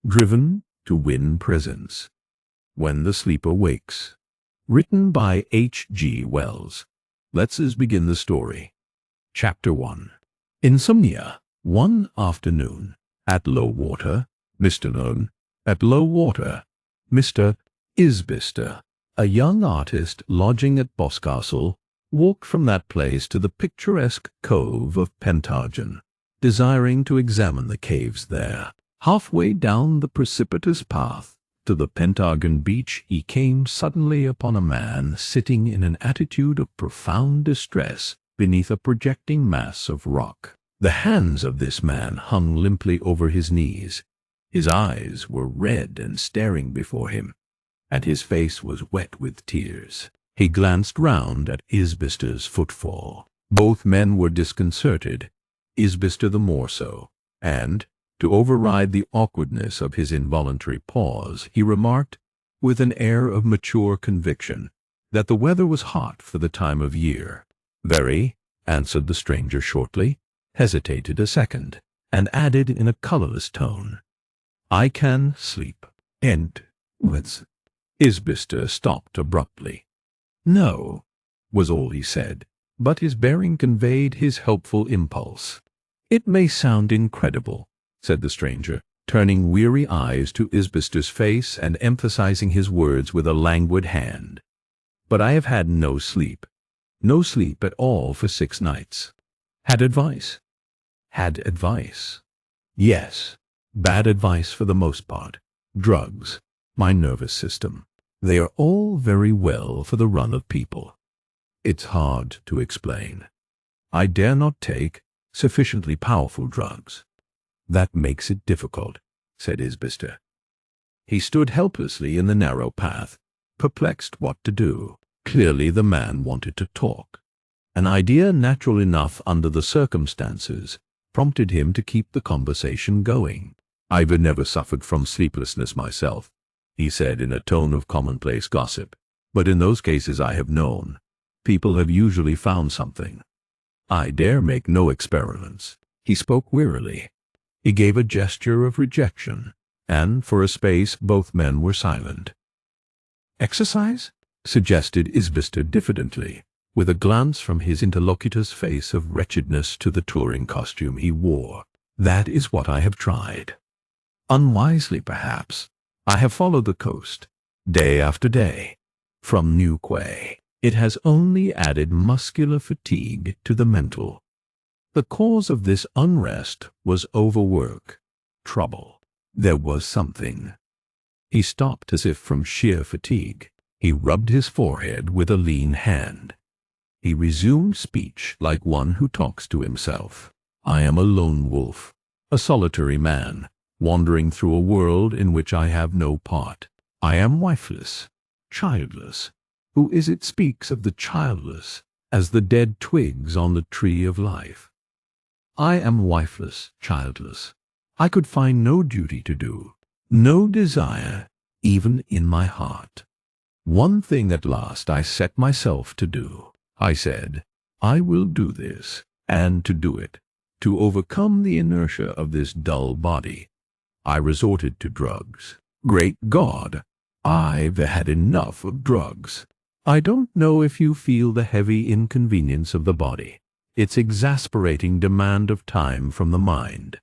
driven to win presents. When the Sleeper Wakes. Written by H.G. Wells. Let's begin the story. Chapter 1. Insomnia. One afternoon, at low water, Mr. Isbister, a young artist lodging at Boscastle, walked from that place to the picturesque cove of Pentargon, desiring to examine the caves there. Halfway down the precipitous path to the Pentargon beach, he came suddenly upon a man sitting in an attitude of profound distress beneath a projecting mass of rock. The hands of this man hung limply over his knees. His eyes were red and staring before him, and his face was wet with tears. He glanced round at Isbister's footfall. Both men were disconcerted, Isbister the more so, and, to override the awkwardness of his involuntary pause, he remarked, with an air of mature conviction, that the weather was hot for the time of year. "Very," answered the stranger shortly, hesitated a second, and added in a colourless tone, "I can sleep." Isbister stopped abruptly. "No," was all he said, but his bearing conveyed his helpful impulse. "It may sound incredible," said the stranger, turning weary eyes to Isbister's face and emphasizing his words with a languid hand, "but I have had no sleep at all for 6 nights. Had advice?" "Had advice?" "Yes, bad advice for the most part. Drugs, my nervous system. They are all very well for the run of people. It's hard to explain. I dare not take sufficiently powerful drugs. That makes it difficult," said Isbister. He stood helplessly in the narrow path, perplexed what to do. Clearly the man wanted to talk. An idea natural enough under the circumstances prompted him to keep the conversation going. "I've never suffered from sleeplessness myself," he said in a tone of commonplace gossip, "but in those cases I have known, people have usually found something. I dare make no experiments." He spoke wearily. He gave a gesture of rejection, and for a space both men were silent. "Exercise?" suggested Isbister diffidently, with a glance from his interlocutor's face of wretchedness to the touring costume he wore. "That is what I have tried. Unwisely, perhaps. I have followed the coast, day after day, from New Quay. It has only added muscular fatigue to the mental. The cause of this unrest was overwork, trouble. There was something." He stopped as if from sheer fatigue. He rubbed his forehead with a lean hand. He resumed speech like one who talks to himself. "I am a lone wolf, a solitary man, wandering through a world in which I have no part. I am wifeless, childless. Who is it speaks of the childless as the dead twigs on the tree of life? I am wifeless, childless. I could find no duty to do, no desire, even in my heart. One thing at last I set myself to do. I said, I will do this, and to do it, to overcome the inertia of this dull body, I resorted to drugs. Great God, I've had enough of drugs. I don't know if you feel the heavy inconvenience of the body, its exasperating demand of time from the mind.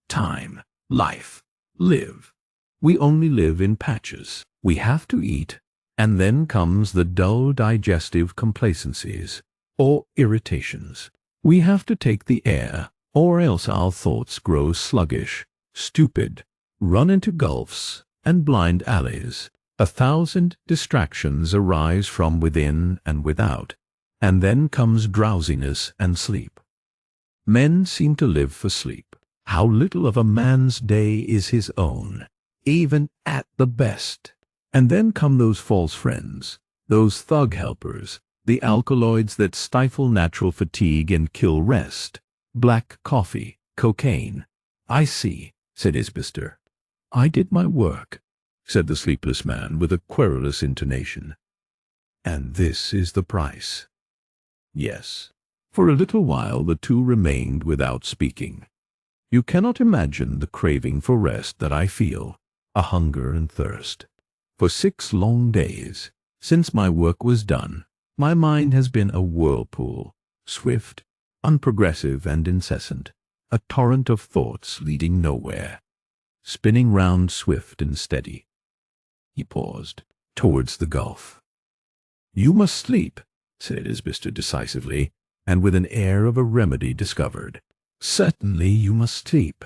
Time, life, live. We only live in patches. We have to eat, and then comes the dull digestive complacencies, or irritations. We have to take the air, or else our thoughts grow sluggish, stupid, run into gulfs and blind alleys. 1,000 distractions arise from within and without, and then comes drowsiness and sleep. Men seem to live for sleep. How little of a man's day is his own, even at the best. And then come those false friends, those thug helpers, the alkaloids that stifle natural fatigue and kill rest. Black coffee, cocaine. I see, said Isbister. I did my work, said the sleepless man with a querulous intonation. And this is the price. Yes. For a little while the two remained without speaking. You cannot imagine the craving for rest that I feel, a hunger and thirst. For 6 long days, since my work was done, my mind has been a whirlpool, swift, unprogressive and incessant, a torrent of thoughts leading nowhere, spinning round swift and steady. He paused, towards the gulf. "You must sleep," said Isbister decisively, and with an air of a remedy discovered. "Certainly you must sleep.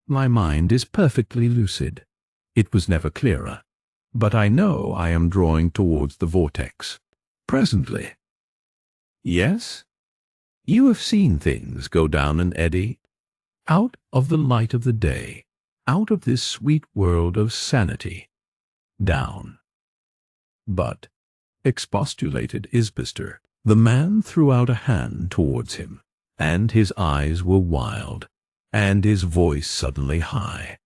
My mind is perfectly lucid. It was never clearer. But I know I am drawing towards the vortex. Presently." "Yes? You have seen things go down an eddy? Out of the light of the day, out of this sweet world of sanity. Down." "But," expostulated Isbister, the man threw out a hand towards him, and his eyes were wild, and his voice suddenly high.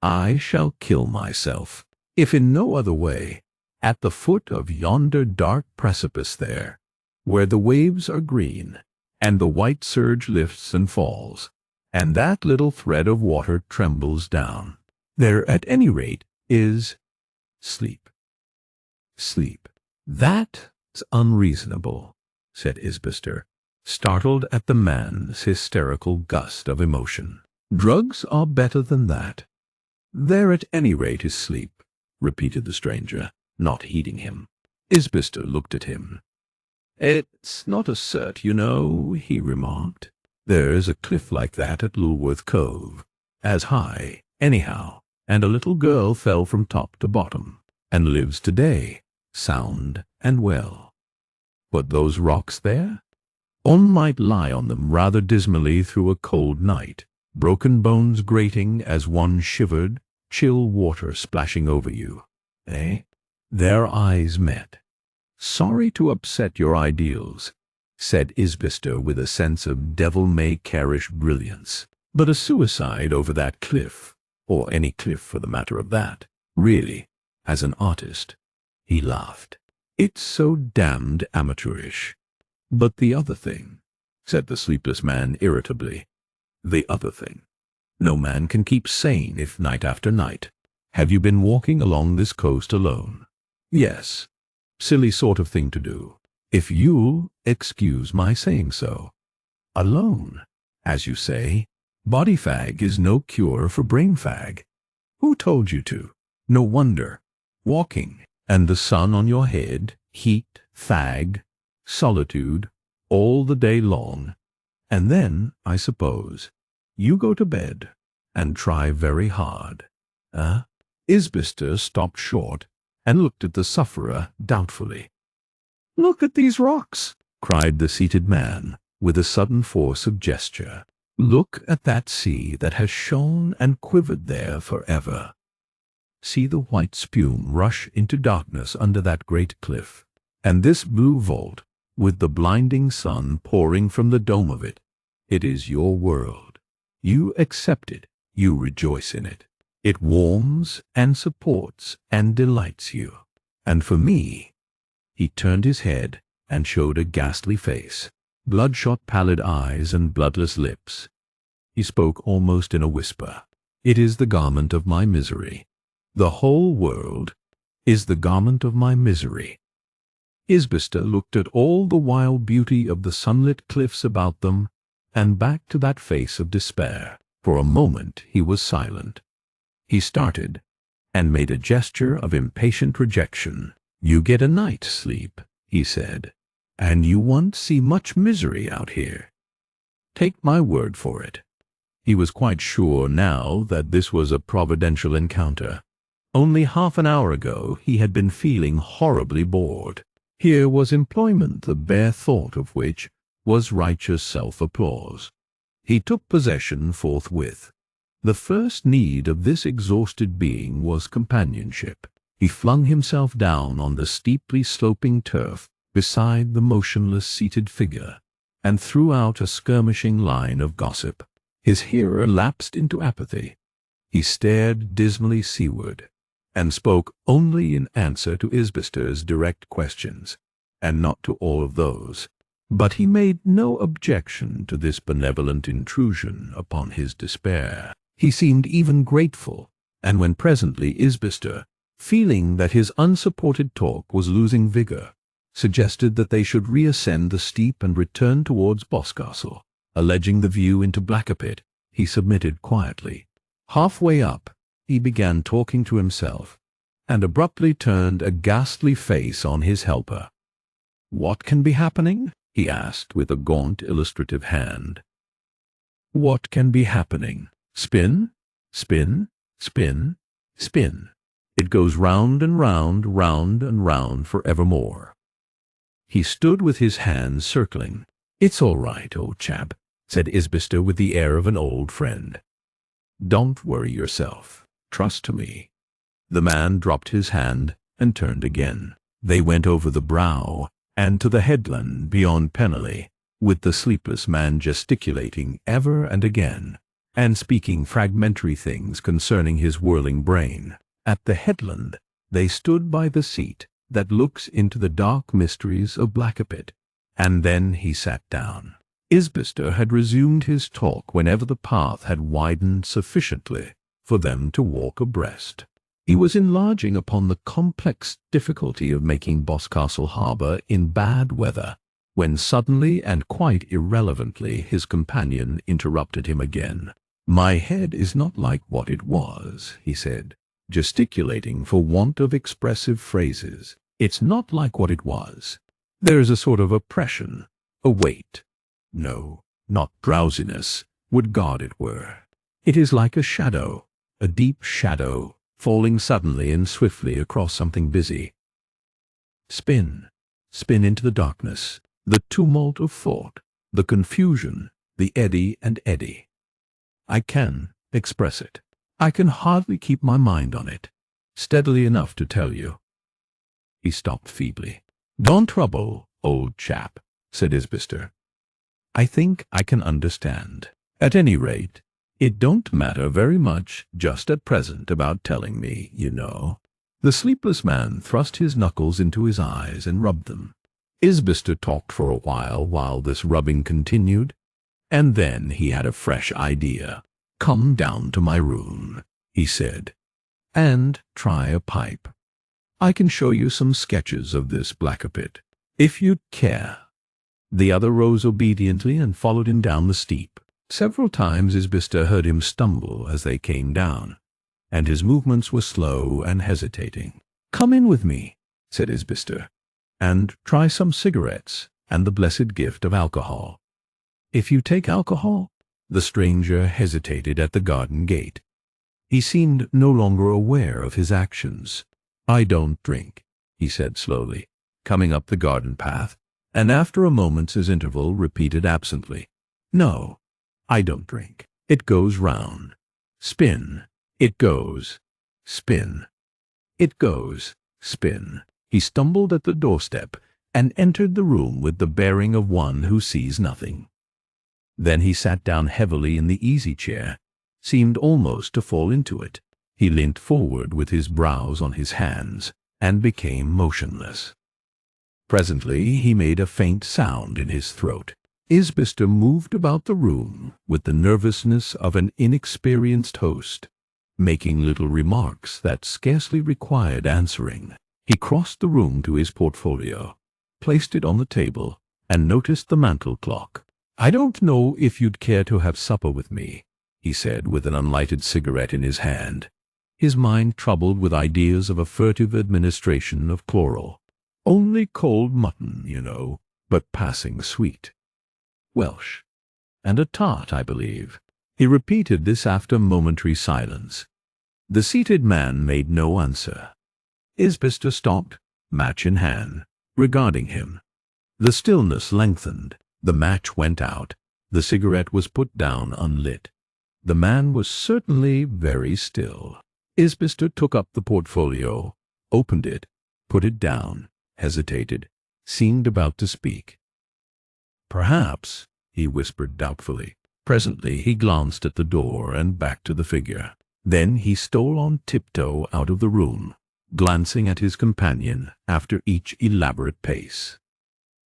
"I shall kill myself, if in no other way, at the foot of yonder dark precipice there, where the waves are green, and the white surge lifts and falls, and that little thread of water trembles down. There, at any rate, is sleep." "Sleep. That's unreasonable," said Isbister, startled at the man's hysterical gust of emotion. "Drugs are better than that." "There at any rate is sleep," repeated the stranger, not heeding him. Isbister looked at him. "It's not a cert, you know," he remarked. "There's a cliff like that at Lulworth Cove, as high, anyhow, and a little girl fell from top to bottom, and lives today, sound and well. But those rocks there? One might lie on them rather dismally through a cold night, broken bones grating as one shivered, chill water splashing over you. Eh?" Their eyes met. "Sorry to upset your ideals," said Isbister with a sense of devil-may-care-ish brilliance, "but a suicide over that cliff, or any cliff for the matter of that, really, as an artist," he laughed, "it's so damned amateurish." "But the other thing," said the sleepless man irritably, "the other thing. No man can keep sane if night after night. Have you been walking along this coast alone?" "Yes. Silly sort of thing to do, if you'll excuse my saying so. Alone, as you say. Body fag is no cure for brain fag. Who told you to? No wonder. Walking, and the sun on your head, heat, fag, solitude, all the day long. And then, I suppose, you go to bed, and try very hard. Eh?" Isbister stopped short, and looked at the sufferer doubtfully. "Look at these rocks!" cried the seated man, with a sudden force of gesture. "Look at that sea that has shone and quivered there forever. See the white spume rush into darkness under that great cliff, and this blue vault, with the blinding sun pouring from the dome of it. It is your world. You accept it, you rejoice in it. It warms and supports and delights you. And for me—" He turned his head and showed a ghastly face, bloodshot pallid eyes and bloodless lips. He spoke almost in a whisper. "It is the garment of my misery. The whole world is the garment of my misery." Isbister looked at all the wild beauty of the sunlit cliffs about them, and back to that face of despair. For a moment he was silent. He started, and made a gesture of impatient rejection. "You get a night's sleep," he said, "and you won't see much misery out here. Take my word for it." He was quite sure now that this was a providential encounter. Only half an hour ago he had been feeling horribly bored. Here was employment the bare thought of which was righteous self-applause. He took possession forthwith. The first need of this exhausted being was companionship. He flung himself down on the steeply sloping turf beside the motionless seated figure, and threw out a skirmishing line of gossip. His hearer lapsed into apathy. He stared dismally seaward, and spoke only in answer to Isbister's direct questions, and not to all of those. But he made no objection to this benevolent intrusion upon his despair. He seemed even grateful and when presently Isbister, feeling that his unsupported talk was losing vigor, suggested that they should reascend the steep and return towards Boscastle, alleging the view into Blackapit, he submitted quietly. Halfway up, he began talking to himself, and abruptly turned a ghastly face on his helper. "What can be happening?" he asked with a gaunt illustrative hand. "What can be happening? Spin, spin, spin, spin. It goes round and round, round and round for evermore." He stood with his hands circling. "It's all right, old chap," said Isbister with the air of an old friend. "Don't worry yourself. Trust to me." The man dropped his hand and turned again. They went over the brow and to the headland beyond Penally, with the sleepless man gesticulating ever and again, and speaking fragmentary things concerning his whirling brain. At the headland they stood by the seat that looks into the dark mysteries of Blackapit, and then he sat down. Isbister had resumed his talk whenever the path had widened sufficiently for them to walk abreast. He was enlarging upon the complex difficulty of making Boscastle harbour in bad weather, when suddenly and quite irrelevantly his companion interrupted him again. "My head is not like what it was," he said, gesticulating for want of expressive phrases. "It's not like what it was. There's a sort of oppression, a weight. No, not drowsiness, would God it were. It is like a shadow, a deep shadow, falling suddenly and swiftly across something busy. Spin, spin into the darkness, the tumult of thought, the confusion, the eddy and eddy. I can express it. I can hardly keep my mind on it, steadily enough to tell you." He stopped feebly. "Don't trouble, old chap," said Isbister. "I think I can understand. At any rate, it don't matter very much just at present about telling me, you know." The sleepless man thrust his knuckles into his eyes and rubbed them. Isbister talked for a while this rubbing continued, and then he had a fresh idea. "Come down to my room," he said, "and try a pipe. I can show you some sketches of this Blackapit, if you'd care." The other rose obediently and followed him down the steep. Several times Isbister heard him stumble as they came down, and his movements were slow and hesitating. "Come in with me," said Isbister, "and try some cigarettes and the blessed gift of alcohol." "If you take alcohol?" The stranger hesitated at the garden gate. He seemed no longer aware of his actions. "I don't drink," he said slowly, coming up the garden path, and after a moment's interval repeated absently, "No, I don't drink. It goes round. Spin. It goes. Spin. It goes. Spin." He stumbled at the doorstep and entered the room with the bearing of one who sees nothing. Then he sat down heavily in the easy-chair, seemed almost to fall into it. He leant forward with his brows on his hands, and became motionless. Presently he made a faint sound in his throat. Isbister moved about the room with the nervousness of an inexperienced host, making little remarks that scarcely required answering. He crossed the room to his portfolio, placed it on the table, and noticed the mantel clock. "I don't know if you'd care to have supper with me," he said with an unlighted cigarette in his hand, his mind troubled with ideas of a furtive administration of chloral. "Only cold mutton, you know, but passing sweet. Welsh. And a tart, I believe." He repeated this after momentary silence. The seated man made no answer. Isbister stopped, match in hand, regarding him. The stillness lengthened. The match went out. The cigarette was put down unlit. The man was certainly very still. Isbister took up the portfolio, opened it, put it down, hesitated, seemed about to speak. "Perhaps," he whispered doubtfully. Presently he glanced at the door and back to the figure. Then he stole on tiptoe out of the room, glancing at his companion after each elaborate pace.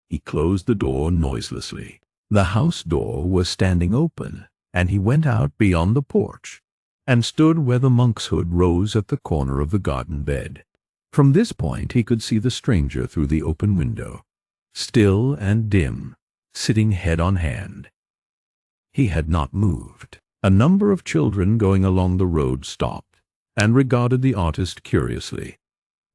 He closed the door noiselessly. The house door was standing open, and he went out beyond the porch, and stood where the monk's hood rose at the corner of the garden bed. From this point he could see the stranger through the open window, still and dim, sitting head on hand. He had not moved. A number of children going along the road stopped and regarded the artist curiously.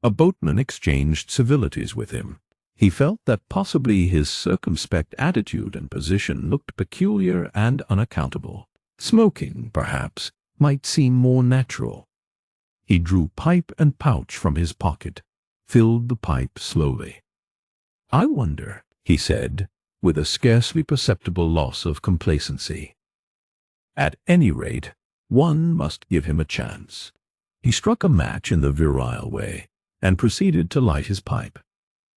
A boatman exchanged civilities with him. He felt that possibly his circumspect attitude and position looked peculiar and unaccountable. Smoking, perhaps, might seem more natural. He drew pipe and pouch from his pocket, filled the pipe slowly. "I wonder," he said, with a scarcely perceptible loss of complacency. At any rate, one must give him a chance. He struck a match in the virile way, and proceeded to light his pipe.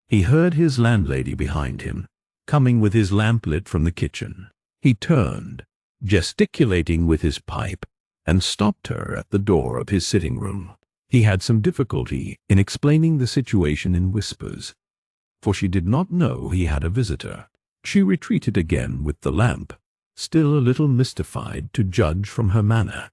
He heard his landlady behind him, coming with his lamp lit from the kitchen. He turned, gesticulating with his pipe, and stopped her at the door of his sitting room. He had some difficulty in explaining the situation in whispers, for she did not know he had a visitor. She retreated again with the lamp, still a little mystified to judge from her manner,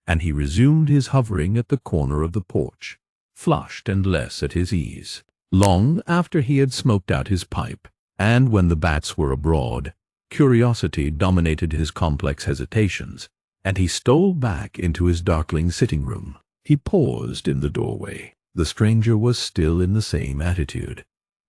and he resumed his hovering at the corner of the porch, flushed and less at his ease. Long after he had smoked out his pipe, and when the bats were abroad, curiosity dominated his complex hesitations, and he stole back into his darkling sitting-room. He paused in the doorway. The stranger was still in the same attitude,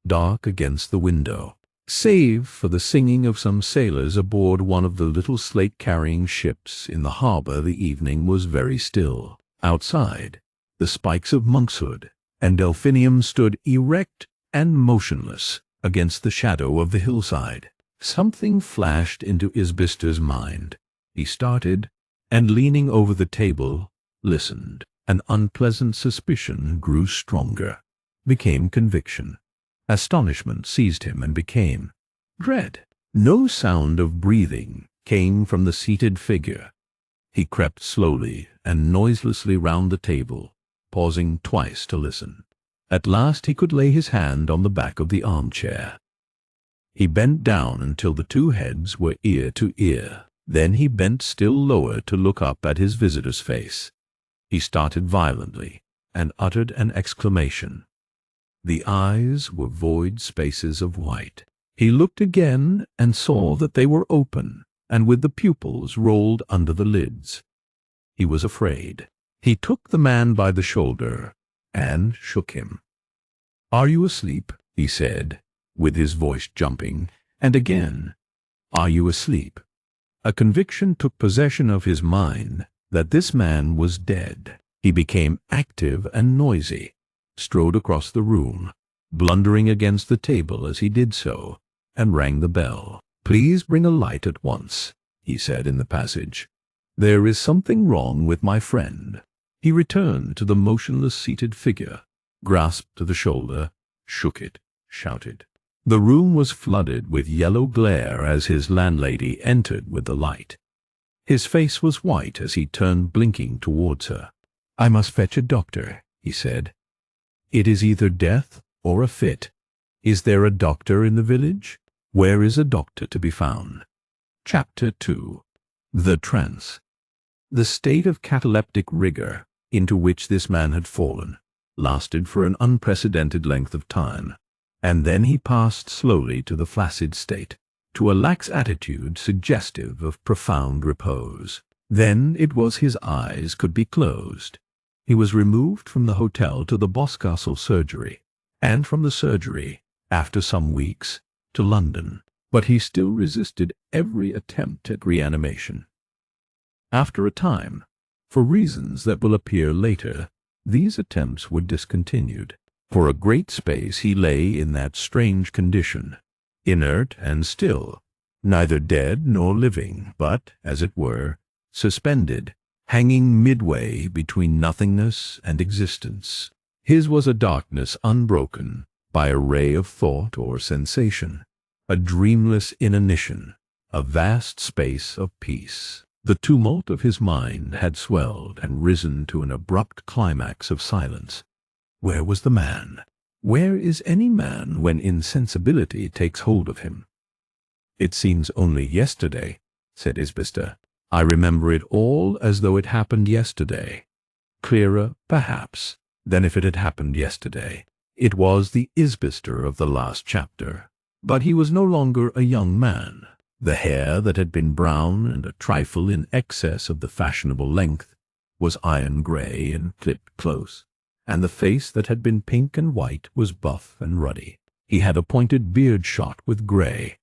dark against the window. Save for the singing of some sailors aboard one of the little slate-carrying ships in the harbor, the evening was very still. Outside, the spikes of monkshood and delphinium stood erect and motionless against the shadow of the hillside. Something flashed into Isbister's mind. He started, and leaning over the table, listened. An unpleasant suspicion grew stronger, became conviction. Astonishment seized him and became dread. No sound of breathing came from the seated figure. He crept slowly and noiselessly round the table, pausing twice to listen. At last he could lay his hand on the back of the armchair. He bent down until the two heads were ear to ear. Then he bent still lower to look up at his visitor's face. He started violently and uttered an exclamation. The eyes were void spaces of white. He looked again and saw that they were open and with the pupils rolled under the lids. He was afraid. He took the man by the shoulder and shook him. "Are you asleep?" he said, with his voice jumping, and again, "Are you asleep?" A conviction took possession of his mind that this man was dead. He became active and noisy, strode across the room, blundering against the table as he did so, and rang the bell. "Please bring a light at once," he said in the passage. "There is something wrong with my friend." He returned to the motionless seated figure, grasped the shoulder, shook it, shouted. The room was flooded with yellow glare as his landlady entered with the light. His face was white as he turned blinking towards her. "I must fetch a doctor," he said. "It is either death or a fit. Is there a doctor in the village? Where is a doctor to be found?" Chapter 2. The Trance. The state of cataleptic rigor into which this man had fallen lasted for an unprecedented length of time, and then he passed slowly to the flaccid state, to a lax attitude suggestive of profound repose. Then it was his eyes could be closed. He was removed from the hotel to the Boscastle surgery, and from the surgery, after some weeks, to London, but he still resisted every attempt at reanimation. After a time, for reasons that will appear later, these attempts were discontinued. For a great space he lay in that strange condition, inert and still, neither dead nor living, but, as it were, suspended, hanging midway between nothingness and existence. His was a darkness unbroken by a ray of thought or sensation, a dreamless inanition, a vast space of peace. The tumult of his mind had swelled and risen to an abrupt climax of silence. Where was the man? Where is any man when insensibility takes hold of him? "It seems only yesterday," said Isbister. I remember it all as though it happened yesterday. Clearer, perhaps, than if it had happened yesterday. It was the Isbister of the last chapter. But he was no longer a young man. The hair that had been brown and a trifle in excess of the fashionable length was iron grey and clipped close, and the face that had been pink and white was buff and ruddy. He had a pointed beard shot with grey.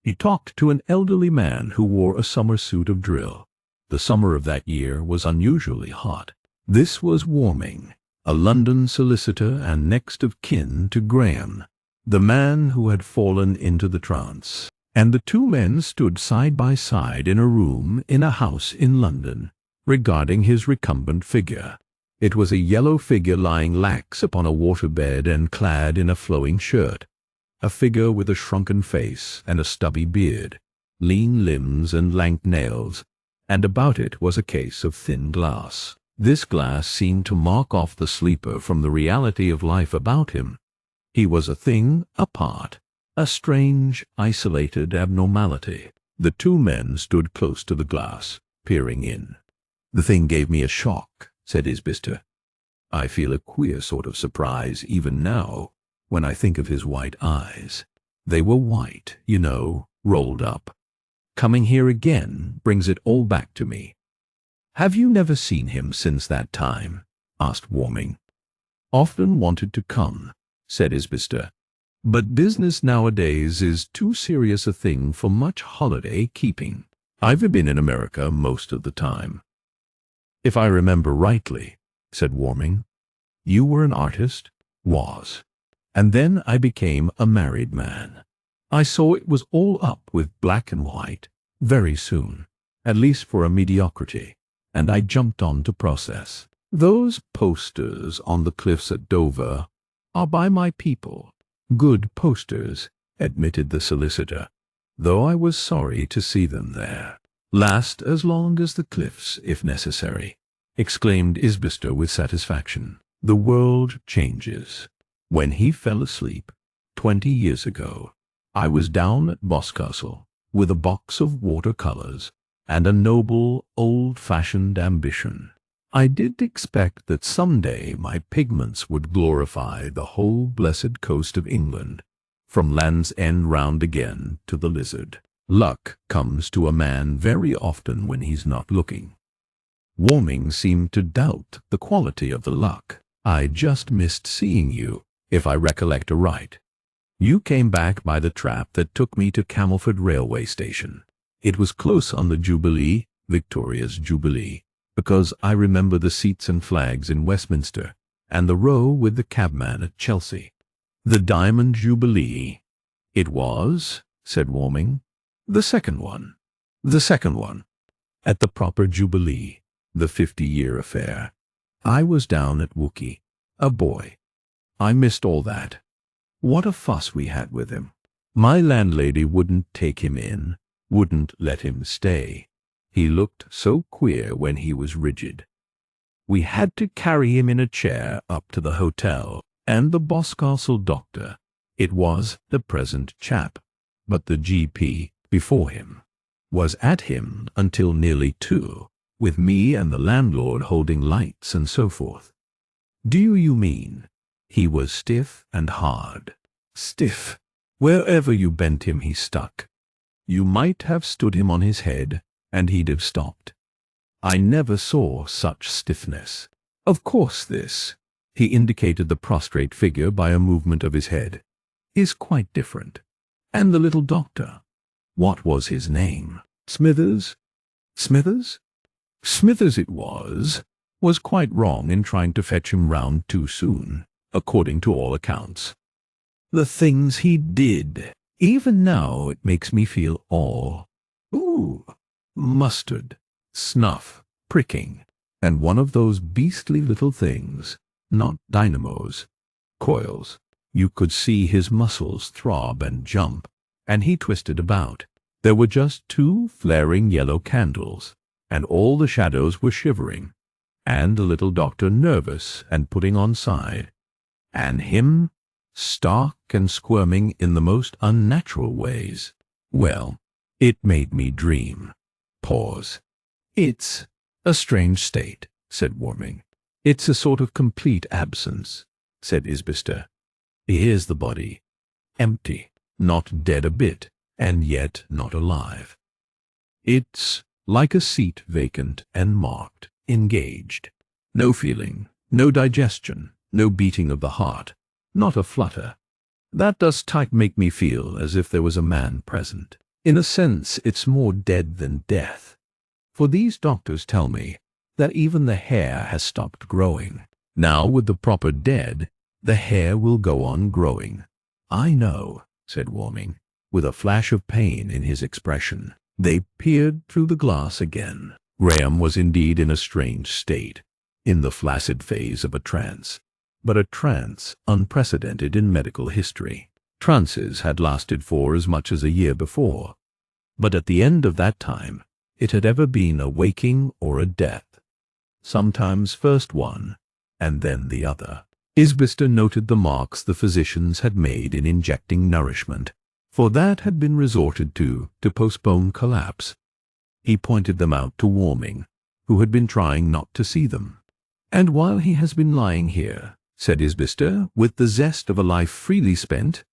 He talked to an elderly man who wore a summer suit of drill. The summer of that year was unusually hot. This was Warming, a London solicitor and next of kin to Graham, the man who had fallen into the trance. And the two men stood side by side in a room in a house in London, regarding his recumbent figure. It was a yellow figure lying lax upon a waterbed and clad in a flowing shirt, a figure with a shrunken face and a stubby beard, lean limbs and lank nails, and about it was a case of thin glass. This glass seemed to mark off the sleeper from the reality of life about him. He was a thing apart, a strange, isolated abnormality. The two men stood close to the glass, peering in. "The thing gave me a shock," said Isbister. "I feel a queer sort of surprise even now when I think of his white eyes. They were white, you know, rolled up. Coming here again brings it all back to me." "Have you never seen him since that time?" asked Warming. "Often wanted to come," said Isbister. "But business nowadays is too serious a thing for much holiday keeping. I've been in America most of the time." "If I remember rightly," said Warming, "you were an artist?" "Was. And then I became a married man. I saw it was all up with black and white, very soon, at least for a mediocrity, and I jumped on to process. Those posters on the cliffs at Dover are by my people." "Good posters," admitted the solicitor, "though I was sorry to see them there." "Last as long as the cliffs, if necessary," exclaimed Isbister with satisfaction. "The world changes. When he fell asleep, 20 years ago, I was down at Boscastle with a box of watercolors and a noble, old-fashioned ambition. I did expect that someday my pigments would glorify the whole blessed coast of England, from Land's End round again to the Lizard. Luck comes to a man very often when he's not looking." Warming seemed to doubt the quality of the luck. "I just missed seeing you, if I recollect aright. You came back by the trap that took me to Camelford railway station. It was close on the Jubilee, Victoria's Jubilee, because I remember the seats and flags in Westminster, and the row with the cabman at Chelsea." "The Diamond Jubilee?" "It was," said Warming. "The second one." "The second one. At the proper Jubilee, the 50-year affair. I was down at Wookey, a boy. I missed all that. What a fuss we had with him. My landlady wouldn't take him in, wouldn't let him stay. He looked so queer when he was rigid. We had to carry him in a chair up to the hotel, and the Boscastle doctor, it was the present chap, but the GP before him, was at him until nearly 2, with me and the landlord holding lights and so forth." "Do you mean he was stiff and hard?" "Stiff. Wherever you bent him he stuck. You might have stood him on his head, and he'd have stopped. I never saw such stiffness. Of course this," he indicated the prostrate figure by a movement of his head, "is quite different. And the little doctor, what was his name? Smithers?" "Smithers? Smithers it was quite wrong in trying to fetch him round too soon, according to all accounts. The things he did! Even now it makes me feel all, mustard, snuff, pricking, and one of those beastly little things, not dynamos, coils. You could see his muscles throb and jump, and he twisted about. There were just 2 flaring yellow candles, and all the shadows were shivering, and the little doctor nervous and putting on side, and him stark and squirming in the most unnatural ways. Well, it made me dream." Pause. It's a strange state, said Warming. It's a sort of complete absence, said Isbister. Here's the body, empty, not dead a bit, and yet not alive. It's like a seat vacant and marked, engaged. No feeling, no digestion, no beating of the heart, not a flutter. That does type make me feel as if there was a man present. In a sense, it's more dead than death. For these doctors tell me that even the hair has stopped growing. Now, with the proper dead, the hair will go on growing. I know, said Warming, with a flash of pain in his expression. They peered through the glass again. Graham was indeed in a strange state, in the flaccid phase of a trance, but a trance unprecedented in medical history. Trances had lasted for as much as a year before, but at the end of that time it had ever been a waking or a death, sometimes first one and then the other. Isbister noted the marks the physicians had made in injecting nourishment, for that had been resorted to postpone collapse. He pointed them out to Warming, who had been trying not to see them. And while he has been lying here, said Isbister, with the zest of a life freely spent,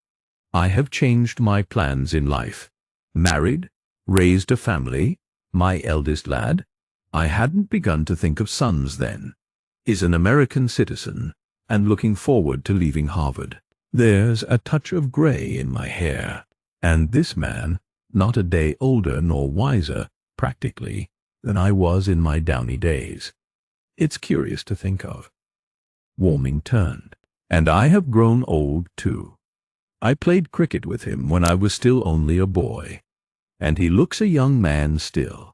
I have changed my plans in life. Married, raised a family, my eldest lad, I hadn't begun to think of sons then, is an American citizen, and looking forward to leaving Harvard. There's a touch of gray in my hair, and this man, not a day older nor wiser, practically, than I was in my downy days. It's curious to think of. Warming turned. And I have grown old, too. I played cricket with him when I was still only a boy, and he looks a young man still.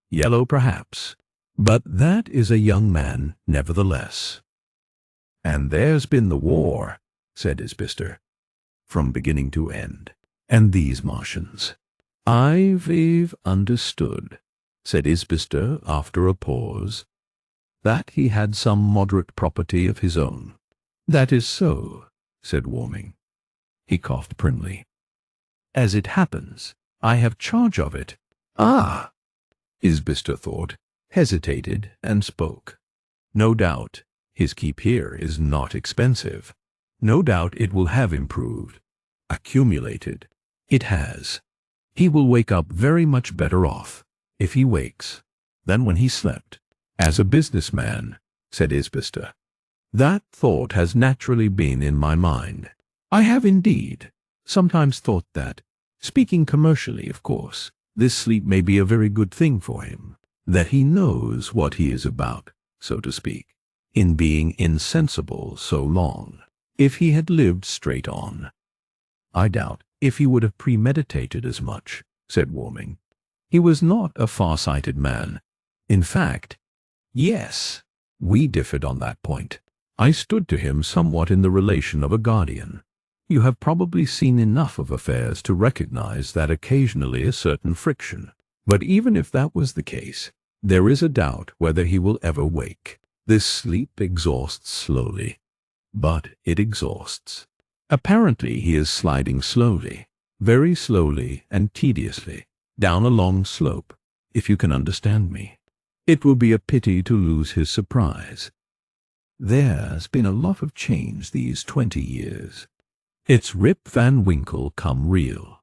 Yellow, perhaps, but that is a young man nevertheless. And there's been the war, said Isbister, from beginning to end. And these Martians. I've understood, said Isbister after a pause, that he had some moderate property of his own. That is so, said Warming. He coughed primly. As it happens, I have charge of it. Ah! Isbister thought, hesitated, and spoke. No doubt his keep here is not expensive. No doubt it will have improved, accumulated. It has. He will wake up very much better off, if he wakes, than when he slept. As a businessman, said Isbister, that thought has naturally been in my mind. I have indeed sometimes thought that, speaking commercially, of course, this sleep may be a very good thing for him, that he knows what he is about, so to speak, in being insensible so long. If he had lived straight on, I doubt if he would have premeditated as much, said Warming. He was not a far-sighted man. In fact, yes, we differed on that point. I stood to him somewhat in the relation of a guardian. You have probably seen enough of affairs to recognize that occasionally a certain friction. But even if that was the case, there is a doubt whether he will ever wake. This sleep exhausts slowly, but it exhausts. Apparently he is sliding slowly, very slowly and tediously, down a long slope, if you can understand me. It will be a pity to lose his surprise. There's been a lot of change these 20 years. It's Rip Van Winkle come real.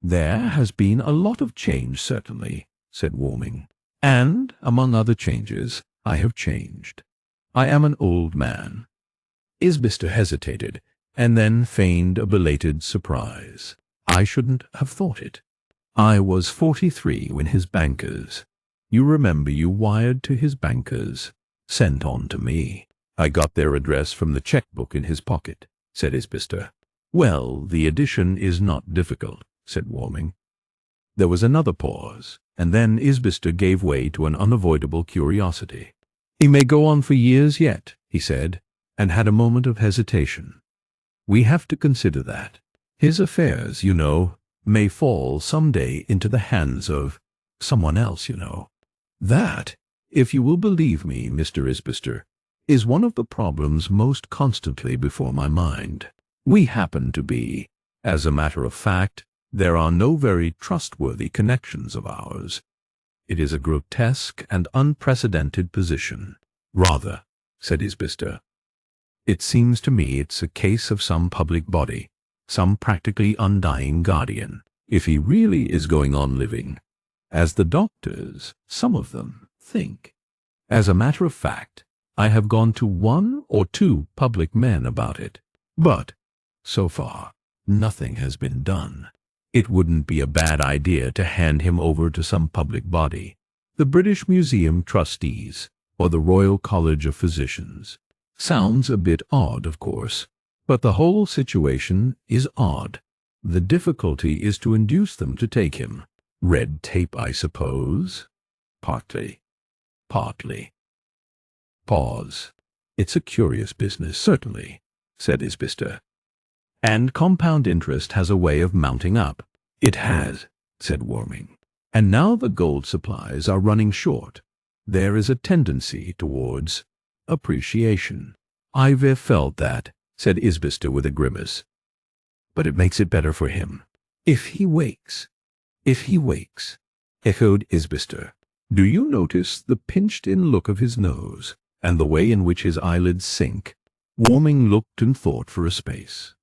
There has been a lot of change, certainly, said Warming. And, among other changes, I have changed. I am an old man. Isbister hesitated, and then feigned a belated surprise. I shouldn't have thought it. I was 43 when his bankers, you remember you wired to his bankers, sent on to me. I got their address from the checkbook in his pocket, said Isbister. Well, the addition is not difficult, said Warming. There was another pause, and then Isbister gave way to an unavoidable curiosity. He may go on for years yet, he said, and had a moment of hesitation. We have to consider that. His affairs, you know, may fall some day into the hands of someone else, you know. That, if you will believe me, Mr. Isbister, is one of the problems most constantly before my mind. We happen to be, as a matter of fact, there are no very trustworthy connections of ours. It is a grotesque and unprecedented position. Rather, said Isbister. It seems to me it's a case of some public body, some practically undying guardian, if he really is going on living, as the doctors, some of them, think. As a matter of fact, I have gone to 1 or 2 public men about it, but, so far, nothing has been done. It wouldn't be a bad idea to hand him over to some public body, the British Museum Trustees, or the Royal College of Physicians. Sounds a bit odd, of course, but the whole situation is odd. The difficulty is to induce them to take him. Red tape, I suppose? Partly. Pause. It's a curious business, certainly, said Isbister. And compound interest has a way of mounting up. It has, said Warming. And now the gold supplies are running short. There is a tendency towards appreciation. I've felt that, said Isbister with a grimace. But it makes it better for him. If he wakes, echoed Isbister. Do you notice the pinched-in look of his nose, and the way in which his eyelids sink? Warming looked and thought for a space.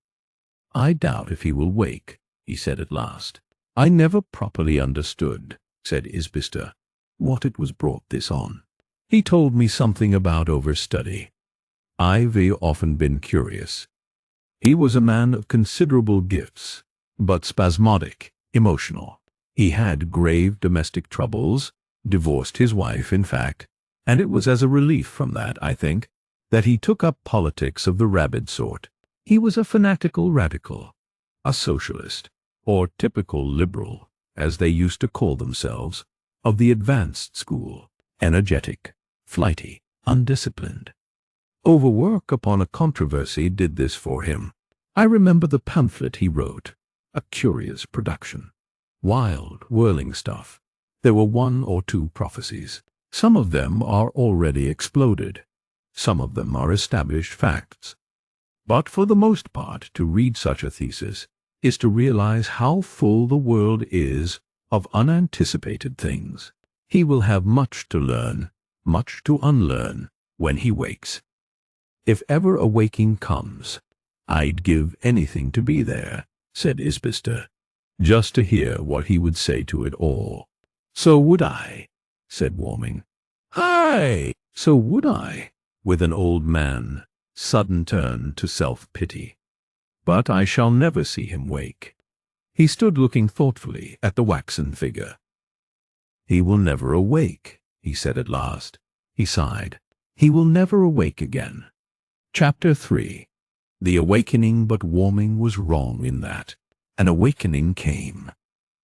I doubt if he will wake, he said at last. I never properly understood, said Isbister, what it was brought this on. He told me something about overstudy. I've often been curious. He was a man of considerable gifts, but spasmodic, emotional. He had grave domestic troubles, divorced his wife, in fact, and it was as a relief from that, I think, that he took up politics of the rabid sort. He was a fanatical radical, a socialist, or typical liberal, as they used to call themselves, of the advanced school, energetic, flighty, undisciplined. Overwork upon a controversy did this for him. I remember the pamphlet he wrote, a curious production. Wild, whirling stuff. There were 1 or 2 prophecies. Some of them are already exploded. Some of them are established facts. But for the most part, to read such a thesis is to realize how full the world is of unanticipated things. He will have much to learn, much to unlearn, when he wakes. If ever a waking comes, I'd give anything to be there, said Isbister, just to hear what he would say to it all. So would I, said Warming. Aye, so would I, with an old man, sudden turn to self-pity. But I shall never see him wake. He stood looking thoughtfully at the waxen figure. He will never awake, he said at last. He sighed. He will never awake again. Chapter 3. The awakening, but Warming was wrong in that. An awakening came.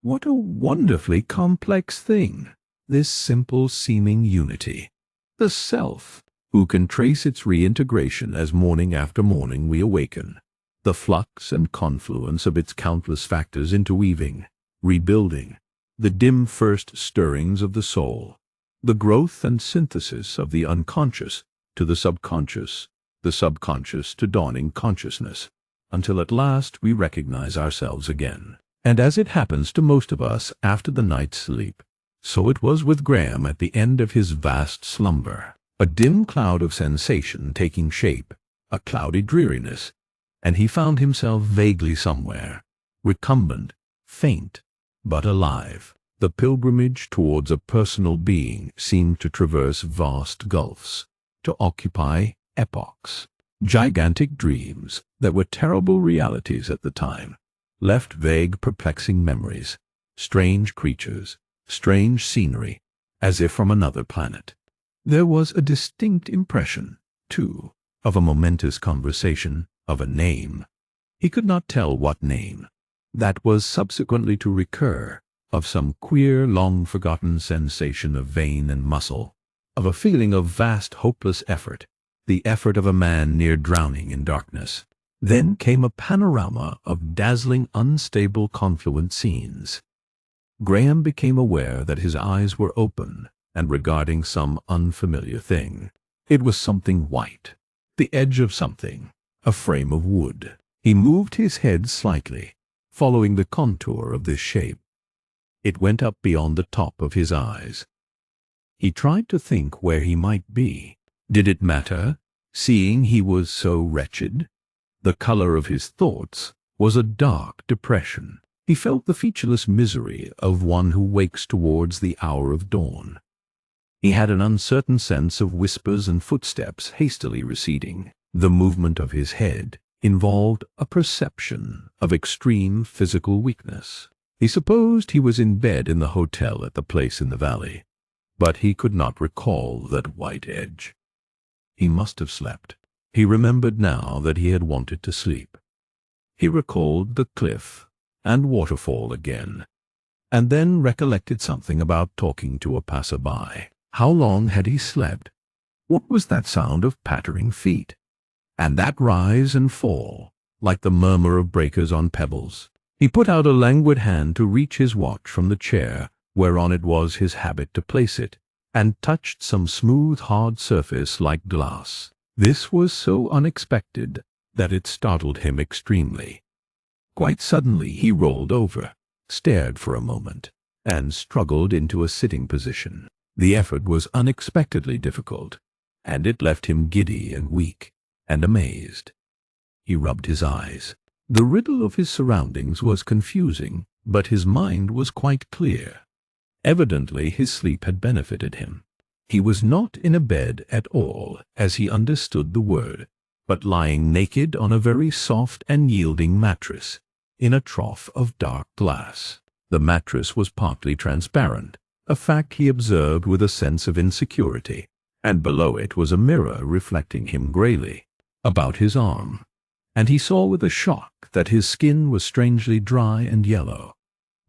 What a wonderfully complex thing, this simple-seeming unity. The self, who can trace its reintegration as morning after morning we awaken. The flux and confluence of its countless factors interweaving, rebuilding, the dim first stirrings of the soul, the growth and synthesis of the unconscious to the subconscious to dawning consciousness, until at last we recognize ourselves again. And as it happens to most of us after the night's sleep, so it was with Graham at the end of his vast slumber, a dim cloud of sensation taking shape, a cloudy dreariness, and he found himself vaguely somewhere, recumbent, faint, but alive. The pilgrimage towards a personal being seemed to traverse vast gulfs, to occupy epochs, gigantic dreams that were terrible realities at the time, left vague perplexing memories, strange creatures, strange scenery, as if from another planet. There was a distinct impression, too, of a momentous conversation, of a name. He could not tell what name. That was subsequently to recur, of some queer, long-forgotten sensation of vein and muscle, of a feeling of vast, hopeless effort, the effort of a man near drowning in darkness. Then came a panorama of dazzling, unstable, confluent scenes. Graham became aware that his eyes were open and regarding some unfamiliar thing. It was something white, the edge of something, a frame of wood. He moved his head slightly, following the contour of this shape. It went up beyond the top of his eyes. He tried to think where he might be. Did it matter, seeing he was so wretched? The color of his thoughts was a dark depression. He felt the featureless misery of one who wakes towards the hour of dawn. He had an uncertain sense of whispers and footsteps hastily receding. The movement of his head involved a perception of extreme physical weakness. He supposed he was in bed in the hotel at the place in the valley, but he could not recall that white edge. He must have slept. He remembered now that he had wanted to sleep. He recalled the cliff and waterfall again, and then recollected something about talking to a passerby. How long had he slept? What was that sound of pattering feet? And that rise and fall, like the murmur of breakers on pebbles? He put out a languid hand to reach his watch from the chair whereon it was his habit to place it, and touched some smooth, hard surface like glass. This was so unexpected that it startled him extremely. Quite suddenly he rolled over, stared for a moment, and struggled into a sitting position. The effort was unexpectedly difficult, and it left him giddy and weak and amazed. He rubbed his eyes. The riddle of his surroundings was confusing, but his mind was quite clear. Evidently his sleep had benefited him. He was not in a bed at all, as he understood the word, but lying naked on a very soft and yielding mattress, in a trough of dark glass. The mattress was partly transparent, a fact he observed with a sense of insecurity, and below it was a mirror reflecting him greyly about his arm, and he saw with a shock that his skin was strangely dry and yellow.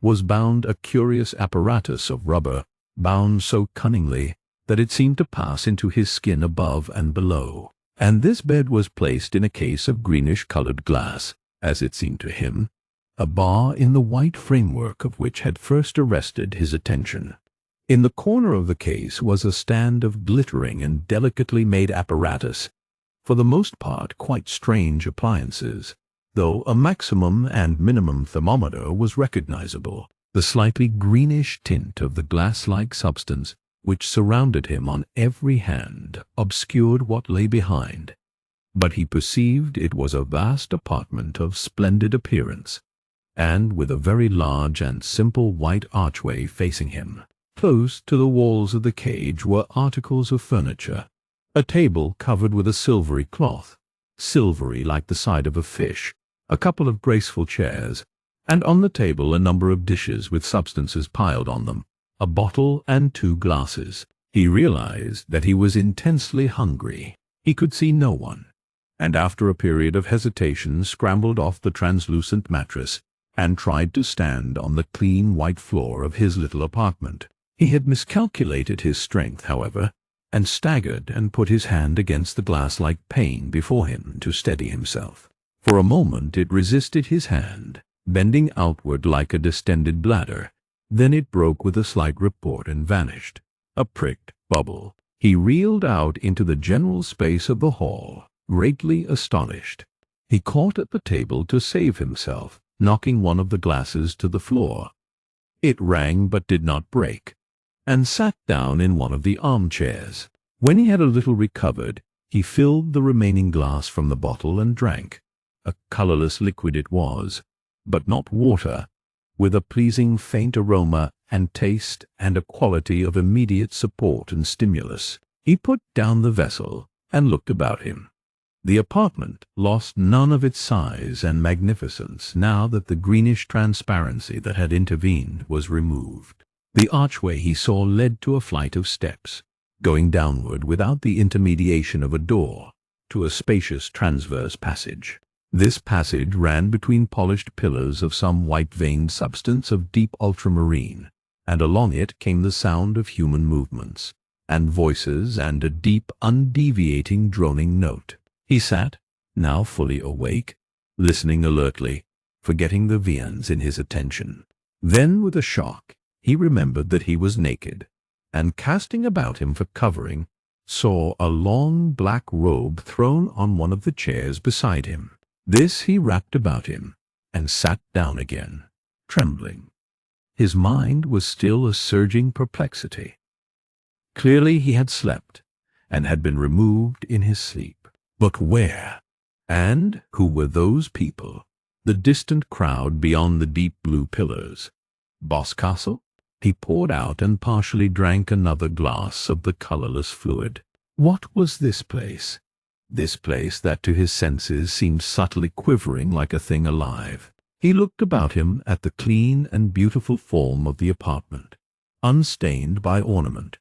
Was bound a curious apparatus of rubber, bound so cunningly that it seemed to pass into his skin above and below, and this bed was placed in a case of greenish-colored glass, as it seemed to him, a bar in the white framework of which had first arrested his attention. In the corner of the case was a stand of glittering and delicately made apparatus, for the most part quite strange appliances, though a maximum and minimum thermometer was recognizable. The slightly greenish tint of the glass-like substance which surrounded him on every hand obscured what lay behind, but he perceived it was a vast apartment of splendid appearance, and with a very large and simple white archway facing him. Close to the walls of the cage were articles of furniture, a table covered with a silvery cloth, silvery like the side of a fish, a couple of graceful chairs, and on the table a number of dishes with substances piled on them, a bottle and 2 glasses. He realized that he was intensely hungry. He could see no one, and after a period of hesitation scrambled off the translucent mattress and tried to stand on the clean white floor of his little apartment. He had miscalculated his strength, however, and staggered and put his hand against the glass-like pane before him to steady himself. For a moment it resisted his hand, bending outward like a distended bladder. Then it broke with a slight report and vanished, a pricked bubble. He reeled out into the general space of the hall, greatly astonished. He caught at the table to save himself, knocking one of the glasses to the floor. It rang but did not break, and sat down in one of the armchairs. When he had a little recovered, he filled the remaining glass from the bottle and drank. A colorless liquid it was, but not water, with a pleasing faint aroma and taste and a quality of immediate support and stimulus. He put down the vessel and looked about him. The apartment lost none of its size and magnificence now that the greenish transparency that had intervened was removed. The archway he saw led to a flight of steps, going downward without the intermediation of a door, to a spacious transverse passage. This passage ran between polished pillars of some white-veined substance of deep ultramarine, and along it came the sound of human movements, and voices, and a deep, undeviating droning note. He sat, now fully awake, listening alertly, forgetting the viands in his attention. Then, with a shock, he remembered that he was naked, and casting about him for covering, saw a long black robe thrown on one of the chairs beside him. This he wrapped about him, and sat down again, trembling. His mind was still a surging perplexity. Clearly he had slept, and had been removed in his sleep. But where? And who were those people? The distant crowd beyond the deep blue pillars. Boscastle? He poured out and partially drank another glass of the colorless fluid. What was this place? This place that to his senses seemed subtly quivering like a thing alive. He looked about him at the clean and beautiful form of the apartment, unstained by ornament,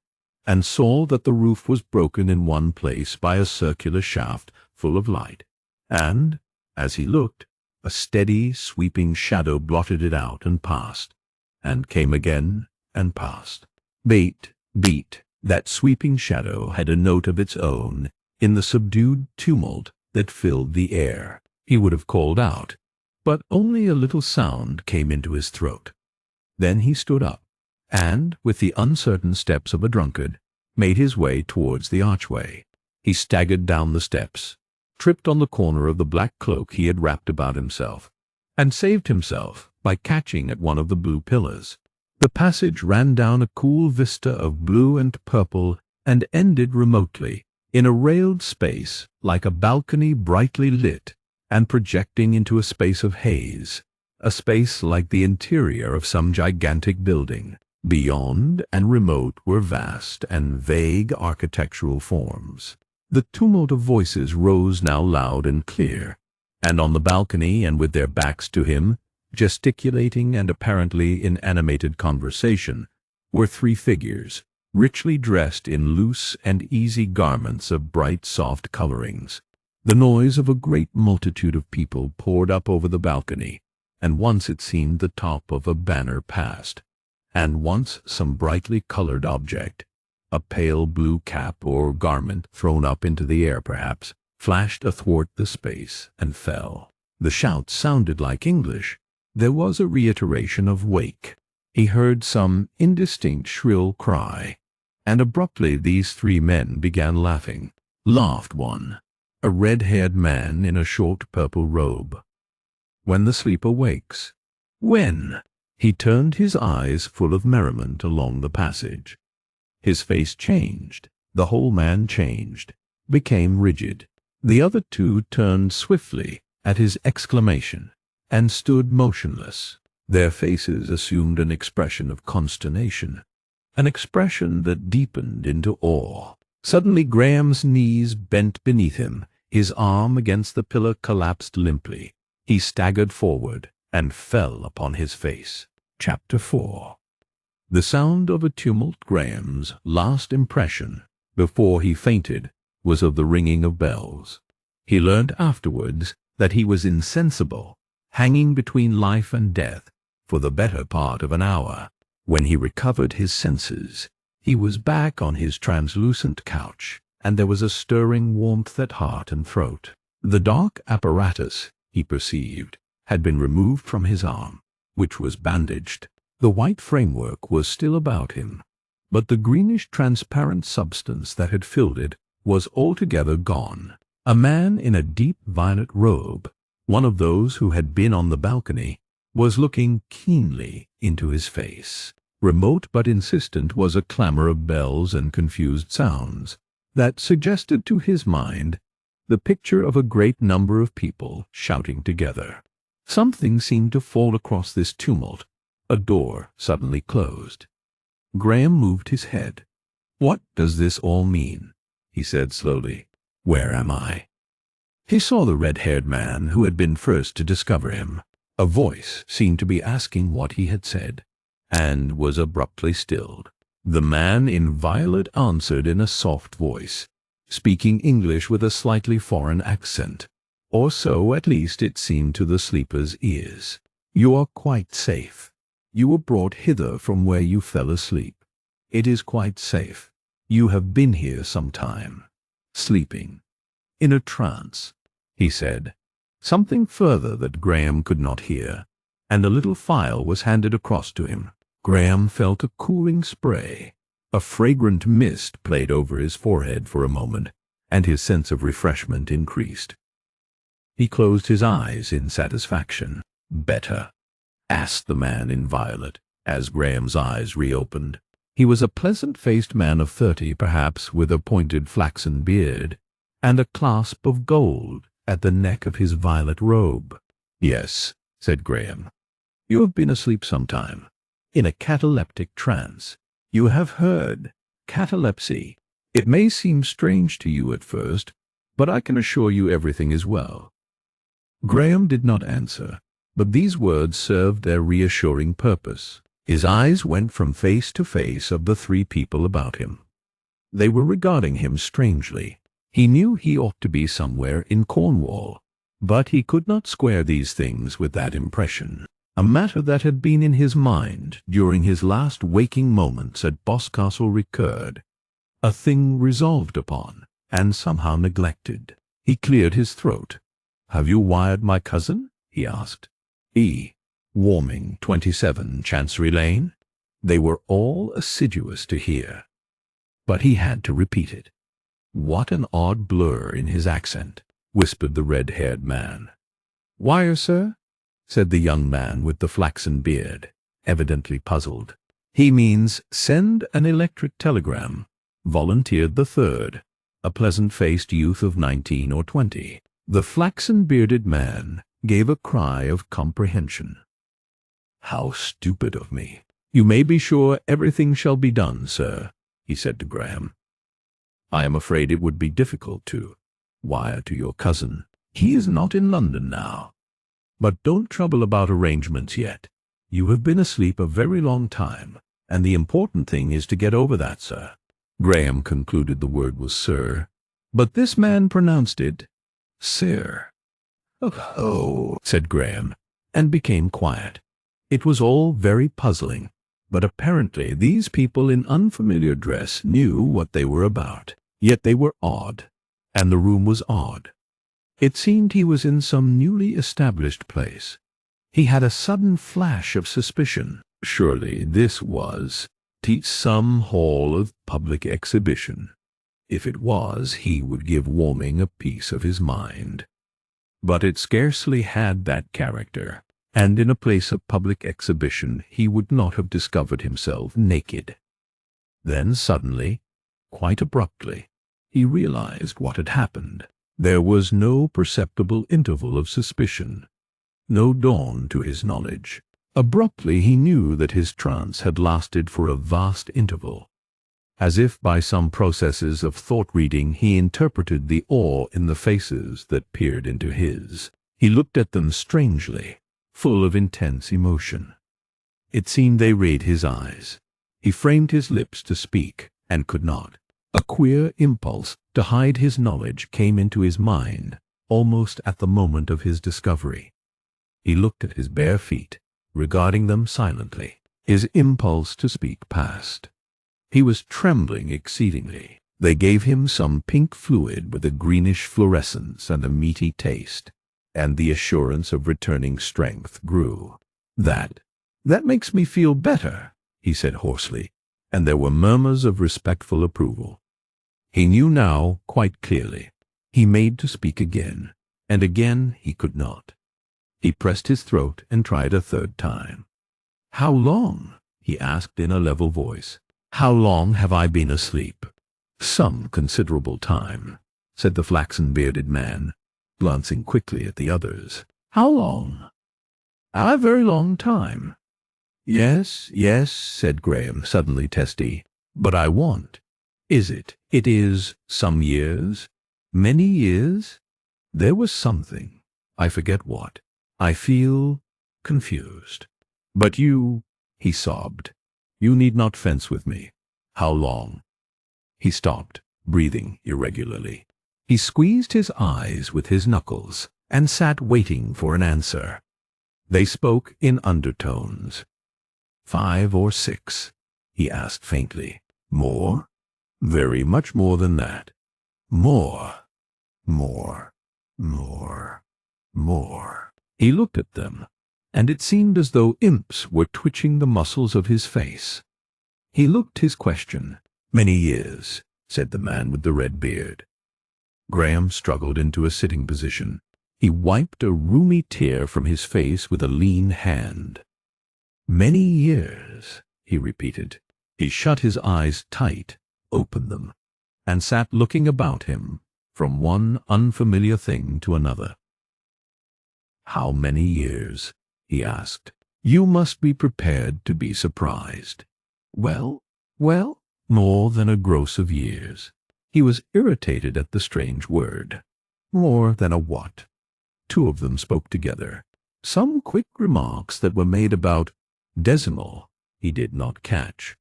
and saw that the roof was broken in one place by a circular shaft full of light, and, as he looked, a steady, sweeping shadow blotted it out and passed, and came again and passed. Beat, that sweeping shadow had a note of its own in the subdued tumult that filled the air. He would have called out, but only a little sound came into his throat. Then he stood up, and, with the uncertain steps of a drunkard, made his way towards the archway. He staggered down the steps, tripped on the corner of the black cloak he had wrapped about himself, and saved himself by catching at one of the blue pillars. The passage ran down a cool vista of blue and purple and ended remotely in a railed space like a balcony brightly lit and projecting into a space of haze, a space like the interior of some gigantic building. Beyond and remote were vast and vague architectural forms. The tumult of voices rose now loud and clear, and on the balcony and with their backs to him, gesticulating and apparently in animated conversation, were three figures, richly dressed in loose and easy garments of bright soft colorings. The noise of a great multitude of people poured up over the balcony, and once it seemed the top of a banner passed, and once some brightly colored object, a pale blue cap or garment thrown up into the air perhaps, flashed athwart the space and fell. The shouts sounded like English. There was a reiteration of "wake." He heard some indistinct shrill cry, and abruptly these three men began laughing. Laughed one, a red-haired man in a short purple robe. When the sleeper wakes. When? He turned his eyes full of merriment along the passage. His face changed, the whole man changed, became rigid. The other two turned swiftly at his exclamation, and stood motionless. Their faces assumed an expression of consternation, an expression that deepened into awe. Suddenly Graham's knees bent beneath him, his arm against the pillar collapsed limply. He staggered forward and fell upon his face. Chapter 4. The sound of a tumult. Graham's last impression, before he fainted, was of the ringing of bells. He learned afterwards that he was insensible, hanging between life and death, for the better part of an hour. When he recovered his senses, he was back on his translucent couch, and there was a stirring warmth at heart and throat. The dark apparatus, he perceived, had been removed from his arm, which was bandaged. The white framework was still about him, but the greenish transparent substance that had filled it was altogether gone. A man in a deep violet robe, one of those who had been on the balcony, was looking keenly into his face. Remote but insistent was a clamor of bells and confused sounds that suggested to his mind the picture of a great number of people shouting together. Something seemed to fall across this tumult. A door suddenly closed. Graham moved his head. "What does this all mean?" he said slowly. "Where am I?" He saw the red-haired man who had been first to discover him. A voice seemed to be asking what he had said, and was abruptly stilled. The man in violet answered in a soft voice, speaking English with a slightly foreign accent, or so at least it seemed to the sleeper's ears. "You are quite safe. You were brought hither from where you fell asleep. It is quite safe. You have been here some time, sleeping, in a trance," he said. Something further that Graham could not hear, and a little phial was handed across to him. Graham felt a cooling spray. A fragrant mist played over his forehead for a moment, and his sense of refreshment increased. He closed his eyes in satisfaction. "Better?" asked the man in violet. As Graham's eyes reopened, he was a pleasant-faced man of 30, perhaps, with a pointed flaxen beard, and a clasp of gold at the neck of his violet robe. "Yes," said Graham. "You have been asleep some time, in a cataleptic trance. You have heard catalepsy. It may seem strange to you at first, but I can assure you everything is well." Graham did not answer, but these words served their reassuring purpose. His eyes went from face to face of the three people about him. They were regarding him strangely. He knew he ought to be somewhere in Cornwall, but he could not square these things with that impression, a matter that had been in his mind during his last waking moments at Boscastle recurred, a thing resolved upon and somehow neglected. He cleared his throat. "Have you wired my cousin?" he asked. "E. Warming, 27 Chancery Lane." They were all assiduous to hear, but he had to repeat it. "What an odd blur in his accent," whispered the red-haired man. "Wire, sir?" said the young man with the flaxen beard, evidently puzzled. "He means send an electric telegram," volunteered the third, a pleasant-faced youth of 19 or 20. The flaxen-bearded man gave a cry of comprehension. "How stupid of me! You may be sure everything shall be done, sir," he said to Graham. "I am afraid it would be difficult to wire to your cousin. He is not in London now. But don't trouble about arrangements yet. You have been asleep a very long time, and the important thing is to get over that, sir." Graham concluded the word was sir, but this man pronounced it sir. "Oh," said Graham, and became quiet. It was all very puzzling, but apparently these people in unfamiliar dress knew what they were about. Yet they were odd, and the room was odd. It seemed he was in some newly established place. He had a sudden flash of suspicion. Surely this was some hall of public exhibition. If it was, he would give Warming a piece of his mind. But it scarcely had that character, and in a place of public exhibition he would not have discovered himself naked. Then suddenly, quite abruptly, he realized what had happened. There was no perceptible interval of suspicion, no dawn to his knowledge. Abruptly he knew that his trance had lasted for a vast interval. As if by some processes of thought-reading he interpreted the awe in the faces that peered into his. He looked at them strangely, full of intense emotion. It seemed they read his eyes. He framed his lips to speak, and could not. A queer impulse to hide his knowledge came into his mind, almost at the moment of his discovery. He looked at his bare feet, regarding them silently. His impulse to speak passed. He was trembling exceedingly. They gave him some pink fluid with a greenish fluorescence and a meaty taste, and the assurance of returning strength grew. That makes me feel better," he said hoarsely, and there were murmurs of respectful approval. He knew now quite clearly. He made to speak again, and again he could not. He pressed his throat and tried a third time. "How long?" he asked in a level voice. "How long have I been asleep?" "Some considerable time," said the flaxen-bearded man, glancing quickly at the others. "How long?" "A very long time." "Yes, yes," said Graham, suddenly testy. "But I want. It is some years? Many years? There was something. I forget what. I feel confused. But you," he sobbed, "you need not fence with me. How long?" He stopped, breathing irregularly. He squeezed his eyes with his knuckles and sat waiting for an answer. They spoke in undertones. 5 or 6, he asked faintly. "More?" "Very much more than that." "More, more, more, more." He looked at them, and it seemed as though imps were twitching the muscles of his face. He looked his question. "Many years," said the man with the red beard. Graham struggled into a sitting position. He wiped a rheumy tear from his face with a lean hand. Many years, he repeated. He shut his eyes tight, opened them, and sat looking about him from one unfamiliar thing to another. How many years? He asked. You must be prepared to be surprised. Well, more than a gross of years. He was irritated at the strange word. More than a what? Two of them spoke together. Some quick remarks that were made about decimal he did not catch.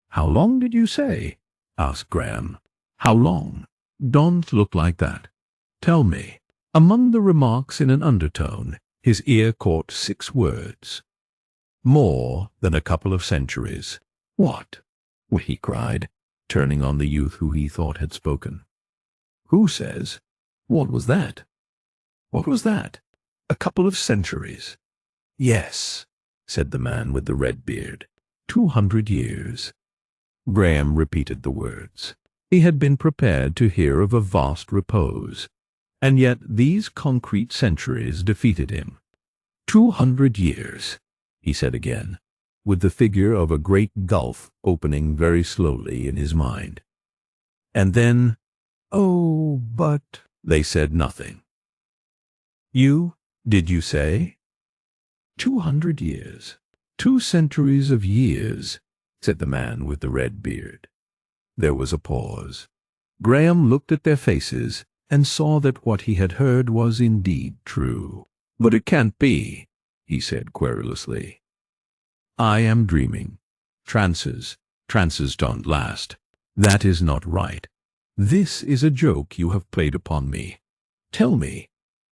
How long did you say? Asked Graham. How long? Don't look like that. Tell me. Among the remarks in an undertone, his ear caught 6 words. More than a couple of centuries. What? He cried, turning on the youth who he thought had spoken. Who says? What was that? What was that? A couple of centuries. Yes, said the man with the red beard. 200 years. Graham repeated the words. He had been prepared to hear of a vast repose, and yet these concrete centuries defeated him. 200 years, he said again, with the figure of a great gulf opening very slowly in his mind. And then, oh, but they said nothing. Did you say? 200 years. 2 centuries of years, said the man with the red beard. There was a pause. Graham looked at their faces and saw that what he had heard was indeed true. But it can't be, he said querulously. I am dreaming. Trances don't last. That is not right. This is a joke you have played upon me. Tell me.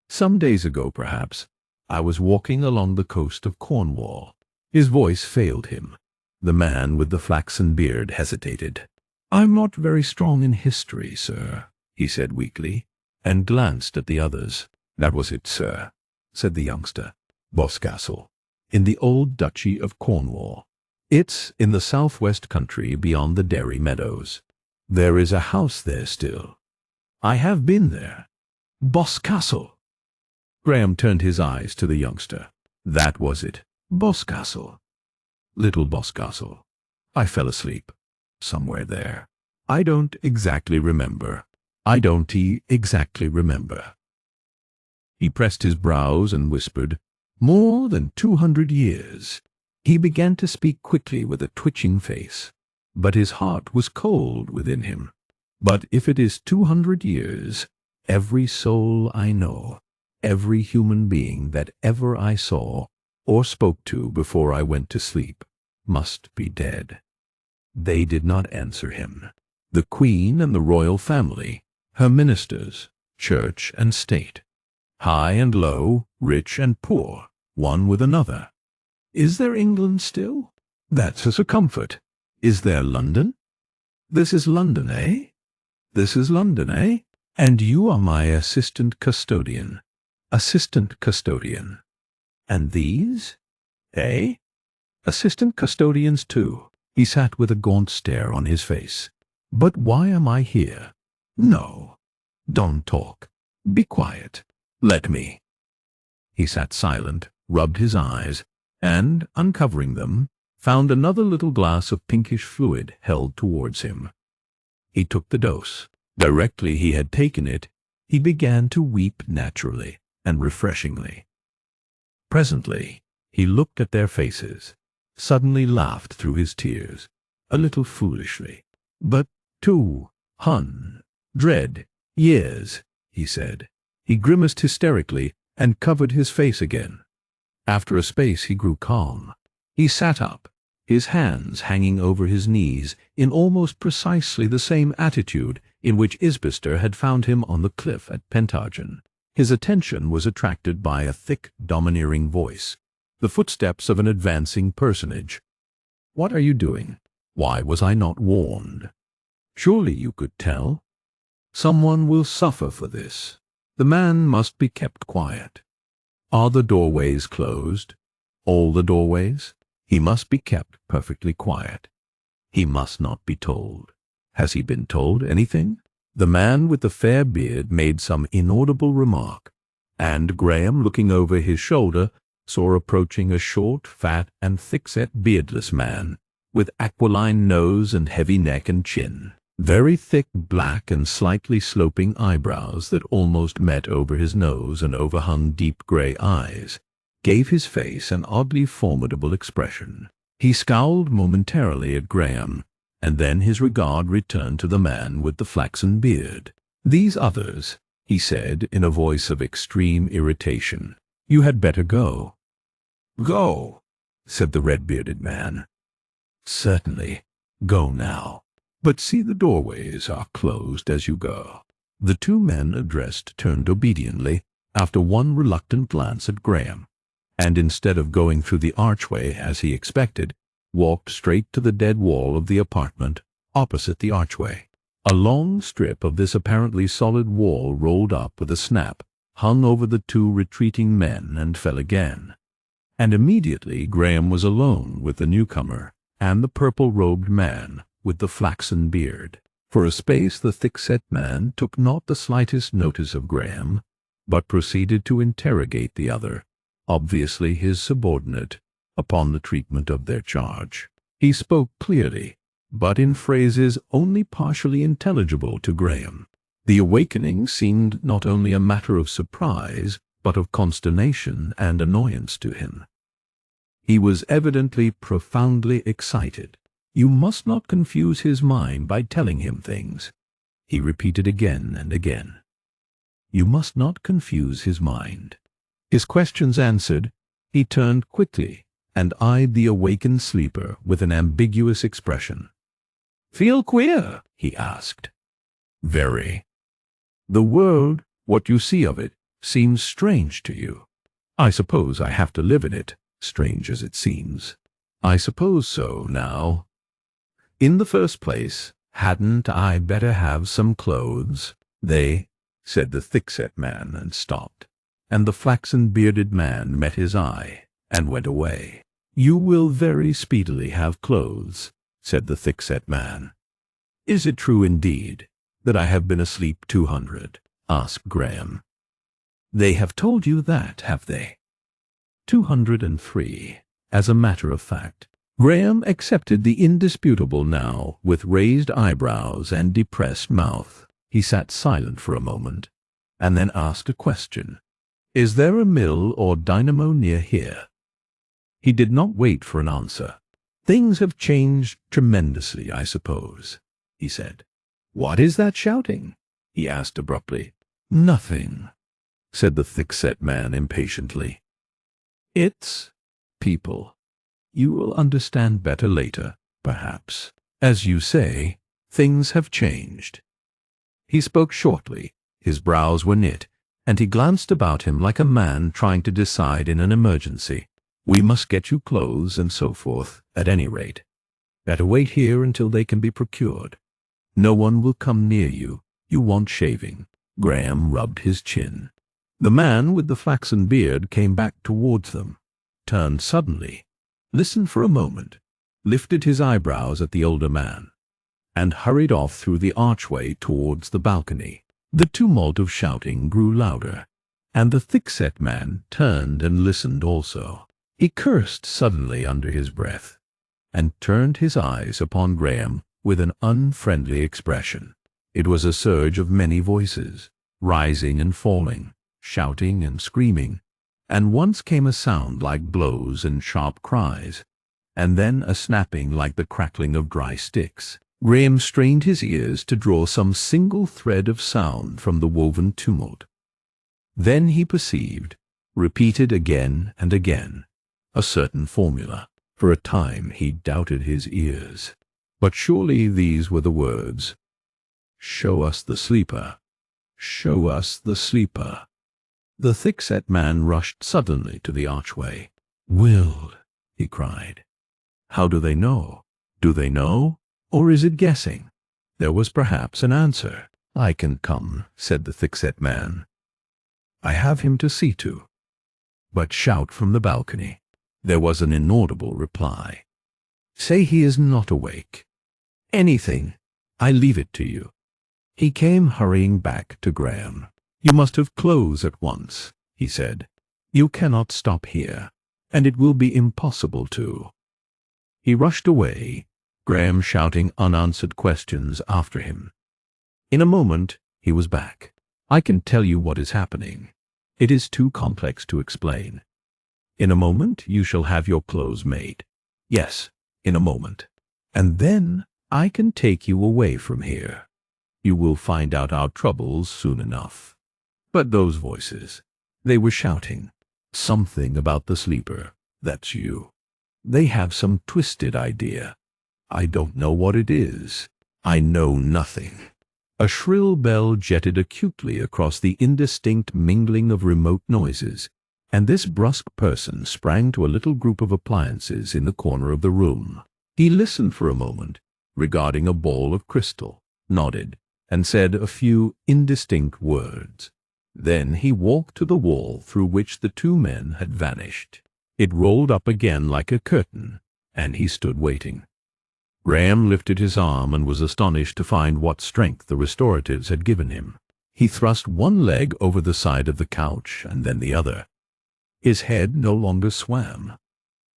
Some days ago, perhaps, I was walking along the coast of Cornwall. His voice failed him. The man with the flaxen beard hesitated. I'm not very strong in history, sir, he said weakly, and glanced at the others. That was it, sir, said the youngster. Boscastle, in the old Duchy of Cornwall. It's in the southwest country beyond the Derry Meadows. There is a house there still. I have been there. Boscastle. Graham turned his eyes to the youngster. That was it. Boscastle. Little Boscastle. I fell asleep. Somewhere there. I don't exactly remember. He pressed his brows and whispered, More than 200 years. He began to speak quickly with a twitching face, but his heart was cold within him. But if it is 200 years, every soul I know, every human being that ever I saw or spoke to before I went to sleep, must be dead. They did not answer him. The Queen and the royal family, her ministers, church and state, high and low, rich and poor, one with another. Is there England still? That's as a comfort. Is there London? This is London, eh? This is London, eh? And you are my assistant custodian. Assistant custodian. And these? Eh? Assistant custodians too. He sat with a gaunt stare on his face. But why am I here? No. Don't talk. Be quiet. Let me. He sat silent, rubbed his eyes, and, uncovering them, found another little glass of pinkish fluid held towards him. He took the dose. Directly he had taken it, he began to weep naturally and refreshingly. Presently, he looked at their faces, suddenly laughed through his tears, a little foolishly. But 200 years, he said. He grimaced hysterically and covered his face again. After a space he grew calm. He sat up, his hands hanging over his knees in almost precisely the same attitude in which Isbister had found him on the cliff at Pentargen. His attention was attracted by a thick, domineering voice, the footsteps of an advancing personage. What are you doing? Why was I not warned? Surely you could tell. Someone will suffer for this. The man must be kept quiet. Are the doorways closed? All the doorways? He must be kept perfectly quiet. He must not be told. Has he been told anything? The man with the fair beard made some inaudible remark, and Graham, looking over his shoulder, saw approaching a short, fat, and thick-set beardless man, with aquiline nose and heavy neck and chin, very thick black and slightly sloping eyebrows that almost met over his nose and overhung deep grey eyes, gave his face an oddly formidable expression. He scowled momentarily at Graham, and then his regard returned to the man with the flaxen beard. "These others," he said in a voice of extreme irritation. "You had better go." "Go," said the red-bearded man. "Certainly. Go now. But see the doorways are closed as you go." The two men addressed turned obediently, after one reluctant glance at Graham, and instead of going through the archway as he expected, walked straight to the dead wall of the apartment opposite the archway. A long strip of this apparently solid wall rolled up with a snap, hung over the two retreating men, and fell again. And immediately Graham was alone with the newcomer and the purple-robed man with the flaxen beard. For a space the thick-set man took not the slightest notice of Graham, but proceeded to interrogate the other, obviously his subordinate, upon the treatment of their charge. He spoke clearly, but in phrases only partially intelligible to Graham. The awakening seemed not only a matter of surprise, but of consternation and annoyance to him. He was evidently profoundly excited. "You must not confuse his mind by telling him things," he repeated again and again. "You must not confuse his mind." His questions answered, he turned quickly and eyed the awakened sleeper with an ambiguous expression. "Feel queer?" he asked. "Very. The world, what you see of it, seems strange to you. I suppose I have to live in it, strange as it seems. I suppose so, now. In the first place, hadn't I better have some clothes?" "They," said the thick-set man, and stopped, and the flaxen-bearded man met his eye and went away. "You will very speedily have clothes," said the thick-set man. "Is it true indeed that I have been asleep 200? asked Graham. "They have told you that, have they?" 203, as a matter of fact. Graham accepted the indisputable now with raised eyebrows and depressed mouth. He sat silent for a moment, and then asked a question. "Is there a mill or dynamo near here?" He did not wait for an answer. "Things have changed tremendously, I suppose," he said. "What is that shouting?" he asked abruptly. "Nothing," said the thick-set man impatiently. "It's people. You will understand better later, perhaps. As you say, things have changed." He spoke shortly, his brows were knit, and he glanced about him like a man trying to decide in an emergency. "We must get you clothes and so forth, at any rate. Better wait here until they can be procured. No one will come near you. You want shaving." Graham rubbed his chin. The man with the flaxen beard came back towards them, turned suddenly, listened for a moment, lifted his eyebrows at the older man, and hurried off through the archway towards the balcony. The tumult of shouting grew louder, and the thick-set man turned and listened also. He cursed suddenly under his breath, and turned his eyes upon Graham with an unfriendly expression. It was a surge of many voices, rising and falling, shouting and screaming, and once came a sound like blows and sharp cries, and then a snapping like the crackling of dry sticks. Graham strained his ears to draw some single thread of sound from the woven tumult. Then he perceived, repeated again and again, a certain formula. For a time he doubted his ears. But surely these were the words, "Show us the sleeper. Show us the sleeper." The thick-set man rushed suddenly to the archway. "Will," he cried. "How do they know? Do they know? Or is it guessing?" There was perhaps an answer. "I can come," said the thick-set man. "I have him to see to." "But shout from the balcony." There was an inaudible reply. "Say he is not awake. Anything. I leave it to you." He came hurrying back to Graham. "You must have clothes at once," he said. "You cannot stop here. and it will be impossible to." He rushed away, Graham shouting unanswered questions after him. In a moment, he was back. "I can tell you what is happening. It is too complex to explain. In a moment, you shall have your clothes made. Yes, in a moment. And then I can take you away from here. You will find out our troubles soon enough." But those voices, they were shouting. "Something about the sleeper. That's you. They have some twisted idea. I don't know what it is. I know nothing." A shrill bell jetted acutely across the indistinct mingling of remote noises, and this brusque person sprang to a little group of appliances in the corner of the room. He listened for a moment, regarding a ball of crystal, nodded, and said a few indistinct words. Then he walked to the wall through which the two men had vanished. It rolled up again like a curtain, and he stood waiting. Graham lifted his arm and was astonished to find what strength the restoratives had given him. He thrust one leg over the side of the couch and then the other. His head no longer swam.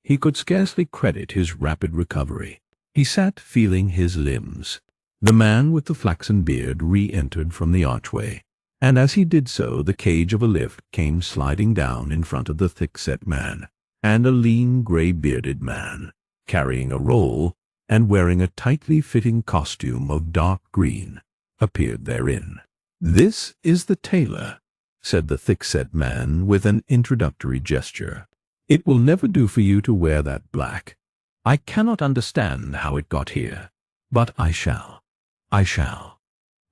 He could scarcely credit his rapid recovery. He sat feeling his limbs. The man with the flaxen beard re-entered from the archway, and as he did so the cage of a lift came sliding down in front of the thick-set man, and a lean, grey-bearded man, carrying a roll and wearing a tightly fitting costume of dark green, appeared therein. "This is the tailor," said the thick-set man with an introductory gesture. "It will never do for you to wear that black. I cannot understand how it got here, but I shall. I shall.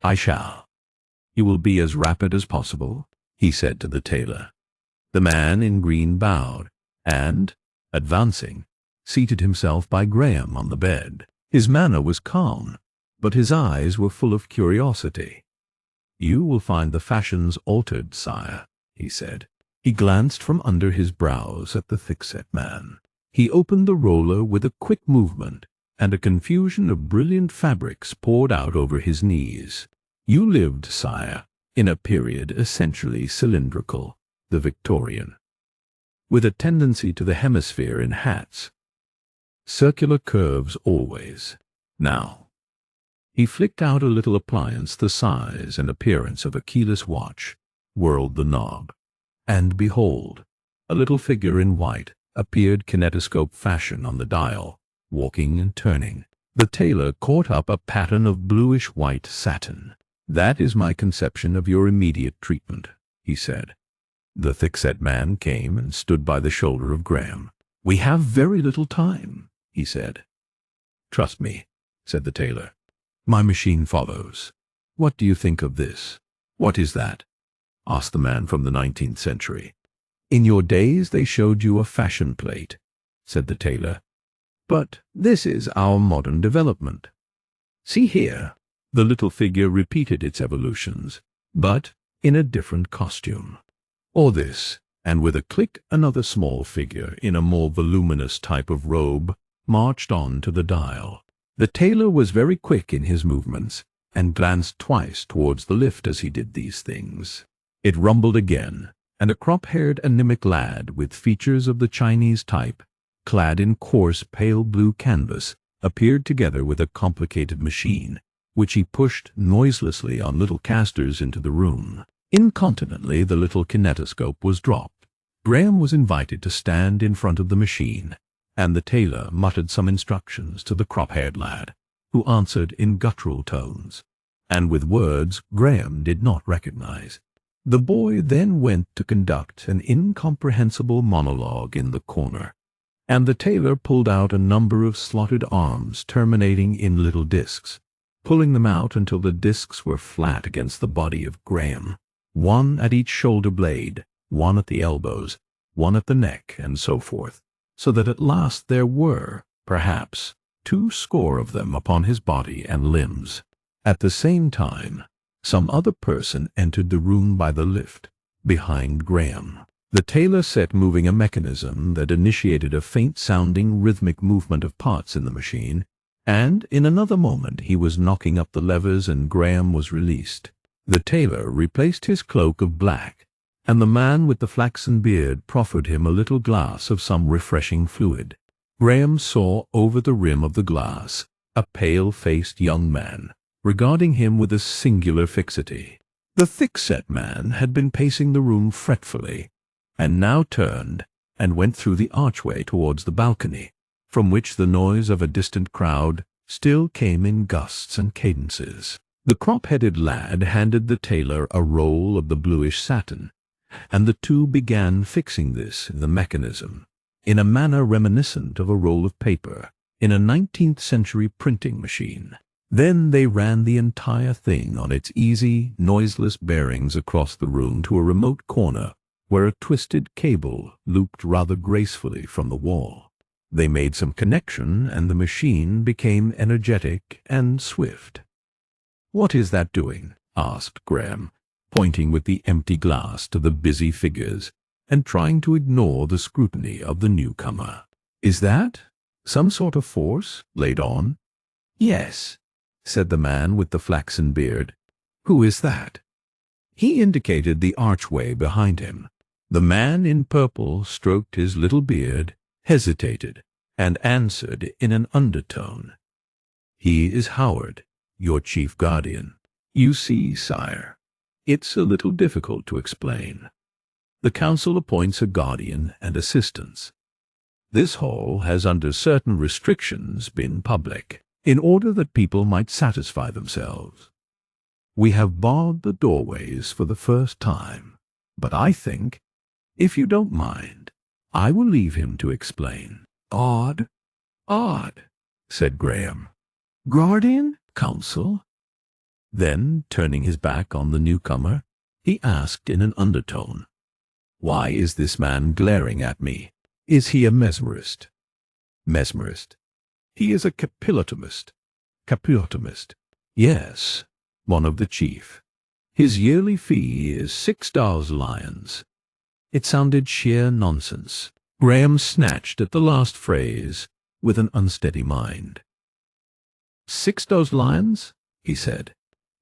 I shall. You will be as rapid as possible," he said to the tailor. The man in green bowed, and, advancing, seated himself by Graham on the bed. His manner was calm, but his eyes were full of curiosity. "You will find the fashions altered, sire," he said. He glanced from under his brows at the thick-set man. He opened the roller with a quick movement, and a confusion of brilliant fabrics poured out over his knees. "You lived, sire, in a period essentially cylindrical, the Victorian, with a tendency to the hemisphere in hats. Circular curves always. Now." He flicked out a little appliance the size and appearance of a keyless watch, whirled the knob, and behold, a little figure in white appeared kinetoscope fashion on the dial, walking and turning. The tailor caught up a pattern of bluish-white satin. "That is my conception of your immediate treatment," he said. The thick-set man came and stood by the shoulder of Graham. "We have very little time," he said. "Trust me," said the tailor. "My machine follows. What do you think of this?" "What is that?" asked the man from the 19th century. "In your days they showed you a fashion plate," said the tailor. "But this is our modern development. See here." The little figure repeated its evolutions, but in a different costume. Or this, and with a click another small figure in a more voluminous type of robe marched on to the dial. The tailor was very quick in his movements, and glanced twice towards the lift as he did these things. It rumbled again, and a crop-haired anemic lad with features of the Chinese type, clad in coarse pale blue canvas, appeared together with a complicated machine, which he pushed noiselessly on little casters into the room. Incontinently the little kinetoscope was dropped. Graham was invited to stand in front of the machine, and the tailor muttered some instructions to the crop-haired lad, who answered in guttural tones, and with words Graham did not recognize. The boy then went to conduct an incomprehensible monologue in the corner, and the tailor pulled out a number of slotted arms terminating in little discs, pulling them out until the discs were flat against the body of Graham, one at each shoulder blade, one at the elbows, one at the neck, and so forth, so that at last there were, perhaps, 200 of them upon his body and limbs. At the same time, some other person entered the room by the lift, behind Graham. The tailor set moving a mechanism that initiated a faint-sounding rhythmic movement of parts in the machine, and in another moment he was knocking up the levers and Graham was released. The tailor replaced his cloak of black, and the man with the flaxen beard proffered him a little glass of some refreshing fluid. Graham saw over the rim of the glass a pale-faced young man, regarding him with a singular fixity. The thick-set man had been pacing the room fretfully, and now turned and went through the archway towards the balcony, from which the noise of a distant crowd still came in gusts and cadences. The crop-headed lad handed the tailor a roll of the bluish satin, and the two began fixing this in the mechanism, in a manner reminiscent of a roll of paper in a 19th-century printing machine. Then they ran the entire thing on its easy, noiseless bearings across the room to a remote corner where a twisted cable looped rather gracefully from the wall. They made some connection, and the machine became energetic and swift. "What is that doing?" asked Graham, pointing with the empty glass to the busy figures and trying to ignore the scrutiny of the newcomer. "Is that some sort of force laid on?" "Yes," said the man with the flaxen beard. "Who is that?" He indicated the archway behind him. The man in purple stroked his little beard, hesitated, and answered in an undertone. "He is Howard, your chief guardian. You see, sire, it's a little difficult to explain. The council appoints a guardian and assistants. This hall has, under certain restrictions, been public, in order that people might satisfy themselves. We have barred the doorways for the first time, but I think, if you don't mind, I will leave him to explain." "Odd, said Graham. "Guardian? Council?" Then, turning his back on the newcomer, he asked in an undertone, "Why is this man glaring at me? Is he a mesmerist?" "Mesmerist? He is a capillotomist." "Capillotomist? Yes, one of the chief. His yearly fee is $6 lions." It sounded sheer nonsense. Graham snatched at the last phrase with an unsteady mind. "$6 lions?" he said.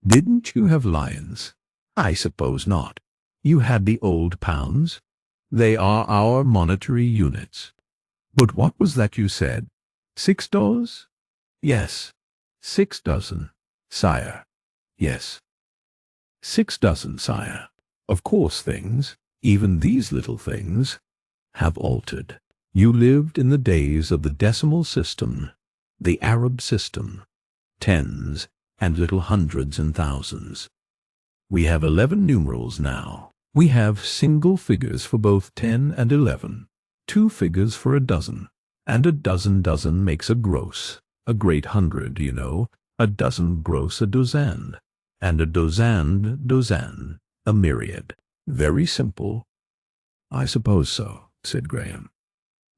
"Didn't you have lions?" "I suppose not. You had the old pounds. They are our monetary units." "But what was that you said? $6? "Yes, 6 dozen, sire. Yes, 6 dozen, sire. Of course things, even these little things, have altered. You lived in the days of the decimal system, the Arab system, tens and little hundreds and thousands. We have 11 numerals now. We have single figures for both 10 and 11, 2 figures for a dozen, and a dozen makes a gross, a great hundred, you know, a dozen gross a dozand, and a dozand, a myriad. Very simple." "I suppose so," said Graham.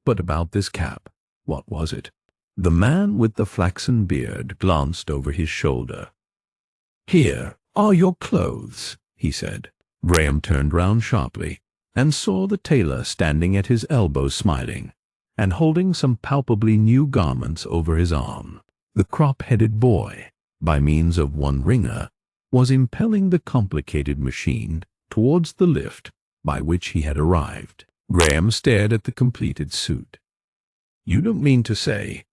"But about this cap, what was it?" The man with the flaxen beard glanced over his shoulder. "Here are your clothes," he said. Graham turned round sharply and saw the tailor standing at his elbow smiling and holding some palpably new garments over his arm. The crop-headed boy, by means of one wringer, was impelling the complicated machine towards the lift by which he had arrived. Graham stared at the completed suit. "You don't mean to say—"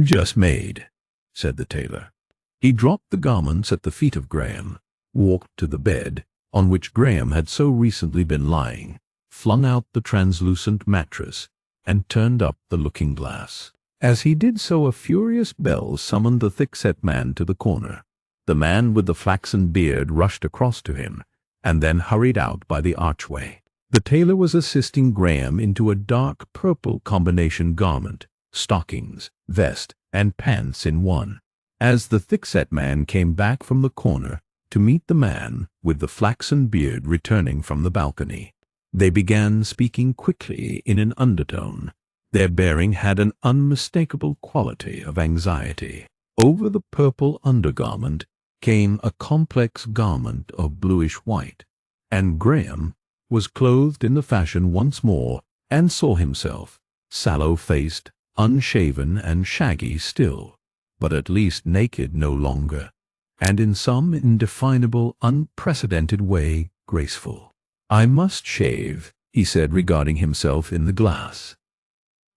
"Just made," said the tailor. He dropped the garments at the feet of Graham, walked to the bed on which Graham had so recently been lying, flung out the translucent mattress, and turned up the looking-glass. As he did so, a furious bell summoned the thick-set man to the corner. The man with the flaxen beard rushed across to him, and then hurried out by the archway. The tailor was assisting Graham into a dark purple combination garment, stockings, vest, and pants in one. As the thick-set man came back from the corner to meet the man with the flaxen beard returning from the balcony, they began speaking quickly in an undertone. Their bearing had an unmistakable quality of anxiety. Over the purple undergarment came a complex garment of bluish-white, and Graham was clothed in the fashion once more, and saw himself, sallow-faced, unshaven and shaggy still, but at least naked no longer, and in some indefinable, unprecedented way graceful. "I must shave," he said, regarding himself in the glass.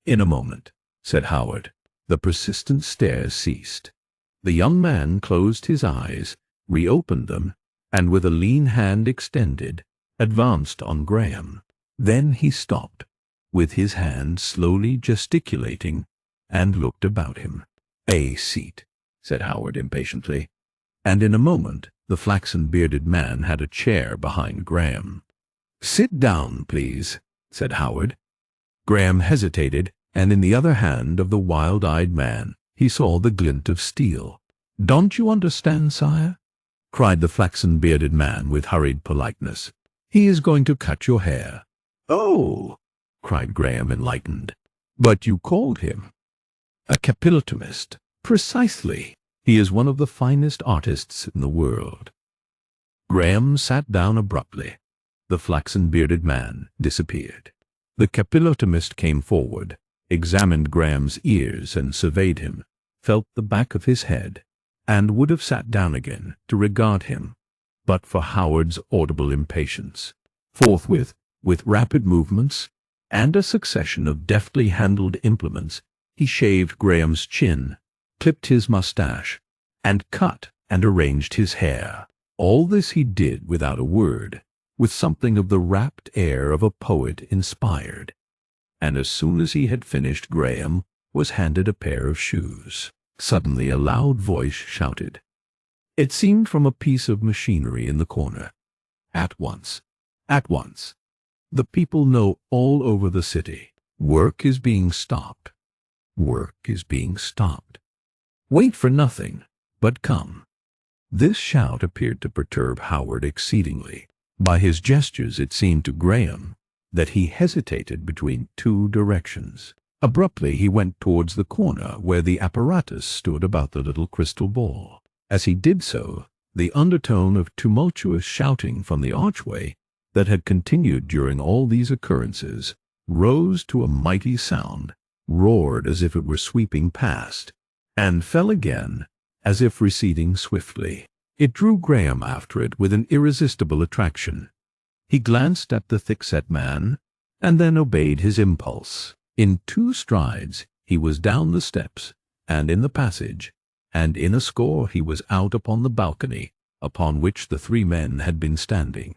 "In a moment," said Howard. The persistent stare ceased. The young man closed his eyes, reopened them, and with a lean hand extended, advanced on Graham. Then he stopped, with his hand slowly gesticulating, and looked about him. "A seat," said Howard impatiently, and in a moment the flaxen-bearded man had a chair behind Graham. "Sit down, please," said Howard. Graham hesitated, and in the other hand of the wild-eyed man he saw the glint of steel. "Don't you understand, sire?" cried the flaxen-bearded man with hurried politeness. "He is going to cut your hair." "Oh!" cried Graham, enlightened. "But you called him a capillotomist." "Precisely. He is one of the finest artists in the world." Graham sat down abruptly. The flaxen-bearded man disappeared. The capillotomist came forward, examined Graham's ears and surveyed him, felt the back of his head, and would have sat down again to regard him, but for Howard's audible impatience. Forthwith, with rapid movements and a succession of deftly handled implements, he shaved Graham's chin, clipped his mustache, and cut and arranged his hair. All this he did without a word, with something of the rapt air of a poet inspired. And as soon as he had finished, Graham was handed a pair of shoes. Suddenly a loud voice shouted. It seemed from a piece of machinery in the corner. "At once! At once! The people know all over the city. Work is being stopped. Work is being stopped. Wait for nothing, but come." This shout appeared to perturb Howard exceedingly. By his gestures it seemed to Graham that he hesitated between two directions. Abruptly he went towards the corner where the apparatus stood about the little crystal ball. As he did so, the undertone of tumultuous shouting from the archway that had continued during all these occurrences rose to a mighty sound, roared as if it were sweeping past, and fell again as if receding swiftly. It drew Graham after it with an irresistible attraction. He glanced at the thick-set man, and then obeyed his impulse. In 2 strides he was down the steps, and in the passage, and in a score he was out upon the balcony upon which the 3 men had been standing.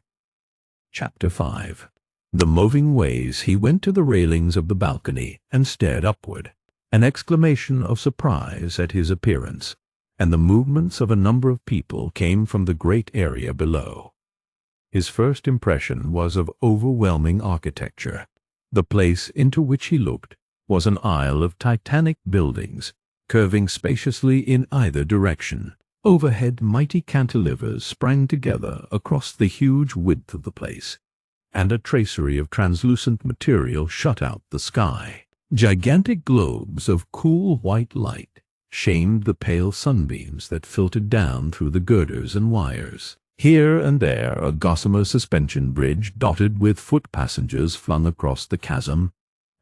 Chapter 5. The moving ways he went to the railings of the balcony and stared upward. An exclamation of surprise at his appearance, and the movements of a number of people came from the great area below. His first impression was of overwhelming architecture. The place into which he looked was an aisle of titanic buildings, curving spaciously in either direction. Overhead mighty cantilevers sprang together across the huge width of the place, and a tracery of translucent material shut out the sky. Gigantic globes of cool white light shamed the pale sunbeams that filtered down through the girders and wires. Here and there a gossamer suspension bridge dotted with foot passengers flung across the chasm,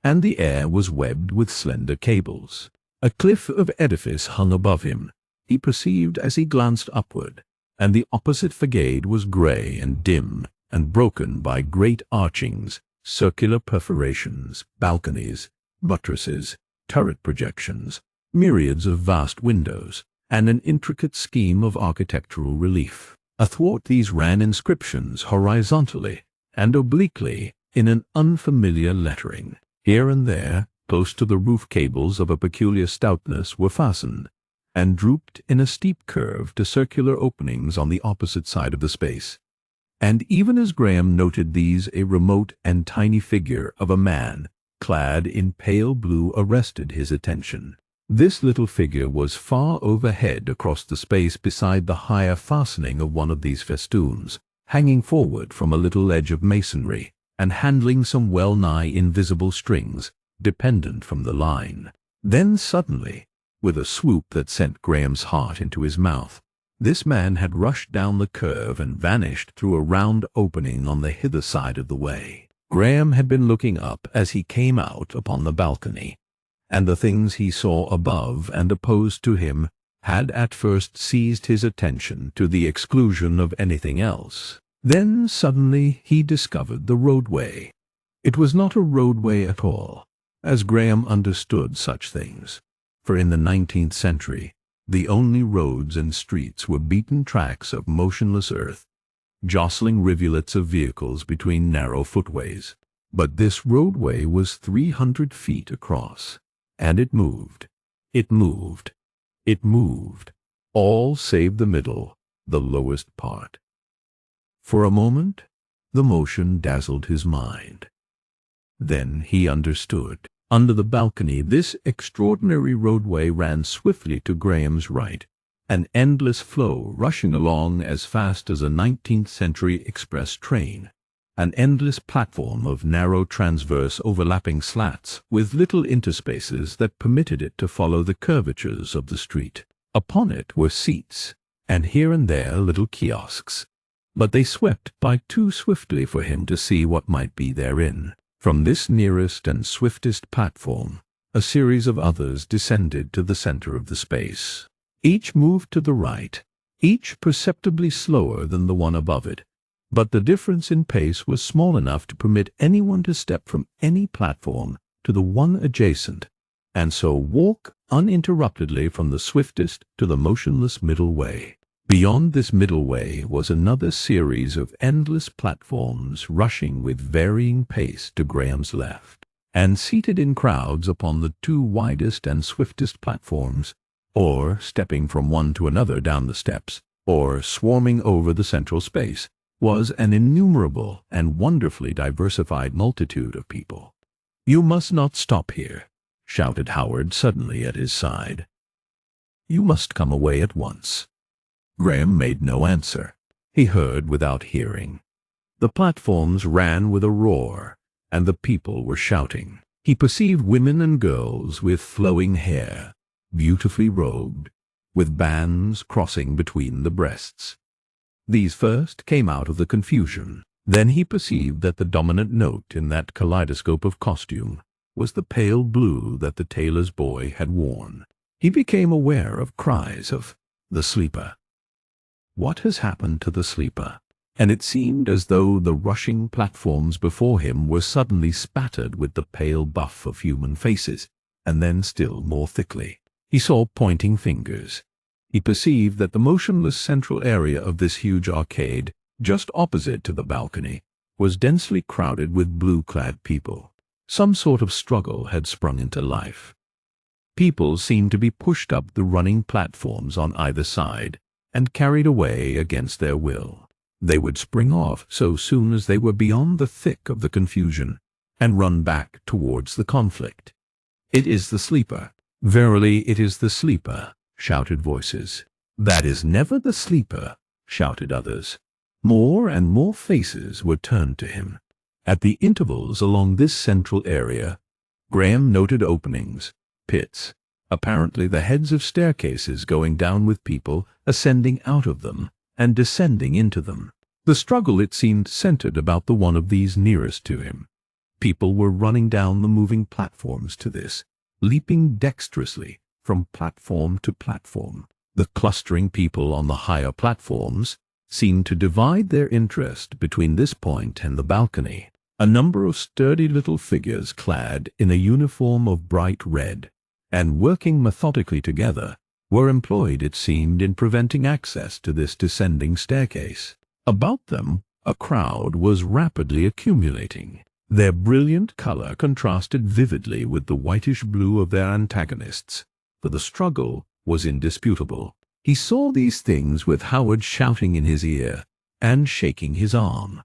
and the air was webbed with slender cables. A cliff of edifice hung above him, he perceived as he glanced upward, and the opposite facade was grey and dim and broken by great archings, circular perforations, balconies, buttresses, turret projections, myriads of vast windows, and an intricate scheme of architectural relief. Athwart these ran inscriptions horizontally and obliquely in an unfamiliar lettering. Here and there, close to the roof, cables of a peculiar stoutness were fastened, and drooped in a steep curve to circular openings on the opposite side of the space. And even as Graham noted these, a remote and tiny figure of a man, clad in pale blue, arrested his attention. This little figure was far overhead across the space beside the higher fastening of one of these festoons, hanging forward from a little ledge of masonry, and handling some well-nigh invisible strings, dependent from the line. Then suddenly, with a swoop that sent Graham's heart into his mouth, this man had rushed down the curve and vanished through a round opening on the hither side of the way. Graham had been looking up as he came out upon the balcony, and the things he saw above and opposed to him had at first seized his attention to the exclusion of anything else. Then suddenly he discovered the roadway. It was not a roadway at all, as Graham understood such things, for in the 19th century the only roads and streets were beaten tracks of motionless earth, jostling rivulets of vehicles between narrow footways. But this roadway was 300 feet across, and it moved. It moved. It moved. All save the middle, the lowest part. For a moment, the motion dazzled his mind. Then he understood. Under the balcony, this extraordinary roadway ran swiftly to Graham's right, an endless flow rushing along as fast as a 19th-century express train, an endless platform of narrow transverse overlapping slats with little interspaces that permitted it to follow the curvatures of the street. Upon it were seats, and here and there little kiosks, but they swept by too swiftly for him to see what might be therein. From this nearest and swiftest platform, a series of others descended to the center of the space. Each moved to the right, each perceptibly slower than the one above it, but the difference in pace was small enough to permit anyone to step from any platform to the one adjacent, and so walk uninterruptedly from the swiftest to the motionless middle way. Beyond this middle way was another series of endless platforms rushing with varying pace to Graham's left, and seated in crowds upon the two widest and swiftest platforms, or stepping from one to another down the steps, or swarming over the central space, was an innumerable and wonderfully diversified multitude of people. "You must not stop here," shouted Howard suddenly at his side. "You must come away at once." Graham made no answer. He heard without hearing. The platforms ran with a roar, and the people were shouting. He perceived women and girls with flowing hair, beautifully robed, with bands crossing between the breasts. These first came out of the confusion. Then he perceived that the dominant note in that kaleidoscope of costume was the pale blue that the tailor's boy had worn. He became aware of cries of "the sleeper." What has happened to the sleeper? And it seemed as though the rushing platforms before him were suddenly spattered with the pale buff of human faces, and then still more thickly. He saw pointing fingers. He perceived that the motionless central area of this huge arcade, just opposite to the balcony, was densely crowded with blue-clad people. Some sort of struggle had sprung into life. People seemed to be pushed up the running platforms on either side, and carried away against their will. They would spring off so soon as they were beyond the thick of the confusion, and run back towards the conflict. "It is the sleeper. Verily it is the sleeper," shouted voices. "That is never the sleeper," shouted others. More and more faces were turned to him. At the intervals along this central area, Graham noted openings, pits, apparently the heads of staircases going down with people ascending out of them and descending into them. The struggle, it seemed, centered about the one of these nearest to him. People were running down the moving platforms to this, leaping dexterously from platform to platform. The clustering people on the higher platforms seemed to divide their interest between this point and the balcony. A number of sturdy little figures clad in a uniform of bright red, and working methodically together, were employed, it seemed, in preventing access to this descending staircase. About them, a crowd was rapidly accumulating. Their brilliant color contrasted vividly with the whitish blue of their antagonists, for the struggle was indisputable. He saw these things with Howard shouting in his ear and shaking his arm.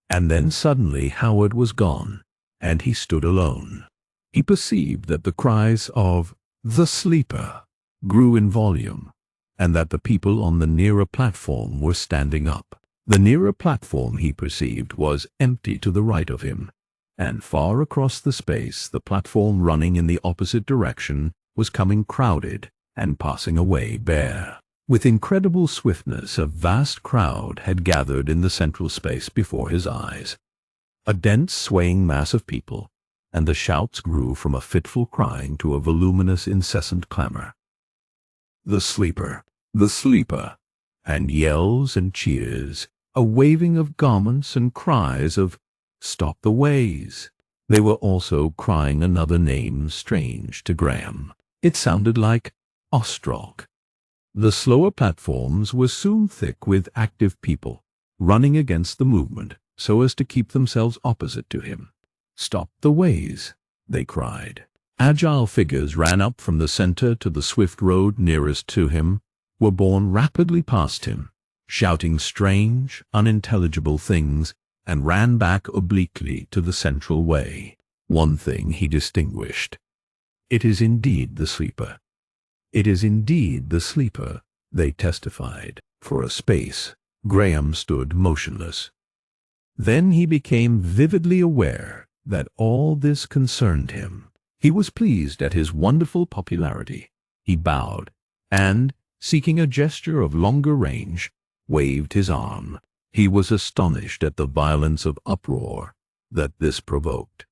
And then suddenly Howard was gone, and he stood alone. He perceived that the cries of "the sleeper" grew in volume, and that the people on the nearer platform were standing up. The nearer platform, he perceived, was empty to the right of him, and far across the space the platform running in the opposite direction was coming crowded and passing away bare. With incredible swiftness a vast crowd had gathered in the central space before his eyes, a dense swaying mass of people, and the shouts grew from a fitful crying to a voluminous incessant clamor. "The sleeper! The sleeper!" and yells and cheers a waving of garments and cries of, "Stop the ways." They were also crying another name strange to Graham. It sounded like Ostrog. The slower platforms were soon thick with active people, running against the movement so as to keep themselves opposite to him. "Stop the ways," they cried. Agile figures ran up from the center to the swift road nearest to him, were borne rapidly past him, shouting strange, unintelligible things, and ran back obliquely to the central way. One thing he distinguished. "It is indeed the sleeper. It is indeed the sleeper," they testified. For a space, Graham stood motionless. Then he became vividly aware that all this concerned him. He was pleased at his wonderful popularity. He bowed, and, seeking a gesture of longer range, waved his arm. He was astonished at the violence of uproar that this provoked.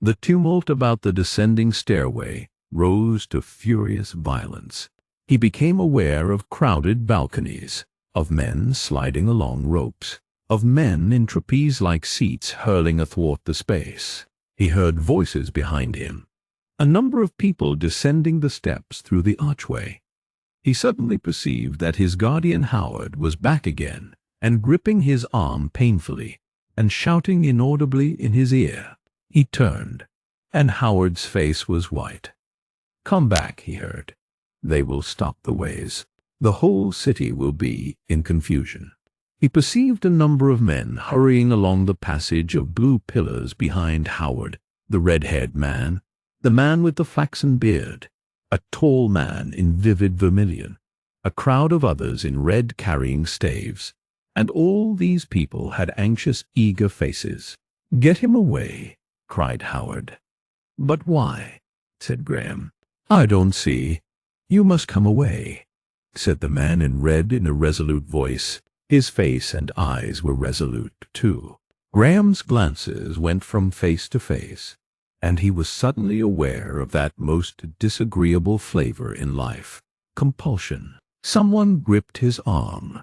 The tumult about the descending stairway rose to furious violence. He became aware of crowded balconies, of men sliding along ropes, of men in trapeze-like seats hurling athwart the space. He heard voices behind him, a number of people descending the steps through the archway. He suddenly perceived that his guardian Howard was back again and gripping his arm painfully and shouting inaudibly in his ear. He turned, and Howard's face was white. "Come back," he heard. "They will stop the ways. The whole city will be in confusion." He perceived a number of men hurrying along the passage of blue pillars behind Howard, the red-haired man, the man with the flaxen beard, a tall man in vivid vermilion, a crowd of others in red carrying staves, and all these people had anxious, eager faces. "Get him away," cried Howard. "But why?" said Graham. "I don't see." "You must come away," said the man in red in a resolute voice. His face and eyes were resolute, too. Graham's glances went from face to face, and he was suddenly aware of that most disagreeable flavor in life, compulsion. Someone gripped his arm.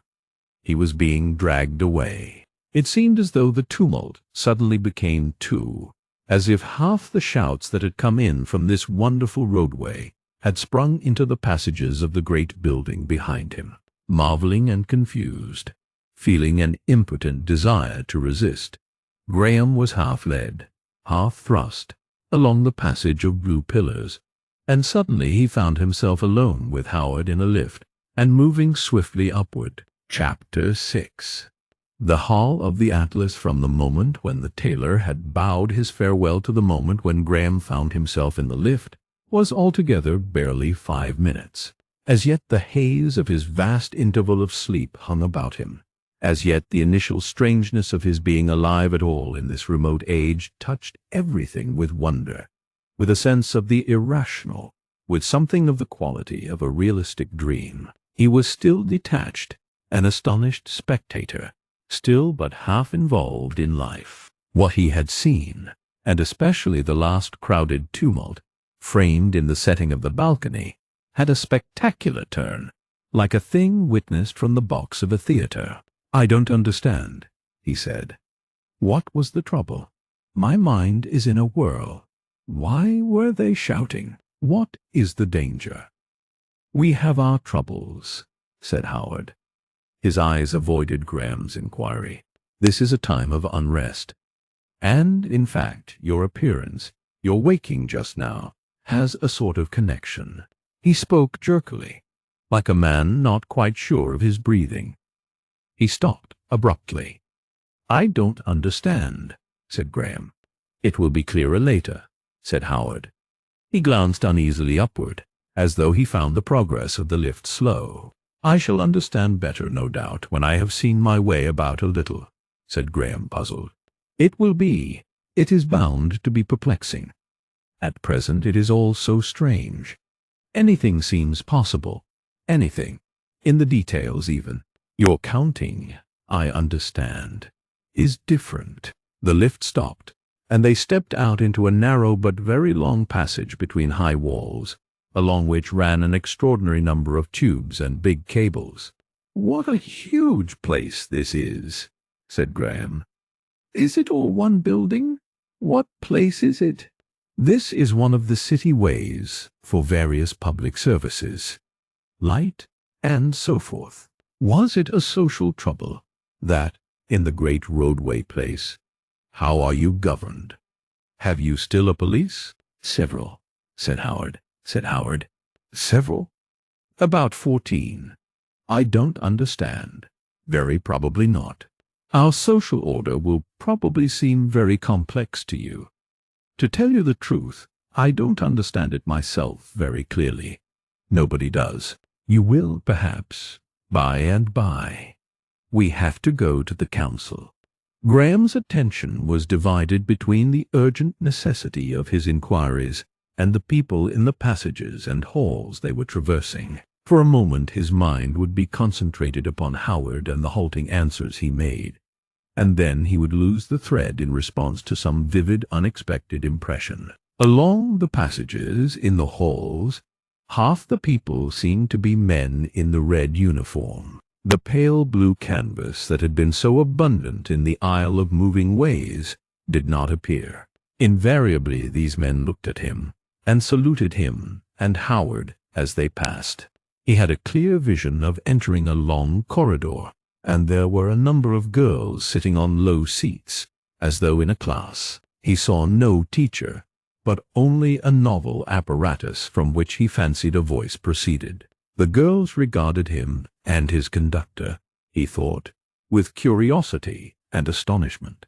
He was being dragged away. It seemed as though the tumult suddenly became two, as if half the shouts that had come in from this wonderful roadway had sprung into the passages of the great building behind him. Marveling and confused, feeling an impotent desire to resist, Graham was half led, half thrust, along the passage of blue pillars, and suddenly he found himself alone with Howard in a lift, and moving swiftly upward. Chapter 6. The hall of the Atlas, from the moment when the tailor had bowed his farewell to the moment when Graham found himself in the lift, was altogether barely 5 minutes. As yet the haze of his vast interval of sleep hung about him. As yet the initial strangeness of his being alive at all in this remote age touched everything with wonder, with a sense of the irrational, with something of the quality of a realistic dream. He was still detached, an astonished spectator, still but half involved in life. What he had seen, and especially the last crowded tumult, framed in the setting of the balcony, had a spectacular turn, like a thing witnessed from the box of a theater. "I don't understand," he said. "What was the trouble? My mind is in a whirl. Why were they shouting? What is the danger?" "We have our troubles," said Howard. His eyes avoided Graham's inquiry. "This is a time of unrest. And, in fact, your appearance, your waking just now, has a sort of connection." He spoke jerkily, like a man not quite sure of his breathing. He stopped abruptly. "I don't understand," said Graham. "It will be clearer later," said Howard. He glanced uneasily upward, as though he found the progress of the lift slow. "I shall understand better, no doubt, when I have seen my way about a little," said Graham, puzzled. It is bound to be perplexing. At present it is all so strange. Anything seems possible, anything, in the details even. Your counting, I understand, is different." The lift stopped, and they stepped out into a narrow but very long passage between high walls, along which ran an extraordinary number of tubes and big cables. "What a huge place this is," said Graham. "Is it all one building? What place is it?" "This is one of the city ways for various public services, light, and so forth." Was it a social trouble, that, in the great roadway place? "How are you governed? Have you still a police?" "Several," said Howard. "Several?" "About 14. I don't understand." "Very probably not. Our social order will probably seem very complex to you. To tell you the truth, I don't understand it myself very clearly. Nobody does. You will, perhaps, by and by. We have to go to the council." Graham's attention was divided between the urgent necessity of his inquiries and the people in the passages and halls they were traversing. For a moment his mind would be concentrated upon Howard and the halting answers he made, and then he would lose the thread in response to some vivid, unexpected impression. Along the passages, in the halls, half the people seemed to be men in the red uniform. The pale blue canvas that had been so abundant in the Isle of Moving Ways did not appear. Invariably these men looked at him, and saluted him and Howard as they passed. He had a clear vision of entering a long corridor, and there were a number of girls sitting on low seats, as though in a class. He saw no teacher, but only a novel apparatus from which he fancied a voice proceeded. The girls regarded him and his conductor, he thought, with curiosity and astonishment.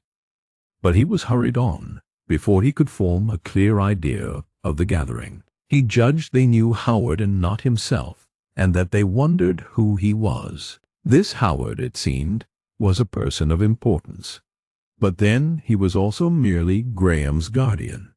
But he was hurried on before he could form a clear idea of the gathering. He judged they knew Howard and not himself, and that they wondered who he was. This Howard, it seemed, was a person of importance. But then he was also merely Graham's guardian.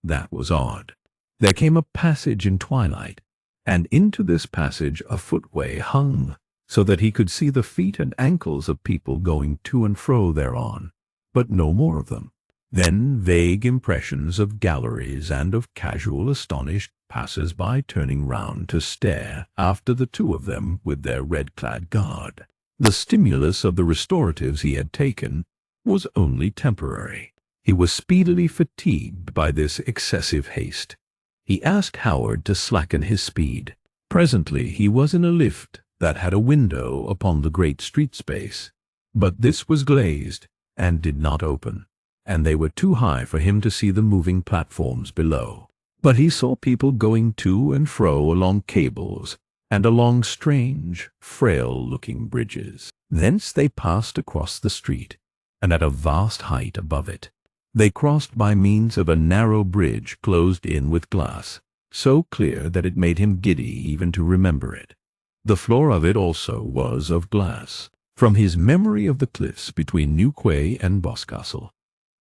That was odd. There came a passage in twilight, and into this passage a footway hung, so that he could see the feet and ankles of people going to and fro thereon, but no more of them. Then vague impressions of galleries and of casual, astonished passers-by turning round to stare after the two of them with their red-clad guard. The stimulus of the restoratives he had taken was only temporary. He was speedily fatigued by this excessive haste. He asked Howard to slacken his speed. Presently he was in a lift that had a window upon the great street space, but this was glazed and did not open, and they were too high for him to see the moving platforms below. But he saw people going to and fro along cables and along strange, frail-looking bridges. Thence they passed across the street, and at a vast height above it. They crossed by means of a narrow bridge closed in with glass, so clear that it made him giddy even to remember it. The floor of it also was of glass. From his memory of the cliffs between New Quay and Boscastle,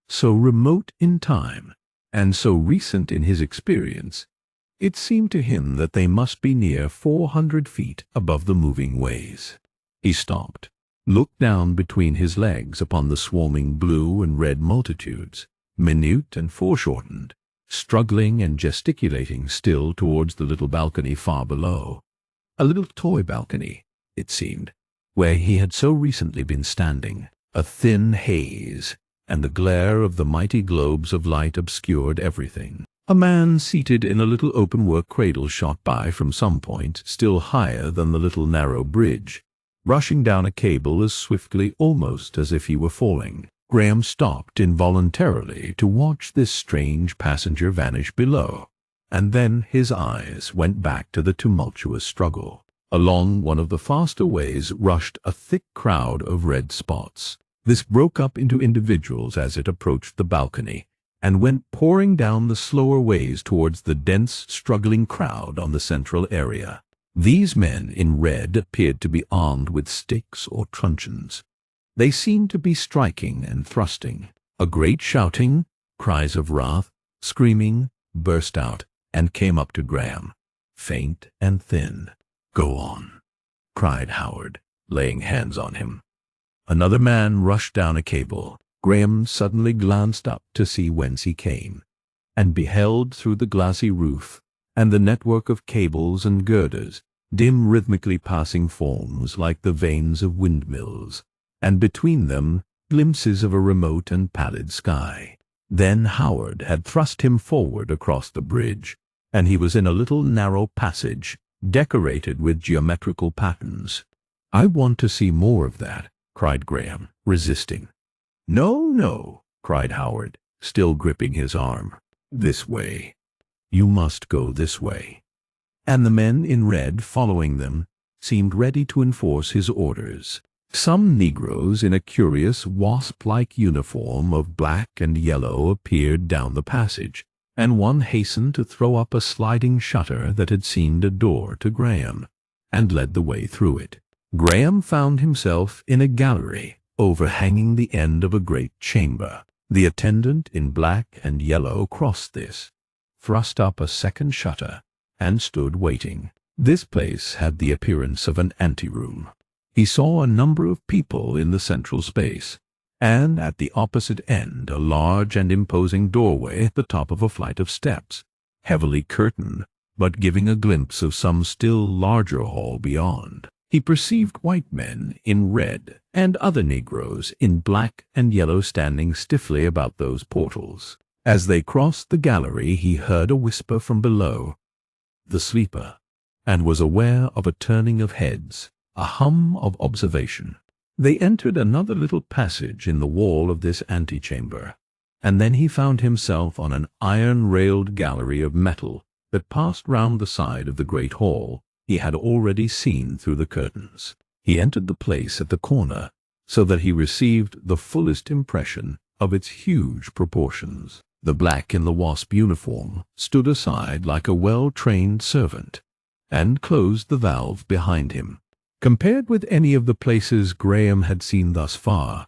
so remote in time and so recent in his experience, it seemed to him that they must be near 400 feet above the moving ways. He stopped, looked down between his legs upon the swarming blue and red multitudes, minute and foreshortened, struggling and gesticulating still towards the little balcony far below, a little toy balcony, it seemed, where he had so recently been standing. A thin haze and the glare of the mighty globes of light obscured everything. A man seated in a little open-work cradle shot by from some point still higher than the little narrow bridge, rushing down a cable as swiftly almost as if he were falling. Graham stopped involuntarily to watch this strange passenger vanish below, and then his eyes went back to the tumultuous struggle. Along one of the faster ways rushed a thick crowd of red spots. This broke up into individuals as it approached the balcony, and went pouring down the slower ways towards the dense, struggling crowd on the central area. These men in red appeared to be armed with sticks or truncheons. They seemed to be striking and thrusting. A great shouting, cries of wrath, screaming, burst out, and came up to Graham, faint and thin. "Go on," cried Howard, laying hands on him. Another man rushed down a cable. Graham suddenly glanced up to see whence he came, and beheld through the glassy roof and the network of cables and girders dim rhythmically passing forms like the vanes of windmills, and between them glimpses of a remote and pallid sky. Then Howard had thrust him forward across the bridge, and he was in a little narrow passage decorated with geometrical patterns. "I want to see more of that," cried Graham, resisting. "No, no," cried Howard, still gripping his arm. "This way. You must go this way." And the men in red following them seemed ready to enforce his orders. Some Negroes in a curious wasp-like uniform of black and yellow appeared down the passage, and one hastened to throw up a sliding shutter that had seemed a door to Graham, and led the way through it. Graham found himself in a gallery overhanging the end of a great chamber. The attendant in black and yellow crossed this, thrust up a second shutter, and stood waiting. This place had the appearance of an anteroom. He saw a number of people in the central space, and at the opposite end a large and imposing doorway at the top of a flight of steps, heavily curtained, but giving a glimpse of some still larger hall beyond. He perceived white men in red and other Negroes in black and yellow standing stiffly about those portals. As they crossed the gallery he heard a whisper from below, "The sleeper," and was aware of a turning of heads, a hum of observation. They entered another little passage in the wall of this antechamber, and then he found himself on an iron-railed gallery of metal that passed round the side of the great hall he had already seen through the curtains. He entered the place at the corner, so that he received the fullest impression of its huge proportions. The black in the wasp uniform stood aside like a well-trained servant, and closed the valve behind him. Compared with any of the places Graham had seen thus far,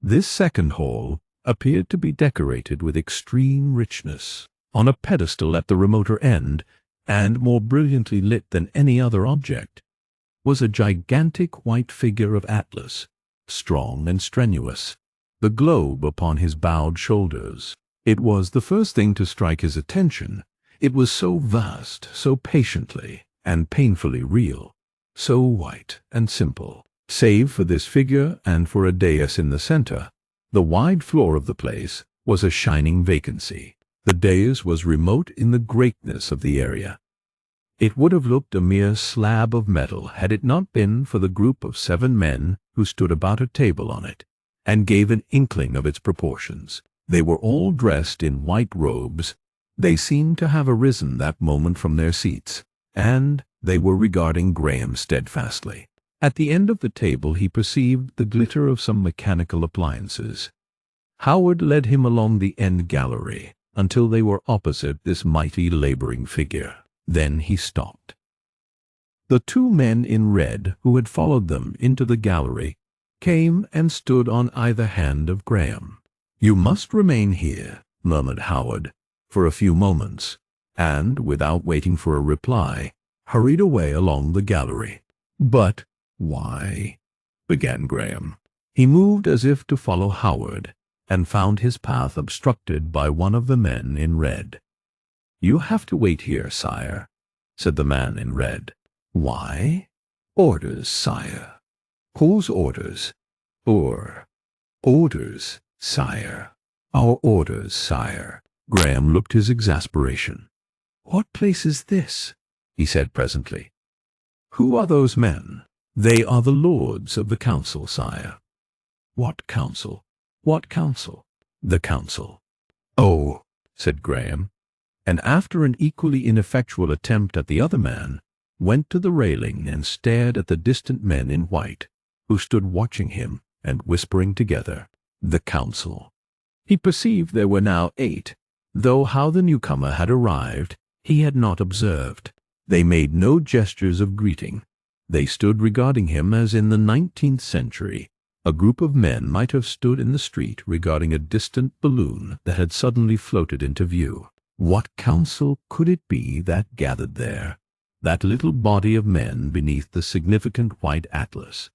this second hall appeared to be decorated with extreme richness. On a pedestal at the remoter end, and more brilliantly lit than any other object, was a gigantic white figure of Atlas, strong and strenuous, the globe upon his bowed shoulders. It was the first thing to strike his attention. It was so vast, so patiently and painfully real, so white and simple. Save for this figure and for a dais in the center, the wide floor of the place was a shining vacancy. The dais was remote in the greatness of the area. It would have looked a mere slab of metal had it not been for the group of 7 men who stood about a table on it, and gave an inkling of its proportions. They were all dressed in white robes. They seemed to have arisen that moment from their seats, and they were regarding Graham steadfastly. At the end of the table he perceived the glitter of some mechanical appliances. Howard led him along the end gallery until they were opposite this mighty laboring figure. Then he stopped. The 2 men in red who had followed them into the gallery came and stood on either hand of Graham. "You must remain here," murmured Howard, for a few moments, and, without waiting for a reply, hurried away along the gallery. "But why?" began Graham. He moved as if to follow Howard, and found his path obstructed by one of the men in red. "You have to wait here, sire," said the man in red. "Why?" "Orders, sire." "Whose orders?" "Orders, sire." "Our orders, sire." Graham looked his exasperation. "What place is this?" he said presently. "Who are those men?" "They are the lords of the council, sire." "What council?" "What council?" "The council." "Oh," said Graham, and after an equally ineffectual attempt at the other man, went to the railing and stared at the distant men in white, who stood watching him and whispering together. The council. He perceived there were now 8, though how the newcomer had arrived he had not observed. They made no gestures of greeting. They stood regarding him as in the 19th century a group of men might have stood in the street regarding a distant balloon that had suddenly floated into view. What council could it be that gathered there? That little body of men beneath the significant white atlas,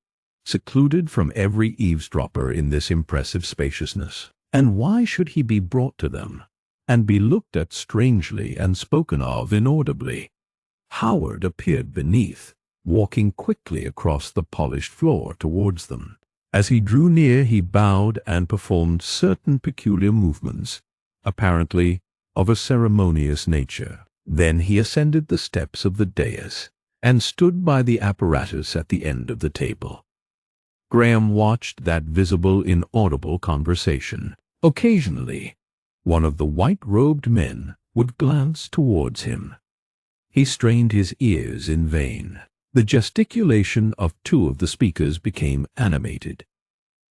secluded from every eavesdropper in this impressive spaciousness. And why should he be brought to them, and be looked at strangely and spoken of inaudibly? Howard appeared beneath, walking quickly across the polished floor towards them. As he drew near, he bowed and performed certain peculiar movements, apparently of a ceremonious nature. Then he ascended the steps of the dais and stood by the apparatus at the end of the table. Graham watched that visible, inaudible conversation. Occasionally, one of the white-robed men would glance towards him. He strained his ears in vain. The gesticulation of two of the speakers became animated.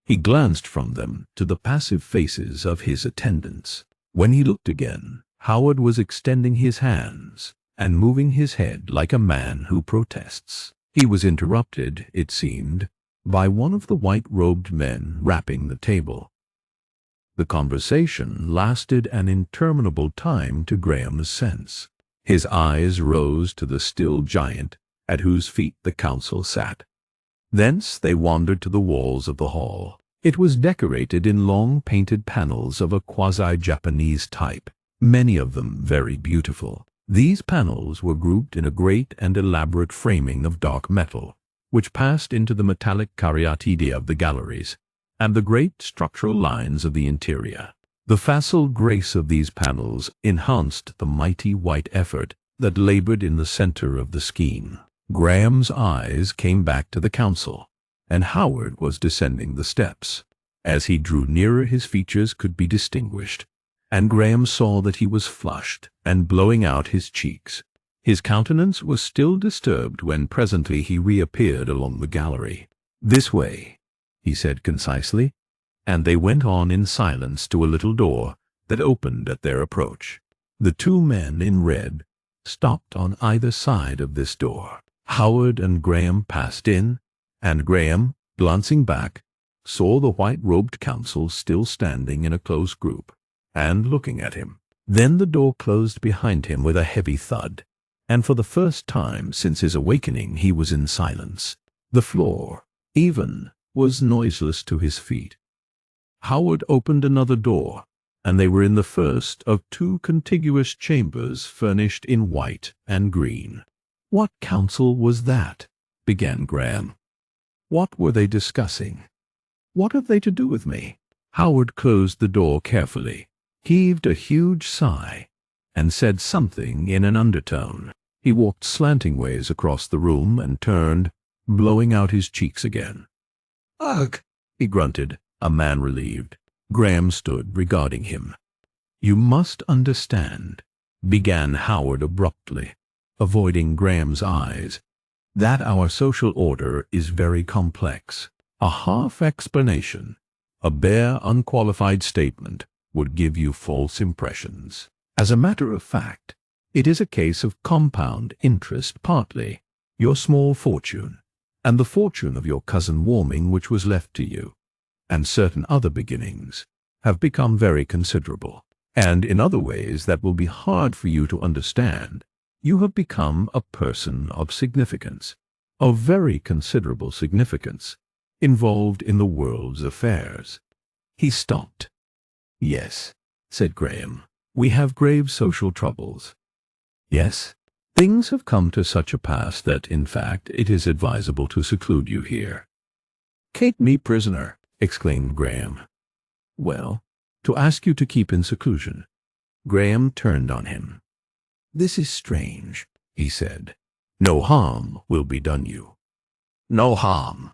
He glanced from them to the passive faces of his attendants. When he looked again, Howard was extending his hands and moving his head like a man who protests. He was interrupted, it seemed, by one of the white-robed men rapping the table. The conversation lasted an interminable time to Graham's sense. His eyes rose to the still giant at whose feet the council sat. Thence they wandered to the walls of the hall. It was decorated in long painted panels of a quasi-Japanese type, many of them very beautiful. These panels were grouped in a great and elaborate framing of dark metal, which passed into the metallic caryatide of the galleries, and the great structural lines of the interior. The facile grace of these panels enhanced the mighty white effort that labored in the center of the scheme. Graham's eyes came back to the council, and Howard was descending the steps. As he drew nearer, his features could be distinguished, and Graham saw that he was flushed and blowing out his cheeks. His countenance was still disturbed when presently he reappeared along the gallery. "This way," he said concisely, and they went on in silence to a little door that opened at their approach. The two men in red stopped on either side of this door. Howard and Graham passed in, and Graham, glancing back, saw the white-robed council still standing in a close group, and looking at him. Then the door closed behind him with a heavy thud, and for the first time since his awakening he was in silence. The floor, even, was noiseless to his feet. Howard opened another door, and they were in the first of two contiguous chambers furnished in white and green. "What council was that?" began Graham. "What were they discussing? What have they to do with me?" Howard closed the door carefully, heaved a huge sigh, and said something in an undertone. He walked slanting ways across the room and turned, blowing out his cheeks again. "Ugh!" he grunted, a man relieved. Graham stood regarding him. "You must understand," began Howard abruptly, avoiding Graham's eyes, "that our social order is very complex. A half explanation, a bare unqualified statement, would give you false impressions. As a matter of fact, it is a case of compound interest partly. Your small fortune, and the fortune of your cousin Warming which was left to you, and certain other beginnings, have become very considerable. And in other ways that will be hard for you to understand, you have become a person of significance, of very considerable significance, involved in the world's affairs." He stopped. "Yes," said Graham, "we have grave social troubles. Yes, things have come to such a pass that, in fact, it is advisable to seclude you here." "Keep me prisoner!" exclaimed Graham. "Well, to ask you to keep in seclusion." Graham turned on him. "This is strange," he said. "No harm will be done you." "No harm.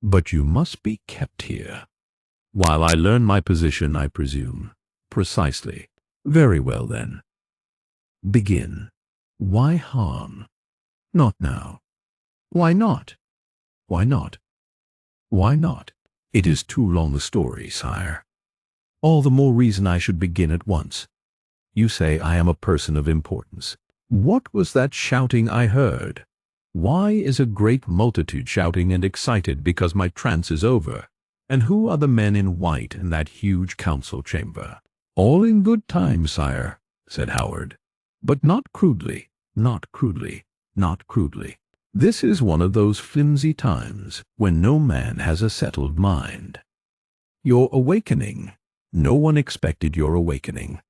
But you must be kept here. While I learn my position, I presume." "Precisely." "Very well, then. Begin. Why harm?" "Not now." "Why not?" "Why not?" "Why not?" "It is too long a story, sire." "All the more reason I should begin at once. You say I am a person of importance. What was that shouting I heard? Why is a great multitude shouting and excited because my trance is over? And who are the men in white in that huge council chamber?" "All in good time, sire," said Howard. "But not crudely, not crudely, not crudely. This is one of those flimsy times when no man has a settled mind. Your awakening. No one expected your awakening.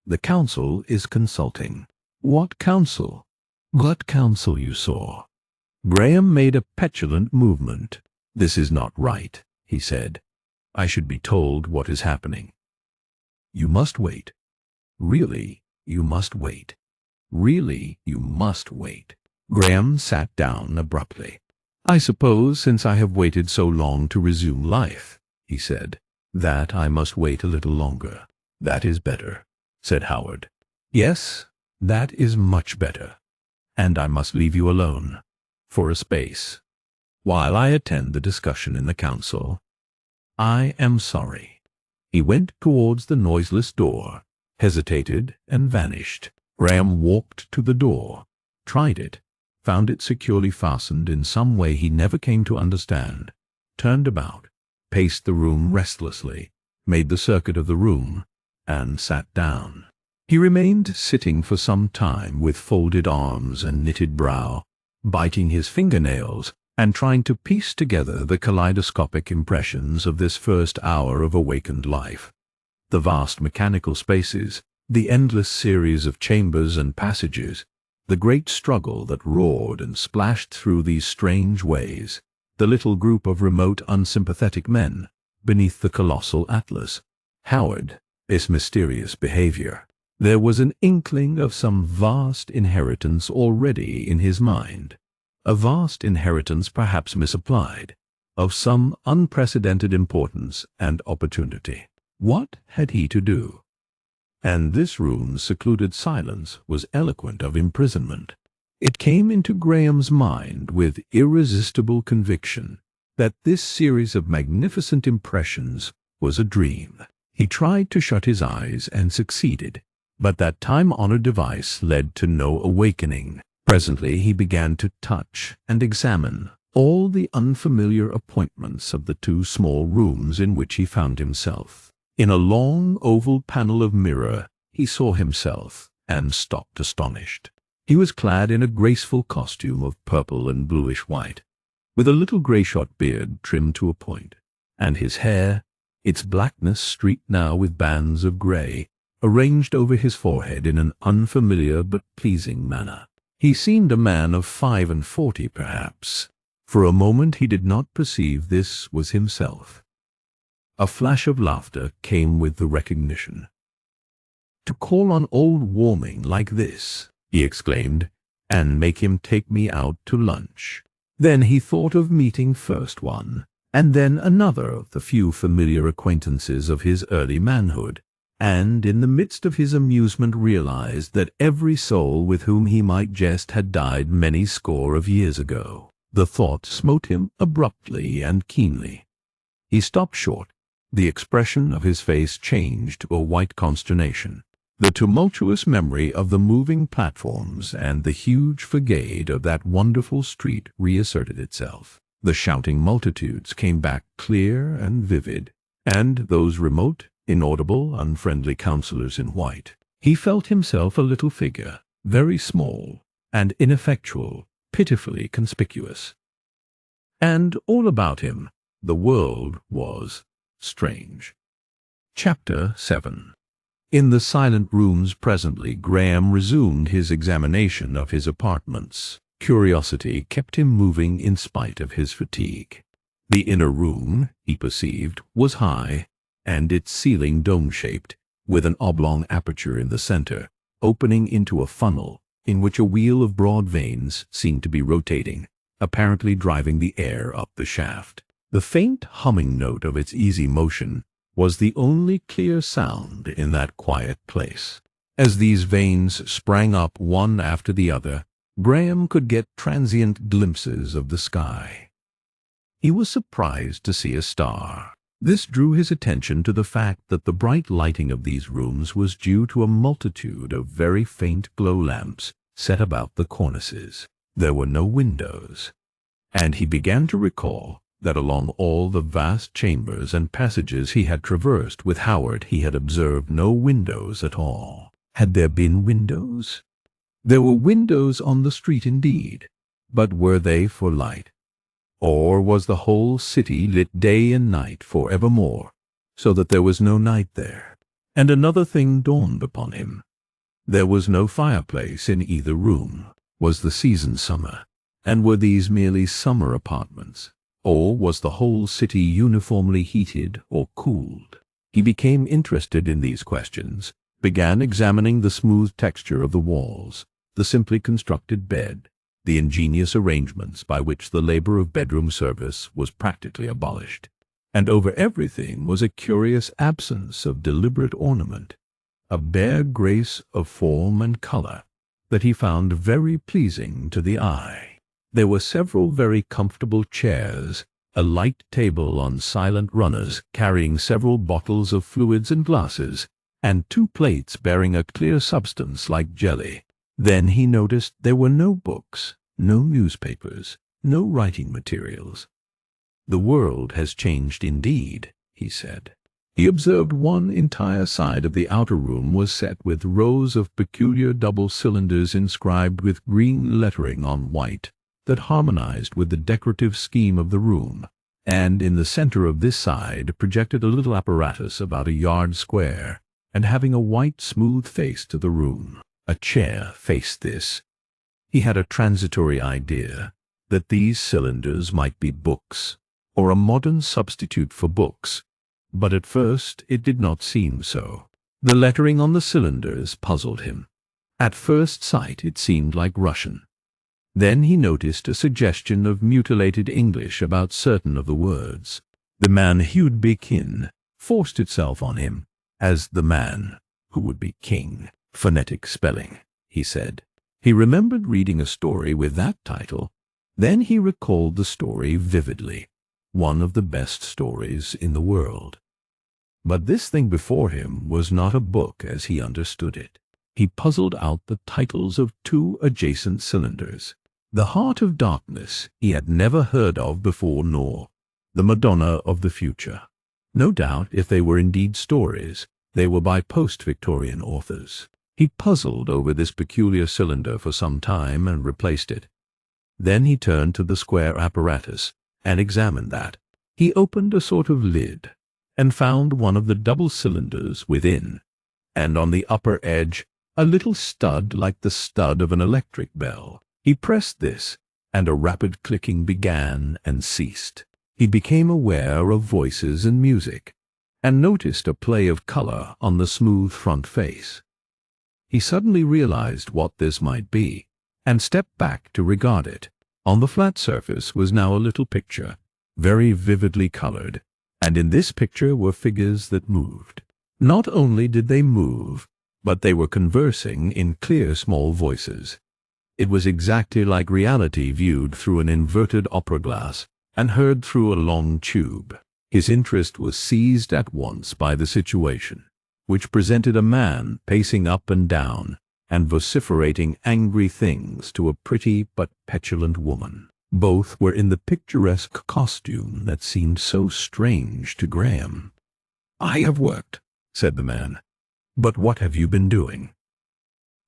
The council is consulting." "What council?" "What council you saw. Graham made a petulant movement. "This is not right," he said. "I should be told what is happening. You must wait. Really, you must wait. Really, you must wait." Graham sat down abruptly. "I suppose, since I have waited so long to resume life," he said, "that I must wait a little longer." "That is better," said Howard. "Yes, that is much better. And I must leave you alone, for a space, while I attend the discussion in the council. I am sorry." He went towards the noiseless door, hesitated, and vanished. Graham walked to the door, tried it, found it securely fastened in some way he never came to understand, turned about, paced the room restlessly, made the circuit of the room, and sat down. He remained sitting for some time with folded arms and knitted brow, biting his fingernails and trying to piece together the kaleidoscopic impressions of this first hour of awakened life. The vast mechanical spaces, the endless series of chambers and passages, the great struggle that roared and splashed through these strange ways, the little group of remote, unsympathetic men beneath the colossal atlas. Howard, this mysterious behavior. There was an inkling of some vast inheritance already in his mind, a vast inheritance perhaps misapplied, of some unprecedented importance and opportunity. What had he to do? And this room's secluded silence was eloquent of imprisonment. It came into Graham's mind with irresistible conviction that this series of magnificent impressions was a dream. He tried to shut his eyes and succeeded, but that time-honored device led to no awakening. Presently he began to touch and examine all the unfamiliar appointments of the two small rooms in which he found himself. In a long oval panel of mirror he saw himself and stopped astonished. He was clad in a graceful costume of purple and bluish-white, with a little grey-shot beard trimmed to a point, and his hair, its blackness streaked now with bands of grey, arranged over his forehead in an unfamiliar but pleasing manner. He seemed a man of 45, perhaps. For a moment he did not perceive this was himself. A flash of laughter came with the recognition. "To call on old Warming like this," he exclaimed, "and make him take me out to lunch." Then he thought of meeting first one, and then another of the few familiar acquaintances of his early manhood, and in the midst of his amusement realized that every soul with whom he might jest had died many score of years ago. The thought smote him abruptly and keenly. He stopped short. The expression of his face changed to a white consternation. The tumultuous memory of the moving platforms and the huge facade of that wonderful street reasserted itself. The shouting multitudes came back clear and vivid, and those remote, inaudible, unfriendly councillors in white. He felt himself a little figure, very small and ineffectual, pitifully conspicuous. And all about him, the world was strange. Chapter 7. In the silent rooms presently Graham resumed his examination of his apartments. Curiosity kept him moving in spite of his fatigue. The inner room, he perceived, was high, and its ceiling dome-shaped, with an oblong aperture in the center, opening into a funnel in which a wheel of broad vanes seemed to be rotating, apparently driving the air up the shaft. The faint humming note of its easy motion was the only clear sound in that quiet place. As these vanes sprang up one after the other, Graham could get transient glimpses of the sky. He was surprised to see a star. This drew his attention to the fact that the bright lighting of these rooms was due to a multitude of very faint glow lamps set about the cornices. There were no windows, and he began to recall that along all the vast chambers and passages he had traversed with Howard he had observed no windows at all. Had there been windows? There were windows on the street indeed, but were they for light? Or was the whole city lit day and night for evermore, so that there was no night there? And another thing dawned upon him. There was no fireplace in either room. Was the season summer? And were these merely summer apartments? Or was the whole city uniformly heated or cooled? He became interested in these questions, began examining the smooth texture of the walls, the simply constructed bed, the ingenious arrangements by which the labor of bedroom service was practically abolished. And over everything was a curious absence of deliberate ornament, a bare grace of form and color that he found very pleasing to the eye. There were several very comfortable chairs, a light table on silent runners carrying several bottles of fluids and glasses, and 2 plates bearing a clear substance like jelly. Then he noticed there were no books, no newspapers, no writing materials. "The world has changed indeed," he said. He observed one entire side of the outer room was set with rows of peculiar double cylinders inscribed with green lettering on white that harmonized with the decorative scheme of the room, and in the center of this side projected a little apparatus about a yard square, and having a white smooth face to the room. A chair faced this. He had a transitory idea that these cylinders might be books, or a modern substitute for books, but at first it did not seem so. The lettering on the cylinders puzzled him. At first sight it seemed like Russian. Then he noticed a suggestion of mutilated English about certain of the words. The man who'd be kin forced itself on him as the man who would be king. Phonetic spelling, he said. He remembered reading a story with that title. Then he recalled the story vividly, one of the best stories in the world. But this thing before him was not a book as he understood it. He puzzled out the titles of 2 adjacent cylinders. The Heart of Darkness he had never heard of before, nor The Madonna of the Future. No doubt, if they were indeed stories, they were by post-Victorian authors. He puzzled over this peculiar cylinder for some time and replaced it. Then he turned to the square apparatus and examined that. He opened a sort of lid and found one of the double cylinders within, and on the upper edge a little stud like the stud of an electric bell. He pressed this, and a rapid clicking began and ceased. He became aware of voices and music, and noticed a play of color on the smooth front face. He suddenly realized what this might be, and stepped back to regard it. On the flat surface was now a little picture, very vividly colored, and in this picture were figures that moved. Not only did they move, but they were conversing in clear small voices. It was exactly like reality viewed through an inverted opera glass and heard through a long tube. His interest was seized at once by the situation, which presented a man pacing up and down and vociferating angry things to a pretty but petulant woman. Both were in the picturesque costume that seemed so strange to Graham. "I have worked," said the man. "But what have you been doing?"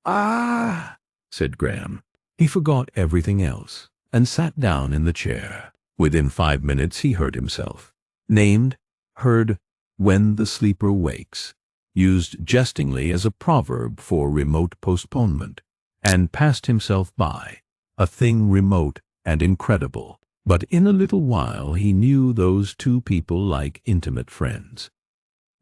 "Ah," said Graham. He forgot everything else and sat down in the chair. Within 5 minutes he heard himself. Heard "when the sleeper wakes," used jestingly as a proverb for remote postponement, and passed himself by, a thing remote and incredible. But in a little while he knew those 2 people like intimate friends.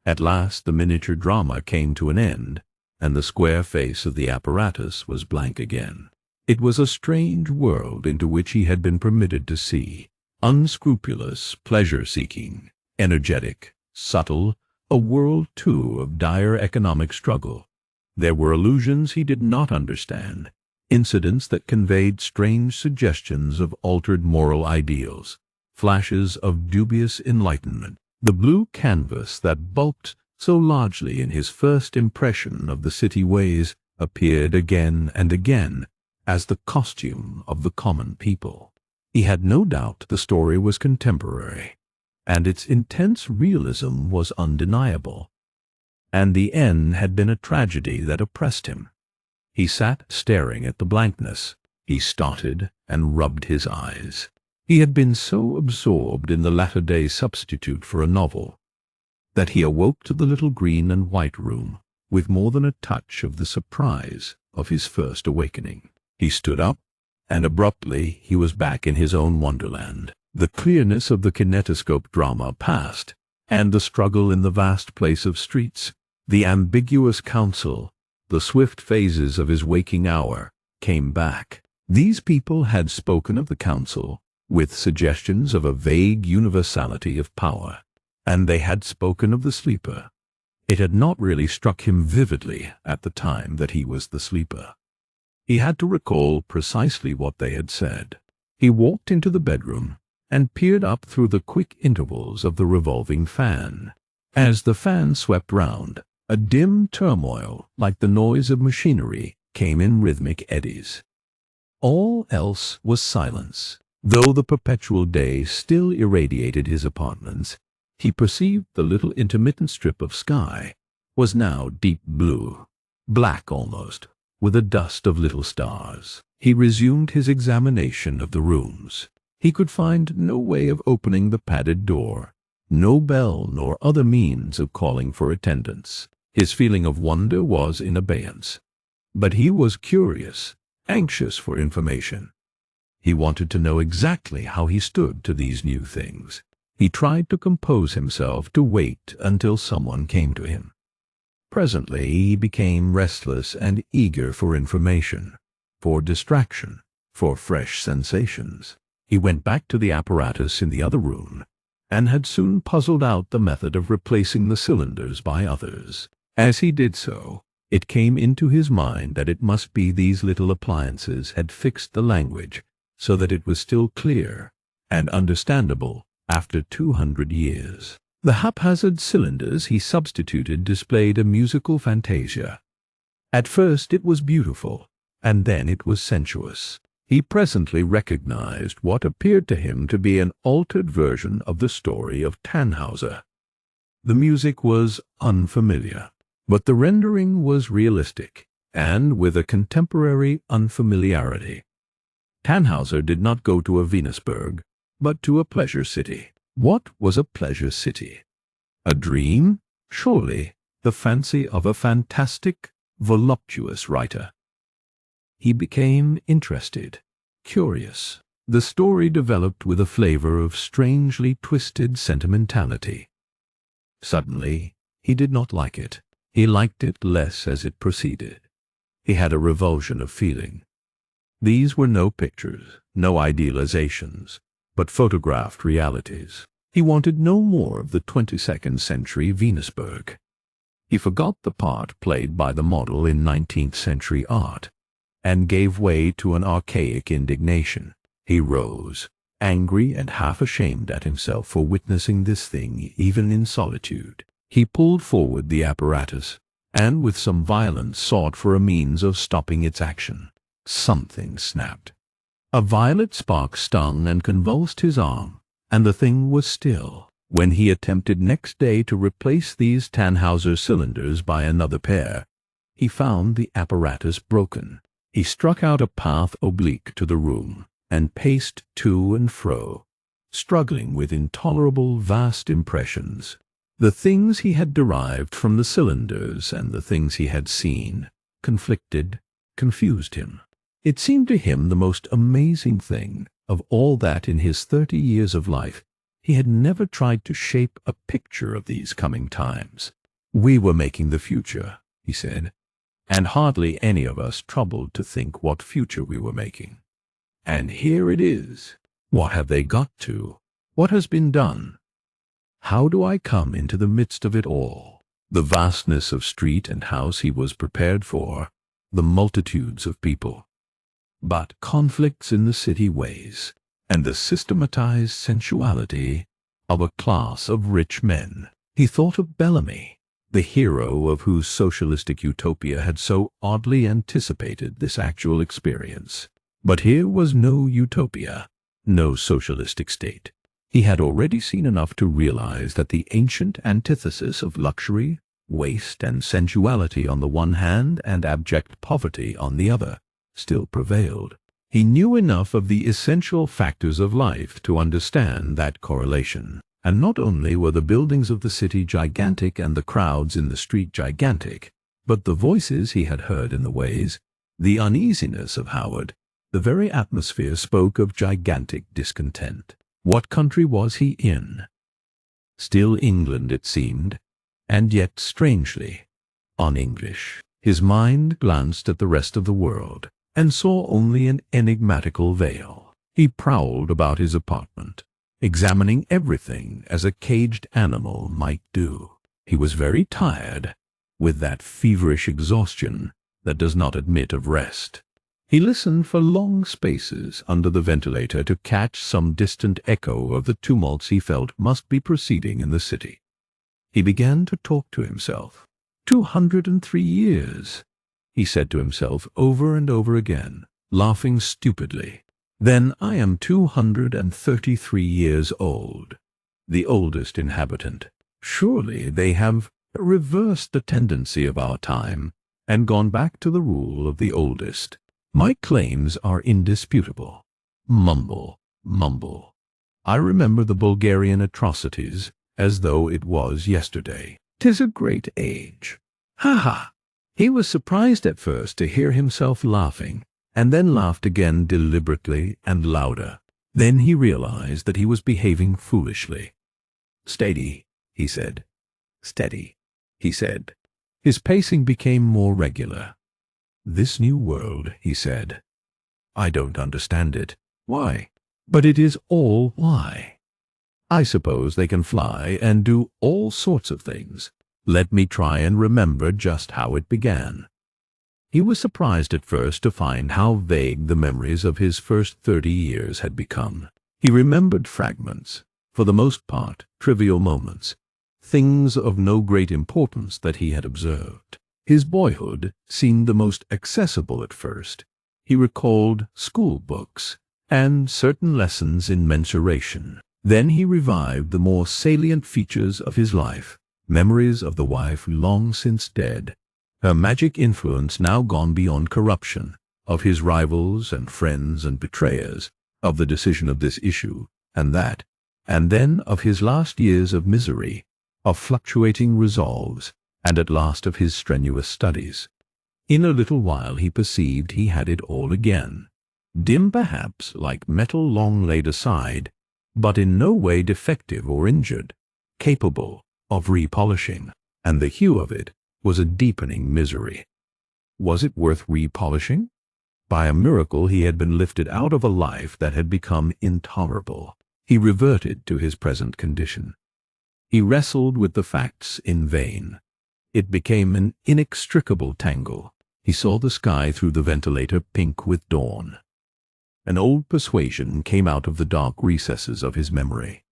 At last the miniature drama came to an end, and the square face of the apparatus was blank again. It was a strange world into which he had been permitted to see, unscrupulous, pleasure-seeking, energetic, subtle, a world, too, of dire economic struggle. There were allusions he did not understand, incidents that conveyed strange suggestions of altered moral ideals, flashes of dubious enlightenment. The blue canvas that bulked so largely in his first impression of the city ways appeared again and again as the costume of the common people. He had no doubt the story was contemporary, and its intense realism was undeniable, and the end had been a tragedy that oppressed him. He sat staring at the blankness. He started and rubbed his eyes. He had been so absorbed in the latter-day substitute for a novel that he awoke to the little green and white room with more than a touch of the surprise of his first awakening. He stood up and abruptly he was back in his own wonderland. The clearness of the kinetoscope drama passed, and the struggle in the vast place of streets, the ambiguous counsel, the swift phases of his waking hour, came back. These people had spoken of the council with suggestions of a vague universality of power, and they had spoken of the sleeper. It had not really struck him vividly at the time that he was the sleeper. He had to recall precisely what they had said. He walked into the bedroom and peered up through the quick intervals of the revolving fan. As the fan swept round, a dim turmoil, like the noise of machinery, came in rhythmic eddies. All else was silence. Though the perpetual day still irradiated his apartments, he perceived the little intermittent strip of sky was now deep blue, black almost, with a dust of little stars. He resumed his examination of the rooms. He could find no way of opening the padded door, no bell nor other means of calling for attendance. His feeling of wonder was in abeyance, but he was curious, anxious for information. He wanted to know exactly how he stood to these new things. He tried to compose himself to wait until someone came to him. Presently he became restless and eager for information, for distraction, for fresh sensations. He went back to the apparatus in the other room, and had soon puzzled out the method of replacing the cylinders by others. As he did so, it came into his mind that it must be these little appliances had fixed the language so that it was still clear and understandable after 200 years. The haphazard cylinders he substituted displayed a musical fantasia. At first it was beautiful, and then it was sensuous. He presently recognized what appeared to him to be an altered version of the story of Tannhauser. The music was unfamiliar, but the rendering was realistic, and with a contemporary unfamiliarity. Tannhauser did not go to a Venusberg, but to a pleasure city. What was a pleasure city? A dream? Surely the fancy of a fantastic, voluptuous writer. He became interested, curious. The story developed with a flavor of strangely twisted sentimentality. Suddenly, he did not like it. He liked it less as it proceeded. He had a revulsion of feeling. These were no pictures, no idealizations, but photographed realities. He wanted no more of the 22nd century Venusberg. He forgot the part played by the model in 19th century art, and gave way to an archaic indignation. He rose, angry and half ashamed at himself for witnessing this thing even in solitude. He pulled forward the apparatus, and with some violence sought for a means of stopping its action. Something snapped. A violet spark stung and convulsed his arm, and the thing was still. When he attempted next day to replace these Tannhauser cylinders by another pair, he found the apparatus broken. He struck out a path oblique to the room, and paced to and fro, struggling with intolerable vast impressions. The things he had derived from the cylinders and the things he had seen conflicted, confused him. It seemed to him the most amazing thing of all that in his 30 years of life he had never tried to shape a picture of these coming times. We were making the future, he said, and hardly any of us troubled to think what future we were making. And here it is. What have they got to? What has been done? How do I come into the midst of it all? The vastness of street and house he was prepared for, the multitudes of people. But conflicts in the city ways, and the systematized sensuality of a class of rich men. He thought of Bellamy, the hero of whose socialistic utopia had so oddly anticipated this actual experience. But here was no utopia, no socialistic state. He had already seen enough to realize that the ancient antithesis of luxury, waste, and sensuality on the one hand and abject poverty on the other still prevailed. He knew enough of the essential factors of life to understand that correlation. And not only were the buildings of the city gigantic and the crowds in the street gigantic, but the voices he had heard in the ways, the uneasiness of Howard, The very atmosphere spoke of gigantic discontent. What country was he in? Still England, it seemed, and yet, strangely, un-English. His mind glanced at the rest of the world, and saw only an enigmatical veil. He prowled about his apartment, examining everything as a caged animal might do. He was very tired, with that feverish exhaustion that does not admit of rest. He listened for long spaces under the ventilator to catch some distant echo of the tumults he felt must be proceeding in the city. He began to talk to himself. 203 years, he said to himself over and over again, laughing stupidly. Then I am 233 years old, the oldest inhabitant. Surely they have reversed the tendency of our time and gone back to the rule of the oldest. My claims are indisputable. Mumble, mumble. I remember the Bulgarian atrocities as though it was yesterday. 'Tis a great age. Ha ha! He was surprised at first to hear himself laughing, and then laughed again deliberately and louder. Then he realized that he was behaving foolishly. Steady, he said. Steady, he said. His pacing became more regular. This new world, he said. I don't understand it. Why? But it is all why. I suppose they can fly and do all sorts of things. Let me try and remember just how it began. He was surprised at first to find how vague the memories of his first 30 years had become. He remembered fragments, for the most part trivial moments, things of no great importance that he had observed. His boyhood seemed the most accessible at first. He recalled school books and certain lessons in mensuration. Then he revived the more salient features of his life, memories of the wife long since dead, her magic influence now gone beyond corruption, of his rivals and friends and betrayers, of the decision of this issue and that, and then of his last years of misery, of fluctuating resolves, and at last of his strenuous studies. In a little while he perceived he had it all again, dim perhaps like metal long laid aside, but in no way defective or injured, capable of repolishing, and the hue of it was a deepening misery. Was it worth repolishing? By a miracle he had been lifted out of a life that had become intolerable. He reverted to his present condition. He wrestled with the facts in vain. It became an inextricable tangle. He saw the sky through the ventilator pink with dawn. An old persuasion came out of the dark recesses of his memory.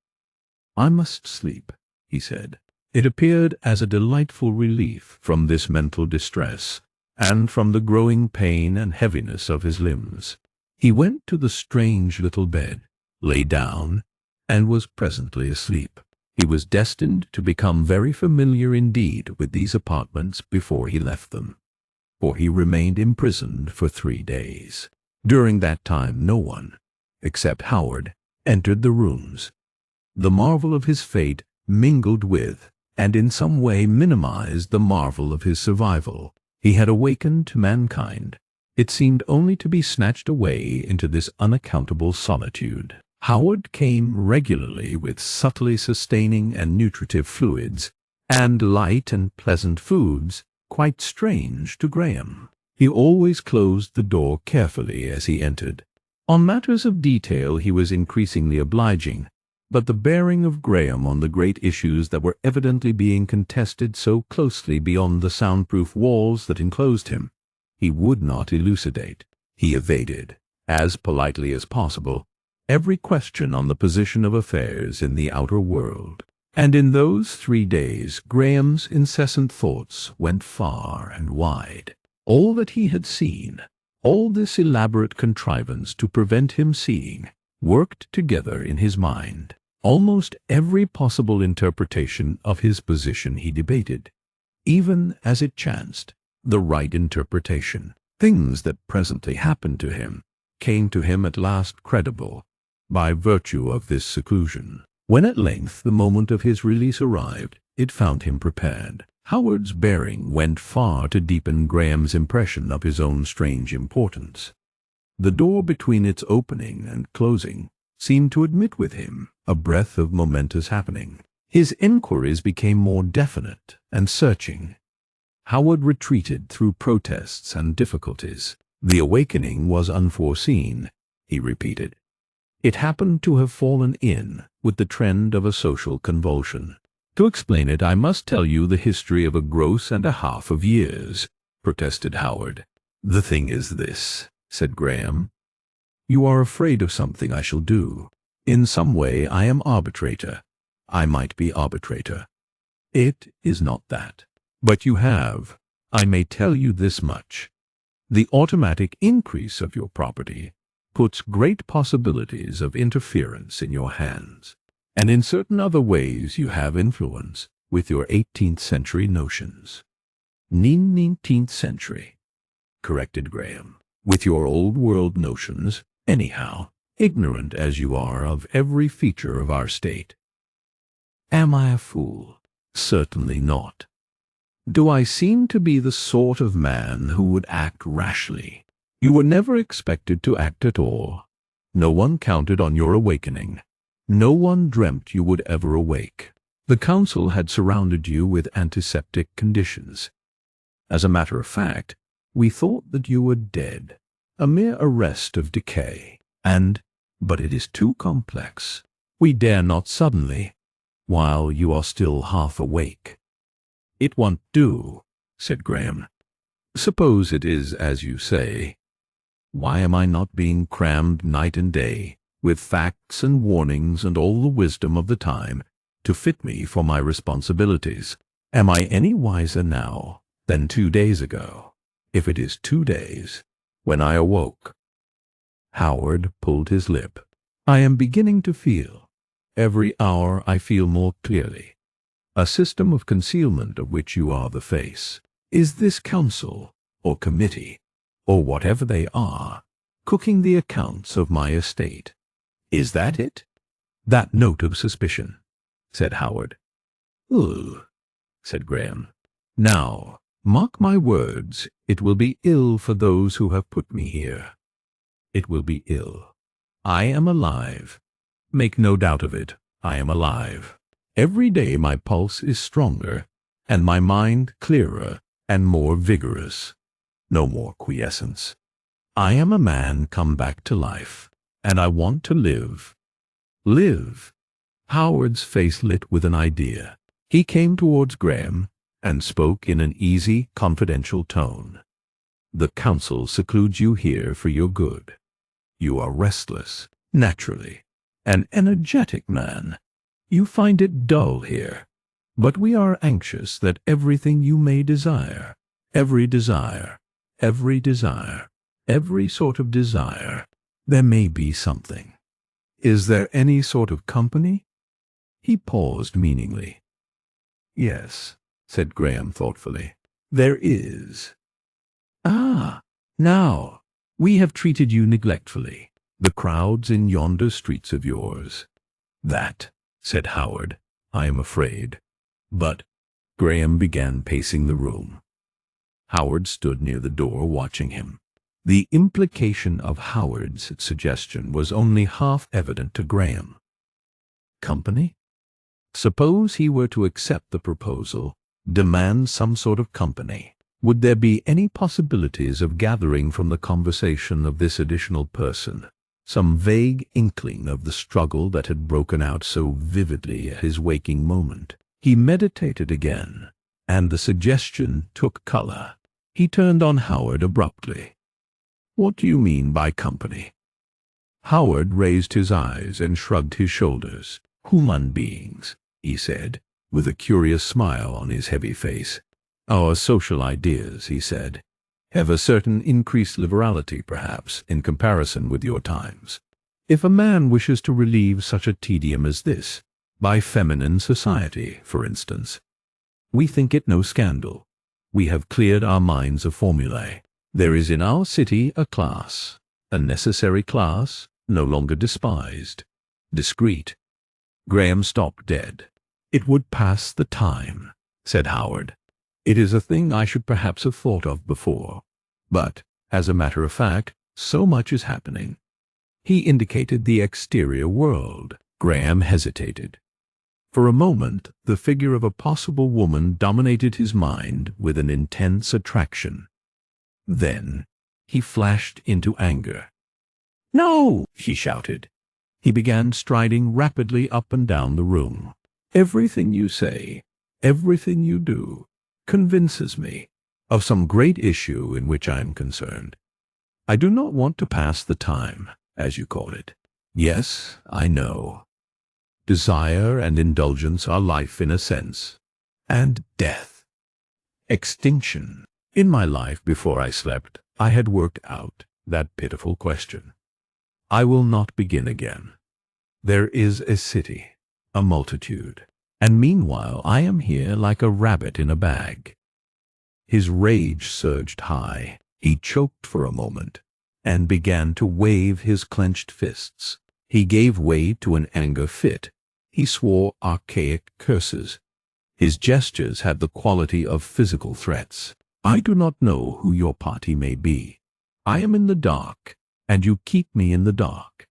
I must sleep, he said. It appeared as a delightful relief from this mental distress, and from the growing pain and heaviness of his limbs. He went to the strange little bed, lay down, and was presently asleep. He was destined to become very familiar indeed with these apartments before he left them, for he remained imprisoned for 3 days. During that time no one, except Howard, entered the rooms. The marvel of his fate mingled with, and in some way minimized the marvel of his survival. He had awakened to mankind. It seemed only to be snatched away into this unaccountable solitude. Howard came regularly with subtly sustaining and nutritive fluids, and light and pleasant foods, quite strange to Graham. He always closed the door carefully as he entered. On matters of detail he was increasingly obliging, but the bearing of Graham on the great issues that were evidently being contested so closely beyond the soundproof walls that enclosed him, he would not elucidate. He evaded, as politely as possible, every question on the position of affairs in the outer world. And in those 3 days Graham's incessant thoughts went far and wide. All that he had seen, all this elaborate contrivance to prevent him seeing, worked together in his mind. Almost every possible interpretation of his position he debated, even as it chanced, the right interpretation. Things that presently happened to him came to him at last credible, by virtue of this seclusion. When at length the moment of his release arrived, it found him prepared. Howard's bearing went far to deepen Graham's impression of his own strange importance. The door between its opening and closing seemed to admit with him a breath of momentous happening. His inquiries became more definite and searching. Howard retreated through protests and difficulties. The awakening was unforeseen, he repeated. It happened to have fallen in with the trend of a social convulsion. To explain it, I must tell you the history of a gross and a half of years, protested Howard. The thing is this, said Graham. You are afraid of something I shall do. In some way I am arbitrator. I might be arbitrator. It is not that. But you have, I may tell you this much. The automatic increase of your property puts great possibilities of interference in your hands, and in certain other ways you have influence with your 18th century notions. 19th century, corrected Graham, with your old world notions, anyhow, ignorant as you are of every feature of our state. Am I a fool? Certainly not. Do I seem to be the sort of man who would act rashly? You were never expected to act at all. No one counted on your awakening. No one dreamt you would ever awake. The council had surrounded you with antiseptic conditions. As a matter of fact, we thought that you were dead, a mere arrest of decay, but it is too complex. We dare not suddenly, while you are still half awake. It won't do, said Graham. Suppose it is as you say. Why am I not being crammed night and day with facts and warnings and all the wisdom of the time to fit me for my responsibilities? Am I any wiser now than 2 days ago, if it is 2 days, when I awoke? Howard pulled his lip. I am beginning to feel. Every hour I feel more clearly. A system of concealment of which you are the face. Is this council, or committee, or whatever they are, cooking the accounts of my estate? Is that it? That note of suspicion, said Howard. Ugh, said Graham. Now, mark my words, it will be ill for those who have put me here. It will be ill. I am alive. Make no doubt of it, I am alive. Every day my pulse is stronger, and my mind clearer and more vigorous. No more quiescence. I am a man come back to life, and I want to live. Live. Howard's face lit with an idea. He came towards Graham and spoke in an easy, confidential tone. The council secludes you here for your good. You are restless, naturally, an energetic man. You find it dull here, but we are anxious that everything you may desire, every sort of desire, there may be something. Is there any sort of company? He paused meaningly. Yes, said Graham thoughtfully, there is. Ah, now, we have treated you neglectfully, the crowds in yonder streets of yours. That, said Howard, I am afraid. But Graham began pacing the room. Howard stood near the door watching him. The implication of Howard's suggestion was only half evident to Graham. Company? Suppose he were to accept the proposal, demand some sort of company. Would there be any possibilities of gathering from the conversation of this additional person some vague inkling of the struggle that had broken out so vividly at his waking moment? He meditated again, and the suggestion took color. He turned on Howard abruptly. What do you mean by company? Howard raised his eyes and shrugged his shoulders. Human beings, he said, with a curious smile on his heavy face. Our social ideas, he said, have a certain increased liberality, perhaps, in comparison with your times. If a man wishes to relieve such a tedium as this, by feminine society, for instance, we think it no scandal. We have cleared our minds of formulae. There is in our city a class, a necessary class, no longer despised, discreet. Graham stopped dead. It would pass the time, said Howard. It is a thing I should perhaps have thought of before. But, as a matter of fact, So much is happening." He indicated the exterior world. Graham hesitated. For a moment, the figure of a possible woman dominated his mind with an intense attraction. Then he flashed into anger. "No!" he shouted. He began striding rapidly up and down the room. "Everything you say, everything you do, convinces me of some great issue in which I am concerned. I do not want to pass the time, as you call it. Yes, I know. Desire and indulgence are life in a sense, and death. Extinction. In my life before I slept, I had worked out that pitiful question. I will not begin again. There is a city, a multitude, and meanwhile I am here like a rabbit in a bag." His rage surged high. He choked for a moment, and began to wave his clenched fists. He gave way to an anger fit. He swore archaic curses. His gestures had the quality of physical threats. "I do not know who your party may be. I am in the dark, and you keep me in the dark.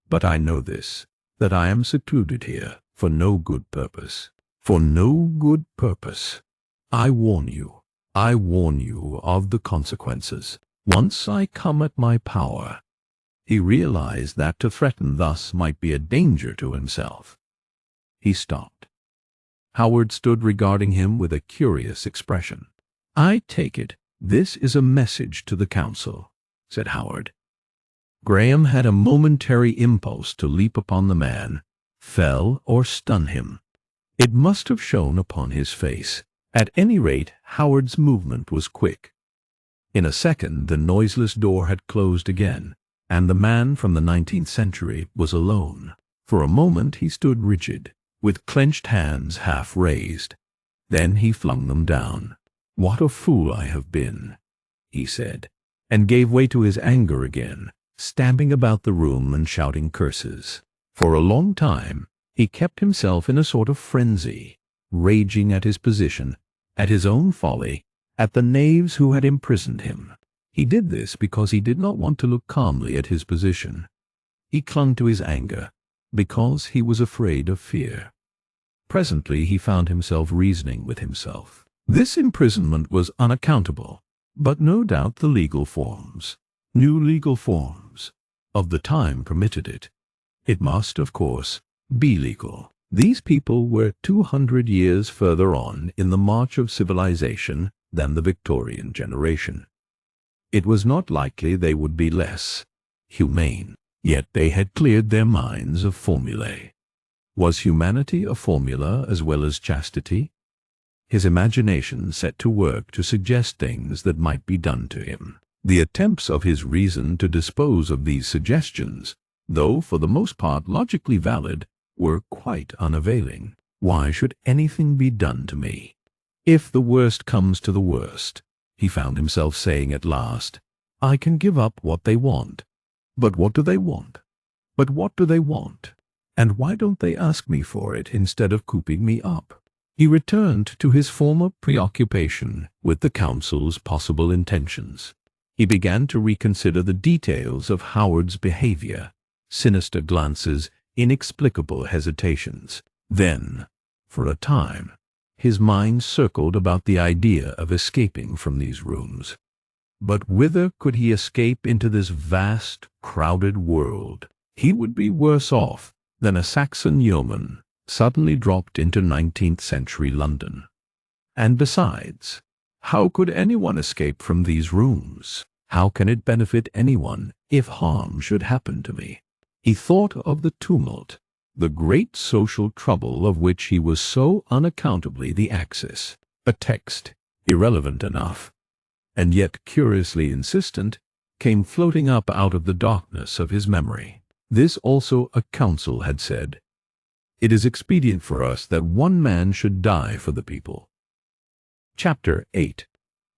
But I know this, that I am secluded here for no good purpose. For no good purpose. I warn you of the consequences. Once I come at my power." He realized that to threaten thus might be a danger to himself. He stopped. Howard stood regarding him with a curious expression. "I take it this is a message to the council," said Howard. Graham had a momentary impulse to leap upon the man, fell or stun him. It must have shown upon his face. At any rate, Howard's movement was quick. In a second the noiseless door had closed again, and the man from the 19th century was alone. For a moment he stood rigid, with clenched hands half raised. Then he flung them down. "What a fool I have been," he said, and gave way to his anger again, stamping about the room and shouting curses. For a long time he kept himself in a sort of frenzy, raging at his position, at his own folly, at the knaves who had imprisoned him. He did this because he did not want to look calmly at his position. He clung to his anger because he was afraid of fear. Presently he found himself reasoning with himself. This imprisonment was unaccountable, but no doubt the legal forms, new legal forms, of the time permitted it. It must, of course, be legal. These people were 200 years further on in the march of civilization than the Victorian generation. It was not likely they would be less humane. Yet they had cleared their minds of formulae. Was humanity a formula as well as chastity? His imagination set to work to suggest things that might be done to him. The attempts of his reason to dispose of these suggestions, though for the most part logically valid, were quite unavailing. Why should anything be done to me? If the worst comes to the worst, he found himself saying at last, I can give up what they want. But what do they want? But what do they want? And why don't they ask me for it instead of cooping me up? He returned to his former preoccupation with the council's possible intentions. He began to reconsider the details of Howard's behavior, sinister glances, inexplicable hesitations. Then, for a time, his mind circled about the idea of escaping from these rooms. But whither could he escape into this vast, crowded world? He would be worse off than a Saxon yeoman suddenly dropped into 19th century London. And besides, how could anyone escape from these rooms? How can it benefit anyone if harm should happen to me? He thought of the tumult, the great social trouble of which he was so unaccountably the axis. A text, irrelevant enough, and yet curiously insistent, came floating up out of the darkness of his memory. This also a council had said. It is expedient for us that one man should die for the people. Chapter 8.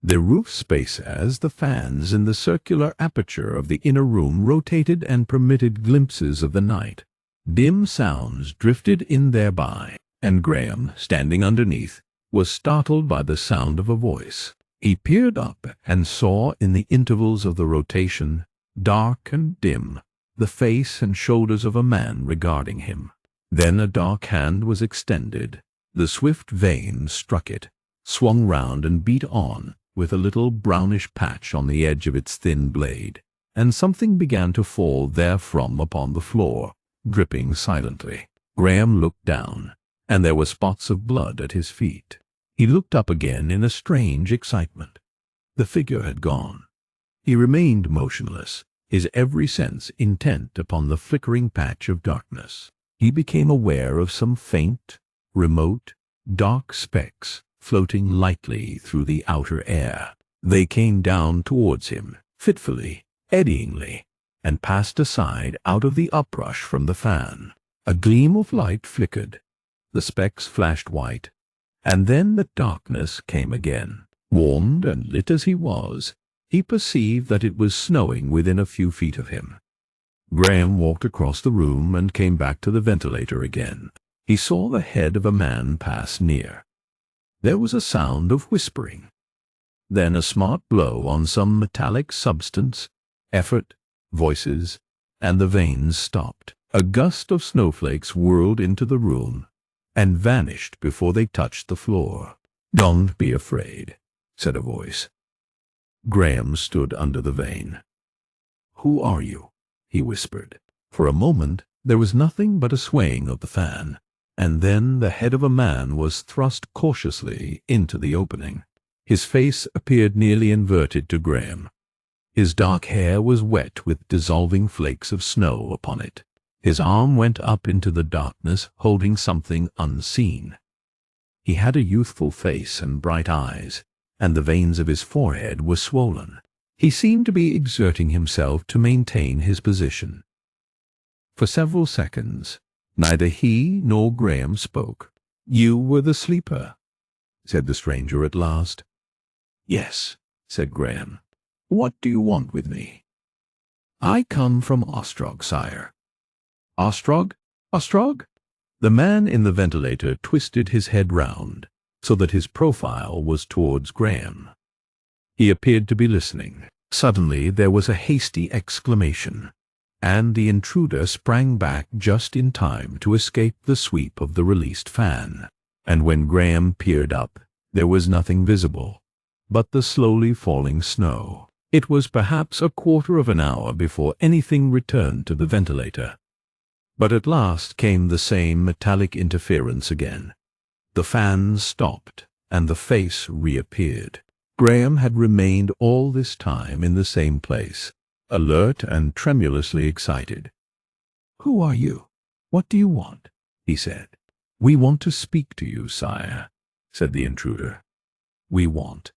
The roof space as the fans in the circular aperture of the inner room rotated and permitted glimpses of the night. Dim sounds drifted in thereby, and Graham, standing underneath, was startled by the sound of a voice. He peered up and saw in the intervals of the rotation dark and dim, the face and shoulders of a man regarding him. Then a dark hand was extended. The swift vein struck it, swung round and beat on, with a little brownish patch on the edge of its thin blade, and something began to fall therefrom upon the floor, dripping silently. Graham looked down, and there were spots of blood at his feet. He looked up again in a strange excitement. The figure had gone. He remained motionless, his every sense intent upon the flickering patch of darkness. He became aware of some faint, remote, dark specks floating lightly through the outer air. They came down towards him, fitfully, eddyingly, and passed aside out of the uprush from the fan. A gleam of light flickered. The specks flashed white, and then the darkness came again. Warmed and lit as he was, he perceived that it was snowing within a few feet of him. Graham walked across the room and came back to the ventilator again. He saw the head of a man pass near. There was a sound of whispering. Then a smart blow on some metallic substance, effort, voices, and the veins stopped. A gust of snowflakes whirled into the room and vanished before they touched the floor. "Don't be afraid," said a voice. Graham stood under the vein. "Who are you?" he whispered. For a moment there was nothing but a swaying of the fan, and then the head of a man was thrust cautiously into the opening. His face appeared nearly inverted to Graham. His dark hair was wet with dissolving flakes of snow upon it. His arm went up into the darkness, holding something unseen. He had a youthful face and bright eyes, and the veins of his forehead were swollen. He seemed to be exerting himself to maintain his position. For several seconds, neither he nor Graham spoke. "You were the sleeper," said the stranger at last. "Yes," said Graham. "What do you want with me?" "I come from Ostrog, sire." "Ostrog? Ostrog?" The man in the ventilator twisted his head round, so that his profile was towards Graham. He appeared to be listening. Suddenly there was a hasty exclamation, and the intruder sprang back just in time to escape the sweep of the released fan. And when Graham peered up, there was nothing visible but the slowly falling snow. It was perhaps a quarter of an hour before anything returned to the ventilator. But at last came the same metallic interference again. The fan stopped, and the face reappeared. Graham had remained all this time in the same place, alert and tremulously excited. "Who are you? What do you want?" he said. "We want to speak to you, sire," said the intruder. "We want.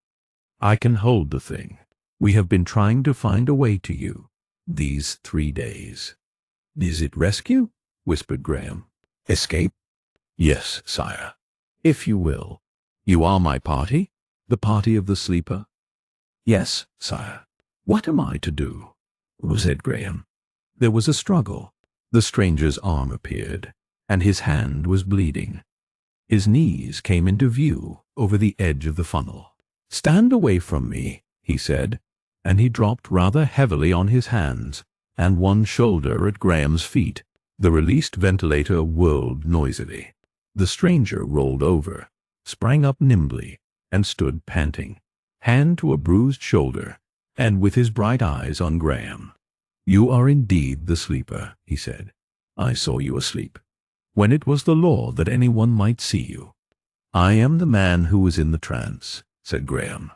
I can hold the thing. We have been trying to find a way to you these 3 days." "Is it rescue?" whispered Graham. "Escape?" "Yes, sire. If you will. You are my party? The party of the sleeper?" "Yes, sire." "What am I to do?" said Graham. There was a struggle. The stranger's arm appeared, and his hand was bleeding. His knees came into view over the edge of the funnel. "Stand away from me," he said, and he dropped rather heavily on his hands and one shoulder at Graham's feet. The released ventilator whirled noisily. The stranger rolled over, sprang up nimbly, and stood panting, hand to a bruised shoulder, and with his bright eyes on Graham. "You are indeed the sleeper," he said. "I saw you asleep, when it was the law that anyone might see you." "I am the man who was in the trance," said Graham.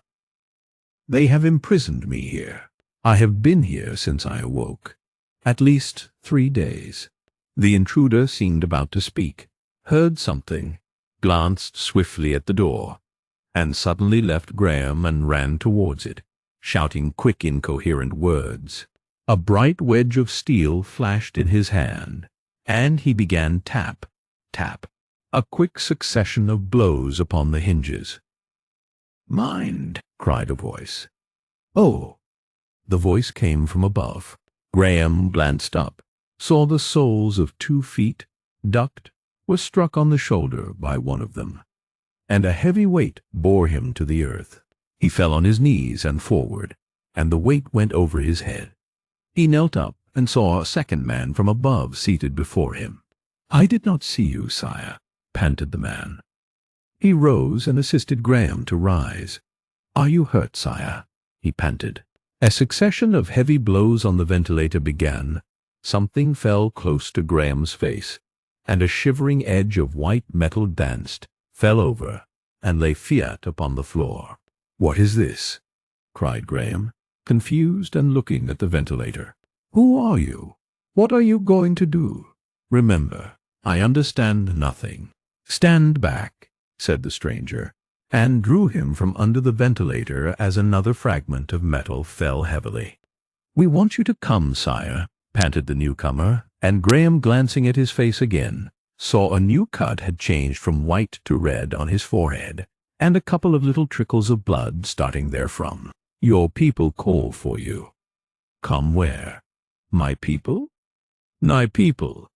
"They have imprisoned me here. I have been here since I awoke. At least 3 days. The intruder seemed about to speak, heard something, glanced swiftly at the door, and suddenly left Graham and ran towards it, shouting quick, incoherent words. A bright wedge of steel flashed in his hand, and he began tap, tap, a quick succession of blows upon the hinges. "Mind!" cried a voice. "Oh!" The voice came from above. Graham glanced up, saw the soles of 2 feet, ducked, was struck on the shoulder by one of them, and a heavy weight bore him to the earth. He fell on his knees and forward, and the weight went over his head. He knelt up and saw a second man from above seated before him. "I did not see you, sire," panted the man. He rose and assisted Graham to rise. "Are you hurt, sire?" he panted. A succession of heavy blows on the ventilator began. Something fell close to Graham's face, and a shivering edge of white metal danced, fell over, and lay flat upon the floor. "What is this?" cried Graham, confused and looking at the ventilator. "Who are you? What are you going to do? Remember, I understand nothing." "Stand back," said the stranger, and drew him from under the ventilator as another fragment of metal fell heavily. "We want you to come, sire," panted the newcomer, and Graham, glancing at his face again, saw a new cut had changed from white to red on his forehead, and a couple of little trickles of blood starting therefrom. "Your people call for you." "Come where?" "My people?" "My people.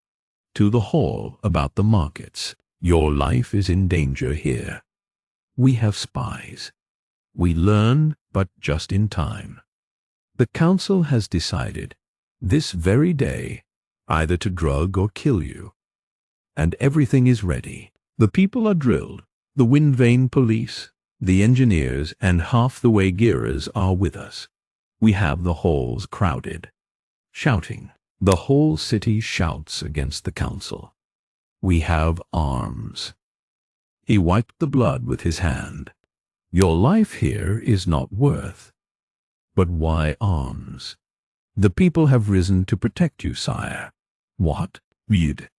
To the hall about the markets. Your life is in danger here. We have spies. We learn, but just in time. The council has decided, this very day, either to drug or kill you. And everything is ready. The people are drilled. The wind vane police, the engineers, and half the waygearers are with us. We have the halls crowded, shouting. The whole city shouts against the council. We have arms." He wiped the blood with his hand. "Your life here is not worth. But why arms? The people have risen to protect you, sire." "What? Read."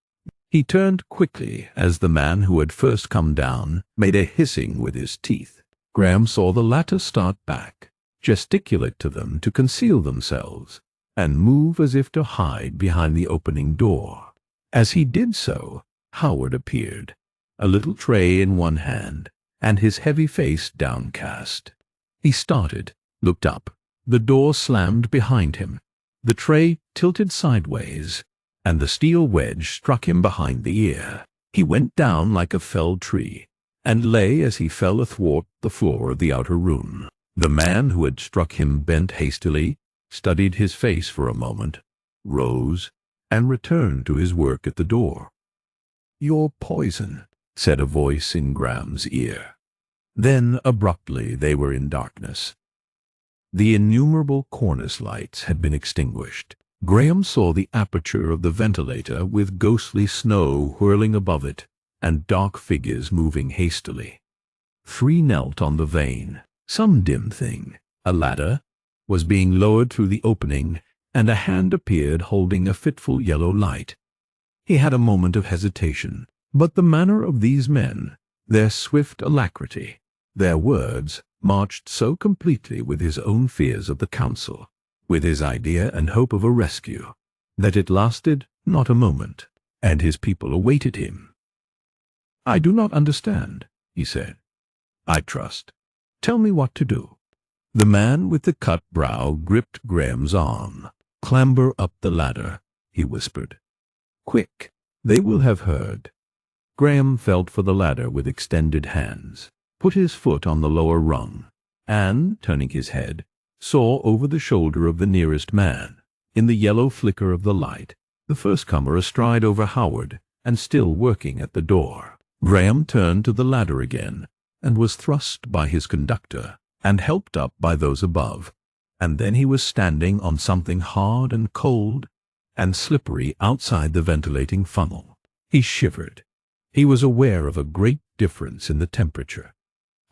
He turned quickly as the man who had first come down made a hissing with his teeth. Graham saw the latter start back, gesticulate to them to conceal themselves, and move as if to hide behind the opening door. As he did so, Howard appeared, a little tray in one hand, and his heavy face downcast. He started, looked up. The door slammed behind him. The tray tilted sideways, and the steel wedge struck him behind the ear. He went down like a felled tree, and lay as he fell athwart the floor of the outer room. The man who had struck him bent hastily, studied his face for a moment, rose, and returned to his work at the door. "You're poison," said a voice in Graham's ear. Then, abruptly, they were in darkness. The innumerable cornice lights had been extinguished. Graham saw the aperture of the ventilator with ghostly snow whirling above it, and dark figures moving hastily. 3 knelt on the vane. Some dim thing, a ladder, was being lowered through the opening, and a hand appeared holding a fitful yellow light. He had a moment of hesitation, but the manner of these men, their swift alacrity, their words, marched so completely with his own fears of the council, with his idea and hope of a rescue, that it lasted not a moment, and his people awaited him. "I do not understand," he said. "I trust. Tell me what to do." The man with the cut brow gripped Graham's arm. "Clamber up the ladder," he whispered. "Quick, they will have heard." Graham felt for the ladder with extended hands, put his foot on the lower rung, and, turning his head, saw over the shoulder of the nearest man, in the yellow flicker of the light, the first comer astride over Howard, and still working at the door. Graham turned to the ladder again, and was thrust by his conductor, and helped up by those above, and then he was standing on something hard and cold and slippery outside the ventilating funnel. He shivered. He was aware of a great difference in the temperature.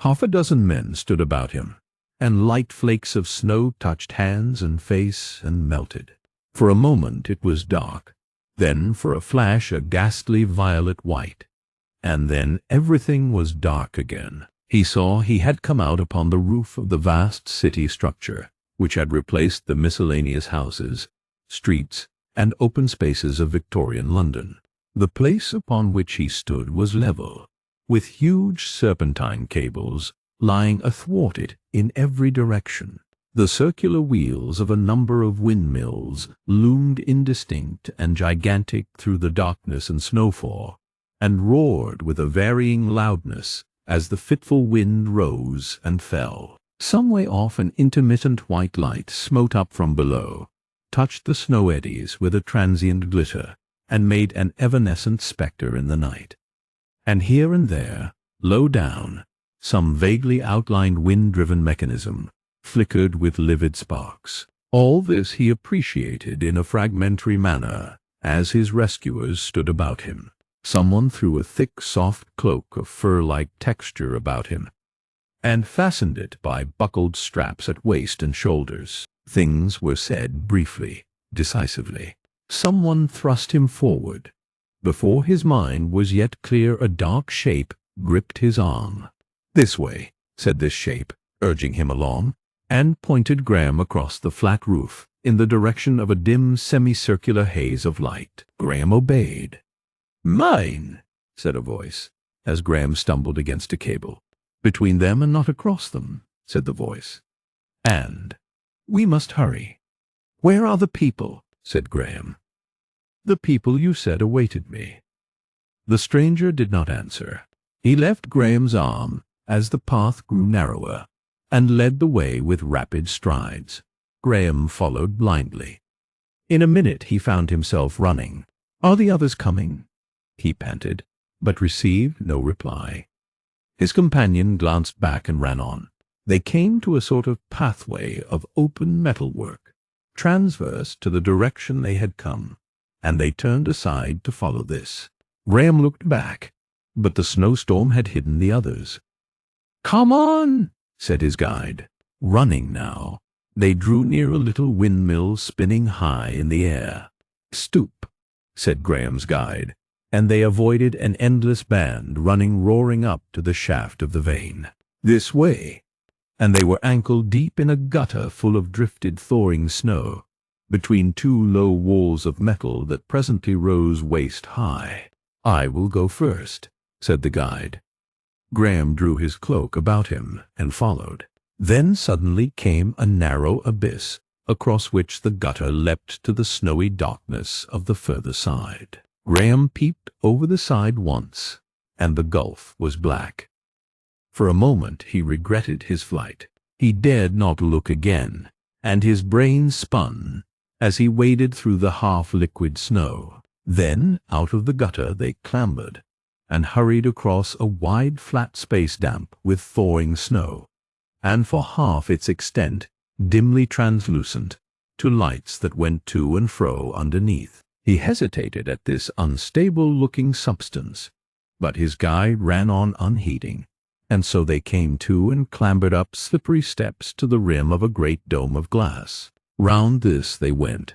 6 men stood about him, and light flakes of snow touched hands and face and melted. For a moment it was dark, then for a flash a ghastly violet white, and then everything was dark again. He saw he had come out upon the roof of the vast city structure, which had replaced the miscellaneous houses, streets, and open spaces of Victorian London. The place upon which he stood was level, with huge serpentine cables lying athwart it in every direction. The circular wheels of a number of windmills loomed indistinct and gigantic through the darkness and snowfall, and roared with a varying loudness as the fitful wind rose and fell. Some way off an intermittent white light smote up from below, touched the snow eddies with a transient glitter, and made an evanescent spectre in the night. And here and there, low down, some vaguely outlined wind-driven mechanism flickered with livid sparks. All this he appreciated in a fragmentary manner as his rescuers stood about him. Someone threw a thick, soft cloak of fur-like texture about him, and fastened it by buckled straps at waist and shoulders. Things were said briefly, decisively. Someone thrust him forward. Before his mind was yet clear, a dark shape gripped his arm. "This way," said this shape, urging him along, and pointed Graham across the flat roof in the direction of a dim semicircular haze of light. Graham obeyed. "Mine," said a voice, as Graham stumbled against a cable. "Between them and not across them," said the voice. "And we must hurry." "Where are the people?" said Graham. "The people you said awaited me." The stranger did not answer. He left Graham's arm as the path grew narrower, and led the way with rapid strides. Graham followed blindly. In a minute he found himself running. "Are the others coming?" he panted, but received no reply. His companion glanced back and ran on. They came to a sort of pathway of open metalwork, transverse to the direction they had come, and they turned aside to follow this. Graham looked back, but the snowstorm had hidden the others. "Come on," said his guide. Running now, they drew near a little windmill spinning high in the air. "Stoop," said Graham's guide, and they avoided an endless band running roaring up to the shaft of the vane. "This way," and they were ankle-deep in a gutter full of drifted thawing snow, between two low walls of metal that presently rose waist-high. "I will go first," said the guide. Graham drew his cloak about him and followed. Then suddenly came a narrow abyss, across which the gutter leapt to the snowy darkness of the further side. Graham peeped over the side once, and the gulf was black. For a moment he regretted his flight. He dared not look again, and his brain spun as he waded through the half-liquid snow. Then, out of the gutter they clambered, and hurried across a wide flat space damp with thawing snow, and for half its extent dimly translucent to lights that went to and fro underneath. He hesitated at this unstable-looking substance, but his guide ran on unheeding, and so they came to and clambered up slippery steps to the rim of a great dome of glass. Round this they went.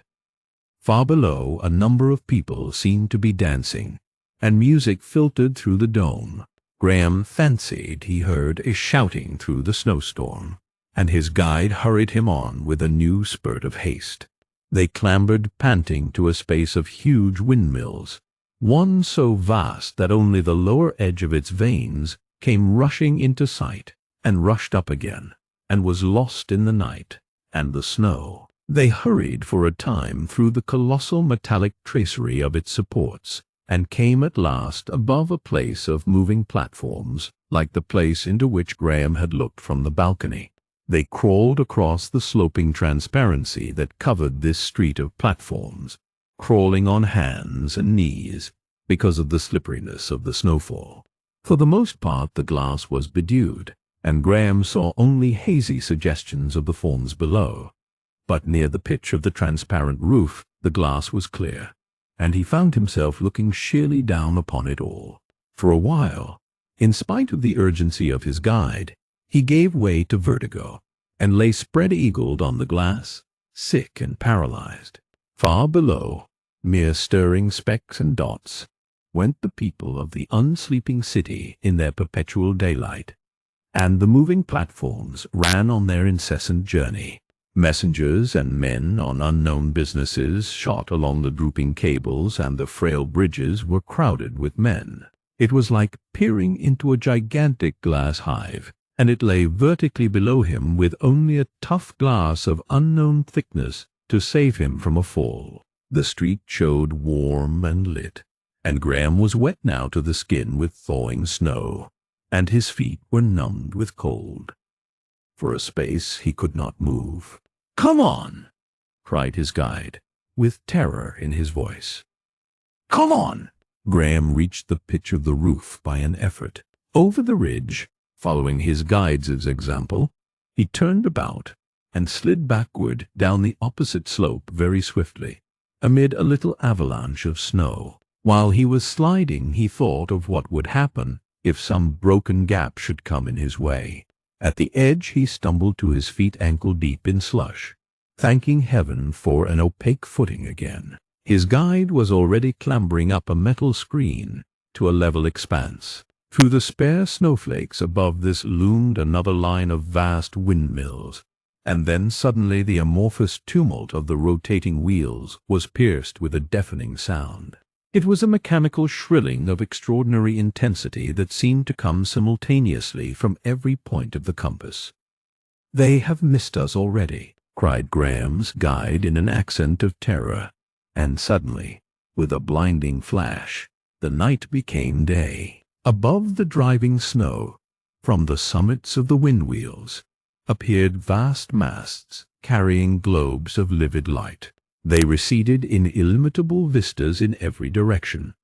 Far below, a number of people seemed to be dancing, and music filtered through the dome. Graham fancied he heard a shouting through the snowstorm, and his guide hurried him on with a new spurt of haste. They clambered panting to a space of huge windmills, one so vast that only the lower edge of its vanes came rushing into sight, and rushed up again, and was lost in the night and the snow. They hurried for a time through the colossal metallic tracery of its supports, and came at last above a place of moving platforms, like the place into which Graham had looked from the balcony. They crawled across the sloping transparency that covered this street of platforms, crawling on hands and knees because of the slipperiness of the snowfall. For the most part the glass was bedewed, and Graham saw only hazy suggestions of the forms below. But near the pitch of the transparent roof the glass was clear, and he found himself looking sheerly down upon it all. For a while, in spite of the urgency of his guide, he gave way to vertigo, and lay spread-eagled on the glass, sick and paralyzed. Far below, mere stirring specks and dots, went the people of the unsleeping city in their perpetual daylight, and the moving platforms ran on their incessant journey. Messengers and men on unknown businesses shot along the drooping cables, and the frail bridges were crowded with men. It was like peering into a gigantic glass hive, and it lay vertically below him with only a tough glass of unknown thickness to save him from a fall. The street showed warm and lit, and Graham was wet now to the skin with thawing snow, and his feet were numbed with cold. For a space he could not move. "Come on!" cried his guide, with terror in his voice. "Come on!" Graham reached the pitch of the roof by an effort. Over the ridge, following his guide's example, he turned about and slid backward down the opposite slope very swiftly, amid a little avalanche of snow. While he was sliding, he thought of what would happen if some broken gap should come in his way. At the edge he stumbled to his feet ankle-deep in slush, thanking heaven for an opaque footing again. His guide was already clambering up a metal screen to a level expanse. Through the spare snowflakes above this loomed another line of vast windmills, and then suddenly the amorphous tumult of the rotating wheels was pierced with a deafening sound. It was a mechanical shrilling of extraordinary intensity that seemed to come simultaneously from every point of the compass. "They have missed us already," cried Graham's guide in an accent of terror, and suddenly, with a blinding flash, the night became day. Above the driving snow, from the summits of the windwheels, appeared vast masts carrying globes of livid light. They receded in illimitable vistas in every direction.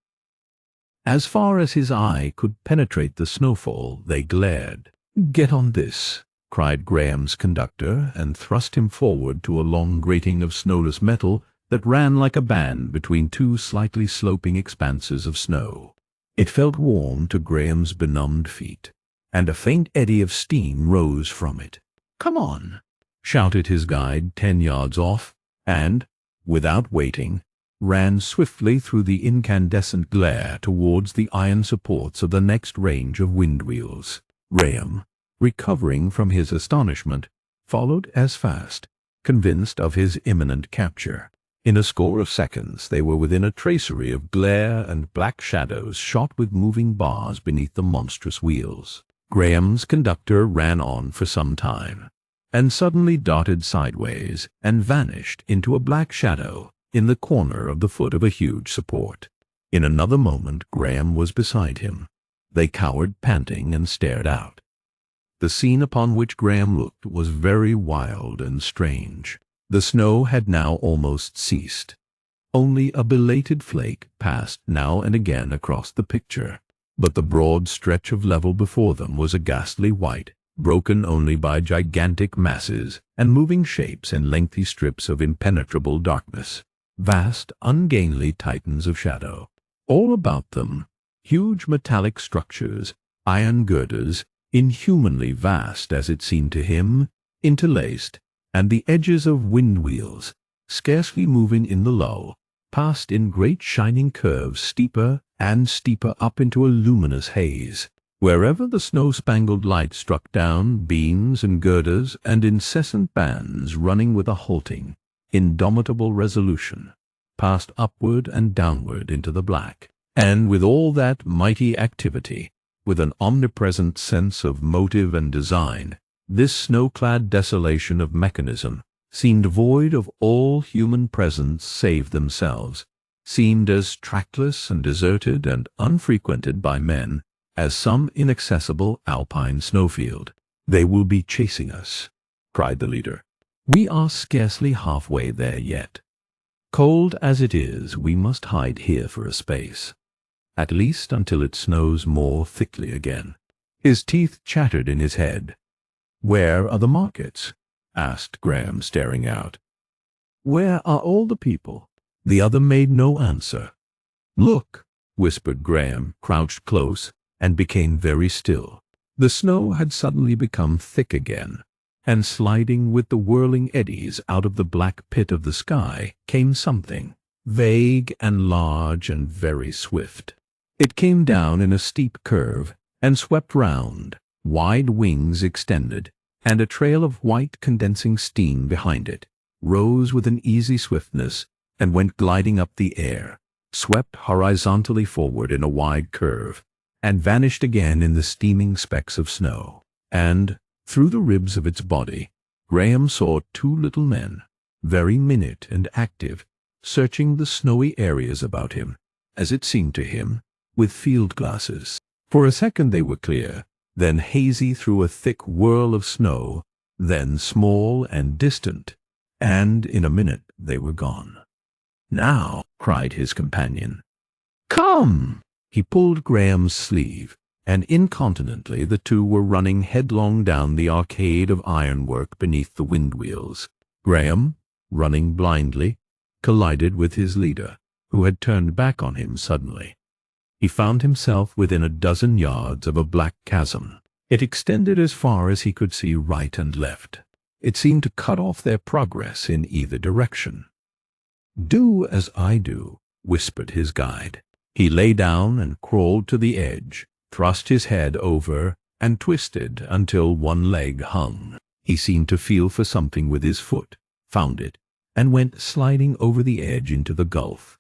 As far as his eye could penetrate the snowfall, they glared. "Get on this," cried Graham's conductor, and thrust him forward to a long grating of snowless metal that ran like a band between two slightly sloping expanses of snow. It felt warm to Graham's benumbed feet, and a faint eddy of steam rose from it. "Come on!" shouted his guide 10 yards off, and, without waiting, ran swiftly through the incandescent glare towards the iron supports of the next range of windwheels. Graham, recovering from his astonishment, followed as fast, convinced of his imminent capture. In a score of seconds they were within a tracery of glare and black shadows shot with moving bars beneath the monstrous wheels. Graham's conductor ran on for some time, and suddenly darted sideways and vanished into a black shadow in the corner of the foot of a huge support. In another moment Graham was beside him. They cowered panting and stared out. The scene upon which Graham looked was very wild and strange. The snow had now almost ceased. Only a belated flake passed now and again across the picture, but the broad stretch of level before them was a ghastly white, broken only by gigantic masses and moving shapes in lengthy strips of impenetrable darkness, vast, ungainly titans of shadow. All about them, huge metallic structures, iron girders, inhumanly vast as it seemed to him, interlaced, and the edges of wind-wheels, scarcely moving in the lull, passed in great shining curves steeper and steeper up into a luminous haze. Wherever the snow-spangled light struck down, beams and girders and incessant bands running with a halting, indomitable resolution, passed upward and downward into the black. And with all that mighty activity, with an omnipresent sense of motive and design, this snow-clad desolation of mechanism seemed void of all human presence save themselves, seemed as trackless and deserted and unfrequented by men as some inaccessible alpine snowfield. "They will be chasing us," cried the leader. "We are scarcely halfway there yet. Cold as it is, we must hide here for a space, at least until it snows more thickly again." His teeth chattered in his head. "Where are the markets?" asked Graham, staring out. "Where are all the people?" The other made no answer. "Look," whispered Graham, crouched close, and became very still. The snow had suddenly become thick again, and sliding with the whirling eddies out of the black pit of the sky came something, vague and large and very swift. It came down in a steep curve and swept round, wide wings extended, and a trail of white condensing steam behind it, rose with an easy swiftness and went gliding up the air, swept horizontally forward in a wide curve, and vanished again in the steaming specks of snow. And, through the ribs of its body, Graham saw 2 little men, very minute and active, searching the snowy areas about him, as it seemed to him, with field glasses. For a second they were clear, then hazy through a thick whirl of snow, then small and distant, and in a minute they were gone. "Now," cried his companion. "Come!" He pulled Graham's sleeve, and incontinently the two were running headlong down the arcade of ironwork beneath the windwheels. Graham, running blindly, collided with his leader, who had turned back on him suddenly. He found himself within a dozen yards of a black chasm. It extended as far as he could see right and left. It seemed to cut off their progress in either direction. "Do as I do," whispered his guide. He lay down and crawled to the edge, thrust his head over, and twisted until one leg hung. He seemed to feel for something with his foot, found it, and went sliding over the edge into the gulf.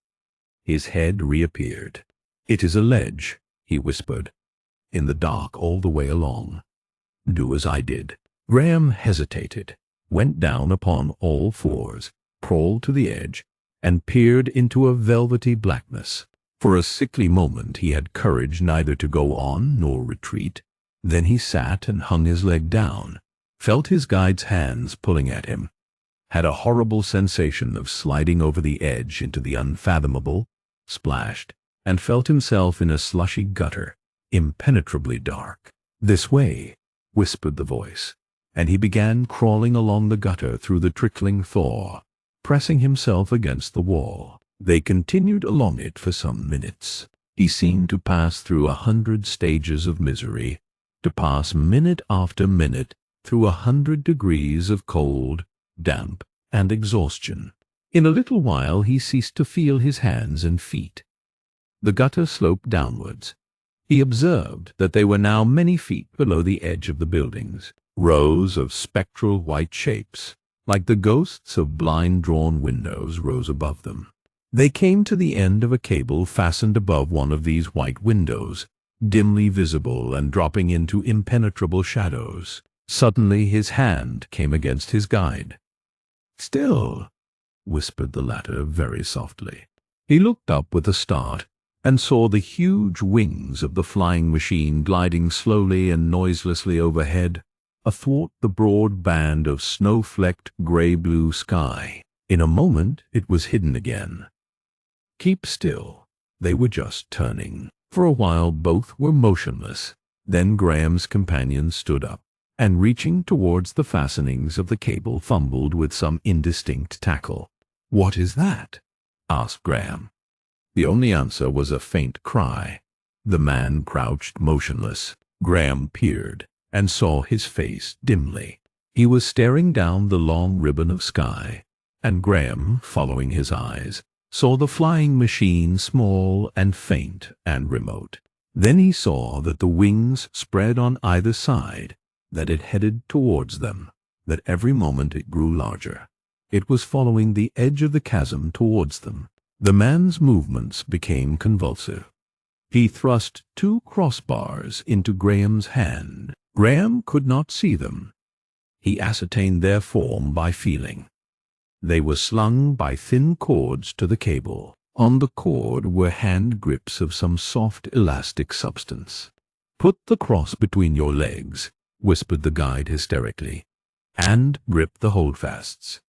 His head reappeared. "It is a ledge," he whispered, "in the dark all the way along. Do as I did." Graham hesitated, went down upon all fours, crawled to the edge, and peered into a velvety blackness. For a sickly moment he had courage neither to go on nor retreat. Then he sat and hung his leg down, felt his guide's hands pulling at him, had a horrible sensation of sliding over the edge into the unfathomable, splashed, and felt himself in a slushy gutter, impenetrably dark. "This way," whispered the voice, and he began crawling along the gutter through the trickling thaw, pressing himself against the wall. They continued along it for some minutes. He seemed to pass through 100 stages of misery, to pass minute after minute through 100 degrees of cold, damp, and exhaustion. In a little while he ceased to feel his hands and feet. The gutter sloped downwards. He observed that they were now many feet below the edge of the buildings. Rows of spectral white shapes, like the ghosts of blind-drawn windows, rose above them. They came to the end of a cable fastened above one of these white windows, dimly visible and dropping into impenetrable shadows. Suddenly his hand came against his guide. "Still," whispered the latter very softly. He looked up with a start, and saw the huge wings of the flying machine gliding slowly and noiselessly overhead, athwart the broad band of snow-flecked grey-blue sky. In a moment it was hidden again. "Keep still." They were just turning. For a while both were motionless. Then Graham's companion stood up, and reaching towards the fastenings of the cable fumbled with some indistinct tackle. "What is that?" asked Graham. The only answer was a faint cry. The man crouched motionless. Graham peered, and saw his face dimly. He was staring down the long ribbon of sky, and Graham, following his eyes, saw the flying machine small and faint and remote. Then he saw that the wings spread on either side, that it headed towards them, that every moment it grew larger. It was following the edge of the chasm towards them. The man's movements became convulsive. He thrust 2 crossbars into Graham's hand. Graham could not see them. He ascertained their form by feeling. They were slung by thin cords to the cable. On the cord were hand grips of some soft elastic substance. "Put the cross between your legs," whispered the guide hysterically, "and grip the holdfasts.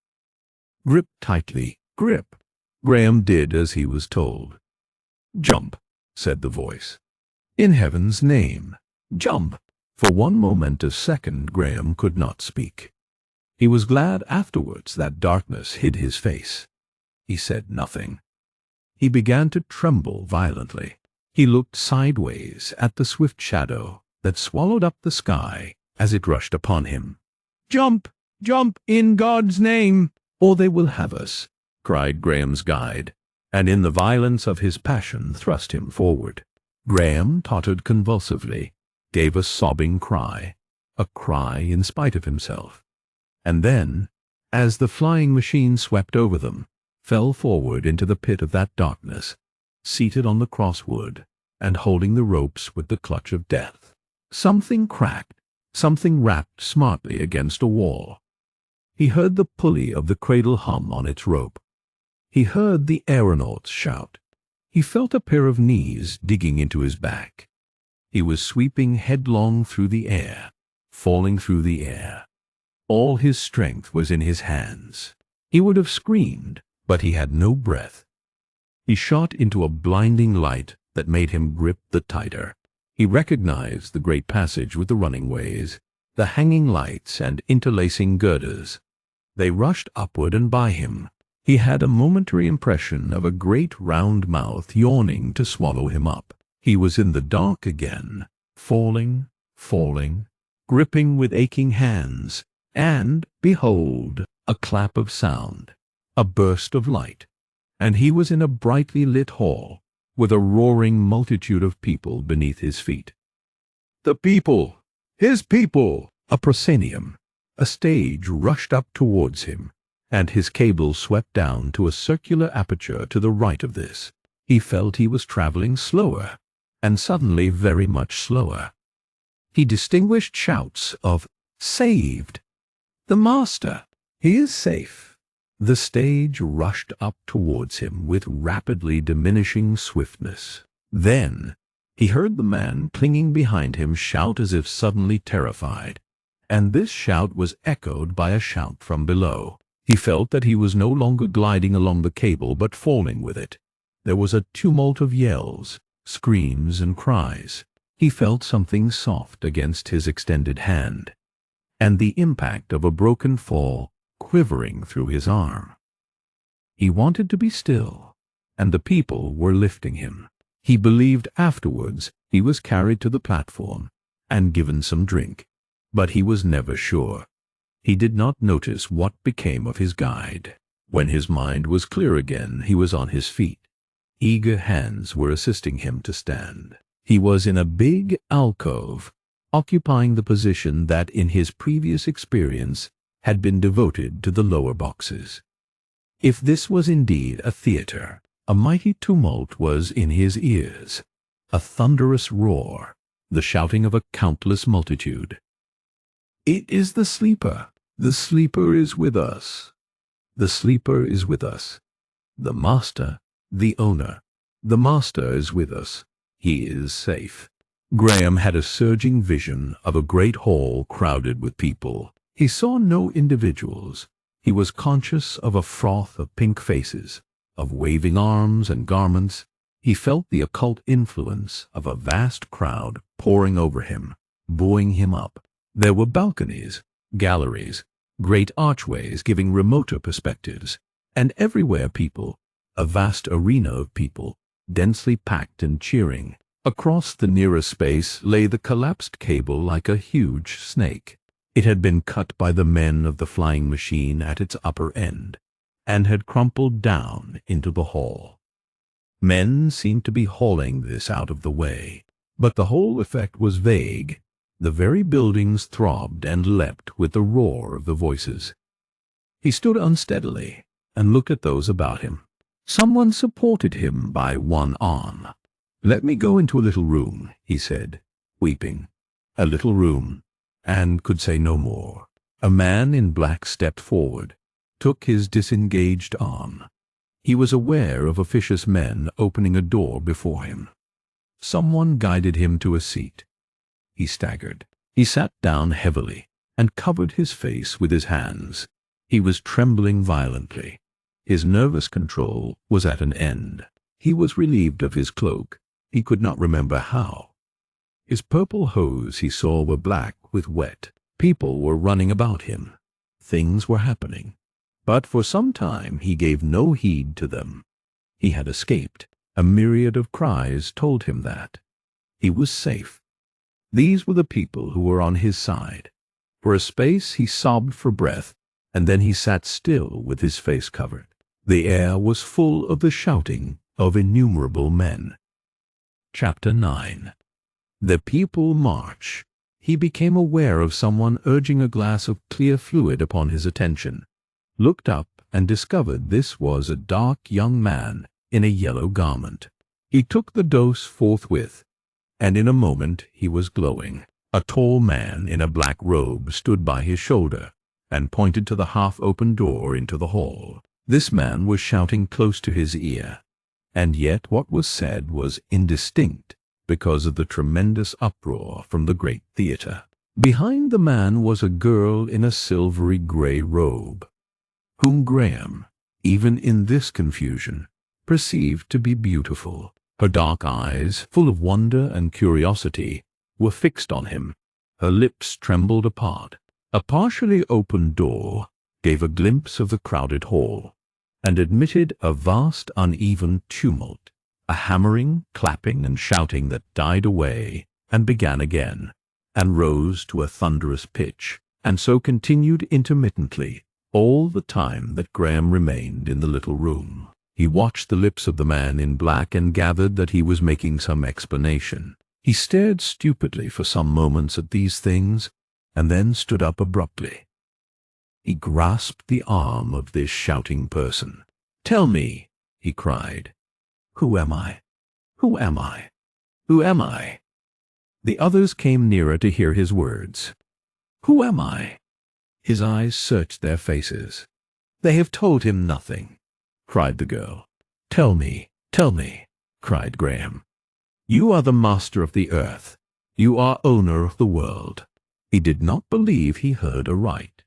Grip tightly. Grip." Graham did as he was told. "Jump," said the voice. "In heaven's name, jump." For one momentous second Graham could not speak. He was glad afterwards that darkness hid his face. He said nothing. He began to tremble violently. He looked sideways at the swift shadow that swallowed up the sky as it rushed upon him. "Jump! Jump, in God's name, or they will have us!" cried Graham's guide, and in the violence of his passion thrust him forward. Graham tottered convulsively, gave a sobbing cry, a cry in spite of himself, and then, as the flying machine swept over them, fell forward into the pit of that darkness, seated on the crosswood, and holding the ropes with the clutch of death. Something cracked, something rapped smartly against a wall. He heard the pulley of the cradle hum on its rope. He heard the aeronauts shout. He felt a pair of knees digging into his back. He was sweeping headlong through the air, falling through the air. All his strength was in his hands. He would have screamed, but he had no breath. He shot into a blinding light that made him grip the tighter. He recognized the great passage with the running ways, the hanging lights and interlacing girders. They rushed upward and by him. He had a momentary impression of a great round mouth yawning to swallow him up. He was in the dark again, falling, gripping with aching hands, and, behold, a clap of sound, a burst of light, and he was in a brightly lit hall, with a roaring multitude of people beneath his feet. The people! His people! A proscenium, a stage rushed up towards him, and his cable swept down to a circular aperture to the right of this. He felt he was traveling slower, and suddenly very much slower. He distinguished shouts of, "Saved! The master! He is safe!" The stage rushed up towards him with rapidly diminishing swiftness. Then he heard the man clinging behind him shout as if suddenly terrified, and this shout was echoed by a shout from below. He felt that he was no longer gliding along the cable but falling with it. There was a tumult of yells, screams, and cries. He felt something soft against his extended hand, and the impact of a broken fall quivering through his arm. He wanted to be still, and the people were lifting him. He believed afterwards he was carried to the platform and given some drink, but he was never sure. He did not notice what became of his guide. When his mind was clear again, he was on his feet. Eager hands were assisting him to stand. He was in a big alcove, occupying the position that in his previous experience had been devoted to the lower boxes. If this was indeed a theater, a mighty tumult was in his ears, a thunderous roar, the shouting of a countless multitude. "It is the sleeper! The sleeper is with us! The sleeper is with us! The master, the owner, the master is with us! He is safe!" Graham had a surging vision of a great hall crowded with people. He saw no individuals. He was conscious of a froth of pink faces, of waving arms and garments. He felt the occult influence of a vast crowd pouring over him, buoying him up. There were balconies, galleries, great archways giving remoter perspectives, and everywhere people, a vast arena of people, densely packed and cheering. Across the nearest space lay the collapsed cable like a huge snake. It had been cut by the men of the flying machine at its upper end, and had crumpled down into the hall. Men seemed to be hauling this out of the way, but the whole effect was vague. The very buildings throbbed and leapt with the roar of the voices. He stood unsteadily and looked at those about him. Someone supported him by one arm. "Let me go into a little room," he said, weeping. A little room, and could say no more. A man in black stepped forward, took his disengaged arm. He was aware of officious men opening a door before him. Someone guided him to a seat. He staggered. He sat down heavily and covered his face with his hands. He was trembling violently. His nervous control was at an end. He was relieved of his cloak. He could not remember how. His purple hose he saw were black with wet. People were running about him. Things were happening. But for some time he gave no heed to them. He had escaped. A myriad of cries told him that. He was safe. These were the people who were on his side. For a space he sobbed for breath, and then he sat still with his face covered. The air was full of the shouting of innumerable men. Chapter 9. The people march. He became aware of someone urging a glass of clear fluid upon his attention, looked up and discovered this was a dark young man in a yellow garment. He took the dose forthwith, and in a moment he was glowing. A tall man in a black robe stood by his shoulder and pointed to the half-open door into the hall. This man was shouting close to his ear, and yet what was said was indistinct because of the tremendous uproar from the great theater. Behind the man was a girl in a silvery gray robe. whom Graham, even in this confusion, perceived to be beautiful. Her dark eyes, full of wonder and curiosity, were fixed on him. Her lips trembled apart. A partially opened door gave a glimpse of the crowded hall, and admitted a vast uneven tumult, a hammering, clapping, and shouting that died away and began again, and rose to a thunderous pitch, and so continued intermittently all the time that Graham remained in the little room. He watched the lips of the man in black and gathered that he was making some explanation. He stared stupidly for some moments at these things, and then stood up abruptly. He grasped the arm of this shouting person. "Tell me," he cried, "who am I? Who am I? Who am I?" The others came nearer to hear his words. "Who am I?" His eyes searched their faces. "They have told him nothing," cried the girl. "Tell me, cried Graham. "You are the master of the earth. You are owner of the world." He did not believe he heard aright.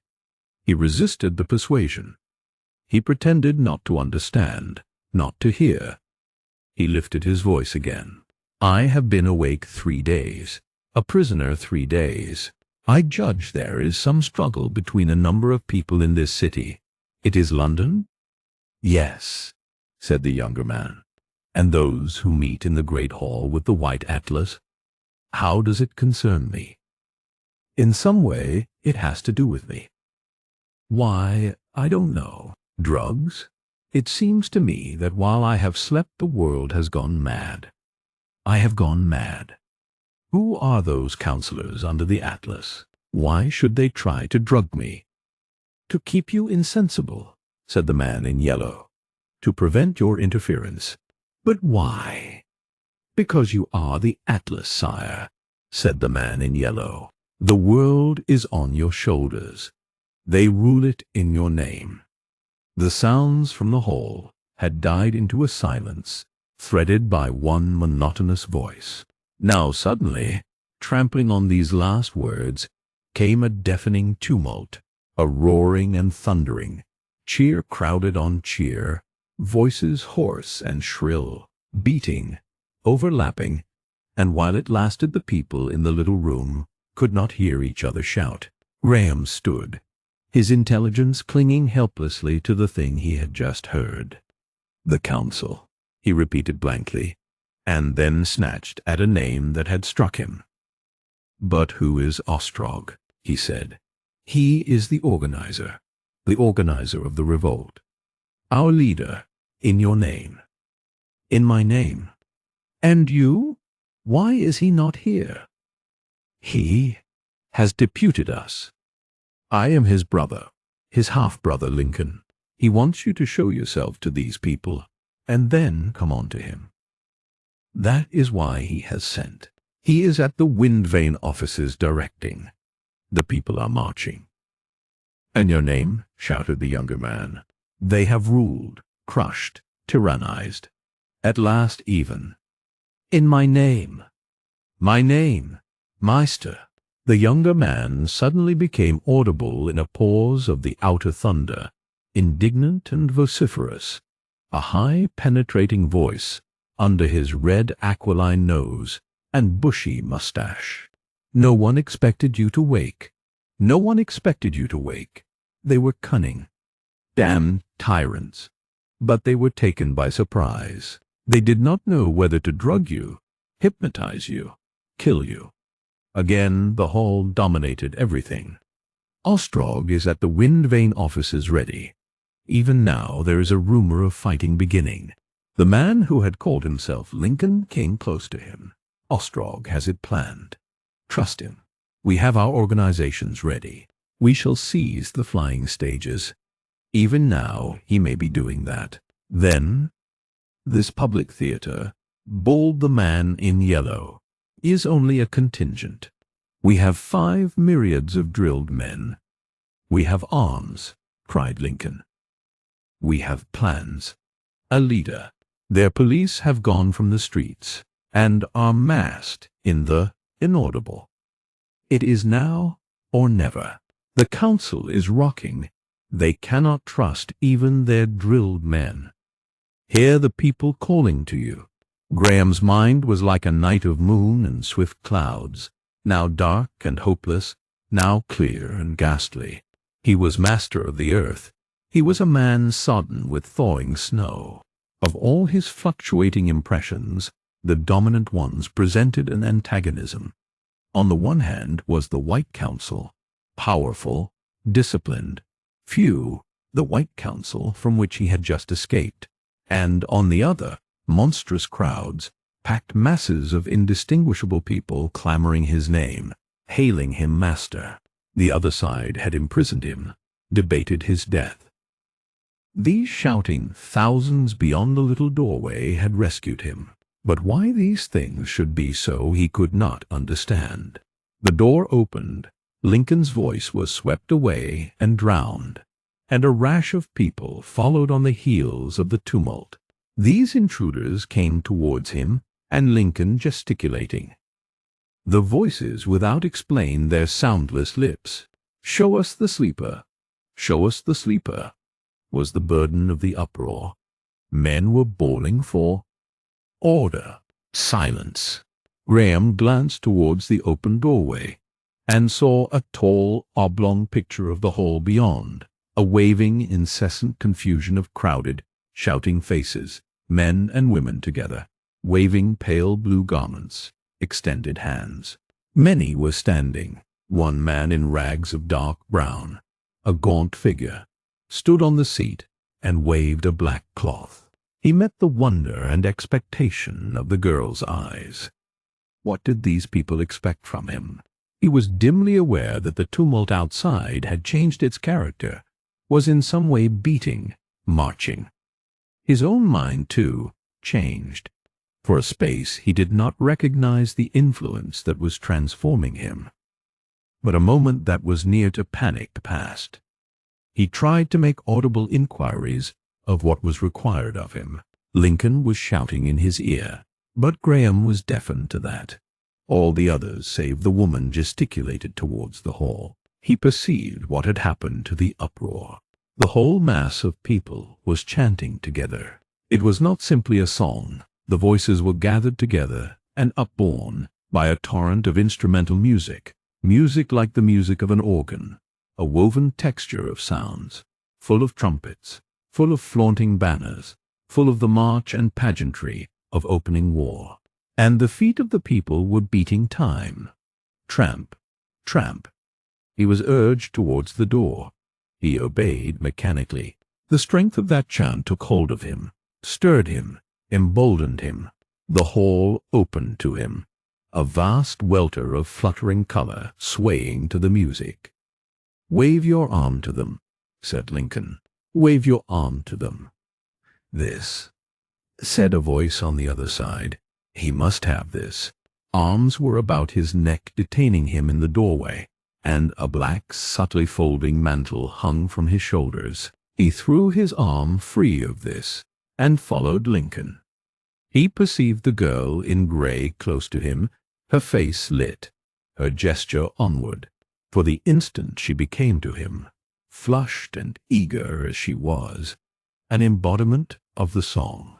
He resisted the persuasion. He pretended not to understand, not to hear. He lifted his voice again. "I have been awake 3 days, a prisoner 3 days. I judge there is some struggle between a number of people in this city. It is London?" "Yes," said the younger man. "And those who meet in the great hall with the white atlas? How does it concern me?" "In some way it has to do with me." "Why, I don't know. Drugs? It seems to me that while I have slept the world has gone mad. I have gone mad. Who are those counselors under the atlas? Why should they try to drug me?" "To keep you insensible," said the man in yellow. "To prevent your interference." "But why?" "Because you are the atlas, sire," said the man in yellow. "The world is on your shoulders. They rule it in your name." The sounds from the hall had died into a silence, threaded by one monotonous voice. Now suddenly, trampling on these last words, came a deafening tumult, a roaring and thundering, cheer crowded on cheer, voices hoarse and shrill, beating, overlapping, and while it lasted the people in the little room could not hear each other shout. Graham stood, his intelligence clinging helplessly to the thing he had just heard. "The council," he repeated blankly, and then snatched at a name that had struck him. "But who is Ostrog?" he said. "He is the organizer of the revolt. Our leader, in your name." "In my name? And you? Why is he not here?" "He has deputed us. I am his brother, his half-brother Lincoln. He wants you to show yourself to these people, and then come on to him. That is why he has sent. He is at the wind vane offices directing. The people are marching." "And your name?" shouted the younger man. "They have ruled, crushed, tyrannized. At last even. In my name. My name, Meister." The younger man suddenly became audible in a pause of the outer thunder, indignant and vociferous, a high penetrating voice under his red aquiline nose and bushy mustache. "No one expected you to wake. No one expected you to wake. They were cunning, damned tyrants, but they were taken by surprise. They did not know whether to drug you, hypnotize you, kill you." Again the hall dominated everything. "Ostrog is at the wind vane offices ready. Even now there is a rumor of fighting beginning." The man who had called himself Lincoln came close to him. "Ostrog has it planned. Trust him. We have our organizations ready. We shall seize the flying stages. Even now he may be doing that. Then, this public theater, bawled the man in yellow, is only a contingent. We have 5 myriads of drilled men. We have arms," cried Lincoln. "We have plans, a leader. Their police have gone from the streets, and are massed in the inaudible. It is now or never. The council is rocking They cannot trust even their drilled men. Hear the people calling to you. Graham's mind was like a night of moon and swift clouds, now dark and hopeless, now clear and ghastly. He was master of the earth. He was a man sodden with thawing snow. Of all his fluctuating impressions, the dominant ones presented an antagonism. On the one hand was the White Council, powerful, disciplined, few, the White Council from which he had just escaped, and on the other, monstrous crowds, packed masses of indistinguishable people clamoring his name, hailing him master. The other side had imprisoned him, debated his death. These shouting thousands beyond the little doorway had rescued him. But why these things should be so he could not understand. The door opened, Lincoln's voice was swept away and drowned, and a rash of people followed on the heels of the tumult. These intruders came towards him, and Lincoln gesticulating. The voices without explained their soundless lips. "Show us the sleeper! Show us the sleeper!" was the burden of the uproar. Men were bawling for order, silence. Graham glanced towards the open doorway, and saw a tall, oblong picture of the hall beyond, a waving, incessant confusion of crowded, shouting faces, men and women together, waving pale blue garments, extended hands. Many were standing. One man in rags of dark brown, a gaunt figure, stood on the seat and waved a black cloth. He met the wonder and expectation of the girl's eyes. What did these people expect from him? He was dimly aware that the tumult outside had changed its character, was in some way beating, marching. His own mind, too, changed. For a space he did not recognize the influence that was transforming him. But a moment that was near to panic passed. He tried to make audible inquiries of what was required of him. Lincoln was shouting in his ear, but Graham was deafened to that. All the others, save the woman, gesticulated towards the hall. He perceived what had happened to the uproar. The whole mass of people was chanting together. It was not simply a song. The voices were gathered together and upborne by a torrent of instrumental music, music like the music of an organ, a woven texture of sounds, full of trumpets, full of flaunting banners, full of the march and pageantry of opening war. And the feet of the people were beating time. Tramp, tramp. He was urged towards the door. He obeyed mechanically. The strength of that chant took hold of him, stirred him, emboldened him. The hall opened to him, a vast welter of fluttering color swaying to the music. "Wave your arm to them," said Lincoln. "Wave your arm to them." "This," said a voice on the other side. He must have this. Arms were about his neck, detaining him in the doorway, and a black, subtly folding mantle hung from his shoulders. He threw his arm free of this, and followed Lincoln. He perceived the girl in gray close to him, her face lit, her gesture onward. For the instant she became to him, flushed and eager as she was, an embodiment of the song.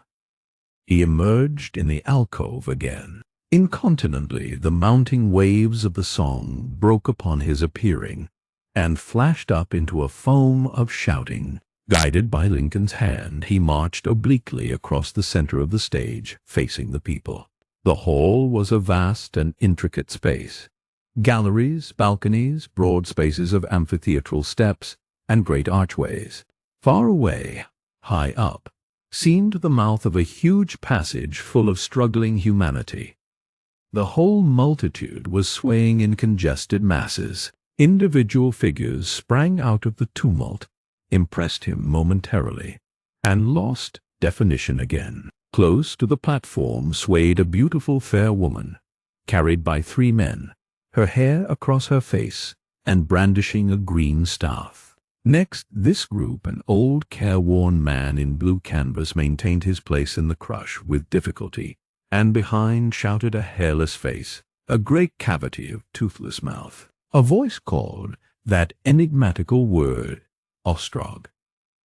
He emerged in the alcove again. Incontinently the mounting waves of the song broke upon his appearing, and flashed up into a foam of shouting. Guided by Lincoln's hand, he marched obliquely across the center of the stage, facing the people. The hall was a vast and intricate space. Galleries, balconies, broad spaces of amphitheatral steps, and great archways. Far away, high up, seemed the mouth of a huge passage full of struggling humanity. The whole multitude was swaying in congested masses. Individual figures sprang out of the tumult, impressed him momentarily, and lost definition again. Close to the platform swayed a beautiful fair woman, carried by 3 men, her hair across her face, and brandishing a green staff. Next this group, an old careworn man in blue canvas maintained his place in the crush with difficulty, and behind shouted a hairless face, a great cavity of toothless mouth. A voice called that enigmatical word, Ostrog.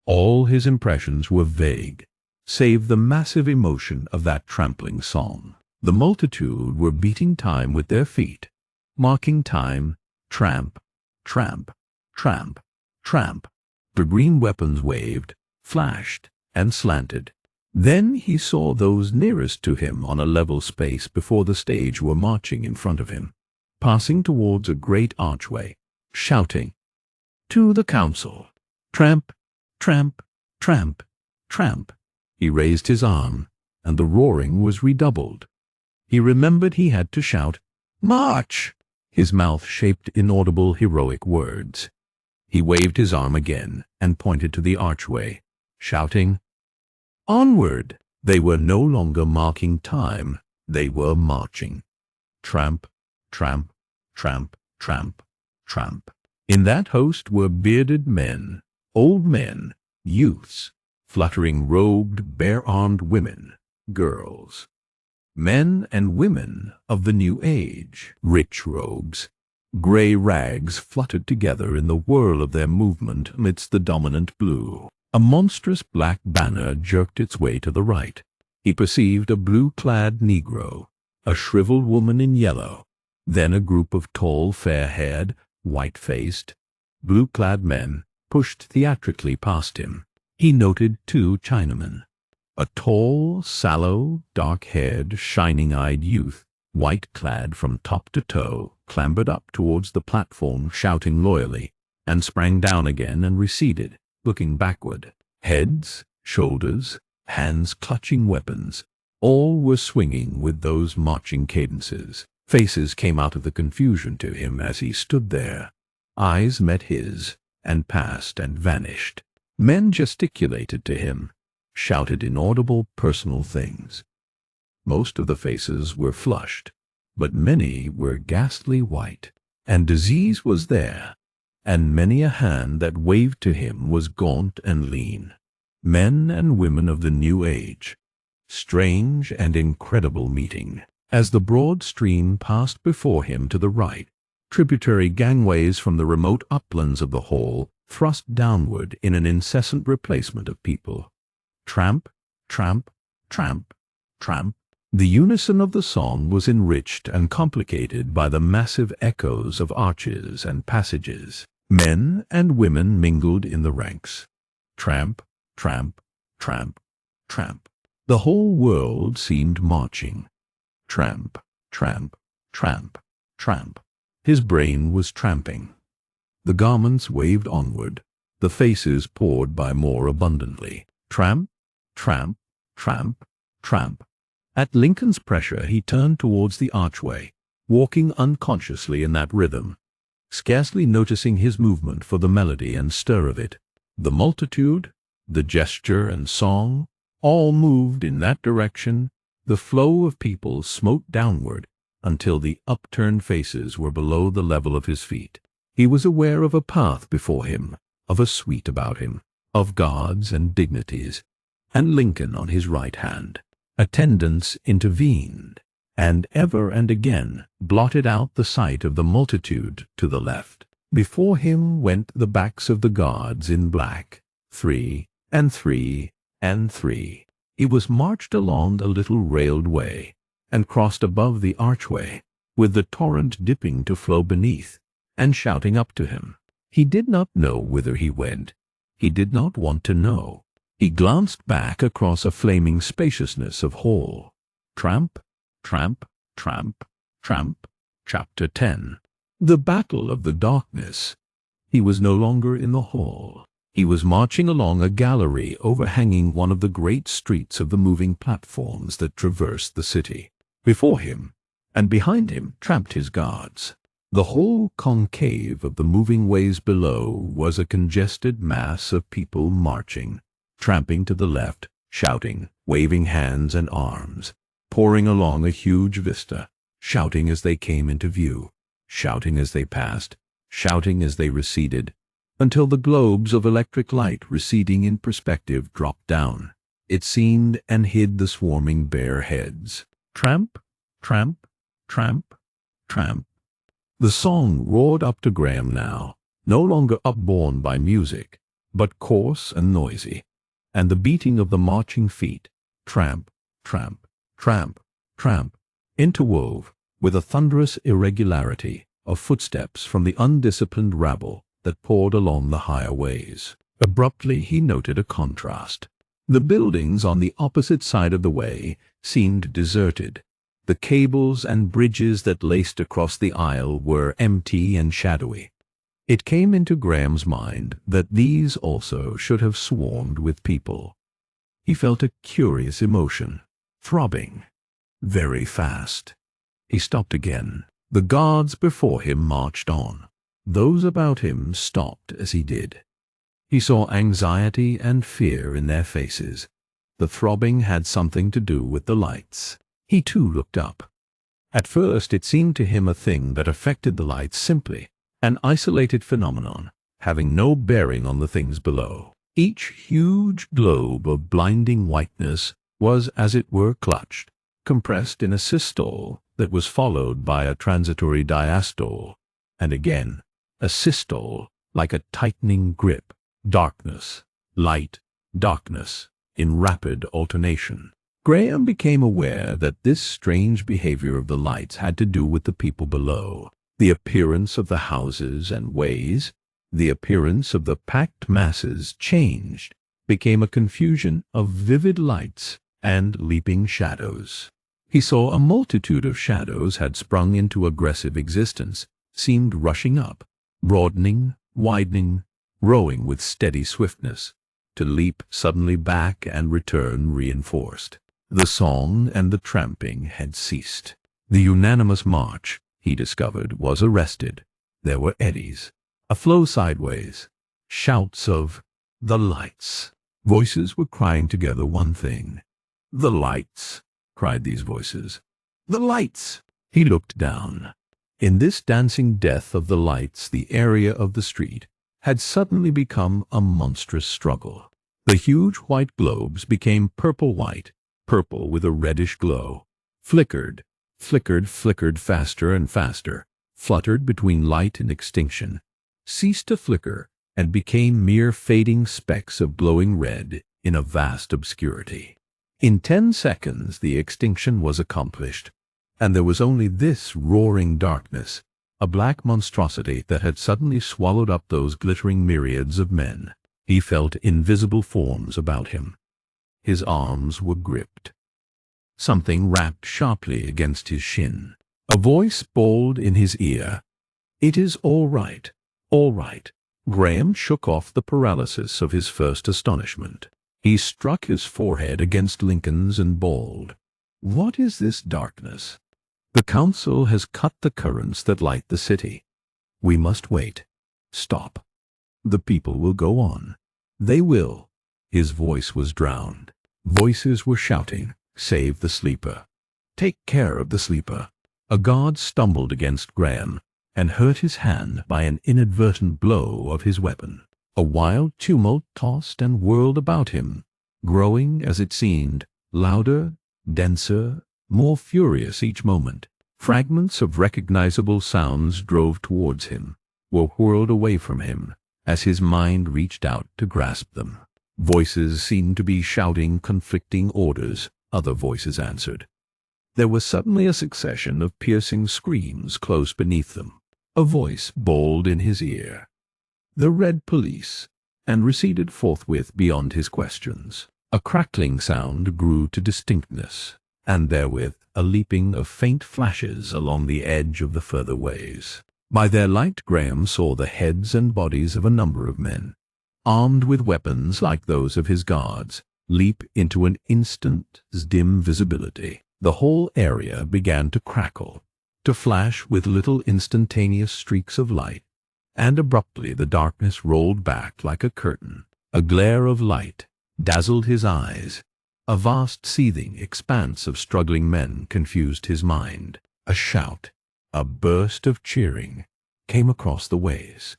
All his impressions were vague, save the massive emotion of that trampling song. The multitude were beating time with their feet, marking time, tramp, tramp, tramp, tramp. The green weapons waved, flashed, and slanted. Then he saw those nearest to him on a level space before the stage were marching in front of him, passing towards a great archway, shouting, "To the council! Tramp, tramp, tramp, tramp." He raised his arm, and the roaring was redoubled. He remembered he had to shout, "March!" His mouth shaped inaudible heroic words. He waved his arm again and pointed to the archway, shouting, "Onward!" They were no longer marking time, they were marching. Tramp, tramp, tramp, tramp, tramp. In that host were bearded men, old men, youths, fluttering robed, bare-armed women, girls. Men and women of the new age, rich robes. Grey rags fluttered together in the whirl of their movement amidst the dominant blue. A monstrous black banner jerked its way to the right. He perceived a blue-clad Negro, a shriveled woman in yellow, then a group of tall, fair-haired, white-faced, blue-clad men pushed theatrically past him. He noted 2 Chinamen. A tall, sallow, dark-haired, shining-eyed youth, white-clad from top to toe, clambered up towards the platform shouting loyally, and sprang down again and receded, looking backward. Heads, shoulders, hands clutching weapons, all were swinging with those marching cadences. Faces came out of the confusion to him as he stood there. Eyes met his, and passed and vanished. Men gesticulated to him, shouted inaudible personal things. Most of the faces were flushed, but many were ghastly white, and disease was there, and many a hand that waved to him was gaunt and lean. Men and women of the new age. Strange and incredible meeting. As the broad stream passed before him to the right, tributary gangways from the remote uplands of the hall thrust downward in an incessant replacement of people. Tramp, tramp, tramp, tramp. The unison of the song was enriched and complicated by the massive echoes of arches and passages. Men and women mingled in the ranks. Tramp, tramp, tramp, tramp. The whole world seemed marching. Tramp, tramp, tramp, tramp. His brain was tramping. The garments waved onward. The faces poured by more abundantly. Tramp, tramp, tramp, tramp. At Lincoln's pressure he turned towards the archway, walking unconsciously in that rhythm, scarcely noticing his movement for the melody and stir of it. The multitude, the gesture and song, all moved in that direction. The flow of people smote downward until the upturned faces were below the level of his feet. He was aware of a path before him, of a suite about him, of guards and dignities, and Lincoln on his right hand. Attendants intervened, and ever and again blotted out the sight of the multitude to the left. Before him went the backs of the guards in black, 3 and 3 and 3. He was marched along the little railed way, and crossed above the archway, with the torrent dipping to flow beneath, and shouting up to him. He did not know whither he went. He did not want to know. He glanced back across a flaming spaciousness of hall. Tramp, tramp, tramp, tramp. Chapter 10. The Battle of the Darkness. He was no longer in the hall. He was marching along a gallery overhanging one of the great streets of the moving platforms that traversed the city. Before him, and behind him, tramped his guards. The whole concave of the moving ways below was a congested mass of people marching, tramping to the left, shouting, waving hands and arms, pouring along a huge vista, shouting as they came into view, shouting as they passed, shouting as they receded, until the globes of electric light receding in perspective dropped down, it seemed, and hid the swarming bare heads. Tramp, tramp, tramp, tramp. The song roared up to Graham now, no longer upborne by music, but coarse and noisy, and the beating of the marching feet, tramp, tramp, tramp, tramp, interwove with a thunderous irregularity of footsteps from the undisciplined rabble that poured along the higher ways. Abruptly he noted a contrast. The buildings on the opposite side of the way seemed deserted. The cables and bridges that laced across the aisle were empty and shadowy. It came into Graham's mind that these also should have swarmed with people. He felt a curious emotion, throbbing, very fast. He stopped again. The guards before him marched on. Those about him stopped as he did. He saw anxiety and fear in their faces. The throbbing had something to do with the lights. He too looked up. At first it seemed to him a thing that affected the lights simply, an isolated phenomenon, having no bearing on the things below. Each huge globe of blinding whiteness was, as it were, clutched, compressed in a systole that was followed by a transitory diastole, and again a systole like a tightening grip. Darkness, light, darkness, in rapid alternation. Graham became aware that this strange behavior of the lights had to do with the people below. The appearance of the houses and ways, the appearance of the packed masses changed, became a confusion of vivid lights and leaping shadows. He saw a multitude of shadows had sprung into aggressive existence, seemed rushing up, broadening, widening, rowing with steady swiftness, to leap suddenly back and return reinforced. The song and the tramping had ceased. The unanimous march, he discovered, was arrested. There were eddies, a flow sideways, shouts of "the lights." Voices were crying together one thing. "The lights!" cried these voices. "The lights!" He looked down. In this dancing death of the lights, the area of the street had suddenly become a monstrous struggle. The huge white globes became purple-white, purple with a reddish glow, flickered, flickered faster and faster, fluttered between light and extinction, ceased to flicker, and became mere fading specks of glowing red in a vast obscurity. In 10 seconds the extinction was accomplished, and there was only this roaring darkness, a black monstrosity that had suddenly swallowed up those glittering myriads of men. He felt invisible forms about him. His arms were gripped. Something rapped sharply against his shin. A voice bawled in his ear. "It is all right, all right." Graham shook off the paralysis of his first astonishment. He struck his forehead against Lincoln's and bawled, "What is this darkness? The council has cut the currents that light the city. We must wait. Stop. The people will go on. They will." His voice was drowned. Voices were shouting, "Save the sleeper. Take care of the sleeper." A guard stumbled against Graham and hurt his hand by an inadvertent blow of his weapon. A wild tumult tossed and whirled about him, growing, as it seemed, louder, denser, more furious each moment. Fragments of recognizable sounds drove towards him, were whirled away from him, as his mind reached out to grasp them. Voices seemed to be shouting conflicting orders. Other voices answered. There was suddenly a succession of piercing screams close beneath them. A voice bawled in his ear, "The Red Police," and receded forthwith beyond his questions. A crackling sound grew to distinctness, and therewith a leaping of faint flashes along the edge of the further ways. By their light Graham saw the heads and bodies of a number of men, armed with weapons like those of his guards, leap into an instant's dim visibility. The whole area began to crackle, to flash with little instantaneous streaks of light, and abruptly the darkness rolled back like a curtain. A glare of light dazzled his eyes. A vast seething expanse of struggling men confused his mind. A shout, a burst of cheering, came across the ways.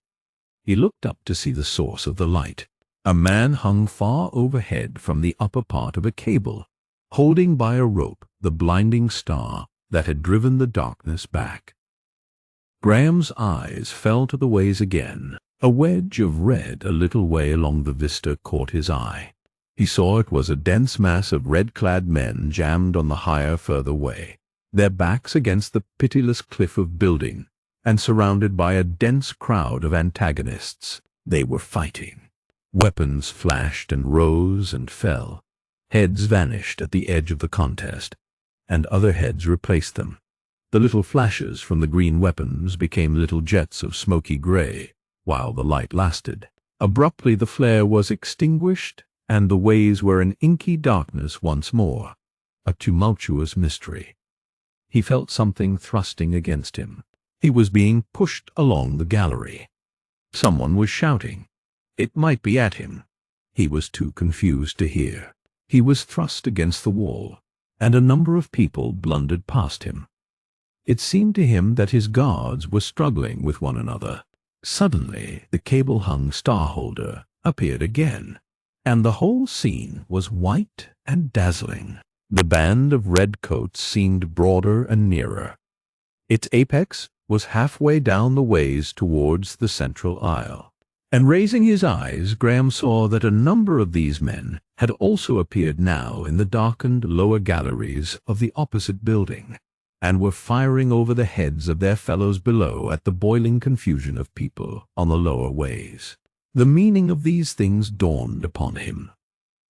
He looked up to see the source of the light. A man hung far overhead from the upper part of a cable, holding by a rope the blinding star that had driven the darkness back. Graham's eyes fell to the ways again. A wedge of red a little way along the vista caught his eye. He saw it was a dense mass of red-clad men jammed on the higher, further way, their backs against the pitiless cliff of building, and surrounded by a dense crowd of antagonists. They were fighting. Weapons flashed and rose and fell. Heads vanished at the edge of the contest, and other heads replaced them. The little flashes from the green weapons became little jets of smoky gray, while the light lasted. Abruptly the flare was extinguished, and the ways were in inky darkness once more, a tumultuous mystery. He felt something thrusting against him. He was being pushed along the gallery. Someone was shouting. It might be at him. He was too confused to hear. He was thrust against the wall, and a number of people blundered past him. It seemed to him that his guards were struggling with one another. Suddenly, the cable-hung star-holder appeared again, and the whole scene was white and dazzling. The band of redcoats seemed broader and nearer. Its apex was halfway down the ways towards the central aisle. And raising his eyes, Graham saw that a number of these men had also appeared now in the darkened lower galleries of the opposite building, and were firing over the heads of their fellows below at the boiling confusion of people on the lower ways. The meaning of these things dawned upon him.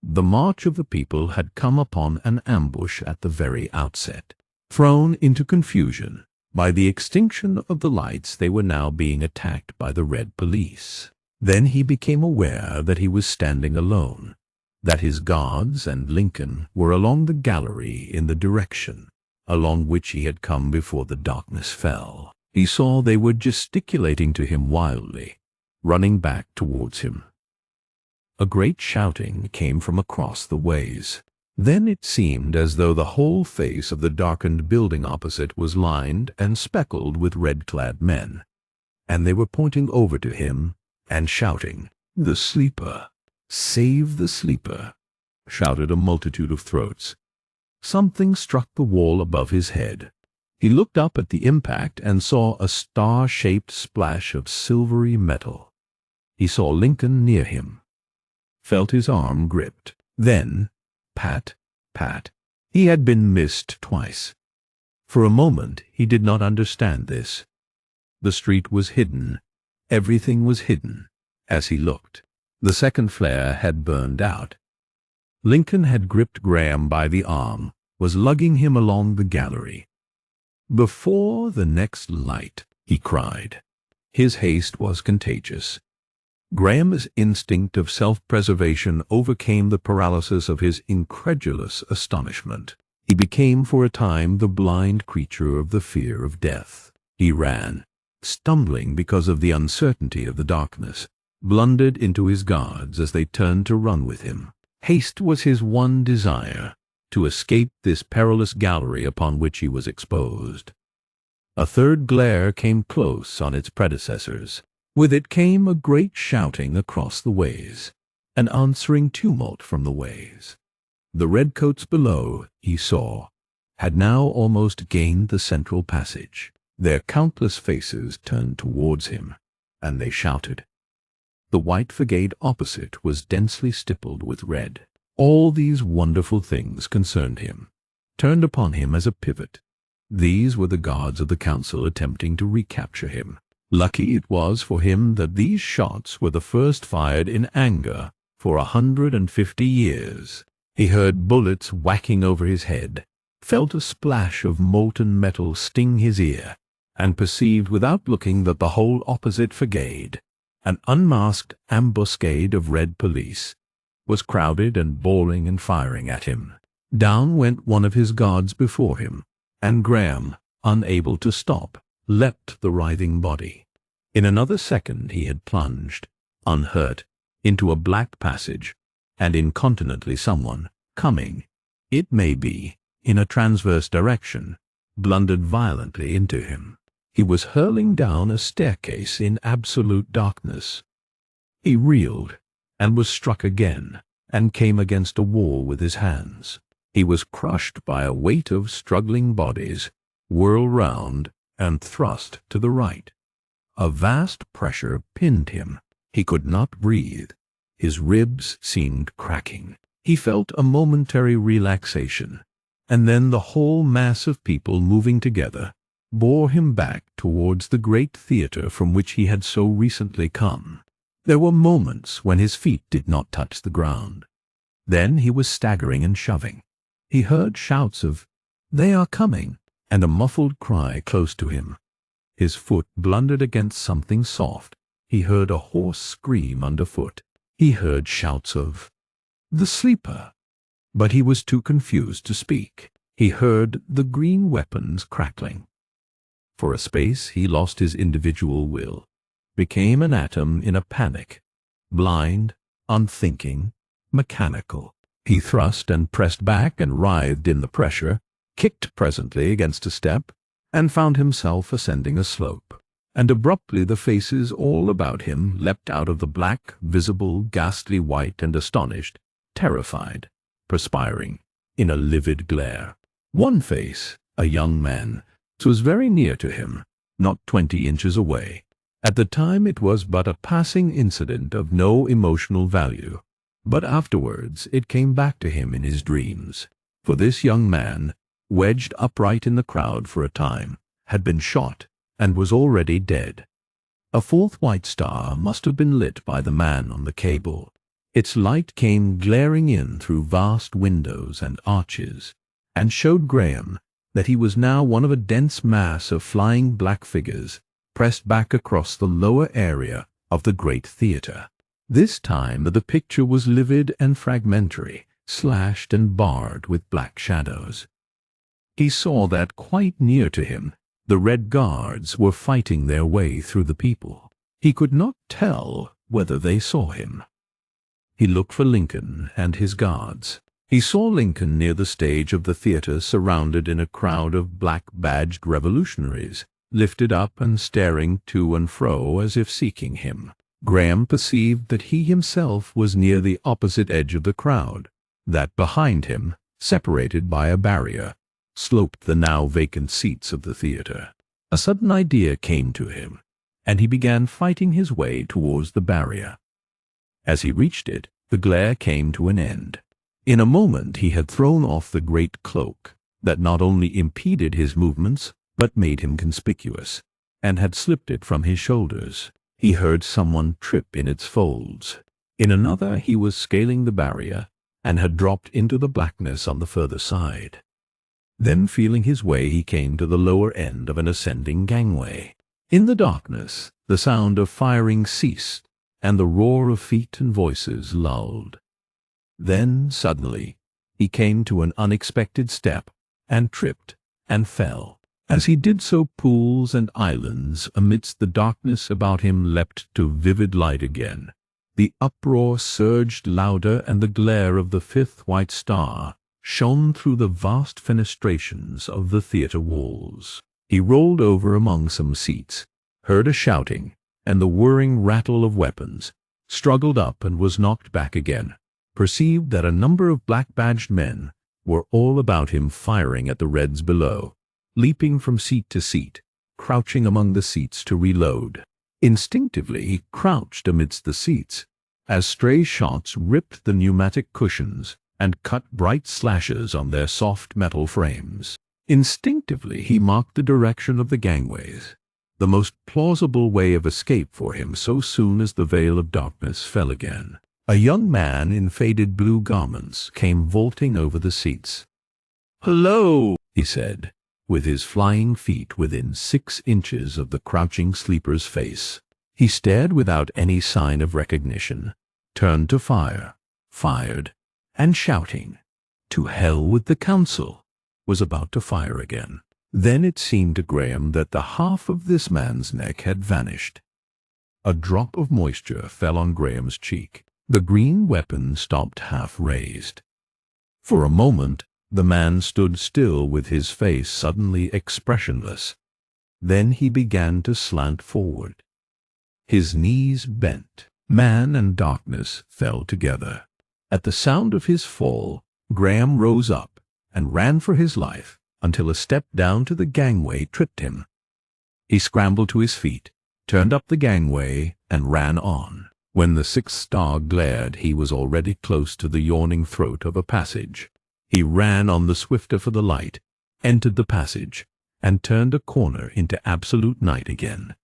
The march of the people had come upon an ambush at the very outset. Thrown into confusion by the extinction of the lights, they were now being attacked by the red police. Then he became aware that he was standing alone, that his guards and Lincoln were along the gallery in the direction along which he had come before the darkness fell. He saw they were gesticulating to him wildly, running back towards him. A great shouting came from across the ways. Then it seemed as though the whole face of the darkened building opposite was lined and speckled with red-clad men, and they were pointing over to him and shouting, "The sleeper! Save the sleeper!" shouted a multitude of throats. Something struck the wall above his head. He looked up at the impact and saw a star-shaped splash of silvery metal. He saw Lincoln near him, felt his arm gripped. Then, pat, pat. He had been missed twice. For a moment he did not understand this. The street was hidden. Everything was hidden. As he looked, the second flare had burned out. Lincoln had gripped Graham by the arm, was lugging him along the gallery. "Before the next light," he cried. His haste was contagious. Graham's instinct of self-preservation overcame the paralysis of his incredulous astonishment. He became for a time the blind creature of the fear of death. He ran, stumbling because of the uncertainty of the darkness, blundered into his guards as they turned to run with him. Haste was his one desire, to escape this perilous gallery upon which he was exposed. A third glare came close on its predecessors. With it came a great shouting across the ways, an answering tumult from the ways. The redcoats below, he saw, had now almost gained the central passage. Their countless faces turned towards him, and they shouted. The white facade opposite was densely stippled with red. All these wonderful things concerned him, turned upon him as a pivot. These were the guards of the council attempting to recapture him. Lucky it was for him that these shots were the first fired in anger for 150 years. He heard bullets whacking over his head, felt a splash of molten metal sting his ear, and perceived without looking that the whole opposite facade, an unmasked ambuscade of red police, was crowded and bawling and firing at him. Down went one of his guards before him, and Graham, unable to stop, leapt the writhing body. In another second he had plunged, unhurt, into a black passage, and incontinently someone, coming, it may be, in a transverse direction, blundered violently into him. He was hurling down a staircase in absolute darkness. He reeled, and was struck again, and came against a wall with his hands. He was crushed by a weight of struggling bodies, whirled round, and thrust to the right. A vast pressure pinned him. He could not breathe. His ribs seemed cracking. He felt a momentary relaxation, and then the whole mass of people moving together bore him back towards the great theatre from which he had so recently come. There were moments when his feet did not touch the ground. Then he was staggering and shoving. He heard shouts of, "They are coming," and a muffled cry close to him. His foot blundered against something soft. He heard a hoarse scream underfoot. He heard shouts of, "The sleeper," but he was too confused to speak. He heard the green weapons crackling. For a space he lost his individual will, became an atom in a panic, blind, unthinking, mechanical. He thrust and pressed back and writhed in the pressure, kicked presently against a step, and found himself ascending a slope. And abruptly the faces all about him leapt out of the black, visible, ghastly white, and astonished, terrified, perspiring, in a livid glare. One face, a young man, was very near to him, not 20 inches away. At the time it was but a passing incident of no emotional value, but afterwards it came back to him in his dreams. For this young man, wedged upright in the crowd for a time, had been shot, and was already dead. A fourth white star must have been lit by the man on the cable. Its light came glaring in through vast windows and arches, and showed Graham that he was now one of a dense mass of flying black figures pressed back across the lower area of the great theatre. This time the picture was livid and fragmentary, slashed and barred with black shadows. He saw that quite near to him the Red Guards were fighting their way through the people. He could not tell whether they saw him. He looked for Lincoln and his guards. He saw Lincoln near the stage of the theatre, surrounded in a crowd of black-badged revolutionaries, lifted up and staring to and fro as if seeking him. Graham perceived that he himself was near the opposite edge of the crowd, that behind him, separated by a barrier, sloped the now vacant seats of the theatre. A sudden idea came to him, and he began fighting his way towards the barrier. As he reached it, the glare came to an end. In a moment he had thrown off the great cloak that not only impeded his movements, but made him conspicuous, and had slipped it from his shoulders. He heard someone trip in its folds. In another he was scaling the barrier, and had dropped into the blackness on the further side. Then, feeling his way, he came to the lower end of an ascending gangway. In the darkness, the sound of firing ceased, and the roar of feet and voices lulled. Then, suddenly, he came to an unexpected step, and tripped, and fell. As he did so, pools and islands amidst the darkness about him leapt to vivid light again. The uproar surged louder, and the glare of the fifth white star shone through the vast fenestrations of the theatre walls. He rolled over among some seats, heard a shouting, and the whirring rattle of weapons, struggled up and was knocked back again, perceived that a number of black-badged men were all about him firing at the Reds below, leaping from seat to seat, crouching among the seats to reload. Instinctively he crouched amidst the seats, as stray shots ripped the pneumatic cushions and cut bright slashes on their soft metal frames. Instinctively he marked the direction of the gangways, the most plausible way of escape for him so soon as the veil of darkness fell again. A young man in faded blue garments came vaulting over the seats. "Hello," he said, with his flying feet within 6 inches of the crouching sleeper's face. He stared without any sign of recognition, turned to fire, fired, and shouting, "To hell with the council," was about to fire again. Then it seemed to Graham that the half of this man's neck had vanished. A drop of moisture fell on Graham's cheek. The green weapon stopped half raised. For a moment the man stood still with his face suddenly expressionless. Then he began to slant forward. His knees bent. Man and darkness fell together. At the sound of his fall, Graham rose up and ran for his life until a step down to the gangway tripped him. He scrambled to his feet, turned up the gangway, and ran on. When the sixth star glared, he was already close to the yawning throat of a passage. He ran on the swifter for the light, entered the passage, and turned a corner into absolute night again.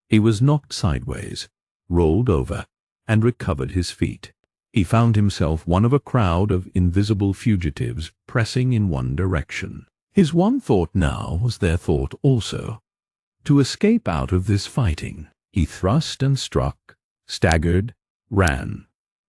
He was knocked sideways, rolled over, and recovered his feet. He found himself one of a crowd of invisible fugitives pressing in one direction. His one thought now was their thought also. To escape out of this fighting, he thrust and struck, staggered, ran,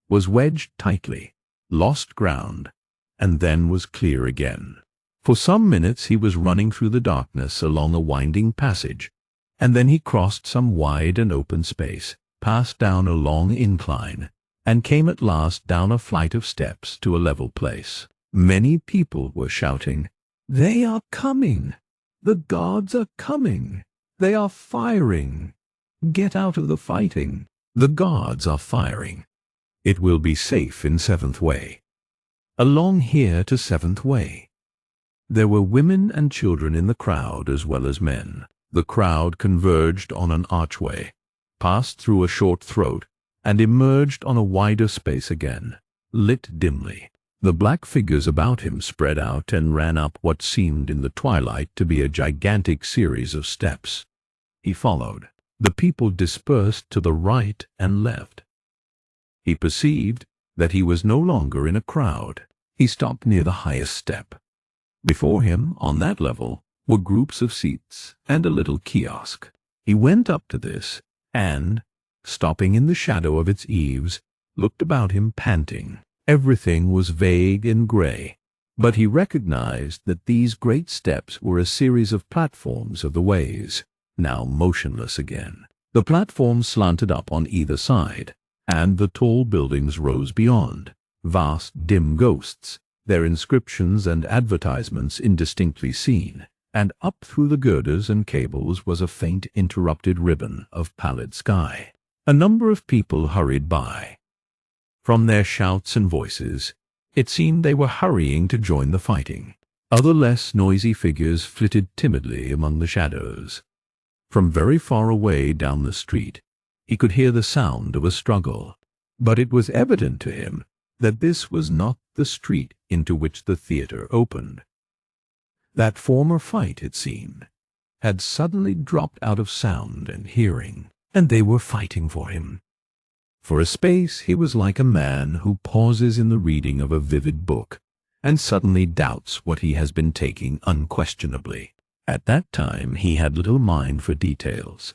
was wedged tightly, lost ground, and then was clear again. For some minutes he was running through the darkness along a winding passage, and then he crossed some wide and open space, passed down a long incline, and came at last down a flight of steps to a level place. Many people were shouting, "They are coming! The gods are coming! They are firing! Get out of the fighting! The gods are firing! It will be safe in Seventh Way. Along here to Seventh Way." There were women and children in the crowd as well as men. The crowd converged on an archway, passed through a short throat, and emerged on a wider space again, lit dimly. The black figures about him spread out and ran up what seemed in the twilight to be a gigantic series of steps. He followed. The people dispersed to the right and left. He perceived that he was no longer in a crowd. He stopped near the highest step. Before him, on that level, were groups of seats and a little kiosk. He went up to this and, stopping in the shadow of its eaves, looked about him panting. Everything was vague and gray, but he recognized that these great steps were a series of platforms of the ways, now motionless again. The platforms slanted up on either side, and the tall buildings rose beyond, vast dim ghosts, their inscriptions and advertisements indistinctly seen, and up through the girders and cables was a faint interrupted ribbon of pallid sky. A number of people hurried by. From their shouts and voices, it seemed they were hurrying to join the fighting. Other less noisy figures flitted timidly among the shadows. From very far away down the street, he could hear the sound of a struggle, but it was evident to him that this was not the street into which the theater opened. That former fight, it seemed, had suddenly dropped out of sound and hearing, and they were fighting for him. For a space he was like a man who pauses in the reading of a vivid book and suddenly doubts what he has been taking unquestionably. At that time he had little mind for details.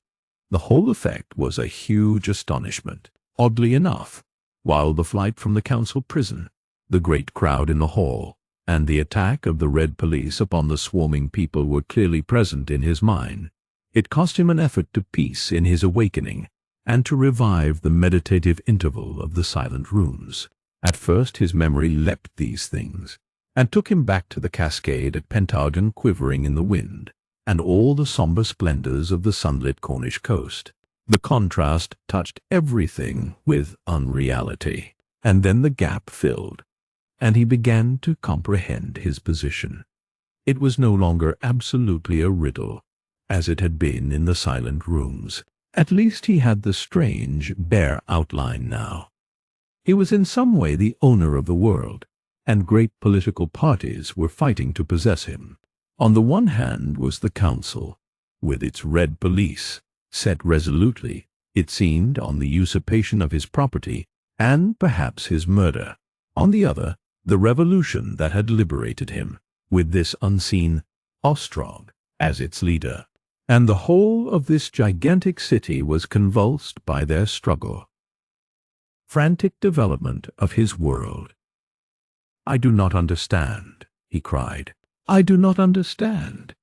The whole effect was a huge astonishment. Oddly enough, while the flight from the council prison, the great crowd in the hall, and the attack of the Red Police upon the swarming people were clearly present in his mind, it cost him an effort to piece in his awakening and to revive the meditative interval of the silent rooms. At first his memory leapt these things, and took him back to the cascade at Pentargon quivering in the wind, and all the sombre splendors of the sunlit Cornish coast. The contrast touched everything with unreality, and then the gap filled, and he began to comprehend his position. It was no longer absolutely a riddle, as it had been in the silent rooms. At least he had the strange, bare outline now. He was in some way the owner of the world, and great political parties were fighting to possess him. On the one hand was the council, with its Red Police, set resolutely, it seemed, on the usurpation of his property, and perhaps his murder. On the other, the revolution that had liberated him, with this unseen Ostrog as its leader. And the whole of this gigantic city was convulsed by their struggle. Frantic development of his world. "I do not understand," he cried. "I do not understand."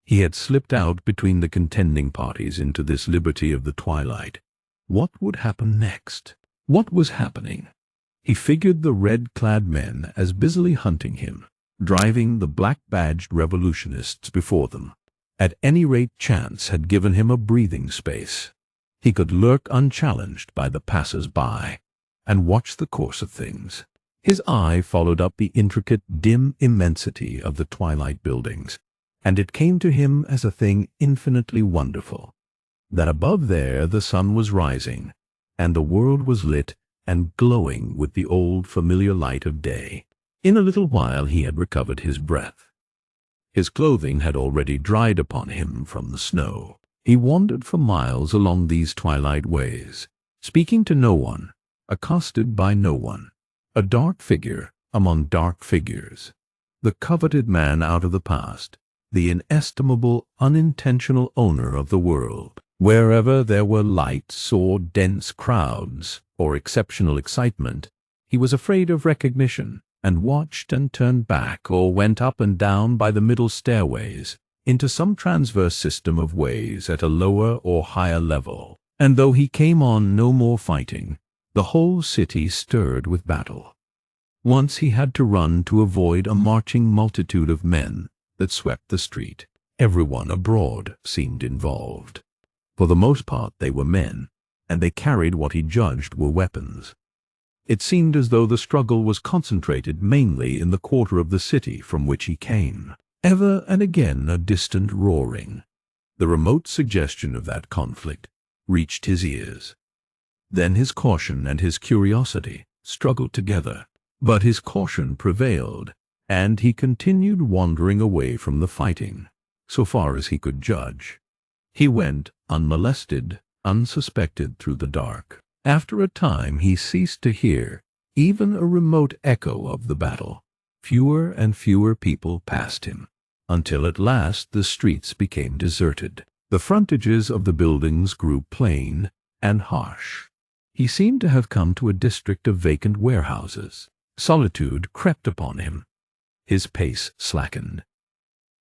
He had slipped out between the contending parties into this liberty of the twilight. What would happen next? What was happening? He figured the red-clad men as busily hunting him, driving the black-badged revolutionists before them. At any rate, chance had given him a breathing space. He could lurk unchallenged by the passers-by and watch the course of things. His eye followed up the intricate, dim immensity of the twilight buildings, and it came to him as a thing infinitely wonderful, that above there the sun was rising, and the world was lit and glowing with the old familiar light of day. In a little while he had recovered his breath. His clothing had already dried upon him from the snow. He wandered for miles along these twilight ways, speaking to no one, accosted by no one, a dark figure among dark figures, the coveted man out of the past, the inestimable, unintentional owner of the world. Wherever there were lights or dense crowds or exceptional excitement, he was afraid of recognition, and watched and turned back or went up and down by the middle stairways into some transverse system of ways at a lower or higher level. And though he came on no more fighting, the whole city stirred with battle. Once he had to run to avoid a marching multitude of men that swept the street. Everyone abroad seemed involved. For the most part they were men, and they carried what he judged were weapons. It seemed as though the struggle was concentrated mainly in the quarter of the city from which he came. Ever and again a distant roaring, the remote suggestion of that conflict, reached his ears. Then his caution and his curiosity struggled together, but his caution prevailed, and he continued wandering away from the fighting, so far as he could judge. He went unmolested, unsuspected through the dark. After a time he ceased to hear even a remote echo of the battle. Fewer and fewer people passed him, until at last the streets became deserted. The frontages of the buildings grew plain and harsh. He seemed to have come to a district of vacant warehouses. Solitude crept upon him. His pace slackened.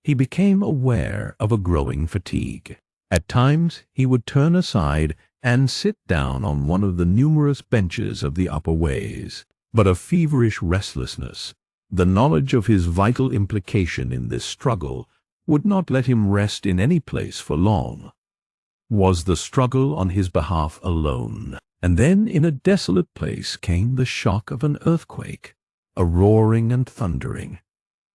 He became aware of a growing fatigue. At times he would turn aside and sit down on one of the numerous benches of the upper ways. But a feverish restlessness, the knowledge of his vital implication in this struggle, would not let him rest in any place for long. Was the struggle on his behalf alone? And then in a desolate place came the shock of an earthquake, a roaring and thundering,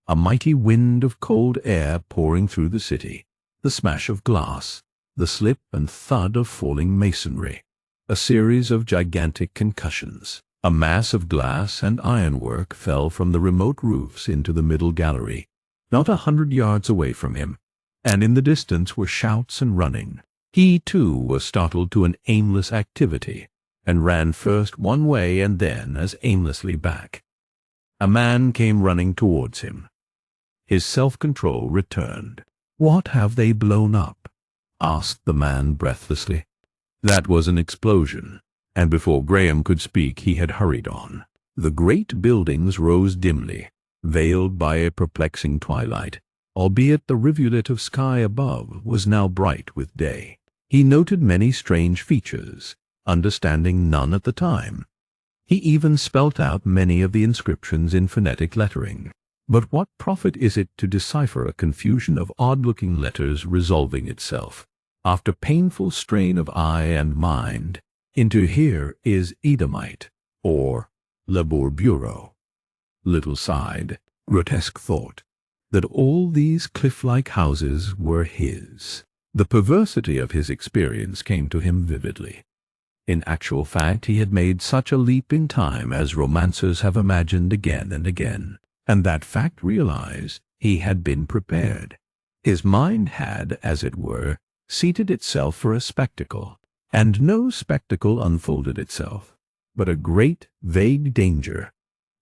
a mighty wind of cold air pouring through the city, the smash of glass, the slip and thud of falling masonry, a series of gigantic concussions. A mass of glass and ironwork fell from the remote roofs into the middle gallery, not 100 yards away from him, and in the distance were shouts and running. He, too, was startled to an aimless activity, and ran first one way and then as aimlessly back. A man came running towards him. His self-control returned. "What have they blown up?" asked the man breathlessly. That was an explosion, and before Graham could speak he had hurried on. The great buildings rose dimly, veiled by a perplexing twilight, albeit the rivulet of sky above was now bright with day. He noted many strange features, understanding none at the time. He even spelt out many of the inscriptions in phonetic lettering. But what profit is it to decipher a confusion of odd-looking letters resolving itself, after painful strain of eye and mind, into "Here is Edomite," or "Labour Bureau"? Little sighed, grotesque thought, that all these cliff-like houses were his. The perversity of his experience came to him vividly. In actual fact, he had made such a leap in time as romancers have imagined again and again, and that fact realized, he had been prepared. His mind had, as it were, seated itself for a spectacle, and no spectacle unfolded itself, but a great, vague danger,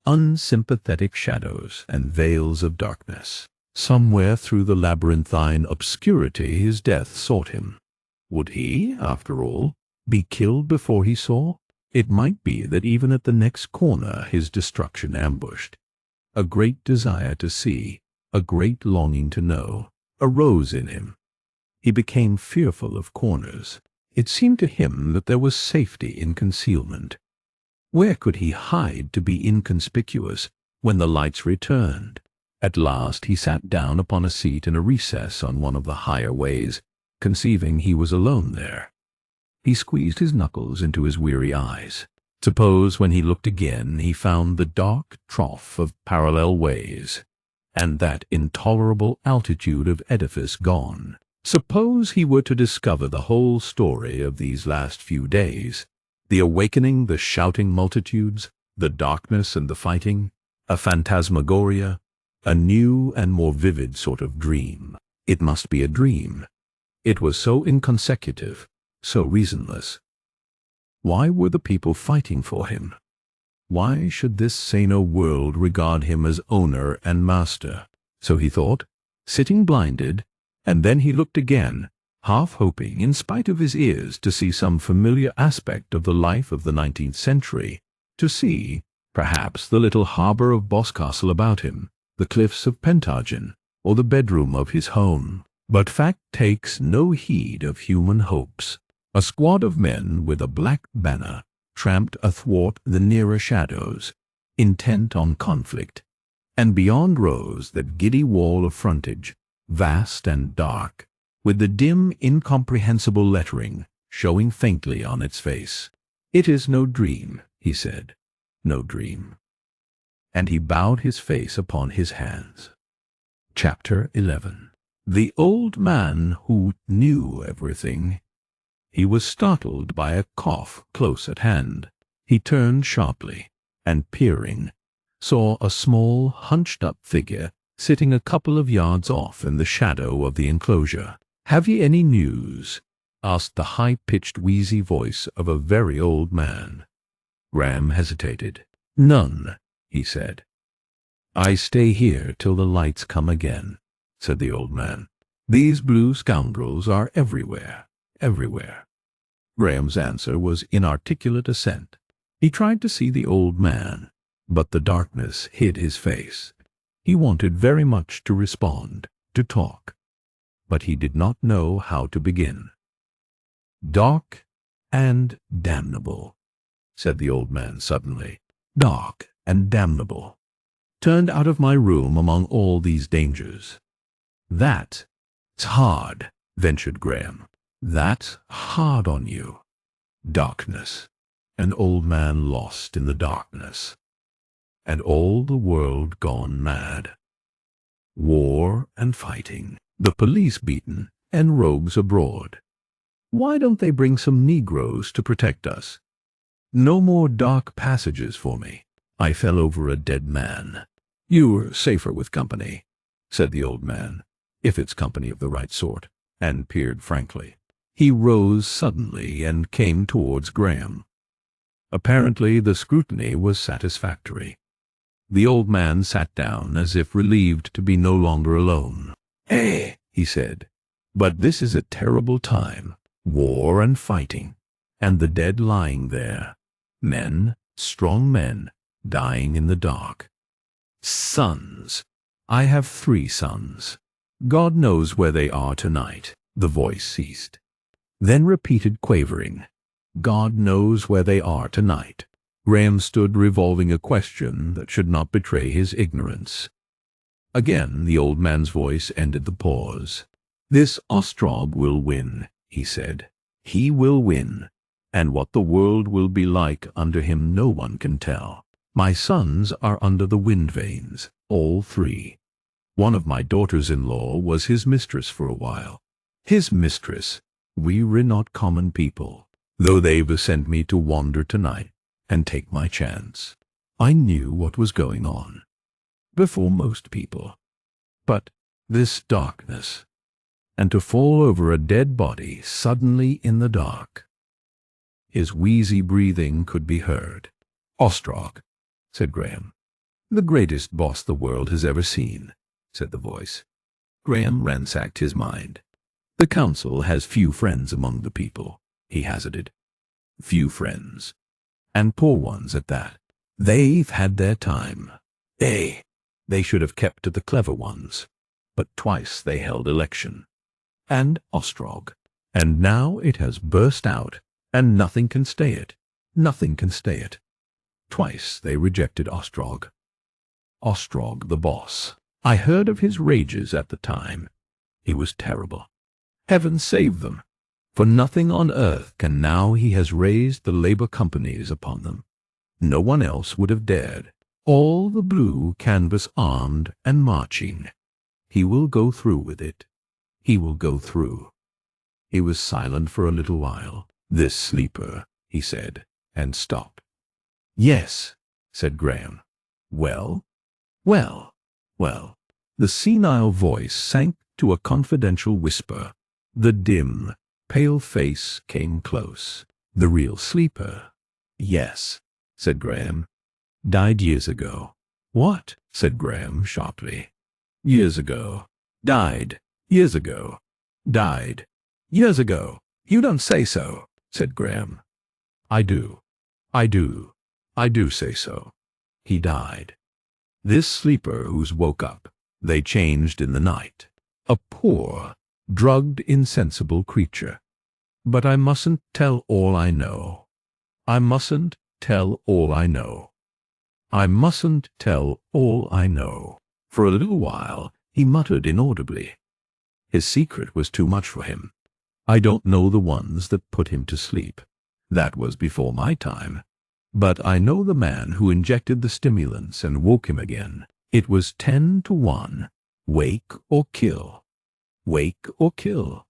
unsympathetic shadows and veils of darkness. Somewhere through the labyrinthine obscurity his death sought him. Would he, after all, be killed before he saw? It might be that even at the next corner his destruction ambushed. A great desire to see, a great longing to know, arose in him. He became fearful of corners. It seemed to him that there was safety in concealment. Where could he hide to be inconspicuous when the lights returned? At last he sat down upon a seat in a recess on one of the higher ways, conceiving he was alone there. He squeezed his knuckles into his weary eyes. Suppose when he looked again he found the dark trough of parallel ways, and that intolerable altitude of edifice gone. Suppose he were to discover the whole story of these last few days, The awakening, the shouting multitudes, the darkness and the fighting, a phantasmagoria, a new and more vivid sort of dream. It must be a dream. It was so inconsecutive, so reasonless. Why were the people fighting for him? Why should this saner world regard him as owner and master? So he thought, sitting blinded, and then he looked again, half hoping, in spite of his ears, to see some familiar aspect of the life of the 19th century, to see, perhaps, the little harbour of Boscastle about him, the cliffs of Pentargen, or the bedroom of his home. But fact takes no heed of human hopes. A squad of men with a black banner tramped athwart the nearer shadows, intent on conflict, and beyond rose that giddy wall of frontage, vast and dark, with the dim, incomprehensible lettering showing faintly on its face. "It is no dream," he said, "no dream." And he bowed his face upon his hands. Chapter 11. The old man who knew everything. He was startled by a cough close at hand. He turned sharply, and peering, saw a small, hunched-up figure sitting a couple of yards off in the shadow of the enclosure. "Have ye any news?" asked the high-pitched, wheezy voice of a very old man. Graham hesitated. "None," he said. "I stay here till the lights come again," said the old man. "These blue scoundrels are everywhere, everywhere." Graham's answer was inarticulate assent. He tried to see the old man, but the darkness hid his face. He wanted very much to respond, to talk, but he did not know how to begin. "Dark and damnable," said the old man suddenly. "Dark and damnable. Turned out of my room among all these dangers." "That's hard," ventured Graham. "That's hard on you." Darkness. An old man lost in the darkness. And all the world gone mad. War and fighting. The police beaten, and rogues abroad. Why don't they bring some Negroes to protect us? No more dark passages for me. I fell over a dead man. "You were safer with company," said the old man, "if it's company of the right sort," and peered frankly. He rose suddenly and came towards Graham. Apparently the scrutiny was satisfactory. The old man sat down as if relieved to be no longer alone. "Eh," he said, "but this is a terrible time. War and fighting, and the dead lying there. Men, strong men, dying in the dark. Sons. I have 3 sons. God knows where they are tonight." The voice ceased, then repeated quavering, "God knows where they are tonight." Graham stood revolving a question that should not betray his ignorance. Again the old man's voice ended the pause. "This Ostrog will win," he said. "He will win, and what the world will be like under him no one can tell. My sons are under the wind vanes, all 3. One of my daughters-in-law was his mistress for a while. His mistress. We were not common people, though they've sent me to wander tonight and take my chance. I knew what was going on, before most people. But this darkness, and to fall over a dead body suddenly in the dark." His wheezy breathing could be heard. "Ostrog," said Graham. "The greatest boss the world has ever seen," said the voice. Graham ransacked his mind. "The council has few friends among the people," he hazarded. "Few friends. And poor ones at that. They've had their time. They should have kept to the clever ones. But twice they held election. And Ostrog. And now it has burst out, and nothing can stay it. Nothing can stay it. Twice they rejected Ostrog. Ostrog the boss. I heard of his rages at the time. He was terrible. Heaven save them, for nothing on earth can now he has raised the labor companies upon them. No one else would have dared. All the blue canvas armed and marching. He will go through with it. He will go through." He was silent for a little while. "This sleeper," he said, and stopped. "Yes," said Graham. "Well, well, well." The senile voice sank to a confidential whisper. The dim, pale face came close. "The real sleeper?" "Yes," said Graham. "Died years ago." "What?" said Graham sharply. "Years ago. Died. Years ago. Died. Years ago." "You don't say so," said Graham. "I do. I do. I do say so. He died. This sleeper who's woke up, they changed in the night. A poor, drugged, insensible creature. But I mustn't tell all I know. I mustn't tell all I know. I mustn't tell all I know." For a little while he muttered inaudibly. His secret was too much for him. "I don't know the ones that put him to sleep. That was before my time. But I know the man who injected the stimulants and woke him again. It was 10-1. Wake or kill. Wake or kill.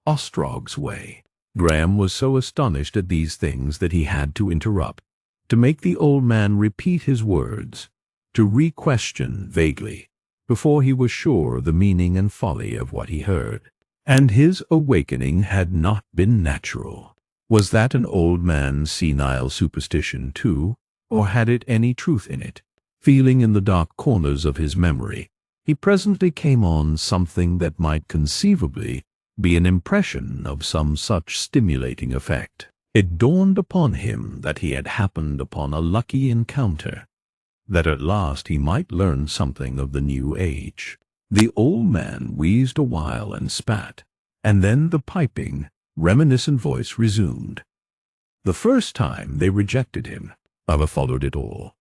Ostrog's way." Graham was so astonished at these things that he had to interrupt, to make the old man repeat his words, to re-question vaguely, before he was sure of the meaning and folly of what he heard. And his awakening had not been natural. Was that an old man's senile superstition too, or had it any truth in it? Feeling in the dark corners of his memory, he presently came on something that might conceivably be an impression of some such stimulating effect. It dawned upon him that he had happened upon a lucky encounter, that at last he might learn something of the new age. The old man wheezed a while and spat, and then the piping, reminiscent voice resumed. "The first time they rejected him, I've followed it all."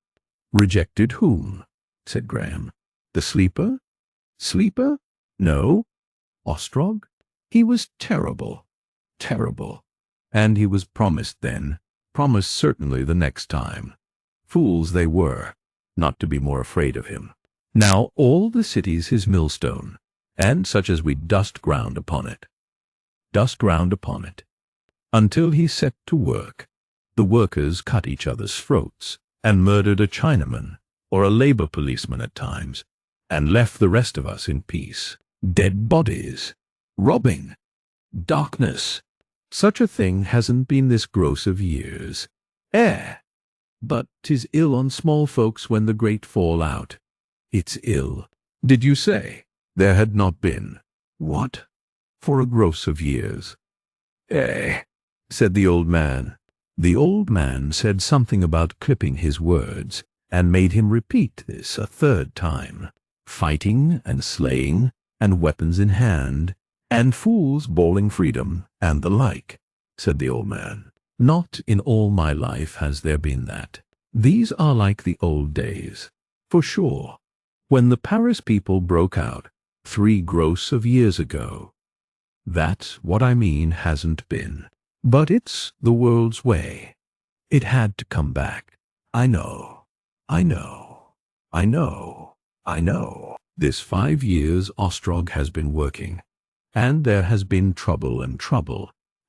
"Rejected whom?" said Graham. "The sleeper?" "Sleeper? No. Ostrog? He was terrible, terrible. And he was promised then, promised certainly the next time. Fools they were, not to be more afraid of him. Now all the city's his millstone, and such as we dust ground upon it. Dust ground upon it. Until he set to work, the workers cut each other's throats, and murdered a Chinaman, or a labor policeman at times, and left the rest of us in peace. Dead bodies. Robbing. Darkness. Such a thing hasn't been this gross of years. But 'tis ill on small folks when the great fall out. It's ill. Did you say there had not been, what, for a gross of years? Said the old man. The old man said something about clipping his words, and made him repeat this a third time. Fighting and slaying, and weapons in hand, and fools bawling freedom, and the like, said the old man. Not in all my life has there been that. These are like the old days, for sure, when the Paris people broke out 3 gross of years ago. That's what I mean hasn't been. But it's the world's way. It had to come back. I know. I know. I know. I know. This 5 years Ostrog has been working, and there has been trouble,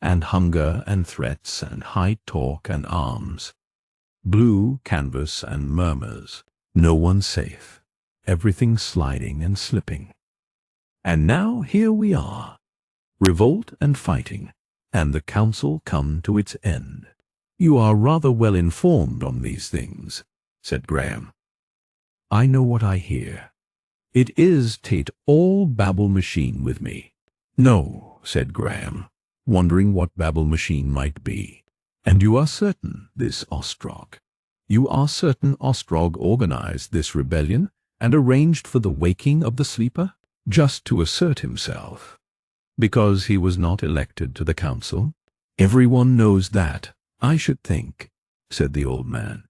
and hunger and threats and high talk and arms. Blue canvas and murmurs. No one safe. Everything sliding and slipping. And now here we are. Revolt and fighting, and the council come to its end. You are rather well informed on these things, said Graham. I know what I hear. It is Tate all babble machine with me. No, said Graham, wondering what babble machine might be. And you are certain this Ostrog? You are certain Ostrog organized this rebellion and arranged for the waking of the sleeper, just to assert himself, because he was not elected to the council? Everyone knows that, I should think, said the old man.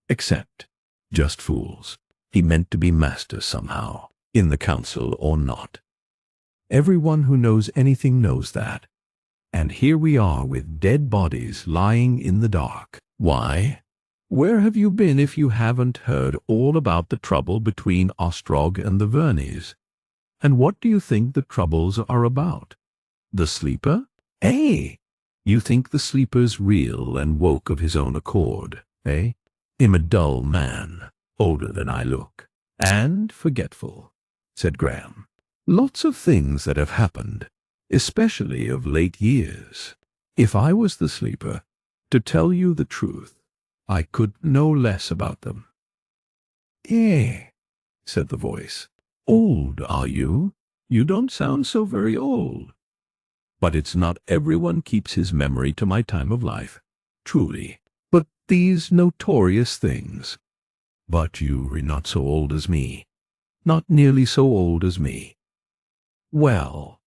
Except just fools. He meant to be master somehow, in the council or not. Everyone who knows anything knows that. And here we are with dead bodies lying in the dark. Why? Where have you been if you haven't heard all about the trouble between Ostrog and the Vernies? And what do you think the troubles are about? The sleeper? You think the sleeper's real and woke of his own accord, eh? I'm a dull man, older than I look, and forgetful, said Graham. Lots of things that have happened, especially of late years. If I was the sleeper, to tell you the truth, I could know less about them. Eh, said the voice. Old, are you? You don't sound so very old. But it's not everyone keeps his memory to my time of life, truly. But these notorious things. But you're not so old as me. Not nearly so old as me. Well,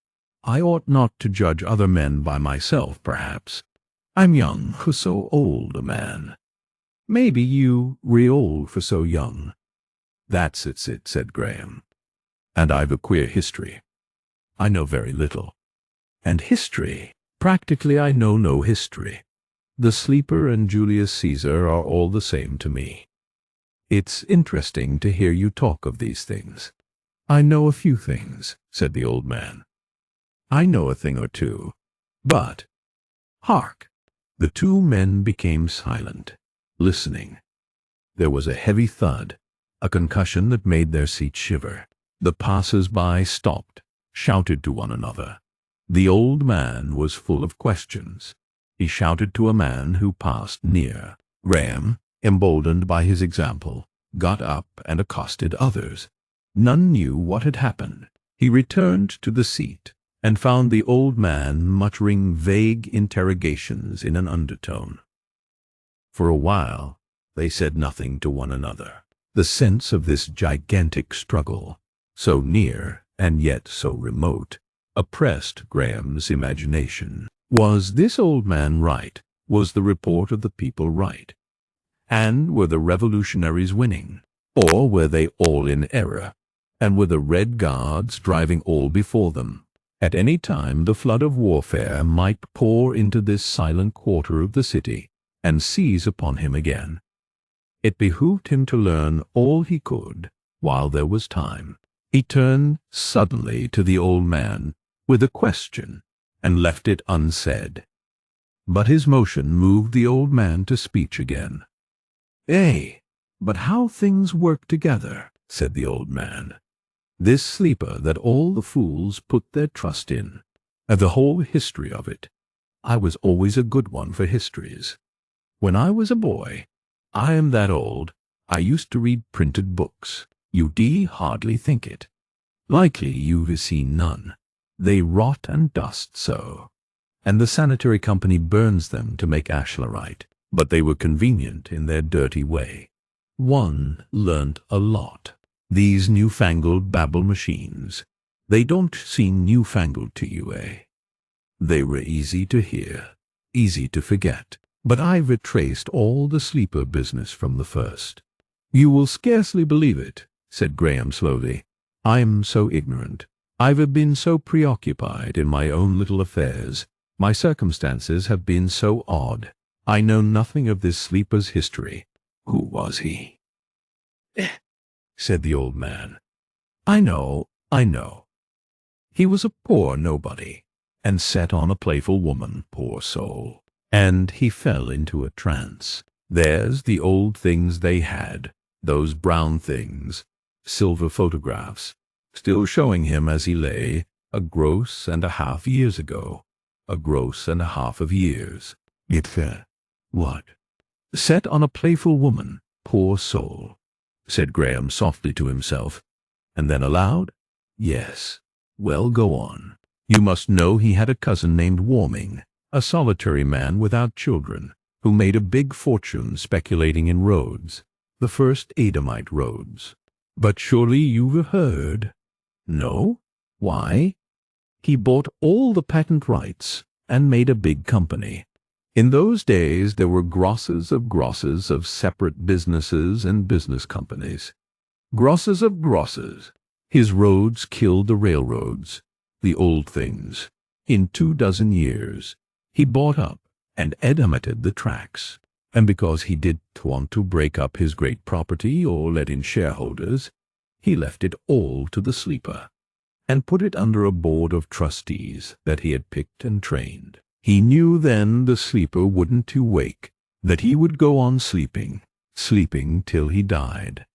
I ought not to judge other men by myself, perhaps. I'm young for so old a man. Maybe you real old for so young. That's it, said Graham. And I've a queer history. I know very little. And history, practically I know no history. The sleeper and Julius Caesar are all the same to me. It's interesting to hear you talk of these things. I know a few things, said the old man. I know a thing or two. But, hark! The two men became silent, listening. There was a heavy thud, a concussion that made their seats shiver. The passers-by stopped, shouted to one another. The old man was full of questions. He shouted to a man who passed near. Graham, emboldened by his example, got up and accosted others. None knew what had happened. He returned to the seat and found the old man muttering vague interrogations in an undertone. For a while they said nothing to one another. The sense of this gigantic struggle, so near and yet so remote, oppressed Graham's imagination. Was this old man right? Was the report of the people right? And were the revolutionaries winning? Or were they all in error? And were the Red Guards driving all before them? At any time the flood of warfare might pour into this silent quarter of the city and seize upon him again. It behooved him to learn all he could while there was time. He turned suddenly to the old man with a question and left it unsaid. But his motion moved the old man to speech again. "Eh, but how things work together," said the old man. "This sleeper that all the fools put their trust in, and the whole history of it. I was always a good one for histories. When I was a boy, I am that old, I used to read printed books. You'd hardly think it. Likely you've seen none. They rot and dust so, and the sanitary company burns them to make ashlarite, but they were convenient in their dirty way. One learnt a lot. These newfangled babble machines, they don't seem newfangled to you, eh? They were easy to hear, easy to forget, but I've retraced all the sleeper business from the first." "You will scarcely believe it," said Graham slowly. "I'm so ignorant. I've been so preoccupied in my own little affairs. My circumstances have been so odd. I know nothing of this sleeper's history. Who was he?" said the old man. I know. He was a poor nobody, and set on a playful woman, poor soul. And he fell into a trance. There's the old things they had, those brown things, silver photographs, still showing him as he lay, a gross and a half years ago, a gross and a half of years. What? Set on a playful woman, poor soul, said Graham softly to himself, and then aloud, "Yes. Well, go on. You must know he had a cousin named Warming, a solitary man without children, who made a big fortune speculating in roads, the first Adamite roads. But surely you've heard?" "No? Why?" "He bought all the patent rights and made a big company. In those days there were grosses of separate businesses and business companies. Grosses of grosses. His roads killed the railroads, the old things. In 24 years, he bought up and edamated the tracks. And because he didn't want to break up his great property or let in shareholders, he left it all to the sleeper, and put it under a board of trustees that he had picked and trained. He knew then the sleeper wouldn't to wake, that he would go on sleeping, sleeping till he died.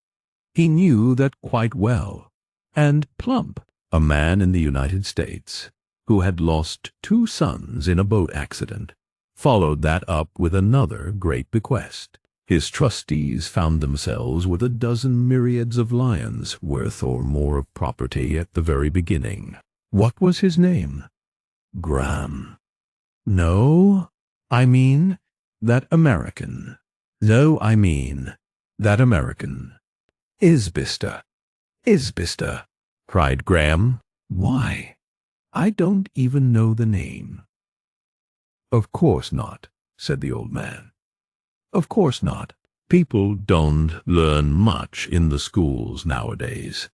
He knew that quite well. And Plump, a man in the United States, who had lost 2 sons in a boat accident, followed that up with another great bequest. His trustees found themselves with a dozen myriads of lions' worth or more of property at the very beginning. What was his name? Graham. No, I mean that American. No, I mean that American. Isbister. Isbister, cried Graham. Why, I don't even know the name. Of course not, said the old man. Of course not. People don't learn much in the schools nowadays.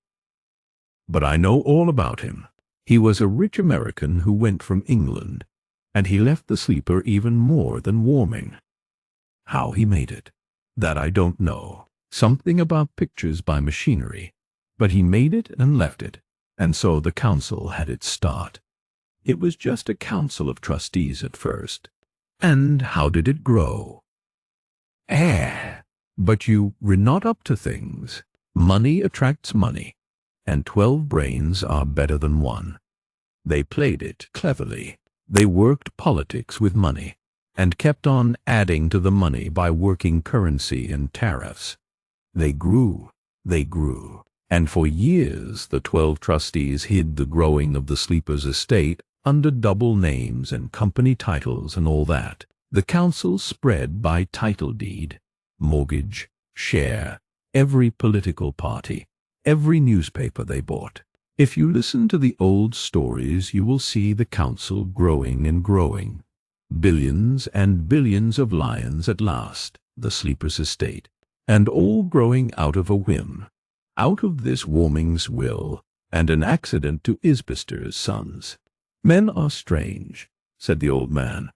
But I know all about him. He was a rich American who went from England, and he left the sleeper even more than warming. How he made it, that I don't know. Something about pictures by machinery, but he made it and left it, and so the council had its start. It was just a council of trustees at first. And how did it grow? But you were not up to things. Money attracts money, and 12 brains are better than 1. They played it cleverly. They worked politics with money, and kept on adding to the money by working currency and tariffs. They grew, and for years the 12 trustees hid the growing of the sleeper's estate under double names and company titles and all that. The council spread by title deed, mortgage, share, every political party, every newspaper they bought. If you listen to the old stories, you will see the council growing and growing. Billions and billions of lions at last, the sleeper's estate, and all growing out of a whim, out of this warming's will, and an accident to Isbister's sons. Men are strange, said the old man.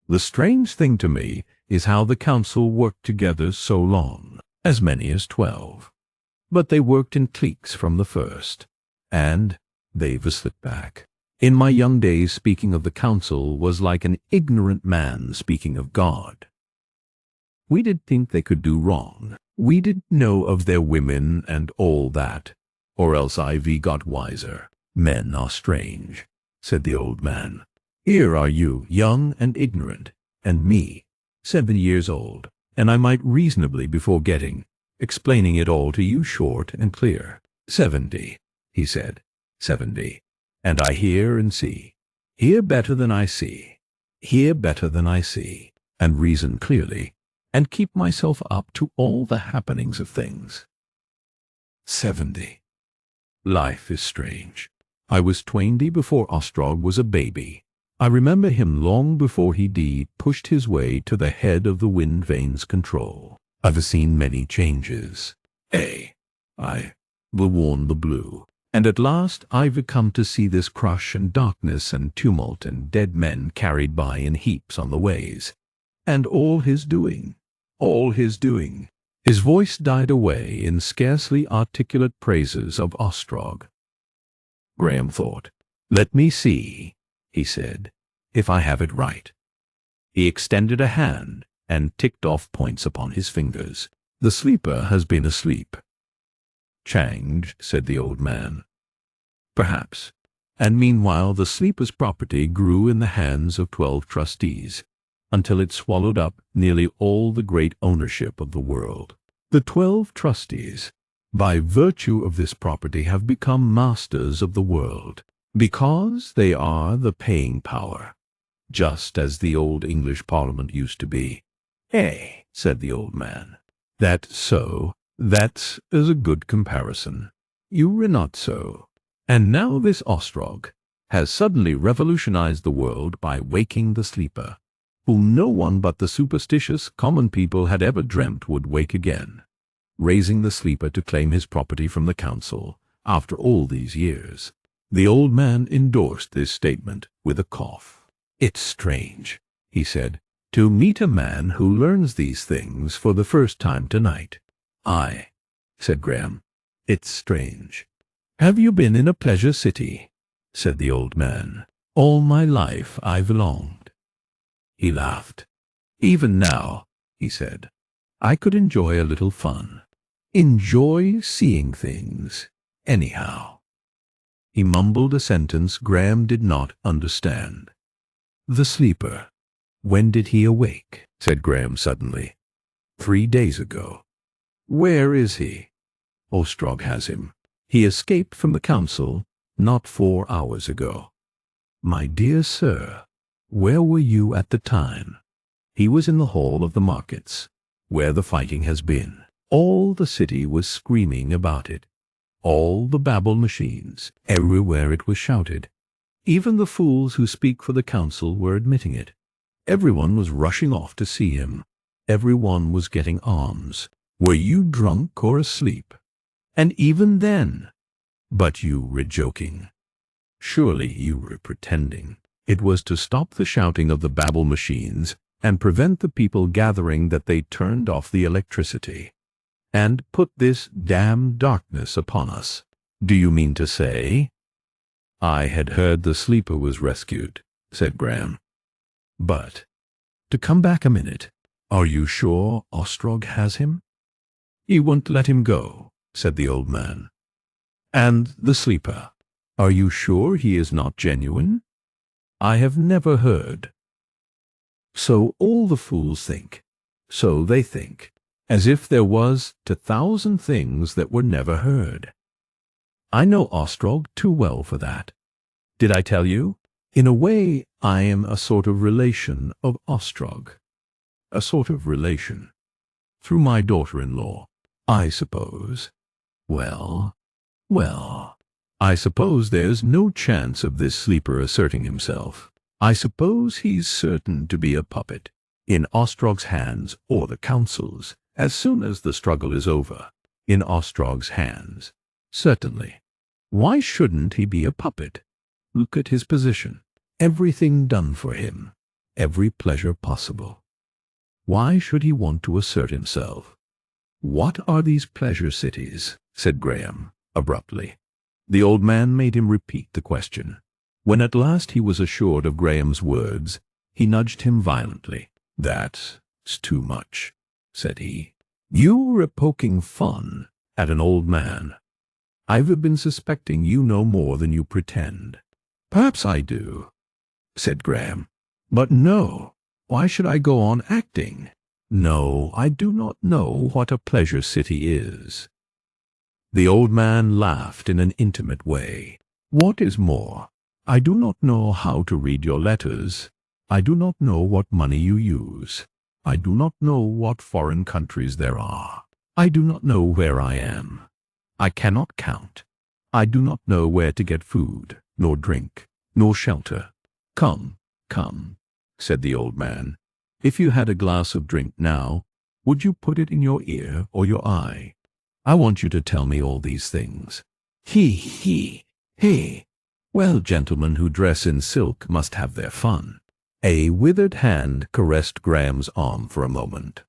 The strange thing to me is how the council worked together so long, as many as 12. But they worked in cliques from the first, and they've slipped back. In my young days, speaking of the council was like an ignorant man speaking of God. We did think they could do wrong. We didn't know of their women and all that, or else I've got wiser. Men are strange, said the old man. Here are you, young and ignorant, and me, 7 years old, and I might reasonably be forgetting, explaining it all to you short and clear. 70, he said, 70, and I hear and see, hear better than I see, hear better than I see, and reason clearly, and keep myself up to all the happenings of things. 70. Life is strange. I was 20 before Ostrog was a baby. I remember him long before he pushed his way to the head of the wind vane's control. I've seen many changes. I will warn the blue. And at last I've come to see this crush and darkness and tumult and dead men carried by in heaps on the ways. And all his doing. His voice died away in scarcely articulate praises of Ostrog. Graham thought. Let me see, he said, if I have it right. He extended a hand and ticked off points upon his fingers. The sleeper has been asleep. Changed, said the old man. Perhaps. And meanwhile the sleeper's property grew in the hands of 12 trustees, until it swallowed up nearly all the great ownership of the world. The 12 trustees, by virtue of this property, have become masters of the world, because they are the paying power, just as the old English Parliament used to be. Said the old man. That's so. That is a good comparison. You were not so. And now this Ostrog has suddenly revolutionized the world by waking the sleeper, whom no one but the superstitious common people had ever dreamt would wake again, raising the sleeper to claim his property from the council after all these years. The old man endorsed this statement with a cough. It's strange, he said, to meet a man who learns these things for the first time tonight. Aye, said Graham, it's strange. Have you been in a pleasure city? Said the old man. All my life I've longed. He laughed. "Even now," he said, "I could enjoy a little fun. Enjoy seeing things, anyhow." He mumbled a sentence Graham did not understand. "The sleeper. When did he awake?" said Graham suddenly. 3 days ago. "Where is he?" "Ostrog has him. He escaped from the council not 4 hours ago." "My dear sir, where were you at the time?" "He was in the hall of the markets, where the fighting has been. All the city was screaming about it. All the babble machines, everywhere it was shouted. Even the fools who speak for the council were admitting it. Everyone was rushing off to see him. Everyone was getting arms. Were you drunk or asleep? And even then, but you were joking. Surely you were pretending. It was to stop the shouting of the babble machines and prevent the people gathering that they turned off the electricity and put this damned darkness upon us. Do you mean to say?" "I had heard the sleeper was rescued," said Graham. "But, to come back a minute, are you sure Ostrog has him?" "He won't let him go," said the old man. "And the sleeper, are you sure he is not genuine?" "I have never heard." "So all the fools think. So they think. As if there was 1,000 things that were never heard. I know Ostrog too well for that. Did I tell you? In a way, I am a sort of relation of Ostrog. A sort of relation. Through my daughter-in-law, I suppose. Well, I suppose there's no chance of this sleeper asserting himself. I suppose he's certain to be a puppet, in Ostrog's hands or the council's, as soon as the struggle is over. In Ostrog's hands. Certainly. Why shouldn't he be a puppet? Look at his position. Everything done for him. Every pleasure possible. Why should he want to assert himself? "What are these pleasure cities?" said Graham, abruptly. The old man made him repeat the question. When at last he was assured of Graham's words, he nudged him violently. "That's too much," said he. "You're poking fun at an old man. I've been suspecting you know more than you pretend." "Perhaps I do," said Graham. "But no, why should I go on acting? No, I do not know what a pleasure city is." The old man laughed in an intimate way. "What is more, I do not know how to read your letters. I do not know what money you use. I do not know what foreign countries there are. I do not know where I am. I cannot count. I do not know where to get food, nor drink, nor shelter. Come, said the old man. If you had a glass of drink now, would you put it in your ear or your eye? I want you to tell me all these things." He. Well, gentlemen who dress in silk must have their fun. A withered hand caressed Graham's arm for a moment.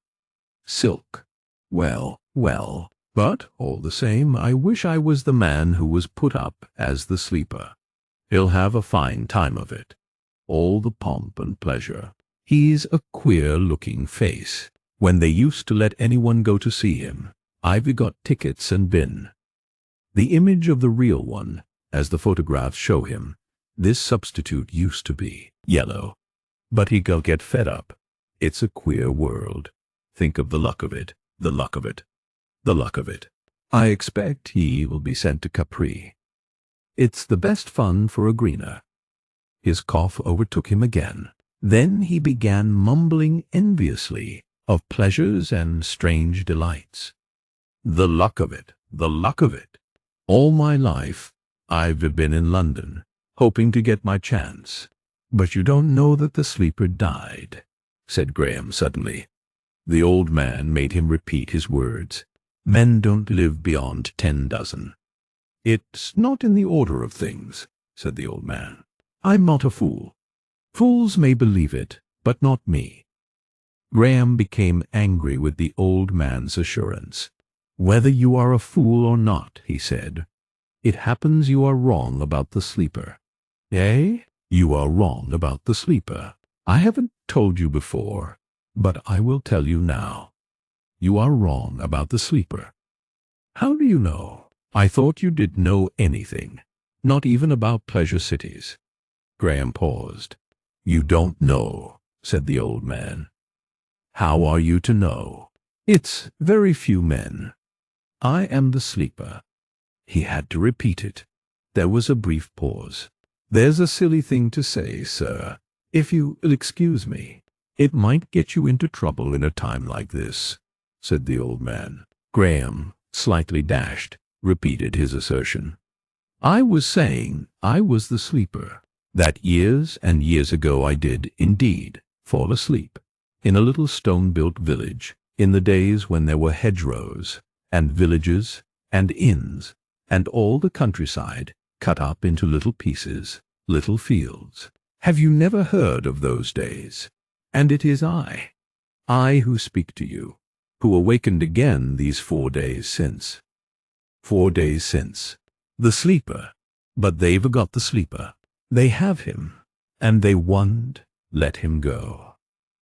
"Silk. Well, but all the same, I wish I was the man who was put up as the sleeper. He'll have a fine time of it. All the pomp and pleasure. He's a queer-looking face. When they used to let anyone go to see him, I've got tickets and been. The image of the real one, as the photographs show him, this substitute used to be yellow. But he'll get fed up. It's a queer world. Think of the luck of it, the luck of it, the luck of it. I expect he will be sent to Capri. It's the best fun for a greener." His cough overtook him again. Then he began mumbling enviously of pleasures and strange delights. "The luck of it, the luck of it. All my life I've been in London, hoping to get my chance. But you don't know that the sleeper died," said Graham suddenly. The old man made him repeat his words. "Men don't live beyond 10 dozen. "It's not in the order of things," said the old man. "I'm not a fool. Fools may believe it, but not me." Graham became angry with the old man's assurance. "Whether you are a fool or not," he said, "it happens you are wrong about the sleeper." "Eh? You are wrong about the sleeper," I haven't told you before, but I will tell you now. You are wrong about the sleeper. How do you know? I thought you didn't know anything, not even about pleasure cities. Graham paused. You don't know, said the old man. How are you to know? It's very few men. I am the sleeper. He had to repeat it. There was a brief pause. There's a silly thing to say, sir. If you'll excuse me, it might get you into trouble in a time like this, said the old man. Graham, slightly dashed, repeated his assertion. I was saying I was the sleeper, that years and years ago I did, indeed, fall asleep, in a little stone-built village, in the days when there were hedgerows, and villages, and inns, and all the countryside cut up into little pieces, little fields. Have you never heard of those days? And it is I who speak to you, who awakened again these 4 days since. 4 days since. The sleeper. But they've got the sleeper. They have him, and they won't let him go.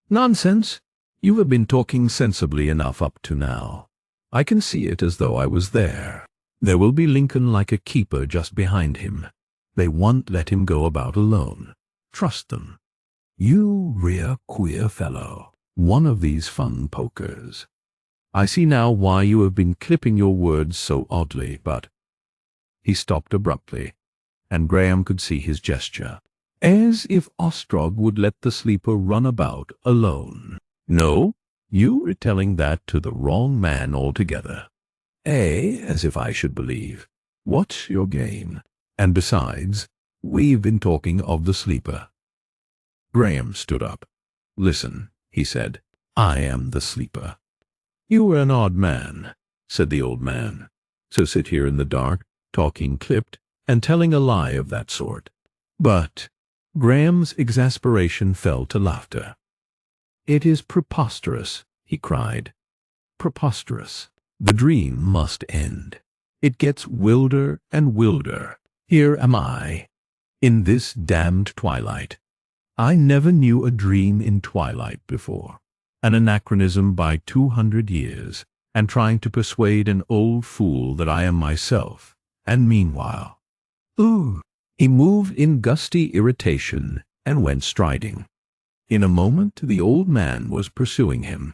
Nonsense! You have been talking sensibly enough up to now. I can see it as though I was there. There will be Lincoln like a keeper just behind him. They won't let him go about alone. Trust them. You real queer fellow, one of these fun pokers. I see now why you have been clipping your words so oddly, but... He stopped abruptly, and Graham could see his gesture, as if Ostrog would let the sleeper run about alone. No, you are telling that to the wrong man altogether. As if I should believe. What's your game? And besides, we've been talking of the sleeper. Graham stood up. Listen, he said, I am the sleeper. You are an odd man, said the old man. So sit here in the dark, talking clipped, and telling a lie of that sort. But Graham's exasperation fell to laughter. It is preposterous, he cried. Preposterous. The dream must end. It gets wilder and wilder. Here am I, in this damned twilight. I never knew a dream in twilight before. An anachronism by 200 years, and trying to persuade an old fool that I am myself. And meanwhile... Ooh! He moved in gusty irritation and went striding. In a moment the old man was pursuing him.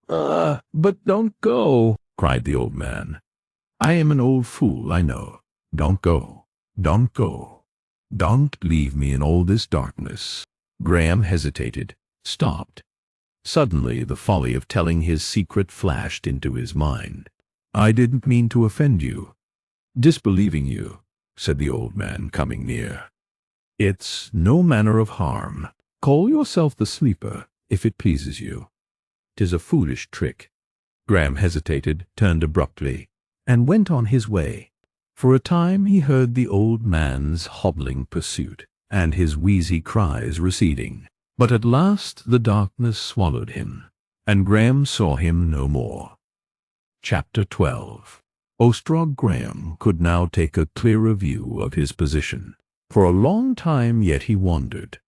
But don't go, cried the old man. I am an old fool, I know. Don't go. Don't go. Don't leave me in all this darkness. Graham hesitated, stopped. Suddenly the folly of telling his secret flashed into his mind. I didn't mean to offend you. Disbelieving you, said the old man, coming near. It's no manner of harm. Call yourself the sleeper, if it pleases you. 'Tis a foolish trick. Graham hesitated, turned abruptly, and went on his way. For a time he heard the old man's hobbling pursuit, and his wheezy cries receding. But at last the darkness swallowed him, and Graham saw him no more. Chapter 12. Ostrog Graham could now take a clearer view of his position. For a long time yet he wondered.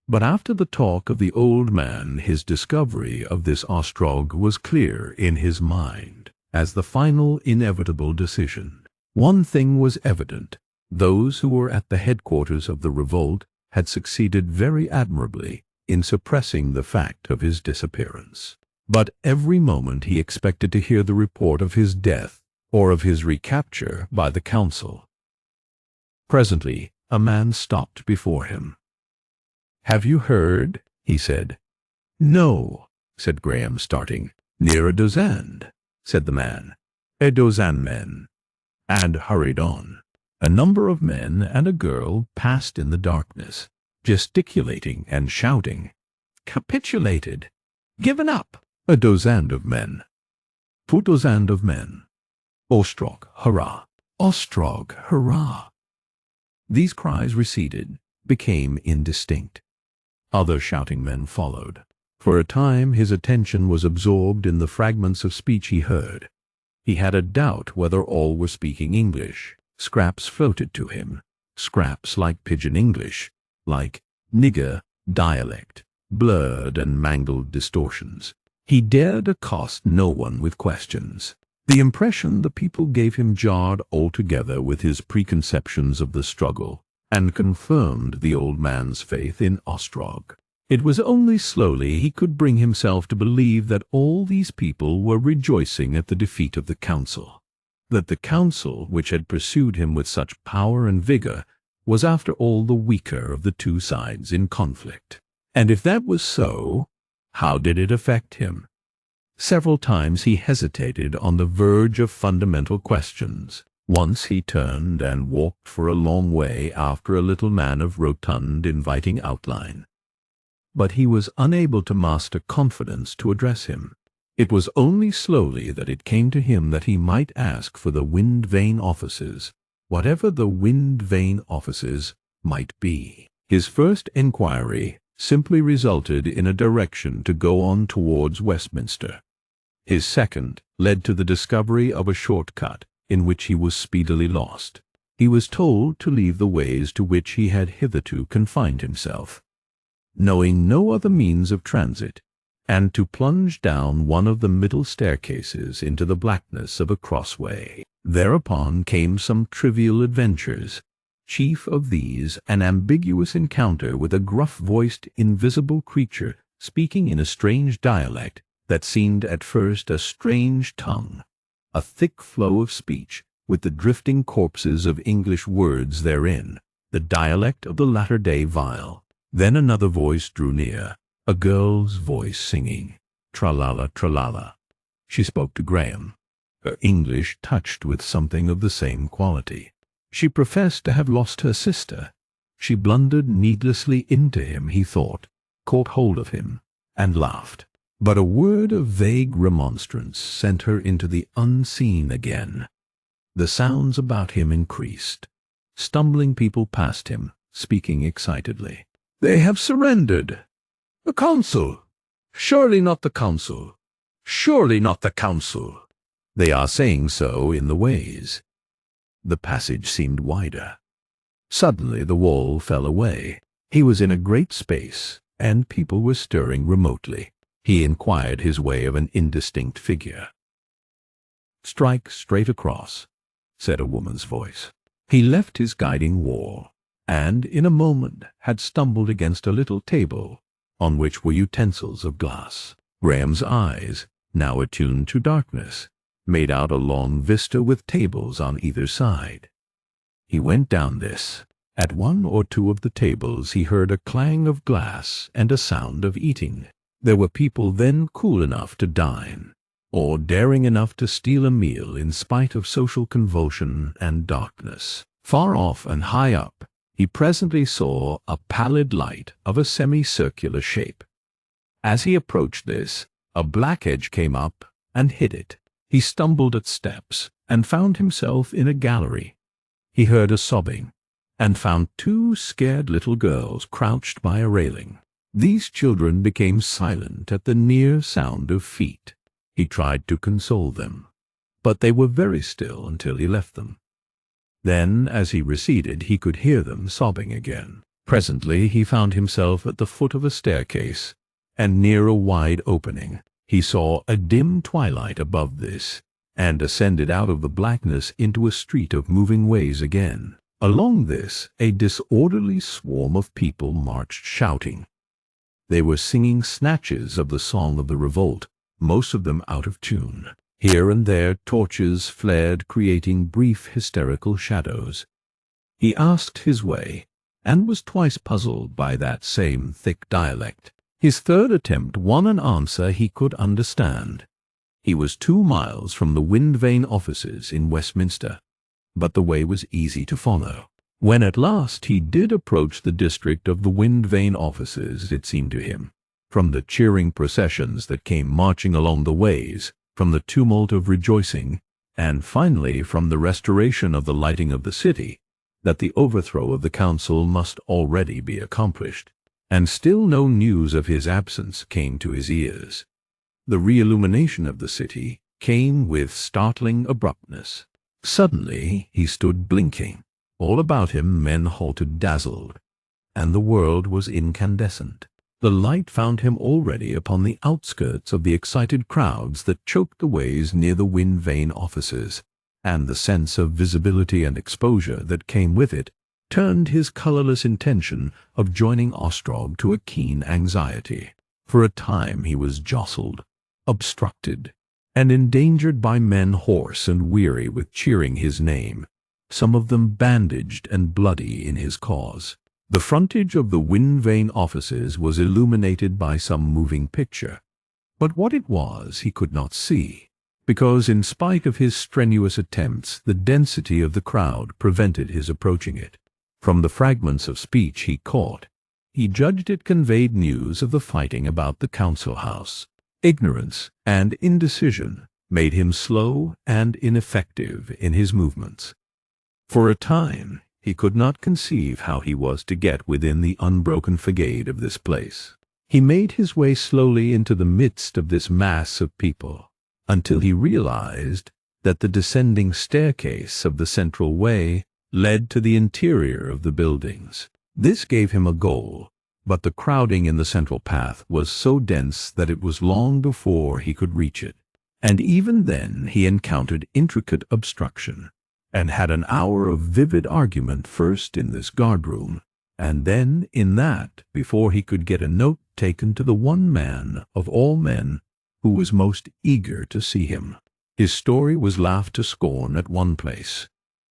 But after the talk of the old man, his discovery of this Ostrog was clear in his mind, as the final inevitable decision. One thing was evident. Those who were at the headquarters of the revolt had succeeded very admirably in suppressing the fact of his disappearance. But every moment he expected to hear the report of his death or of his recapture by the council. Presently a man stopped before him. "Have you heard?" he said. "No," said Graham, starting. "Near a dozen," said the man. "A dozen men," and hurried on. A number of men and a girl passed in the darkness, gesticulating and shouting. "Capitulated! Given up!" A dozen of men. 2 dozen of men. "Ostrog, hurrah! Ostrog, hurrah!" These cries receded, became indistinct. Other shouting men followed. For a time his attention was absorbed in the fragments of speech he heard. He had a doubt whether all were speaking English. Scraps floated to him, scraps like pidgin English, like nigger dialect, blurred and mangled distortions. He dared accost no one with questions. The impression the people gave him jarred altogether with his preconceptions of the struggle, and confirmed the old man's faith in Ostrog. It was only slowly he could bring himself to believe that all these people were rejoicing at the defeat of the council, that the council, which had pursued him with such power and vigor, was after all the weaker of the two sides in conflict. And if that was so, how did it affect him? Several times he hesitated on the verge of fundamental questions. Once he turned and walked for a long way after a little man of rotund, inviting outline. But he was unable to master confidence to address him. It was only slowly that it came to him that he might ask for the wind vane offices, whatever the wind vane offices might be. His first inquiry simply resulted in a direction to go on towards Westminster. His second led to the discovery of a short-cut, in which he was speedily lost. He was told to leave the ways to which he had hitherto confined himself, knowing no other means of transit, and to plunge down one of the middle staircases into the blackness of a crossway. Thereupon came some trivial adventures, chief of these an ambiguous encounter with a gruff-voiced, invisible creature speaking in a strange dialect that seemed at first a strange tongue, a thick flow of speech, with the drifting corpses of English words therein, the dialect of the latter-day vile. Then another voice drew near, a girl's voice singing, "Tra-la-la, tra-la-la." She spoke to Graham, her English touched with something of the same quality. She professed to have lost her sister. She blundered needlessly into him, he thought, caught hold of him, and laughed. But a word of vague remonstrance sent her into the unseen again. The sounds about him increased. Stumbling people passed him, speaking excitedly. "They have surrendered! The council! Surely not the council! Surely not the council!" "They are saying so in the ways." The passage seemed wider. Suddenly the wall fell away. He was in a great space, and people were stirring remotely. He inquired his way of an indistinct figure. "Strike straight across," said a woman's voice. He left his guiding wall, and in a moment had stumbled against a little table on which were utensils of glass. Graham's eyes, now attuned to darkness, made out a long vista with tables on either side. He went down this. At one or two of the tables he heard a clang of glass and a sound of eating. There were people then cool enough to dine, or daring enough to steal a meal in spite of social convulsion and darkness. Far off and high up, he presently saw a pallid light of a semicircular shape. As he approached this, a black edge came up and hid it. He stumbled at steps, and found himself in a gallery. He heard a sobbing, and found two scared little girls crouched by a railing. These children became silent at the near sound of feet. He tried to console them, but they were very still until he left them. Then, as he receded, he could hear them sobbing again. Presently he found himself at the foot of a staircase, and near a wide opening. He saw a dim twilight above this, and ascended out of the blackness into a street of moving ways again. Along this a disorderly swarm of people marched shouting. They were singing snatches of the song of the revolt, most of them out of tune. Here and there torches flared, creating brief hysterical shadows. He asked his way, and was twice puzzled by that same thick dialect. His third attempt won an answer he could understand. He was 2 miles from the wind vane offices in Westminster, but the way was easy to follow. When at last he did approach the district of the wind vane offices, it seemed to him, from the cheering processions that came marching along the ways, from the tumult of rejoicing, and finally from the restoration of the lighting of the city, that the overthrow of the council must already be accomplished. And still no news of his absence came to his ears. The re-illumination of the city came with startling abruptness. Suddenly he stood blinking. All about him men halted dazzled, and the world was incandescent. The light found him already upon the outskirts of the excited crowds that choked the ways near the wind vane offices, and the sense of visibility and exposure that came with it turned his colorless intention of joining Ostrog to a keen anxiety. For a time he was jostled, obstructed, and endangered by men hoarse and weary with cheering his name, some of them bandaged and bloody in his cause. The frontage of the wind vane offices was illuminated by some moving picture, but what it was he could not see, because in spite of his strenuous attempts the density of the crowd prevented his approaching it. From the fragments of speech he caught, he judged it conveyed news of the fighting about the council house. Ignorance and indecision made him slow and ineffective in his movements. For a time he could not conceive how he was to get within the unbroken facade of this place. He made his way slowly into the midst of this mass of people, until he realized that the descending staircase of the central way led to the interior of the buildings. This gave him a goal, but the crowding in the central path was so dense that it was long before he could reach it, and even then he encountered intricate obstruction, and had an hour of vivid argument first in this guardroom, and then in that before he could get a note taken to the one man of all men who was most eager to see him. His story was laughed to scorn at one place,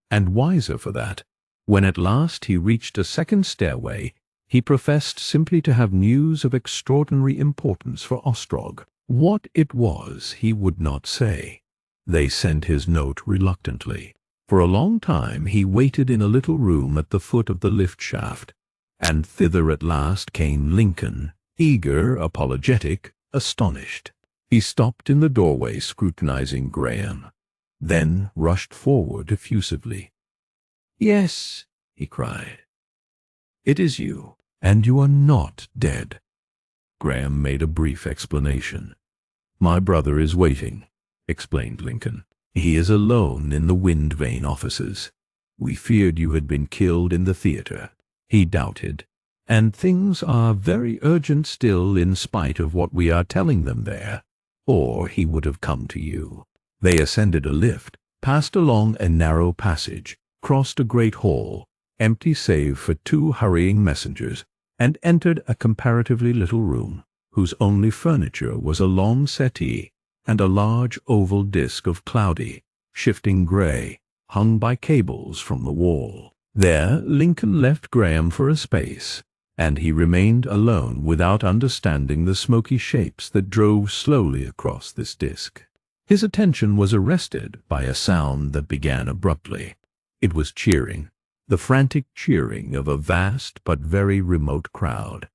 and wiser for that. When at last he reached a second stairway, he professed simply to have news of extraordinary importance for Ostrog. What it was he would not say. They sent his note reluctantly. For a long time he waited in a little room at the foot of the lift shaft, and thither at last came Lincoln, eager, apologetic, astonished. He stopped in the doorway scrutinizing Graham, then rushed forward effusively. "Yes," he cried. "It is you, and you are not dead." Graham made a brief explanation. "My brother is waiting," explained Lincoln. "He is alone in the wind vane offices. We feared you had been killed in the theater. He doubted, and things are very urgent still in spite of what we are telling them there, or he would have come to you." They ascended a lift, passed along a narrow passage, crossed a great hall, empty save for two hurrying messengers, and entered a comparatively little room, whose only furniture was a long settee and a large oval disk of cloudy, shifting gray, hung by cables from the wall. There Lincoln left Graham for a space, and he remained alone without understanding the smoky shapes that drove slowly across this disk. His attention was arrested by a sound that began abruptly. It was cheering, the frantic cheering of a vast but very remote crowd,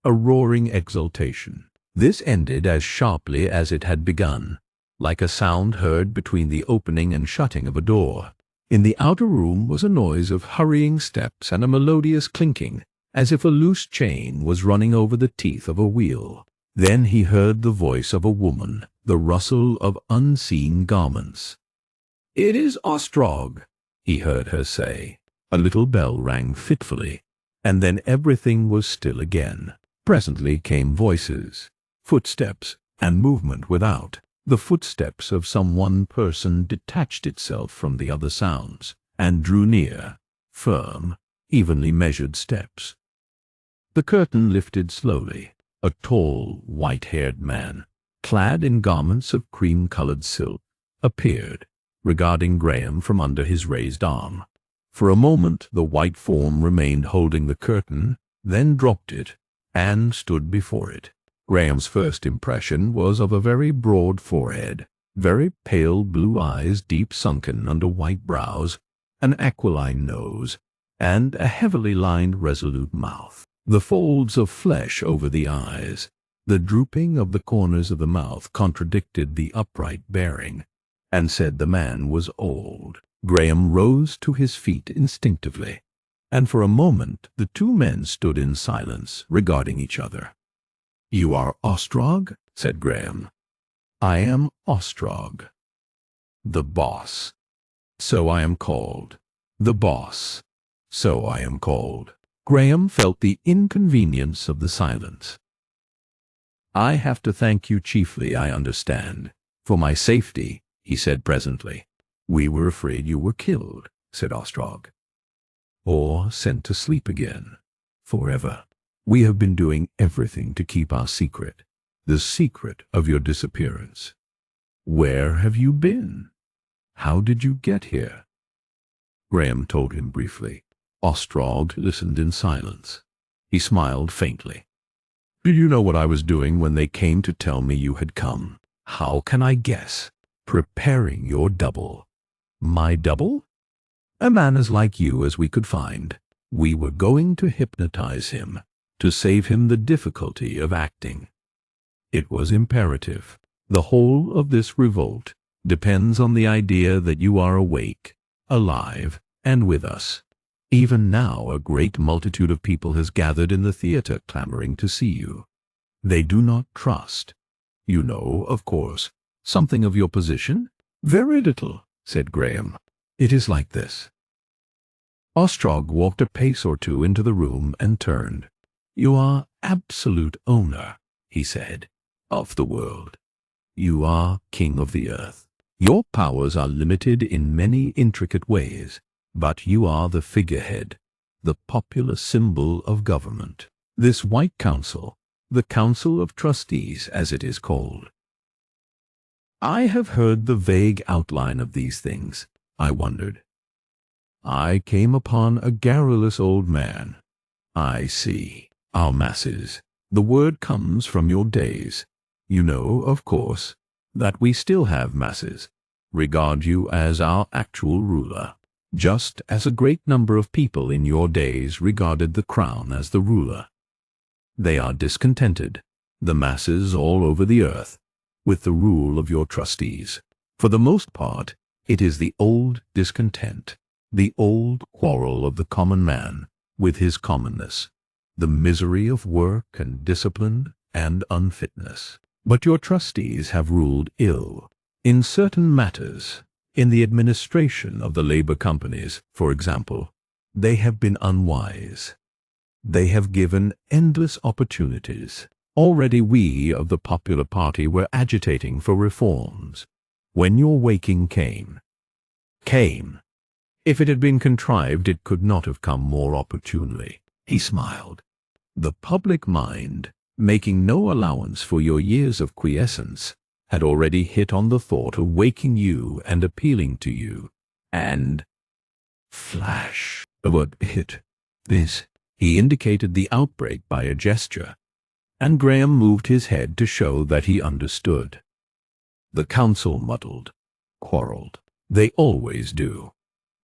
a roaring exultation. This ended as sharply as it had begun, like a sound heard between the opening and shutting of a door. In the outer room was a noise of hurrying steps and a melodious clinking, as if a loose chain was running over the teeth of a wheel. Then he heard the voice of a woman, the rustle of unseen garments. "It is Ostrog," he heard her say. A little bell rang fitfully, and then everything was still again. Presently came voices, footsteps, and movement without. The footsteps of some one person detached itself from the other sounds, and drew near, firm, evenly measured steps. The curtain lifted slowly. A tall, white-haired man, clad in garments of cream-colored silk, appeared, regarding Graham from under his raised arm. For a moment the white form remained holding the curtain, then dropped it, and stood before it. Graham's first impression was of a very broad forehead, very pale blue eyes deep sunken under white brows, an aquiline nose, and a heavily lined resolute mouth. The folds of flesh over the eyes, the drooping of the corners of the mouth contradicted the upright bearing, and said the man was old. Graham rose to his feet instinctively, and for a moment the two men stood in silence, regarding each other. "You are Ostrog?" said Graham. "I am Ostrog. The boss. So I am called. The boss. So I am called." Graham felt the inconvenience of the silence. I have to thank you chiefly, I understand. For my safety, he said presently. We were afraid you were killed, said Ostrog. Or sent to sleep again. Forever. We have been doing everything to keep our secret. The secret of your disappearance. Where have you been? How did you get here? Graham told him briefly. Ostrog listened in silence. He smiled faintly. Do you know what I was doing when they came to tell me you had come? How can I guess? Preparing your double. My double? A man as like you as we could find. We were going to hypnotize him, to save him the difficulty of acting. It was imperative. The whole of this revolt depends on the idea that you are awake, alive, and with us. Even now a great multitude of people has gathered in the theatre clamoring to see you. They do not trust. You know, of course, something of your position? Very little, said Graham. It is like this. Ostrog walked a pace or two into the room and turned. You are absolute owner, he said, of the world. You are king of the earth. Your powers are limited in many intricate ways, but you are the figurehead, the popular symbol of government. This White Council, the Council of Trustees as it is called. I have heard the vague outline of these things, I wondered. I came upon a garrulous old man. I see. Our masses. The word comes from your days. You know, of course, that we still have masses. Regard you as our actual ruler, just as a great number of people in your days regarded the crown as the ruler. They are discontented, the masses all over the earth, with the rule of your trustees. For the most part, it is the old discontent, the old quarrel of the common man with his commonness, the misery of work and discipline and unfitness. But your trustees have ruled ill. In certain matters, in the administration of the labor companies, for example, they have been unwise. They have given endless opportunities. Already we of the popular party were agitating for reforms, when your waking came. If it had been contrived, it could not have come more opportunely. He smiled. The public mind, making no allowance for your years of quiescence, had already hit on the thought of waking you and appealing to you, and flash. The word hit. This. He indicated the outbreak by a gesture, and Graham moved his head to show that he understood. The council muddled, quarreled. They always do.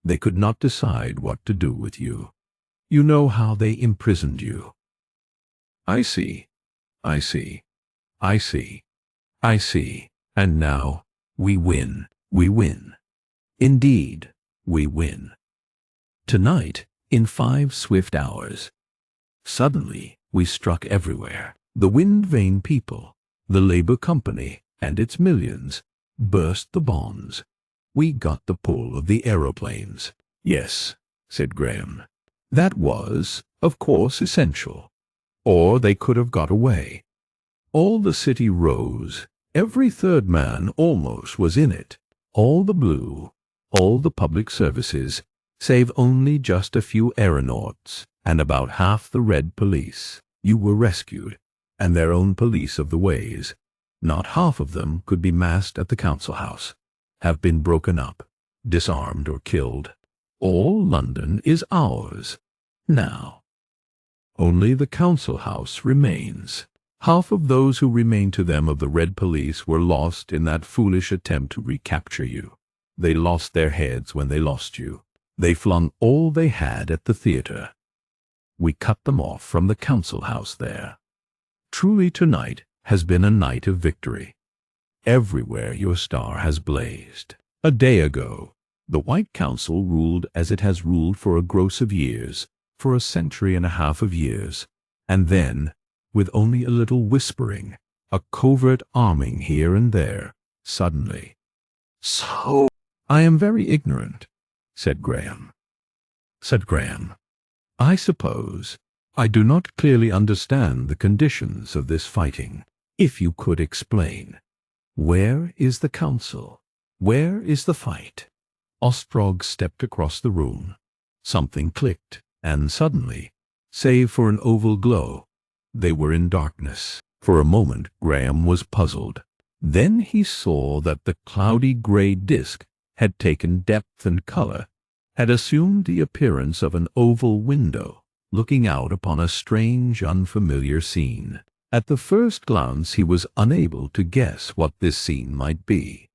They could not decide what to do with you. You know how they imprisoned you. I see. I see. I see. I see. And now, we win. We win. Indeed, we win. Tonight, in 5 swift hours, suddenly we struck everywhere. The wind-vane people, the labor company, and its millions, burst the bonds. We got the pull of the aeroplanes. Yes, said Graham. That was, of course, essential. Or they could have got away. All the city rose. Every third man almost was in it. All the blue, all the public services, save only just a few aeronauts, and about half the red police. You were rescued, and their own police of the ways. Not half of them could be massed at the council house, have been broken up, disarmed or killed. All London is ours. Now, only the council house remains. Half of those who remained to them of the red police were lost in that foolish attempt to recapture you. They lost their heads when they lost you. They flung all they had at the theatre. We cut them off from the council house there. Truly tonight has been a night of victory. Everywhere your star has blazed. A day ago, the White Council ruled as it has ruled for a gross of years, for a century and a half of years, and then, with only a little whispering, a covert arming here and there, suddenly. So, I am very ignorant, said Graham. I suppose I do not clearly understand the conditions of this fighting. If you could explain. Where is the council? Where is the fight? Ostrog stepped across the room. Something clicked, and suddenly, save for an oval glow, they were in darkness. For a moment Graham was puzzled. Then he saw that the cloudy gray disk had taken depth and color, had assumed the appearance of an oval window, looking out upon a strange, unfamiliar scene. At the first glance he was unable to guess what this scene might be.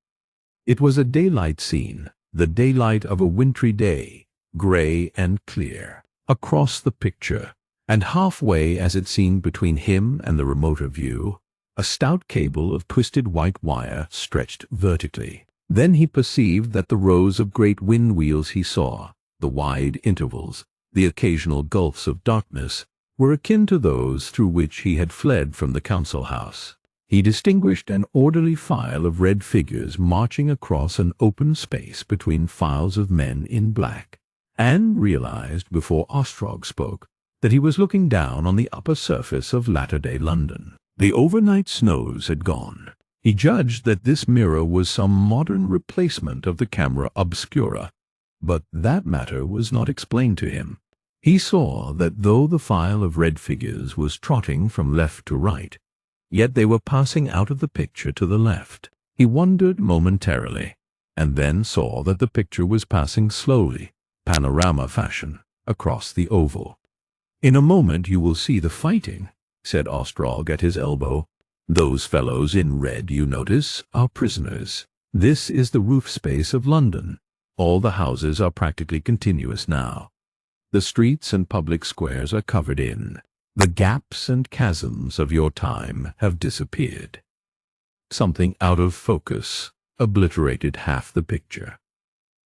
It was a daylight scene, the daylight of a wintry day, gray and clear. Across the picture, and halfway as it seemed between him and the remoter view, a stout cable of twisted white wire stretched vertically. Then he perceived that the rows of great wind wheels he saw, the wide intervals, the occasional gulfs of darkness, were akin to those through which he had fled from the council house. He distinguished an orderly file of red figures marching across an open space between files of men in black, and realized before Ostrog spoke that he was looking down on the upper surface of latter-day London. The overnight snows had gone. He judged that this mirror was some modern replacement of the camera obscura, but that matter was not explained to him. He saw that though the file of red figures was trotting from left to right, yet they were passing out of the picture to the left. He wondered momentarily, and then saw that the picture was passing slowly, panorama fashion, across the oval. "In a moment you will see the fighting," said Ostrog at his elbow. "Those fellows in red, you notice, are prisoners. This is the roof space of London. All the houses are practically continuous now. The streets and public squares are covered in. The gaps and chasms of your time have disappeared." Something out of focus obliterated half the picture.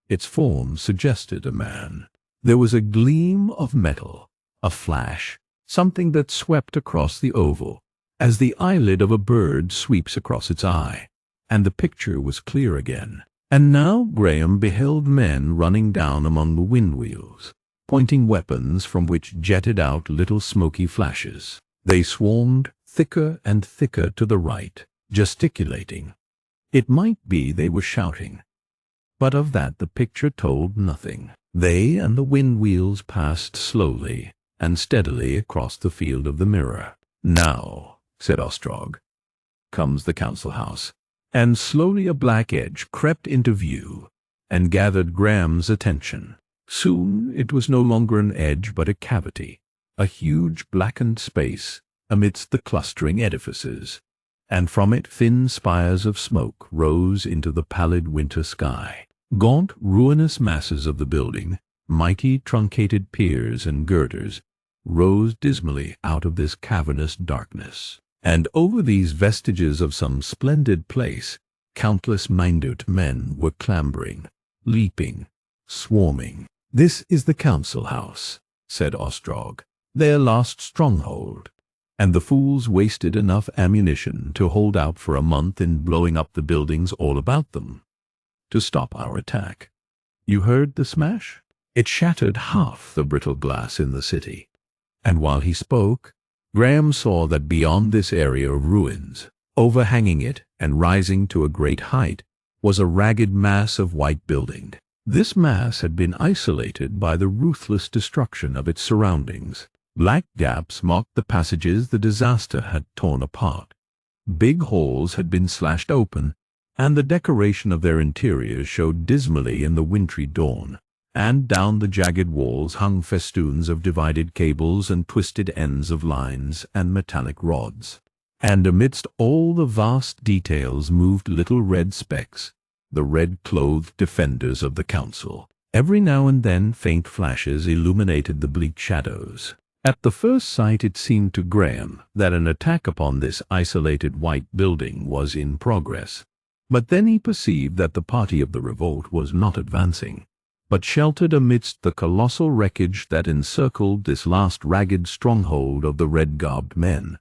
Its form suggested a man. There was a gleam of metal, a flash, something that swept across the oval, as the eyelid of a bird sweeps across its eye, and the picture was clear again. And now Graham beheld men running down among the wind wheels, pointing weapons from which jetted out little smoky flashes. They swarmed thicker and thicker to the right, gesticulating. It might be they were shouting, but of that the picture told nothing. They and the wind wheels passed slowly and steadily across the field of the mirror. "Now," said Ostrog, "comes the council house." And slowly a black edge crept into view and gathered Graham's attention. Soon it was no longer an edge but a cavity, a huge blackened space amidst the clustering edifices, and from it thin spires of smoke rose into the pallid winter sky. Gaunt, ruinous masses of the building, mighty truncated piers and girders, rose dismally out of this cavernous darkness. And over these vestiges of some splendid place, countless minute men were clambering, leaping, swarming. "This is the council house," said Ostrog, "their last stronghold, and the fools wasted enough ammunition to hold out for a month in blowing up the buildings all about them, to stop our attack. You heard the smash? It shattered half the brittle glass in the city." And while he spoke, Graham saw that beyond this area of ruins, overhanging it and rising to a great height, was a ragged mass of white building. This mass had been isolated by the ruthless destruction of its surroundings. Black gaps marked the passages the disaster had torn apart. Big holes had been slashed open, and the decoration of their interiors showed dismally in the wintry dawn. And down the jagged walls hung festoons of divided cables and twisted ends of lines and metallic rods. And amidst all the vast details moved little red specks, the red-clothed defenders of the council. Every now and then faint flashes illuminated the bleak shadows. At the first sight it seemed to Graham that an attack upon this isolated white building was in progress. But then he perceived that the party of the revolt was not advancing, but sheltered amidst the colossal wreckage that encircled this last ragged stronghold of the red-garbed men,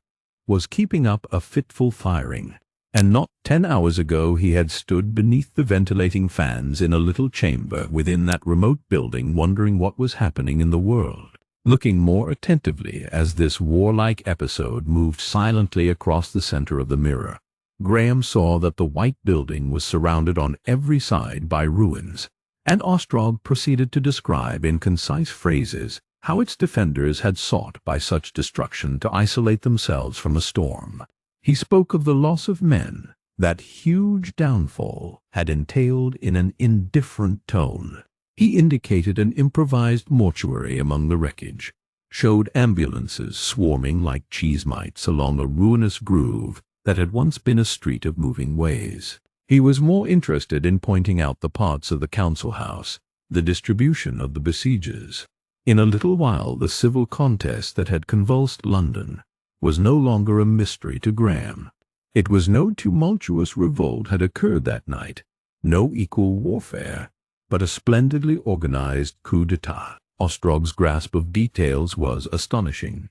was keeping up a fitful firing. And not 10 hours ago he had stood beneath the ventilating fans in a little chamber within that remote building wondering what was happening in the world. Looking more attentively as this warlike episode moved silently across the center of the mirror, Graham saw that the white building was surrounded on every side by ruins, and Ostrog proceeded to describe in concise phrases how its defenders had sought by such destruction to isolate themselves from a storm. He spoke of the loss of men that huge downfall had entailed in an indifferent tone. He indicated an improvised mortuary among the wreckage, showed ambulances swarming like cheese mites along a ruinous groove that had once been a street of moving ways. He was more interested in pointing out the parts of the council house, the distribution of the besiegers. In a little while the civil contest that had convulsed London was no longer a mystery to Graham. It was no tumultuous revolt had occurred that night, no equal warfare, but a splendidly organized coup d'etat. Ostrog's grasp of details was astonishing.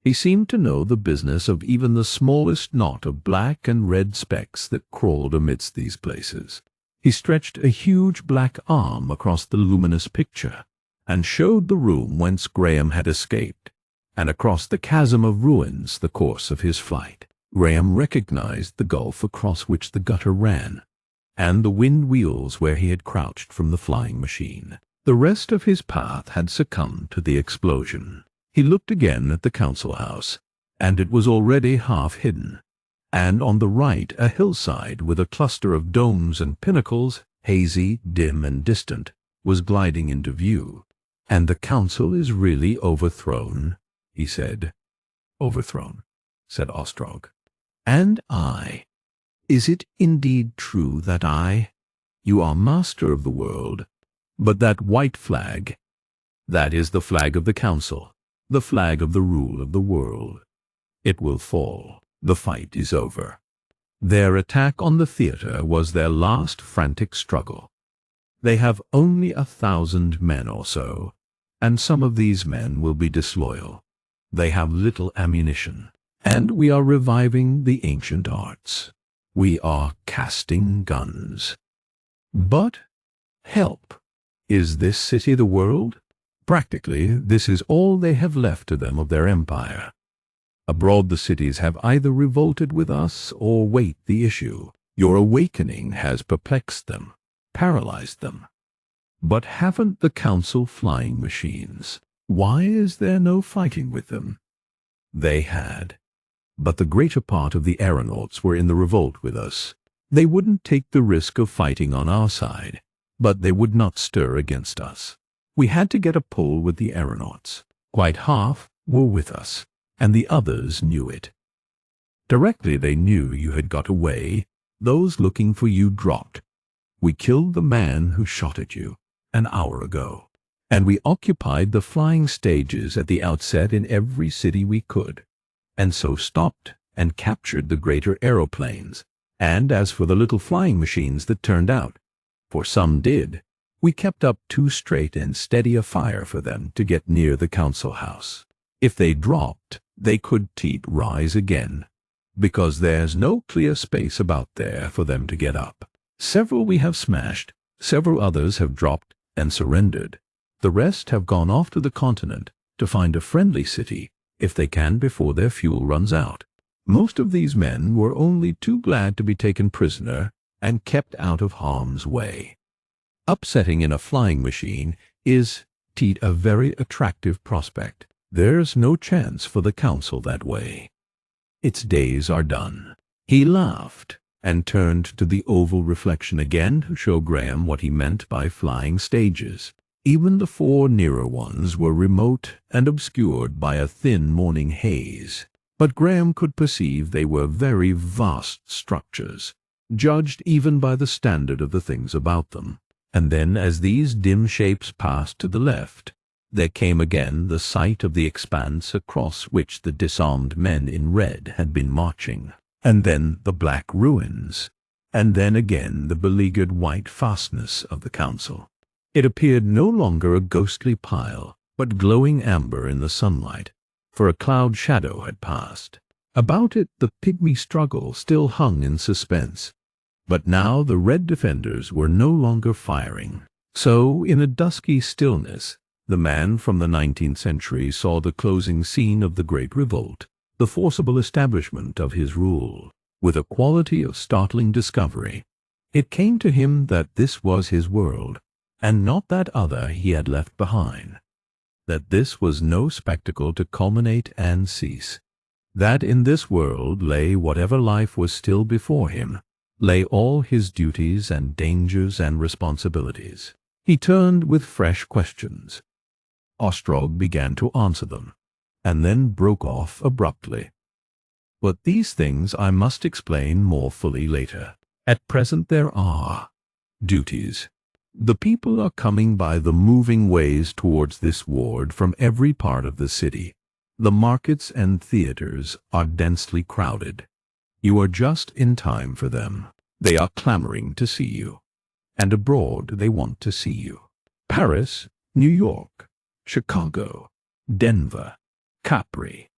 He seemed to know the business of even the smallest knot of black and red specks that crawled amidst these places. He stretched a huge black arm across the luminous picture, and showed the room whence Graham had escaped, and across the chasm of ruins the course of his flight. Graham recognized the gulf across which the gutter ran, and the wind wheels where he had crouched from the flying machine. The rest of his path had succumbed to the explosion. He looked again at the council house, and it was already half hidden, and on the right a hillside with a cluster of domes and pinnacles, hazy, dim, and distant, was gliding into view. "And the council is really overthrown," he said. "Overthrown," said Ostrog. "And I. Is it indeed true that I? You are master of the world, but that white flag, that is the flag of the council, the flag of the rule of the world. It will fall. The fight is over." Their attack on the theatre was their last frantic struggle. They have only 1,000 men or so, and some of these men will be disloyal. They have little ammunition, and we are reviving the ancient arts. We are casting guns. But help. Is this city the world? Practically, this is all they have left to them of their empire. Abroad the cities have either revolted with us or wait the issue. Your awakening has perplexed them, paralyzed them. But haven't the council flying machines? Why is there no fighting with them? They had. But the greater part of the aeronauts were in the revolt with us. They wouldn't take the risk of fighting on our side, but they would not stir against us. We had to get a pull with the aeronauts. Quite half were with us, and the others knew it. Directly they knew you had got away, those looking for you dropped. We killed the man who shot at you an hour ago, and we occupied the flying stages at the outset in every city we could, and so stopped and captured the greater aeroplanes. And as for the little flying machines that turned out, for some did, we kept up too straight and steady a fire for them to get near the council house. If they dropped, they could rise again, because there's no clear space about there for them to get up. Several we have smashed, several others have dropped and surrendered. The rest have gone off to the continent to find a friendly city, if they can before their fuel runs out. Most of these men were only too glad to be taken prisoner and kept out of harm's way. Upsetting in a flying machine is, a very attractive prospect. There's no chance for the council that way. Its days are done. He laughed and turned to the oval reflection again to show Graham what he meant by flying stages. Even the 4 nearer ones were remote and obscured by a thin morning haze, but Graham could perceive they were very vast structures, judged even by the standard of the things about them. And then, as these dim shapes passed to the left, there came again the sight of the expanse across which the disarmed men in red had been marching, and then the black ruins, and then again the beleaguered white fastness of the council. It appeared no longer a ghostly pile, but glowing amber in the sunlight, for a cloud shadow had passed. About it the pygmy struggle still hung in suspense, but now the red defenders were no longer firing. So, in a dusky stillness, The man from the 19th century saw the closing scene of the Great Revolt, the forcible establishment of his rule, with a quality of startling discovery. It came to him that this was his world, and not that other he had left behind. That this was no spectacle to culminate and cease. That in this world lay whatever life was still before him, lay all his duties and dangers and responsibilities. He turned with fresh questions. Ostrog began to answer them, and then broke off abruptly. But these things I must explain more fully later. At present there are duties. The people are coming by the moving ways towards this ward from every part of the city. The markets and theaters are densely crowded. You are just in time for them. They are clamoring to see you. And abroad they want to see you. Paris, New York, Chicago, Denver, Capri.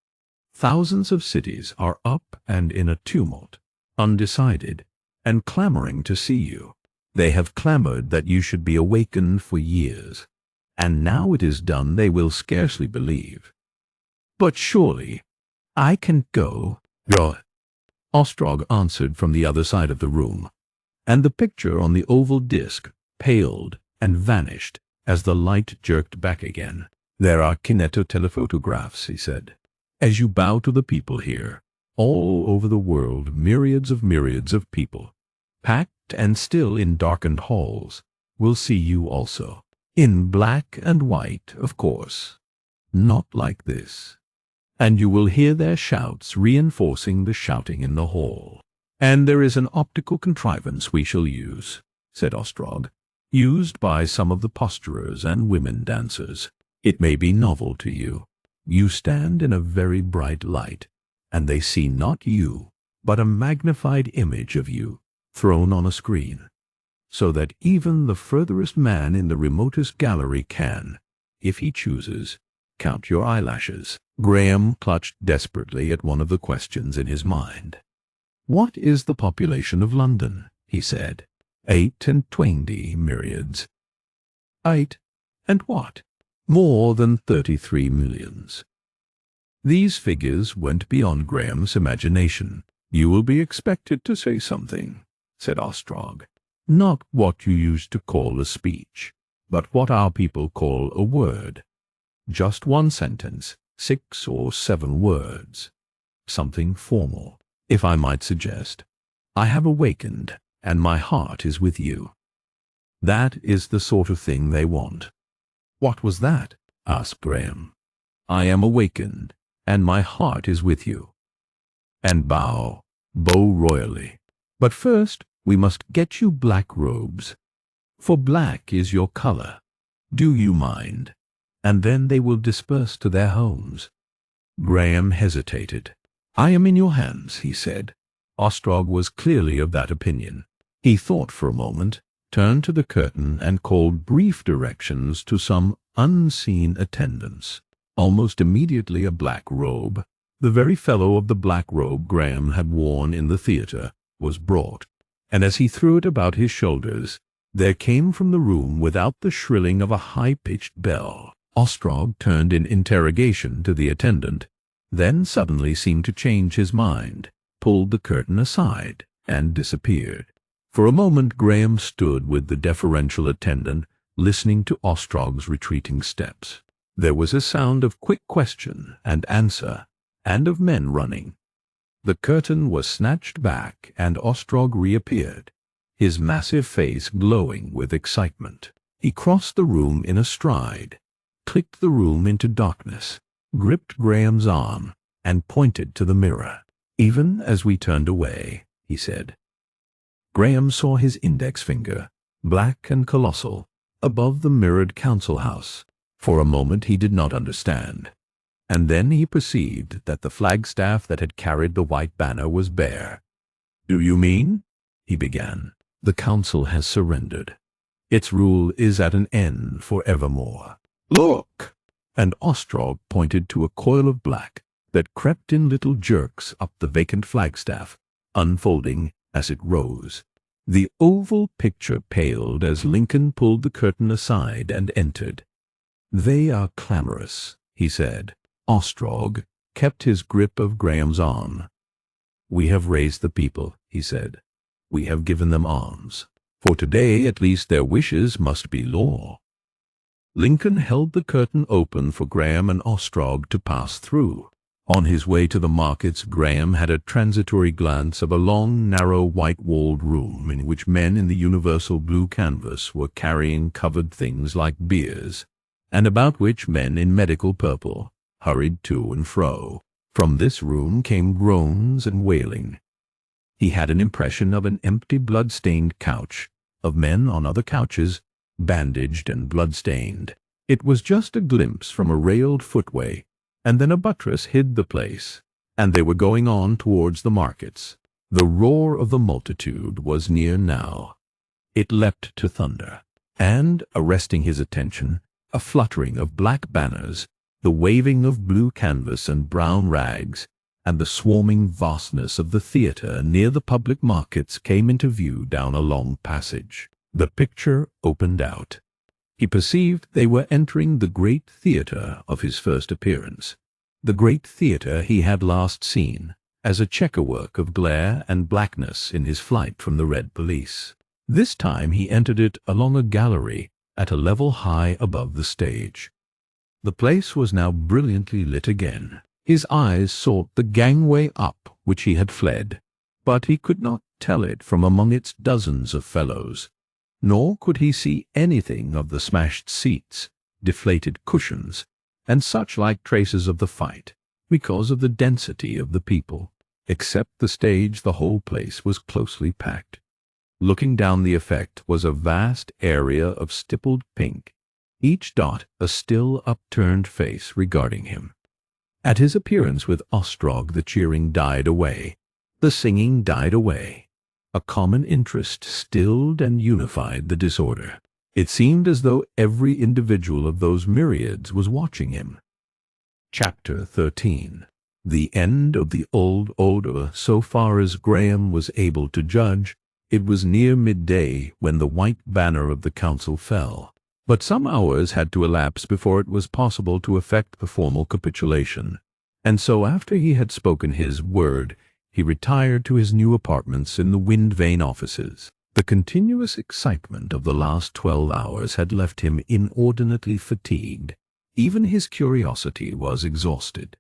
Thousands of cities are up and in a tumult, undecided, and clamoring to see you. They have clamored that you should be awakened for years, and now it is done they will scarcely believe. But surely I can go. Ostrog answered from the other side of the room, and the picture on the oval disc paled and vanished as the light jerked back again. There are kinetotelephotographs, he said. As you bow to the people here, all over the world, myriads of people, packed and still in darkened halls, will see you also. In black and white, of course. Not like this. And you will hear their shouts reinforcing the shouting in the hall. And there is an optical contrivance we shall use, said Ostrog, used by some of the posturers and women dancers. It may be novel to you. You stand in a very bright light, and they see not you, but a magnified image of you, thrown on a screen, so that even the furthest man in the remotest gallery can, if he chooses, count your eyelashes. Graham clutched desperately at one of the questions in his mind. What is the population of London? He said. 28 myriads. 8 and what? More than 33 millions. These figures went beyond Graham's imagination. You will be expected to say something, said Ostrog. Not what you used to call a speech, but what our people call a word. Just one sentence, 6 or 7 words. Something formal, if I might suggest. I have awakened, and my heart is with you. That is the sort of thing they want. What was that? Asked Graham. I am awakened, and my heart is with you. And bow royally. But first we must get you black robes, for black is your color. Do you mind? And then they will disperse to their homes. Graham hesitated. I am in your hands, he said. Ostrog was clearly of that opinion. He thought for a moment, turned to the curtain and called brief directions to some unseen attendants. Almost immediately a black robe, the very fellow of the black robe Graham had worn in the theatre, was brought, and as he threw it about his shoulders, there came from the room without the shrilling of a high-pitched bell. Ostrog turned in interrogation to the attendant, then suddenly seemed to change his mind, pulled the curtain aside, and disappeared. For a moment Graham stood with the deferential attendant, listening to Ostrog's retreating steps. There was a sound of quick question and answer, and of men running. The curtain was snatched back, and Ostrog reappeared, his massive face glowing with excitement. He crossed the room in a stride, clicked the room into darkness, gripped Graham's arm, and pointed to the mirror. Even as we turned away, he said. Graham saw his index finger, black and colossal, above the mirrored council house. For a moment he did not understand, and then he perceived that the flagstaff that had carried the white banner was bare. "Do you mean?" he began. "The council has surrendered. Its rule is at an end for evermore. Look!" And Ostrog pointed to a coil of black that crept in little jerks up the vacant flagstaff, unfolding as it rose. The oval picture paled as Lincoln pulled the curtain aside and entered. "They are clamorous," he said. Ostrog kept his grip of Graham's arm. "We have raised the people," he said. "We have given them arms. For today, at least, their wishes must be law." Lincoln held the curtain open for Graham and Ostrog to pass through. On his way to the markets, Graham had a transitory glance of a long, narrow, white-walled room in which men in the universal blue canvas were carrying covered things like biers, and about which men in medical purple hurried to and fro. From this room came groans and wailing. He had an impression of an empty, blood-stained couch, of men on other couches, bandaged and blood-stained. It was just a glimpse from a railed footway, and then a buttress hid the place, and they were going on towards the markets. The roar of the multitude was near now. It leapt to thunder, and, arresting his attention, a fluttering of black banners, the waving of blue canvas and brown rags, and the swarming vastness of the theatre near the public markets came into view down a long passage. The picture opened out. He perceived they were entering the great theatre of his first appearance, the great theatre he had last seen, as a checkerwork of glare and blackness in his flight from the Red Police. This time he entered it along a gallery at a level high above the stage. The place was now brilliantly lit again. His eyes sought the gangway up which he had fled, but he could not tell it from among its dozens of fellows, nor could he see anything of the smashed seats, deflated cushions, and such like traces of the fight, because of the density of the people. Except the stage, the whole place was closely packed. Looking down, the effect was a vast area of stippled pink, each dot a still upturned face regarding him. At his appearance with Ostrog, the cheering died away, the singing died away. A common interest stilled and unified the disorder. It seemed as though every individual of those myriads was watching him. Chapter 13. The end of the old order. So far as Graham was able to judge, it was near midday when the white banner of the council fell. But some hours had to elapse before it was possible to effect the formal capitulation, and so after he had spoken his word, he retired to his new apartments in the Wind Vane offices. The continuous excitement of the last 12 hours had left him inordinately fatigued. Even his curiosity was exhausted.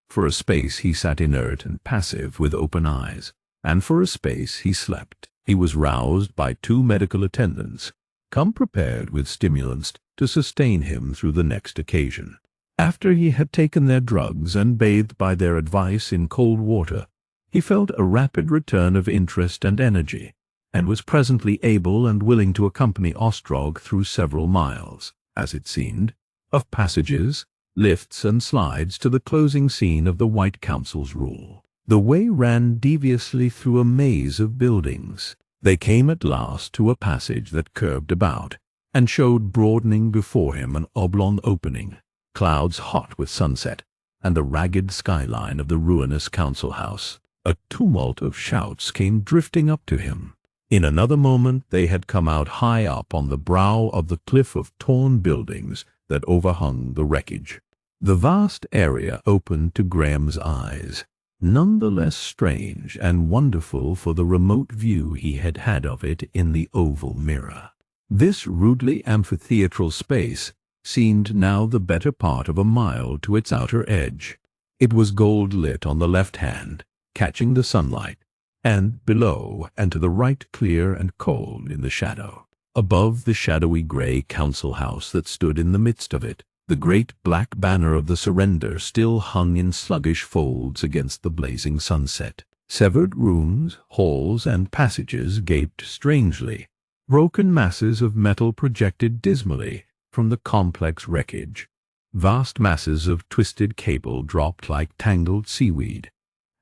For a space he sat inert and passive with open eyes, and for a space he slept. He was roused by 2 medical attendants, come prepared with stimulants to sustain him through the next occasion. After he had taken their drugs and bathed by their advice in cold water, he felt a rapid return of interest and energy, and was presently able and willing to accompany Ostrog through several miles, as it seemed, of passages, lifts, and slides to the closing scene of the White Council's rule. The way ran deviously through a maze of buildings. They came at last to a passage that curved about, and showed broadening before him an oblong opening, clouds hot with sunset, and the ragged skyline of the ruinous council house. A tumult of shouts came drifting up to him. In another moment they had come out high up on the brow of the cliff of torn buildings that overhung the wreckage. The vast area opened to Graham's eyes, none the less strange and wonderful for the remote view he had had of it in the oval mirror. This rudely amphitheatral space seemed now the better part of a mile to its outer edge. It was gold-lit on the left hand, catching the sunlight, and below and to the right clear and cold in the shadow. Above the shadowy grey council house that stood in the midst of it, the great black banner of the surrender still hung in sluggish folds against the blazing sunset. Severed rooms, halls, and passages gaped strangely. Broken masses of metal projected dismally from the complex wreckage. Vast masses of twisted cable dropped like tangled seaweed,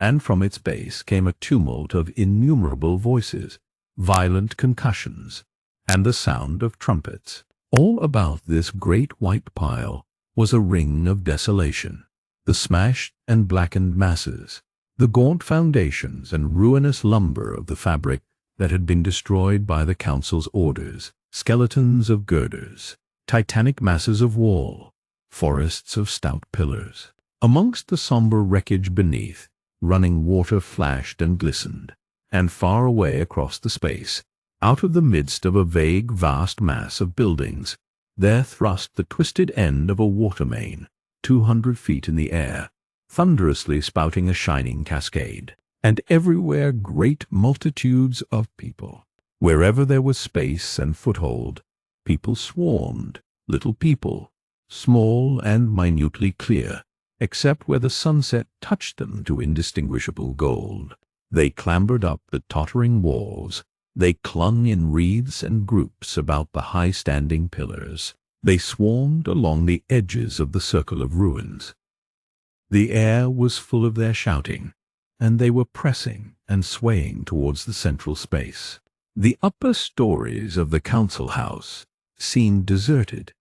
and from its base came a tumult of innumerable voices, violent concussions, and the sound of trumpets. All about this great white pile was a ring of desolation. The smashed and blackened masses, the gaunt foundations and ruinous lumber of the fabric that had been destroyed by the council's orders, skeletons of girders, titanic masses of wall, forests of stout pillars. Amongst the somber wreckage beneath, running water flashed and glistened, and far away across the space, out of the midst of a vague, vast mass of buildings, there thrust the twisted end of a water main, 200 feet in the air, thunderously spouting a shining cascade. And everywhere great multitudes of people. Wherever there was space and foothold, people swarmed, little people, small and minutely clear, except where the sunset touched them to indistinguishable gold. They clambered up the tottering walls. They clung in wreaths and groups about the high-standing pillars. They swarmed along the edges of the circle of ruins. The air was full of their shouting, and they were pressing and swaying towards the central space. The upper stories of the council house seemed deserted.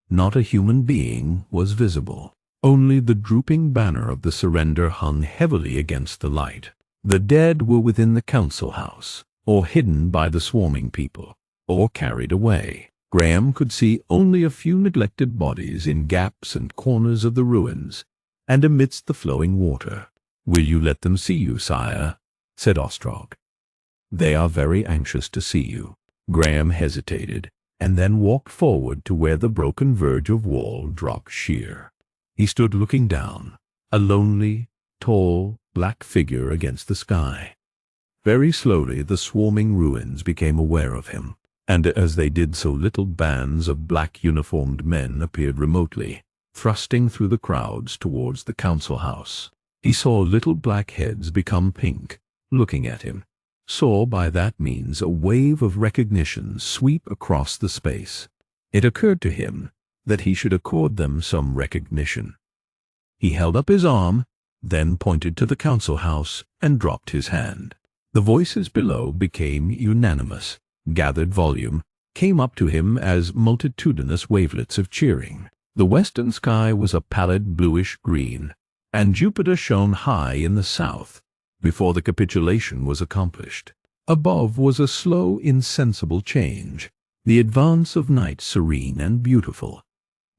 Not a human being was visible. Only the drooping banner of the surrender hung heavily against the light. The dead were within the council house, or hidden by the swarming people, or carried away. Graham could see only a few neglected bodies in gaps and corners of the ruins, and amidst the flowing water. "Will you let them see you, sire?" said Ostrog. "They are very anxious to see you." Graham hesitated, and then walked forward to where the broken verge of wall dropped sheer. He stood looking down, a lonely, tall, black figure against the sky. Very slowly the swarming ruins became aware of him, and as they did so little bands of black uniformed men appeared remotely, thrusting through the crowds towards the council house. He saw little black heads become pink, looking at him, saw by that means a wave of recognition sweep across the space. It occurred to him that he should accord them some recognition. He held up his arm, then pointed to the council house and dropped his hand. The voices below became unanimous, gathered volume, came up to him as multitudinous wavelets of cheering. The western sky was a pallid bluish-green, and Jupiter shone high in the south before the capitulation was accomplished. Above was a slow, insensible change, the advance of night serene and beautiful.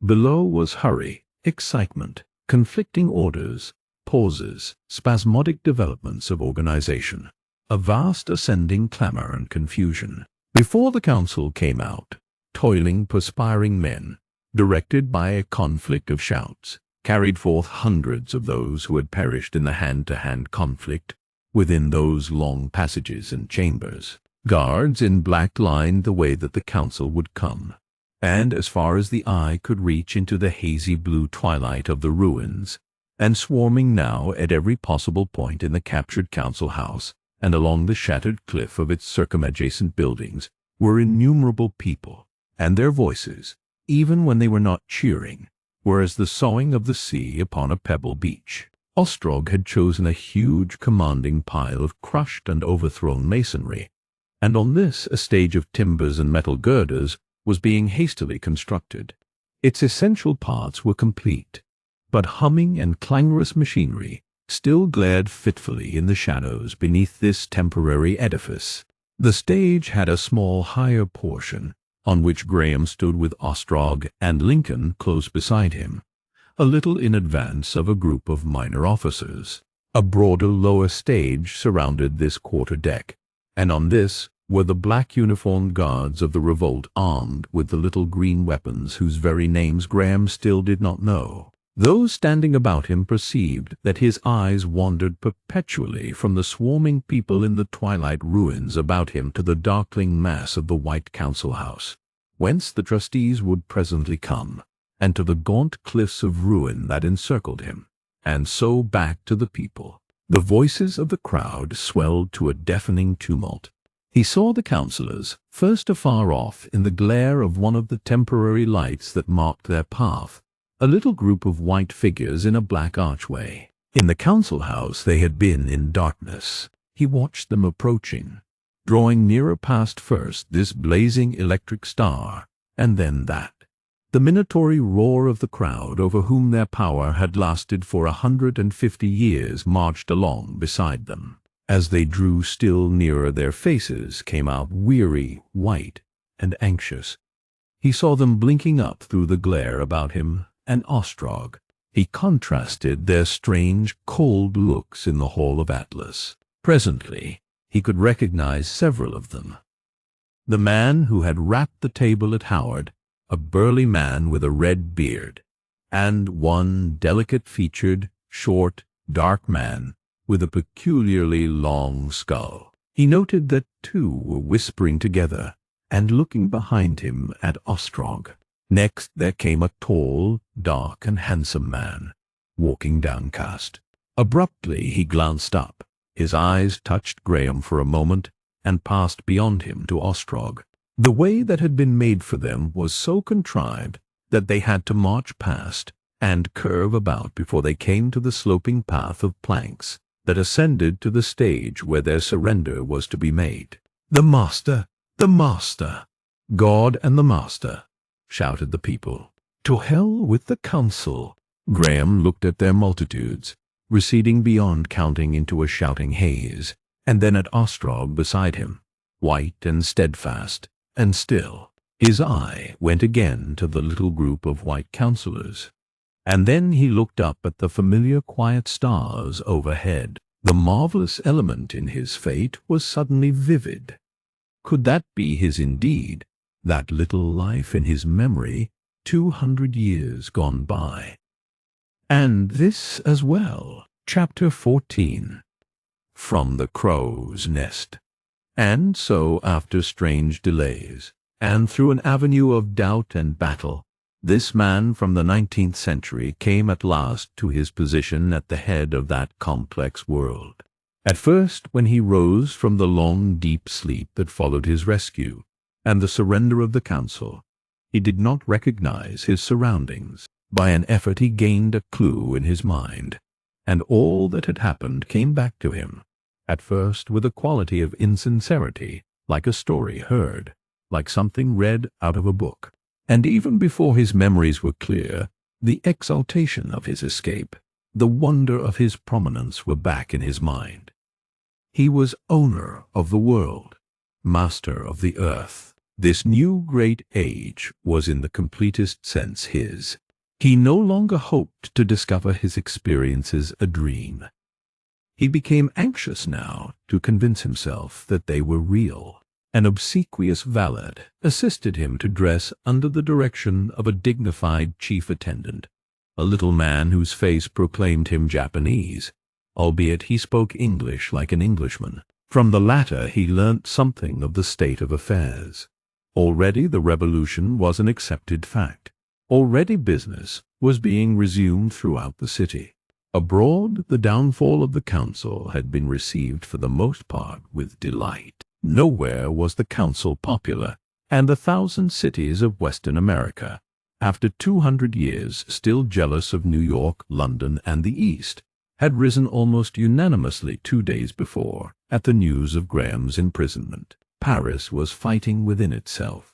Below was hurry, excitement, conflicting orders, pauses, spasmodic developments of organization, a vast ascending clamor and confusion. Before the council came out, toiling, perspiring men, directed by a conflict of shouts, carried forth hundreds of those who had perished in the hand-to-hand conflict within those long passages and chambers. Guards in black lined the way that the council would come, and as far as the eye could reach into the hazy blue twilight of the ruins, and swarming now at every possible point in the captured council house and along the shattered cliff of its circumadjacent buildings, were innumerable people, and their voices, even when they were not cheering, were as the soughing of the sea upon a pebble beach. Ostrog had chosen a huge commanding pile of crushed and overthrown masonry, and on this a stage of timbers and metal girders was being hastily constructed. Its essential parts were complete, but humming and clangorous machinery still glared fitfully in the shadows beneath this temporary edifice. The stage had a small higher portion, on which Graham stood with Ostrog and Lincoln close beside him, a little in advance of a group of minor officers. A broader lower stage surrounded this quarter-deck, and on this were the black uniformed guards of the revolt armed with the little green weapons whose very names Graham still did not know. Those standing about him perceived that his eyes wandered perpetually from the swarming people in the twilight ruins about him to the darkling mass of the white council house, whence the trustees would presently come, and to the gaunt cliffs of ruin that encircled him, and so back to the people. The voices of the crowd swelled to a deafening tumult. He saw the councillors, first afar off in the glare of one of the temporary lights that marked their path, a little group of white figures in a black archway. In the council house they had been in darkness. He watched them approaching, drawing nearer past first this blazing electric star, and then that. The minatory roar of the crowd over whom their power had lasted for 150 years marched along beside them. As they drew still nearer, their faces came out weary, white, and anxious. He saw them blinking up through the glare about him and Ostrog. He contrasted their strange, cold looks in the Hall of Atlas. Presently, he could recognize several of them. The man who had rapped the table at Howard, a burly man with a red beard, and one delicate-featured, short, dark man with a peculiarly long skull. He noted that two were whispering together and looking behind him at Ostrog. Next there came a tall, dark, and handsome man, walking downcast. Abruptly he glanced up. His eyes touched Graham for a moment and passed beyond him to Ostrog. The way that had been made for them was so contrived that they had to march past and curve about before they came to the sloping path of planks that ascended to the stage where their surrender was to be made. "The Master! The Master! God and the Master!" shouted the people. "To hell with the Council!" Graham looked at their multitudes, receding beyond counting into a shouting haze, and then at Ostrog beside him, white and steadfast and still. His eye went again to the little group of white councillors, and then he looked up at the familiar quiet stars overhead. The marvelous element in his fate was suddenly vivid. Could that be his indeed, that little life in his memory 200 years gone by? And this as well. Chapter 14. From the Crow's Nest. And so, after strange delays, and through an avenue of doubt and battle, this man from the 19th century came at last to his position at the head of that complex world. At first, when he rose from the long, deep sleep that followed his rescue and the surrender of the Council, he did not recognize his surroundings. By an effort he gained a clue in his mind, and all that had happened came back to him, at first with a quality of insincerity, like a story heard, like something read out of a book. And even before his memories were clear, the exaltation of his escape, the wonder of his prominence were back in his mind. He was owner of the world, master of the earth. This new great age was in the completest sense his. He no longer hoped to discover his experiences a dream. He became anxious now to convince himself that they were real. An obsequious valet assisted him to dress under the direction of a dignified chief attendant, a little man whose face proclaimed him Japanese, albeit he spoke English like an Englishman. From the latter he learnt something of the state of affairs. Already the revolution was an accepted fact. Already business was being resumed throughout the city. Abroad, the downfall of the Council had been received for the most part with delight. Nowhere was the Council popular, and 1,000 cities of Western America, after 200 years still jealous of New York, London, and the East, had risen almost unanimously 2 days before at the news of Graham's imprisonment. Paris was fighting within itself.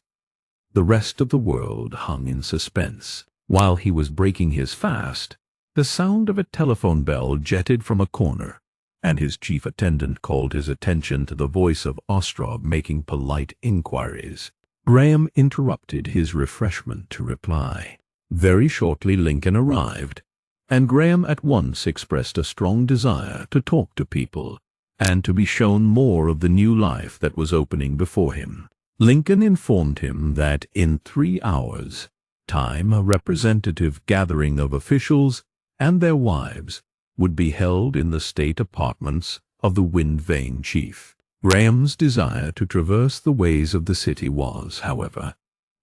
The rest of the world hung in suspense. While he was breaking his fast, the sound of a telephone bell jetted from a corner, and his chief attendant called his attention to the voice of Ostrog making polite inquiries. Graham interrupted his refreshment to reply. Very shortly Lincoln arrived, and Graham at once expressed a strong desire to talk to people and to be shown more of the new life that was opening before him. Lincoln informed him that in 3 hours' time a representative gathering of officials and their wives would be held in the state apartments of the Wind Vane chief. Graham's desire to traverse the ways of the city was, however,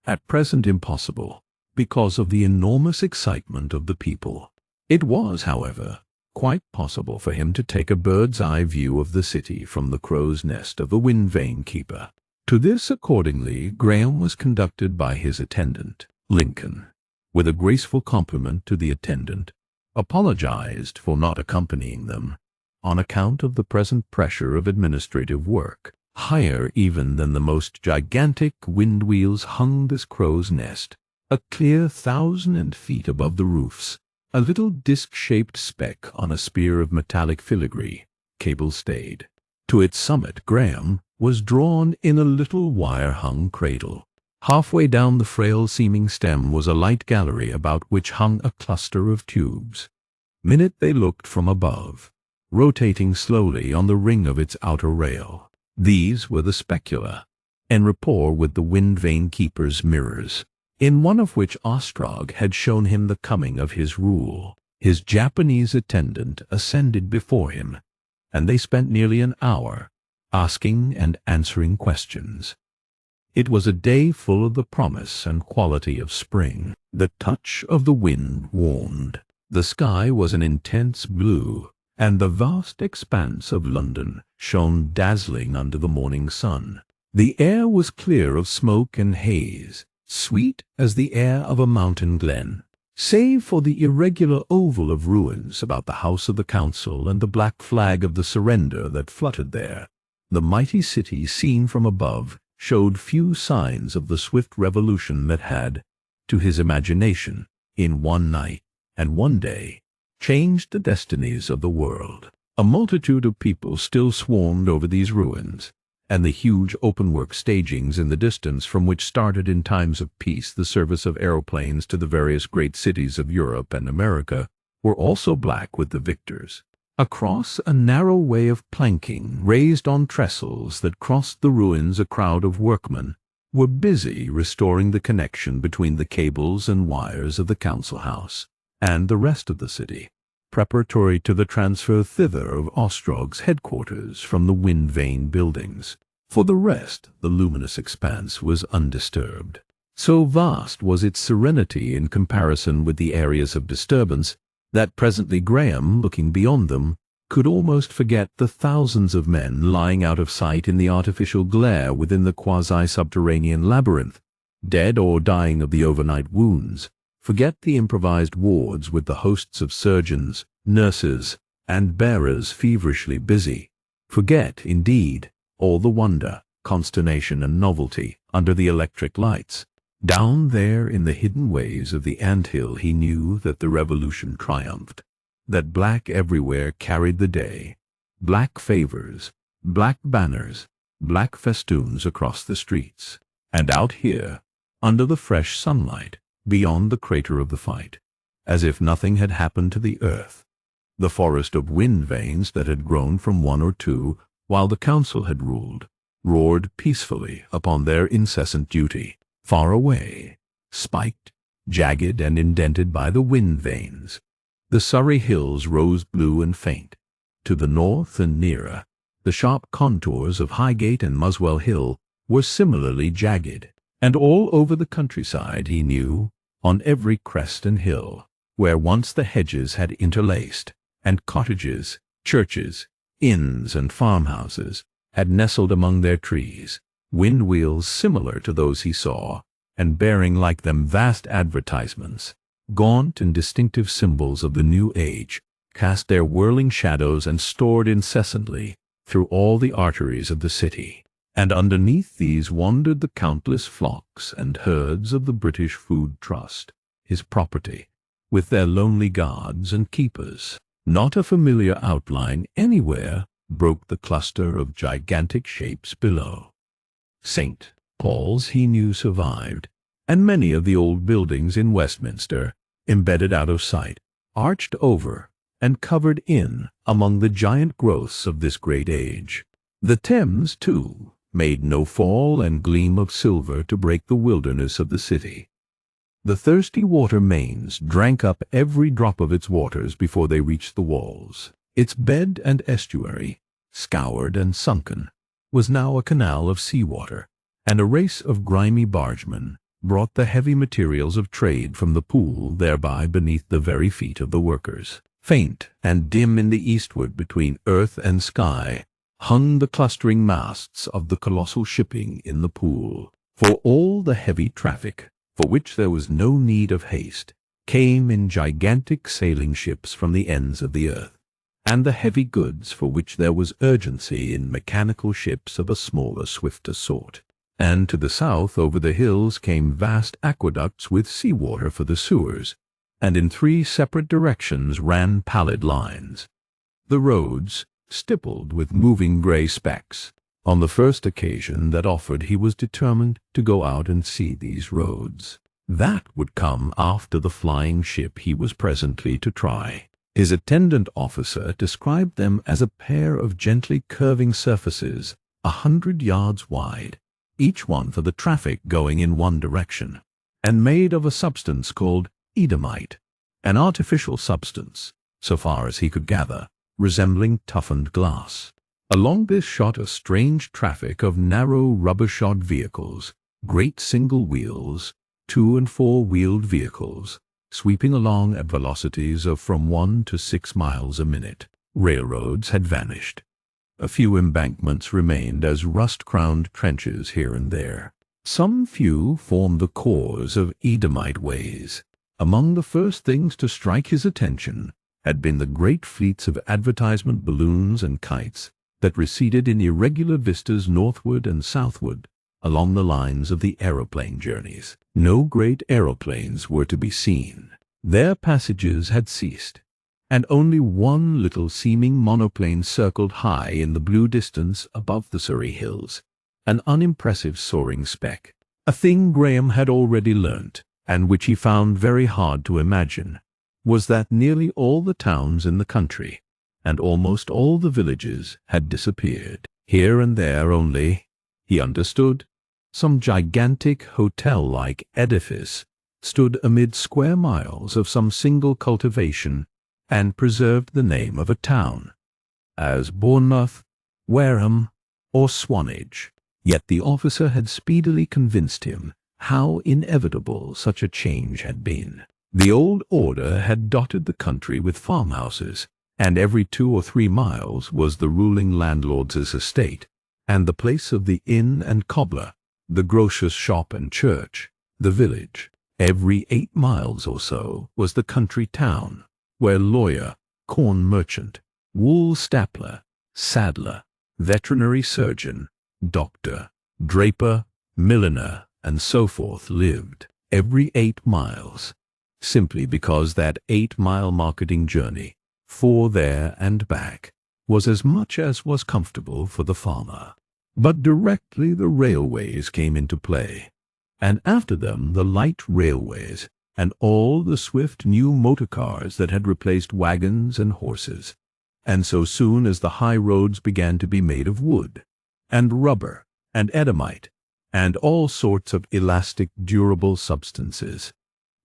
at present impossible, because of the enormous excitement of the people. It was, however, quite possible for him to take a bird's-eye view of the city from the crow's nest of the Wind Vane keeper. To this, accordingly, Graham was conducted by his attendant. Lincoln, with a graceful compliment to the attendant, apologized for not accompanying them, on account of the present pressure of administrative work. Higher even than the most gigantic wind-wheels hung this crow's nest, a clear 1,000 feet above the roofs, a little disc-shaped speck on a spear of metallic filigree, cable-stayed. To its summit Graham was drawn in a little wire-hung cradle. Halfway down the frail-seeming stem was a light gallery about which hung a cluster of tubes. Minute they looked from above, rotating slowly on the ring of its outer rail. These were the specula, en rapport with the wind-vane keeper's mirrors, in one of which Ostrog had shown him the coming of his rule. His Japanese attendant ascended before him, and they spent nearly an hour asking and answering questions. It was a day full of the promise and quality of spring. The touch of the wind warmed. The sky was an intense blue, and the vast expanse of London shone dazzling under the morning sun. The air was clear of smoke and haze, sweet as the air of a mountain glen, save for the irregular oval of ruins about the house of the council and the black flag of the surrender that fluttered there. The mighty city seen from above showed few signs of the swift revolution that had, to his imagination, in one night and one day, changed the destinies of the world. A multitude of people still swarmed over these ruins, and the huge open-work stagings in the distance from which started in times of peace the service of aeroplanes to the various great cities of Europe and America were also black with the victors. Across a narrow way of planking raised on trestles that crossed the ruins a crowd of workmen were busy restoring the connection between the cables and wires of the council house and the rest of the city, preparatory to the transfer thither of Ostrog's headquarters from the wind-vane buildings. For the rest, the luminous expanse was undisturbed. So vast was its serenity in comparison with the areas of disturbance that presently Graham, looking beyond them, could almost forget the thousands of men lying out of sight in the artificial glare within the quasi-subterranean labyrinth, dead or dying of the overnight wounds, forget the improvised wards with the hosts of surgeons, nurses, and bearers feverishly busy, forget, indeed, all the wonder, consternation, and novelty under the electric lights. Down there in the hidden ways of the ant-hill he knew that the revolution triumphed, that black everywhere carried the day, black favors, black banners, black festoons across the streets. And out here, under the fresh sunlight, beyond the crater of the fight, as if nothing had happened to the earth, the forest of wind vanes that had grown from one or two while the council had ruled, roared peacefully upon their incessant duty. Far away, spiked, jagged, and indented by the wind vanes, the Surrey hills rose blue and faint. To the north and nearer, the sharp contours of Highgate and Muswell Hill were similarly jagged, and all over the countryside he knew, on every crest and hill, where once the hedges had interlaced, and cottages, churches, inns, and farmhouses had nestled among their trees, wind-wheels similar to those he saw, and bearing like them vast advertisements, gaunt and distinctive symbols of the new age, cast their whirling shadows and stored incessantly through all the arteries of the city. And underneath these wandered the countless flocks and herds of the British Food Trust, his property, with their lonely guards and keepers. Not a familiar outline anywhere broke the cluster of gigantic shapes below. St. Paul's he knew survived, and many of the old buildings in Westminster, embedded out of sight, arched over and covered in among the giant growths of this great age. The Thames, too, made no fall and gleam of silver to break the wilderness of the city. The thirsty water mains drank up every drop of its waters before they reached the walls. Its bed and estuary, scoured and sunken, was now a canal of sea-water, and a race of grimy bargemen brought the heavy materials of trade from the pool thereby beneath the very feet of the workers. Faint and dim in the eastward between earth and sky hung the clustering masts of the colossal shipping in the pool, for all the heavy traffic, for which there was no need of haste, came in gigantic sailing ships from the ends of the earth, and the heavy goods for which there was urgency in mechanical ships of a smaller, swifter sort. And to the south over the hills came vast aqueducts with sea-water for the sewers, and in 3 separate directions ran pallid lines. The roads, stippled with moving grey specks, On the first occasion that offered, he was determined to go out and see these roads. That would come after the flying ship he was presently to try. His attendant officer described them as a pair of gently curving surfaces 100 yards wide, each one for the traffic going in one direction, and made of a substance called Eadamite, an artificial substance, so far as he could gather, resembling toughened glass. Along this shot a strange traffic of narrow rubber-shod vehicles, great single wheels, 2- and 4-wheeled vehicles, sweeping along at velocities of from 1 to 6 miles a minute. Railroads had vanished. A few embankments remained as rust-crowned trenches here and there. Some few formed the cores of Eadamite ways. Among the first things to strike his attention had been the great fleets of advertisement balloons and kites that receded in irregular vistas northward and southward along the lines of the aeroplane journeys. No great aeroplanes were to be seen. Their passages had ceased, and only one little seeming monoplane circled high in the blue distance above the Surrey hills, an unimpressive soaring speck. A thing Graham had already learnt, and which he found very hard to imagine, was that nearly all the towns in the country, and almost all the villages, had disappeared. Here and there only, he understood, some gigantic hotel-like edifice stood amid square miles of some single cultivation and preserved the name of a town, as Bournemouth, Wareham, or Swanage. Yet the officer had speedily convinced him how inevitable such a change had been. The old order had dotted the country with farmhouses, and every 2 or 3 miles was the ruling landlord's estate, and the place of the inn and cobbler, the grocer's shop and church, the village. Every 8 miles or so was the country town, where lawyer, corn merchant, wool stapler, saddler, veterinary surgeon, doctor, draper, milliner, and so forth lived. Every 8 miles, simply because that 8-mile marketing journey, for there and back, was as much as was comfortable for the farmer. But directly the railways came into play, and after them the light railways, and all the swift new motor cars that had replaced wagons and horses, and so soon as the high roads began to be made of wood, and rubber, and Eadamite, and all sorts of elastic, durable substances,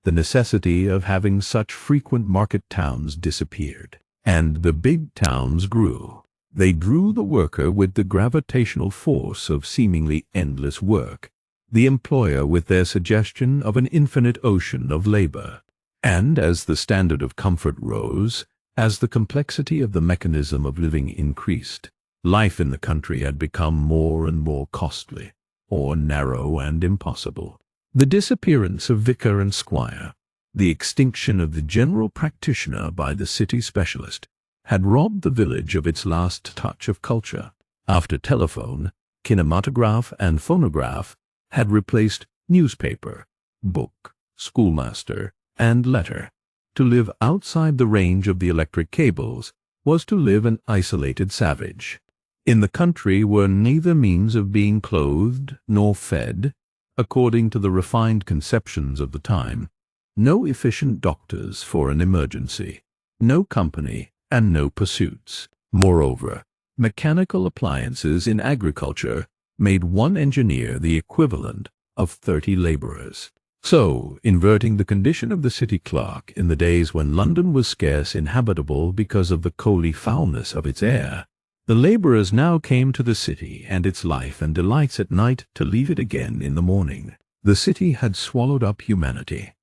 the necessity of having such frequent market towns disappeared, and the big towns grew. They drew the worker with the gravitational force of seemingly endless work, the employer with their suggestion of an infinite ocean of labor. And as the standard of comfort rose, as the complexity of the mechanism of living increased, life in the country had become more and more costly, or narrow and impossible. The disappearance of vicar and squire, the extinction of the general practitioner by the city specialist, had robbed the village of its last touch of culture. After telephone, kinematograph, and phonograph had replaced newspaper, book, schoolmaster, and letter, to live outside the range of the electric cables was to live an isolated savage. In the country were neither means of being clothed nor fed, according to the refined conceptions of the time, no efficient doctors for an emergency, no company, and no pursuits. Moreover, mechanical appliances in agriculture made one engineer the equivalent of 30 laborers. So, inverting the condition of the city clerk in the days when London was scarce inhabitable because of the coaly foulness of its air, the laborers now came to the city and its life and delights at night to leave it again in the morning. The city had swallowed up humanity.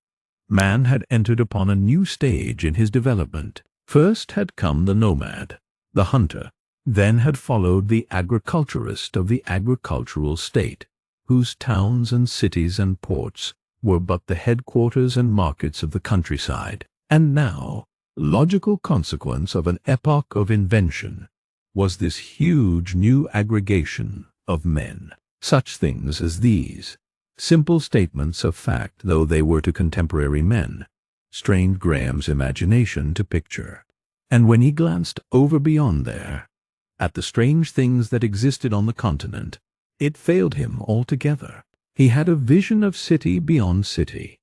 Man had entered upon a new stage in his development. First had come the nomad, the hunter, then had followed the agriculturist of the agricultural state, whose towns and cities and ports were but the headquarters and markets of the countryside. And now, logical consequence of an epoch of invention, was this huge new aggregation of men. Such things as these, simple statements of fact though they were to contemporary men, strained Graham's imagination to picture. And when he glanced over beyond there, at the strange things that existed on the continent, it failed him altogether. He had a vision of city beyond city,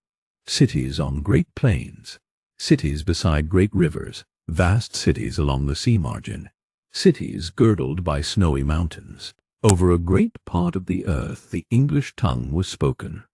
cities on great plains, cities beside great rivers, vast cities along the sea margin, cities girdled by snowy mountains. Over a great part of the earth the English tongue was spoken.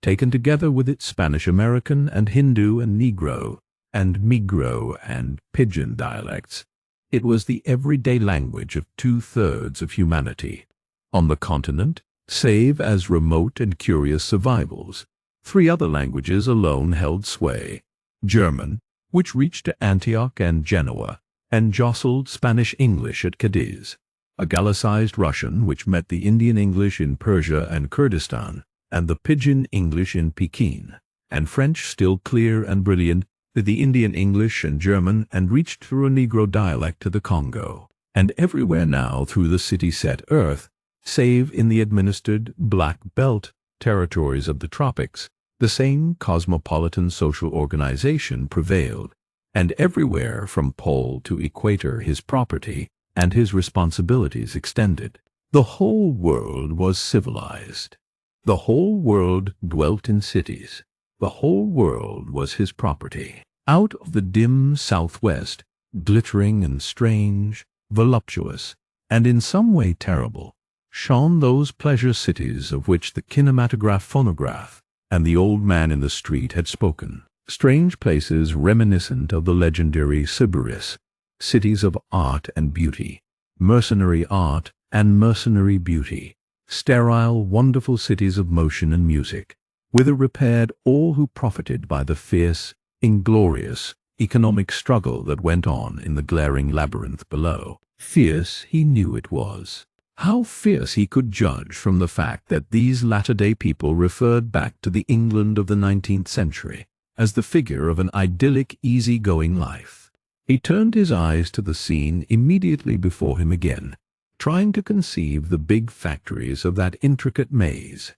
Taken together with its Spanish-American and Hindu and Negro and Pidgin dialects, it was the everyday language of 2/3 of humanity. On the continent, save as remote and curious survivals, 3 other languages alone held sway: German, which reached to Antioch and Genoa, and jostled Spanish English at Cadiz; a Gallicized Russian, which met the Indian English in Persia and Kurdistan, and the Pidgin English in Pekin; and French, still clear and brilliant, the Indian English and German, and reached through a Negro dialect to the Congo. And everywhere now through the city-set earth, save in the administered Black Belt territories of the tropics, the same cosmopolitan social organization prevailed, and everywhere from pole to equator his property and his responsibilities extended. The whole world was civilized. The whole world dwelt in cities. The whole world was his property. Out of the dim southwest, glittering and strange, voluptuous, and in some way terrible, shone those pleasure cities of which the kinematograph phonograph and the old man in the street had spoken. Strange places reminiscent of the legendary Sybaris, cities of art and beauty, mercenary art and mercenary beauty, sterile, wonderful cities of motion and music, whither repaired all who profited by the fierce, inglorious, economic struggle that went on in the glaring labyrinth below. Fierce he knew it was. How fierce he could judge from the fact that these latter-day people referred back to the England of the 19th century as the figure of an idyllic, easy-going life. He turned his eyes to the scene immediately before him again, trying to conceive the big factories of that intricate maze.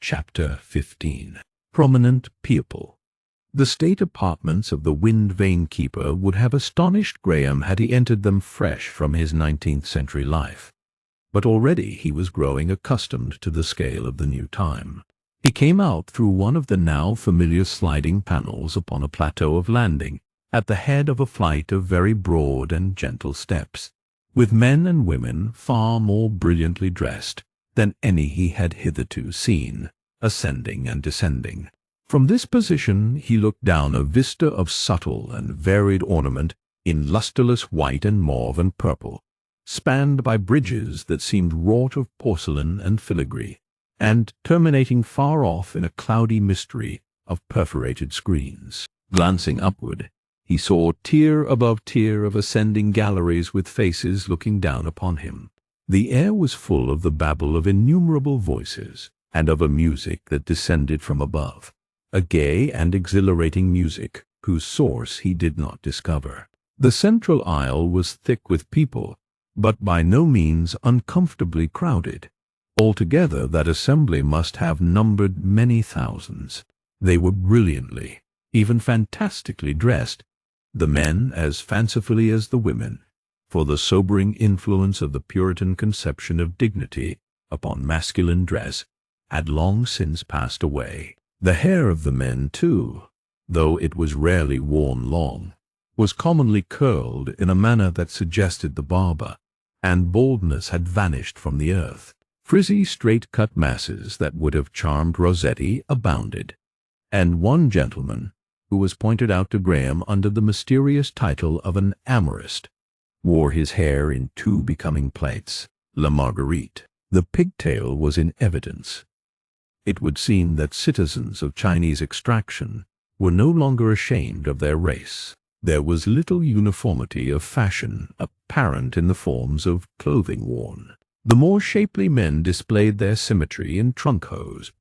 Chapter 15. Prominent People. The state apartments of the Wind Vane Keeper would have astonished Graham had he entered them fresh from his 19th century life. But already he was growing accustomed to the scale of the new time. He came out through one of the now familiar sliding panels upon a plateau of landing, at the head of a flight of very broad and gentle steps, with men and women far more brilliantly dressed than any he had hitherto seen, ascending and descending. From this position he looked down a vista of subtle and varied ornament in lustreless white and mauve and purple, spanned by bridges that seemed wrought of porcelain and filigree, and terminating far off in a cloudy mystery of perforated screens. Glancing upward, he saw tier above tier of ascending galleries with faces looking down upon him. The air was full of the babble of innumerable voices, and of a music that descended from above, a gay and exhilarating music whose source he did not discover. The central aisle was thick with people, but by no means uncomfortably crowded. Altogether that assembly must have numbered many thousands. They were brilliantly, even fantastically dressed, the men as fancifully as the women, for the sobering influence of the Puritan conception of dignity upon masculine dress had long since passed away. The hair of the men, too, though it was rarely worn long, was commonly curled in a manner that suggested the barber, and baldness had vanished from the earth. Frizzy, straight-cut masses that would have charmed Rossetti abounded, and one gentleman, who was pointed out to Graham under the mysterious title of an amorist, wore his hair in 2 becoming plaits, La Marguerite. The pigtail was in evidence. It would seem that citizens of Chinese extraction were no longer ashamed of their race. There was little uniformity of fashion apparent in the forms of clothing worn. The more shapely men displayed their symmetry in trunk hose,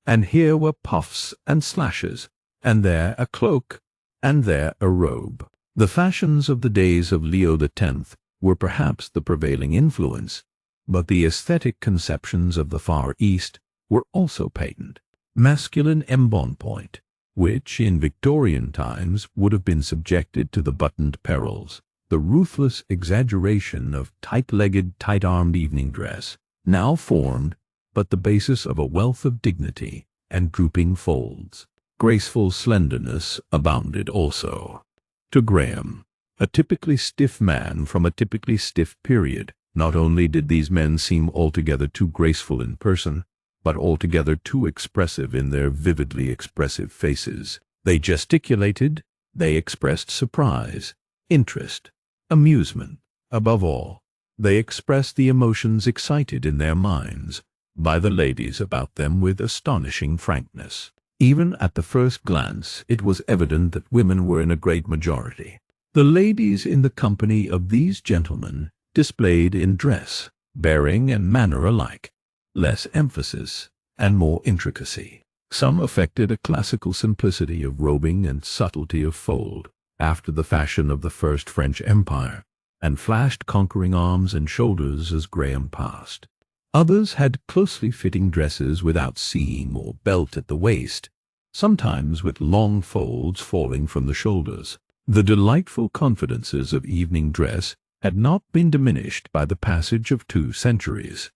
and here were puffs and slashes, and there a cloak, and there a robe. The fashions of the days of Leo X were perhaps the prevailing influence, but the aesthetic conceptions of the Far East were also patent. Masculine embonpoint, which in Victorian times would have been subjected to the buttoned perils, the ruthless exaggeration of tight-legged, tight-armed evening dress, now formed but the basis of a wealth of dignity and drooping folds. Graceful slenderness abounded also. To Graham, a typically stiff man from a typically stiff period, not only did these men seem altogether too graceful in person, but altogether too expressive in their vividly expressive faces. They gesticulated, they expressed surprise, interest, amusement. Above all, they expressed the emotions excited in their minds by the ladies about them with astonishing frankness. Even at the first glance, it was evident that women were in a great majority. The ladies in the company of these gentlemen displayed in dress, bearing, and manner alike less emphasis and more intricacy. Some affected a classical simplicity of robing and subtlety of fold, after the fashion of the first French Empire, and flashed conquering arms and shoulders as Graham passed. Others had closely fitting dresses without seam or belt at the waist, sometimes with long folds falling from the shoulders. The delightful confidences of evening dress had not been diminished by the passage of 2 centuries.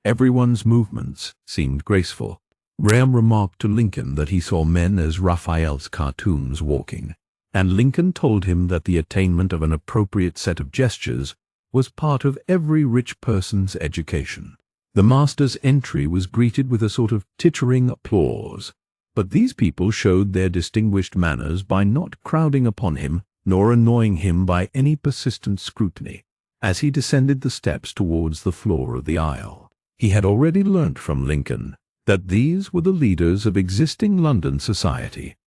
Everyone's movements seemed graceful. Graham remarked to Lincoln that he saw men as Raphael's cartoons walking, and Lincoln told him that the attainment of an appropriate set of gestures was part of every rich person's education. The master's entry was greeted with a sort of tittering applause, but these people showed their distinguished manners by not crowding upon him nor annoying him by any persistent scrutiny. As he descended the steps towards the floor of the aisle, he had already learnt from Lincoln that these were the leaders of existing London society.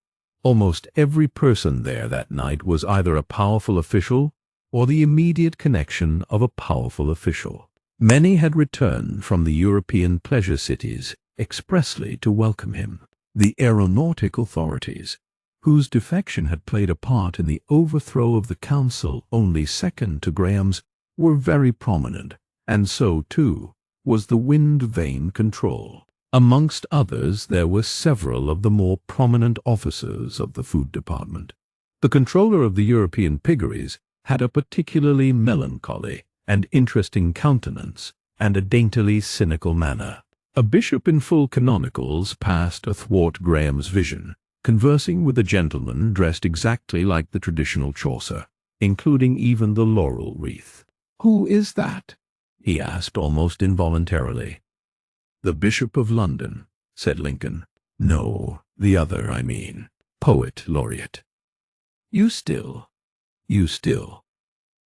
Almost every person there that night was either a powerful official or the immediate connection of a powerful official. Many had returned from the European pleasure cities expressly to welcome him. The aeronautic authorities, whose defection had played a part in the overthrow of the council only second to Graham's, were very prominent, and so, too, was the wind vane control. Amongst others, there were several of the more prominent officers of the food department. The controller of the European piggeries had a particularly melancholy and interesting countenance and a daintily cynical manner. A bishop in full canonicals passed athwart Graham's vision, conversing with a gentleman dressed exactly like the traditional Chaucer, including even the laurel wreath. "Who is that?" he asked almost involuntarily. "The Bishop of London," said Lincoln. "No, the other, I mean. Poet laureate. You still.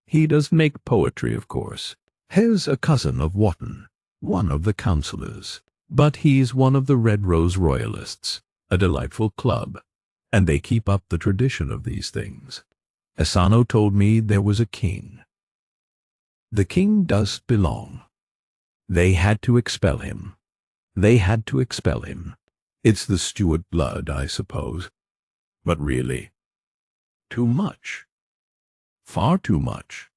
He does make poetry, of course. He's a cousin of Wotton, one of the councillors. But he's one of the Red Rose Royalists, a delightful club, and they keep up the tradition of these things. Asano told me there was a king. The king does belong. They had to expel him. It's the Stuart blood, I suppose. But really, too much. Far too much.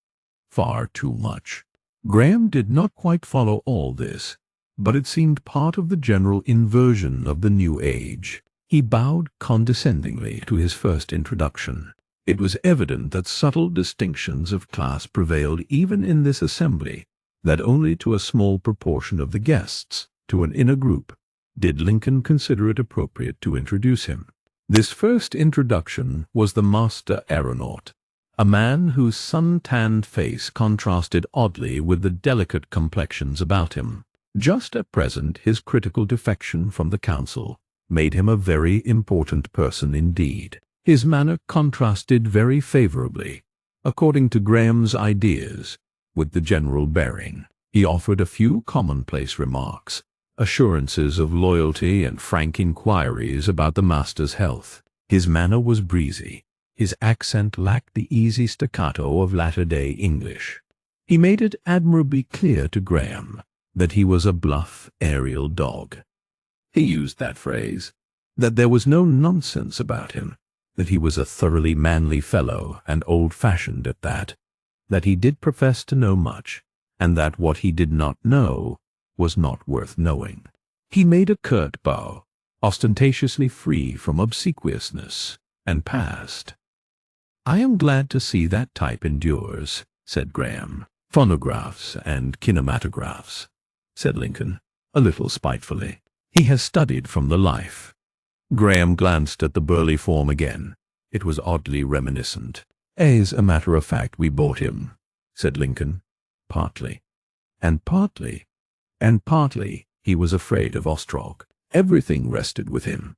Graham did not quite follow all this, but it seemed part of the general inversion of the new age. He bowed condescendingly to his first introduction. It was evident that subtle distinctions of class prevailed even in this assembly, that only to a small proportion of the guests, to an inner group, did Lincoln consider it appropriate to introduce him. This first introduction was the master aeronaut, a man whose sun-tanned face contrasted oddly with the delicate complexions about him. Just at present his critical defection from the council made him a very important person indeed. His manner contrasted very favorably, according to Graham's ideas, with the general bearing. He offered a few commonplace remarks, assurances of loyalty and frank inquiries about the master's health. His manner was breezy. His accent lacked the easy staccato of latter-day English. He made it admirably clear to Graham that he was a bluff aerial dog. He used that phrase, that there was no nonsense about him, that he was a thoroughly manly fellow and old-fashioned at that he did profess to know much, and that what he did not know was not worth knowing. He made a curt bow, ostentatiously free from obsequiousness, and passed. I am glad to see that type endures, said Graham. Phonographs and kinematographs, said Lincoln, a little spitefully. He has studied from the life. Graham glanced at the burly form again. It was oddly reminiscent. As a matter of fact, we bought him, said Lincoln. Partly. And partly he was afraid of Ostrog. Everything rested with him.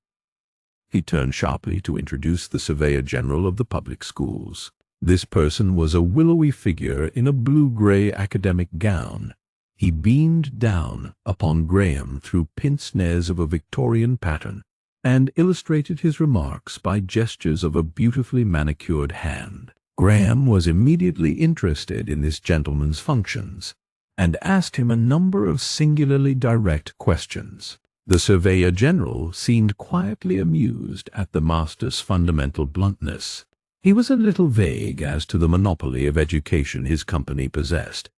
He turned sharply to introduce the Surveyor General of the public schools. This person was a willowy figure in a blue-gray academic gown. He beamed down upon Graham through pince-nez of a Victorian pattern, and illustrated his remarks by gestures of a beautifully manicured hand. Graham was immediately interested in this gentleman's functions, and asked him a number of singularly direct questions. The Surveyor General seemed quietly amused at the master's fundamental bluntness. He was a little vague as to the monopoly of education his company possessed.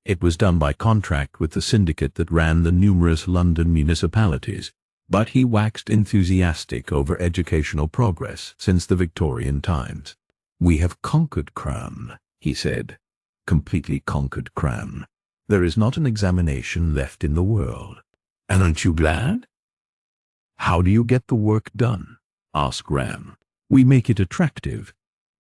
It was done by contract with the syndicate that ran the numerous London municipalities, but he waxed enthusiastic over educational progress since the Victorian times. "We have conquered cram," he said. "Completely conquered cram. There is not an examination left in the world. And aren't you glad?" "How do you get the work done?" asked Graham. "We make it attractive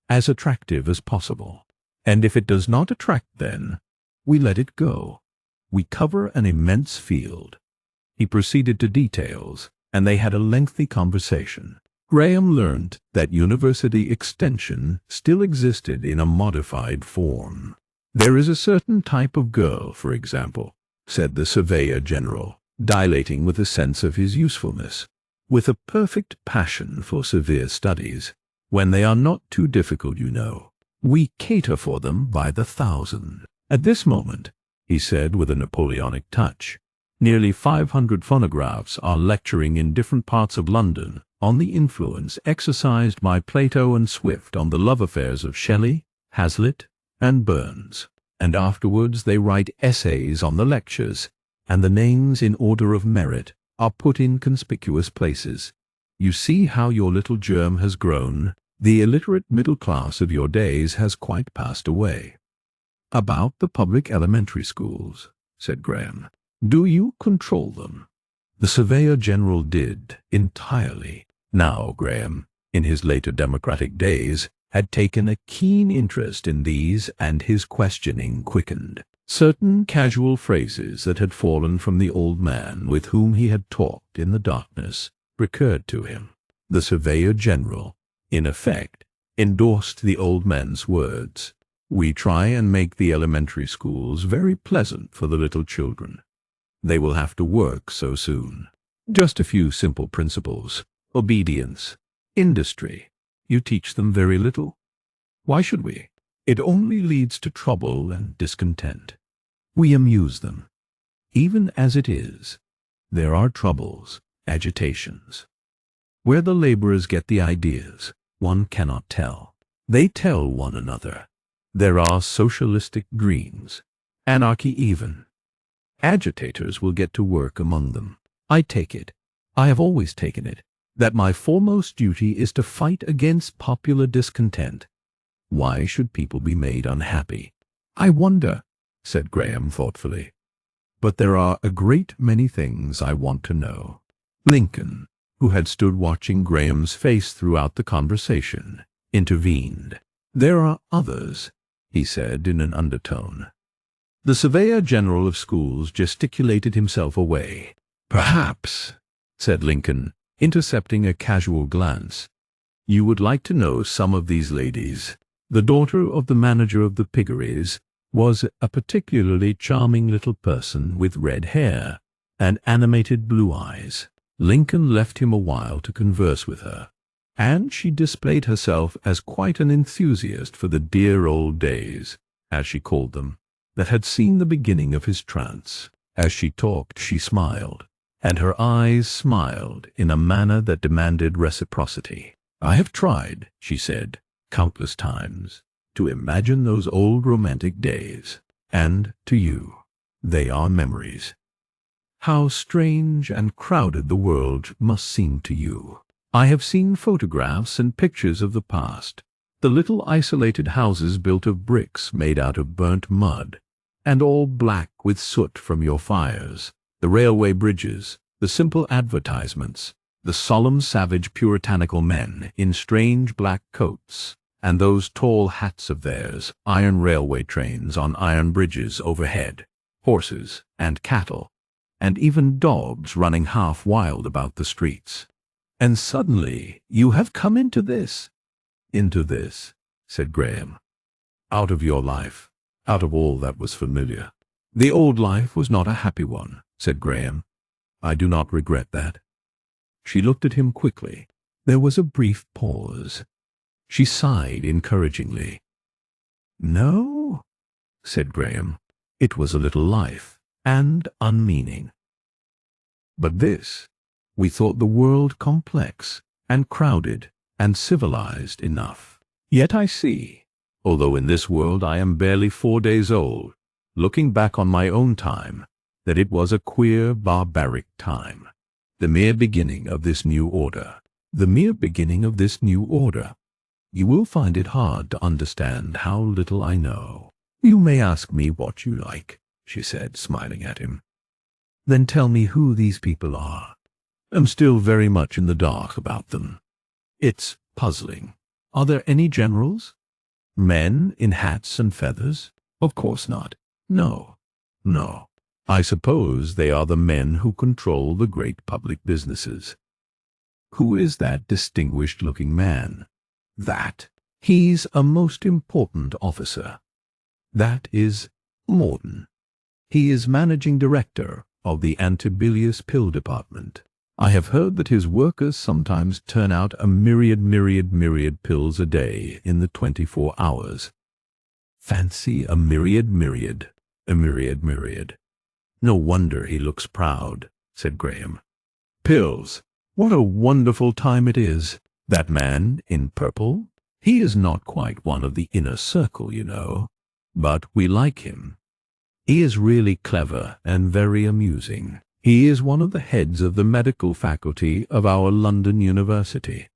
as possible. And if it does not attract, then we let it go. We cover an immense field." He proceeded to details, and they had a lengthy conversation. Graham learned that university extension still existed in a modified form. "There is a certain type of girl, for example," said the Surveyor General, dilating with a sense of his usefulness, "with a perfect passion for severe studies, when they are not too difficult, you know. We cater for them by the thousand. At this moment," he said with a Napoleonic touch, "nearly 500 phonographs are lecturing in different parts of London on the influence exercised by Plato and Swift on the love affairs of Shelley, Hazlitt, and Burns, and afterwards they write essays on the lectures, and the names in order of merit are put in conspicuous places. You see how your little germ has grown. The illiterate middle class of your days has quite passed away." "About the public elementary schools," said Graham. "Do you control them?" The Surveyor General did, entirely. Now Graham, in his later democratic days, had taken a keen interest in these, and his questioning quickened. Certain casual phrases that had fallen from the old man with whom he had talked in the darkness recurred to him. The Surveyor General, in effect, endorsed the old man's words. "We try and make the elementary schools very pleasant for the little children. They will have to work so soon. Just a few simple principles: obedience, industry. You teach them very little. Why should we? It only leads to trouble and discontent. We amuse them. Even as it is, there are troubles, agitations. Where the laborers get the ideas, one cannot tell. They tell one another. There are socialistic dreams, anarchy even. Agitators will get to work among them. I take it, I have always taken it, that my foremost duty is to fight against popular discontent. Why should people be made unhappy? I wonder," said Graham thoughtfully. "But there are a great many things I want to know." Lincoln, who had stood watching Graham's face throughout the conversation, intervened. "There are others," he said in an undertone. The Surveyor General of Schools gesticulated himself away. "Perhaps," said Lincoln, intercepting a casual glance, "you would like to know some of these ladies. The daughter of the manager of the piggeries was a particularly charming little person with red hair and animated blue eyes. Lincoln left him a while to converse with her, and she displayed herself as quite an enthusiast for the dear old days, as she called them, that had seen the beginning of his trance. As she talked, she smiled, and her eyes smiled in a manner that demanded reciprocity. "I have tried," she said, "countless times, to imagine those old romantic days, and to you, they are memories. How strange and crowded the world must seem to you. I have seen photographs and pictures of the past, The little isolated houses built of bricks made out of burnt mud, and all black with soot from your fires, the railway bridges, the simple advertisements, the solemn savage puritanical men in strange black coats, and those tall hats of theirs, iron railway trains on iron bridges overhead, horses and cattle, and even dogs running half wild about the streets. And suddenly you have come into this. Into this, said Graham. Out of your life, out of all that was familiar. The old life was not a happy one, said Graham. I do not regret that. She looked at him quickly. There was a brief pause. She sighed encouragingly. No, said Graham. It was a little life, and unmeaning. But this, we thought the world complex, and crowded, and civilized enough. Yet I see, although in this world I am barely 4 days old, looking back on my own time, that it was a queer, barbaric time. The mere beginning of this new order. The mere beginning of this new order. You will find it hard to understand how little I know. You may ask me what you like, she said, smiling at him. Then tell me who these people are. I'm still very much in the dark about them. It's puzzling. Are there any generals? Men in hats and feathers? Of course not. No. No. I suppose they are the men who control the great public businesses. Who is that distinguished-looking man? That. He's a most important officer. That is Morden. He is managing director of the antibilious pill department. I have heard that his workers sometimes turn out a myriad pills a day in the 24 hours. Fancy a myriad. No wonder he looks proud, said Graham. Pills. What a wonderful time it is. That man in purple? He is not quite one of the inner circle, you know. But we like him. He is really clever and very amusing. He is one of the heads of the medical faculty of our London University.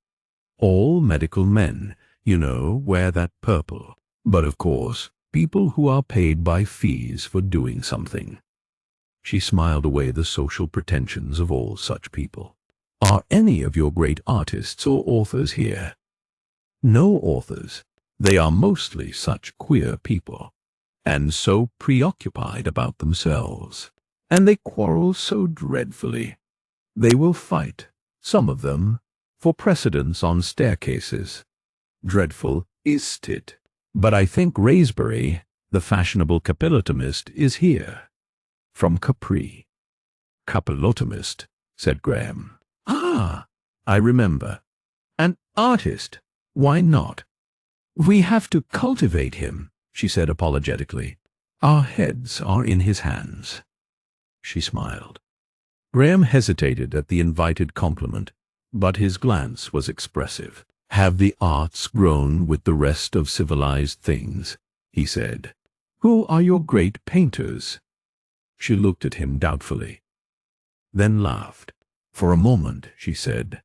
All medical men, you know, wear that purple. But of course, people who are paid by fees for doing something. She smiled away the social pretensions of all such people. Are any of your great artists or authors here? No authors. They are mostly such queer people, and so preoccupied about themselves. And they quarrel so dreadfully. They will fight, some of them, for precedence on staircases. Dreadful, is't it? But I think Raisbury, the fashionable capillotomist, is here. From Capri. Capillotomist, said Graham. Ah, I remember. An artist. Why not? We have to cultivate him, she said apologetically. Our heads are in his hands. She smiled. Graham hesitated at the invited compliment, but his glance was expressive. Have the arts grown with the rest of civilized things? He said. Who are your great painters? She looked at him doubtfully, then laughed. For a moment, she said.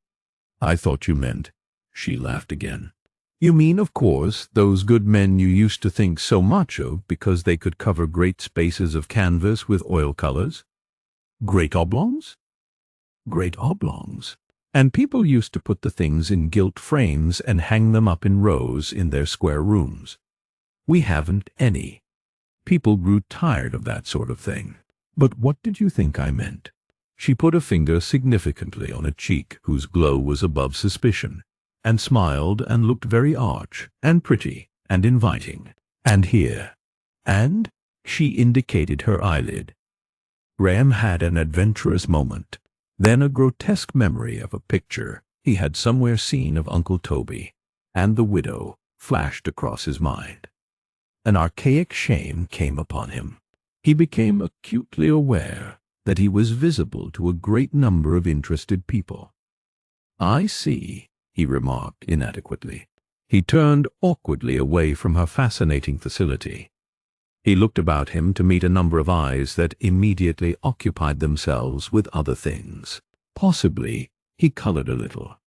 I thought you meant. She laughed again. You mean, of course, those good men you used to think so much of because they could cover great spaces of canvas with oil colors? Great oblongs? Great oblongs. And people used to put the things in gilt frames and hang them up in rows in their square rooms. We haven't any. People grew tired of that sort of thing. But what did you think I meant? She put a finger significantly on a cheek whose glow was above suspicion, and smiled and looked very arch and pretty and inviting. And here. And she indicated her eyelid. Graham had an adventurous moment, then a grotesque memory of a picture he had somewhere seen of Uncle Toby and the widow flashed across his mind. An archaic shame came upon him. He became acutely aware that he was visible to a great number of interested people. I see, he remarked inadequately. He turned awkwardly away from her fascinating facility. He looked about him to meet a number of eyes that immediately occupied themselves with other things. Possibly he colored a little.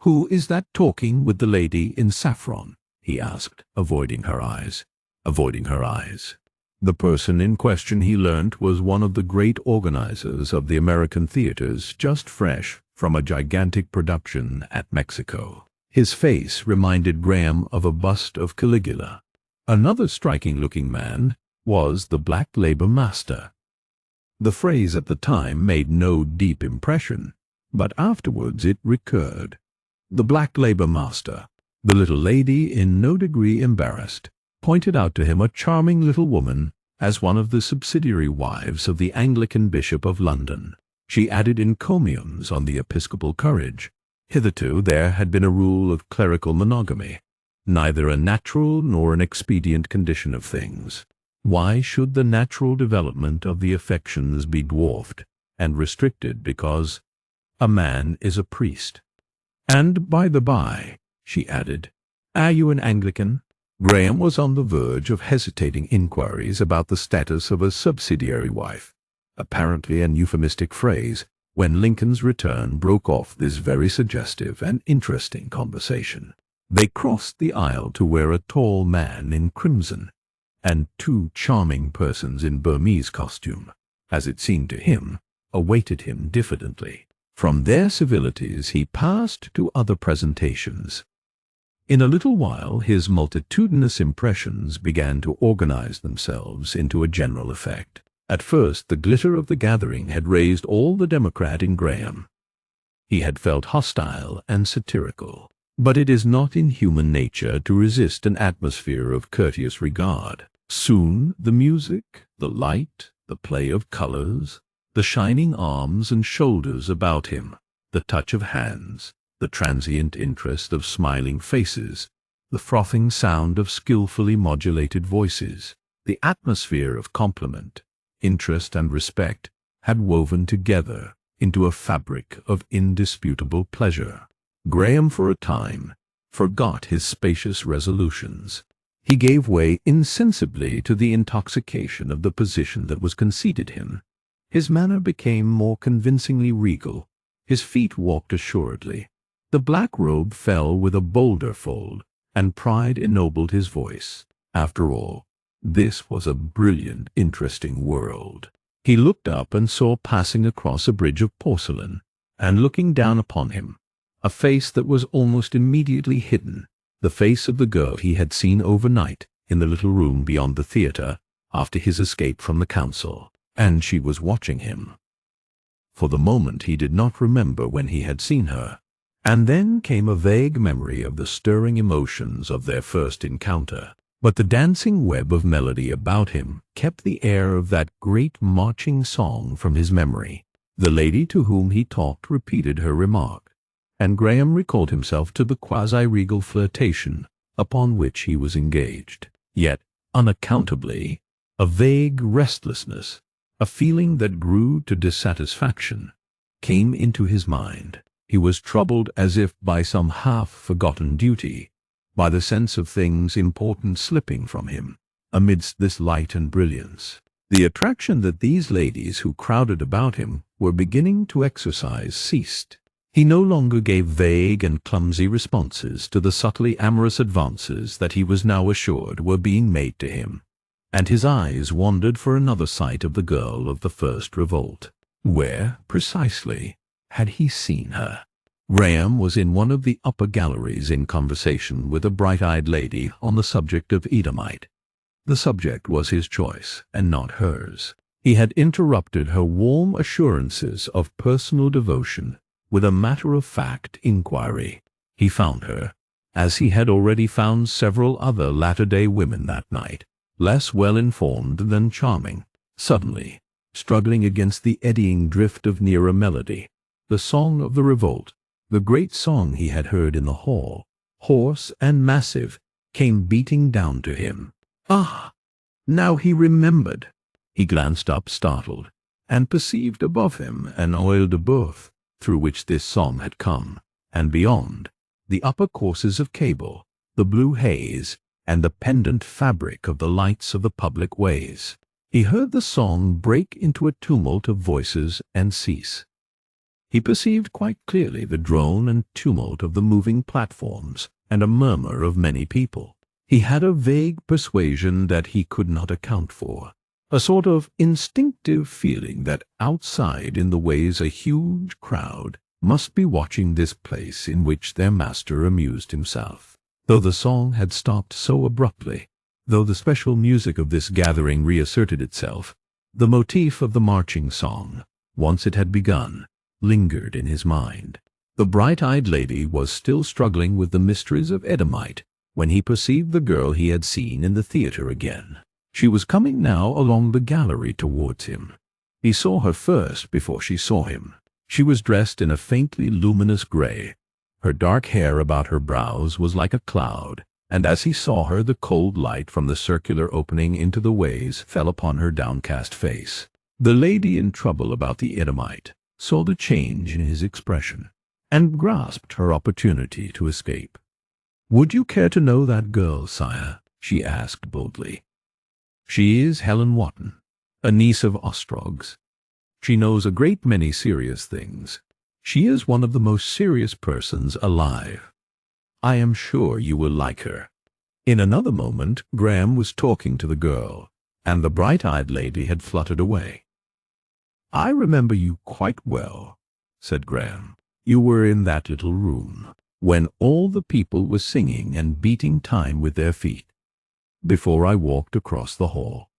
Who is that talking with the lady in saffron? he asked, avoiding her eyes. Avoiding her eyes. The person in question, he learnt, was one of the great organizers of the American theaters, just fresh from a gigantic production at Mexico. His face reminded Graham of a bust of Caligula. Another striking-looking man was the black labor master. The phrase at the time made no deep impression, but afterwards it recurred. The black labor master. The little lady, in no degree embarrassed, pointed out to him a charming little woman as one of the subsidiary wives of the Anglican Bishop of London. She added encomiums on the episcopal courage. Hitherto there had been a rule of clerical monogamy, neither a natural nor an expedient condition of things. Why should the natural development of the affections be dwarfed and restricted because a man is a priest? And by the by, she added, are you an Anglican? Graham was on the verge of hesitating inquiries about the status of a subsidiary wife, apparently an euphemistic phrase, when Lincoln's return broke off this very suggestive and interesting conversation. They crossed the aisle to where a tall man in crimson and two charming persons in Burmese costume, as it seemed to him, awaited him diffidently. From their civilities he passed to other presentations. In a little while his multitudinous impressions began to organize themselves into a general effect. At first the glitter of the gathering had raised all the democrat in Graham. He had felt hostile and satirical. But it is not in human nature to resist an atmosphere of courteous regard. Soon the music, the light, the play of colors, the shining arms and shoulders about him, the touch of hands, the transient interest of smiling faces, the frothing sound of skillfully modulated voices, the atmosphere of compliment, interest and respect had woven together into a fabric of indisputable pleasure. Graham for a time forgot his spacious resolutions. He gave way insensibly to the intoxication of the position that was conceded him. His manner became more convincingly regal. His feet walked assuredly. The black robe fell with a bolder fold, and pride ennobled his voice. After all, this was a brilliant, interesting world. He looked up and saw passing across a bridge of porcelain, and looking down upon him, a face that was almost immediately hidden, the face of the girl he had seen overnight in the little room beyond the theatre after his escape from the council, and she was watching him. For the moment he did not remember when he had seen her, and then came a vague memory of the stirring emotions of their first encounter. But the dancing web of melody about him kept the air of that great marching song from his memory. The lady to whom he talked repeated her remark, and Graham recalled himself to the quasi-regal flirtation upon which he was engaged. Yet, unaccountably, a vague restlessness, a feeling that grew to dissatisfaction, came into his mind. He was troubled as if by some half-forgotten duty, by the sense of things important slipping from him amidst this light and brilliance. The attraction that these ladies who crowded about him were beginning to exercise ceased. He no longer gave vague and clumsy responses to the subtly amorous advances that he was now assured were being made to him, and his eyes wandered for another sight of the girl of the first revolt. Where, precisely, had he seen her? Graham was in one of the upper galleries in conversation with a bright-eyed lady on the subject of Edomite. The subject was his choice, and not hers. He had interrupted her warm assurances of personal devotion with a matter-of-fact inquiry. He found her, as he had already found several other latter-day women that night, less well-informed than charming, suddenly struggling against the eddying drift of nearer melody, the song of the revolt. The great song he had heard in the hall, hoarse and massive, came beating down to him. Ah! Now he remembered. He glanced up, startled, and perceived above him an oeil-de-boeuf through which this song had come, and beyond, the upper courses of cable, the blue haze, and the pendant fabric of the lights of the public ways. He heard the song break into a tumult of voices and cease. He perceived quite clearly the drone and tumult of the moving platforms and a murmur of many people. He had a vague persuasion that he could not account for, a sort of instinctive feeling that outside in the ways a huge crowd must be watching this place in which their master amused himself. Though the song had stopped so abruptly, though the special music of this gathering reasserted itself, the motif of the marching song, once it had begun, lingered in his mind. The bright-eyed lady was still struggling with the mysteries of Edomite when he perceived the girl he had seen in the theater again. She was coming now along the gallery towards him. He saw her first before she saw him. She was dressed in a faintly luminous gray. Her dark hair about her brows was like a cloud, and as he saw her the cold light from the circular opening into the ways fell upon her downcast face. The lady in trouble about the Edomite saw the change in his expression, and grasped her opportunity to escape. "Would you care to know that girl, sire?" she asked boldly. "She is Helen Wotton, a niece of Ostrog's. She knows a great many serious things. She is one of the most serious persons alive. I am sure you will like her." In another moment Graham was talking to the girl, and the bright-eyed lady had fluttered away. "I remember you quite well," said Graham. "You were in that little room, when all the people were singing and beating time with their feet, before I walked across the hall."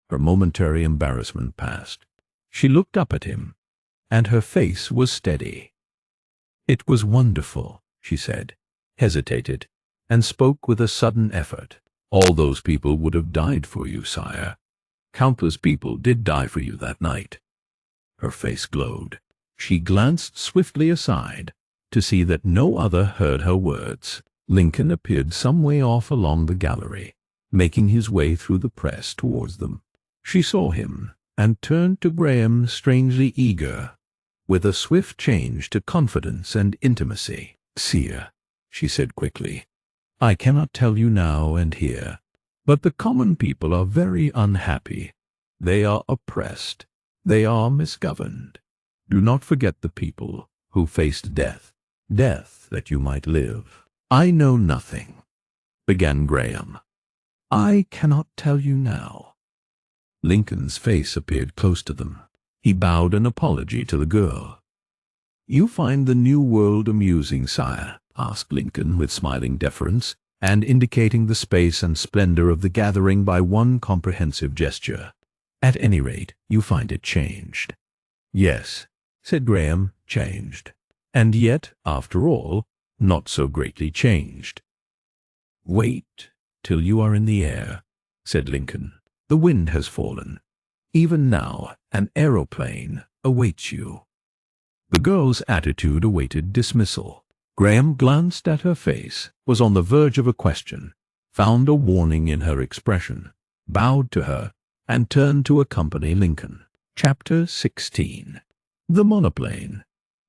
Her momentary embarrassment passed. She looked up at him, and her face was steady. "It was wonderful," she said, hesitated, and spoke with a sudden effort. "All those people would have died for you, sire. Countless people did die for you that night." Her face glowed. She glanced swiftly aside to see that no other heard her words. Lincoln appeared some way off along the gallery, making his way through the press towards them. She saw him, and turned to Graham strangely eager, with a swift change to confidence and intimacy. "Sire," she said quickly, "I cannot tell you now and here, but the common people are very unhappy. They are oppressed. They are misgoverned. Do not forget the people who faced death that you might live." "I know nothing," began Graham. "I cannot tell you now." Lincoln's face appeared close to them. He bowed an apology to the girl. "You find the New World amusing, sire?" asked Lincoln with smiling deference, and indicating the space and splendor of the gathering by one comprehensive gesture. "At any rate, you find it changed." "Yes," said Graham, "changed. And yet, after all, not so greatly changed." "Wait till you are in the air," said Lincoln. "The wind has fallen. Even now an aeroplane awaits you." The girl's attitude awaited dismissal. Graham glanced at her face, was on the verge of a question, found a warning in her expression, bowed to her, and turned to accompany Lincoln. Chapter 16. The monoplane.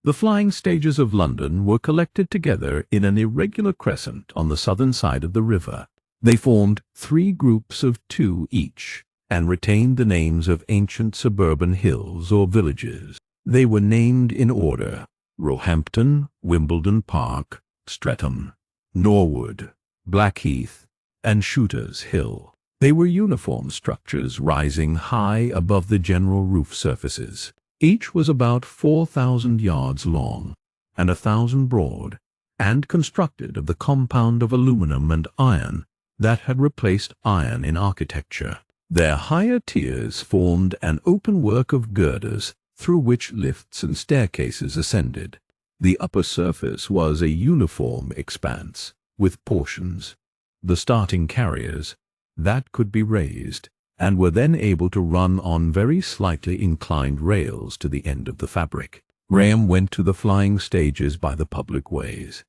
The flying stages of London were collected together in an irregular crescent on the southern side of the river. They formed 3 groups of 2 each, and retained the names of ancient suburban hills or villages. They were named in order: Roehampton, Wimbledon Park, Streatham, Norwood, Blackheath, and Shooter's Hill. They were uniform structures rising high above the general roof surfaces. Each was about 4,000 yards long and 1,000 broad, and constructed of the compound of aluminum and iron that had replaced iron in architecture. Their higher tiers formed an open work of girders through which lifts and staircases ascended. The upper surface was a uniform expanse, with portions, the starting carriers, that could be raised, and were then able to run on very slightly inclined rails to the end of the fabric. Graham went to the flying stages by the public ways.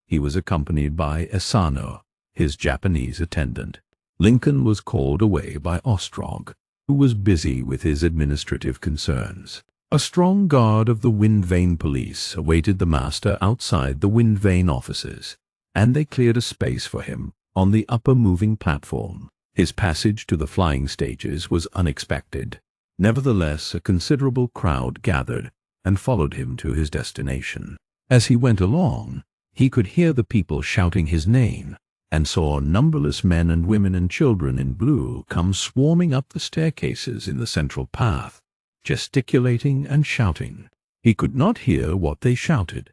He was accompanied by Asano, his Japanese attendant. Lincoln was called away by Ostrog, who was busy with his administrative concerns. A strong guard of the Wind Vane police awaited the master outside the Wind Vane offices, and they cleared a space for him on the upper moving platform. His passage to the flying stages was unexpected. Nevertheless, a considerable crowd gathered and followed him to his destination. As he went along, He could hear the people shouting his name, and saw numberless men and women and children in blue come swarming up the staircases in the central path, gesticulating and shouting. He could not hear what they shouted.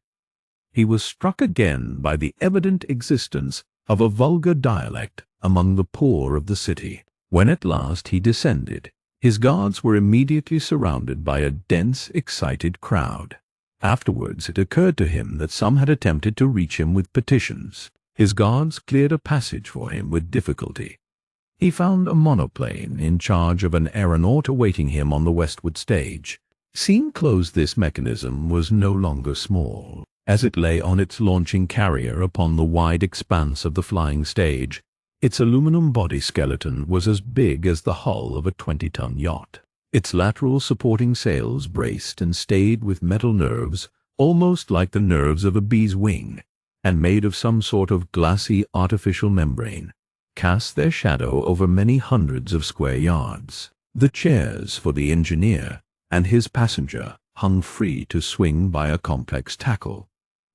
He was struck again by the evident existence of a vulgar dialect among the poor of the city. When at last he descended, his guards were immediately surrounded by a dense, excited crowd. Afterwards it occurred to him that some had attempted to reach him with petitions. His guards cleared a passage for him with difficulty. He found a monoplane in charge of an aeronaut awaiting him on the westward stage. Seen close, this mechanism was no longer small. As it lay on its launching carrier upon the wide expanse of the flying stage, its aluminum body skeleton was as big as the hull of a 20-ton yacht. Its lateral supporting sails, braced and stayed with metal nerves, almost like the nerves of a bee's wing, and made of some sort of glassy artificial membrane, cast their shadow over many hundreds of square yards. The chairs for the engineer and his passenger hung free to swing by a complex tackle,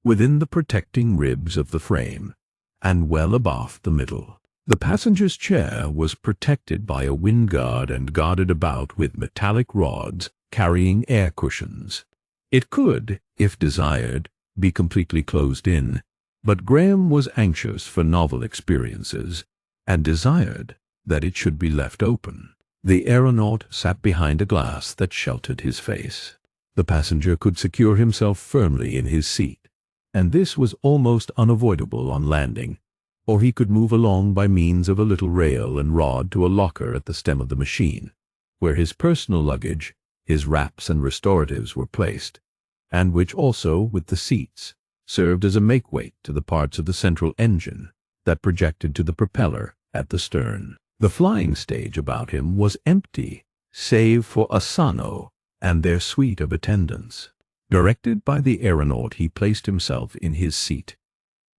within the protecting ribs of the frame, and well abaft the middle. The passenger's chair was protected by a wind guard and guarded about with metallic rods carrying air cushions. It could, if desired, be completely closed in, but Graham was anxious for novel experiences, and desired that it should be left open. The aeronaut sat behind a glass that sheltered his face. The passenger could secure himself firmly in his seat, and this was almost unavoidable on landing, or he could move along by means of a little rail and rod to a locker at the stem of the machine, where his personal luggage, his wraps and restoratives were placed, and which also, with the seats, served as a make-weight to the parts of the central engine that projected to the propeller at the stern. The flying stage about him was empty, save for Asano and their suite of attendants. Directed by the aeronaut, he placed himself in his seat.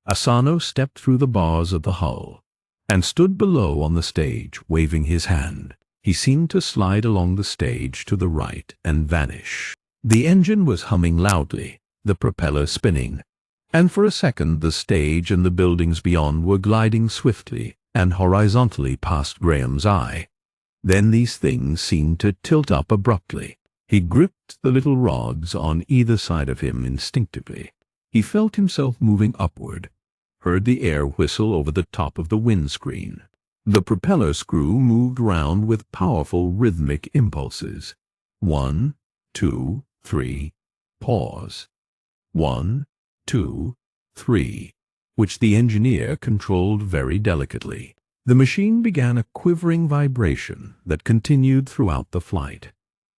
Asano stepped through the bars of the hull, and stood below on the stage, waving his hand. He seemed to slide along the stage to the right and vanish. The engine was humming loudly, the propeller spinning, and for a second the stage and the buildings beyond were gliding swiftly and horizontally past Graham's eye. Then these things seemed to tilt up abruptly. He gripped the little rods on either side of him instinctively. He felt himself moving upward, heard the air whistle over the top of the windscreen. The propeller screw moved round with powerful rhythmic impulses. 1, 2, 3, pause. 1, 2, 3, which the engineer controlled very delicately. The machine began a quivering vibration that continued throughout the flight,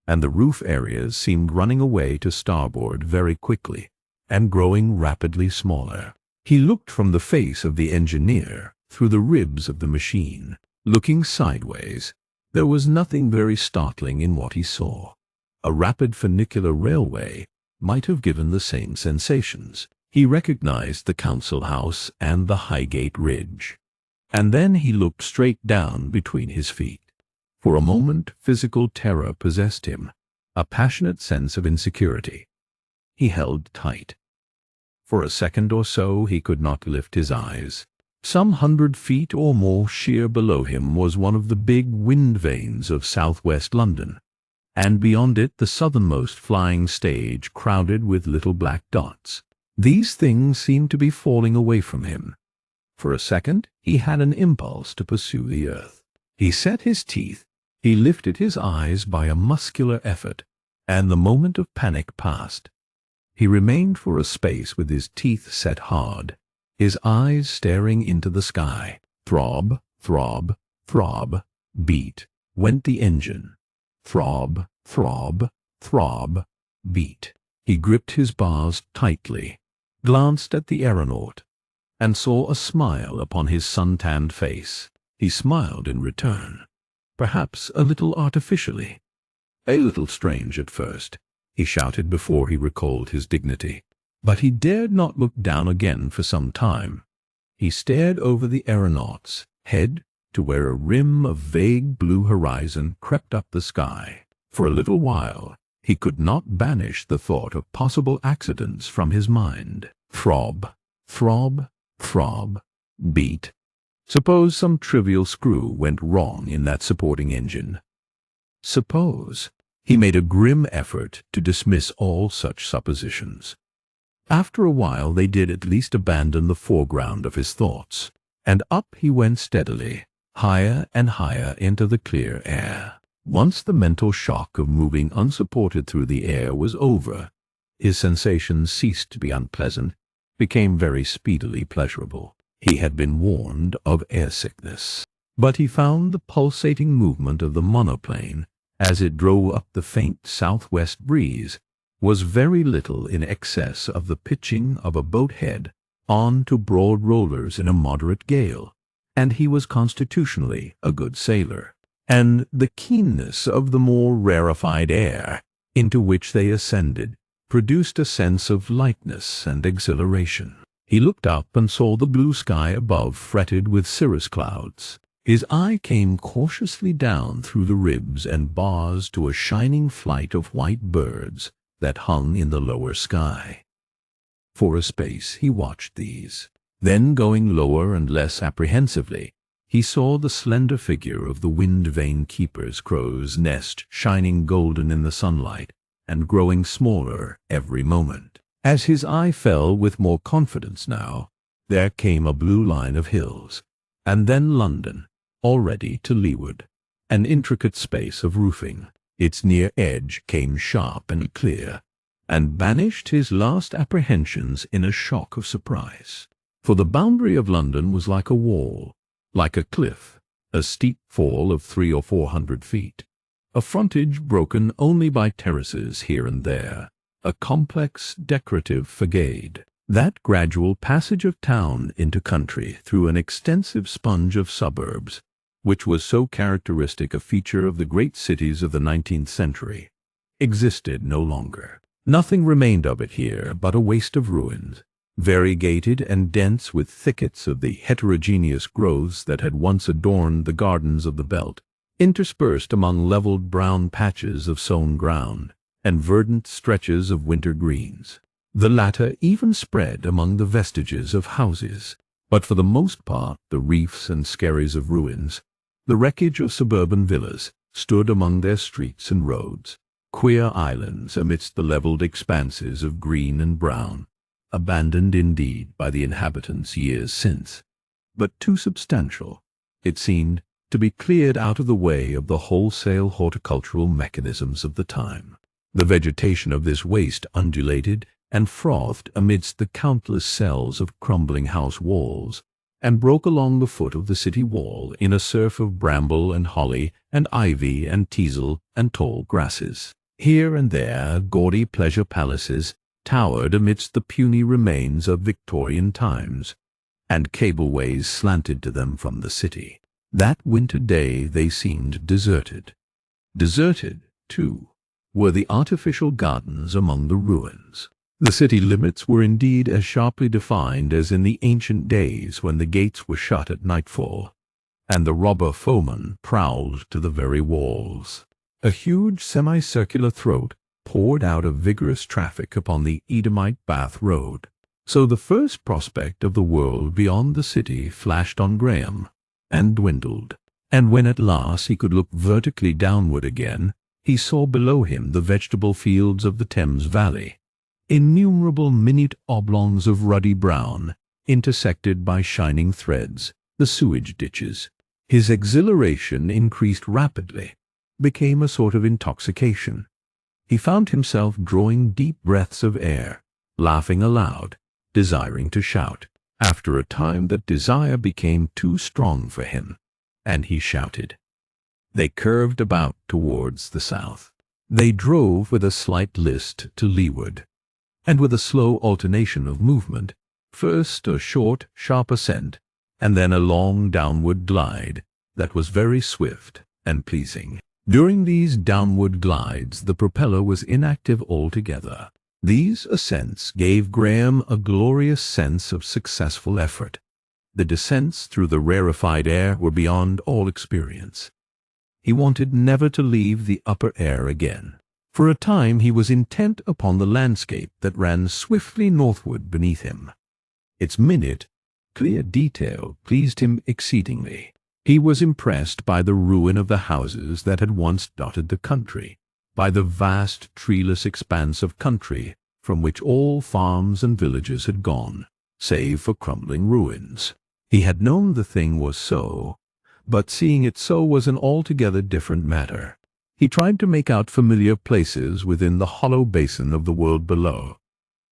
and the roof areas seemed running away to starboard very quickly, and growing rapidly smaller. He looked from the face of the engineer through the ribs of the machine. Looking sideways, there was nothing very startling in what he saw. A rapid funicular railway might have given the same sensations. He recognized the council house and the Highgate Ridge. And then he looked straight down between his feet. For a moment physical terror possessed him, a passionate sense of insecurity. He held tight. For a second or so he could not lift his eyes. Some 100 feet or more sheer below him was one of the big wind vanes of southwest London, and beyond it the southernmost flying stage crowded with little black dots. These things seemed to be falling away from him. For a second he had an impulse to pursue the earth. He set his teeth. He lifted his eyes by a muscular effort, and the moment of panic passed. He remained for a space with his teeth set hard, his eyes staring into the sky. Throb, throb, throb, beat, went the engine. Throb, throb, throb, beat. He gripped his bars tightly, glanced at the aeronaut, and saw a smile upon his sun-tanned face. He smiled in return, perhaps a little artificially. A little strange at first, he shouted before he recalled his dignity. But he dared not look down again for some time. He stared over the aeronaut's head to where a rim of vague blue horizon crept up the sky. For a little while he could not banish the thought of possible accidents from his mind. Throb, Throb, throb, beat. Suppose some trivial screw went wrong in that supporting engine. Suppose. He made a grim effort to dismiss all such suppositions. After a while they did at least abandon the foreground of his thoughts, and up he went steadily, higher and higher into the clear air. Once the mental shock of moving unsupported through the air was over, his sensations ceased to be unpleasant, became very speedily pleasurable. He had been warned of air sickness, but he found the pulsating movement of the monoplane as it drove up the faint southwest breeze was very little in excess of the pitching of a boat head on to broad rollers in a moderate gale, and he was constitutionally a good sailor. And the keenness of the more rarefied air into which they ascended produced a sense of lightness and exhilaration. He looked up and saw the blue sky above fretted with cirrus clouds. His eye came cautiously down through the ribs and bars to a shining flight of white birds that hung in the lower sky. For a space he watched these. Then, going lower and less apprehensively, he saw the slender figure of the wind-vane keeper's crow's nest shining golden in the sunlight and growing smaller every moment. As his eye fell with more confidence now, there came a blue line of hills, and then London, already to leeward, an intricate space of roofing. Its near edge came sharp and clear, and banished his last apprehensions in a shock of surprise. For the boundary of London was like a wall, like a cliff, a steep fall of 300 or 400 feet, a frontage broken only by terraces here and there, a complex decorative facade. That gradual passage of town into country through an extensive sponge of suburbs, which was so characteristic a feature of the great cities of the 19th century, existed no longer. Nothing remained of it here but a waste of ruins, variegated and dense with thickets of the heterogeneous growths that had once adorned the gardens of the belt, interspersed among leveled brown patches of sown ground and verdant stretches of winter greens. The latter even spread among the vestiges of houses, but for the most part the reefs and skerries of ruins, the wreckage of suburban villas, stood among their streets and roads, queer islands amidst the levelled expanses of green and brown, abandoned indeed by the inhabitants years since, but too substantial, it seemed, to be cleared out of the way of the wholesale horticultural mechanisms of the time. The vegetation of this waste undulated and frothed amidst the countless cells of crumbling house walls, and broke along the foot of the city wall in a surf of bramble and holly and ivy and teasel and tall grasses. Here and there gaudy pleasure palaces towered amidst the puny remains of Victorian times, and cableways slanted to them from the city. That winter day they seemed deserted. Deserted, too, were the artificial gardens among the ruins. The city limits were indeed as sharply defined as in the ancient days when the gates were shut at nightfall, and the robber foeman prowled to the very walls. A huge semicircular throat poured out of vigorous traffic upon the Eadhamite Bath Road. So the first prospect of the world beyond the city flashed on Graham, and dwindled, and when at last he could look vertically downward again, he saw below him the vegetable fields of the Thames Valley, innumerable minute oblongs of ruddy brown, intersected by shining threads, the sewage ditches. His exhilaration increased rapidly, became a sort of intoxication. He found himself drawing deep breaths of air, laughing aloud, desiring to shout. After a time that desire became too strong for him, and he shouted. They curved about towards the south. They drove with a slight list to leeward, and with a slow alternation of movement, first a short, sharp ascent, and then a long downward glide that was very swift and pleasing. During these downward glides the propeller was inactive altogether. These ascents gave Graham a glorious sense of successful effort. The descents through the rarefied air were beyond all experience. He wanted never to leave the upper air again. For a time he was intent upon the landscape that ran swiftly northward beneath him. Its minute, clear detail pleased him exceedingly. He was impressed by the ruin of the houses that had once dotted the country, by the vast treeless expanse of country from which all farms and villages had gone, save for crumbling ruins. He had known the thing was so, but seeing it so was an altogether different matter. He tried to make out familiar places within the hollow basin of the world below,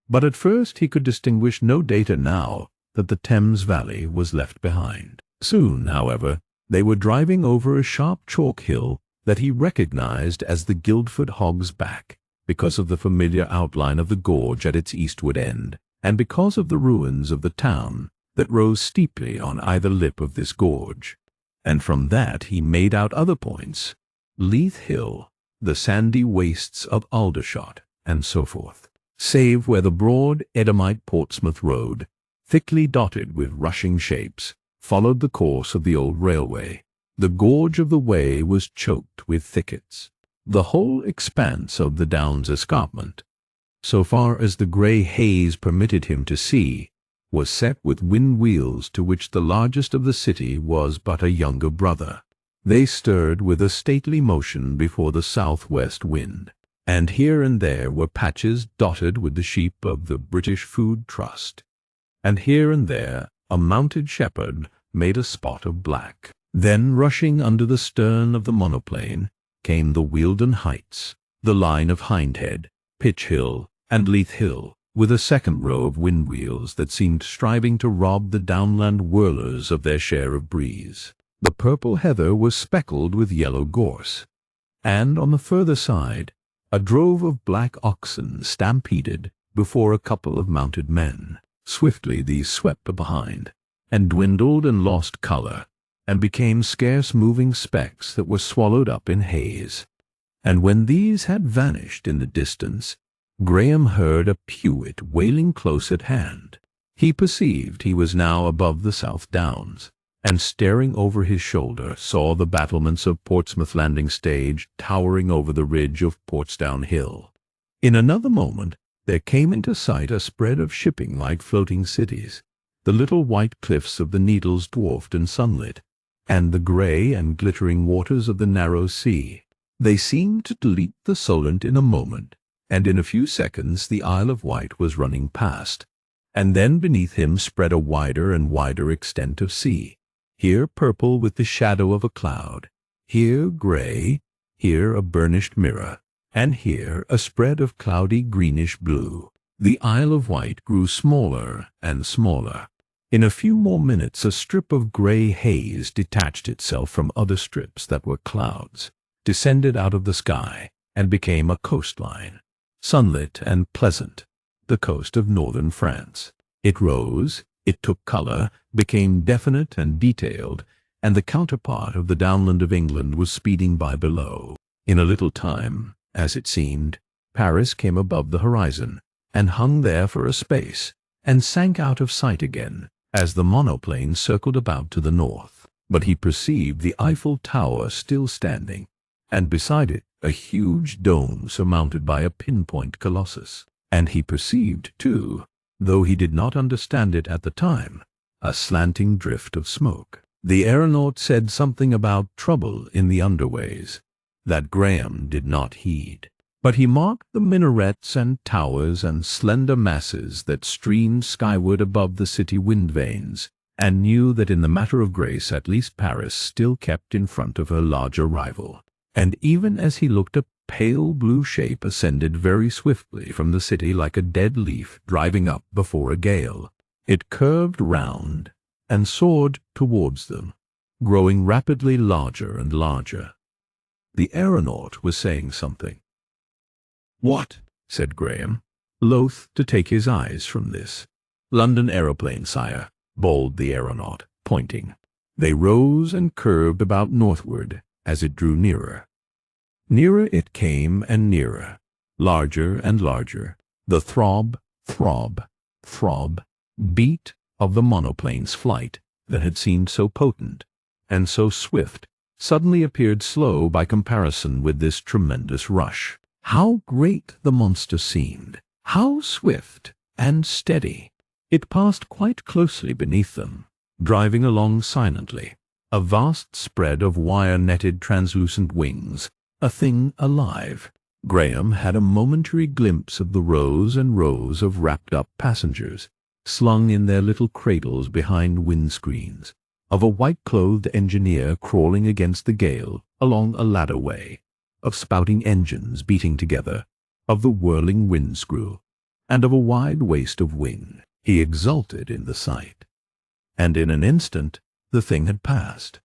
but at first he could distinguish no data now that the Thames Valley was left behind. Soon, however, they were driving over a sharp chalk hill that he recognized as the Guildford Hog's Back, because of the familiar outline of the gorge at its eastward end, and because of the ruins of the town that rose steeply on either lip of this gorge. And from that he made out other points: Leith Hill, the sandy wastes of Aldershot, and so forth, save where the broad Eadhamite Portsmouth road, thickly dotted with rushing shapes, followed the course of the old railway. The gorge of the Wey was choked with thickets. The whole expanse of the Downs escarpment, so far as the grey haze permitted him to see, was set with wind-wheels to which the largest of the city was but a younger brother. They stirred with a stately motion before the south-west wind, and here and there were patches dotted with the sheep of the British Food Trust, and here and there a mounted shepherd made a spot of black. Then, rushing under the stern of the monoplane, came the Wealdon Heights, the line of Hindhead, Pitch Hill, and Leith Hill, with a second row of wind-wheels that seemed striving to rob the downland whirlers of their share of breeze. The purple heather was speckled with yellow gorse, and on the further side a drove of black oxen stampeded before a couple of mounted men. Swiftly these swept behind, and dwindled and lost color, and became scarce moving specks that were swallowed up in haze. And when these had vanished in the distance, Graham heard a peewit wailing close at hand. He perceived he was now above the South Downs, and staring over his shoulder saw the battlements of Portsmouth Landing Stage towering over the ridge of Portsdown Hill. In another moment there came into sight a spread of shipping like floating cities, the little white cliffs of the Needles dwarfed and sunlit, and the grey and glittering waters of the narrow sea. They seemed to delete the Solent in a moment, and in a few seconds the Isle of Wight was running past, and then beneath him spread a wider and wider extent of sea, here purple with the shadow of a cloud, here grey, here a burnished mirror, and here a spread of cloudy greenish blue. The Isle of Wight grew smaller and smaller. In a few more minutes a strip of grey haze detached itself from other strips that were clouds, descended out of the sky, and became a coastline, sunlit and pleasant, the coast of northern France. It rose, it took colour, became definite and detailed, and the counterpart of the downland of England was speeding by below. In a little time, as it seemed, Paris came above the horizon, and hung there for a space, and sank out of sight again, as the monoplane circled about to the north. But he perceived the Eiffel Tower still standing, and beside it a huge dome surmounted by a pinpoint colossus. And he perceived, too, though he did not understand it at the time, a slanting drift of smoke. The aeronaut said something about trouble in the underways that Graham did not heed, but he marked the minarets and towers and slender masses that streamed skyward above the city wind vanes, and knew that in the matter of grace at least Paris still kept in front of her larger rival. And even as he looked, a pale blue shape ascended very swiftly from the city like a dead leaf driving up before a gale. It curved round and soared towards them, growing rapidly larger and larger. The aeronaut was saying something. "What?" said Graham, loath to take his eyes from this. "London aeroplane, sire," bawled the aeronaut, pointing. They rose and curved about northward as it drew nearer. Nearer it came and nearer, larger and larger. The throb, throb, throb, beat of the monoplane's flight that had seemed so potent and so swift suddenly appeared slow by comparison with this tremendous rush. How great the monster seemed! How swift and steady! It passed quite closely beneath them, driving along silently, a vast spread of wire-netted translucent wings, a thing alive. Graham had a momentary glimpse of the rows and rows of wrapped-up passengers, slung in their little cradles behind windscreens, of a white-clothed engineer crawling against the gale along a ladderway, of spouting engines beating together, of the whirling windscrew, and of a wide waste of wing. He exulted in the sight. And in an instant the thing had passed.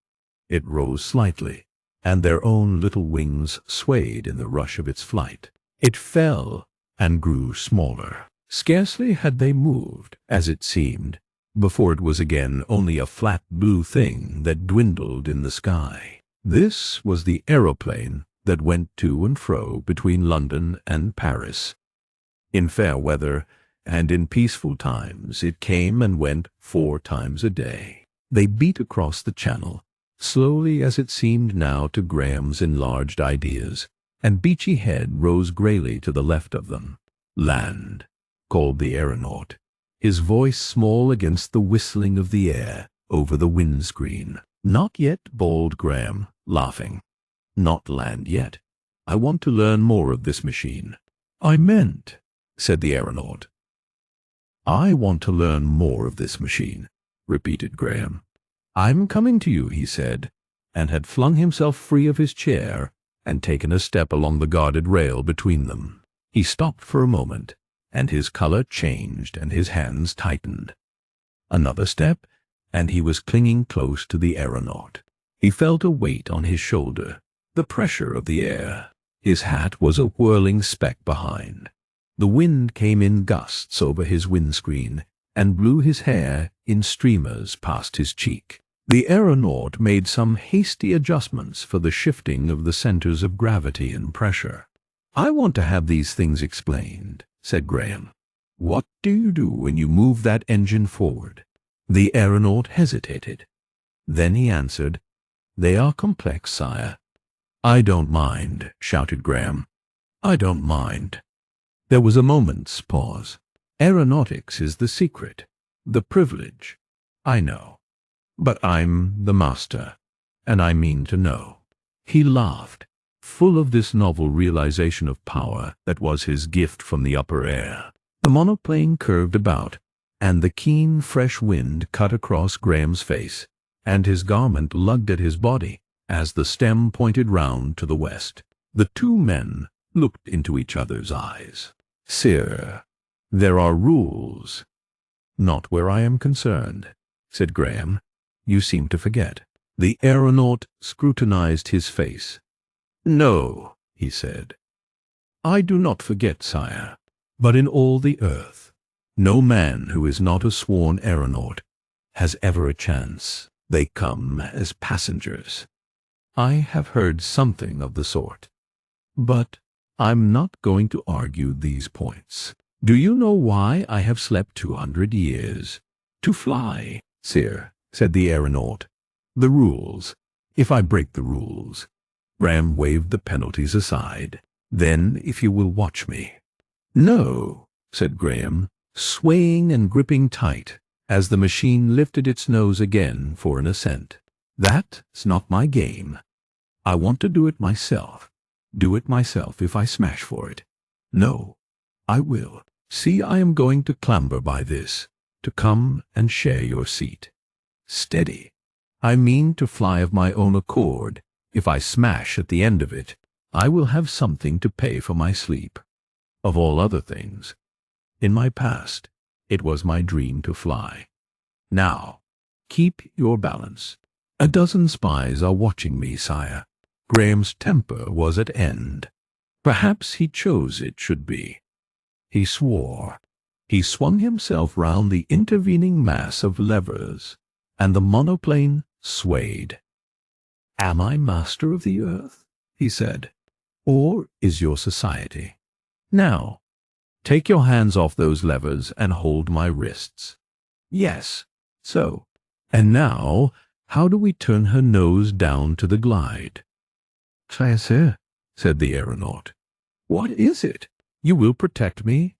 It rose slightly, and their own little wings swayed in the rush of its flight. It fell and grew smaller. Scarcely had they moved, as it seemed, before it was again only a flat blue thing that dwindled in the sky. This was the aeroplane that went to and fro between London and Paris. In fair weather and in peaceful times it came and went 4 times a day. They beat across the channel, slowly as it seemed now to Graham's enlarged ideas, and Beachy Head rose greyly to the left of them. "Land," called the aeronaut, his voice small against the whistling of the air over the windscreen. "Not yet," bawled Graham, laughing. "Not land yet. I want to learn more of this machine." "I meant," said the aeronaut. "I want to learn more of this machine," repeated Graham. "I'm coming to you," he said, and had flung himself free of his chair and taken a step along the guarded rail between them. He stopped for a moment, and his color changed and his hands tightened. Another step, and he was clinging close to the aeronaut. He felt a weight on his shoulder, the pressure of the air. His hat was a whirling speck behind. The wind came in gusts over his windscreen and blew his hair in streamers past his cheek. The aeronaut made some hasty adjustments for the shifting of the centers of gravity and pressure. "I want to have these things explained," said Graham. "What do you do when you move that engine forward?" The aeronaut hesitated. Then he answered, "They are complex, sire." "I don't mind," shouted Graham. "I don't mind." There was a moment's pause. "Aeronautics is the secret, the privilege. I know. But I'm the master, and I mean to know." He laughed, full of this novel realization of power that was his gift from the upper air. The monoplane curved about, and the keen, fresh wind cut across Graham's face, and his garment lugged at his body as the stem pointed round to the west. The 2 men looked into each other's eyes. "Sir, there are rules." "Not where I am concerned," said Graham. "You seem to forget." The aeronaut scrutinized his face. "No," he said. "I do not forget, sire. But in all the earth, no man who is not a sworn aeronaut has ever a chance. They come as passengers." "I have heard something of the sort. But I'm not going to argue these points. Do you know why I have slept 200 years? To fly, sir," said the aeronaut. "The rules. If I break the rules." Graham waved the penalties aside. "Then if you will watch me." "No," said Graham, swaying and gripping tight as the machine lifted its nose again for an ascent. "That's not my game. I want to do it myself. Do it myself if I smash for it. No, I will. See, I am going to clamber by this, to come and share your seat. Steady. I mean to fly of my own accord. If I smash at the end of it, I will have something to pay for my sleep. Of all other things, in my past, it was my dream to fly. Now, keep your balance. A dozen spies are watching me, sire." Graham's temper was at end. Perhaps he chose it should be. He swore. He swung himself round the intervening mass of levers, and the monoplane swayed. "Am I master of the earth?" he said. "Or is your society? Now, take your hands off those levers and hold my wrists. Yes, so. And now, how do we turn her nose down to the glide?" "Sir," said the aeronaut. "What is it? You will protect me?"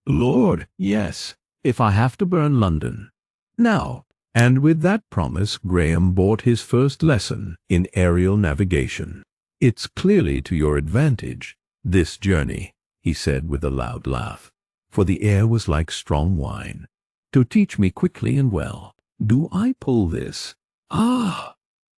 "Lord, yes. if I have to burn London. Now." And with that promise, Graham bought his first lesson in aerial navigation. "It's clearly to your advantage, this journey," he said with a loud laugh, for the air was like strong wine, "to teach me quickly and well. Do I pull this? Ah,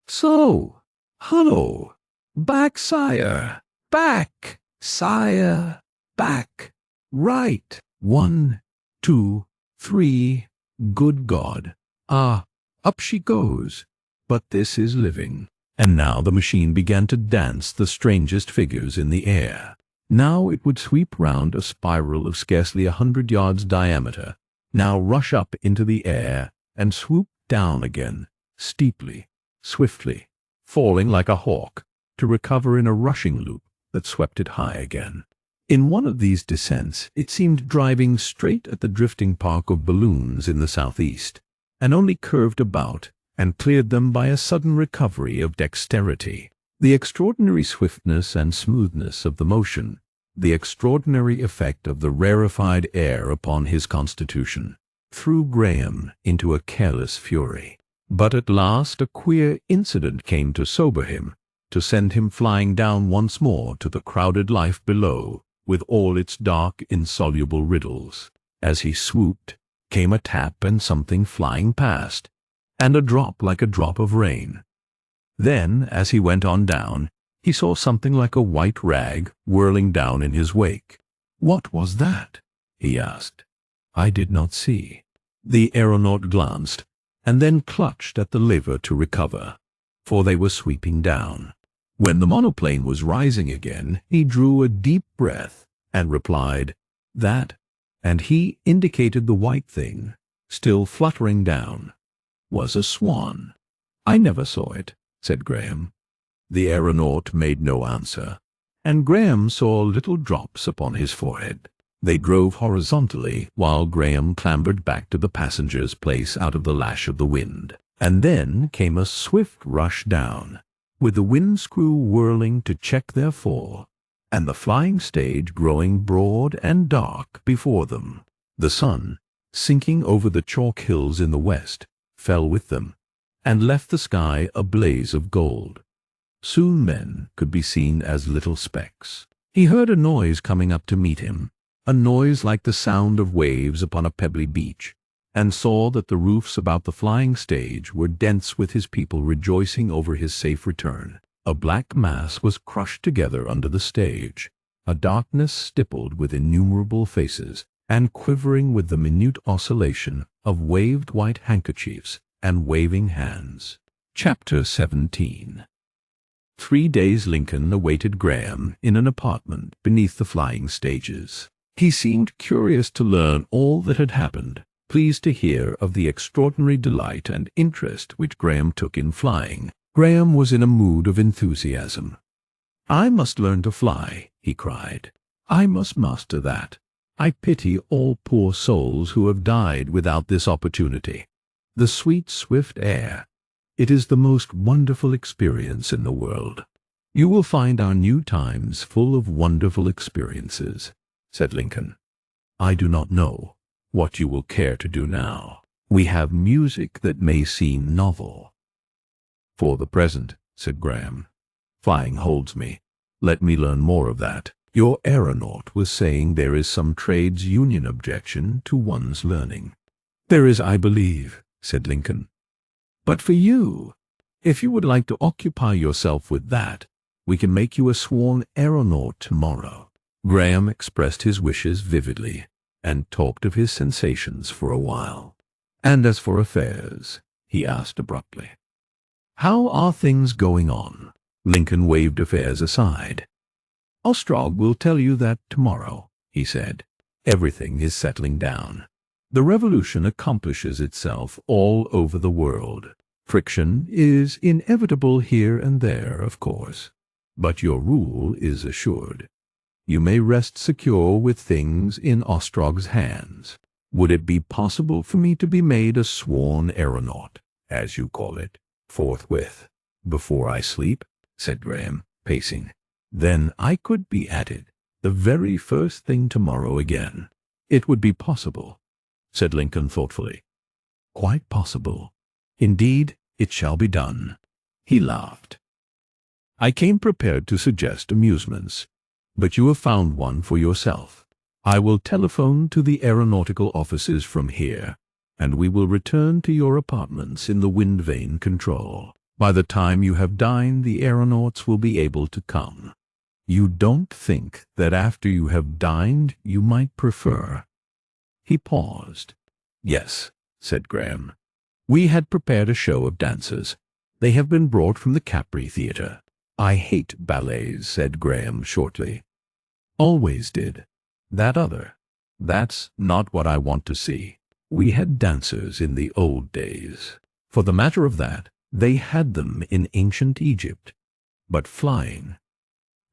so. Hullo. Back, sire. Back, sire. Back. Right. 1, 2, 3. Good God. Ah, up she goes. But this is living." And now the machine began to dance the strangest figures in the air. Now it would sweep round a spiral of scarcely 100 yards diameter, now rush up into the air, and swoop down again, steeply, swiftly, falling like a hawk, to recover in a rushing loop that swept it high again. In one of these descents it seemed driving straight at the drifting park of balloons in the southeast, and only curved about and cleared them by a sudden recovery of dexterity. The extraordinary swiftness and smoothness of the motion, the extraordinary effect of the rarefied air upon his constitution, threw Graham into a careless fury. But at last a queer incident came to sober him, to send him flying down once more to the crowded life below, with all its dark, insoluble riddles. As he swooped, came a tap and something flying past, and a drop like a drop of rain. Then, as he went on down, he saw something like a white rag whirling down in his wake. "What was that?" he asked. "I did not see." The aeronaut glanced, and then clutched at the lever to recover, for they were sweeping down. When the monoplane was rising again, he drew a deep breath and replied, "That," and he indicated the white thing, still fluttering down, "was a swan." "I never saw it," said Graham. The aeronaut made no answer, and Graham saw little drops upon his forehead. They drove horizontally while Graham clambered back to the passenger's place out of the lash of the wind. And then came a swift rush down, with the wind-screw whirling to check their fall, and the flying stage growing broad and dark before them. The sun, sinking over the chalk hills in the west, fell with them, and left the sky a blaze of gold. Soon men could be seen as little specks. He heard a noise coming up to meet him, a noise like the sound of waves upon a pebbly beach, and saw that the roofs about the flying stage were dense with his people rejoicing over his safe return. A black mass was crushed together under the stage, a darkness stippled with innumerable faces, and quivering with the minute oscillation of waved white handkerchiefs and waving hands. Chapter 17. 3 days Lincoln awaited Graham in an apartment beneath the flying stages. He seemed curious to learn all that had happened, pleased to hear of the extraordinary delight and interest which Graham took in flying. Graham was in a mood of enthusiasm. "I must learn to fly," he cried. "I must master that. I pity all poor souls who have died without this opportunity. The sweet, swift air. It is the most wonderful experience in the world." "You will find our new times full of wonderful experiences," said Lincoln. "I do not know what you will care to do now. We have music that may seem novel." "For the present," said Graham, "flying holds me. Let me learn more of that. Your aeronaut was saying there is some trades union objection to one's learning." "There is, I believe," said Lincoln. "But for you, if you would like to occupy yourself with that, we can make you a sworn aeronaut tomorrow." Graham expressed his wishes vividly, and talked of his sensations for a while. "And as for affairs," he asked abruptly, "how are things going on?" Lincoln waved affairs aside. "Ostrog will tell you that tomorrow," he said. "Everything is settling down. The revolution accomplishes itself all over the world. Friction is inevitable here and there, of course, but your rule is assured. You may rest secure with things in Ostrog's hands. Would it be possible for me to be made a sworn aeronaut, as you call it, forthwith, before I sleep?" said Graham, pacing. "Then I could be at it the very first thing tomorrow again." "It would be possible, said Lincoln thoughtfully. Quite possible. Indeed, it shall be done. He laughed. I came prepared to suggest amusements, but you have found one for yourself. I will telephone to the aeronautical offices from here, and we will return to your apartments in the wind vane control. By the time you have dined, the aeronauts will be able to come. You don't think that after you have dined you might prefer? He paused. Yes, said Graham. We had prepared a show of dancers. They have been brought from the Capri Theatre. I hate ballets, said Graham shortly. Always did. That other. That's not what I want to see. We had dancers in the old days. For the matter of that, they had them in ancient Egypt. But flying.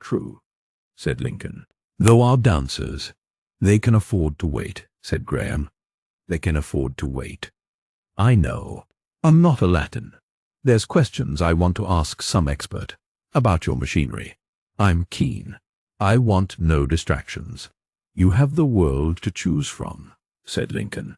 True, said Lincoln. Though our dancers, they can afford to wait, said Graham. They can afford to wait. I know. I'm not a Latin. There's questions I want to ask some expert about your machinery. I'm keen. I want no distractions. You have the world to choose from, said Lincoln.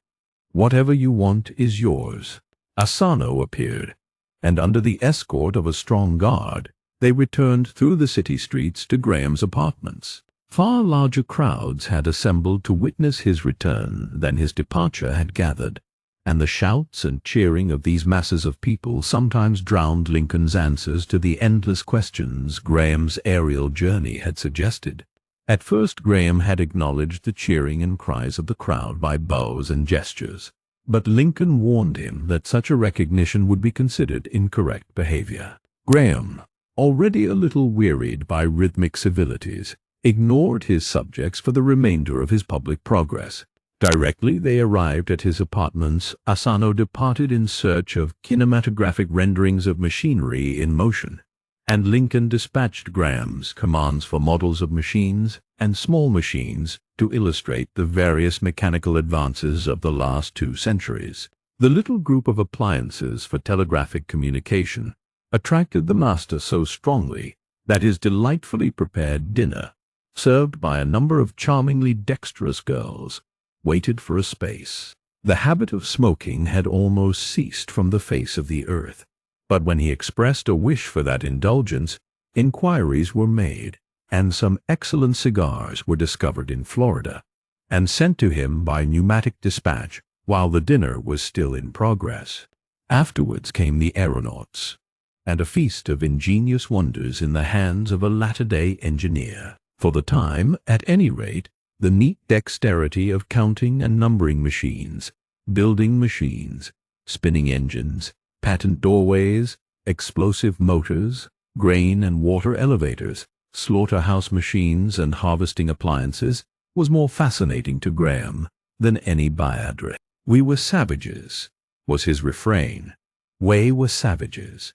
Whatever you want is yours. Asano appeared, and under the escort of a strong guard, they returned through the city streets to Graham's apartments. Far larger crowds had assembled to witness his return than his departure had gathered, and the shouts and cheering of these masses of people sometimes drowned Lincoln's answers to the endless questions Graham's aerial journey had suggested. At first Graham had acknowledged the cheering and cries of the crowd by bows and gestures, but Lincoln warned him that such a recognition would be considered incorrect behavior. Graham, already a little wearied by rhythmic civilities, ignored his subjects for the remainder of his public progress. Directly they arrived at his apartments, Asano departed in search of kinematographic renderings of machinery in motion, and Lincoln dispatched Graham's commands for models of machines and small machines to illustrate the various mechanical advances of the last 2 centuries. The little group of appliances for telegraphic communication attracted the master so strongly that his delightfully prepared dinner, served by a number of charmingly dexterous girls, waited for a space. The habit of smoking had almost ceased from the face of the earth, but when he expressed a wish for that indulgence, inquiries were made, and some excellent cigars were discovered in Florida, and sent to him by pneumatic dispatch while the dinner was still in progress. Afterwards came the aeronauts, and a feast of ingenious wonders in the hands of a latter-day engineer. For the time, at any rate, the neat dexterity of counting and numbering machines, building machines, spinning engines, patent doorways, explosive motors, grain and water elevators, slaughterhouse machines and harvesting appliances was more fascinating to Graham than any Bayadre. We were savages, was his refrain. We were savages.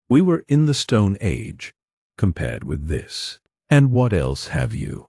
We were in the Stone Age, compared with this. And what else have you?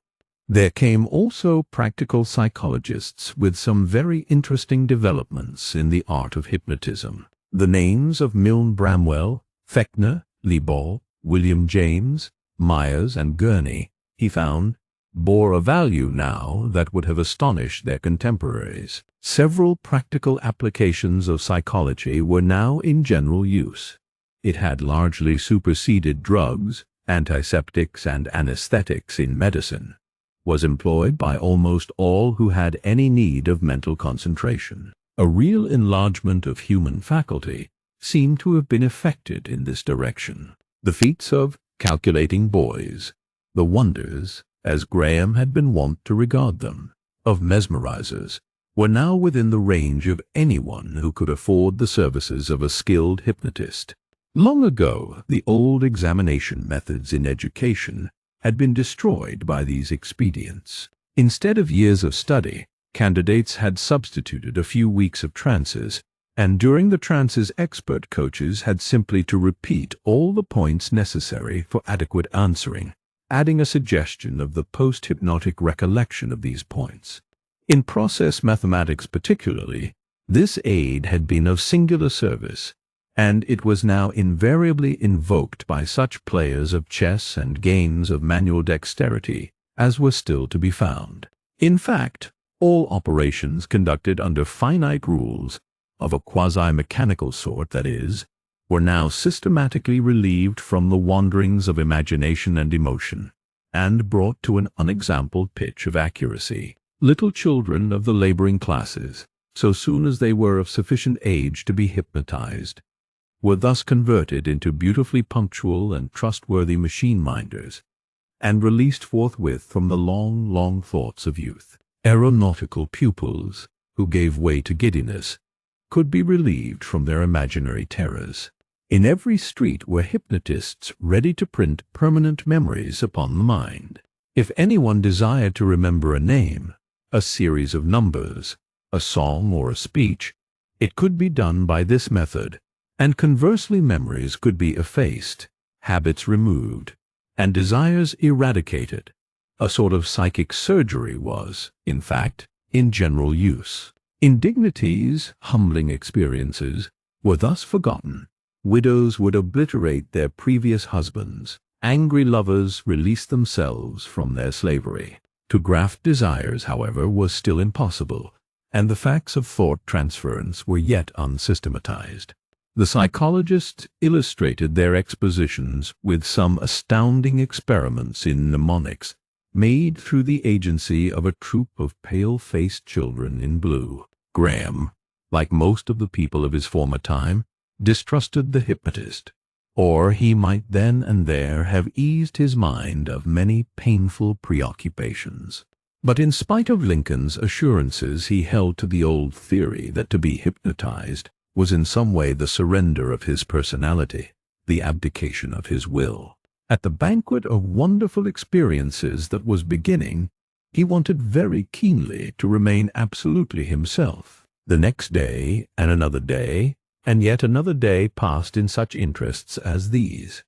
There came also practical psychologists with some very interesting developments in the art of hypnotism. The names of Milne Bramwell, Fechner, Liebau, William James, Myers, and Gurney, he found, bore a value now that would have astonished their contemporaries. Several practical applications of psychology were now in general use. It had largely superseded drugs, antiseptics, and anesthetics in medicine, was employed by almost all who had any need of mental concentration. A real enlargement of human faculty seemed to have been effected in this direction. The feats of calculating boys, the wonders, as Graham had been wont to regard them, of mesmerizers, were now within the range of anyone who could afford the services of a skilled hypnotist. Long ago, the old examination methods in education had been destroyed by these expedients. Instead of years of study, candidates had substituted a few weeks of trances, and during the trances expert coaches had simply to repeat all the points necessary for adequate answering, adding a suggestion of the post-hypnotic recollection of these points. In process mathematics particularly, this aid had been of singular service, and it was now invariably invoked by such players of chess and games of manual dexterity as were still to be found. In fact, All operations conducted under finite rules, of a quasi-mechanical sort that is, were now systematically relieved from the wanderings of imagination and emotion, and brought to an unexampled pitch of accuracy. Little children of the laboring classes, so soon as they were of sufficient age to be hypnotized, were thus converted into beautifully punctual and trustworthy machine-minders, and released forthwith from the long, long thoughts of youth. Aeronautical pupils, who gave way to giddiness, could be relieved from their imaginary terrors. In every street were hypnotists ready to print permanent memories upon the mind. If anyone desired to remember a name, a series of numbers, a song or a speech, it could be done by this method, and conversely memories could be effaced, habits removed, and desires eradicated. A sort of psychic surgery was, in fact, in general use. Indignities, humbling experiences, were thus forgotten. Widows would obliterate their previous husbands. Angry lovers released themselves from their slavery. To graft desires, however, was still impossible, and the facts of thought transference were yet unsystematized. The psychologists illustrated their expositions with some astounding experiments in mnemonics, made through the agency of a troop of pale-faced children in blue. Graham, like most of the people of his former time, distrusted the hypnotist, or he might then and there have eased his mind of many painful preoccupations. But in spite of Lincoln's assurances, he held to the old theory that to be hypnotized was in some way the surrender of his personality, the abdication of his will. At the banquet of wonderful experiences that was beginning, he wanted very keenly to remain absolutely himself. The next day, and another day, and yet another day passed in such interests as these.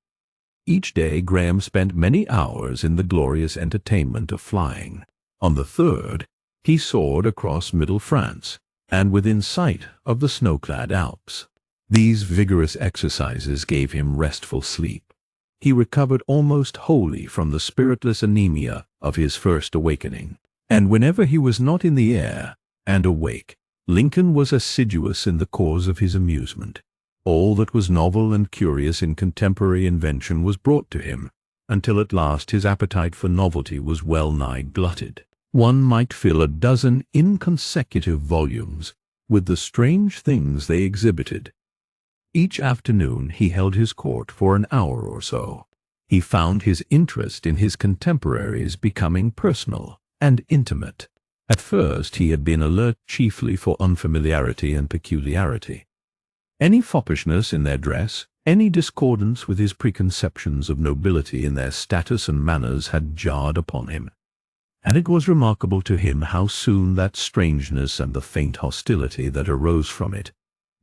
Each day Graham spent many hours in the glorious entertainment of flying. On the third, he soared across middle France, and within sight of the snow-clad Alps. These vigorous exercises gave him restful sleep. He recovered almost wholly from the spiritless anemia of his first awakening. And whenever he was not in the air and awake, Lincoln was assiduous in the cause of his amusement. All that was novel and curious in contemporary invention was brought to him, until at last his appetite for novelty was well nigh glutted. One might fill a dozen inconsecutive volumes with the strange things they exhibited. Each afternoon he held his court for an hour or so. He found his interest in his contemporaries becoming personal and intimate. At first he had been alert chiefly for unfamiliarity and peculiarity. Any foppishness in their dress, any discordance with his preconceptions of nobility in their status and manners had jarred upon him, and it was remarkable to him how soon that strangeness and the faint hostility that arose from it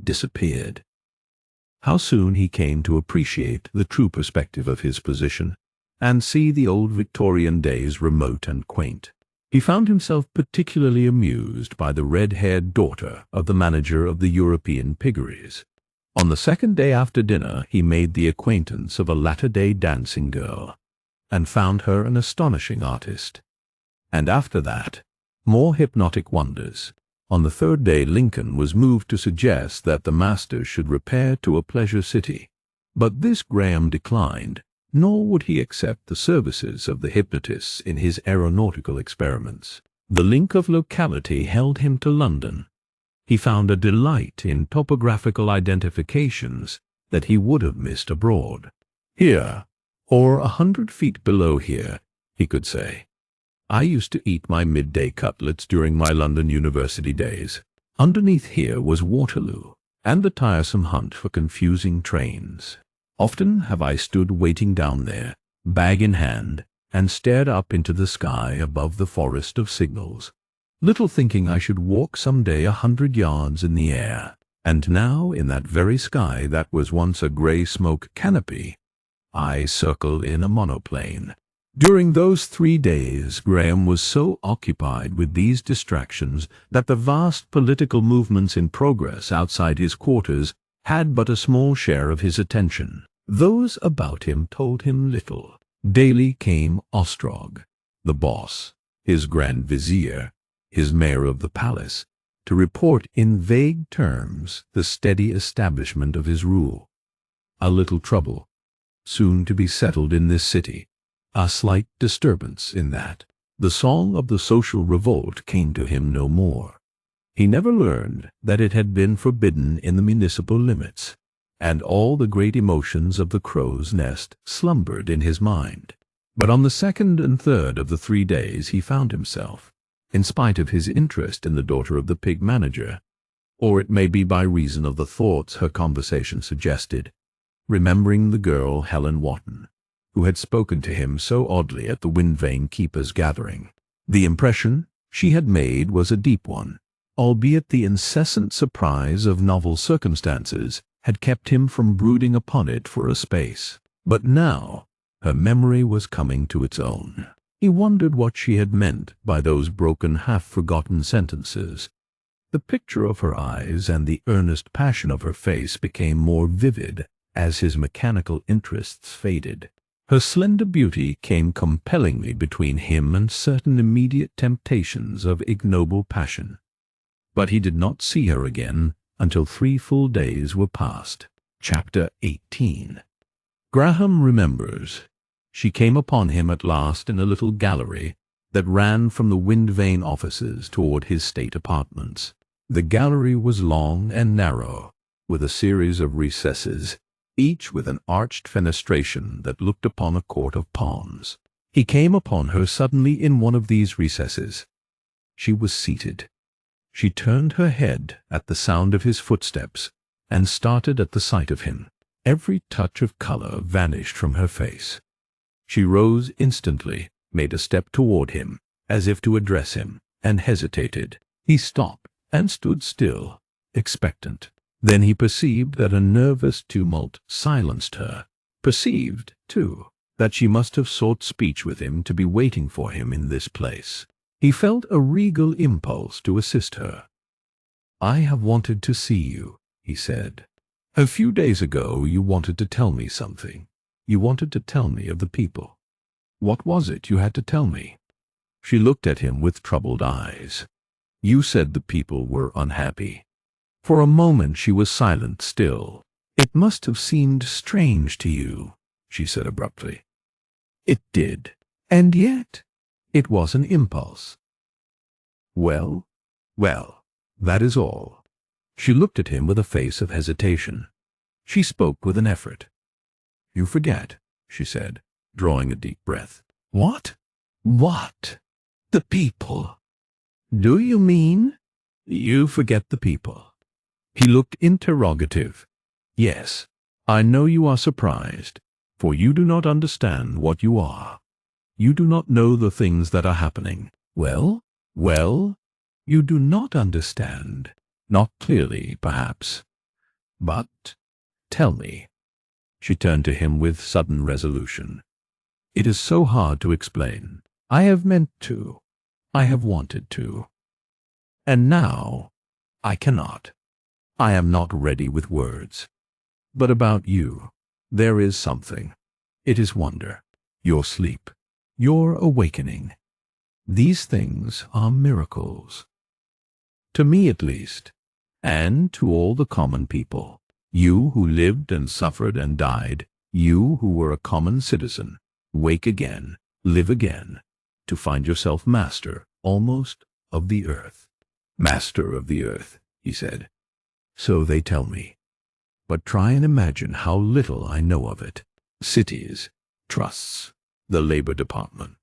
disappeared. How soon he came to appreciate the true perspective of his position, and see the old Victorian days remote and quaint. He found himself particularly amused by the red-haired daughter of the manager of the European piggeries. On the second day after dinner he made the acquaintance of a latter-day dancing girl, and found her an astonishing artist. And after that, more hypnotic wonders. On the third day Lincoln was moved to suggest that the master should repair to a pleasure city, but this Graham declined, nor would he accept the services of the hypnotists in his aeronautical experiments. The link of locality held him to London. He found a delight in topographical identifications that he would have missed abroad. Here, or 100 feet below here, he could say, I used to eat my midday cutlets during my London university days. Underneath here was Waterloo, and the tiresome hunt for confusing trains. Often have I stood waiting down there, bag in hand, and stared up into the sky above the forest of signals, little thinking I should walk some day 100 yards in the air. And now, in that very sky that was once a grey smoke canopy, I circle in a monoplane. During those 3 days Graham was so occupied with these distractions that the vast political movements in progress outside his quarters had but a small share of his attention. Those about him told him little. Daily came Ostrog, the boss, his grand vizier, his mayor of the palace, to report in vague terms the steady establishment of his rule. A little trouble, soon to be settled in this city, a slight disturbance in that. The song of the social revolt came to him no more. He never learned that it had been forbidden in the municipal limits, and all the great emotions of the crow's nest slumbered in his mind. But on the second and third of the 3 days he found himself, in spite of his interest in the daughter of the pig manager, or it may be by reason of the thoughts her conversation suggested, remembering the girl Helen Wotton, who had spoken to him so oddly at the Windvane Keeper's gathering. The impression she had made was a deep one, albeit the incessant surprise of novel circumstances had kept him from brooding upon it for a space. But now her memory was coming to its own. He wondered what she had meant by those broken, half-forgotten sentences. The picture of her eyes and the earnest passion of her face became more vivid as his mechanical interests faded. Her slender beauty came compellingly between him and certain immediate temptations of ignoble passion. But he did not see her again until 3 full days were past. Chapter 18. Graham remembers. She came upon him at last in a little gallery that ran from the Windvane offices toward his state apartments. The gallery was long and narrow, with a series of recesses, each with an arched fenestration that looked upon a court of palms. He came upon her suddenly in one of these recesses. She was seated. She turned her head at the sound of his footsteps and started at the sight of him. Every touch of color vanished from her face. She rose instantly, made a step toward him, as if to address him, and hesitated. He stopped and stood still, expectant. Then he perceived that a nervous tumult silenced her, perceived, too, that she must have sought speech with him to be waiting for him in this place. He felt a regal impulse to assist her. "I have wanted to see you," he said. "A few days ago you wanted to tell me something. You wanted to tell me of the people. What was it you had to tell me?" She looked at him with troubled eyes. "You said the people were unhappy." For a moment she was silent still. "It must have seemed strange to you," she said abruptly. "It did. And yet it was an impulse." "Well, well, that is all." She looked at him with a face of hesitation. She spoke with an effort. "You forget," she said, drawing a deep breath. "What? What? The people? Do you mean?" "You forget the people." He looked interrogative. "Yes, I know you are surprised, for you do not understand what you are. You do not know the things that are happening." "Well, well, you do not understand. Not clearly, perhaps. But tell me." She turned to him with sudden resolution. "It is so hard to explain. I have meant to. I have wanted to. And now I cannot. I am not ready with words. But about you, there is something. It is wonder. Your sleep. Your awakening. These things are miracles. To me at least, and to all the common people. You who lived and suffered and died, you who were a common citizen, wake again, live again, to find yourself master, almost, of the earth." "Master of the earth," he said. "So they tell me. But try and imagine how little I know of it. Cities, trusts, the Labor Department,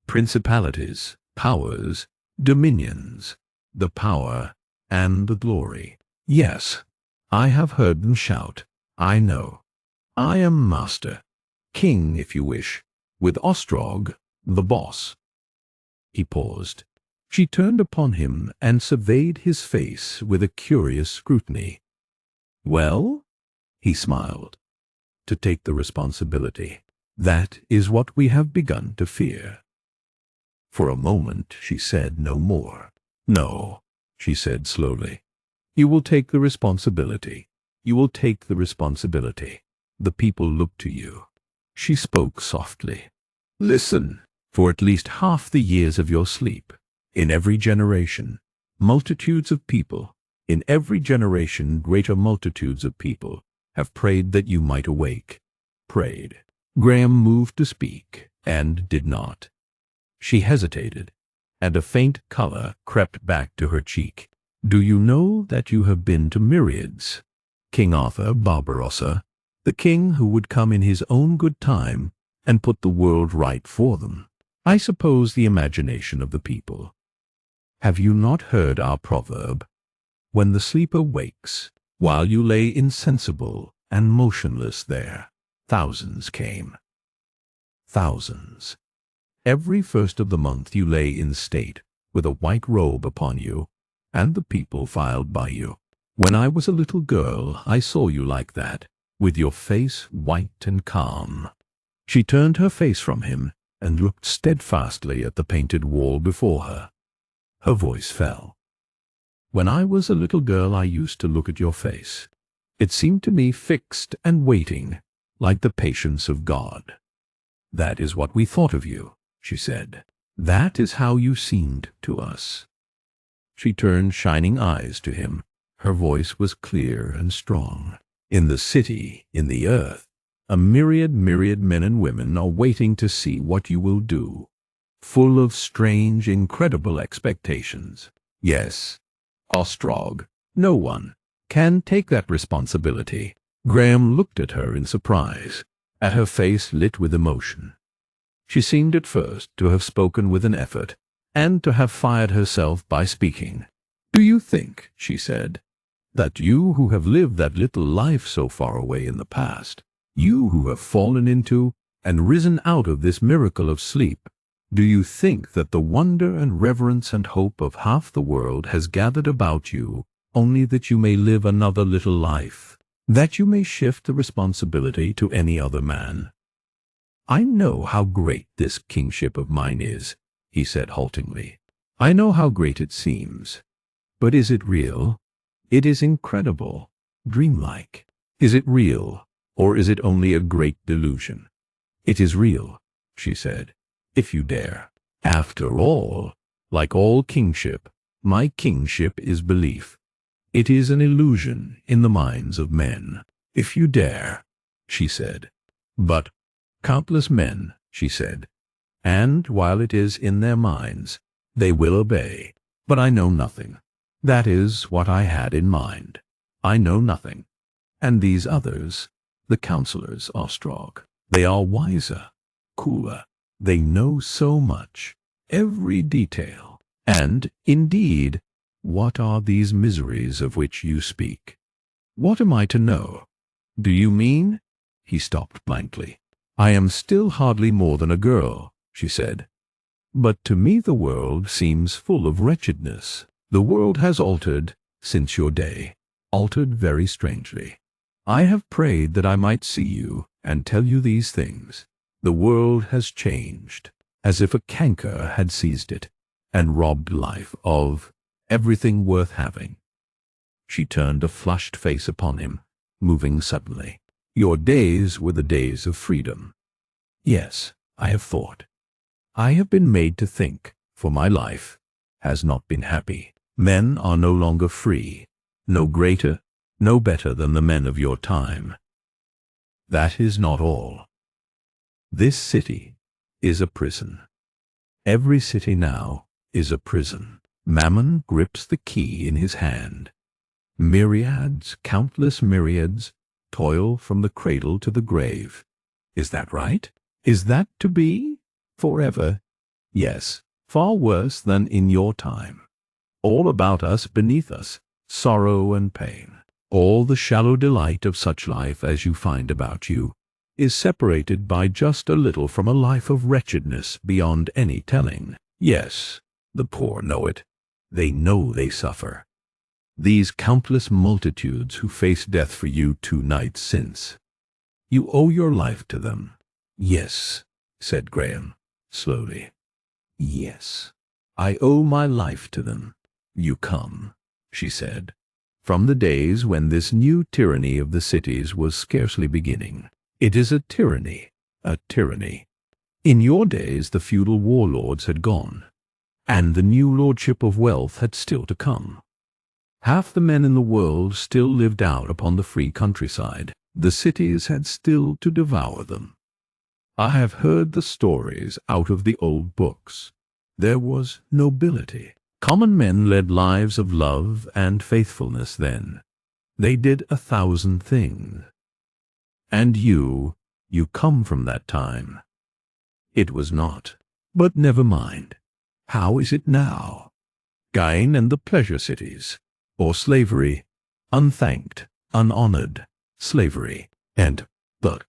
principalities, powers, dominions, the power and the glory. Yes, I have heard them shout. I know. I am master, king if you wish, with Ostrog, the boss." He paused. She turned upon him and surveyed his face with a curious scrutiny. "Well?" He smiled. "To take the responsibility. That is what we have begun to fear." For a moment she said no more. "No," she said slowly. "You will take the responsibility. You will take the responsibility. The people look to you." She spoke softly. "Listen. For at least half the years of your sleep, In every generation, multitudes of people, in every generation greater multitudes of people, have prayed that you might awake. Prayed. Graham moved to speak, and did not. She hesitated, and a faint color crept back to her cheek. Do you know that you have been to myriads? King Arthur Barbarossa, the king who would come in his own good time and put the world right for them. I suppose the imagination of the people. Have you not heard our proverb? When the sleeper wakes, while you lay insensible and motionless there, thousands came. Thousands. Every first of the month you lay in state, with a white robe upon you, and the people filed by you. When I was a little girl, I saw you like that, with your face white and calm. She turned her face from him and looked steadfastly at the painted wall before her. Her voice fell. When I was a little girl, I used to look at your face. It seemed to me fixed and waiting, like the patience of God. That is what we thought of you, she said. That is how you seemed to us. She turned shining eyes to him. Her voice was clear and strong. In the city, in the earth, a myriad men and women are waiting to see what you will do, full of strange, incredible expectations. Yes, Ostrog, no one can take that responsibility. Graham looked at her in surprise, at her face lit with emotion. She seemed at first to have spoken with an effort, and to have fired herself by speaking. Do you think, she said, that you who have lived that little life so far away in the past, you who have fallen into and risen out of this miracle of sleep, do you think that the wonder and reverence and hope of half the world has gathered about you only that you may live another little life, that you may shift the responsibility to any other man? I know how great this kingship of mine is, he said haltingly. I know how great it seems. But is it real? It is incredible, dreamlike. Is it real, or is it only a great delusion? It is real, she said, if you dare. After all, like all kingship, my kingship is belief. It is an illusion in the minds of men. If you dare, she said. But countless men, she said, and while it is in their minds, they will obey. But I know nothing. That is what I had in mind. I know nothing. And these others, the counselors, Ostrog, they are wiser, cooler. They know so much, every detail. And, indeed, what are these miseries of which you speak? What am I to know? Do you mean? He stopped blankly. I am still hardly more than a girl, she said. But to me the world seems full of wretchedness. The world has altered since your day, altered very strangely. I have prayed that I might see you and tell you these things. The world has changed, as if a canker had seized it, and robbed life of everything worth having. She turned a flushed face upon him, moving suddenly. Your days were the days of freedom. Yes, I have thought. I have been made to think, for my life has not been happy. Men are no longer free, no greater, no better than the men of your time. That is not all. This city is a prison. Every city now is a prison. Mammon grips the key in his hand. Myriads, countless myriads, toil from the cradle to the grave. Is that right? Is that to be? Forever? Yes, far worse than in your time. All about us, beneath us, sorrow and pain. All the shallow delight of such life as you find about you is separated by just a little from a life of wretchedness beyond any telling. Yes, the poor know it. They know they suffer. These countless multitudes who faced death for you 2 nights since. You owe your life to them. Yes, said Graham, slowly. Yes, I owe my life to them. You come, she said, from the days when this new tyranny of the cities was scarcely beginning. It is a tyranny, a tyranny. In your days the feudal warlords had gone. and the new lordship of wealth had still to come. Half the men in the world still lived out upon the free countryside. The cities had still to devour them. I have heard the stories out of the old books. There was nobility. Common men led lives of love and faithfulness then. They did 1,000 things. And you come from that time. It was not. But never mind. How is it now? Gain and the pleasure cities, or slavery, unthanked, unhonored, slavery, and the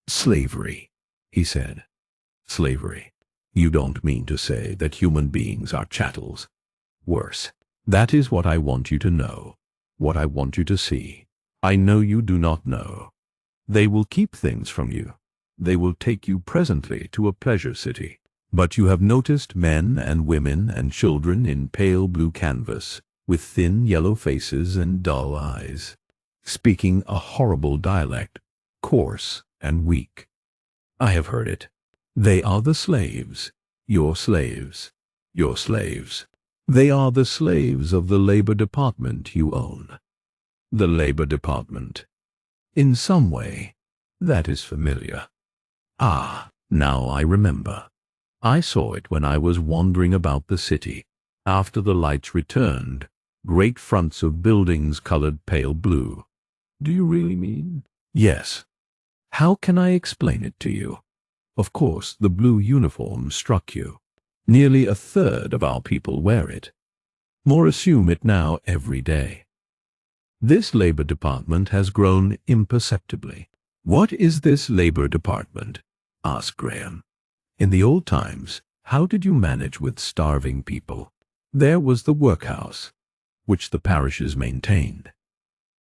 slavery, he said. Slavery. You don't mean to say that human beings are chattels? Worse. That is what I want you to know, what I want you to see. I know you do not know. They will keep things from you. They will take you presently to a pleasure city. But you have noticed men and women and children in pale blue canvas, with thin yellow faces and dull eyes, speaking a horrible dialect, coarse and weak. I have heard it. They are the slaves, your slaves, your slaves. They are the slaves of the Labor Department you own. The Labor Department. In some way, that is familiar. Ah, now I remember. I saw it when I was wandering about the city, after the lights returned, great fronts of buildings colored pale blue. Do you really mean? Yes. How can I explain it to you? Of course, the blue uniform struck you. Nearly 1/3 of our people wear it. More assume it now every day. This Labor Department has grown imperceptibly. What is this Labor Department? Asked Graham. In the old times, how did you manage with starving people? There was the workhouse, which the parishes maintained.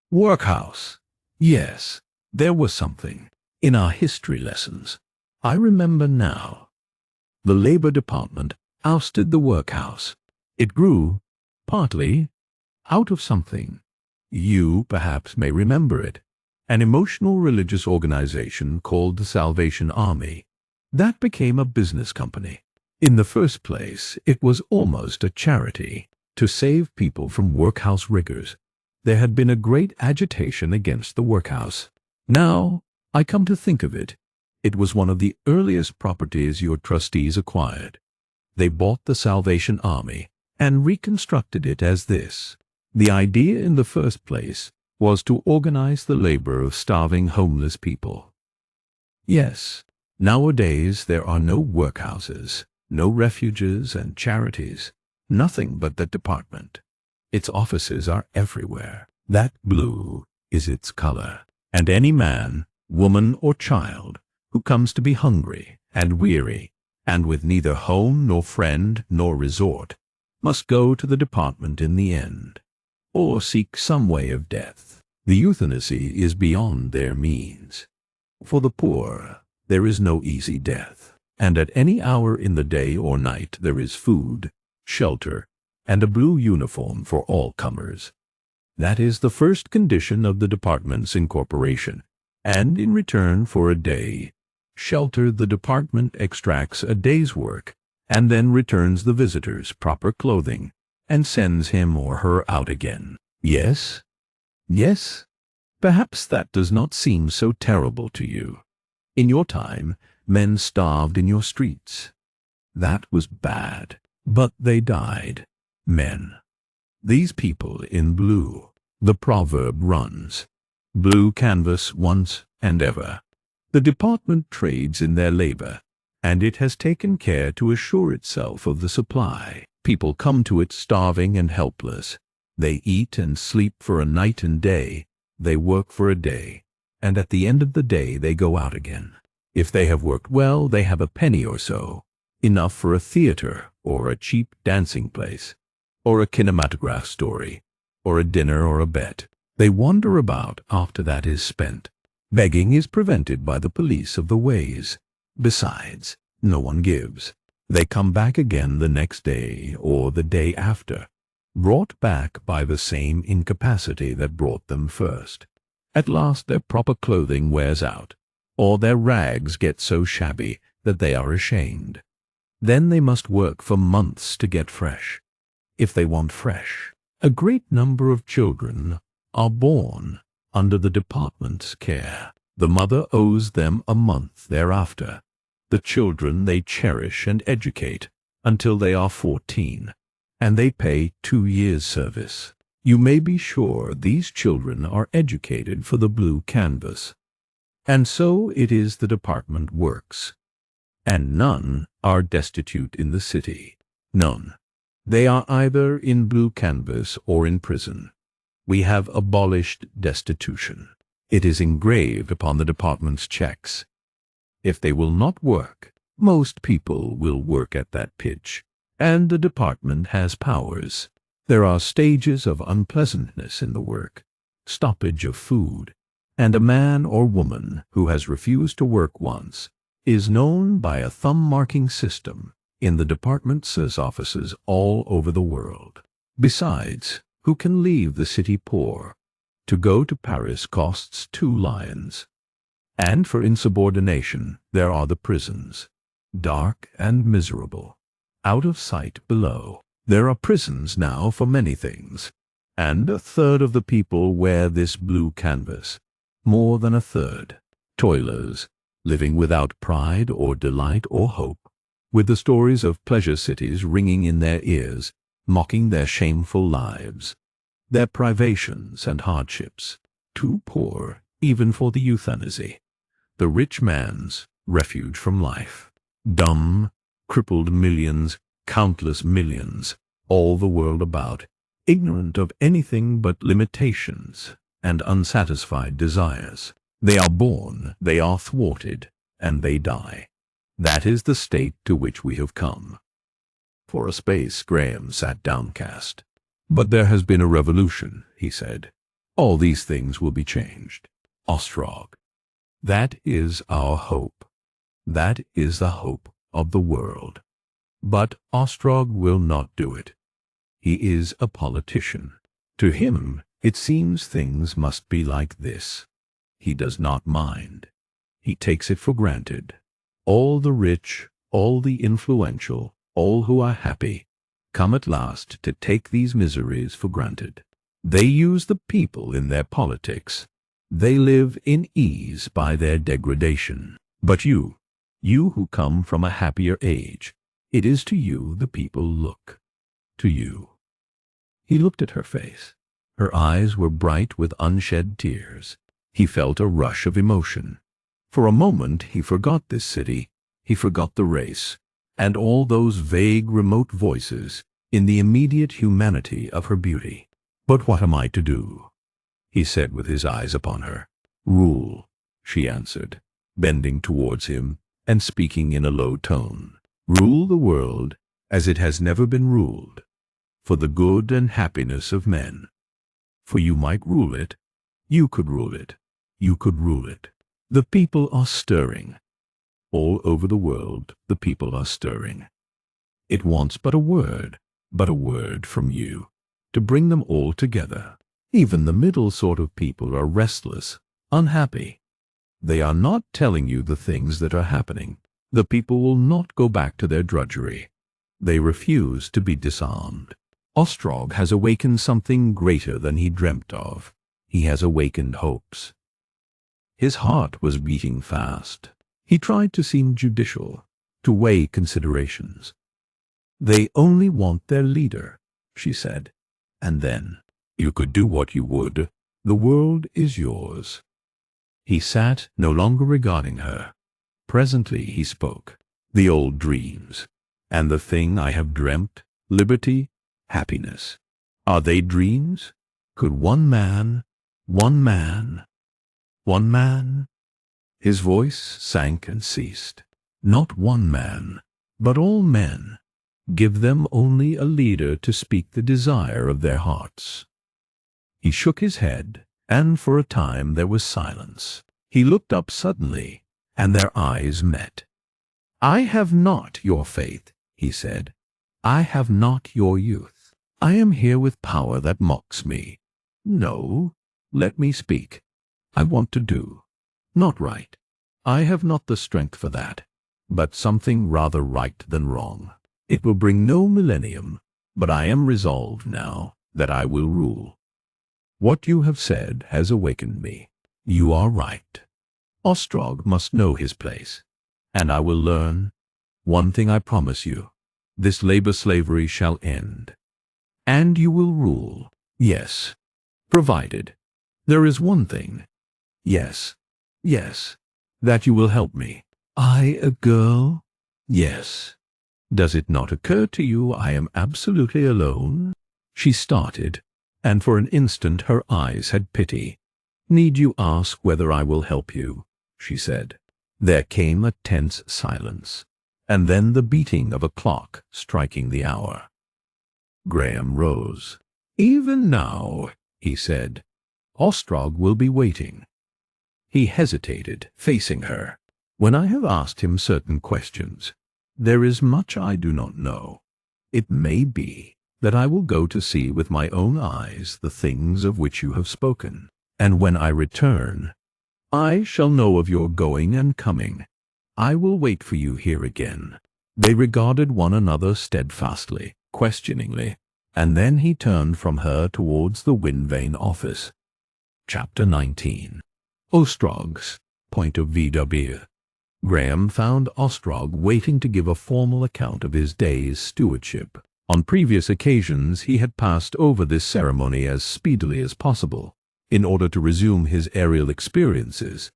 Workhouse. Yes, there was something. In our history lessons. I remember now. The Labor Department ousted the workhouse. It grew, partly, out of something. You perhaps may remember it. An emotional religious organization called the Salvation Army. That became a business company. In the first place, it was almost a charity to save people from workhouse rigors. There had been a great agitation against the workhouse. Now, I come to think of it, it was one of the earliest properties your trustees acquired. They bought the Salvation Army and reconstructed it as this. The idea in the first place was to organize the labor of starving homeless people. Yes, nowadays there are no workhouses, no refuges and charities, nothing but the department. Its offices are everywhere. That blue is its color, and any man, woman or child who comes to be hungry and weary and with neither home nor friend nor resort must go to the department in the end, or seek some way of death. The euthanacy is beyond their means. For the poor there is no easy death, and at any hour in the day or night there is food, shelter, and a blue uniform for all comers. That is the first condition of the department's incorporation, and in return for a day, shelter the department extracts a day's work, and then returns the visitor's proper clothing, and sends him or her out again. Yes? Yes? Perhaps that does not seem so terrible to you. In your time, men starved in your streets. That was bad, but they died. Men. These people in blue. The proverb runs, blue canvas once and ever. The department trades in their labor, and it has taken care to assure itself of the supply. People come to it starving and helpless. They eat and sleep for a night and day. They work for a day, and at the end of the day they go out again. If they have worked well, they have a penny or so, enough for a theater or a cheap dancing place, or a kinematograph story, or a dinner or a bet. They wander about after that is spent. Begging is prevented by the police of the ways. Besides, no one gives. They come back again the next day or the day after, brought back by the same incapacity that brought them first. At last their proper clothing wears out, or their rags get so shabby that they are ashamed. Then they must work for months to get fresh. If they want fresh, a great number of children are born under the department's care. The mother owes them a month thereafter. The children they cherish and educate until they are 14, and they pay 2 years' service. You may be sure these children are educated for the blue canvas. And so it is the department works. And none are destitute in the city. None. They are either in blue canvas or in prison. We have abolished destitution. It is engraved upon the department's checks. If they will not work, most people will work at that pitch, and the department has powers. There are stages of unpleasantness in the work, stoppage of food, and a man or woman who has refused to work once is known by a thumb-marking system in the department's offices all over the world. Besides, who can leave the city poor? To go to Paris costs 2 lions. And for insubordination there are the prisons, dark and miserable, out of sight below. There are prisons now for many things, and 1/3 of the people wear this blue canvas. More than 1/3. Toilers, living without pride or delight or hope, with the stories of pleasure cities ringing in their ears, mocking their shameful lives, their privations and hardships, too poor even for the euthanasia. The rich man's refuge from life. Dumb, crippled millions, countless millions, all the world about, ignorant of anything but limitations and unsatisfied desires. They are born, they are thwarted, and they die. That is the state to which we have come. For a space Graham sat downcast. But there has been a revolution, he said. All these things will be changed. Ostrog. That is our hope. That is the hope of the world. But Ostrog will not do it. He is a politician. To him, it seems things must be like this. He does not mind. He takes it for granted. All the rich, all the influential, all who are happy, come at last to take these miseries for granted. They use the people in their politics. They live in ease by their degradation. But you who come from a happier age, it is to you the people look. To you. He looked at her face. Her eyes were bright with unshed tears. He felt a rush of emotion. For a moment he forgot this city, he forgot the race, and all those vague remote voices in the immediate humanity of her beauty. But what am I to do? He said with his eyes upon her. Rule, she answered, bending towards him and speaking in a low tone. Rule the world as it has never been ruled, for the good and happiness of men. For you might rule it, you could rule it, you could rule it. The people are stirring. All over the world the people are stirring. It wants but a word from you, to bring them all together. Even the middle sort of people are restless, unhappy. They are not telling you the things that are happening. The people will not go back to their drudgery. They refuse to be disarmed. Ostrog has awakened something greater than he dreamt of. He has awakened hopes. His heart was beating fast. He tried to seem judicial, to weigh considerations. They only want their leader, she said. And then, you could do what you would. The world is yours. He sat, no longer regarding her. Presently he spoke. The old dreams, and the thing I have dreamt, liberty, happiness. Are they dreams? Could one man... His voice sank and ceased. Not one man, but all men. Give them only a leader to speak the desire of their hearts. He shook his head, and for a time there was silence. He looked up suddenly, and their eyes met. I have not your faith, he said. I have not your youth. I am here with power that mocks me. No, let me speak. I want to do. Not right. I have not the strength for that. but something rather right than wrong. It will bring no millennium, but I am resolved now that I will rule. What you have said has awakened me. You are right. Ostrog must know his place, and I will learn. One thing I promise you, this labor slavery shall end, and you will rule. Yes, provided. There is one thing. Yes, that you will help me. I, a girl? Yes. Does it not occur to you I am absolutely alone? She started, and for an instant her eyes had pity. Need you ask whether I will help you? She said. There came a tense silence, and then the beating of a clock striking the hour. Graham rose. Even now, he said, Ostrog will be waiting. He hesitated, facing her. When I have asked him certain questions, there is much I do not know. It may be that I will go to see with my own eyes the things of which you have spoken, and when I return, I shall know of your going and coming. I will wait for you here again. They regarded one another steadfastly, questioningly, and then he turned from her towards the Windvane office. Chapter 19. Ostrog's point of view. Graham found Ostrog waiting to give a formal account of his day's stewardship. On previous occasions he had passed over this ceremony as speedily as possible, in order to resume his aerial experiences,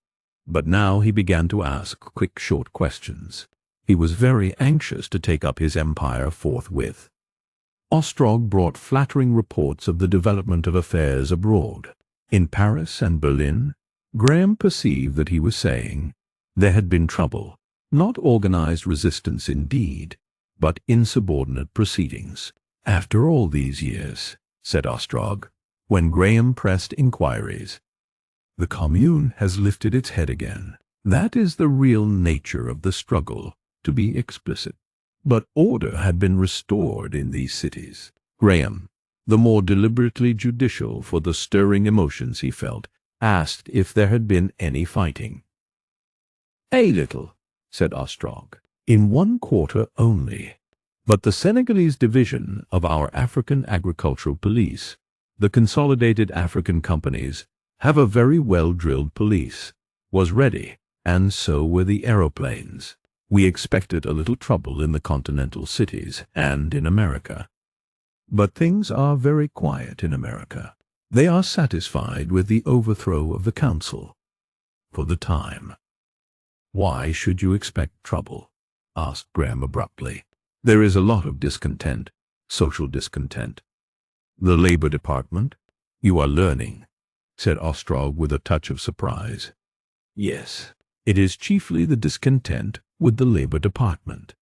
but now he began to ask quick, short questions. He was very anxious to take up his empire forthwith. Ostrog brought flattering reports of the development of affairs abroad. In Paris and Berlin, Graham perceived that he was saying, there had been trouble, not organized resistance indeed, but insubordinate proceedings. After all these years, said Ostrog, when Graham pressed inquiries, the Commune has lifted its head again. That is the real nature of the struggle, to be explicit. But order had been restored in these cities. Graham, the more deliberately judicial for the stirring emotions he felt, asked if there had been any fighting. A little, said Ostrog, in one quarter only. But the Senegalese division of our African Agricultural Police, the Consolidated African Companies, have a very well-drilled police, was ready, and so were the aeroplanes. We expected a little trouble in the continental cities and in America. But things are very quiet in America. They are satisfied with the overthrow of the council, for the time. Why should you expect trouble? Asked Graham abruptly. There is a lot of discontent, social discontent. The Labor Department? You are learning, said Ostrog with a touch of surprise. Yes, it is chiefly the discontent with the Labor Department.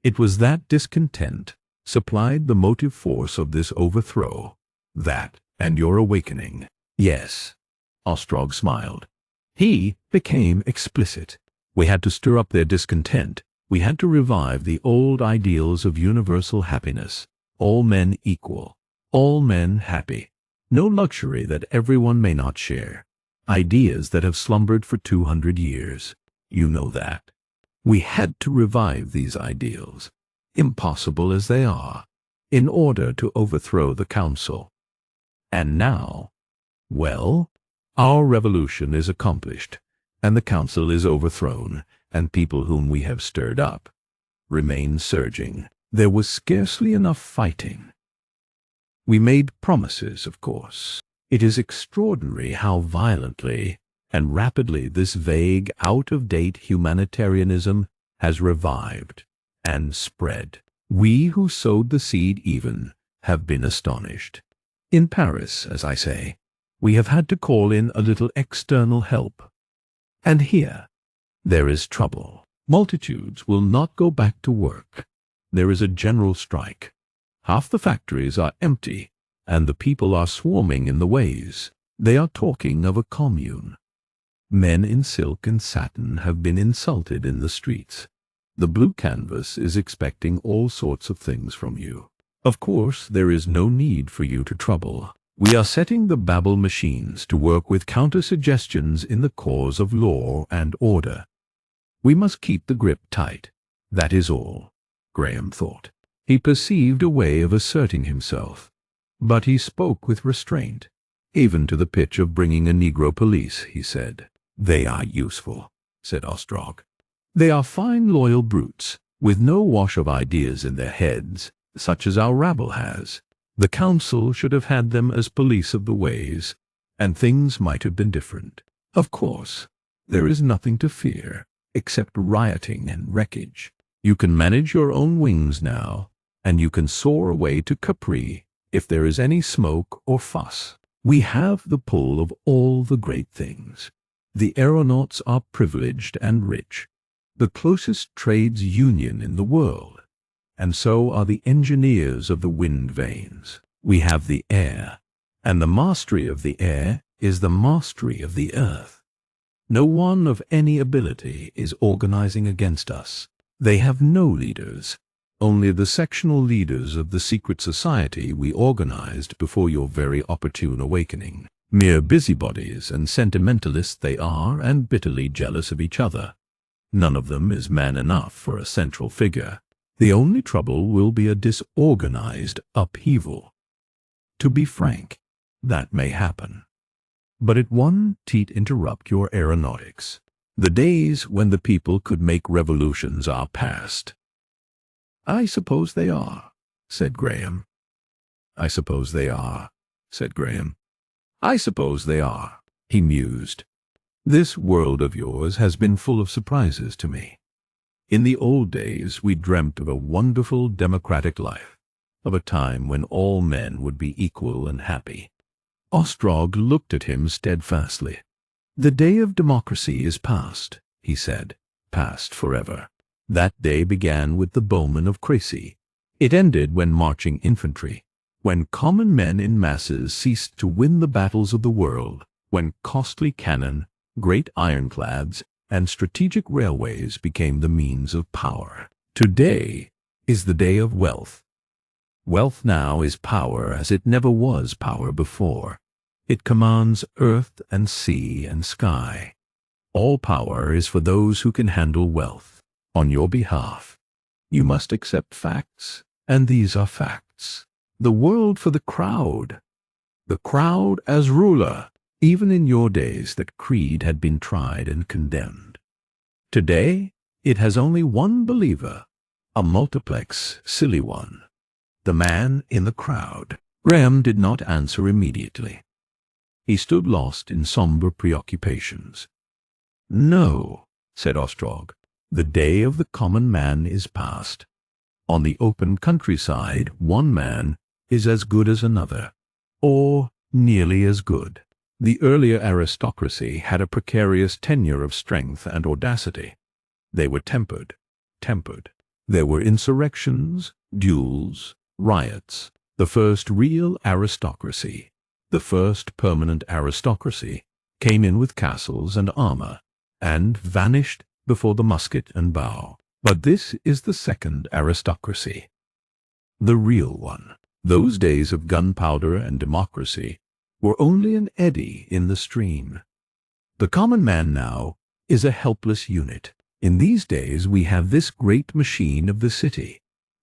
It was that discontent supplied the motive force of this overthrow, that and your awakening. Yes, Ostrog smiled. He became explicit. We had to stir up their discontent. We had to revive the old ideals of universal happiness, all men equal, all men happy, no luxury that everyone may not share, ideas that have slumbered for 200 years. You know that. We had to revive these ideals, impossible as they are, in order to overthrow the council. And now, well, our revolution is accomplished, and the council is overthrown, and people whom we have stirred up remain surging. There was scarcely enough fighting. We made promises, of course. It is extraordinary how violently and rapidly this vague, out-of-date humanitarianism has revived and spread. We who sowed the seed even have been astonished. In Paris, as I say, we have had to call in a little external help. And here, there is trouble. Multitudes will not go back to work. There is a general strike. Half the factories are empty, and the people are swarming in the ways. They are talking of a commune. Men in silk and satin have been insulted in the streets. The blue canvas is expecting all sorts of things from you. Of course, there is no need for you to trouble. We are setting the Babel machines to work with counter-suggestions in the cause of law and order. We must keep the grip tight. That is all, Graham thought. He perceived a way of asserting himself, but he spoke with restraint, even to the pitch of bringing a Negro police, he said. "They are useful," said Ostrog. "They are fine loyal brutes, with no wash of ideas in their heads, such as our rabble has. The council should have had them as police of the ways, and things might have been different. Of course, there is nothing to fear, except rioting and wreckage. You can manage your own wings now, and you can soar away to Capri if there is any smoke or fuss. We have the pull of all the great things. The aeronauts are privileged and rich, the closest trades union in the world, and so are the engineers of the wind vanes. We have the air, and the mastery of the air is the mastery of the earth. No one of any ability is organizing against us. They have no leaders, only the sectional leaders of the secret society we organized before your very opportune awakening. Mere busybodies and sentimentalists they are, and bitterly jealous of each other. None of them is man enough for a central figure. The only trouble will be a disorganized upheaval. To be frank, that may happen. But it won't interrupt your aeronautics. The days when the people could make revolutions are past." "I suppose they are," said Graham. "I suppose they are," said Graham. "I suppose they are," he mused. "This world of yours has been full of surprises to me. In the old days we dreamt of a wonderful democratic life, of a time when all men would be equal and happy." Ostrog looked at him steadfastly. "The day of democracy is past," he said. "Past forever. That day began with the bowmen of Crécy. It ended when marching infantry, when common men in masses ceased to win the battles of the world, when costly cannon, great ironclads, and strategic railways became the means of power. Today is the day of wealth. Wealth now is power as it never was power before. It commands earth and sea and sky. All power is for those who can handle wealth. On your behalf, you must accept facts, and these are facts. The world for the crowd as ruler. Even in your days that creed had been tried and condemned. Today it has only one believer, a multiplex, silly one. The man in the crowd." Graham did not answer immediately. He stood lost in somber preoccupations. "No," said Ostrog, "the day of the common man is past. On the open countryside, one man is as good as another, or nearly as good. The earlier aristocracy had a precarious tenure of strength and audacity. They were tempered. There were insurrections, duels, riots. The first real aristocracy, the first permanent aristocracy, came in with castles and armor, and vanished before the musket and bow. But this is the second aristocracy, the real one. Those days of gunpowder and democracy were only an eddy in the stream. The common man now is a helpless unit. In these days we have this great machine of the city,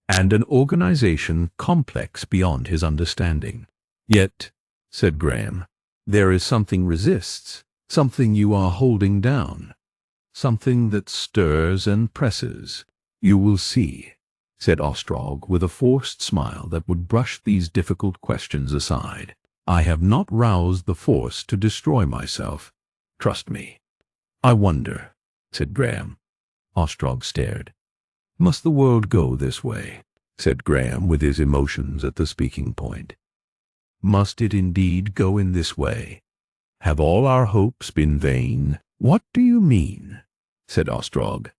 and an organization complex beyond his understanding. Yet," said Graham, "there is something resists, something you are holding down, something that stirs and presses." "You will see," said Ostrog with a forced smile that would brush these difficult questions aside. "I have not roused the force to destroy myself. Trust me." "I wonder," said Graham. Ostrog stared. "Must the world go this way?" said Graham with his emotions at the speaking point. "Must it indeed go in this way? Have all our hopes been vain?" "What do you mean?" said Ostrog.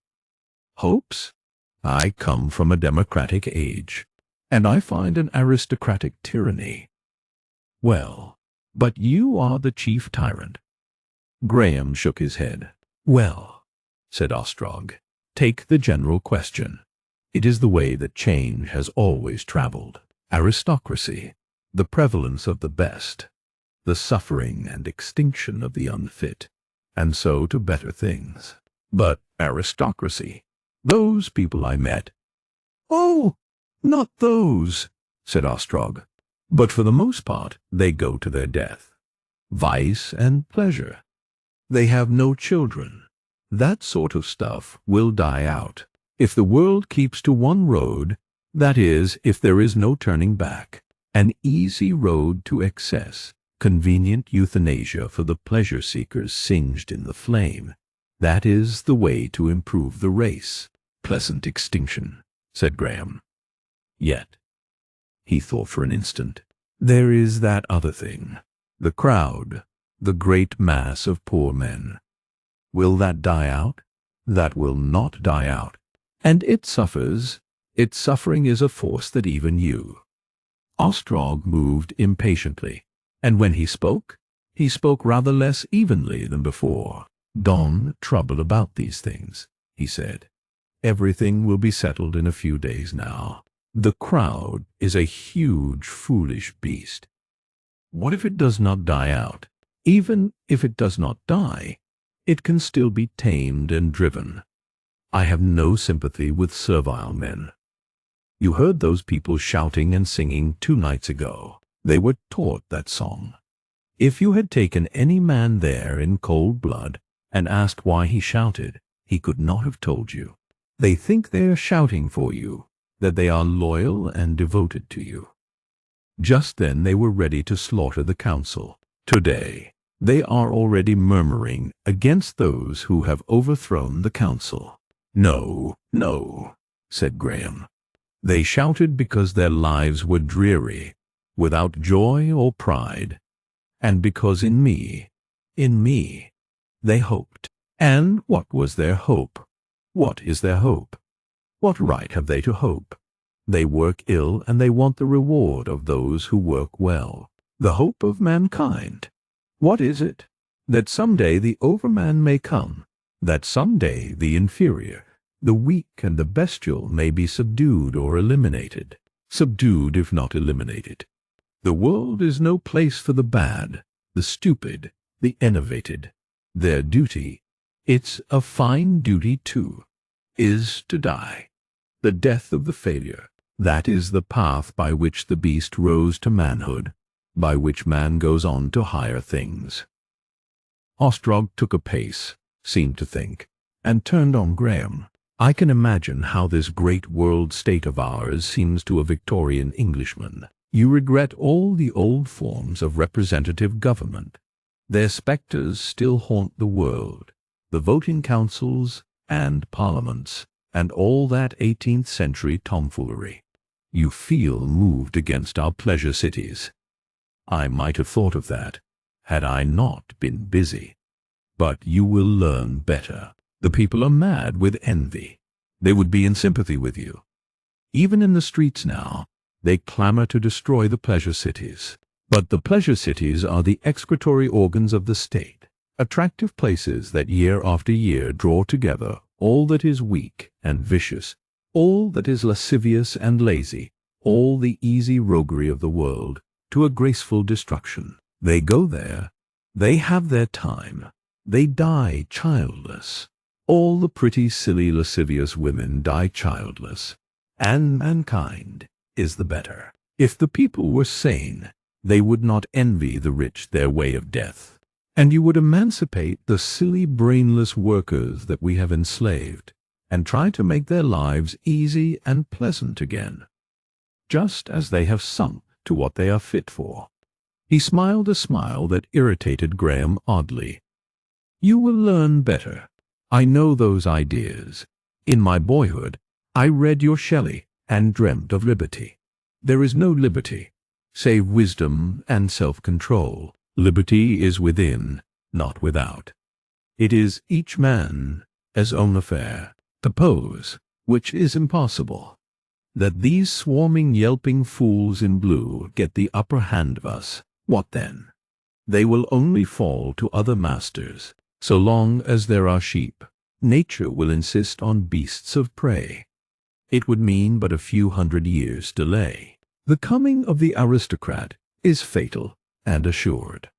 "Hopes? I come from a democratic age, and I find an aristocratic tyranny." "Well, but you are the chief tyrant." Graham shook his head. "Well," said Ostrog, "take the general question. It is the way that change has always traveled. Aristocracy, the prevalence of the best, the suffering and extinction of the unfit, and so to better things. But aristocracy, Those people I met. Oh, not those, said Ostrog. But for the most part, they go to their death. Vice and pleasure. They have no children. That sort of stuff will die out. If the world keeps to one road, that is, if there is no turning back, an easy road to excess, convenient euthanasia for the pleasure-seekers singed in the flame, that is the way to improve the race. Pleasant extinction, said Graham. Yet, he thought for an instant, there is that other thing, the crowd, the great mass of poor men. Will that die out? That will not die out. And it suffers. Its suffering is a force that even you. Ostrog moved impatiently, and when he spoke rather less evenly than before. Don't trouble about these things, he said. Everything will be settled in a few days now. The crowd is a huge, foolish beast. What if it does not die out? Even if it does not die, it can still be tamed and driven. I have no sympathy with servile men. You heard those people shouting and singing 2 nights ago. They were taught that song. If you had taken any man there in cold blood and asked why he shouted, he could not have told you. They think they are shouting for you, that they are loyal and devoted to you. Just then they were ready to slaughter the council. Today, they are already murmuring against those who have overthrown the council. No, no, said Graham. They shouted because their lives were dreary, without joy or pride, and because in me, they hoped. And what was their hope? What is their hope? What right have they to hope? They work ill, and they want the reward of those who work well. The hope of mankind. What is it? That some day the overman may come, that some day the inferior, the weak and the bestial may be subdued or eliminated. Subdued if not eliminated. The world is no place for the bad, the stupid, the enervated. Their duty, it's a fine duty too, is to die. The death of the failure. That is the path by which the beast rose to manhood, by which man goes on to higher things. Ostrog took a pace, seemed to think, and turned on Graham. I can imagine how this great world state of ours seems to a Victorian Englishman. You regret all the old forms of representative government. Their spectres still haunt the world, the voting councils and parliaments, and all that 18th century tomfoolery. You feel moved against our pleasure cities. I might have thought of that, had I not been busy. But you will learn better. The people are mad with envy. They would be in sympathy with you. Even in the streets now, they clamor to destroy the pleasure cities. But the pleasure cities are the excretory organs of the state, attractive places that year after year draw together all that is weak and vicious, all that is lascivious and lazy, all the easy roguery of the world, to a graceful destruction. They go there, they have their time, they die childless. All the pretty, silly, lascivious women die childless, and mankind is the better. If the people were sane, they would not envy the rich their way of death, and you would emancipate the silly, brainless workers that we have enslaved, and try to make their lives easy and pleasant again, just as they have sunk to what they are fit for. He smiled a smile that irritated Graham oddly. You will learn better. I know those ideas. In my boyhood, I read your Shelley and dreamt of liberty. There is no liberty, save wisdom and self-control. Liberty is within, not without. It is each man his own affair. Suppose, which is impossible, that these swarming, yelping fools in blue get the upper hand of us. What then? They will only fall to other masters. So long as there are sheep, nature will insist on beasts of prey. It would mean but a few 100 years' delay. The coming of the aristocrat is fatal and assured.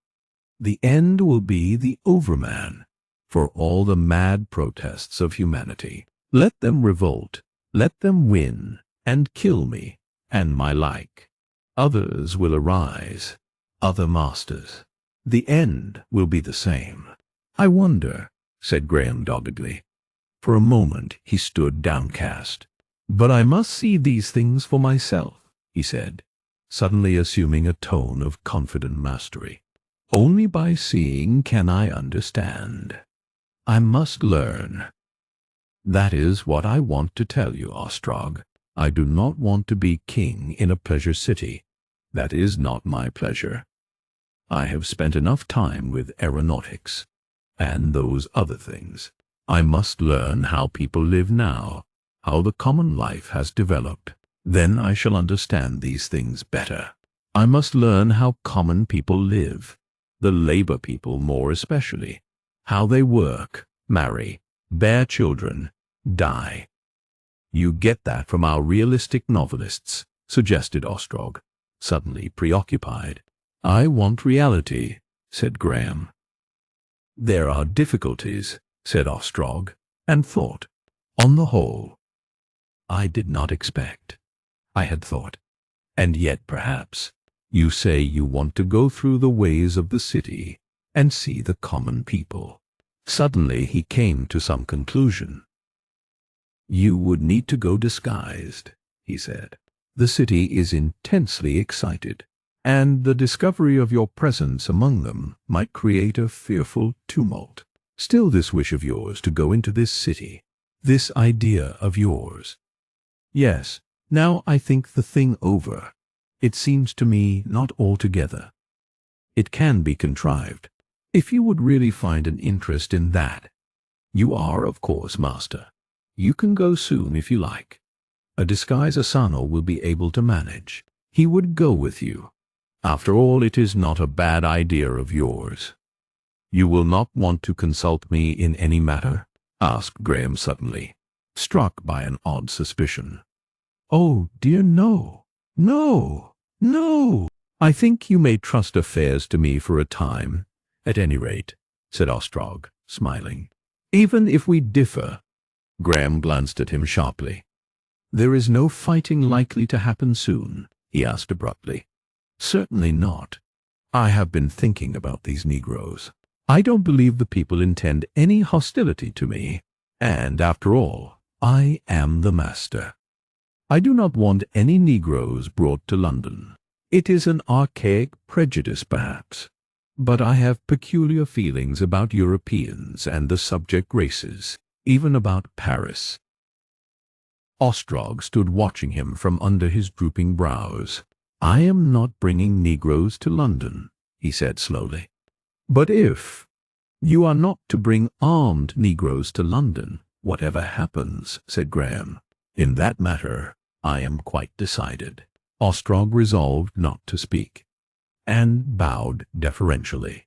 The end will be the overman, for all the mad protests of humanity. Let them revolt, let them win, and kill me, and my like. Others will arise, other masters. The end will be the same. I wonder, said Graham doggedly. For a moment he stood downcast. But I must see these things for myself, he said, suddenly assuming a tone of confident mastery. Only by seeing can I understand. I must learn. That is what I want to tell you, Ostrog. I do not want to be king in a pleasure city. That is not my pleasure. I have spent enough time with aeronautics and those other things. I must learn how people live now, how the common life has developed. Then I shall understand these things better. I must learn how common people live, the labor people more especially, how they work, marry, bear children, die. You get that from our realistic novelists, suggested Ostrog, suddenly preoccupied. I want reality, said Graham. There are difficulties, said Ostrog, and thought. On the whole, I did not expect. I had thought. And yet perhaps, you say you want to go through the ways of the city and see the common people. Suddenly he came to some conclusion. You would need to go disguised, he said. The city is intensely excited, and the discovery of your presence among them might create a fearful tumult. Still, this wish of yours to go into this city, this idea of yours. Yes, now I think the thing over. It seems to me not altogether. It can be contrived, if you would really find an interest in that. You are, of course, master. You can go soon if you like. A disguise Asano will be able to manage. He would go with you. After all, it is not a bad idea of yours. You will not want to consult me in any matter? Asked Graham suddenly, struck by an odd suspicion. Oh, dear, no. No, no. I think you may trust affairs to me for a time, at any rate, said Ostrog, smiling. Even if we differ. Graham glanced at him sharply. There is no fighting likely to happen soon? He asked abruptly. Certainly not. I have been thinking about these Negroes. I don't believe the people intend any hostility to me, and after all, I am the master. I do not want any Negroes brought to London. It is an archaic prejudice, perhaps, but I have peculiar feelings about Europeans and the subject races, even about Paris. Ostrog stood watching him from under his drooping brows. I am not bringing Negroes to London, he said slowly. But if you are not to bring armed Negroes to London, whatever happens, said Graham. In that matter, I am quite decided. Ostrog resolved not to speak, and bowed deferentially.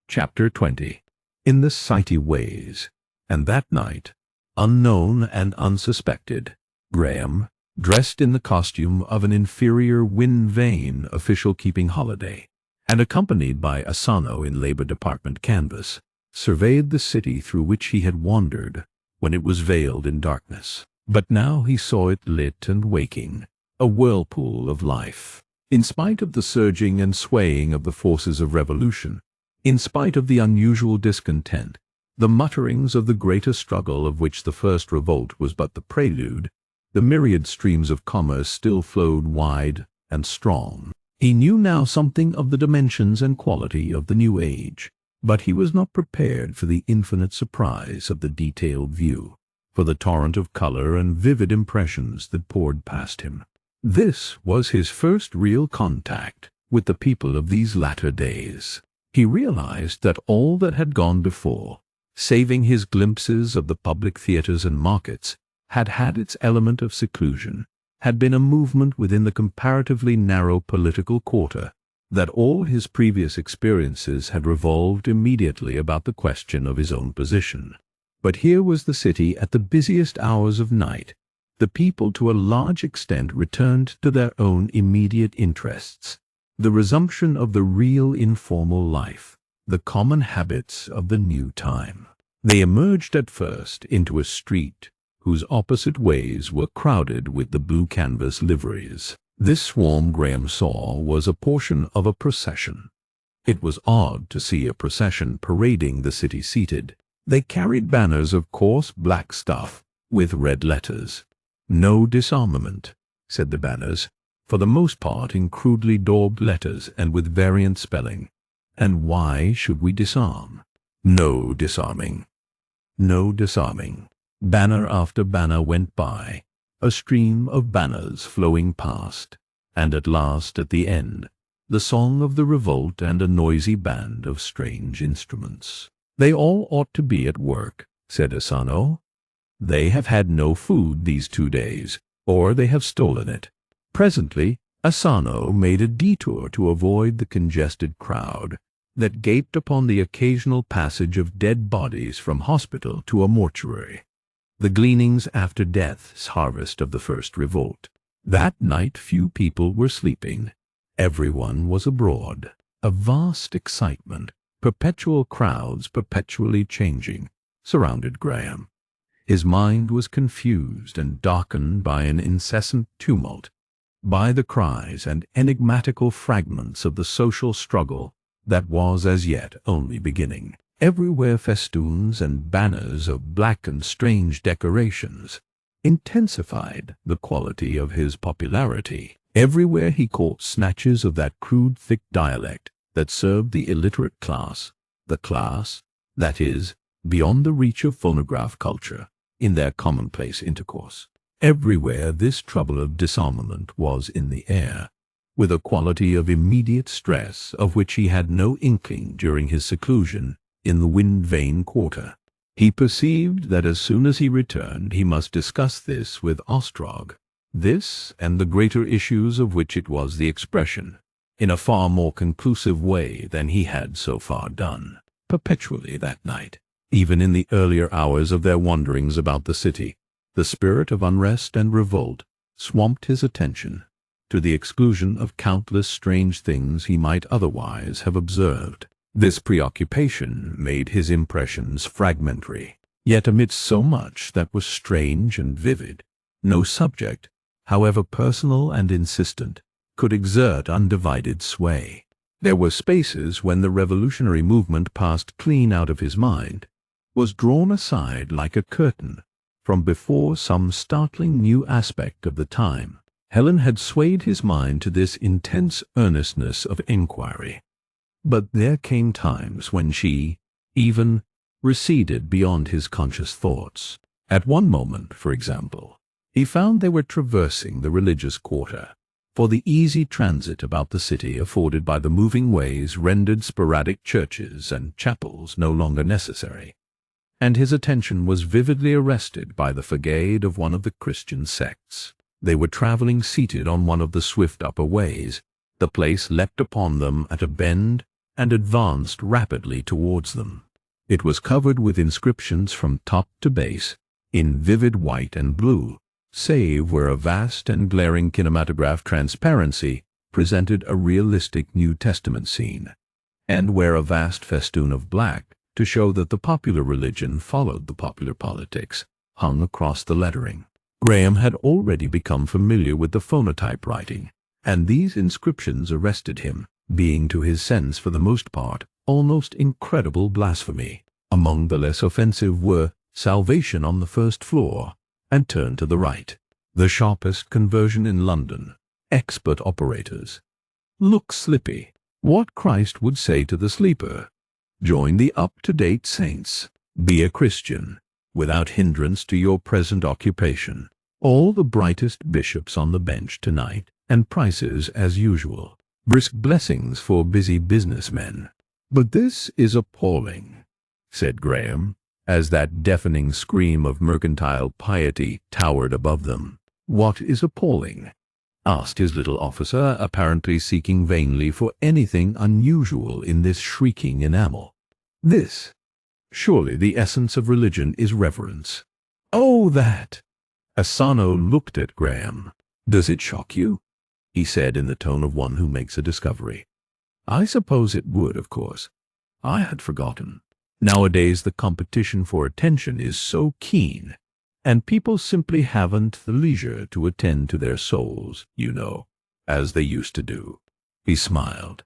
Chapter 20. In the City Ways. And that night, unknown and unsuspected, Graham, dressed in the costume of an inferior Win Vane official keeping holiday, and accompanied by Asano in Labor Department canvas, surveyed the city through which he had wandered when it was veiled in darkness. But now he saw it lit and waking, a whirlpool of life. In spite of the surging and swaying of the forces of revolution, in spite of the unusual discontent, the mutterings of the greater struggle of which the first revolt was but the prelude, the myriad streams of commerce still flowed wide and strong. He knew now something of the dimensions and quality of the new age, but he was not prepared for the infinite surprise of the detailed view, for the torrent of color and vivid impressions that poured past him. This was his first real contact with the people of these latter days. He realized that all that had gone before, saving his glimpses of the public theaters and markets, had had its element of seclusion, had been a movement within the comparatively narrow political quarter, that all his previous experiences had revolved immediately about the question of his own position. But here was the city at the busiest hours of night. The people to a large extent returned to their own immediate interests, the resumption of the real informal life, the common habits of the new time. They emerged at first into a street whose opposite ways were crowded with the blue canvas liveries. This swarm, Graham saw, was a portion of a procession. It was odd to see a procession parading the city seated. They carried banners of coarse black stuff with red letters. "No disarmament," said the banners, for the most part in crudely daubed letters and with variant spelling. "And why should we disarm? No disarming. No disarming." Banner after banner went by, a stream of banners flowing past, and at last, at the end, the song of the revolt and a noisy band of strange instruments. "They all ought to be at work," said Asano. "They have had no food these 2 days, or they have stolen it." Presently, Asano made a detour to avoid the congested crowd that gaped upon the occasional passage of dead bodies from hospital to a mortuary, the gleanings after death's harvest of the first revolt. That night few people were sleeping. Everyone was abroad. A vast excitement, perpetual crowds perpetually changing, surrounded Graham. His mind was confused and darkened by an incessant tumult, by the cries and enigmatical fragments of the social struggle that was as yet only beginning. Everywhere festoons and banners of black and strange decorations intensified the quality of his popularity. Everywhere he caught snatches of that crude, thick dialect that served the illiterate class, the class, that is, beyond the reach of phonograph culture, in their commonplace intercourse. Everywhere this trouble of disarmament was in the air, with a quality of immediate stress of which he had no inkling during his seclusion in the wind-vane quarter. He perceived that as soon as he returned he must discuss this with Ostrog, this and the greater issues of which it was the expression, in a far more conclusive way than he had so far done. Perpetually that night, even in the earlier hours of their wanderings about the city, the spirit of unrest and revolt swamped his attention, to the exclusion of countless strange things he might otherwise have observed. This preoccupation made his impressions fragmentary. Yet amidst so much that was strange and vivid, no subject, however personal and insistent, could exert undivided sway. There were spaces when the revolutionary movement passed clean out of his mind, was drawn aside like a curtain from before some startling new aspect of the time. Helen had swayed his mind to this intense earnestness of inquiry. But there came times when she, even, receded beyond his conscious thoughts. At one moment, for example, he found they were traversing the religious quarter, for the easy transit about the city afforded by the moving ways rendered sporadic churches and chapels no longer necessary, and his attention was vividly arrested by the facade of one of the Christian sects. They were traveling seated on one of the swift upper ways. The place leapt upon them at a bend and advanced rapidly towards them. It was covered with inscriptions from top to base, in vivid white and blue, save where a vast and glaring kinematograph transparency presented a realistic New Testament scene, and where a vast festoon of black, to show that the popular religion followed the popular politics, hung across the lettering. Graham had already become familiar with the phonotype writing, and these inscriptions arrested him, being to his sense for the most part almost incredible blasphemy. Among the less offensive were "Salvation on the first floor," and "Turn to the right," "The sharpest conversion in London," "Expert operators," "Look slippy," "What Christ would say to the sleeper," "Join the up-to-date saints," "Be a Christian," "Without hindrance to your present occupation," "All the brightest bishops on the bench tonight," and prices as usual. "Brisk blessings for busy businessmen." "But this is appalling," said Graham, as that deafening scream of mercantile piety towered above them. "What is appalling?" asked his little officer, apparently seeking vainly for anything unusual in this shrieking enamel. "This. Surely the essence of religion is reverence." "Oh, that!" Asano looked at Graham. "Does it shock you?" he said in the tone of one who makes a discovery. "I suppose it would, of course. I had forgotten." Nowadays the competition for attention is so keen, and people simply haven't the leisure to attend to their souls, as they used to do. He smiled.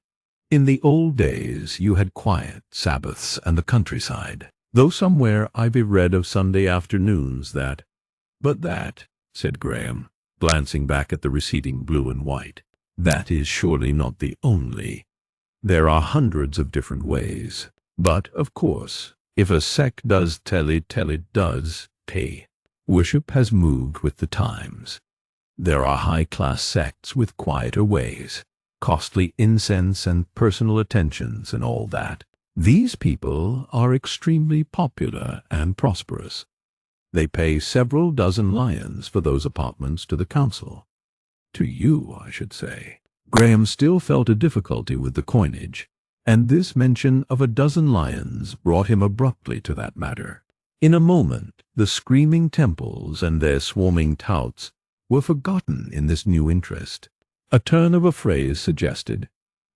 In the old days you had quiet Sabbaths and the countryside, though somewhere I've read of Sunday afternoons that— But that, said Graham, glancing back at the receding blue and white, that is surely not the only. There are hundreds of different ways. But, of course, if a sect does tell it does pay. Worship has moved with the times. There are high-class sects with quieter ways, costly incense and personal attentions and all that. These people are extremely popular and prosperous. They pay several dozen lions for those apartments to the council. To you, I should say. Graham still felt a difficulty with the coinage, and this mention of a dozen lions brought him abruptly to that matter. In a moment, the screaming temples and their swarming touts were forgotten in this new interest. A turn of a phrase suggested,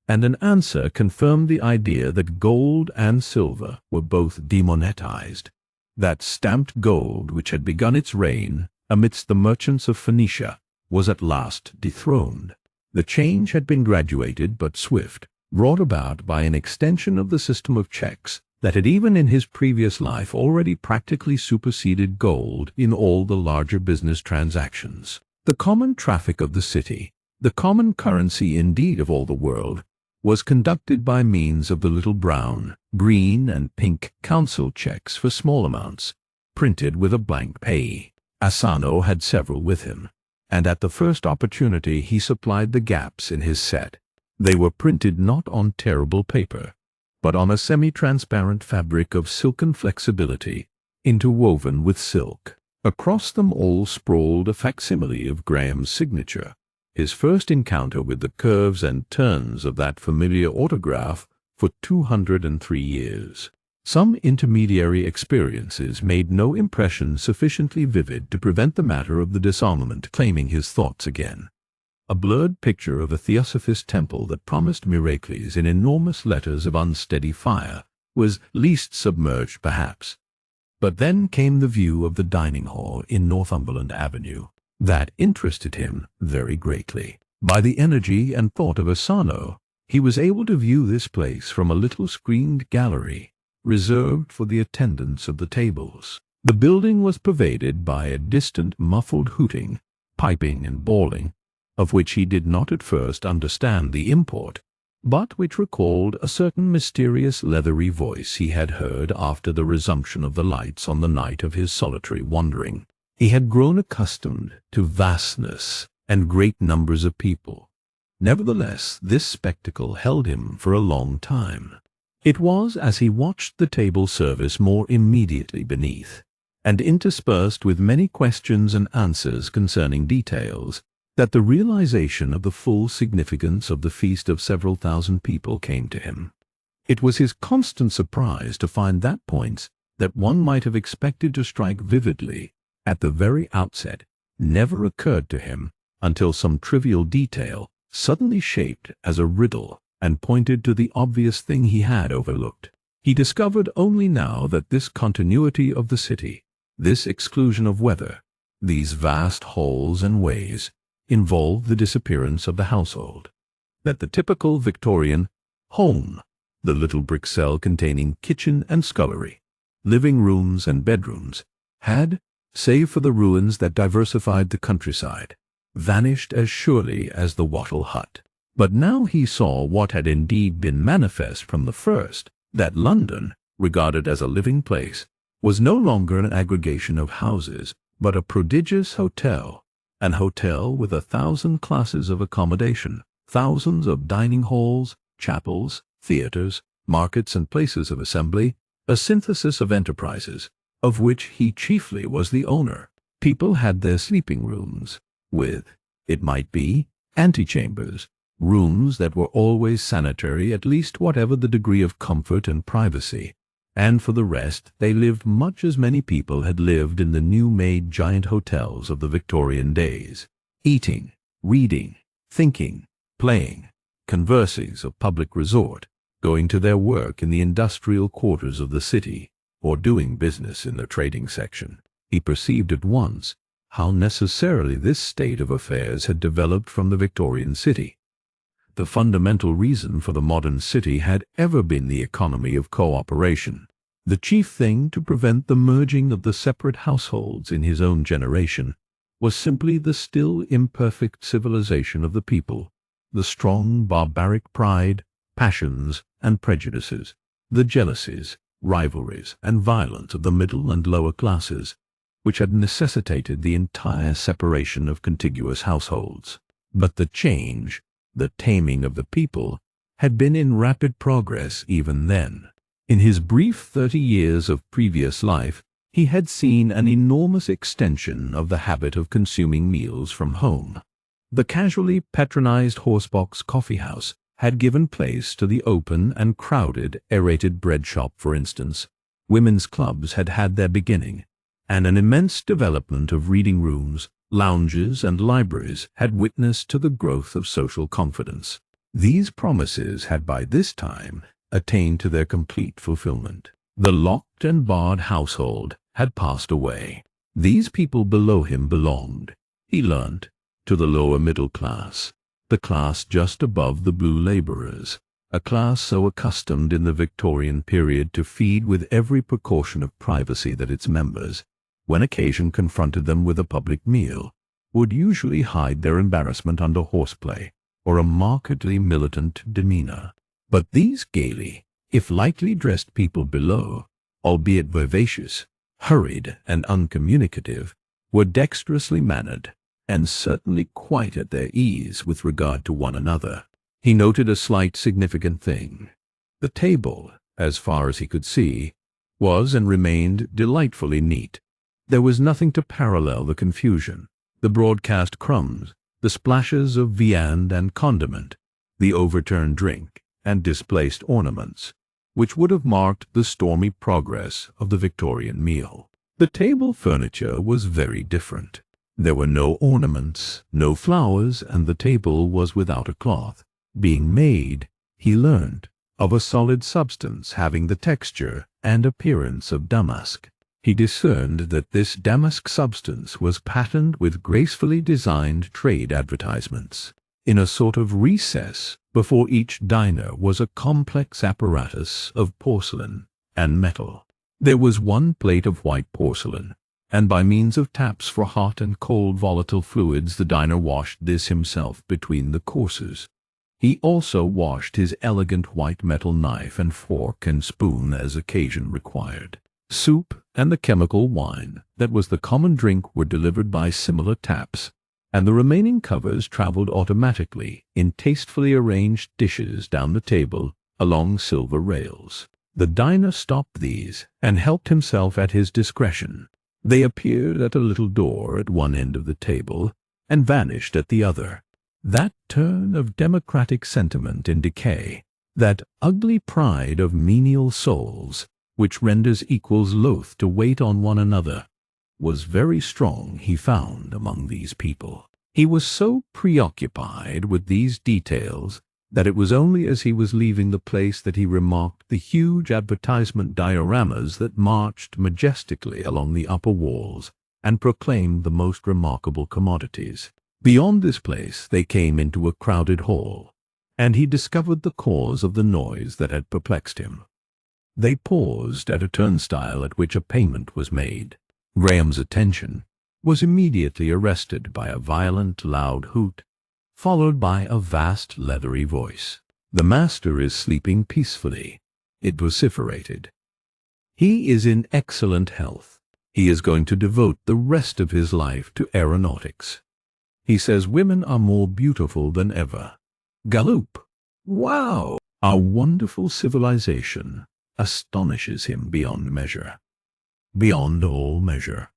and an answer confirmed the idea that gold and silver were both demonetized. That stamped gold which had begun its reign amidst the merchants of Phoenicia was at last dethroned. The change had been graduated but swift, brought about by an extension of the system of checks that had even in his previous life already practically superseded gold in all the larger business transactions. The common traffic of the city, the common currency indeed of all the world, was conducted by means of the little brown, green, and pink council checks for small amounts, printed with a blank pay. Asano had several with him, and at the first opportunity he supplied the gaps in his set. They were printed not on terrible paper, but on a semi-transparent fabric of silken flexibility, interwoven with silk. Across them all sprawled a facsimile of Graham's signature, his first encounter with the curves and turns of that familiar autograph for 203 years. Some intermediary experiences made no impression sufficiently vivid to prevent the matter of the disarmament claiming his thoughts again. A blurred picture of a theosophist temple that promised miracles in enormous letters of unsteady fire was least submerged, perhaps. But then came the view of the dining hall in Northumberland Avenue. That interested him very greatly. By the energy and thought of Asano, he was able to view this place from a little screened gallery, reserved for the attendants of the tables. The building was pervaded by a distant muffled hooting, piping and bawling, of which he did not at first understand the import, but which recalled a certain mysterious leathery voice he had heard after the resumption of the lights on the night of his solitary wandering. He had grown accustomed to vastness and great numbers of people. Nevertheless, this spectacle held him for a long time. It was as he watched the table service more immediately beneath, and interspersed with many questions and answers concerning details, that the realization of the full significance of the feast of several thousand people came to him. It was his constant surprise to find that points that one might have expected to strike vividly at the very outset never occurred to him until some trivial detail suddenly shaped as a riddle and pointed to the obvious thing he had overlooked. He discovered only now that this continuity of the city, this exclusion of weather, these vast halls and ways, involved the disappearance of the household. That the typical Victorian home, the little brick cell containing kitchen and scullery, living rooms and bedrooms, had, save for the ruins that diversified the countryside, vanished as surely as the wattle hut. But now he saw what had indeed been manifest from the first, that London, regarded as a living place, was no longer an aggregation of houses, but a prodigious hotel, an hotel with 1,000 classes of accommodation, thousands of dining halls, chapels, theatres, markets and places of assembly, a synthesis of enterprises, of which he chiefly was the owner. People had their sleeping rooms, with, it might be, antechambers, rooms that were always sanitary, at least whatever the degree of comfort and privacy, and for the rest they lived much as many people had lived in the new-made giant hotels of the Victorian days, eating, reading, thinking, playing, converses of public resort, going to their work in the industrial quarters of the city, or doing business in the trading section. He perceived at once how necessarily this state of affairs had developed from the Victorian city. The fundamental reason for the modern city had ever been the economy of cooperation. The chief thing to prevent the merging of the separate households in his own generation was simply the still imperfect civilization of the people, the strong barbaric pride, passions, and prejudices, the jealousies, rivalries, and violence of the middle and lower classes, which had necessitated the entire separation of contiguous households. But the change, the taming of the people, had been in rapid progress even then. In his brief 30 years of previous life, he had seen an enormous extension of the habit of consuming meals from home. The casually patronized horsebox coffee-house had given place to the open and crowded aerated bread shop, for instance. Women's clubs had had their beginning, and an immense development of reading rooms, lounges, and libraries had witnessed to the growth of social confidence. These promises had by this time attained to their complete fulfillment. The locked and barred household had passed away. These people below him belonged, he learnt, to the lower middle class, the class just above the blue labourers, a class so accustomed in the Victorian period to feed with every precaution of privacy that its members, when occasion confronted them with a public meal, would usually hide their embarrassment under horseplay or a markedly militant demeanour. But these gaily, if lightly dressed people below, albeit vivacious, hurried, and uncommunicative, were dexterously mannered, and certainly quite at their ease with regard to one another. He noted a slight significant thing. The table, as far as he could see, was and remained delightfully neat. There was nothing to parallel the confusion, the broadcast crumbs, the splashes of viand and condiment, the overturned drink, and displaced ornaments, which would have marked the stormy progress of the Victorian meal. The table furniture was very different. There were no ornaments, no flowers, and the table was without a cloth, being made, he learned, of a solid substance having the texture and appearance of damask. He discerned that this damask substance was patterned with gracefully designed trade advertisements. In a sort of recess before each diner was a complex apparatus of porcelain and metal. There was one plate of white porcelain, and by means of taps for hot and cold volatile fluids the diner washed this himself between the courses. He also washed his elegant white metal knife and fork and spoon as occasion required. Soup and the chemical wine that was the common drink were delivered by similar taps, and the remaining covers travelled automatically in tastefully arranged dishes down the table along silver rails. The diner stopped these and helped himself at his discretion. They appeared at a little door at one end of the table and vanished at the other. That turn of democratic sentiment in decay, that ugly pride of menial souls, which renders equals loath to wait on one another, was very strong, he found, among these people. He was so preoccupied with these details that it was only as he was leaving the place that he remarked the huge advertisement dioramas that marched majestically along the upper walls and proclaimed the most remarkable commodities. Beyond this place they came into a crowded hall, and he discovered the cause of the noise that had perplexed him. They paused at a turnstile at which a payment was made. Graham's attention was immediately arrested by a violent, loud hoot, followed by a vast, leathery voice. "The master is sleeping peacefully," it vociferated. "He is in excellent health. He is going to devote the rest of his life to aeronautics. He says women are more beautiful than ever. Galloop! Wow! Our wonderful civilization astonishes him beyond measure. Beyond all measure.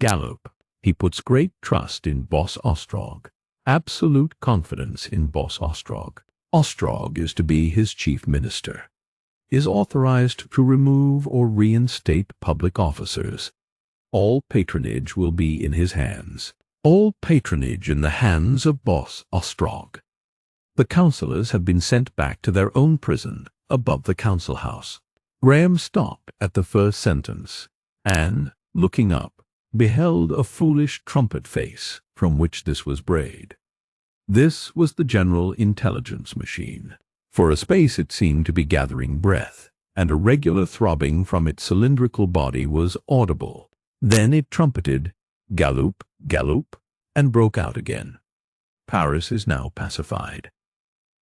Galloop! He puts great trust in Boss Ostrog. Absolute confidence in Boss Ostrog. Ostrog is to be his chief minister. Is authorized to remove or reinstate public officers. All patronage will be in his hands. All patronage in the hands of Boss Ostrog. The councillors have been sent back to their own prison, above the council house. Graham stopped at the first sentence, and, looking up, beheld a foolish trumpet face from which this was brayed. This was the General Intelligence Machine. For a space it seemed to be gathering breath, and a regular throbbing from its cylindrical body was audible. Then it trumpeted, "Galloop, Galloop," and broke out again. "Paris is now pacified.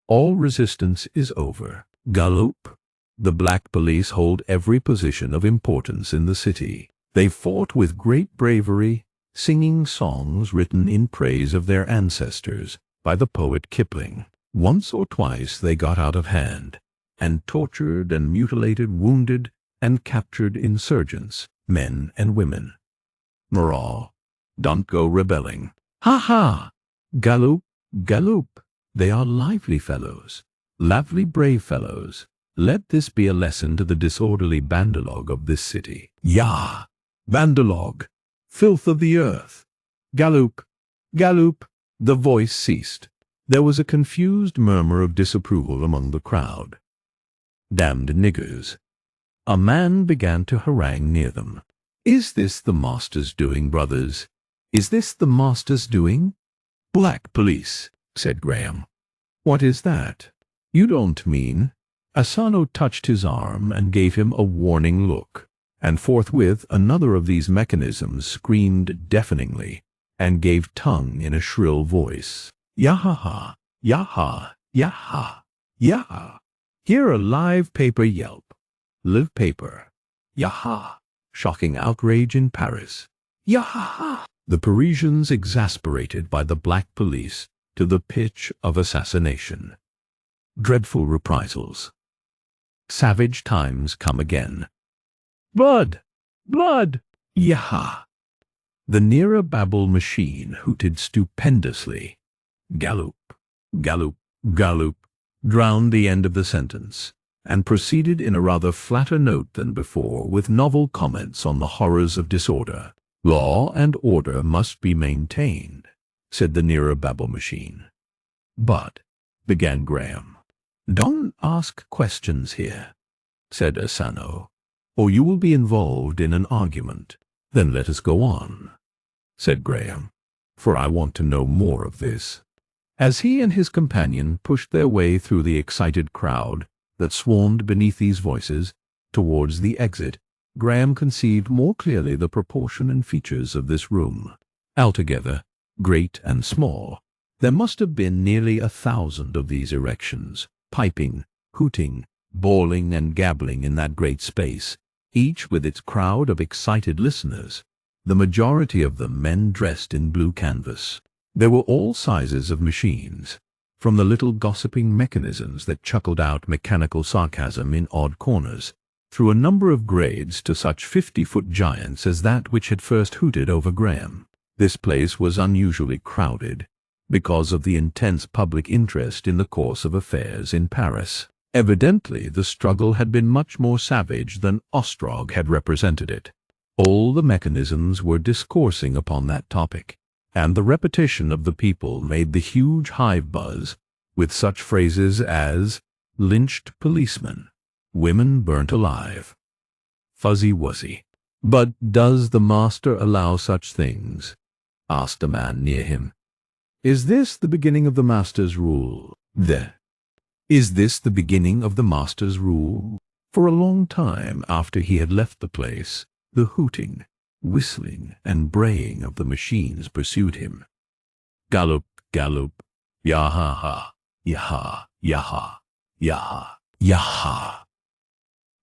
All resistance is over. Galloop. The black police hold every position of importance in the city. They fought with great bravery, singing songs written in praise of their ancestors by the poet Kipling. Once or twice they got out of hand, and tortured and mutilated wounded and captured insurgents, men and women. Morale, don't go rebelling. Ha ha! Galloop, Galloop. They are lively fellows, lively brave fellows. Let this be a lesson to the disorderly bandologue of this city. Yah! Bandologue! Filth of the earth! Galloop! Galloop! The voice ceased. There was a confused murmur of disapproval among the crowd. Damned niggers! A man began to harangue near them. "Is this the master's doing, brothers? Is this the master's doing?" "Black police," said Graham. "What is that? You don't mean—" Asano touched his arm and gave him a warning look, and forthwith another of these mechanisms screamed deafeningly and gave tongue in a shrill voice. "Yaha! Yaha! Yaha! Yaha! Hear a live paper yelp. Live paper. Yaha! Shocking outrage in Paris. Yaha!" The Parisians exasperated by the black police to the pitch of assassination. Dreadful reprisals. Savage times come again. Blood! Blood! Yaha! The nearer Babel machine hooted stupendously. Galloop, Galloop, Galloop, drowned the end of the sentence, and proceeded in a rather flatter note than before with novel comments on the horrors of disorder. "Law and order must be maintained," said the nearer Babel machine. "But," began Graham. "Don't ask questions here," said Asano, "or you will be involved in an argument." "Then let us go on," said Graham, "for I want to know more of this." As he and his companion pushed their way through the excited crowd that swarmed beneath these voices towards the exit, Graham conceived more clearly the proportion and features of this room. Altogether, great and small, there must have been nearly 1,000 of these erections, piping, hooting, bawling and gabbling in that great space, each with its crowd of excited listeners, the majority of them men dressed in blue canvas. There were all sizes of machines, from the little gossiping mechanisms that chuckled out mechanical sarcasm in odd corners, through a number of grades to such 50-foot giants as that which had first hooted over Graham. This place was unusually crowded, because of the intense public interest in the course of affairs in Paris. Evidently, the struggle had been much more savage than Ostrog had represented it. All the mechanisms were discoursing upon that topic, and the repetition of the people made the huge hive buzz with such phrases as lynched policemen, women burnt alive, fuzzy wuzzy. "But does the master allow such things?" asked a man near him. "Is this the beginning of the master's rule?" Is this the beginning of the master's rule? For a long time after he had left the place, the hooting, whistling, and braying of the machines pursued him. Galloop, Galloop, yaha-ha, yaha, yaha, yaha, yaha.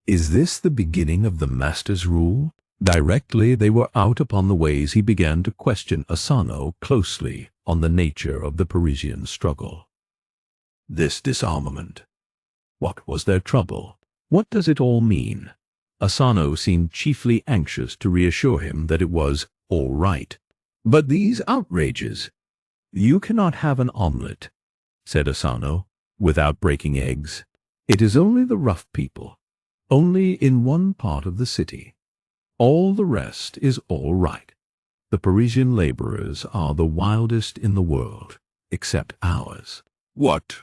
Is this the beginning of the master's rule? Directly they were out upon the ways, he began to question Asano closely on the nature of the Parisian struggle. This disarmament. What was their trouble? What does it all mean? Asano seemed chiefly anxious to reassure him that it was all right. "But these outrages—" "You cannot have an omelette," said Asano, "without breaking eggs. It is only the rough people, only in one part of the city. All the rest is all right. The Parisian laborers are the wildest in the world, except ours." "What?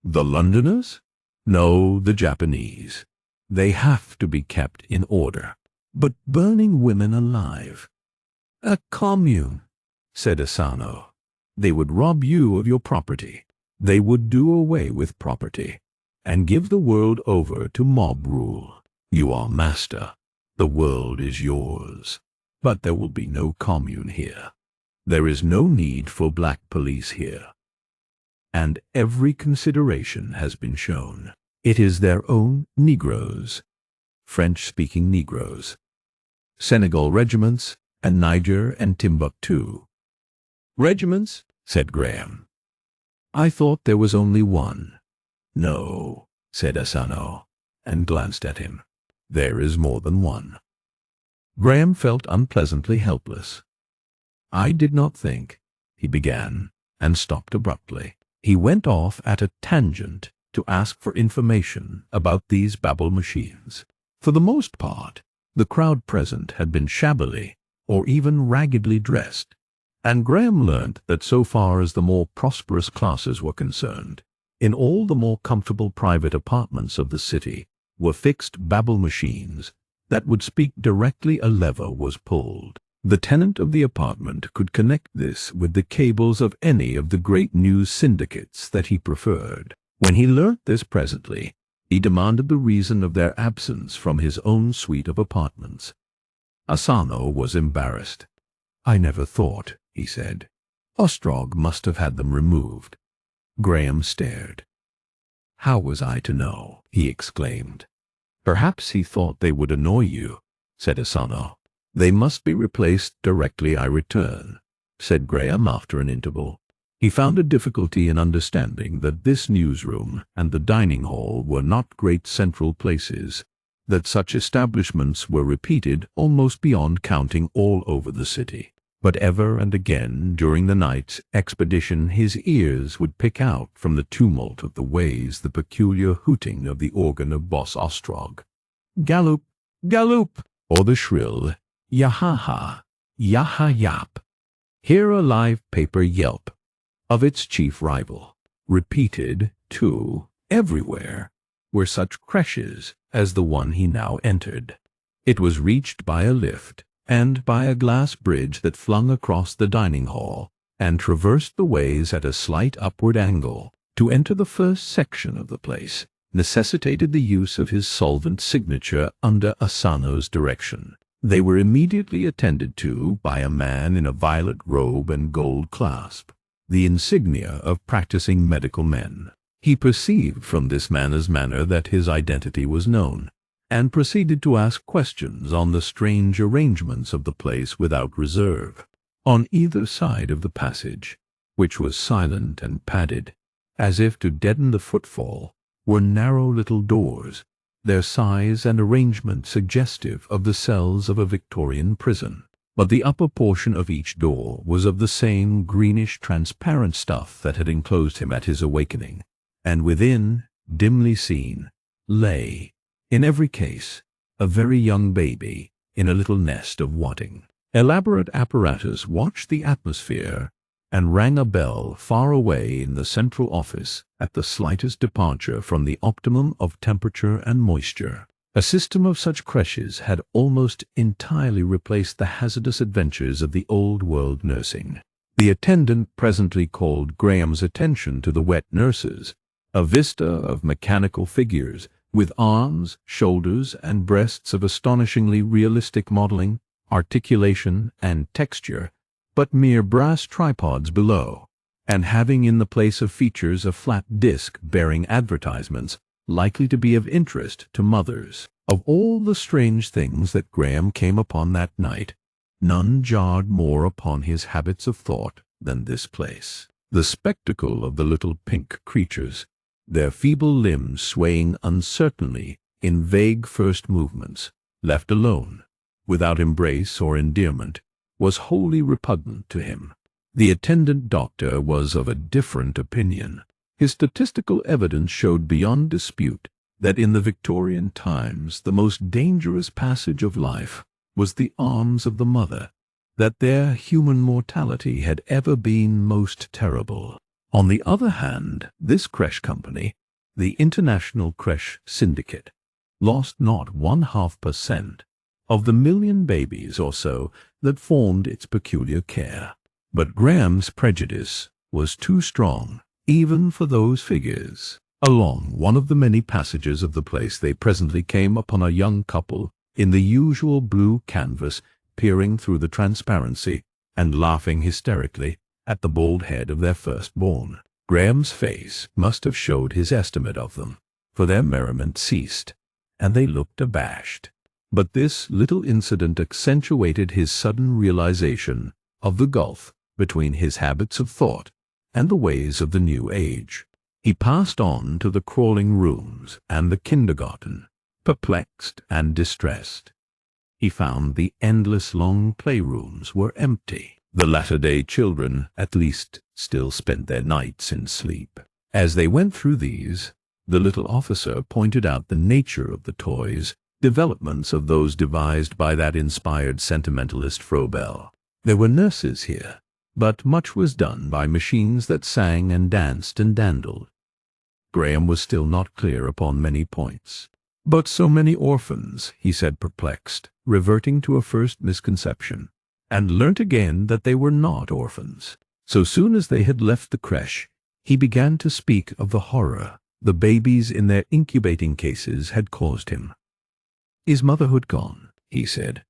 The Londoners?" No, the Japanese. They have to be kept in order. But burning women alive? A commune, said Asano. They would rob you of your property. They would do away with property and give the world over to mob rule. You are master. The world is yours. But there will be no commune here. There is no need for black police here. And every consideration has been shown. It is their own Negroes, French-speaking Negroes, Senegal regiments, and Niger and Timbuktu. Regiments? Said Graham. I thought there was only one. No, said Asano, and glanced at him. There is more than one. Graham felt unpleasantly helpless. I did not think, he began, and stopped abruptly. He went off at a tangent to ask for information about these Babel machines. For the most part, the crowd present had been shabbily or even raggedly dressed, and Graham learnt that so far as the more prosperous classes were concerned, in all the more comfortable private apartments of the city were fixed Babel machines that would speak directly a lever was pulled. The tenant of the apartment could connect this with the cables of any of the great news syndicates that he preferred. When he learnt this presently, he demanded the reason of their absence from his own suite of apartments. Asano was embarrassed. I never thought, he said. Ostrog must have had them removed. Graham stared. How was I to know? He exclaimed. Perhaps he thought they would annoy you, said Asano. They must be replaced directly I return, said Graham after an interval. He found a difficulty in understanding that this newsroom and the dining hall were not great central places, that such establishments were repeated almost beyond counting all over the city. But ever and again during the night's expedition his ears would pick out from the tumult of the ways the peculiar hooting of the organ of Boss Ostrog. Galloop, galloop, or the shrill yaha-ha, yaha-yap. Hear a live paper yelp of its chief rival. Repeated, too, everywhere, were such creches as the one he now entered. It was reached by a lift, and by a glass bridge that flung across the dining hall, and traversed the ways at a slight upward angle. To enter the first section of the place necessitated the use of his solvent signature under Asano's direction. They were immediately attended to by a man in a violet robe and gold clasp, the insignia of practicing medical men. He perceived from this man's manner that his identity was known, and proceeded to ask questions on the strange arrangements of the place without reserve. On either side of the passage, which was silent and padded, as if to deaden the footfall, were narrow little doors, their size and arrangement suggestive of the cells of a Victorian prison. But the upper portion of each door was of the same greenish transparent stuff that had enclosed him at his awakening, and within, dimly seen, lay, in every case, a very young baby in a little nest of wadding. Elaborate apparatus watched the atmosphere and rang a bell far away in the central office at the slightest departure from the optimum of temperature and moisture. A system of such creches had almost entirely replaced the hazardous adventures of the old-world nursing. The attendant presently called Graham's attention to the wet nurses, a vista of mechanical figures, with arms, shoulders, and breasts of astonishingly realistic modeling, articulation, and texture, but mere brass tripods below, and having in the place of features a flat disc bearing advertisements likely to be of interest to mothers. Of all the strange things that Graham came upon that night, none jarred more upon his habits of thought than this place. The spectacle of the little pink creatures, their feeble limbs swaying uncertainly in vague first movements, left alone, without embrace or endearment, was wholly repugnant to him. The attendant doctor was of a different opinion. His statistical evidence showed beyond dispute that in the Victorian times the most dangerous passage of life was the arms of the mother, that their human mortality had ever been most terrible. On the other hand, this creche company, the International Creche Syndicate lost not 0.5% of the million babies or so that formed its peculiar care. But Graham's prejudice was too strong, even for those figures. Along one of the many passages of the place they presently came upon a young couple in the usual blue canvas, peering through the transparency and laughing hysterically at the bald head of their firstborn. Graham's face must have showed his estimate of them, for their merriment ceased, and they looked abashed. But this little incident accentuated his sudden realization of the gulf between his habits of thought and the ways of the new age. He passed on to the crawling rooms and the kindergarten, perplexed and distressed. He found the endless long playrooms were empty. The latter-day children, at least, still spent their nights in sleep. As they went through these, the little officer pointed out the nature of the toys, developments of those devised by that inspired sentimentalist Froebel. There were nurses here, but much was done by machines that sang and danced and dandled. Graham was still not clear upon many points. But so many orphans, he said perplexed, reverting to a first misconception, and learnt again that they were not orphans. So soon as they had left the creche, he began to speak of the horror the babies in their incubating cases had caused him. "Is motherhood gone?" he said.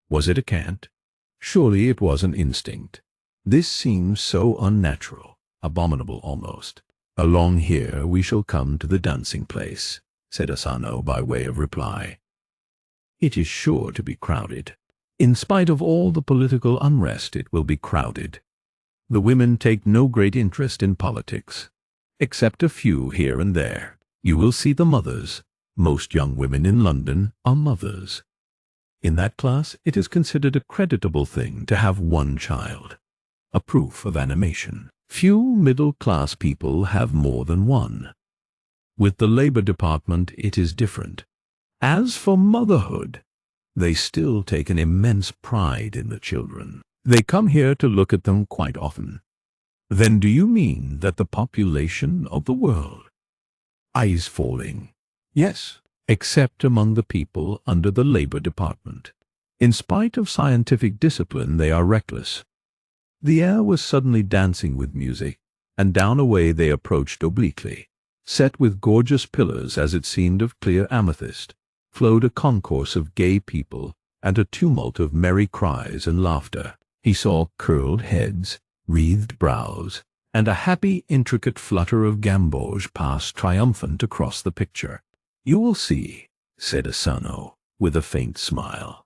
"Was it a cant? Surely it was an instinct. This seems so unnatural, abominable almost. Along here we shall come to the dancing place," said Asano by way of reply. "It is sure to be crowded. In spite of all the political unrest, it will be crowded. The women take no great interest in politics, except a few here and there. You will see the mothers. Most young women in London are mothers. In that class, it is considered a creditable thing to have one child, a proof of animation. Few middle-class people have more than one. With the Labor Department, it is different. As for motherhood, they still take an immense pride in the children. They come here to look at them quite often." "Then do you mean that the population of the world is falling?" "Yes, except among the people under the Labor Department. In spite of scientific discipline, they are reckless." The air was suddenly dancing with music, and down a way they approached obliquely. Set with gorgeous pillars, as it seemed of clear amethyst, flowed a concourse of gay people and a tumult of merry cries and laughter. He saw curled heads, wreathed brows, and a happy, intricate flutter of gamboge pass triumphant across the picture. "You will see," said Asano, with a faint smile.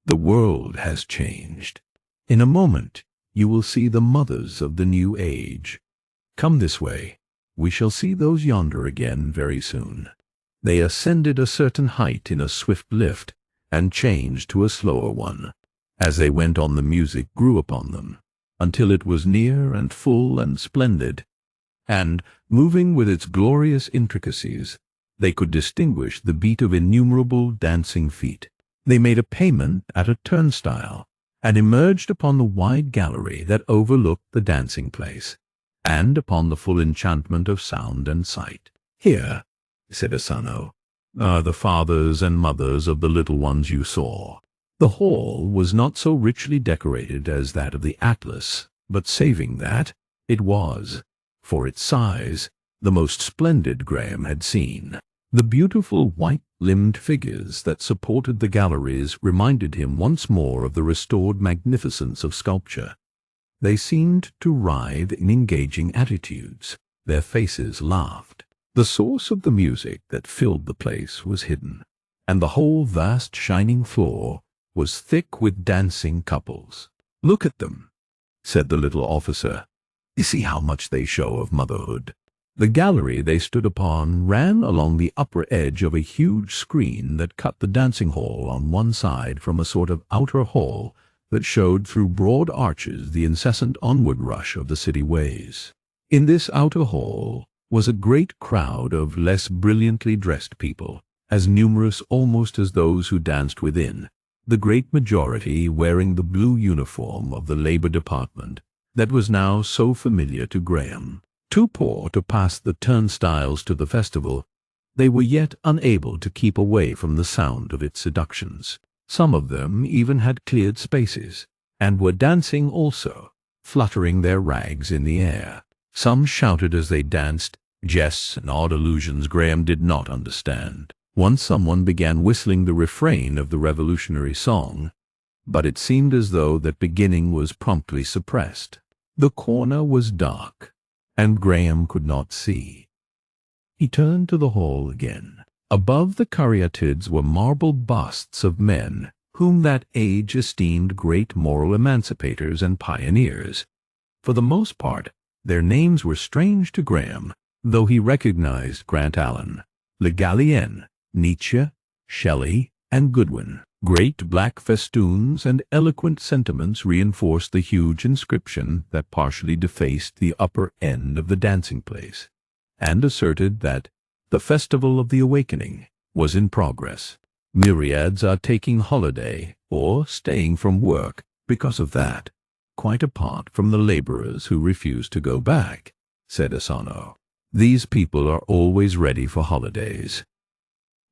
"The world has changed. In a moment you will see the mothers of the new age. Come this way. We shall see those yonder again very soon." They ascended a certain height in a swift lift, and changed to a slower one. As they went on, the music grew upon them, until it was near and full and splendid, and, moving with its glorious intricacies, they could distinguish the beat of innumerable dancing feet. They made a payment at a turnstile, and emerged upon the wide gallery that overlooked the dancing place, and upon the full enchantment of sound and sight. "Here," said Asano, "are the fathers and mothers of the little ones you saw." The hall was not so richly decorated as that of the Atlas, but saving that, it was, for its size, the most splendid Graham had seen. The beautiful white-limbed figures that supported the galleries reminded him once more of the restored magnificence of sculpture. They seemed to writhe in engaging attitudes. Their faces laughed. The source of the music that filled the place was hidden, and the whole vast shining floor was thick with dancing couples. "Look at them," said the little officer. "You see how much they show of motherhood." The gallery they stood upon ran along the upper edge of a huge screen that cut the dancing hall on one side from a sort of outer hall that showed through broad arches the incessant onward rush of the city ways. In this outer hall was a great crowd of less brilliantly dressed people, as numerous almost as those who danced within, the great majority wearing the blue uniform of the Labor Department that was now so familiar to Graham. Too poor to pass the turnstiles to the festival, they were yet unable to keep away from the sound of its seductions. Some of them even had cleared spaces, and were dancing also, fluttering their rags in the air. Some shouted as they danced, jests and odd allusions Graham did not understand. Once someone began whistling the refrain of the revolutionary song, but it seemed as though that beginning was promptly suppressed. The corner was dark, and Graham could not see. He turned to the hall again. Above the caryatids were marble busts of men whom that age esteemed great moral emancipators and pioneers. For the most part, their names were strange to Graham, though he recognized Grant Allen, Le Gallienne, Nietzsche, Shelley, and Goodwin. Great black festoons and eloquent sentiments reinforced the huge inscription that partially defaced the upper end of the dancing place, and asserted that the Festival of the Awakening was in progress. Myriads are taking holiday or staying from work because of that, quite apart from the laborers who refuse to go back, said Asano. These people are always ready for holidays.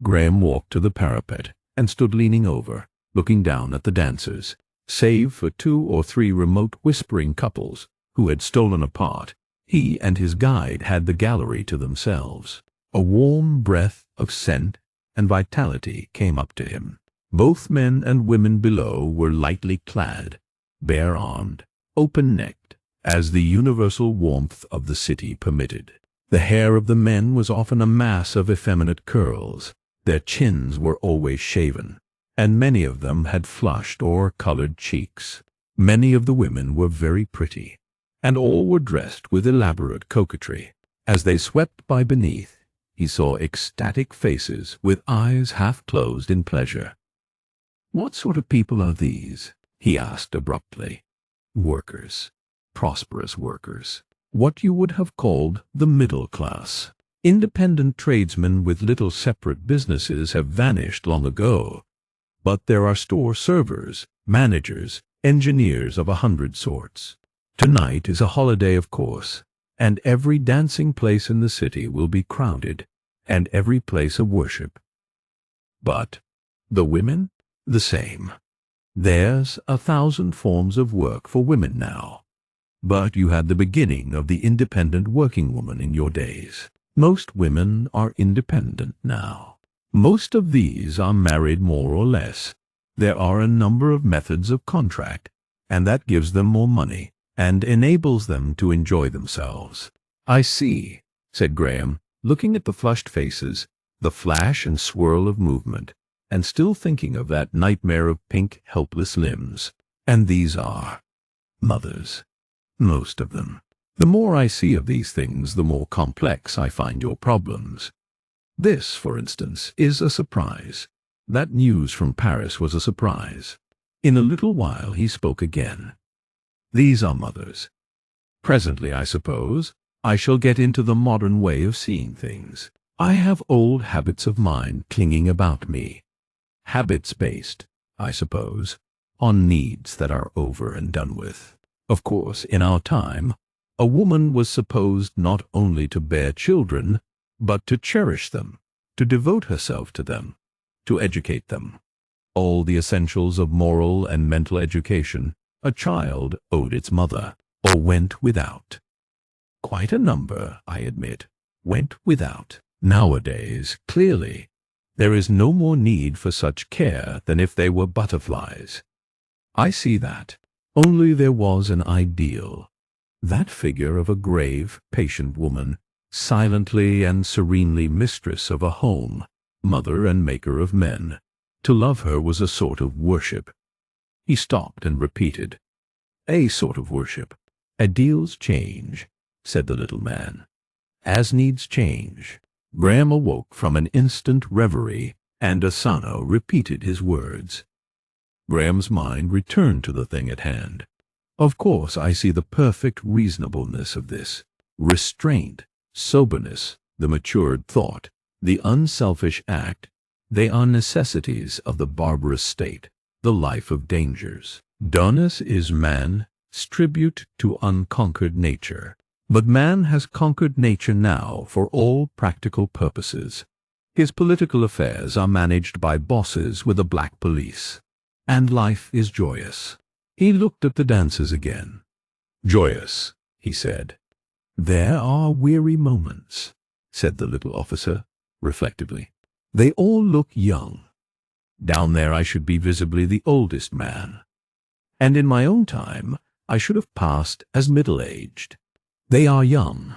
Graham walked to the parapet and stood leaning over, looking down at the dancers. Save for 2 or 3 remote whispering couples who had stolen apart, he and his guide had the gallery to themselves. A warm breath of scent and vitality came up to him. Both men and women below were lightly clad, bare-armed, open-necked, as the universal warmth of the city permitted. The hair of the men was often a mass of effeminate curls. Their chins were always shaven, and many of them had flushed or colored cheeks. Many of the women were very pretty, and all were dressed with elaborate coquetry. As they swept by beneath, he saw ecstatic faces with eyes half closed in pleasure. "What sort of people are these?" he asked abruptly. "Workers. Prosperous workers. What you would have called the middle class. Independent tradesmen with little separate businesses have vanished long ago, but there are store servers, managers, engineers of 100 sorts. Tonight is a holiday, of course, and every dancing place in the city will be crowded, and every place of worship. But the women? The same. There's 1,000 forms of work for women now, but you had the beginning of the independent working woman in your days. Most women are independent now. Most of these are married more or less. There are a number of methods of contract, and that gives them more money and enables them to enjoy themselves." "I see," said Graham, looking at the flushed faces, the flash and swirl of movement, and still thinking of that nightmare of pink, helpless limbs. "And these are mothers, most of them. The more I see of these things, the more complex I find your problems. This, for instance, is a surprise. That news from Paris was a surprise." In a little while he spoke again. "These are mothers. Presently, I suppose, I shall get into the modern way of seeing things. I have old habits of mind clinging about me. Habits based, I suppose, on needs that are over and done with. Of course, in our time, a woman was supposed not only to bear children, but to cherish them, to devote herself to them, to educate them. All the essentials of moral and mental education a child owed its mother, or went without. Quite a number, I admit, went without. Nowadays, clearly, there is no more need for such care than if they were butterflies. I see that. Only there was an ideal. That figure of a grave, patient woman, silently and serenely mistress of a home, mother and maker of men. To love her was a sort of worship." He stopped and repeated, "A sort of worship." "Ideals change," said the little man, "as needs change." Graham awoke from an instant reverie, and Asano repeated his words. Graham's mind returned to the thing at hand. "Of course I see the perfect reasonableness of this. Restraint, soberness, the matured thought, the unselfish act, they are necessities of the barbarous state, the life of dangers. Donus is man's tribute to unconquered nature. But man has conquered nature now for all practical purposes. His political affairs are managed by bosses with a black police. And life is joyous. He looked at the dancers again. Joyous, he said. There are weary moments, said the little officer, reflectively. They all look young. Down there I should be visibly the oldest man. And in my own time I should have passed as middle-aged. They are young.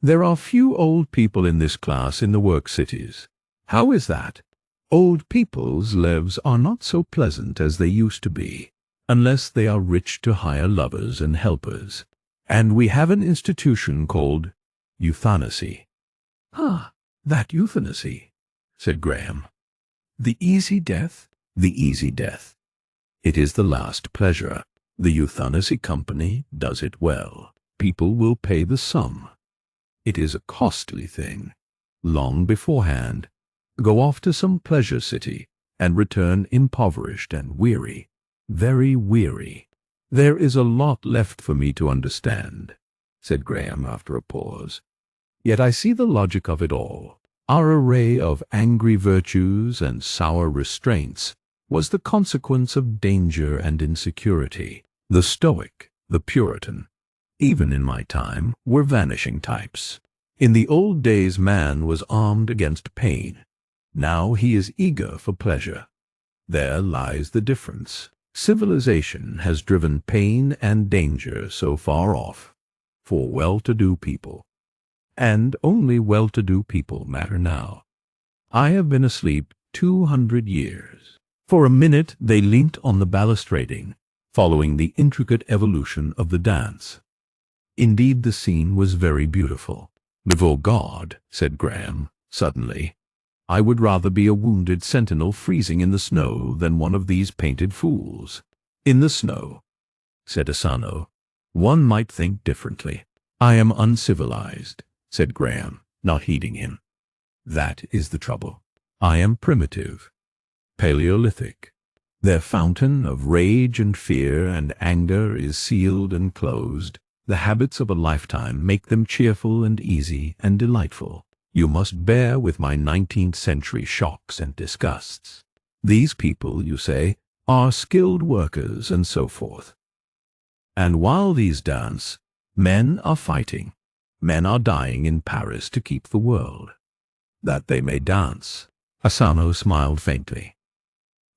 There are few old people in this class in the work cities. How is that? Old people's lives are not so pleasant as they used to be, unless they are rich to hire lovers and helpers. And we have an institution called euthanacy. Ah, that euthanacy, said Graham. The easy death? The easy death. It is the last pleasure. The euthanacy company does it well. People will pay the sum. It is a costly thing. Long beforehand, go off to some pleasure city and return impoverished and weary, very weary. There is a lot left for me to understand, said Graham after a pause. Yet I see the logic of it all. Our array of angry virtues and sour restraints was the consequence of danger and insecurity. The Stoic, the Puritan, even in my time, were vanishing types. In the old days man was armed against pain. Now he is eager for pleasure. There lies the difference. Civilization has driven pain and danger so far off for well-to-do people. And only well-to-do people matter now. I have been asleep 200 years. For a minute they leant on the balustrading, following the intricate evolution of the dance. Indeed, the scene was very beautiful. Before God, said Graham, suddenly, I would rather be a wounded sentinel freezing in the snow than one of these painted fools. In the snow, said Asano, one might think differently. I am uncivilized, said Graham, not heeding him. That is the trouble. I am primitive, Paleolithic. Their fountain of rage and fear and anger is sealed and closed. The habits of a lifetime make them cheerful and easy and delightful. You must bear with my 19th century shocks and disgusts. These people, you say, are skilled workers and so forth. And while these dance, men are fighting. Men are dying in Paris to keep the world. That they may dance. Asano smiled faintly.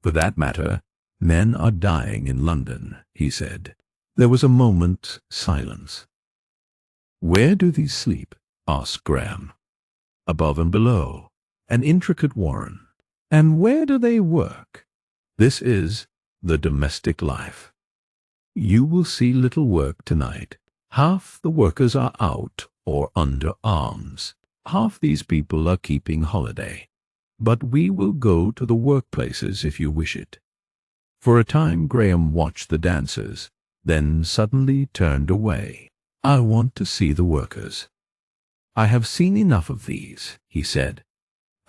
For that matter, men are dying in London, he said. There was a moment's silence. Where do these sleep? Asked Graham. Above and below, an intricate warren. And where do they work? This is the domestic life. You will see little work tonight. Half the workers are out or under arms. Half these people are keeping holiday. But we will go to the workplaces if you wish it. For a time Graham watched the dancers, then suddenly turned away. I want to see the workers. I have seen enough of these, he said.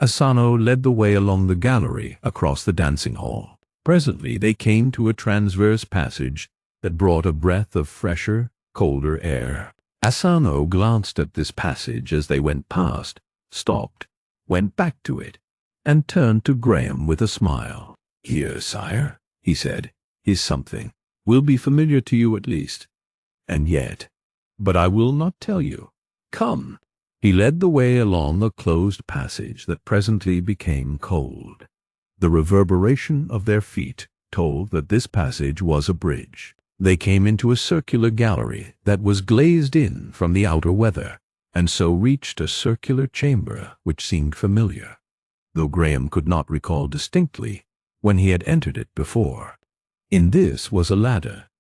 Asano led the way along the gallery across the dancing hall. Presently they came to a transverse passage that brought a breath of fresher, colder air. Asano glanced at this passage as they went past, stopped, went back to it, and turned to Graham with a smile. Here, sire, he said, is something. Will be familiar to you at least. And yet, but I will not tell you. Come. He led the way along a closed passage that presently became cold. The reverberation of their feet told that this passage was a bridge. They came into a circular gallery that was glazed in from the outer weather, and so reached a circular chamber which seemed familiar, though Graham could not recall distinctly when he had entered it before. In this was a ladder,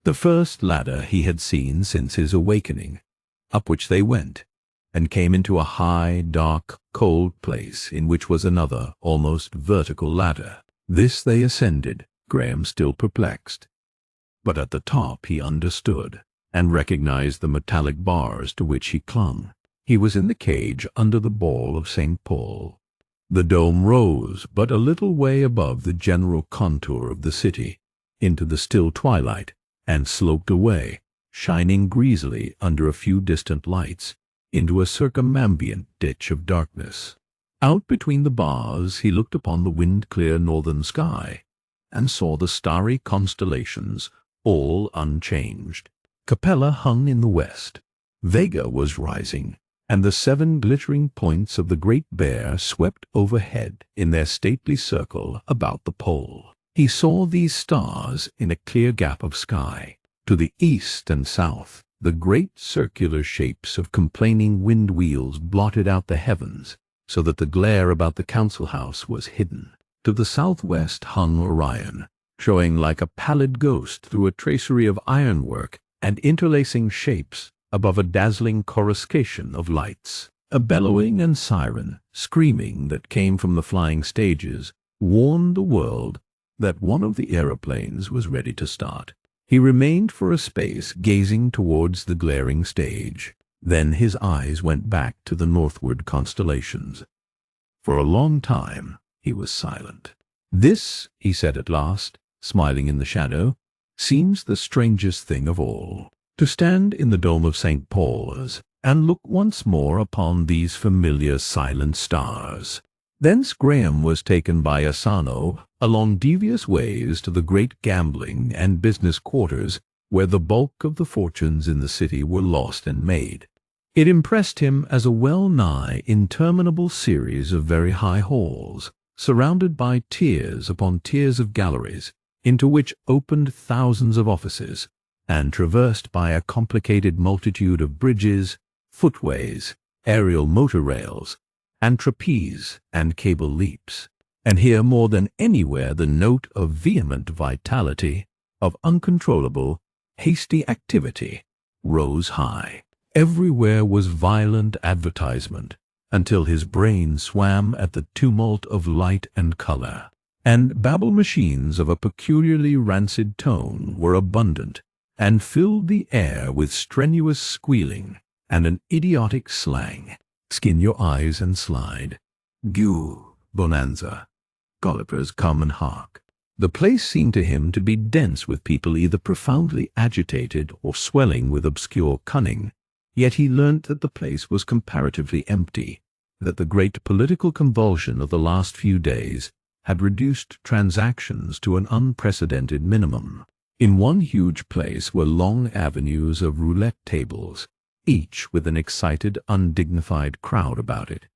the first ladder he had seen since his awakening, up which they went, and came into a high, dark, cold place in which was another, almost vertical ladder. This they ascended, Graham still perplexed. But at the top he understood, and recognized the metallic bars to which he clung. He was in the cage under the ball of St. Paul. The dome rose but a little way above the general contour of the city, into the still twilight, and sloped away, shining greasily under a few distant lights, into a circumambient ditch of darkness. Out between the bars he looked upon the wind-clear northern sky, and saw the starry constellations, all unchanged. Capella hung in the west. Vega was rising, and the 7 glittering points of the Great Bear swept overhead in their stately circle about the pole. He saw these stars in a clear gap of sky. To the east and south, the great circular shapes of complaining wind wheels blotted out the heavens, so that the glare about the council house was hidden. To the southwest hung Orion, showing like a pallid ghost through a tracery of ironwork and interlacing shapes above a dazzling coruscation of lights. A bellowing and siren, screaming that came from the flying stages, warned the world that one of the aeroplanes was ready to start. He remained for a space gazing towards the glaring stage. Then his eyes went back to the northward constellations. For a long time he was silent. "This," he said at last, smiling in the shadow, "seems the strangest thing of all. To stand in the dome of St. Paul's and look once more upon these familiar silent stars." Thence Graham was taken by Asano along devious ways to the great gambling and business quarters where the bulk of the fortunes in the city were lost and made. It impressed him as a well-nigh interminable series of very high halls, surrounded by tiers upon tiers of galleries, into which opened thousands of offices, and traversed by a complicated multitude of bridges, footways, aerial motor rails, and trapeze and cable leaps. And here more than anywhere the note of vehement vitality, of uncontrollable, hasty activity, rose high. Everywhere was violent advertisement, until his brain swam at the tumult of light and color, and babble machines of a peculiarly rancid tone were abundant, and filled the air with strenuous squealing and an idiotic slang. "Skin your eyes and slide," "Gu," "Bonanza," "Gulliver's come and hark." The place seemed to him to be dense with people either profoundly agitated or swelling with obscure cunning. Yet he learnt that the place was comparatively empty, that the great political convulsion of the last few days had reduced transactions to an unprecedented minimum. In one huge place were long avenues of roulette tables, each with an excited, undignified crowd about it.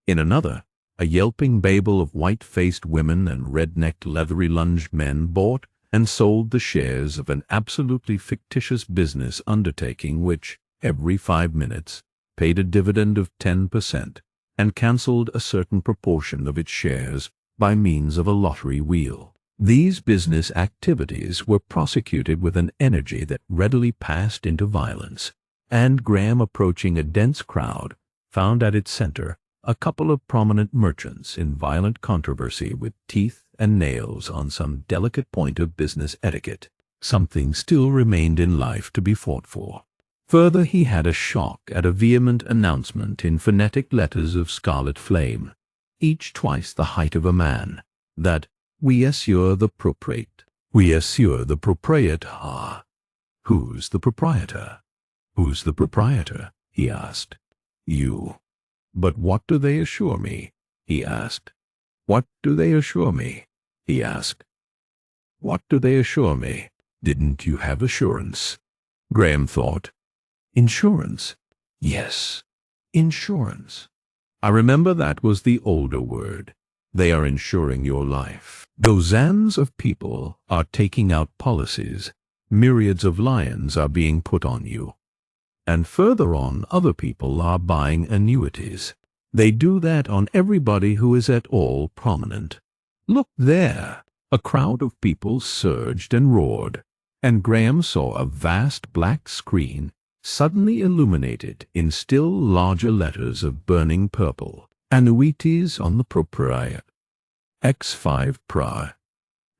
In another, a yelping babel of white-faced women and red-necked, leathery-lunged men bought and sold the shares of an absolutely fictitious business undertaking which, every 5 minutes, paid a dividend of 10% and cancelled a certain proportion of its shares by means of a lottery wheel. These business activities were prosecuted with an energy that readily passed into violence, and Graham, approaching a dense crowd, found at its center a couple of prominent merchants in violent controversy with teeth and nails on some delicate point of business etiquette. Something still remained in life to be fought for. Further, he had a shock at a vehement announcement in phonetic letters of scarlet flame, each twice the height of a man, that "We assure the proprietor." "We assure the proprietor." "Who's the proprietor?" "Who's the proprietor?" he asked. "You." "But what do they assure me?" he asked. "What do they assure me?" he asked. "What do they assure me?" "Didn't you have assurance?" Graham thought. Insurance. Yes, insurance. I remember that was the older word. They are insuring your life. Dozens of people are taking out policies. Myriads of lions are being put on you. And further on, other people are buying annuities. They do that on everybody who is at all prominent. Look there! A crowd of people surged and roared, and Graham saw a vast black screen suddenly illuminated in still larger letters of burning purple. Annuities on the proprietor. X5 Pra.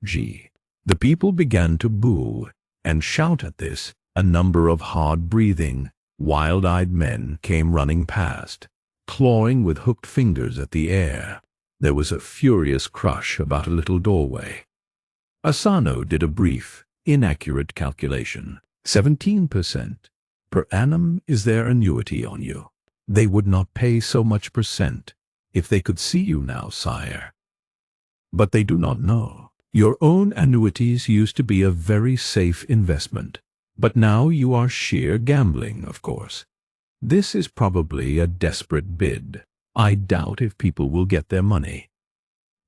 G. The people began to boo and shout at this. A number of hard-breathing, wild-eyed men came running past, clawing with hooked fingers at the air. There was a furious crush about a little doorway. Asano did a brief, inaccurate calculation. 17% per annum is their annuity on you. They would not pay so much percent if they could see you now, sire. But they do not know. Your own annuities used to be a very safe investment, but now you are sheer gambling, of course. This is probably a desperate bid. I doubt if people will get their money.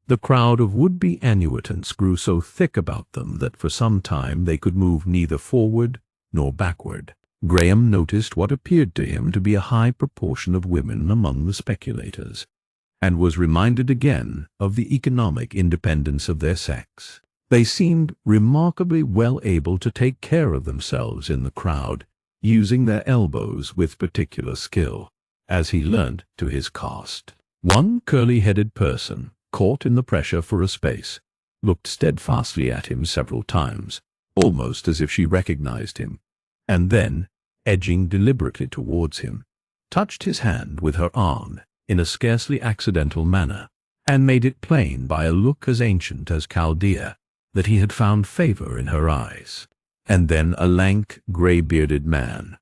The crowd of would-be annuitants grew so thick about them that for some time they could move neither forward nor backward. Graham noticed what appeared to him to be a high proportion of women among the speculators, and was reminded again of the economic independence of their sex. They seemed remarkably well able to take care of themselves in the crowd, using their elbows with particular skill, as he learnt to his cost. One curly-headed person, caught in the pressure for a space, looked steadfastly at him several times, almost as if she recognized him, and then, edging deliberately towards him, touched his hand with her arm in a scarcely accidental manner, and made it plain by a look as ancient as Chaldea that he had found favor in her eyes. And then a lank, grey-bearded man,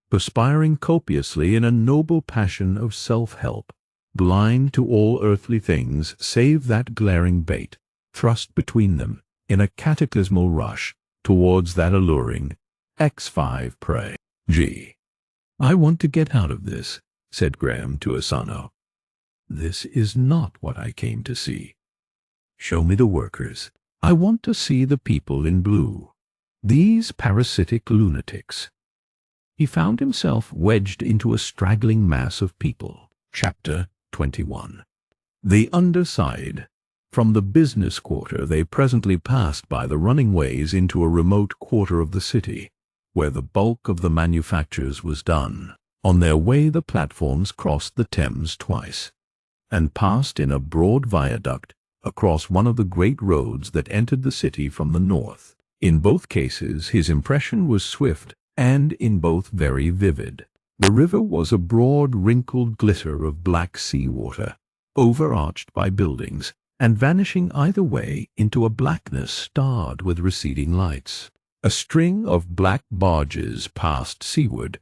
perspiring copiously in a noble passion of self-help, blind to all earthly things save that glaring bait, thrust between them in a cataclysmal rush towards that alluring X5 prey. "Gee, I want to get out of this," said Graham to Asano. "This is not what I came to see. Show me the workers. I want to see the people in blue. These parasitic lunatics." He found himself wedged into a straggling mass of people. Chapter 21. The underside. From the business quarter they presently passed by the running ways into a remote quarter of the city, where the bulk of the manufactures was done. On their way the platforms crossed the Thames twice, and passed in a broad viaduct across one of the great roads that entered the city from the north. In both cases his impression was swift, and in both very vivid. The river was a broad, wrinkled glitter of black sea-water, overarched by buildings, and vanishing either way into a blackness starred with receding lights. A string of black barges passed seaward,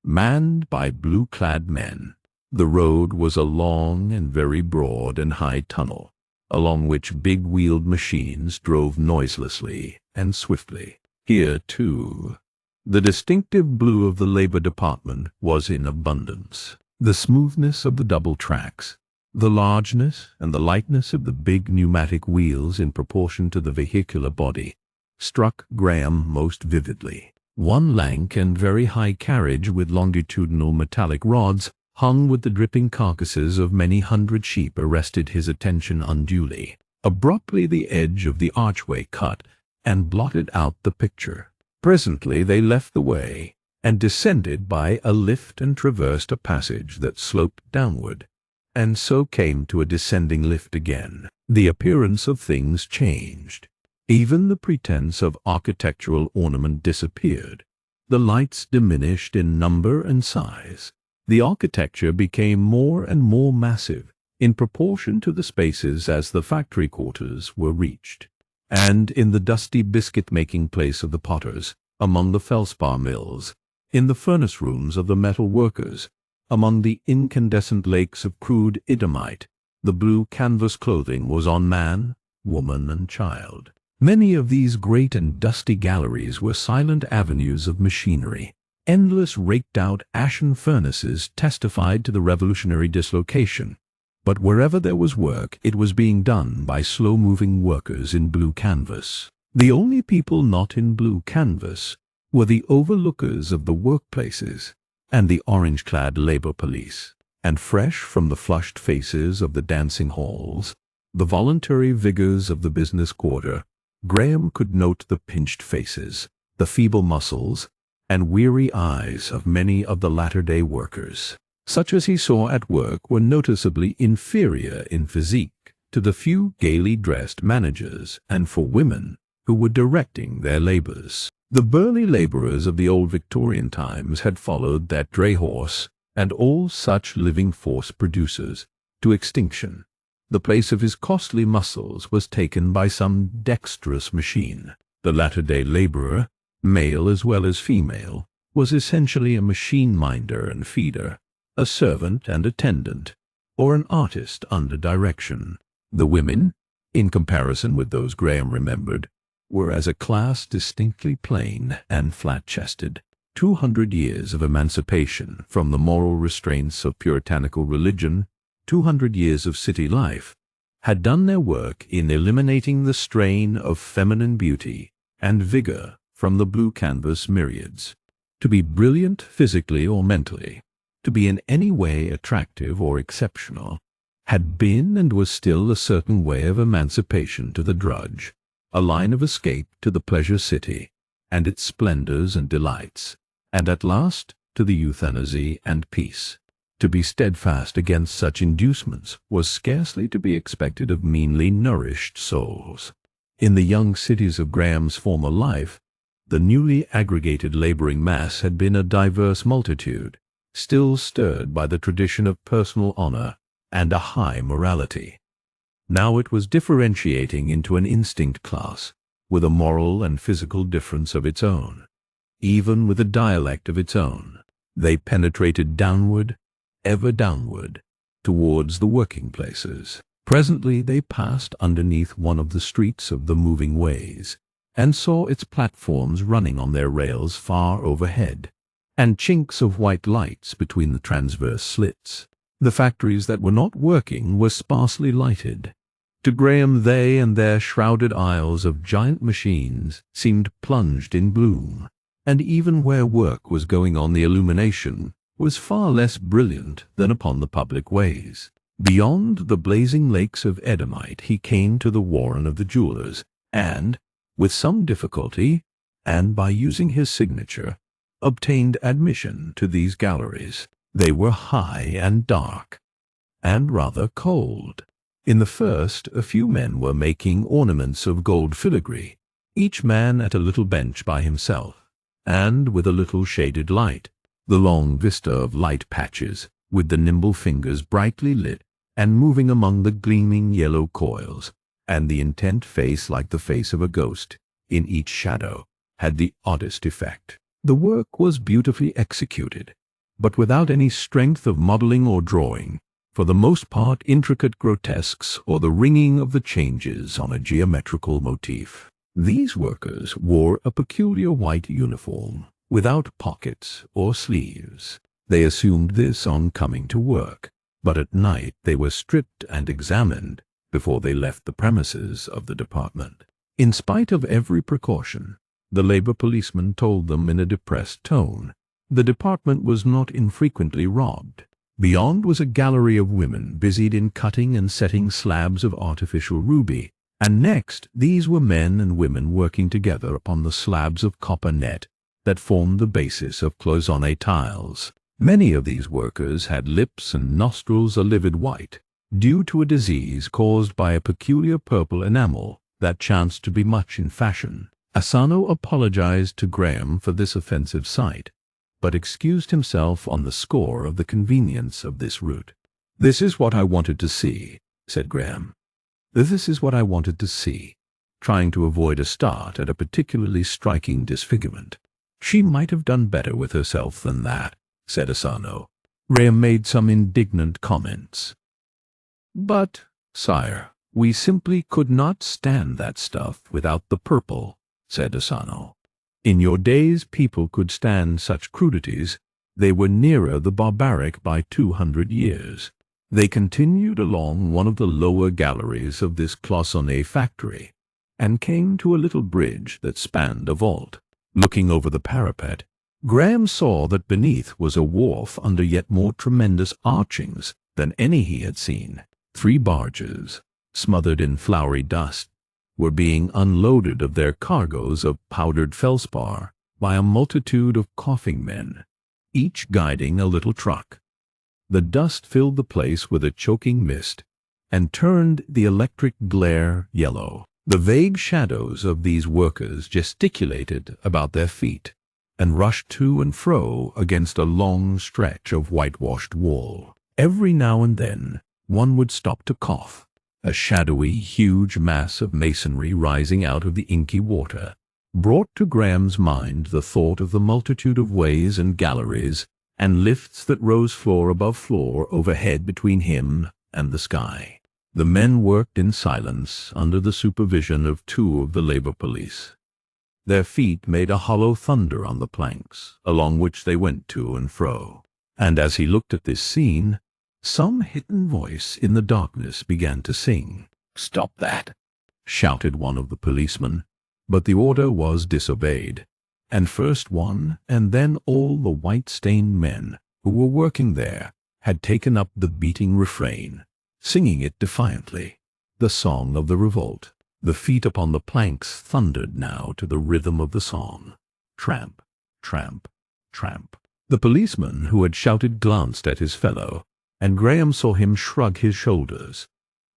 manned by blue-clad men. The road was a long and very broad and high tunnel, along which big-wheeled machines drove noiselessly and swiftly. Here, too, the distinctive blue of the Labor Department was in abundance. The smoothness of the double tracks, the largeness and the lightness of the big pneumatic wheels in proportion to the vehicular body, struck Graham most vividly. One lank and very high carriage with longitudinal metallic rods hung with the dripping carcasses of many hundred sheep arrested his attention unduly. Abruptly the edge of the archway cut and blotted out the picture. Presently they left the way and descended by a lift and traversed a passage that sloped downward, and so came to a descending lift again. The appearance of things changed. Even the pretense of architectural ornament disappeared. The lights diminished in number and size. The architecture became more and more massive in proportion to the spaces as the factory quarters were reached. And in the dusty biscuit-making place of the potters, among the felspar mills, in the furnace rooms of the metal workers, among the incandescent lakes of crude idamite, the blue canvas clothing was on man, woman, and child. Many of these great and dusty galleries were silent avenues of machinery. Endless raked-out ashen furnaces testified to the revolutionary dislocation. But wherever there was work, it was being done by slow-moving workers in blue canvas. The only people not in blue canvas were the overlookers of the workplaces and the orange-clad labor police. And fresh from the flushed faces of the dancing halls, the voluntary vigors of the business quarter, Graham could note the pinched faces, the feeble muscles, and weary eyes of many of the latter-day workers. Such as he saw at work were noticeably inferior in physique to the few gaily dressed managers and for women who were directing their labors. The burly laborers of the old Victorian times had followed that dray horse and all such living force producers to extinction. The place of his costly muscles was taken by some dexterous machine. The latter-day laborer, male as well as female, was essentially a machine minder and feeder, a servant and attendant, or an artist under direction. The women, in comparison with those Graham remembered, were as a class distinctly plain and flat-chested. 200 years of emancipation from the moral restraints of puritanical religion, 200 years of city life, had done their work in eliminating the strain of feminine beauty and vigor from the blue canvas myriads. To be brilliant physically or mentally, to be in any way attractive or exceptional, had been and was still a certain way of emancipation to the drudge, a line of escape to the pleasure city and its splendors and delights, and at last to the euthanasie and peace. To be steadfast against such inducements was scarcely to be expected of meanly nourished souls. In the young cities of Graham's former life, the newly aggregated laboring mass had been a diverse multitude, still stirred by the tradition of personal honor and a high morality. Now it was differentiating into an instinct class, with a moral and physical difference of its own, even with a dialect of its own. They penetrated downward, ever downward, towards the working places. Presently they passed underneath one of the streets of the moving ways, and saw its platforms running on their rails far overhead, and chinks of white lights between the transverse slits. The factories that were not working were sparsely lighted. To Graham they and their shrouded aisles of giant machines seemed plunged in gloom, and even where work was going on the illumination was far less brilliant than upon the public ways. Beyond the blazing lakes of Edomite he came to the warren of the jewelers, and, with some difficulty, and by using his signature, obtained admission to these galleries. They were high and dark, and rather cold. In the first, a few men were making ornaments of gold filigree, each man at a little bench by himself, and with a little shaded light. The long vista of light patches, with the nimble fingers brightly lit and moving among the gleaming yellow coils, and the intent face like the face of a ghost in each shadow, had the oddest effect. The work was beautifully executed, but without any strength of modeling or drawing, for the most part intricate grotesques or the ringing of the changes on a geometrical motif. These workers wore a peculiar white uniform, without pockets or sleeves. They assumed this on coming to work, but at night they were stripped and examined before they left the premises of the department. In spite of every precaution, the labor policeman told them in a depressed tone, the department was not infrequently robbed. Beyond was a gallery of women busied in cutting and setting slabs of artificial ruby, and next these were men and women working together upon the slabs of copper net that formed the basis of cloisonné tiles. Many of these workers had lips and nostrils a livid white, due to a disease caused by a peculiar purple enamel that chanced to be much in fashion. Asano apologized to Graham for this offensive sight, but excused himself on the score of the convenience of this route. "This is what I wanted to see," said Graham. "This is what I wanted to see," trying to avoid a start at a particularly striking disfigurement. "She might have done better with herself than that," said Asano. Graham made some indignant comments. "But, sire, we simply could not stand that stuff without the purple," said Asano. "In your days people could stand such crudities. They were nearer the barbaric by 200 years. They continued along one of the lower galleries of this cloisonné factory, and came to a little bridge that spanned a vault. Looking over the parapet, Graham saw that beneath was a wharf under yet more tremendous archings than any he had seen. 3 barges, smothered in floury dust, were being unloaded of their cargoes of powdered feldspar by a multitude of coughing men, each guiding a little truck. The dust filled the place with a choking mist, and turned the electric glare yellow. The vague shadows of these workers gesticulated about their feet, and rushed to and fro against a long stretch of whitewashed wall. Every now and then one would stop to cough, a shadowy, huge mass of masonry rising out of the inky water, brought to Graham's mind the thought of the multitude of ways and galleries and lifts that rose floor above floor overhead between him and the sky. The men worked in silence under the supervision of 2 of the labor police. Their feet made a hollow thunder on the planks, along which they went to and fro. And as he looked at this scene, some hidden voice in the darkness began to sing. "Stop that!" shouted one of the policemen, but the order was disobeyed, and first one and then all the white-stained men who were working there had taken up the beating refrain, singing it defiantly, the song of the revolt. The feet upon the planks thundered now to the rhythm of the song. Tramp, tramp, tramp. The policeman who had shouted glanced at his fellow, and Graham saw him shrug his shoulders.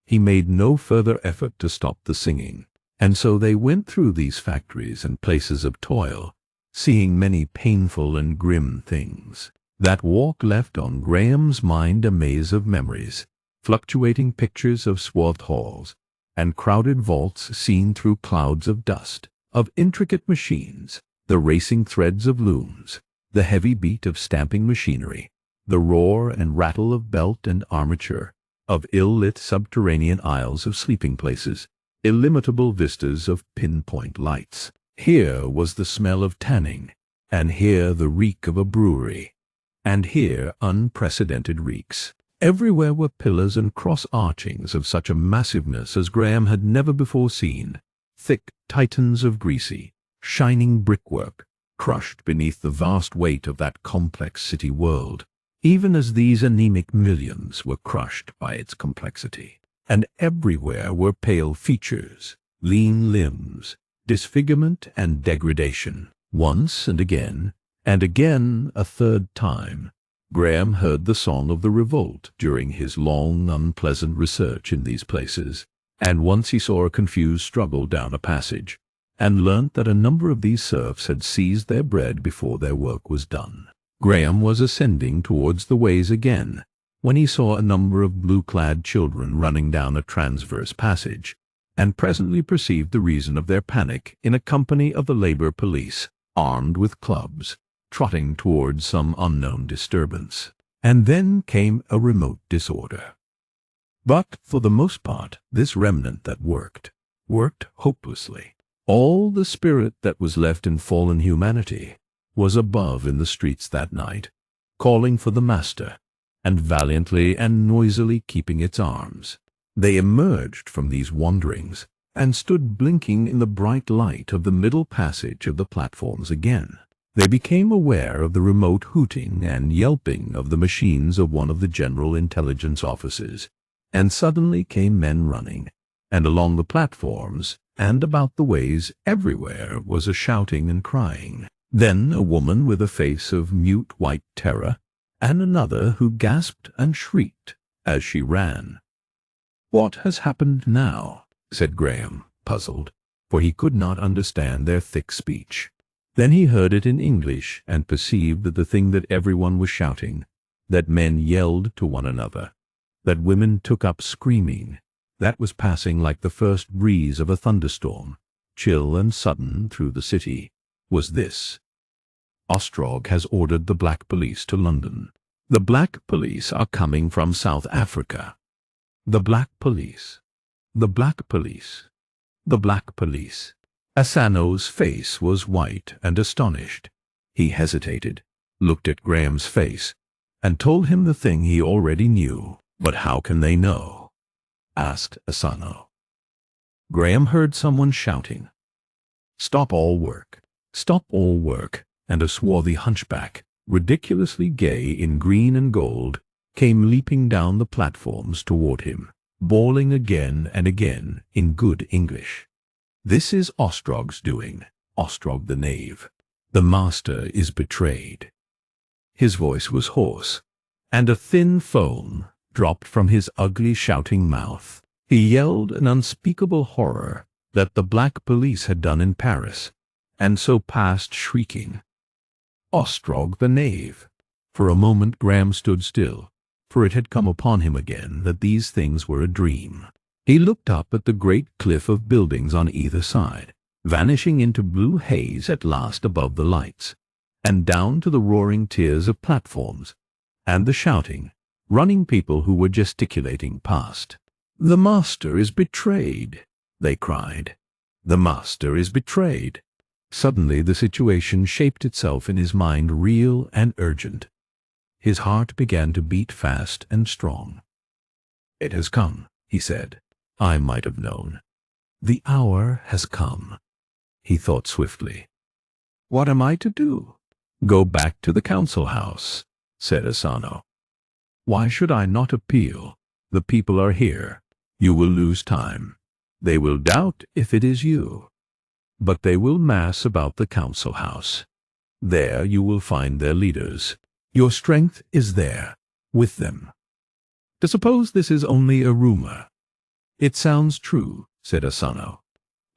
He made no further effort to stop the singing, and so they went through these factories and places of toil, seeing many painful and grim things. That walk left on Graham's mind a maze of memories, fluctuating pictures of swathed halls, and crowded vaults seen through clouds of dust, of intricate machines, the racing threads of looms, the heavy beat of stamping machinery, the roar and rattle of belt and armature, of ill-lit subterranean aisles of sleeping places, illimitable vistas of pinpoint lights. Here was the smell of tanning, and here the reek of a brewery, and here unprecedented reeks. Everywhere were pillars and cross-archings of such a massiveness as Graham had never before seen, thick titans of greasy, shining brickwork, crushed beneath the vast weight of that complex city world, even as these anemic millions were crushed by its complexity. And everywhere were pale features, lean limbs, disfigurement and degradation. Once and again a third time, Graham heard the song of the revolt during his long, unpleasant research in these places, and once he saw a confused struggle down a passage, and learnt that a number of these serfs had seized their bread before their work was done. Graham was ascending towards the ways again, when he saw a number of blue-clad children running down a transverse passage, and presently perceived the reason of their panic in a company of the labor police, armed with clubs, trotting towards some unknown disturbance. And then came a remote disorder. But for the most part, this remnant that worked hopelessly. All the spirit that was left in fallen humanity was above in the streets that night, calling for the master, and valiantly and noisily keeping its arms. They emerged from these wanderings, and stood blinking in the bright light of the middle passage of the platforms again. They became aware of the remote hooting and yelping of the machines of one of the General Intelligence offices, and suddenly came men running, and along the platforms and about the ways everywhere was a shouting and crying. Then a woman with a face of mute white terror, and another who gasped and shrieked as she ran. "What has happened now?" said Graham, puzzled, for he could not understand their thick speech. Then he heard it in English and perceived that the thing that everyone was shouting, that men yelled to one another, that women took up screaming, that was passing like the first breeze of a thunderstorm, chill and sudden through the city, was this: Ostrog has ordered the black police to London. The black police are coming from South Africa. The black police. The black police. The black police. Asano's face was white and astonished. He hesitated, looked at Graham's face, and told him the thing he already knew. "But how can they know?" asked Asano. Graham heard someone shouting, "Stop all work! Stop all work!" and a swarthy hunchback, ridiculously gay in green and gold, came leaping down the platforms toward him, bawling again and again in good English. "This is Ostrog's doing, Ostrog the knave. The master is betrayed." His voice was hoarse, and a thin foam dropped from his ugly shouting mouth. He yelled an unspeakable horror that the black police had done in Paris, and so passed shrieking. Ostrog the knave! For a moment Graham stood still, for it had come upon him again that these things were a dream. He looked up at the great cliff of buildings on either side, vanishing into blue haze at last above the lights, and down to the roaring tiers of platforms, and the shouting, running people who were gesticulating past. "The master is betrayed," they cried. "The master is betrayed." Suddenly the situation shaped itself in his mind, real and urgent. His heart began to beat fast and strong. "It has come," he said. "I might have known. The hour has come." He thought swiftly. "What am I to do?" "Go back to the council house," said Asano. "Why should I not appeal? The people are here. You will lose time. They will doubt if it is you. But they will mass about the council house. There you will find their leaders. Your strength is there, with them. To suppose this is only a rumor." "It sounds true," said Asano.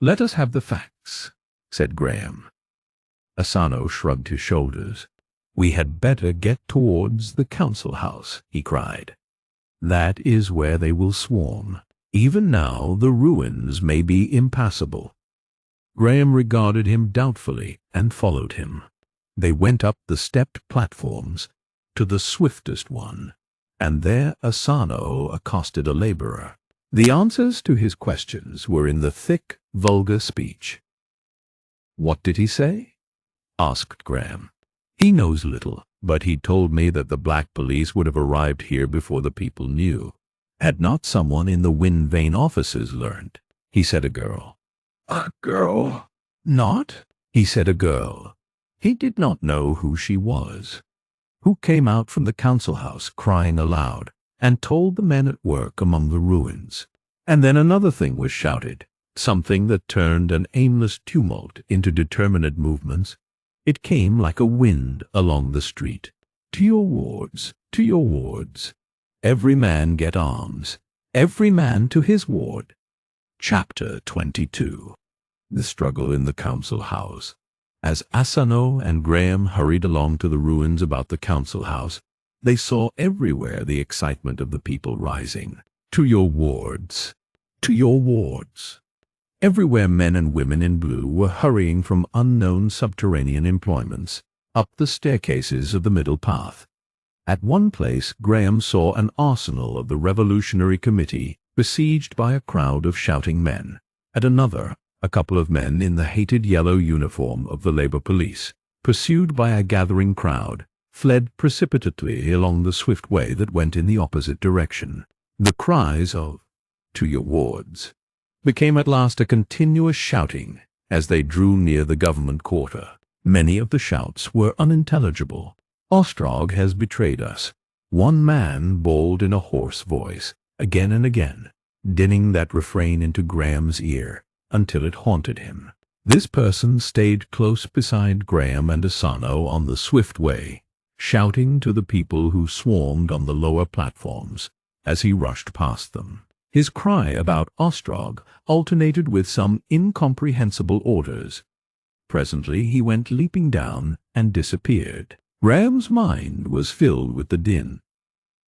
"Let us have the facts," said Graham. Asano shrugged his shoulders. "We had better get towards the council house," he cried. "That is where they will swarm. Even now the ruins may be impassable." Graham regarded him doubtfully and followed him. They went up the stepped platforms to the swiftest one, and there Asano accosted a laborer. The answers to his questions were in the thick, vulgar speech. "What did he say?" asked Graham. "He knows little, but he told me that the black police would have arrived here before the people knew. Had not someone in the wind vane offices learned?" He said a girl. "A girl?" "Not?" He said a girl. He did not know who she was. Who came out from the council house crying aloud, and told the men at work among the ruins. And then another thing was shouted, something that turned an aimless tumult into determinate movements. It came like a wind along the street. "To your wards, to your wards. Every man get arms, every man to his ward." Chapter 22. The struggle in the council house. As Asano and Graham hurried along to the ruins about the council house, they saw everywhere the excitement of the people rising. "To your wards, to your wards." Everywhere men and women in blue were hurrying from unknown subterranean employments, up the staircases of the middle path. At one place Graham saw an arsenal of the Revolutionary Committee besieged by a crowd of shouting men. At another, a couple of men in the hated yellow uniform of the Labor Police, pursued by a gathering crowd, fled precipitately along the swift way that went in the opposite direction. The cries of "To your wards" became at last a continuous shouting as they drew near the government quarter. Many of the shouts were unintelligible. "Ostrog has betrayed us," one man bawled in a hoarse voice, again and again, dinning that refrain into Graham's ear until it haunted him. This person stayed close beside Graham and Asano on the swift way, shouting to the people who swarmed on the lower platforms as he rushed past them. His cry about Ostrog alternated with some incomprehensible orders. Presently he went leaping down and disappeared. Graham's mind was filled with the din.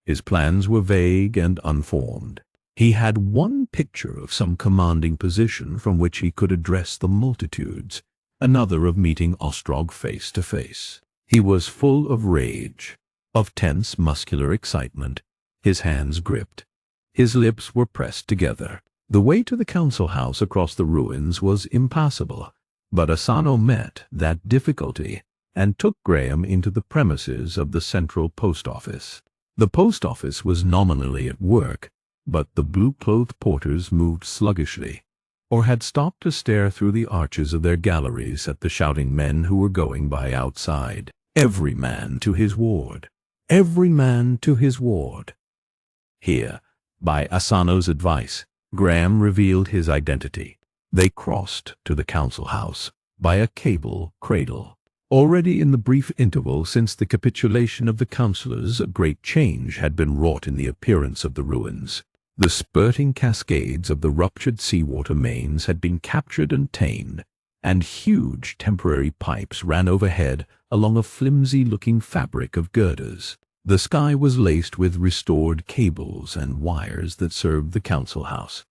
His plans were vague and unformed. He had one picture of some commanding position from which he could address the multitudes, another of meeting Ostrog face to face. He was full of rage, of tense muscular excitement, his hands gripped. His lips were pressed together. The way to the council house across the ruins was impassable, but Asano met that difficulty and took Graham into the premises of the central post office. The post office was nominally at work, but the blue-clothed porters moved sluggishly, or had stopped to stare through the arches of their galleries at the shouting men who were going by outside. Every man to his ward. Every man to his ward. Here, by Asano's advice, Graham revealed his identity. They crossed to the council house by a cable cradle. Already in the brief interval since the capitulation of the councillors, a great change had been wrought in the appearance of the ruins. The spurting cascades of the ruptured seawater mains had been captured and tamed, and huge temporary pipes ran overhead along a flimsy-looking fabric of girders. The sky was laced with restored cables and wires that served the council house.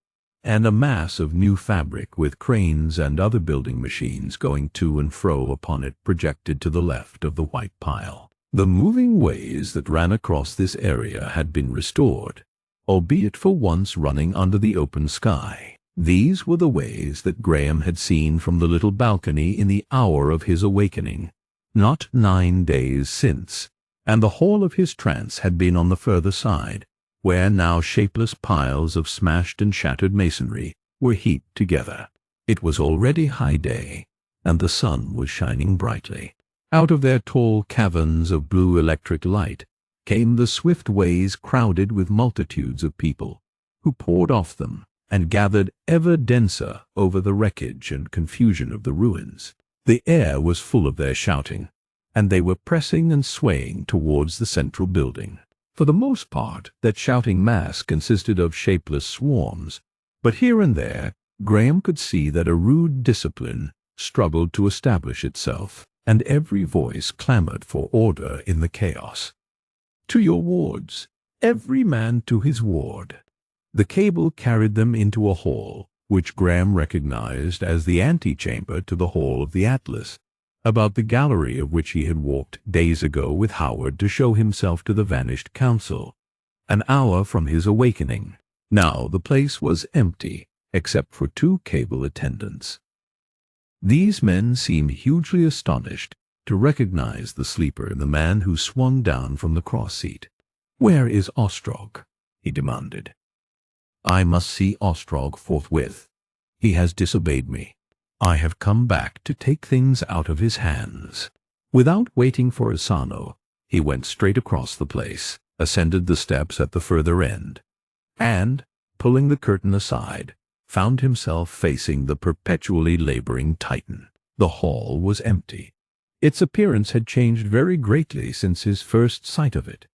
and a mass of new fabric with cranes and other building machines going to and fro upon it projected to the left of the white pile. The moving ways that ran across this area had been restored, albeit for once running under the open sky. These were the ways that Graham had seen from the little balcony in the hour of his awakening, not 9 days since, and the whole of his trance had been on the further side, where now shapeless piles of smashed and shattered masonry were heaped together. It was already high day, and the sun was shining brightly. Out of their tall caverns of blue electric light came the swift ways crowded with multitudes of people, who poured off them and gathered ever denser over the wreckage and confusion of the ruins. The air was full of their shouting, and they were pressing and swaying towards the central building. For the most part, that shouting mass consisted of shapeless swarms, but here and there Graham could see that a rude discipline struggled to establish itself, and every voice clamored for order in the chaos. "To your wards, every man to his ward." The cable carried them into a hall, which Graham recognized as the antechamber to the Hall of the Atlas, about the gallery of which he had walked days ago with Howard to show himself to the vanished council, an hour from his awakening. Now the place was empty, except for 2 cable attendants. These men seemed hugely astonished to recognize the sleeper in the man who swung down from the cross-seat. "Where is Ostrog?" he demanded. "I must see Ostrog forthwith. He has disobeyed me. I have come back to take things out of his hands." Without waiting for Asano, he went straight across the place, ascended the steps at the further end, and, pulling the curtain aside, found himself facing the perpetually laboring Titan. The hall was empty. Its appearance had changed very greatly since his first sight of it.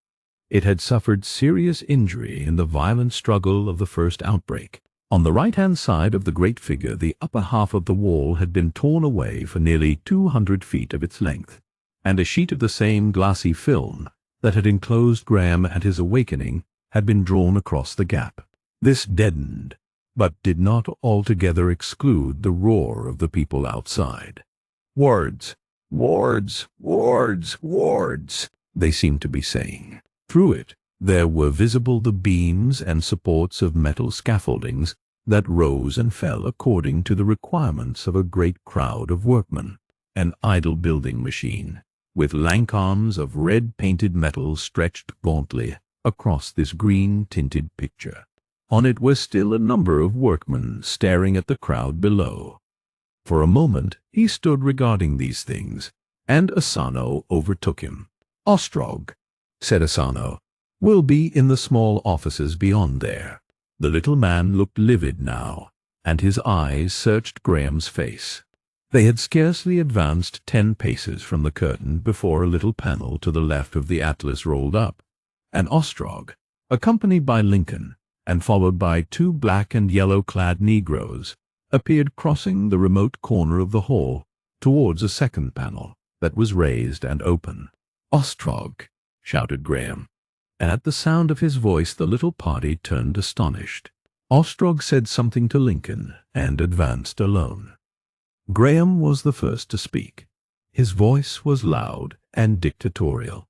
It had suffered serious injury in the violent struggle of the first outbreak. On the right-hand side of the great figure, the upper half of the wall had been torn away for nearly 200 feet of its length, and a sheet of the same glassy film that had enclosed Graham at his awakening had been drawn across the gap. This deadened, but did not altogether exclude the roar of the people outside. "Wards, wards, wards, wards," they seemed to be saying. Through it there were visible the beams and supports of metal scaffoldings that rose and fell according to the requirements of a great crowd of workmen. An idle building machine, with lank arms of red-painted metal stretched gauntly across this green-tinted picture. On it were still a number of workmen staring at the crowd below. For a moment he stood regarding these things, and Asano overtook him. "Ostrog," said Asano, "will be in the small offices beyond there." The little man looked livid now, and his eyes searched Graham's face. They had scarcely advanced 10 paces from the curtain before a little panel to the left of the Atlas rolled up, and Ostrog, accompanied by Lincoln, and followed by 2 black and yellow-clad Negroes, appeared crossing the remote corner of the hall towards a second panel that was raised and open. "Ostrog!" shouted Graham, and at the sound of his voice the little party turned astonished. Ostrog said something to Lincoln and advanced alone. Graham was the first to speak. His voice was loud and dictatorial.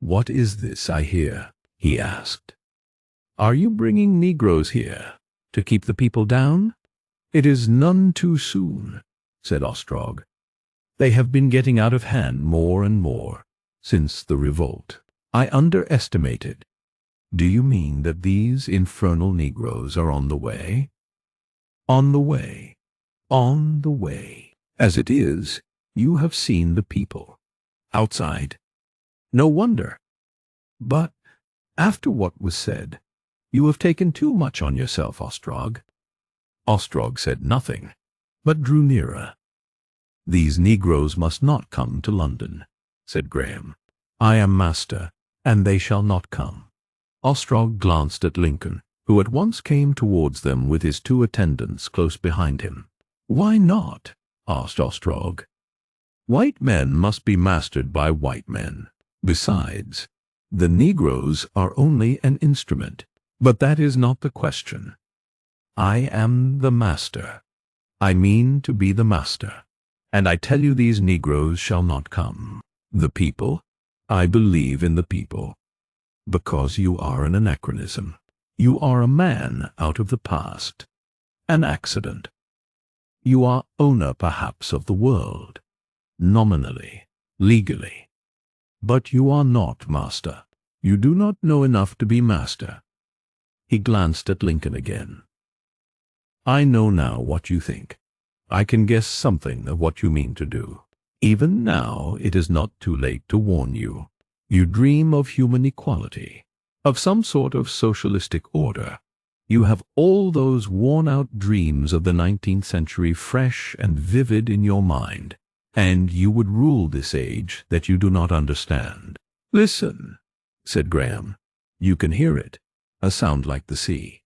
"What is this I hear?" he asked. "Are you bringing Negroes here to keep the people down?" "It is none too soon," said Ostrog. "They have been getting out of hand more and more since the revolt. I underestimated. Do you mean that these infernal Negroes are on the way?" "On the way. On the way. As it is, you have seen the people outside. No wonder. But, after what was said, you have taken too much on yourself, Ostrog." Ostrog said nothing, but drew nearer. "These Negroes must not come to London," said Graham. "I am master, and they shall not come." Ostrog glanced at Lincoln, who at once came towards them with his 2 attendants close behind him. "Why not?" asked Ostrog. "White men must be mastered by white men. Besides, the Negroes are only an instrument. But that is not the question. I am the master. I mean to be the master. And I tell you these Negroes shall not come. The people? I believe in the people. Because you are an anachronism. You are a man out of the past. An accident. You are owner, perhaps, of the world. Nominally, legally. But you are not master. You do not know enough to be master. He glanced at Lincoln again. I know now what you think. I can guess something of what you mean to do. Even now it is not too late to warn you. You dream of human equality, of some sort of socialistic order. You have all those worn-out dreams of the 19th century fresh and vivid in your mind, and you would rule this age that you do not understand. Listen, said Graham. You can hear it, a sound like the sea.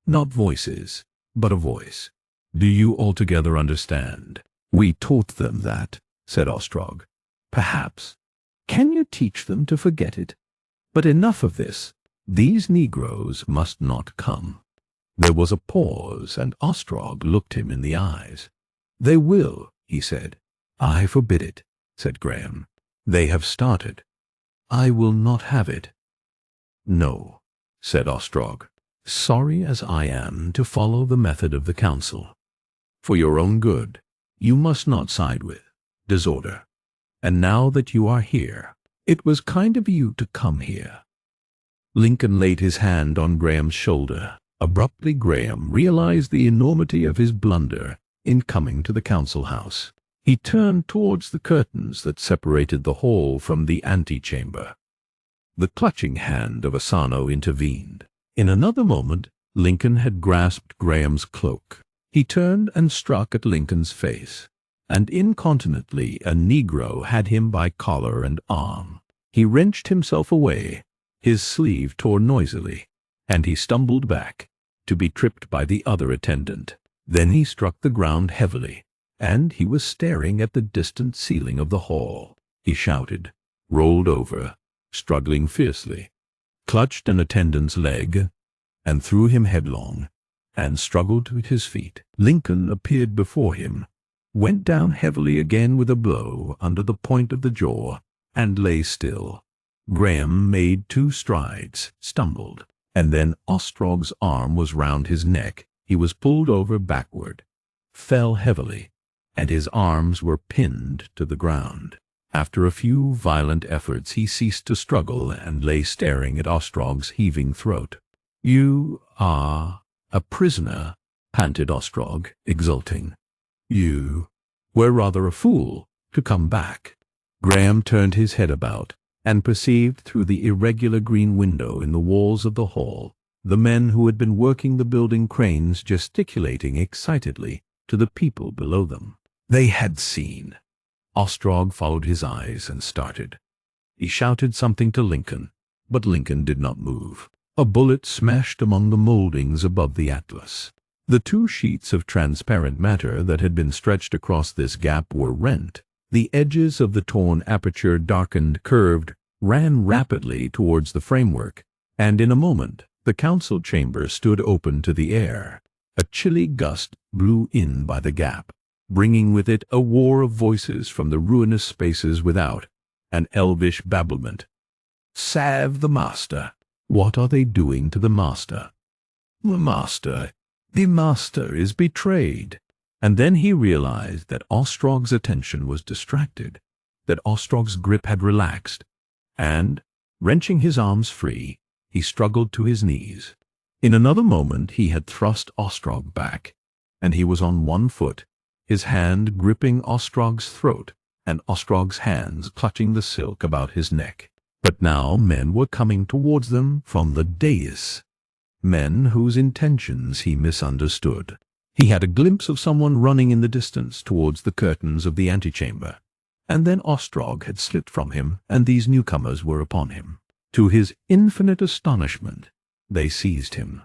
Not voices, but a voice. Do you altogether understand? We taught them that, said Ostrog. Perhaps. Can you teach them to forget it? But enough of this. These Negroes must not come. There was a pause, and Ostrog looked him in the eyes. They will, he said. I forbid it, said Graham. They have started. I will not have it. No, said Ostrog. Sorry as I am to follow the method of the council. For your own good, you must not side with disorder. And now that you are here, it was kind of you to come here. Lincoln laid his hand on Graham's shoulder. Abruptly, Graham realized the enormity of his blunder in coming to the council house. He turned towards the curtains that separated the hall from the antechamber. The clutching hand of Asano intervened. In another moment, Lincoln had grasped Graham's cloak. He turned and struck at Lincoln's face, and incontinently a Negro had him by collar and arm. He wrenched himself away. His sleeve tore noisily, and he stumbled back, to be tripped by the other attendant. Then he struck the ground heavily, and he was staring at the distant ceiling of the hall. He shouted, rolled over, struggling fiercely, clutched an attendant's leg, and threw him headlong, and struggled to his feet. Lincoln appeared before him, went down heavily again with a blow under the point of the jaw, and lay still. Graham made 2 strides, stumbled, and then Ostrog's arm was round his neck. He was pulled over backward, fell heavily, and his arms were pinned to the ground. After a few violent efforts he ceased to struggle and lay staring at Ostrog's heaving throat. You are a prisoner, panted Ostrog, exulting. You were rather a fool to come back. Graham turned his head about and perceived through the irregular green window in the walls of the hall the men who had been working the building cranes gesticulating excitedly to the people below them. They had seen. Ostrog followed his eyes and started. He shouted something to Lincoln, but Lincoln did not move. A bullet smashed among the moldings above the Atlas. The 2 sheets of transparent matter that had been stretched across this gap were rent. The edges of the torn aperture darkened, curved, ran rapidly towards the framework, and in a moment the council chamber stood open to the air. A chilly gust blew in by the gap, bringing with it a war of voices from the ruinous spaces without, an elvish babblement. Salve the master! What are they doing to the master? The master is betrayed. And then he realized that Ostrog's attention was distracted, that Ostrog's grip had relaxed, and, wrenching his arms free, he struggled to his knees. In another moment he had thrust Ostrog back, and he was on one foot, his hand gripping Ostrog's throat, and Ostrog's hands clutching the silk about his neck. But now men were coming towards them from the dais, men whose intentions he misunderstood. He had a glimpse of someone running in the distance towards the curtains of the antechamber, and then Ostrog had slipped from him, and these newcomers were upon him. To his infinite astonishment, they seized him.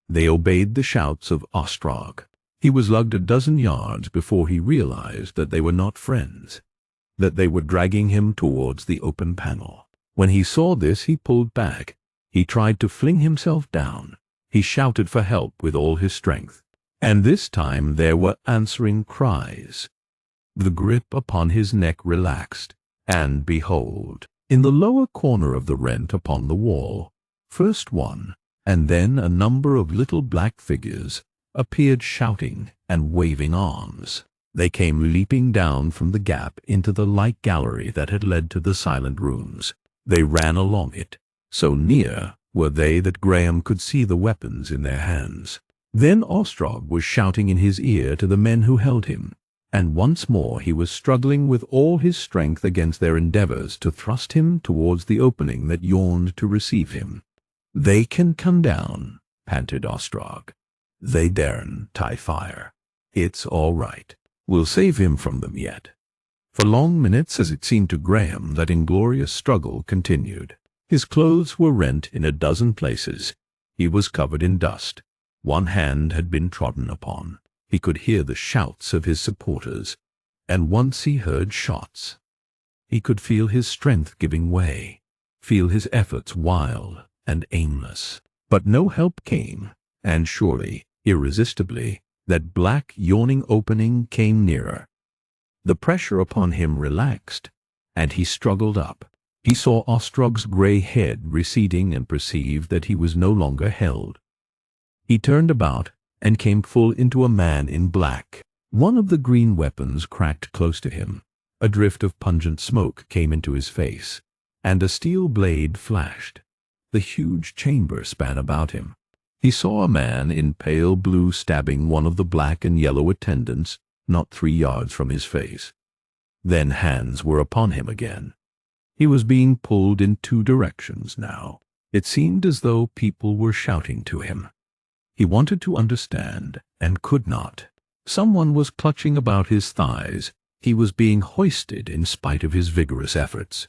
They obeyed the shouts of Ostrog. He was lugged a dozen yards before he realized that they were not friends, that they were dragging him towards the open panel. When he saw this, he pulled back. He tried to fling himself down. He shouted for help with all his strength, and this time there were answering cries. The grip upon his neck relaxed, and behold, in the lower corner of the rent upon the wall, first one, and then a number of little black figures appeared shouting and waving arms. They came leaping down from the gap into the light gallery that had led to the silent rooms. They ran along it. So near were they that Graham could see the weapons in their hands. Then Ostrog was shouting in his ear to the men who held him, and once more he was struggling with all his strength against their endeavors to thrust him towards the opening that yawned to receive him. "They can come down," panted Ostrog. "They daren't tie fire. It's all right. We'll save him from them yet." For long minutes, as it seemed to Graham, that inglorious struggle continued. His clothes were rent in a dozen places. He was covered in dust. One hand had been trodden upon. He could hear the shouts of his supporters, and once he heard shots. He could feel his strength giving way, feel his efforts wild and aimless. But no help came, and surely, irresistibly, that black yawning opening came nearer. The pressure upon him relaxed, and he struggled up. He saw Ostrog's grey head receding and perceived that he was no longer held. He turned about and came full into a man in black. One of the green weapons cracked close to him. A drift of pungent smoke came into his face, and a steel blade flashed. The huge chamber span about him. He saw a man in pale blue stabbing one of the black and yellow attendants not 3 yards from his face. Then hands were upon him again. He was being pulled in 2 directions now. It seemed as though people were shouting to him. He wanted to understand, and could not. Someone was clutching about his thighs. He was being hoisted in spite of his vigorous efforts.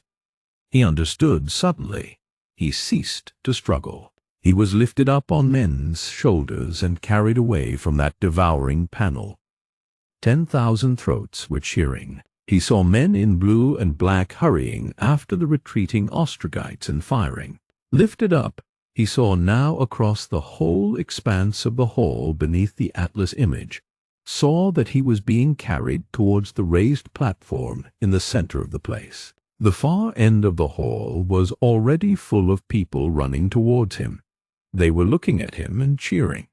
He understood suddenly. He ceased to struggle. He was lifted up on men's shoulders and carried away from that devouring panel. 10,000 throats were cheering. He saw men in blue and black hurrying after the retreating Ostrogites and firing. Lifted up, he saw now across the whole expanse of the hall beneath the Atlas image, saw that he was being carried towards the raised platform in the center of the place. The far end of the hall was already full of people running towards him. They were looking at him and cheering.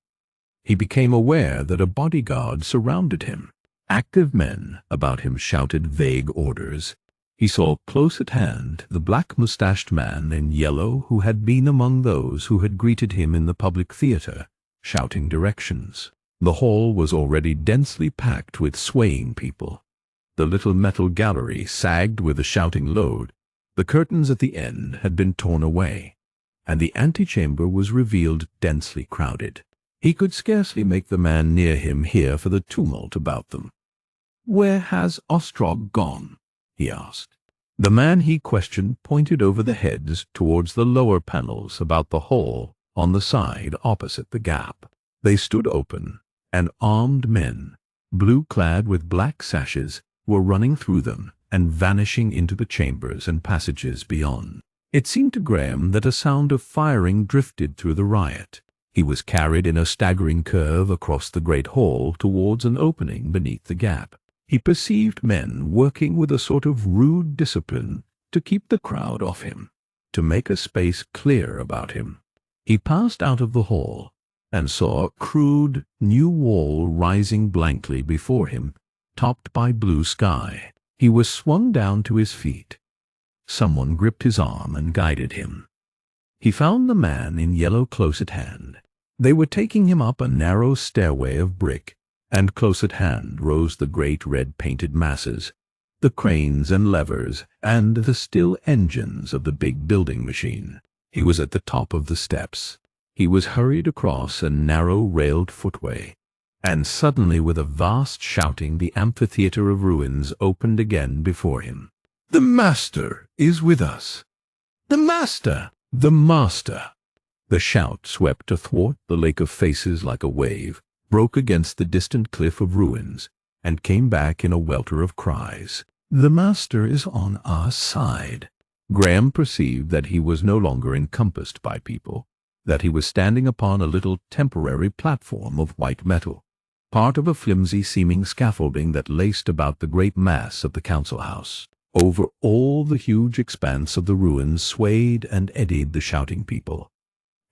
He became aware that a bodyguard surrounded him. Active men about him shouted vague orders. He saw close at hand the black-moustached man in yellow who had been among those who had greeted him in the public theater, shouting directions. The hall was already densely packed with swaying people. The little metal gallery sagged with the shouting load. The curtains at the end had been torn away, and the antechamber was revealed densely crowded. He could scarcely make the man near him hear for the tumult about them. "Where has Ostrog gone?" he asked. The man he questioned pointed over the heads towards the lower panels about the hall on the side opposite the gap. They stood open, and armed men, blue-clad with black sashes, were running through them and vanishing into the chambers and passages beyond. It seemed to Graham that a sound of firing drifted through the riot. He was carried in a staggering curve across the great hall towards an opening beneath the gap. He perceived men working with a sort of rude discipline to keep the crowd off him, to make a space clear about him. He passed out of the hall and saw a crude new wall rising blankly before him, topped by blue sky. He was swung down to his feet. Someone gripped his arm and guided him. He found the man in yellow close at hand. They were taking him up a narrow stairway of brick, and close at hand rose the great red-painted masses, the cranes and levers, and the still engines of the big building machine. He was at the top of the steps. He was hurried across a narrow railed footway, and suddenly with a vast shouting the amphitheater of ruins opened again before him. "The Master is with us! The Master! The Master!" The shout swept athwart the lake of faces like a wave, broke against the distant cliff of ruins, and came back in a welter of cries. "The Master is on our side." Graham perceived that he was no longer encompassed by people. that he was standing upon a little temporary platform of white metal, part of a flimsy-seeming scaffolding that laced about the great mass of the council house. Over all the huge expanse of the ruins swayed and eddied the shouting people,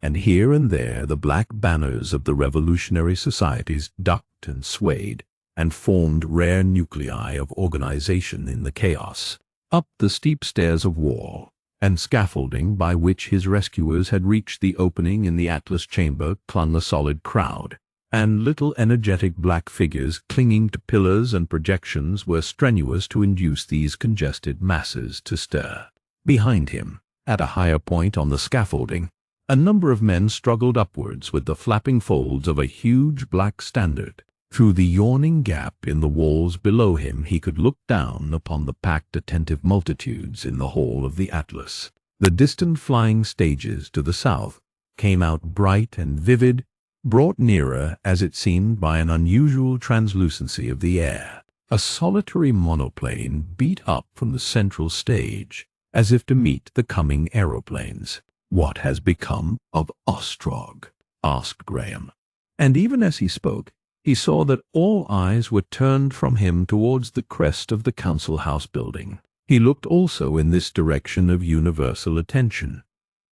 and here and there the black banners of the revolutionary societies ducked and swayed and formed rare nuclei of organization in the chaos. Up the steep stairs of wall and scaffolding by which his rescuers had reached the opening in the Atlas chamber clung a solid crowd, and little energetic black figures clinging to pillars and projections were strenuous to induce these congested masses to stir. Behind him, at a higher point on the scaffolding, a number of men struggled upwards with the flapping folds of a huge black standard. Through the yawning gap in the walls below him he could look down upon the packed attentive multitudes in the hall of the Atlas. The distant flying stages to the south came out bright and vivid, brought nearer, as it seemed, by an unusual translucency of the air. A solitary monoplane beat up from the central stage, as if to meet the coming aeroplanes. "What has become of Ostrog?" asked Graham. And even as he spoke, he saw that all eyes were turned from him towards the crest of the council house building. He looked also in this direction of universal attention.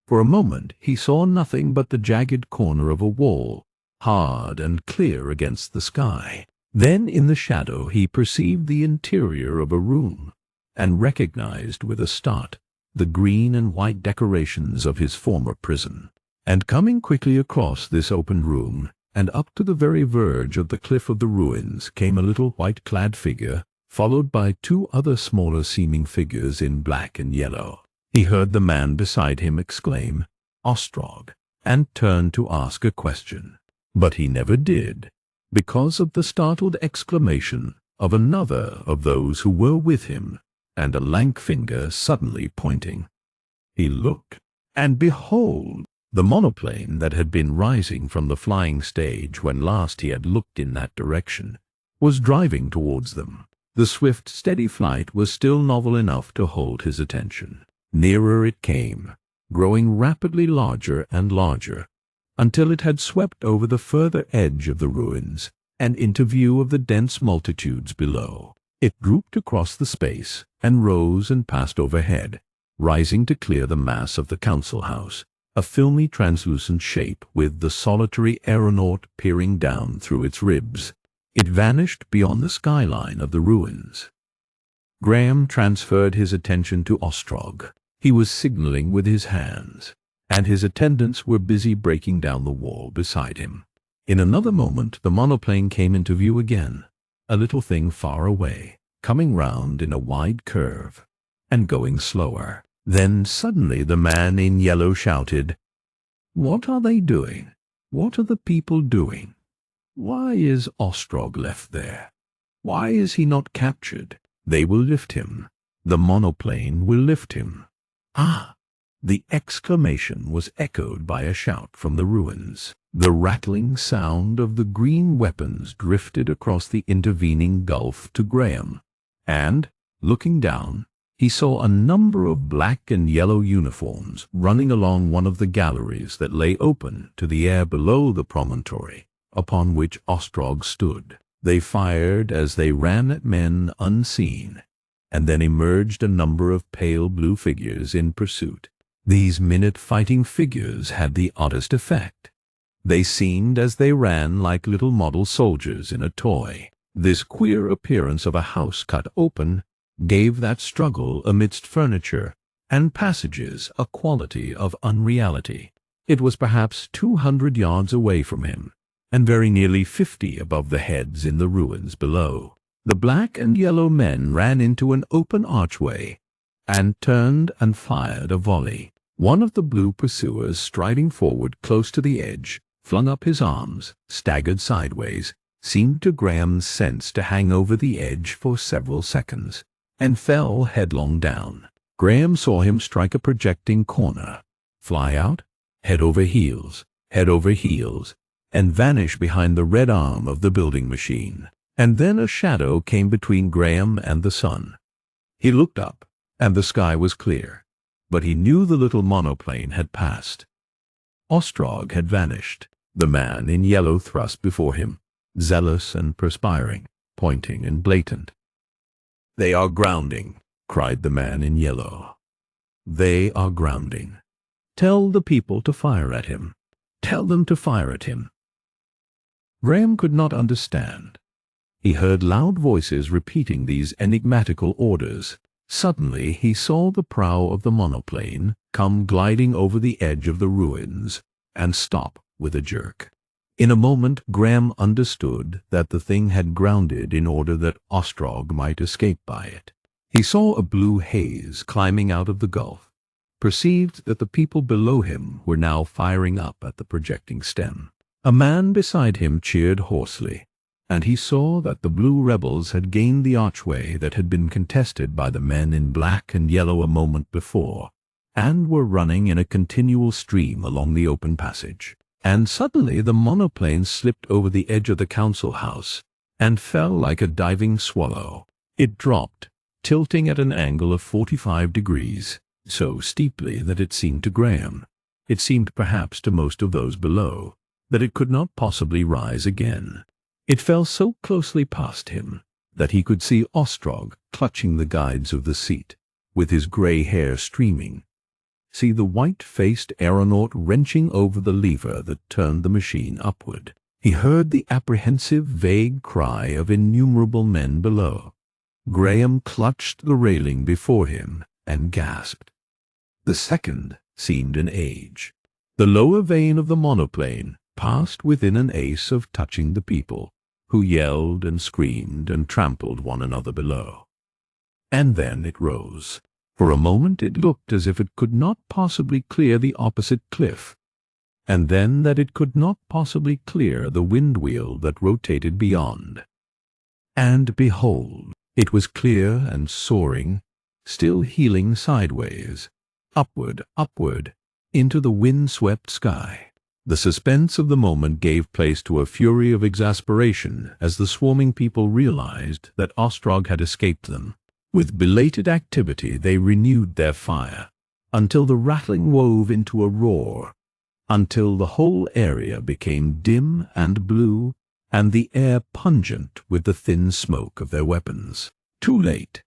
For a moment he saw nothing but the jagged corner of a wall, hard and clear against the sky. Then in the shadow he perceived the interior of a room, and recognized with a start the green and white decorations of his former prison. And coming quickly across this open room, and up to the very verge of the cliff of the ruins, came a little white-clad figure, followed by two other smaller-seeming figures in black and yellow. He heard the man beside him exclaim, "Ostrog," and turned to ask a question. But he never did, because of the startled exclamation of another of those who were with him, and a lank finger suddenly pointing. He looked, and behold, the monoplane that had been rising from the flying stage when last he had looked in that direction was driving towards them. The swift, steady flight was still novel enough to hold his attention. Nearer it came, growing rapidly larger and larger, until it had swept over the further edge of the ruins and into view of the dense multitudes below. It drooped across the space and rose and passed overhead, rising to clear the mass of the council house, a filmy translucent shape with the solitary aeronaut peering down through its ribs. It vanished beyond the skyline of the ruins. Graham transferred his attention to Ostrog. He was signaling with his hands, and his attendants were busy breaking down the wall beside him. In another moment the monoplane came into view again, a little thing far away, coming round in a wide curve, and going slower. Then suddenly the man in yellow shouted, "What are they doing? What are the people doing? Why is Ostrog left there? Why is he not captured? They will lift him. The monoplane will lift him." Ah! The exclamation was echoed by a shout from the ruins. The rattling sound of the green weapons drifted across the intervening gulf to Graham, and, looking down, he saw a number of black and yellow uniforms running along one of the galleries that lay open to the air below the promontory upon which Ostrog stood. They fired as they ran at men unseen, and then emerged a number of pale blue figures in pursuit. These minute-fighting figures had the oddest effect. They seemed, as they ran, like little model soldiers in a toy. This queer appearance of a house cut open gave that struggle amidst furniture and passages a quality of unreality. It was perhaps 200 yards away from him, and very nearly 50 above the heads in the ruins below. The black and yellow men ran into an open archway, and turned and fired a volley. One of the blue pursuers, striding forward close to the edge, flung up his arms, staggered sideways, seemed to Graham's sense to hang over the edge for several seconds, and fell headlong down. Graham saw him strike a projecting corner, fly out, head over heels, and vanish behind the red arm of the building machine. And then a shadow came between Graham and the sun. He looked up, and the sky was clear, but he knew the little monoplane had passed. Ostrog had vanished. The man in yellow thrust before him, zealous and perspiring, pointing and blatant. "They are grounding," cried the man in yellow. "They are grounding. Tell the people to fire at him. Tell them to fire at him." Graham could not understand. He heard loud voices repeating these enigmatical orders. Suddenly he saw the prow of the monoplane come gliding over the edge of the ruins and stop with a jerk. In a moment Graham understood that the thing had grounded in order that Ostrog might escape by it. He saw a blue haze climbing out of the gulf, perceived that the people below him were now firing up at the projecting stem. A man beside him cheered hoarsely, and he saw that the blue rebels had gained the archway that had been contested by the men in black and yellow a moment before, and were running in a continual stream along the open passage. And suddenly the monoplane slipped over the edge of the council house and fell like a diving swallow. It dropped, tilting at an angle of 45 degrees, so steeply that it seemed to Graham, it seemed perhaps to most of those below, that it could not possibly rise again. It fell so closely past him that he could see Ostrog clutching the guides of the seat, with his grey hair streaming, see the white-faced aeronaut wrenching over the lever that turned the machine upward. He heard the apprehensive, vague cry of innumerable men below. Graham clutched the railing before him and gasped. The second seemed an age. The lower vane of the monoplane passed within an ace of touching the people, who yelled and screamed and trampled one another below. And then it rose. For a moment it looked as if it could not possibly clear the opposite cliff, and then that it could not possibly clear the wind-wheel that rotated beyond. And behold, it was clear and soaring, still heeling sideways, upward, into the wind-swept sky. The suspense of the moment gave place to a fury of exasperation as the swarming people realized that Ostrog had escaped them. With belated activity they renewed their fire, until the rattling wove into a roar, until the whole area became dim and blue, and the air pungent with the thin smoke of their weapons. Too late.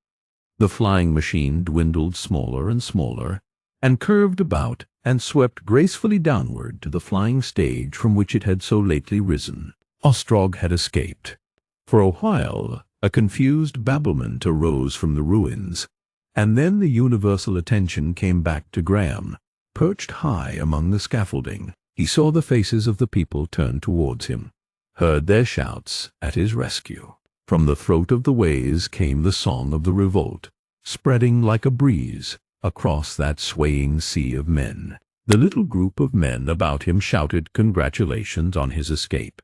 The flying machine dwindled smaller and smaller, and curved about and swept gracefully downward to the flying stage from which it had so lately risen. Ostrog had escaped. For a while a confused babblement arose from the ruins, and then the universal attention came back to Graham. Perched high among the scaffolding, he saw the faces of the people turn towards him, heard their shouts at his rescue. From the throat of the ways came the song of the revolt, spreading like a breeze across that swaying sea of men. The little group of men about him shouted congratulations on his escape.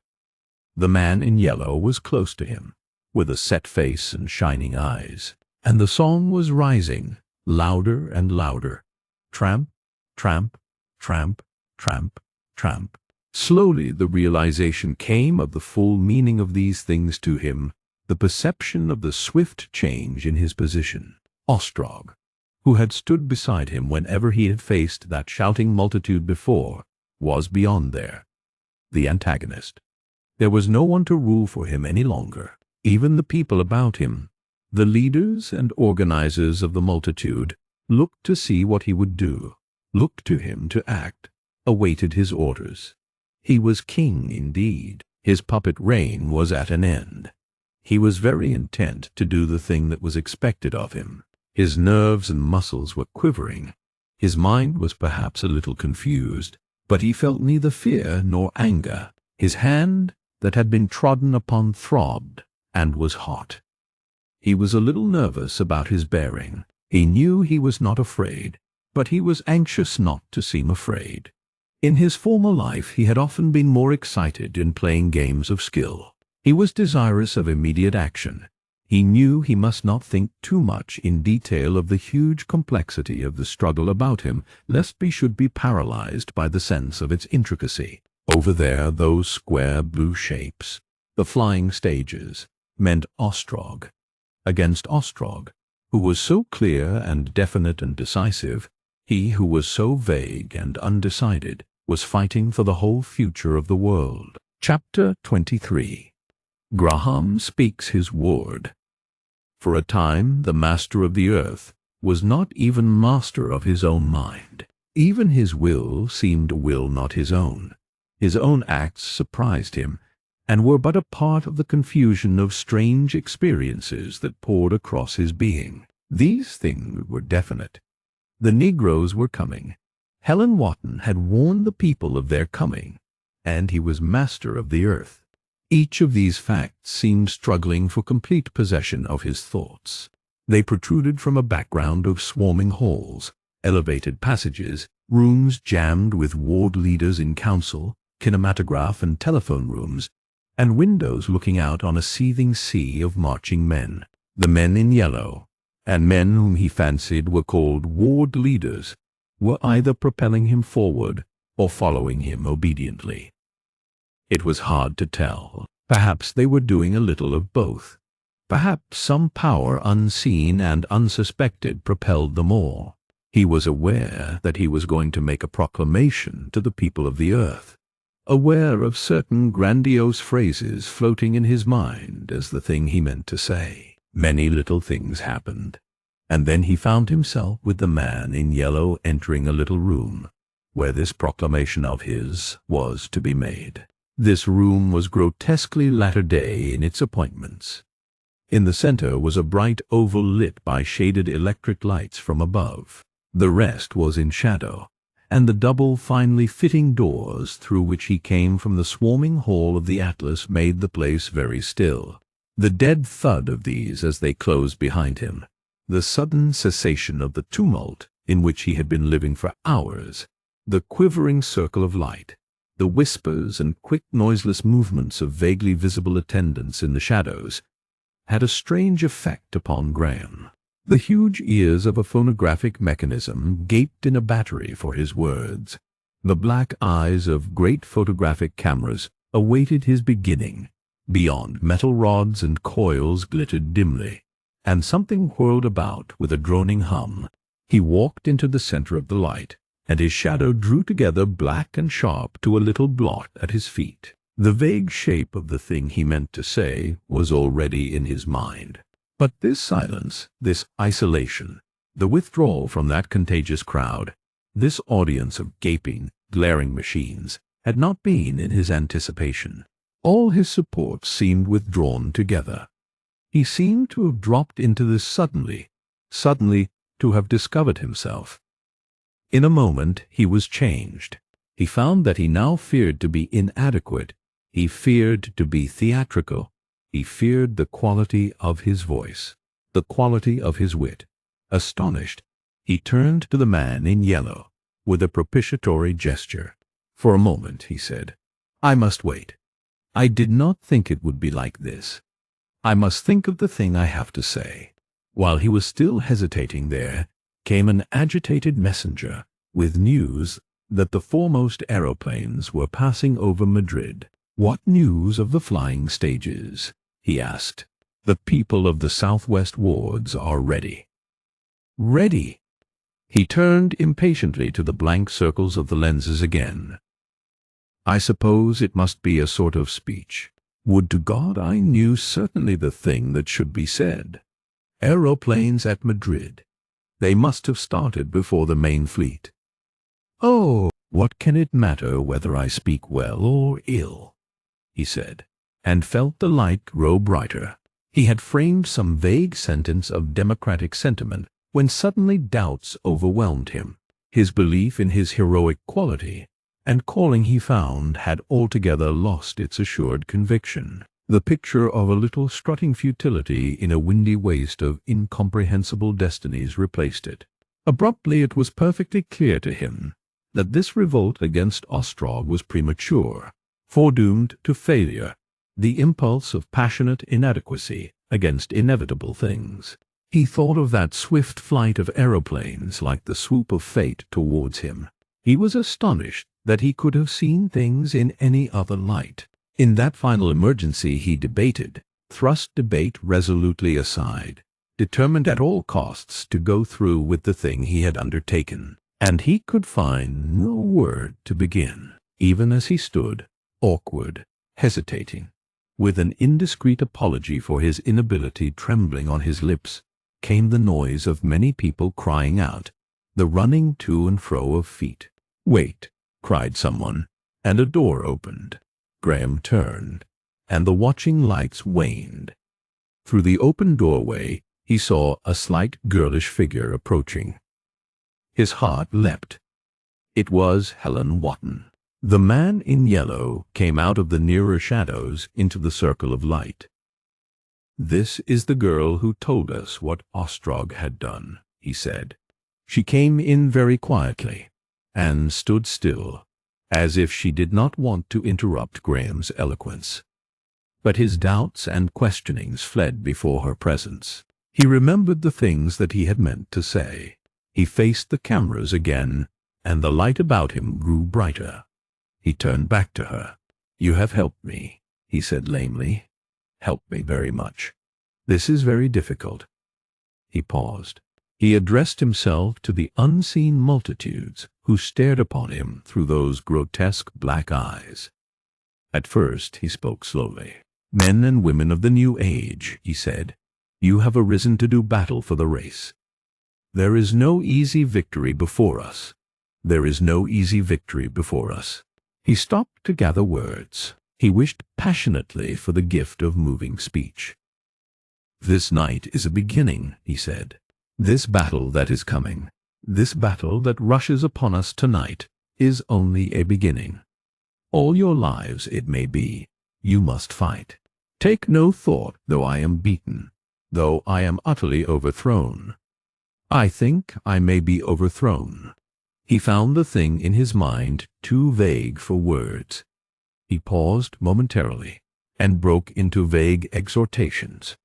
The man in yellow was close to him, with a set face and shining eyes, and the song was rising, louder and louder. Tramp, tramp, tramp, tramp, tramp. Slowly the realization came of the full meaning of these things to him, the perception of the swift change in his position. Ostrog, who had stood beside him whenever he had faced that shouting multitude before, was beyond there, the antagonist. There was no one to rule for him any longer. Even the people about him, the leaders and organizers of the multitude, looked to see what he would do, looked to him to act, awaited his orders. He was king indeed. His puppet reign was at an end. He was very intent to do the thing that was expected of him. His nerves and muscles were quivering. His mind was perhaps a little confused, but he felt neither fear nor anger. His hand that had been trodden upon throbbed and was hot. He was a little nervous about his bearing. He knew he was not afraid, but he was anxious not to seem afraid. In his former life he had often been more excited in playing games of skill. He was desirous of immediate action. He knew he must not think too much in detail of the huge complexity of the struggle about him, lest he should be paralyzed by the sense of its intricacy. Over there, those square blue shapes, the flying stages, meant Ostrog, against Ostrog, who was so clear and definite and decisive, he who was so vague and undecided. was fighting for the whole future of the world. Chapter 23. Graham speaks his word. For a time, the master of the earth was not even master of his own mind. Even his will seemed a will not his own. His own acts surprised him, and were but a part of the confusion of strange experiences that poured across his being. These things were definite. The Negroes were coming. Helen Wotton had warned the people of their coming, and he was master of the earth. Each of these facts seemed struggling for complete possession of his thoughts. They protruded from a background of swarming halls, elevated passages, rooms jammed with ward leaders in council, kinematograph and telephone rooms, and windows looking out on a seething sea of marching men. The men in yellow, and men whom he fancied were called ward leaders, were either propelling him forward or following him obediently. It was hard to tell. Perhaps they were doing a little of both. Perhaps some power unseen and unsuspected propelled them all. He was aware that he was going to make a proclamation to the people of the earth, aware of certain grandiose phrases floating in his mind as the thing he meant to say. Many little things happened, and then he found himself with the man in yellow entering a little room where this proclamation of his was to be made. This room was grotesquely latter-day in its appointments. In the center was a bright oval lit by shaded electric lights from above. The rest was in shadow, and the double finely fitting doors through which he came from the swarming hall of the Atlas made the place very still. The dead thud of these as they closed behind him, the sudden cessation of the tumult in which he had been living for hours, the quivering circle of light, the whispers and quick noiseless movements of vaguely visible attendants in the shadows, had a strange effect upon Graham. The huge ears of a phonographic mechanism gaped in a battery for his words. The black eyes of great photographic cameras awaited his beginning. Beyond, metal rods and coils glittered dimly, and something whirled about with a droning hum. He walked into the center of the light, and his shadow drew together black and sharp to a little blot at his feet. The vague shape of the thing he meant to say was already in his mind. But this silence, this isolation, the withdrawal from that contagious crowd, this audience of gaping, glaring machines, had not been in his anticipation. All his supports seemed withdrawn together. He seemed to have dropped into this suddenly to have discovered himself. In a moment he was changed. He found that he now feared to be inadequate. He feared to be theatrical. He feared the quality of his voice, the quality of his wit. Astonished, he turned to the man in yellow with a propitiatory gesture. "For a moment," he said, "I must wait. I did not think it would be like this. I must think of the thing I have to say." While he was still hesitating there came an agitated messenger with news that the foremost aeroplanes were passing over Madrid. "What news of the flying stages?" he asked. "The people of the southwest wards are ready." Ready! He turned impatiently to the blank circles of the lenses again. "I suppose it must be a sort of speech. Would to God I knew certainly the thing that should be said. Aeroplanes at Madrid. They must have started before the main fleet. Oh, what can it matter whether I speak well or ill?" he said, and felt the light grow brighter. He had framed some vague sentence of democratic sentiment when suddenly doubts overwhelmed him. His belief in his heroic quality and calling he found had altogether lost its assured conviction. The picture of a little strutting futility in a windy waste of incomprehensible destinies replaced it. Abruptly it was perfectly clear to him that this revolt against Ostrog was premature, foredoomed to failure, the impulse of passionate inadequacy against inevitable things. He thought of that swift flight of aeroplanes like the swoop of fate towards him. He was astonished that he could have seen things in any other light. In that final emergency he debated, thrust debate resolutely aside, determined at all costs to go through with the thing he had undertaken. and he could find no word to begin. Even as he stood, awkward, hesitating, with an indiscreet apology for his inability trembling on his lips, came the noise of many people crying out, the running to and fro of feet. "Wait!" cried someone, and a door opened. Graham turned, and the watching lights waned. Through the open doorway he saw a slight girlish figure approaching. His heart leapt. It was Helen Wotton. The man in yellow came out of the nearer shadows into the circle of light. "This is the girl who told us what Ostrog had done," he said. She came in very quietly, and stood still, as if she did not want to interrupt Graham's eloquence. But his doubts and questionings fled before her presence. He remembered the things that he had meant to say. He faced the cameras again, and the light about him grew brighter. He turned back to her. "You have helped me," he said lamely. "Helped me very much. This is very difficult." He paused. He addressed himself to the unseen multitudes who stared upon him through those grotesque black eyes. At first he spoke slowly. "Men and women of the new age," he said, "you have arisen to do battle for the race. There is no easy victory before us. There is no easy victory before us." He stopped to gather words. He wished passionately for the gift of moving speech. "This night is a beginning," he said. "This battle that is coming, this battle that rushes upon us tonight, is only a beginning. All your lives, it may be, you must fight. Take no thought, though I am beaten, though I am utterly overthrown. I think I may be overthrown." He found the thing in his mind too vague for words. He paused momentarily, and broke into vague exhortations.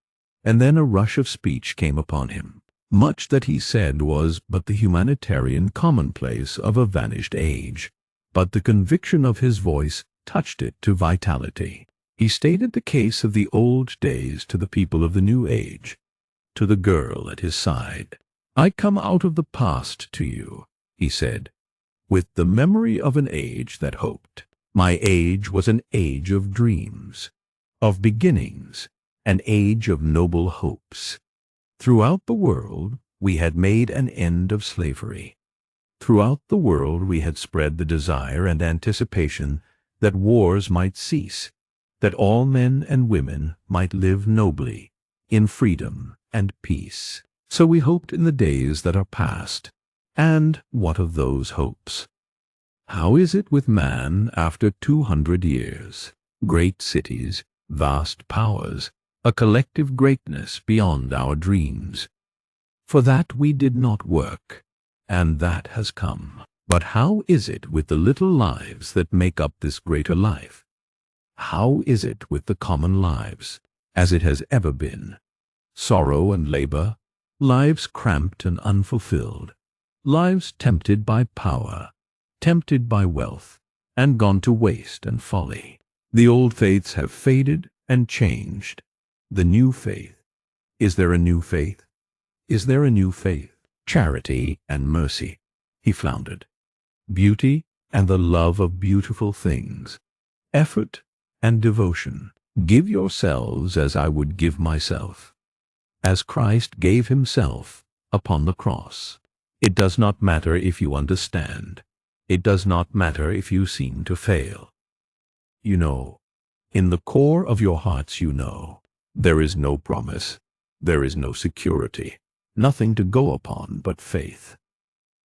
And then a rush of speech came upon him. Much that he said was but the humanitarian commonplace of a vanished age, but the conviction of his voice touched it to vitality. He stated the case of the old days to the people of the new age, to the girl at his side. "I come out of the past to you," he said, "with the memory of an age that hoped. My age was an age of dreams, of beginnings, an age of noble hopes. Throughout the world we had made an end of slavery. Throughout the world we had spread the desire and anticipation that wars might cease, that all men and women might live nobly, in freedom and peace. So we hoped in the days that are past. And what of those hopes? How is it with man after 200 years? Great cities, vast powers, a collective greatness beyond our dreams. For that we did not work, and that has come. But how is it with the little lives that make up this greater life? How is it with the common lives, as it has ever been? Sorrow and labor, lives cramped and unfulfilled, lives tempted by power, tempted by wealth, and gone to waste and folly. The old faiths have faded and changed. The new faith. Is there a new faith? Is there a new faith? Charity and mercy, he floundered. Beauty and the love of beautiful things. Effort and devotion. Give yourselves as I would give myself, as Christ gave himself upon the cross. It does not matter if you understand. It does not matter if you seem to fail. You know, in the core of your hearts you know, there is no promise, there is no security, nothing to go upon but faith.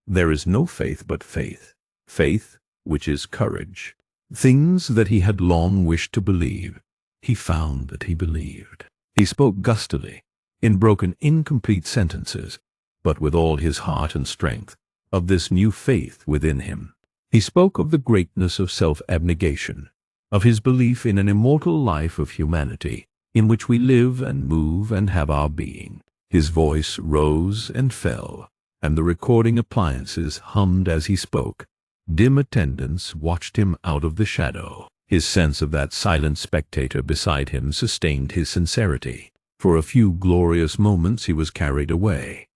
There is no faith but faith, faith which is courage. Things that he had long wished to believe, he found that he believed. He spoke gustily, in broken, incomplete sentences, but with all his heart and strength, of this new faith within him. He spoke of the greatness of self-abnegation, of his belief in an immortal life of humanity, in which we live and move and have our being. His voice rose and fell, and the recording appliances hummed as he spoke. Dim attendants watched him out of the shadow. His sense of that silent spectator beside him sustained his sincerity. For a few glorious moments he was carried away.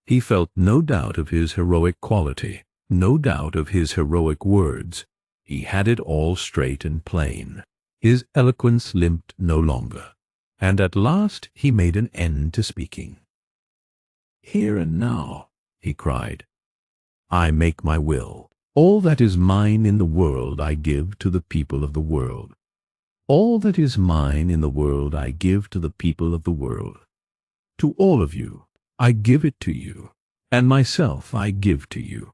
He felt no doubt of his heroic quality, No doubt of his heroic words. He had it all straight and plain. His eloquence limped no longer, and at last he made an end to speaking. "Here and now," he cried, "I make my will. All that is mine in the world I give to the people of the world. All that is mine in the world I give to the people of the world. To all of you, I give it to you, and myself I give to you.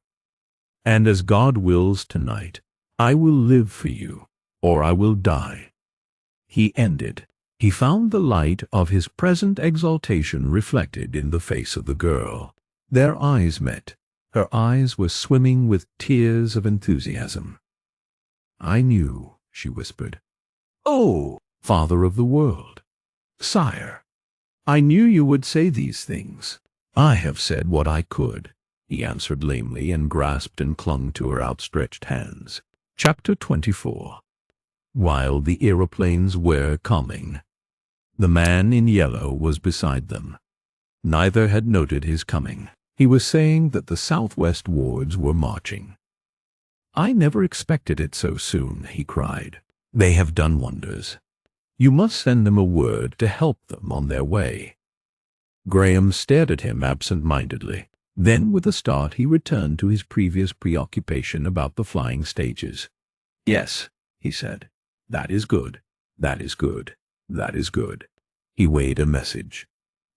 And as God wills tonight, I will live for you, or I will die." He ended. He found the light of his present exaltation reflected in the face of the girl. Their eyes met. Her eyes were swimming with tears of enthusiasm. "I knew," she whispered. "Oh, Father of the world! Sire, I knew you would say these things." "I have said what I could," he answered lamely, and grasped and clung to her outstretched hands. Chapter 24. While the aeroplanes were coming, the man in yellow was beside them. Neither had noted his coming. He was saying that the southwest wards were marching. "I never expected it so soon," he cried. "They have done wonders. You must send them a word to help them on their way." Graham stared at him absent-mindedly. Then, with a start, he returned to his previous preoccupation about the flying stages. "Yes," he said. "That is good. That is good. That is good." He weighed a message.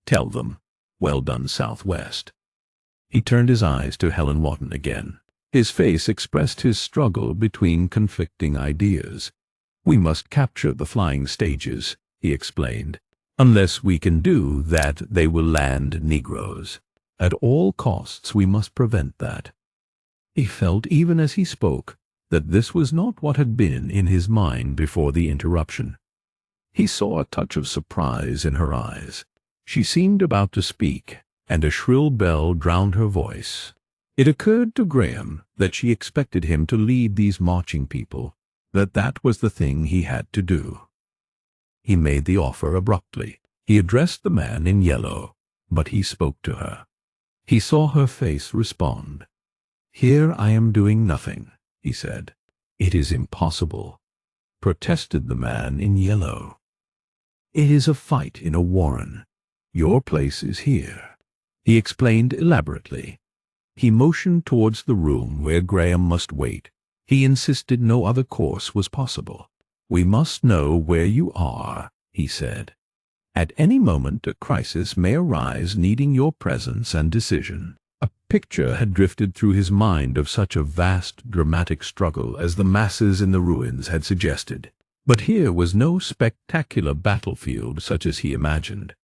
"Tell them, well done, Southwest." He turned his eyes to Helen Wotton again. His face expressed his struggle between conflicting ideas. "We must capture the flying stages," he explained. "Unless we can do that, they will land Negroes. At all costs we must prevent that." He felt, even as he spoke, that this was not what had been in his mind before the interruption. He saw a touch of surprise in her eyes. She seemed about to speak, and a shrill bell drowned her voice. It occurred to Graham that she expected him to lead these marching people, that was the thing he had to do. He made the offer abruptly. He addressed the man in yellow, but he spoke to her. He saw her face respond. "Here I am doing nothing," he said. "It is impossible," protested the man in yellow. "It is a fight in a warren. Your place is here," he explained elaborately. He motioned towards the room where Graham must wait. He insisted no other course was possible. "We must know where you are," he said. "At any moment a crisis may arise needing your presence and decision." A picture had drifted through his mind of such a vast, dramatic struggle as the masses in the ruins had suggested. But here was no spectacular battlefield such as he imagined.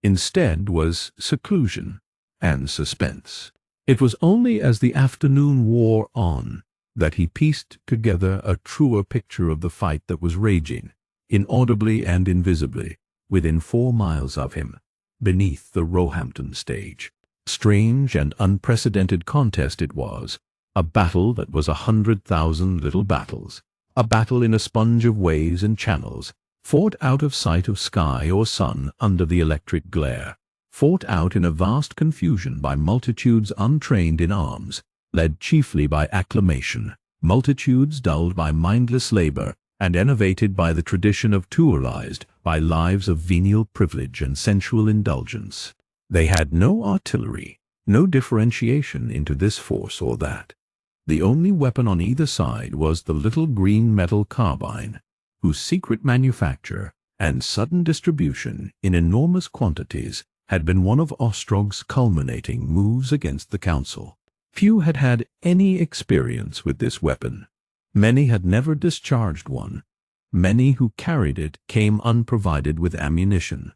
Instead was seclusion and suspense. It was only as the afternoon wore on that he pieced together a truer picture of the fight that was raging, inaudibly and invisibly, within 4 miles of him, beneath the Roehampton stage. Strange and unprecedented contest it was, a battle that was 100,000 little battles, a battle in a sponge of ways and channels, fought out of sight of sky or sun under the electric glare, fought out in a vast confusion by multitudes untrained in arms, led chiefly by acclamation, multitudes dulled by mindless labor, and enervated by the tradition of toolized by lives of venial privilege and sensual indulgence. They had no artillery, no differentiation into this force or that. The only weapon on either side was the little green metal carbine, whose secret manufacture and sudden distribution in enormous quantities had been one of Ostrog's culminating moves against the council. Few had had any experience with this weapon. Many had never discharged one. Many who carried it came unprovided with ammunition.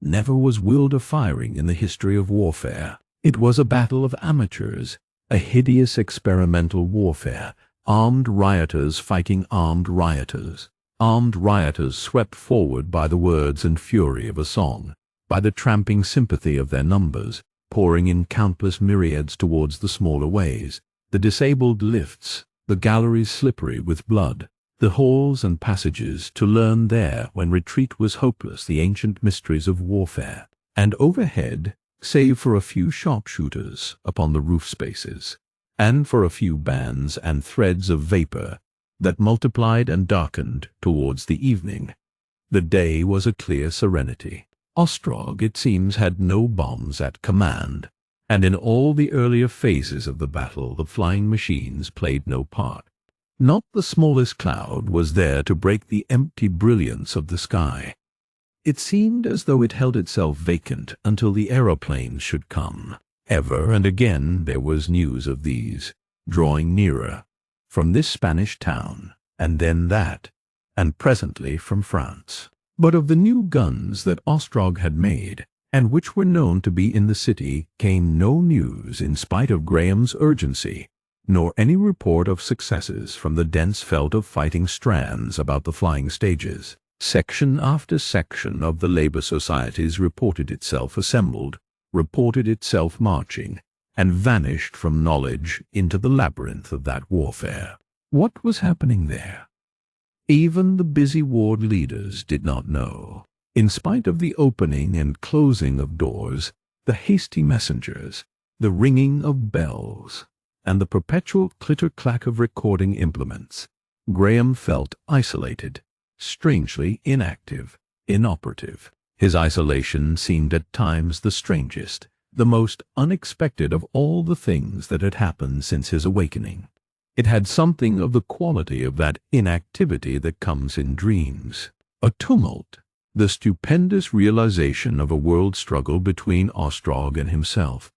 Never was wilder firing in the history of warfare. It was a battle of amateurs, a hideous experimental warfare, armed rioters fighting armed rioters swept forward by the words and fury of a song, by the tramping sympathy of their numbers, pouring in countless myriads towards the smaller ways, the disabled lifts, the galleries slippery with blood, the halls and passages, to learn there, when retreat was hopeless, the ancient mysteries of warfare. And overhead, save for a few sharpshooters upon the roof spaces, and for a few bands and threads of vapor that multiplied and darkened towards the evening. The day was a clear serenity. Ostrog, it seems, had no bombs at command, and in all the earlier phases of the battle the flying machines played no part. Not the smallest cloud was there to break the empty brilliance of the sky. It seemed as though it held itself vacant until the aeroplanes should come. Ever and again there was news of these, drawing nearer, from this Spanish town, and then that, and presently from France. But of the new guns that Ostrog had made, and which were known to be in the city, came no news in spite of Graham's urgency, nor any report of successes from the dense felt of fighting strands about the flying stages. Section after section of the labor societies reported itself assembled, reported itself marching, and vanished from knowledge into the labyrinth of that warfare. What was happening there? Even the busy ward leaders did not know. In spite of the opening and closing of doors, the hasty messengers, the ringing of bells, and the perpetual clitter-clack of recording implements, Graham felt isolated, strangely inactive, inoperative. His isolation seemed at times the strangest, the most unexpected of all the things that had happened since his awakening. It had something of the quality of that inactivity that comes in dreams. A tumult, the stupendous realization of a world struggle between Ostrog and himself.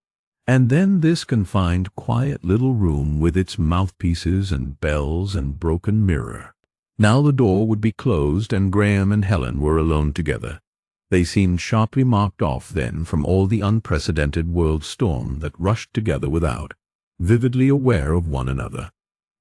And then this confined, quiet little room with its mouthpieces and bells and broken mirror. Now the door would be closed and Graham and Helen were alone together. They seemed sharply marked off then from all the unprecedented world storm that rushed together without, vividly aware of one another,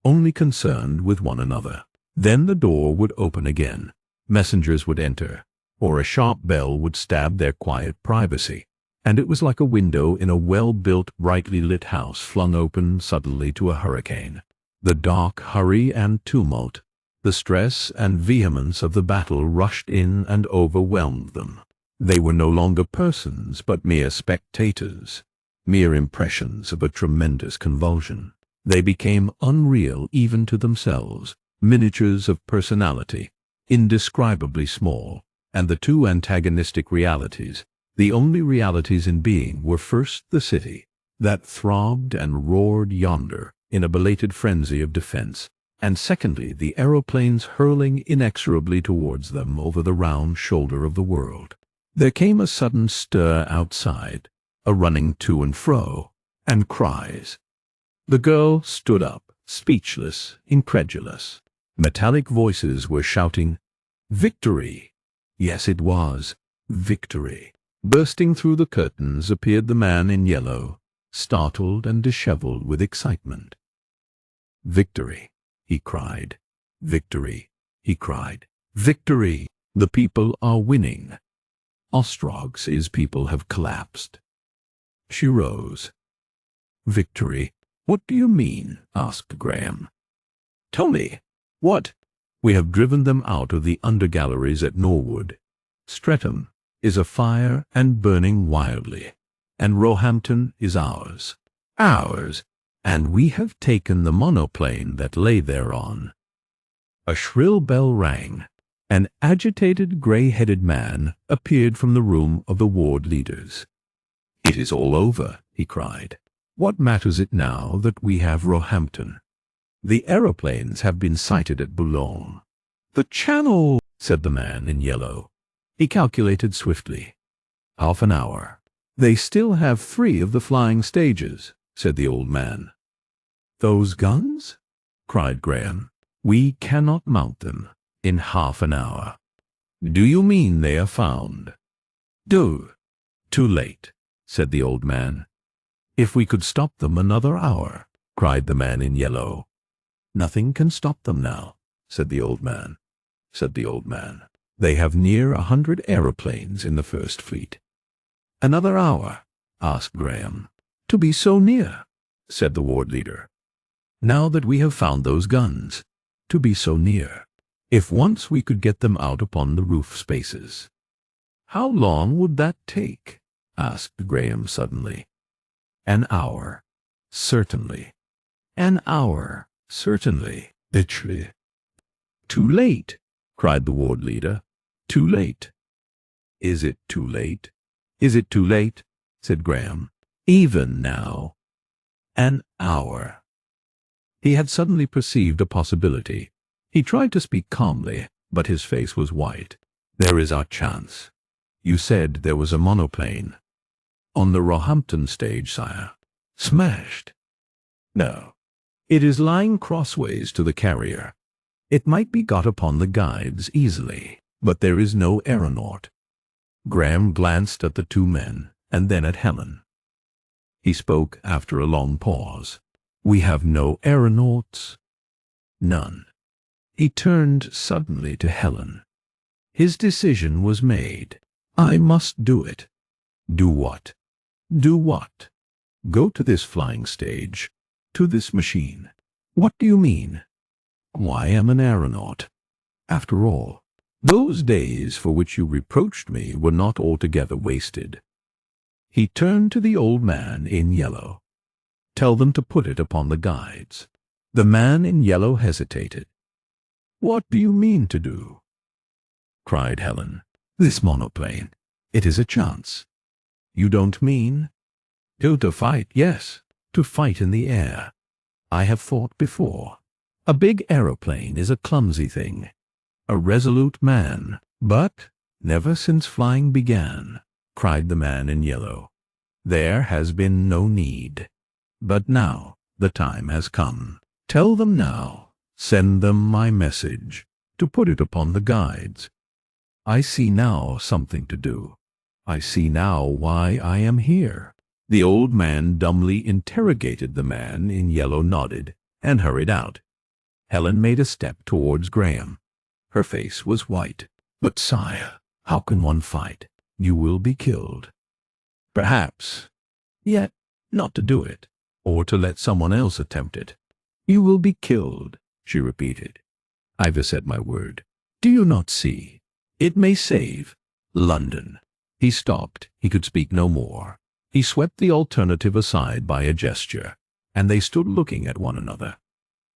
only concerned with one another. Then the door would open again, messengers would enter, or a sharp bell would stab their quiet privacy, and it was like a window in a well-built, brightly lit house flung open suddenly to a hurricane. The dark hurry and tumult, the stress and vehemence of the battle rushed in and overwhelmed them. They were no longer persons, but mere spectators, mere impressions of a tremendous convulsion. They became unreal even to themselves, miniatures of personality, indescribably small, and the two antagonistic realities, the only realities in being, were first the city, that throbbed and roared yonder in a belated frenzy of defense, and secondly the aeroplanes hurling inexorably towards them over the round shoulder of the world. There came a sudden stir outside, a running to and fro, and cries. The girl stood up, speechless, incredulous. Metallic voices were shouting, "Victory!" Yes, it was victory. Bursting through the curtains appeared the man in yellow, startled and disheveled with excitement. "Victory!" he cried. "Victory!" he cried. "Victory! The people are winning. Ostrog's people have collapsed." She rose. "Victory? What do you mean?" asked Graham. "Tell me. What?" "We have driven them out of the under-galleries at Norwood. Streatham is afire and burning wildly, and Roehampton is ours. Ours! And we have taken the monoplane that lay thereon." A shrill bell rang. An agitated, grey-headed man appeared from the room of the ward leaders. "It is all over," he cried. "What matters it now that we have Roehampton? The aeroplanes have been sighted at Boulogne." "The Channel," said the man in yellow. He calculated swiftly. "Half an hour." "They still have 3 of the flying stages," said the old man. "Those guns?" cried Graham. "We cannot mount them in half an hour." "Do you mean they are found?" "Do." "Too late," said the old man. "If we could stop them another hour," cried the man in yellow. "Nothing can stop them now," said the old man. "They have near 100 aeroplanes in the First Fleet." "Another hour?" asked Graham. "To be so near," said the ward leader. "Now that we have found those guns, to be so near. If once we could get them out upon the roof spaces." "How long would that take?" asked Graham suddenly. "An hour, certainly." An hour, certainly. Literally. Too late, cried the ward leader. Too late. Is it too late? Is it too late? Said Graham. Even now. An hour. He had suddenly perceived a possibility. He tried to speak calmly, but his face was white. There is our chance. You said there was a monoplane. On the Roehampton stage, sire. Smashed. No. It is lying crossways to the carrier. It might be got upon the guides easily, but there is no aeronaut. Graham glanced at the two men, and then at Helen. He spoke after a long pause. We have no aeronauts. None. He turned suddenly to Helen. His decision was made. I must do it. Do what? Do what? Go to this flying stage, to this machine. What do you mean? Why, I am an aeronaut. After all, those days for which you reproached me were not altogether wasted. He turned to the old man in yellow. Tell them to put it upon the guides. The man in yellow hesitated. What do you mean to do? Cried Helen. This monoplane. It is a chance. You don't mean? To fight, yes. To fight in the air. I have thought before. A big aeroplane is a clumsy thing. A resolute man. But never since flying began, cried the man in yellow. There has been no need. But now the time has come. Tell them now. Send them my message, to put it upon the guides. I see now something to do. I see now why I am here. The old man dumbly interrogated the man in yellow, nodded, and hurried out. Helen made a step towards Graham. Her face was white. But, sire, how can one fight? You will be killed. Perhaps. Yet not to do it, or to let someone else attempt it. You will be killed, she repeated. I've said my word. Do you not see? It may save London. He stopped. He could speak no more. He swept the alternative aside by a gesture, and they stood looking at one another.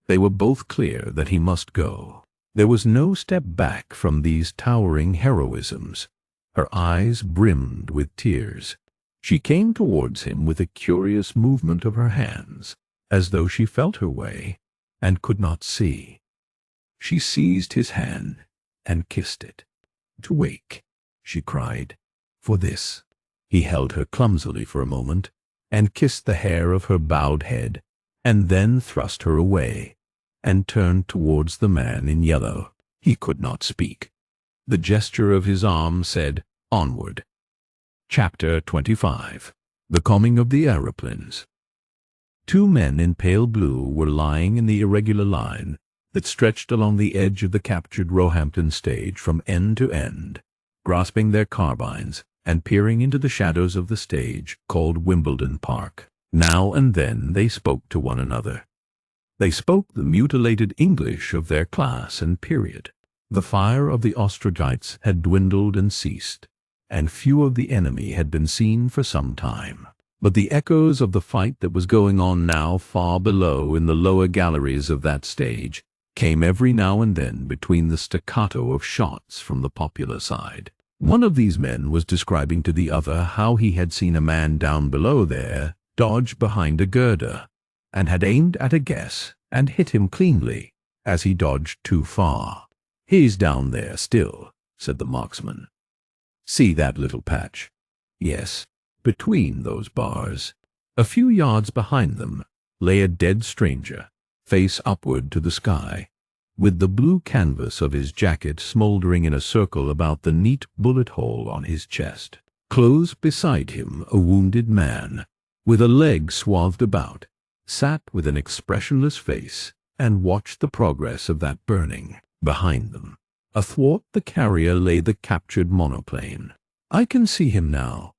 They were both clear that he must go. There was no step back from these towering heroisms. Her eyes brimmed with tears. She came towards him with a curious movement of her hands, as though she felt her way, and could not see. She seized his hand and kissed it. To wake, she cried, for this. He held her clumsily for a moment, and kissed the hair of her bowed head, and then thrust her away, and turned towards the man in yellow. He could not speak. The gesture of his arm said, Onward. Chapter 25. The Coming of the Aeroplanes. Two men in pale blue were lying in the irregular line that stretched along the edge of the captured Roehampton stage from end to end, grasping their carbines and peering into the shadows of the stage called Wimbledon Park. Now and then they spoke to one another. They spoke the mutilated English of their class and period. The fire of the Ostrogites had dwindled and ceased, and few of the enemy had been seen for some time. But the echoes of the fight that was going on now far below in the lower galleries of that stage came every now and then between the staccato of shots from the popular side. One of these men was describing to the other how he had seen a man down below there dodge behind a girder, and had aimed at a guess and hit him cleanly as he dodged too far. He's down there still, said the marksman. See that little patch? Yes, between those bars. A few yards behind them lay a dead stranger, face upward to the sky, with the blue canvas of his jacket smoldering in a circle about the neat bullet hole on his chest. Close beside him a wounded man, with a leg swathed about, sat with an expressionless face and watched the progress of that burning. Behind them, athwart the carrier, lay the captured monoplane. I can see him now,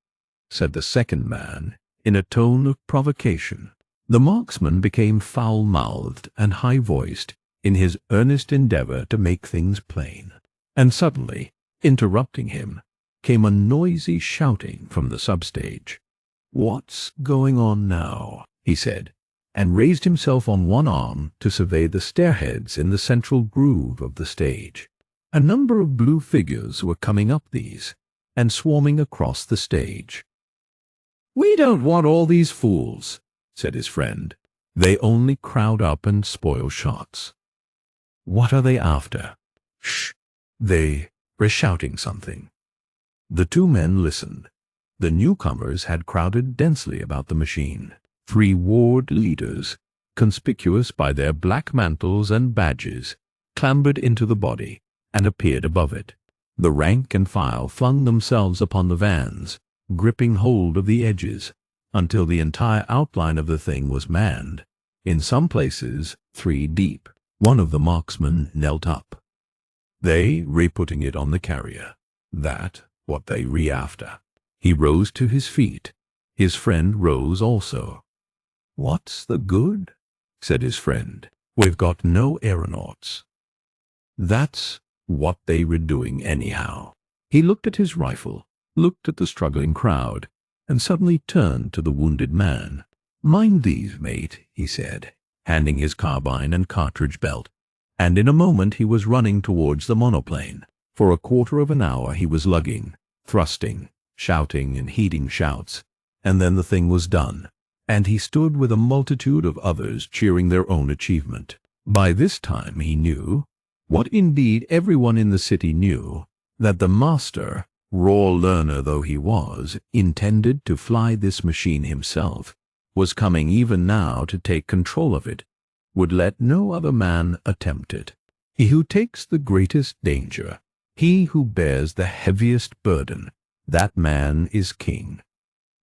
said the second man, in a tone of provocation. The marksman became foul-mouthed and high-voiced in his earnest endeavor to make things plain. And suddenly, interrupting him, came a noisy shouting from the substage. What's going on now? He said. and raised himself on one arm to survey the stairheads in the central groove of the stage. A number of blue figures were coming up these, and swarming across the stage. "We don't want all these fools," said his friend. "They only crowd up and spoil shots." "What are they after?" "Shh! They were shouting something." The two men listened. The newcomers had crowded densely about the machine. 3 ward leaders, conspicuous by their black mantles and badges, clambered into the body and appeared above it. The rank and file flung themselves upon the vans, gripping hold of the edges, until the entire outline of the thing was manned, in some places 3 deep. One of the marksmen knelt up. They re-putting it on the carrier. That what they re-after. He rose to his feet. His friend rose also. "What's the good?" said his friend. "We've got no aeronauts." "That's what they were doing anyhow." He looked at his rifle, looked at the struggling crowd, and suddenly turned to the wounded man. "Mind these, mate," he said, handing his carbine and cartridge belt, and in a moment he was running towards the monoplane. For a quarter of an hour he was lugging, thrusting, shouting and heeding shouts, and then the thing was done, and he stood with a multitude of others cheering their own achievement. By this time he knew, what indeed everyone in the city knew, that the master, raw learner though he was, intended to fly this machine himself, was coming even now to take control of it, would let no other man attempt it. He who takes the greatest danger, he who bears the heaviest burden, that man is king.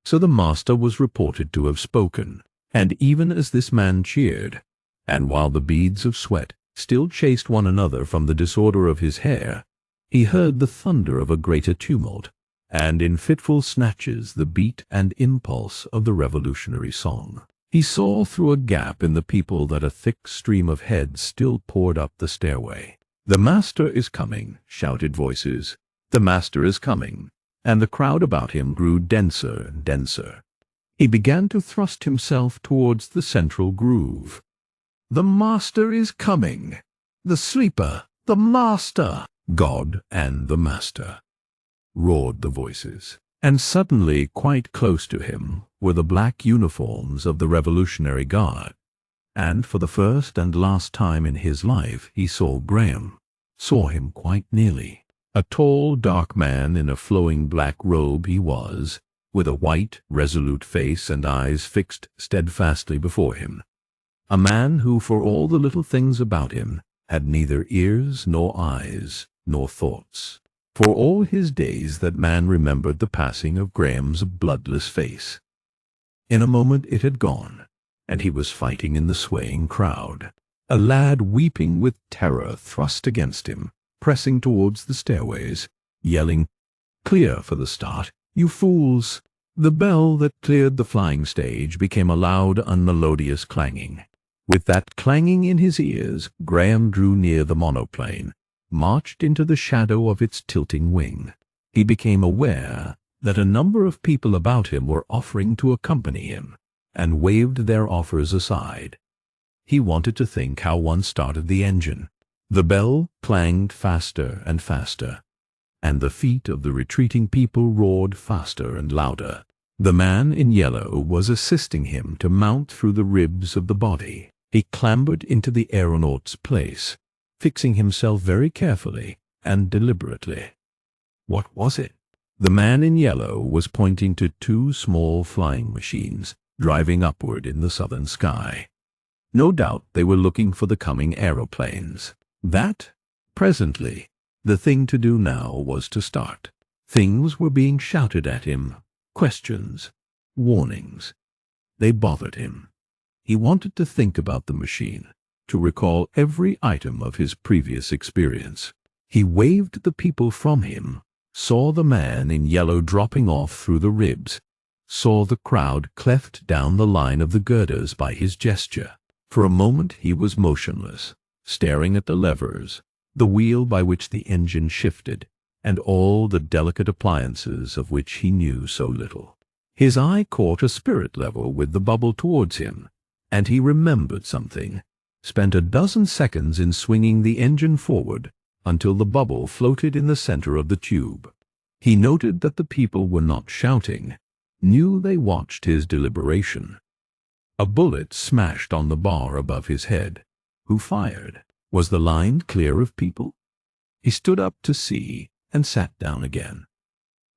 So the master was reported to have spoken, and even as this man cheered, and while the beads of sweat still chased one another from the disorder of his hair, he heard the thunder of a greater tumult, and in fitful snatches the beat and impulse of the revolutionary song. He saw through a gap in the people that a thick stream of heads still poured up the stairway. "The master is coming," shouted voices. "The master is coming." And the crowd about him grew denser and denser. He began to thrust himself towards the central groove. "The master is coming! The sleeper! The master!" "God and the master!" roared the voices. And suddenly, quite close to him, were the black uniforms of the Revolutionary Guard. And for the first and last time in his life he saw Graham, saw him quite nearly. A tall, dark man in a flowing black robe he was, with a white, resolute face and eyes fixed steadfastly before him. A man who, for all the little things about him, had neither ears nor eyes nor thoughts. For all his days that man remembered the passing of Graham's bloodless face. In a moment it had gone, and he was fighting in the swaying crowd. A lad weeping with terror thrust against him, pressing towards the stairways, yelling, "Clear for the start, you fools!" The bell that cleared the flying stage became a loud, unmelodious clanging. With that clanging in his ears, Graham drew near the monoplane, marched into the shadow of its tilting wing. He became aware that a number of people about him were offering to accompany him, and waved their offers aside. He wanted to think how one started the engine. The bell clanged faster and faster, and the feet of the retreating people roared faster and louder. The man in yellow was assisting him to mount through the ribs of the body. He clambered into the aeronaut's place, fixing himself very carefully and deliberately. What was it? The man in yellow was pointing to 2 small flying machines driving upward in the southern sky. No doubt they were looking for the coming aeroplanes. That, presently, the thing to do now was to start. Things were being shouted at him, questions, warnings. They bothered him. He wanted to think about the machine, to recall every item of his previous experience. He waved the people from him, saw the man in yellow dropping off through the ribs, saw the crowd cleft down the line of the girders by his gesture. For a moment he was motionless, staring at the levers, the wheel by which the engine shifted, and all the delicate appliances of which he knew so little. His eye caught a spirit level with the bubble towards him, And he remembered something, spent a dozen seconds in swinging the engine forward until the bubble floated in the center of the tube. He noted that the people were not shouting, knew they watched his deliberation. A bullet smashed on the bar above his head. Who fired? Was the line clear of people? He stood up to see and sat down again.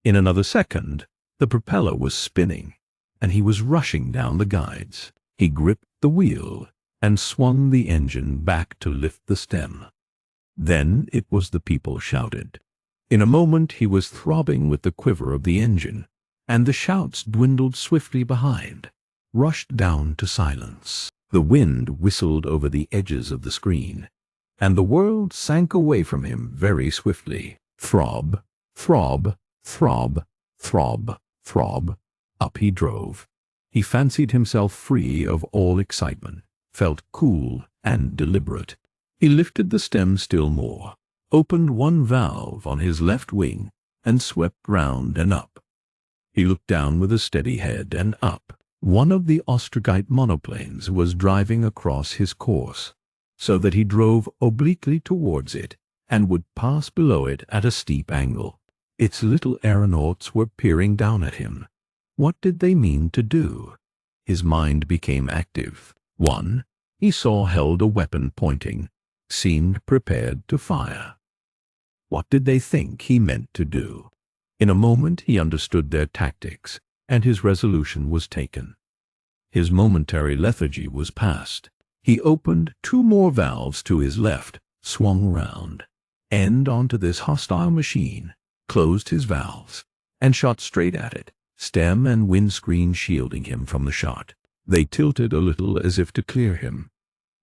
In another second, the propeller was spinning, and he was rushing down the guides. He gripped the wheel and swung the engine back to lift the stem. Then it was the people shouted. In a moment he was throbbing with the quiver of the engine, and the shouts dwindled swiftly behind, rushed down to silence. The wind whistled over the edges of the screen, and the world sank away from him very swiftly. Throb, throb, throb, throb, throb. Up he drove. He fancied himself free of all excitement, felt cool and deliberate. He lifted the stem still more, opened one valve on his left wing, and swept round and up. He looked down with a steady head and up. One of the Ostrogite monoplanes was driving across his course, so that he drove obliquely towards it and would pass below it at a steep angle. Its little aeronauts were peering down at him. What did they mean to do? His mind became active. One, he saw, held a weapon pointing, seemed prepared to fire. What did they think he meant to do? In a moment he understood their tactics, and his resolution was taken. His momentary lethargy was past. He opened two more valves to his left, swung round, and onto this hostile machine, closed his valves, and shot straight at it, stem and windscreen shielding him from the shot. They tilted a little as if to clear him.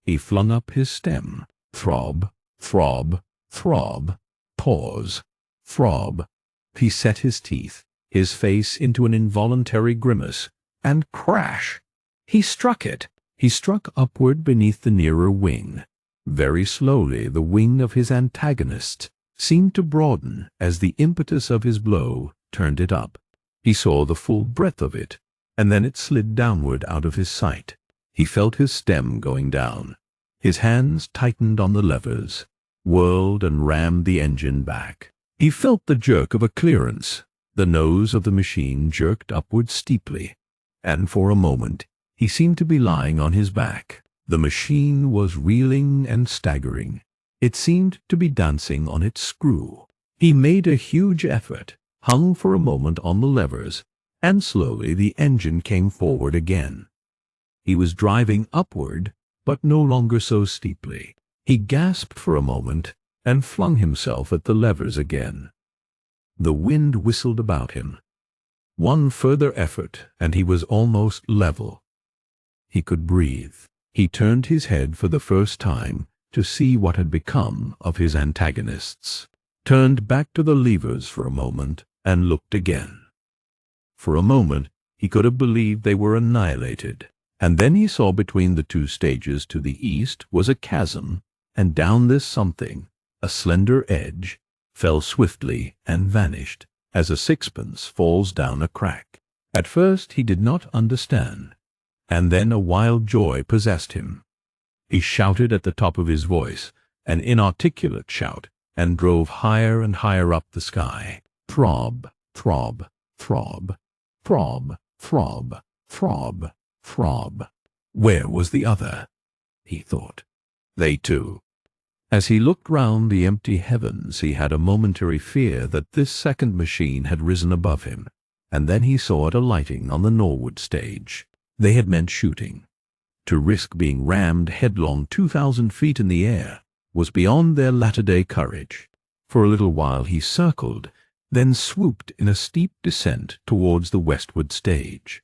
He flung up his stem. Throb, throb, throb, pause, throb. He set his teeth, his face into an involuntary grimace, and crash! He struck it. He struck upward beneath the nearer wing. Very slowly the wing of his antagonist seemed to broaden as the impetus of his blow turned it up. He saw the full breadth of it, and then it slid downward out of his sight. He felt his stem going down. His hands tightened on the levers, whirled and rammed the engine back. He felt the jerk of a clearance. The nose of the machine jerked upward steeply, and for a moment he seemed to be lying on his back. The machine was reeling and staggering. It seemed to be dancing on its screw. He made a huge effort, hung for a moment on the levers, and slowly the engine came forward again. He was driving upward, but no longer so steeply. He gasped for a moment and flung himself at the levers again. The wind whistled about him. One further effort, and he was almost level. He could breathe. He turned his head for the first time to see what had become of his antagonists, turned back to the levers for a moment, and looked again. For a moment he could have believed they were annihilated, and then he saw between the two stages to the east was a chasm, and down this something, a slender edge, fell swiftly and vanished, as a sixpence falls down a crack. At first he did not understand, and then a wild joy possessed him. He shouted at the top of his voice, an inarticulate shout, and drove higher and higher up the sky. Throb, throb, throb, throb, throb, throb, throb. Where was the other? He thought. They too. As he looked round the empty heavens, he had a momentary fear that this second machine had risen above him, and then he saw it alighting on the Norwood stage. They had meant shooting. To risk being rammed headlong 2,000 feet in the air was beyond their latter-day courage. For a little while he circled, then swooped in a steep descent towards the westward stage.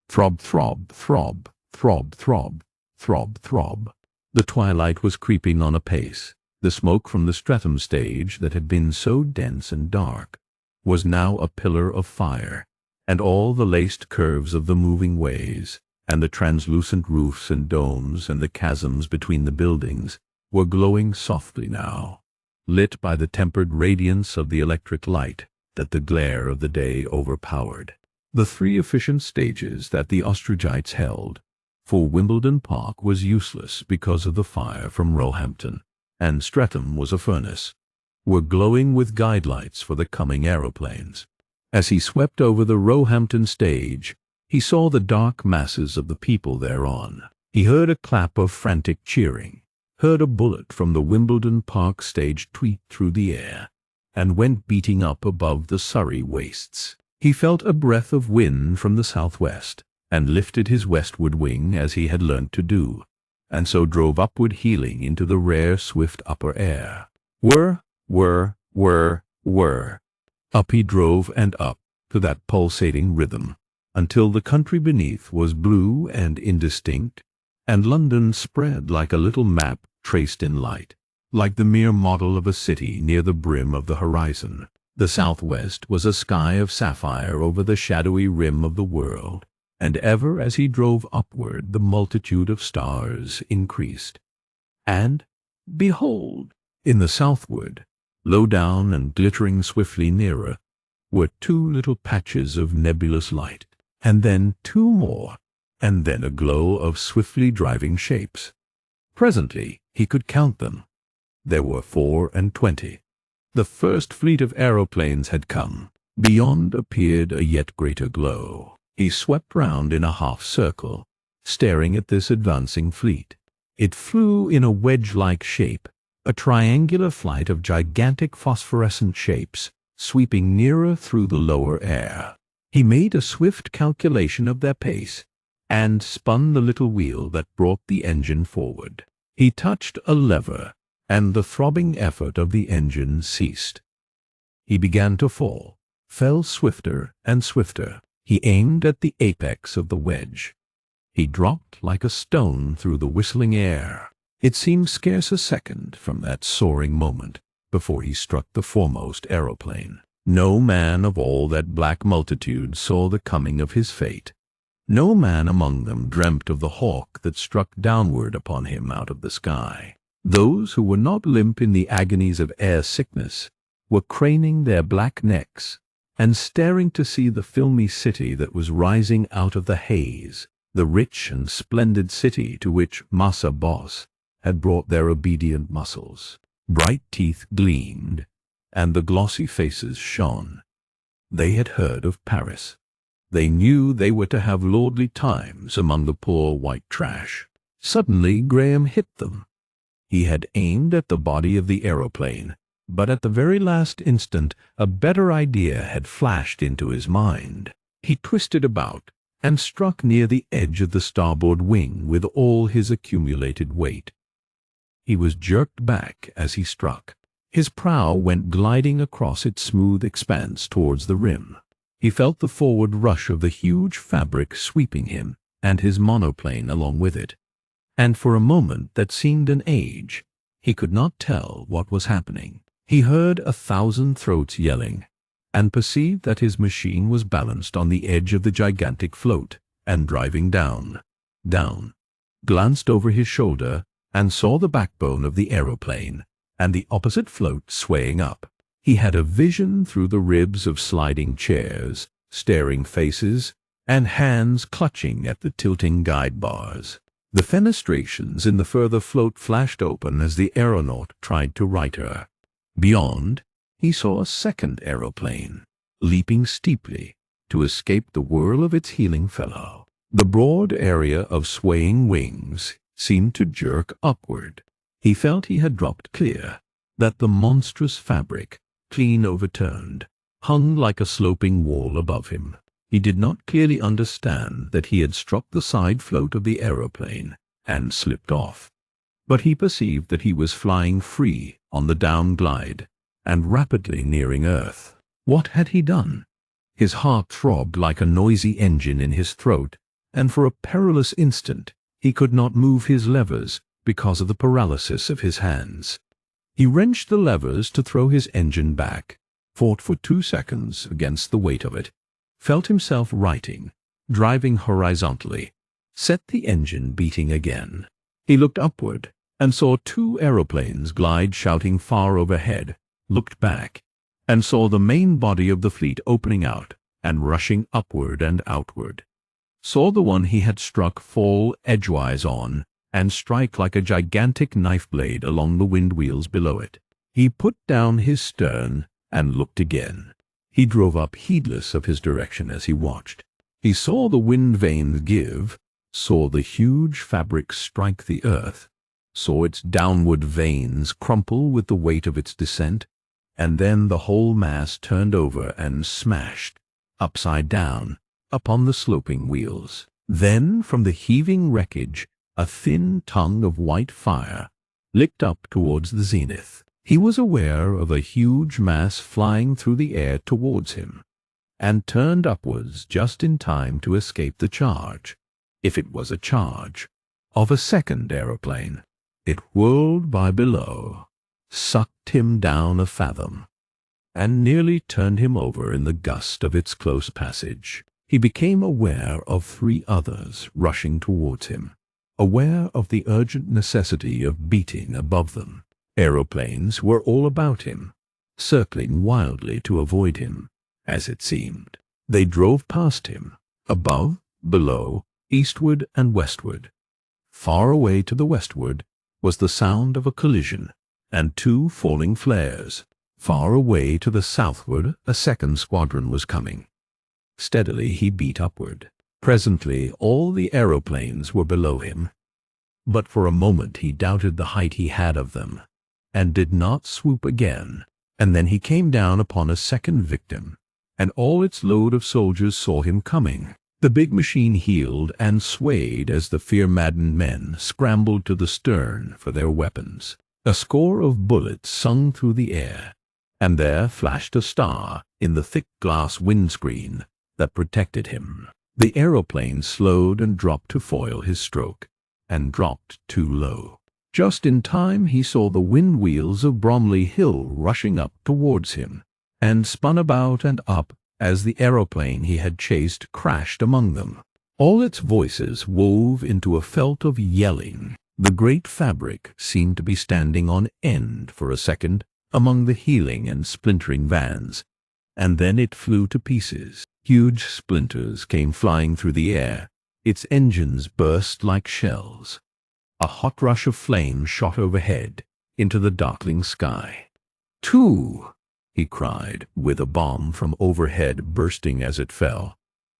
Throb, throb, throb, throb, throb, throb, throb. The twilight was creeping on apace. The smoke from the Streatham stage that had been so dense and dark was now a pillar of fire, and all the laced curves of the moving ways, and the translucent roofs and domes and the chasms between the buildings were glowing softly now, lit by the tempered radiance of the electric light that the glare of the day overpowered. The three efficient stages that the Ostrogites held for Wimbledon Park was useless because of the fire from Roehampton, and Streatham was a furnace, were glowing with guide lights for the coming aeroplanes. As he swept over the Roehampton stage, he saw the dark masses of the people thereon. He heard a clap of frantic cheering, heard a bullet from the Wimbledon Park stage tweet through the air, and went beating up above the Surrey wastes. He felt a breath of wind from the southwest, and lifted his westward wing as he had learnt to do, and so drove upward heeling into the rare swift upper air. Whir, whir, whir, whir. Up he drove and up, to that pulsating rhythm, until the country beneath was blue and indistinct, and London spread like a little map traced in light, like the mere model of a city near the brim of the horizon. The southwest was a sky of sapphire over the shadowy rim of the world, and ever as he drove upward the multitude of stars increased. And, behold, in the southward, low down and glittering swiftly nearer, were two little patches of nebulous light, and then two more, and then a glow of swiftly driving shapes. Presently he could count them. There were 24. The first fleet of aeroplanes had come. Beyond appeared a yet greater glow. He swept round in a half-circle, staring at this advancing fleet. It flew in a wedge-like shape, a triangular flight of gigantic phosphorescent shapes, sweeping nearer through the lower air. He made a swift calculation of their pace, and spun the little wheel that brought the engine forward. He touched a lever, and the throbbing effort of the engine ceased. He began to fall, fell swifter and swifter. He aimed at the apex of the wedge. He dropped like a stone through the whistling air. It seemed scarce a second from that soaring moment before he struck the foremost aeroplane. No man of all that black multitude saw the coming of his fate. No man among them dreamt of the hawk that struck downward upon him out of the sky. Those who were not limp in the agonies of air sickness were craning their black necks and staring to see the filmy city that was rising out of the haze, the rich and splendid city to which Massa Boss had brought their obedient muscles. Bright teeth gleamed, and the glossy faces shone. They had heard of Paris. They knew they were to have lordly times among the poor white trash. Suddenly Graham hit them. He had aimed at the body of the aeroplane, but at the very last instant a better idea had flashed into his mind. He twisted about and struck near the edge of the starboard wing with all his accumulated weight. He was jerked back as he struck. His prow went gliding across its smooth expanse towards the rim. He felt the forward rush of the huge fabric sweeping him and his monoplane along with it. And for a moment that seemed an age, he could not tell what was happening. He heard 1,000 throats yelling, and perceived that his machine was balanced on the edge of the gigantic float, and driving down, glanced over his shoulder, and saw the backbone of the aeroplane, and the opposite float swaying up. He had a vision through the ribs of sliding chairs, staring faces, and hands clutching at the tilting guide bars. The fenestrations in the further float flashed open as the aeronaut tried to right her. Beyond, he saw a second aeroplane, leaping steeply to escape the whirl of its heeling fellow. The broad area of swaying wings seemed to jerk upward. He felt he had dropped clear, that the monstrous fabric, clean overturned, hung like a sloping wall above him. He did not clearly understand that he had struck the side float of the aeroplane and slipped off, but he perceived that he was flying free on the down glide and rapidly nearing earth. What had he done? His heart throbbed like a noisy engine in his throat, and for a perilous instant he could not move his levers because of the paralysis of his hands. He wrenched the levers to throw his engine back, fought for 2 seconds against the weight of it, felt himself righting, driving horizontally, set the engine beating again. He looked upward and saw 2 aeroplanes glide shouting far overhead, looked back, and saw the main body of the fleet opening out and rushing upward and outward. saw the one he had struck fall edgewise on and strike like a gigantic knife blade along the wind wheels below it. He put down his stern and looked again. He drove up heedless of his direction as he watched. He saw the wind vanes give, saw the huge fabric strike the earth, saw its downward vanes crumple with the weight of its descent, and then the whole mass turned over and smashed, upside down, upon the sloping wheels. Then, from the heaving wreckage, a thin tongue of white fire licked up towards the zenith. He was aware of a huge mass flying through the air towards him, and turned upwards just in time to escape the charge, if it was a charge, of a second aeroplane. It whirled by below, sucked him down a fathom, and nearly turned him over in the gust of its close passage. He became aware of 3 others rushing towards him, aware of the urgent necessity of beating above them. Aeroplanes were all about him, circling wildly to avoid him, as it seemed. They drove past him, above, below, eastward and westward. Far away to the westward was the sound of a collision and 2 falling flares. Far away to the southward a second squadron was coming. Steadily he beat upward. Presently all the aeroplanes were below him, but for a moment he doubted the height he had of them, and did not swoop again. And then he came down upon a second victim, and all its load of soldiers saw him coming. The big machine heeled and swayed as the fear-maddened men scrambled to the stern for their weapons. A score of bullets sung through the air, and there flashed a star in the thick glass windscreen that protected him. The aeroplane slowed and dropped to foil his stroke, and dropped too low. Just in time he saw the wind wheels of Bromley Hill rushing up towards him, and spun about and up as the aeroplane he had chased crashed among them. All its voices wove into a felt of yelling. The great fabric seemed to be standing on end for a second among the heeling and splintering vans, and then it flew to pieces. Huge splinters came flying through the air. Its engines burst like shells. A hot rush of flame shot overhead into the darkling sky. "Two!" he cried, with a bomb from overhead bursting as it fell,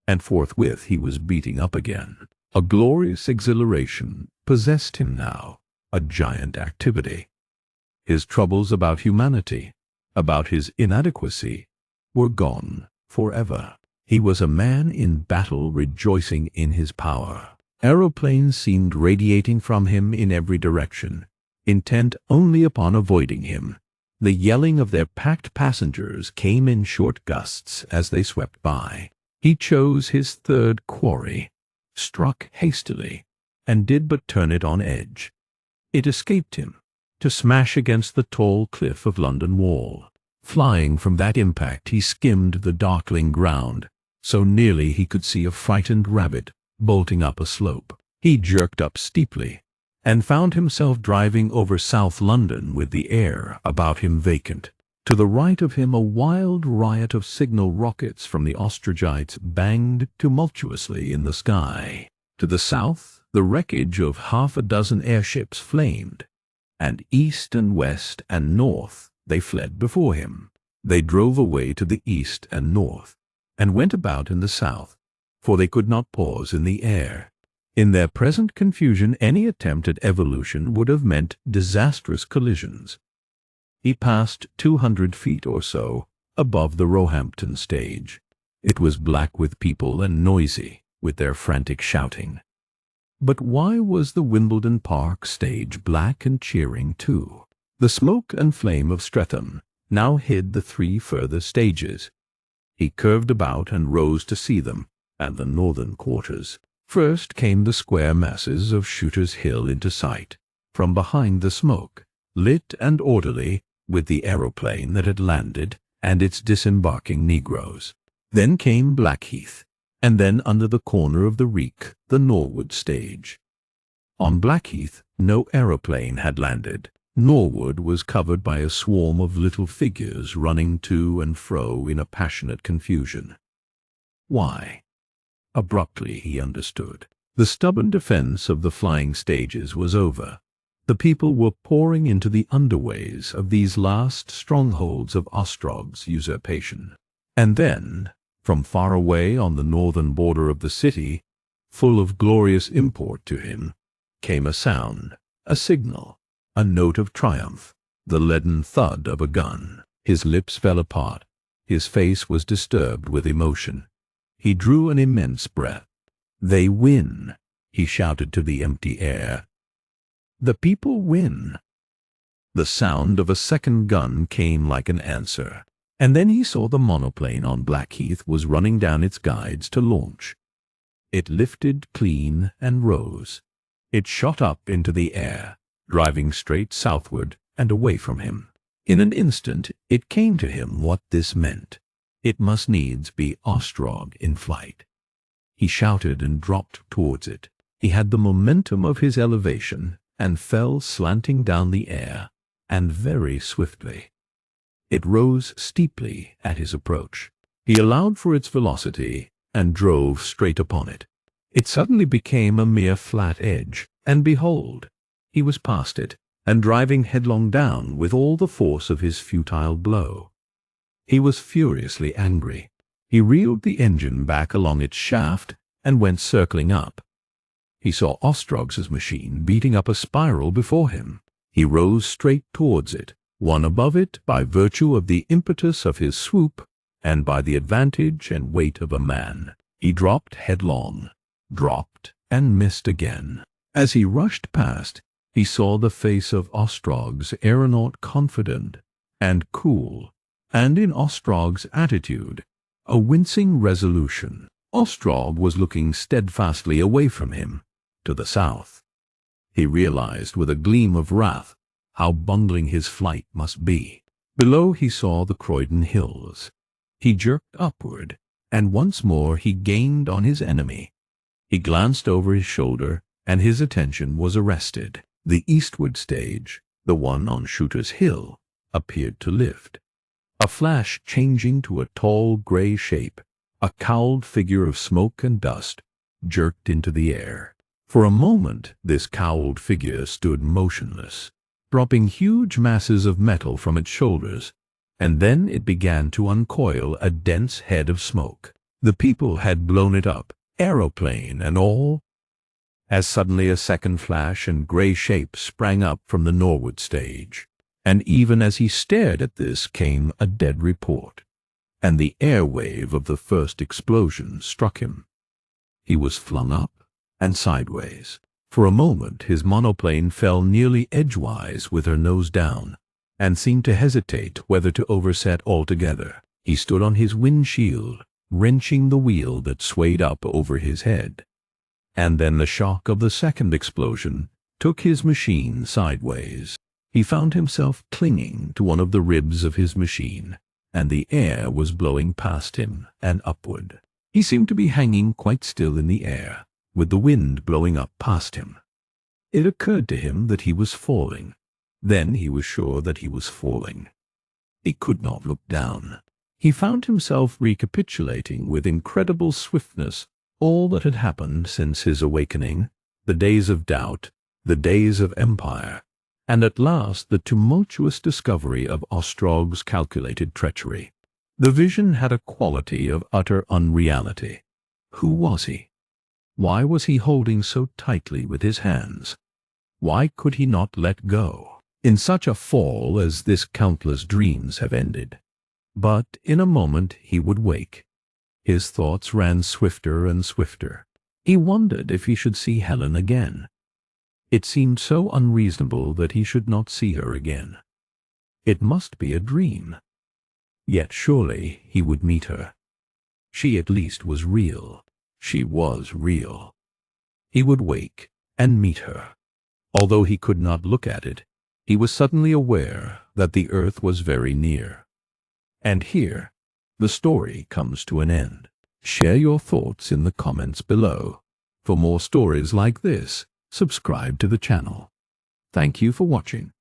and forthwith he was beating up again. A glorious exhilaration possessed him now, a giant activity. His troubles about humanity, about his inadequacy, were gone forever. He was a man in battle rejoicing in his power. Aeroplanes seemed radiating from him in every direction, intent only upon avoiding him. The yelling of their packed passengers came in short gusts as they swept by. He chose his third quarry, struck hastily, and did but turn it on edge. It escaped him, to smash against the tall cliff of London Wall. Flying from that impact he skimmed the darkling ground, so nearly he could see a frightened rabbit bolting up a slope. He jerked up steeply, and found himself driving over South London with the air about him vacant. To the right of him a wild riot of signal rockets from the Ostrogites banged tumultuously in the sky. To the south the wreckage of 6 airships flamed, and east and west and north they fled before him. They drove away to the east and north, and went about in the south, for they could not pause in the air. In their present confusion any attempt at evolution would have meant disastrous collisions. He passed 200 feet or so above the Roehampton stage. It was black with people and noisy with their frantic shouting. But why was the Wimbledon Park stage black and cheering too? The smoke and flame of Streatham now hid the 3 further stages. He curved about and rose to see them, and the northern quarters. First came the square masses of Shooter's Hill into sight, from behind the smoke, lit and orderly with the aeroplane that had landed and its disembarking negroes. Then came Blackheath, and then under the corner of the reek the Norwood stage. On Blackheath no aeroplane had landed. Norwood was covered by a swarm of little figures running to and fro in a passionate confusion. Why? Abruptly he understood. The stubborn defense of the flying stages was over. The people were pouring into the underways of these last strongholds of Ostrog's usurpation. And then, from far away on the northern border of the city, full of glorious import to him, came a sound, a signal, a note of triumph, the leaden thud of a gun. His lips fell apart. His face was disturbed with emotion. He drew an immense breath. "They win," he shouted to the empty air. "The people win." The sound of a second gun came like an answer, and then he saw the monoplane on Blackheath was running down its guides to launch. It lifted clean and rose. It shot up into the air, driving straight southward and away from him. In an instant it came to him what this meant. It must needs be Ostrog in flight. He shouted and dropped towards it. He had the momentum of his elevation and fell slanting down the air, and very swiftly. It rose steeply at his approach. He allowed for its velocity and drove straight upon it. It suddenly became a mere flat edge, and behold, he was past it, and driving headlong down with all the force of his futile blow. He was furiously angry. He reeled the engine back along its shaft and went circling up. He saw Ostrog's machine beating up a spiral before him. He rose straight towards it, one above it by virtue of the impetus of his swoop and by the advantage and weight of a man. He dropped headlong, dropped and missed again. As he rushed past, he saw the face of Ostrog's aeronaut confident and cool, and in Ostrog's attitude a wincing resolution. Ostrog was looking steadfastly away from him, to the south. He realized with a gleam of wrath how bungling his flight must be. Below he saw the Croydon hills. He jerked upward, and once more he gained on his enemy. He glanced over his shoulder, and his attention was arrested. The eastward stage, the one on Shooter's Hill, appeared to lift. A flash changing to a tall grey shape, a cowled figure of smoke and dust, jerked into the air. For a moment this cowled figure stood motionless, dropping huge masses of metal from its shoulders, and then it began to uncoil a dense head of smoke. The people had blown it up, aeroplane and all. As suddenly a second flash and grey shape sprang up from the northward stage, and even as he stared at this came a dead report, and the air wave of the first explosion struck him. He was flung up and sideways. For a moment his monoplane fell nearly edgewise with her nose down, and seemed to hesitate whether to overset altogether. He stood on his windshield, wrenching the wheel that swayed up over his head. And then the shock of the second explosion took his machine sideways. He found himself clinging to one of the ribs of his machine, and the air was blowing past him and upward. He seemed to be hanging quite still in the air, with the wind blowing up past him. It occurred to him that he was falling. Then he was sure that he was falling. He could not look down. He found himself recapitulating with incredible swiftness all that had happened since his awakening, the days of doubt, the days of empire, and at last the tumultuous discovery of Ostrog's calculated treachery. The vision had a quality of utter unreality. Who was he? Why was he holding so tightly with his hands? Why could he not let go? In such a fall as this countless dreams have ended. But in a moment he would wake. His thoughts ran swifter and swifter. He wondered if he should see Helen again. It seemed so unreasonable that he should not see her again. It must be a dream. Yet surely he would meet her. She at least was real. She was real. He would wake and meet her. Although he could not look at it, he was suddenly aware that the earth was very near. And here the story comes to an end. Share your thoughts in the comments below. For more stories like this, subscribe to the channel. Thank you for watching.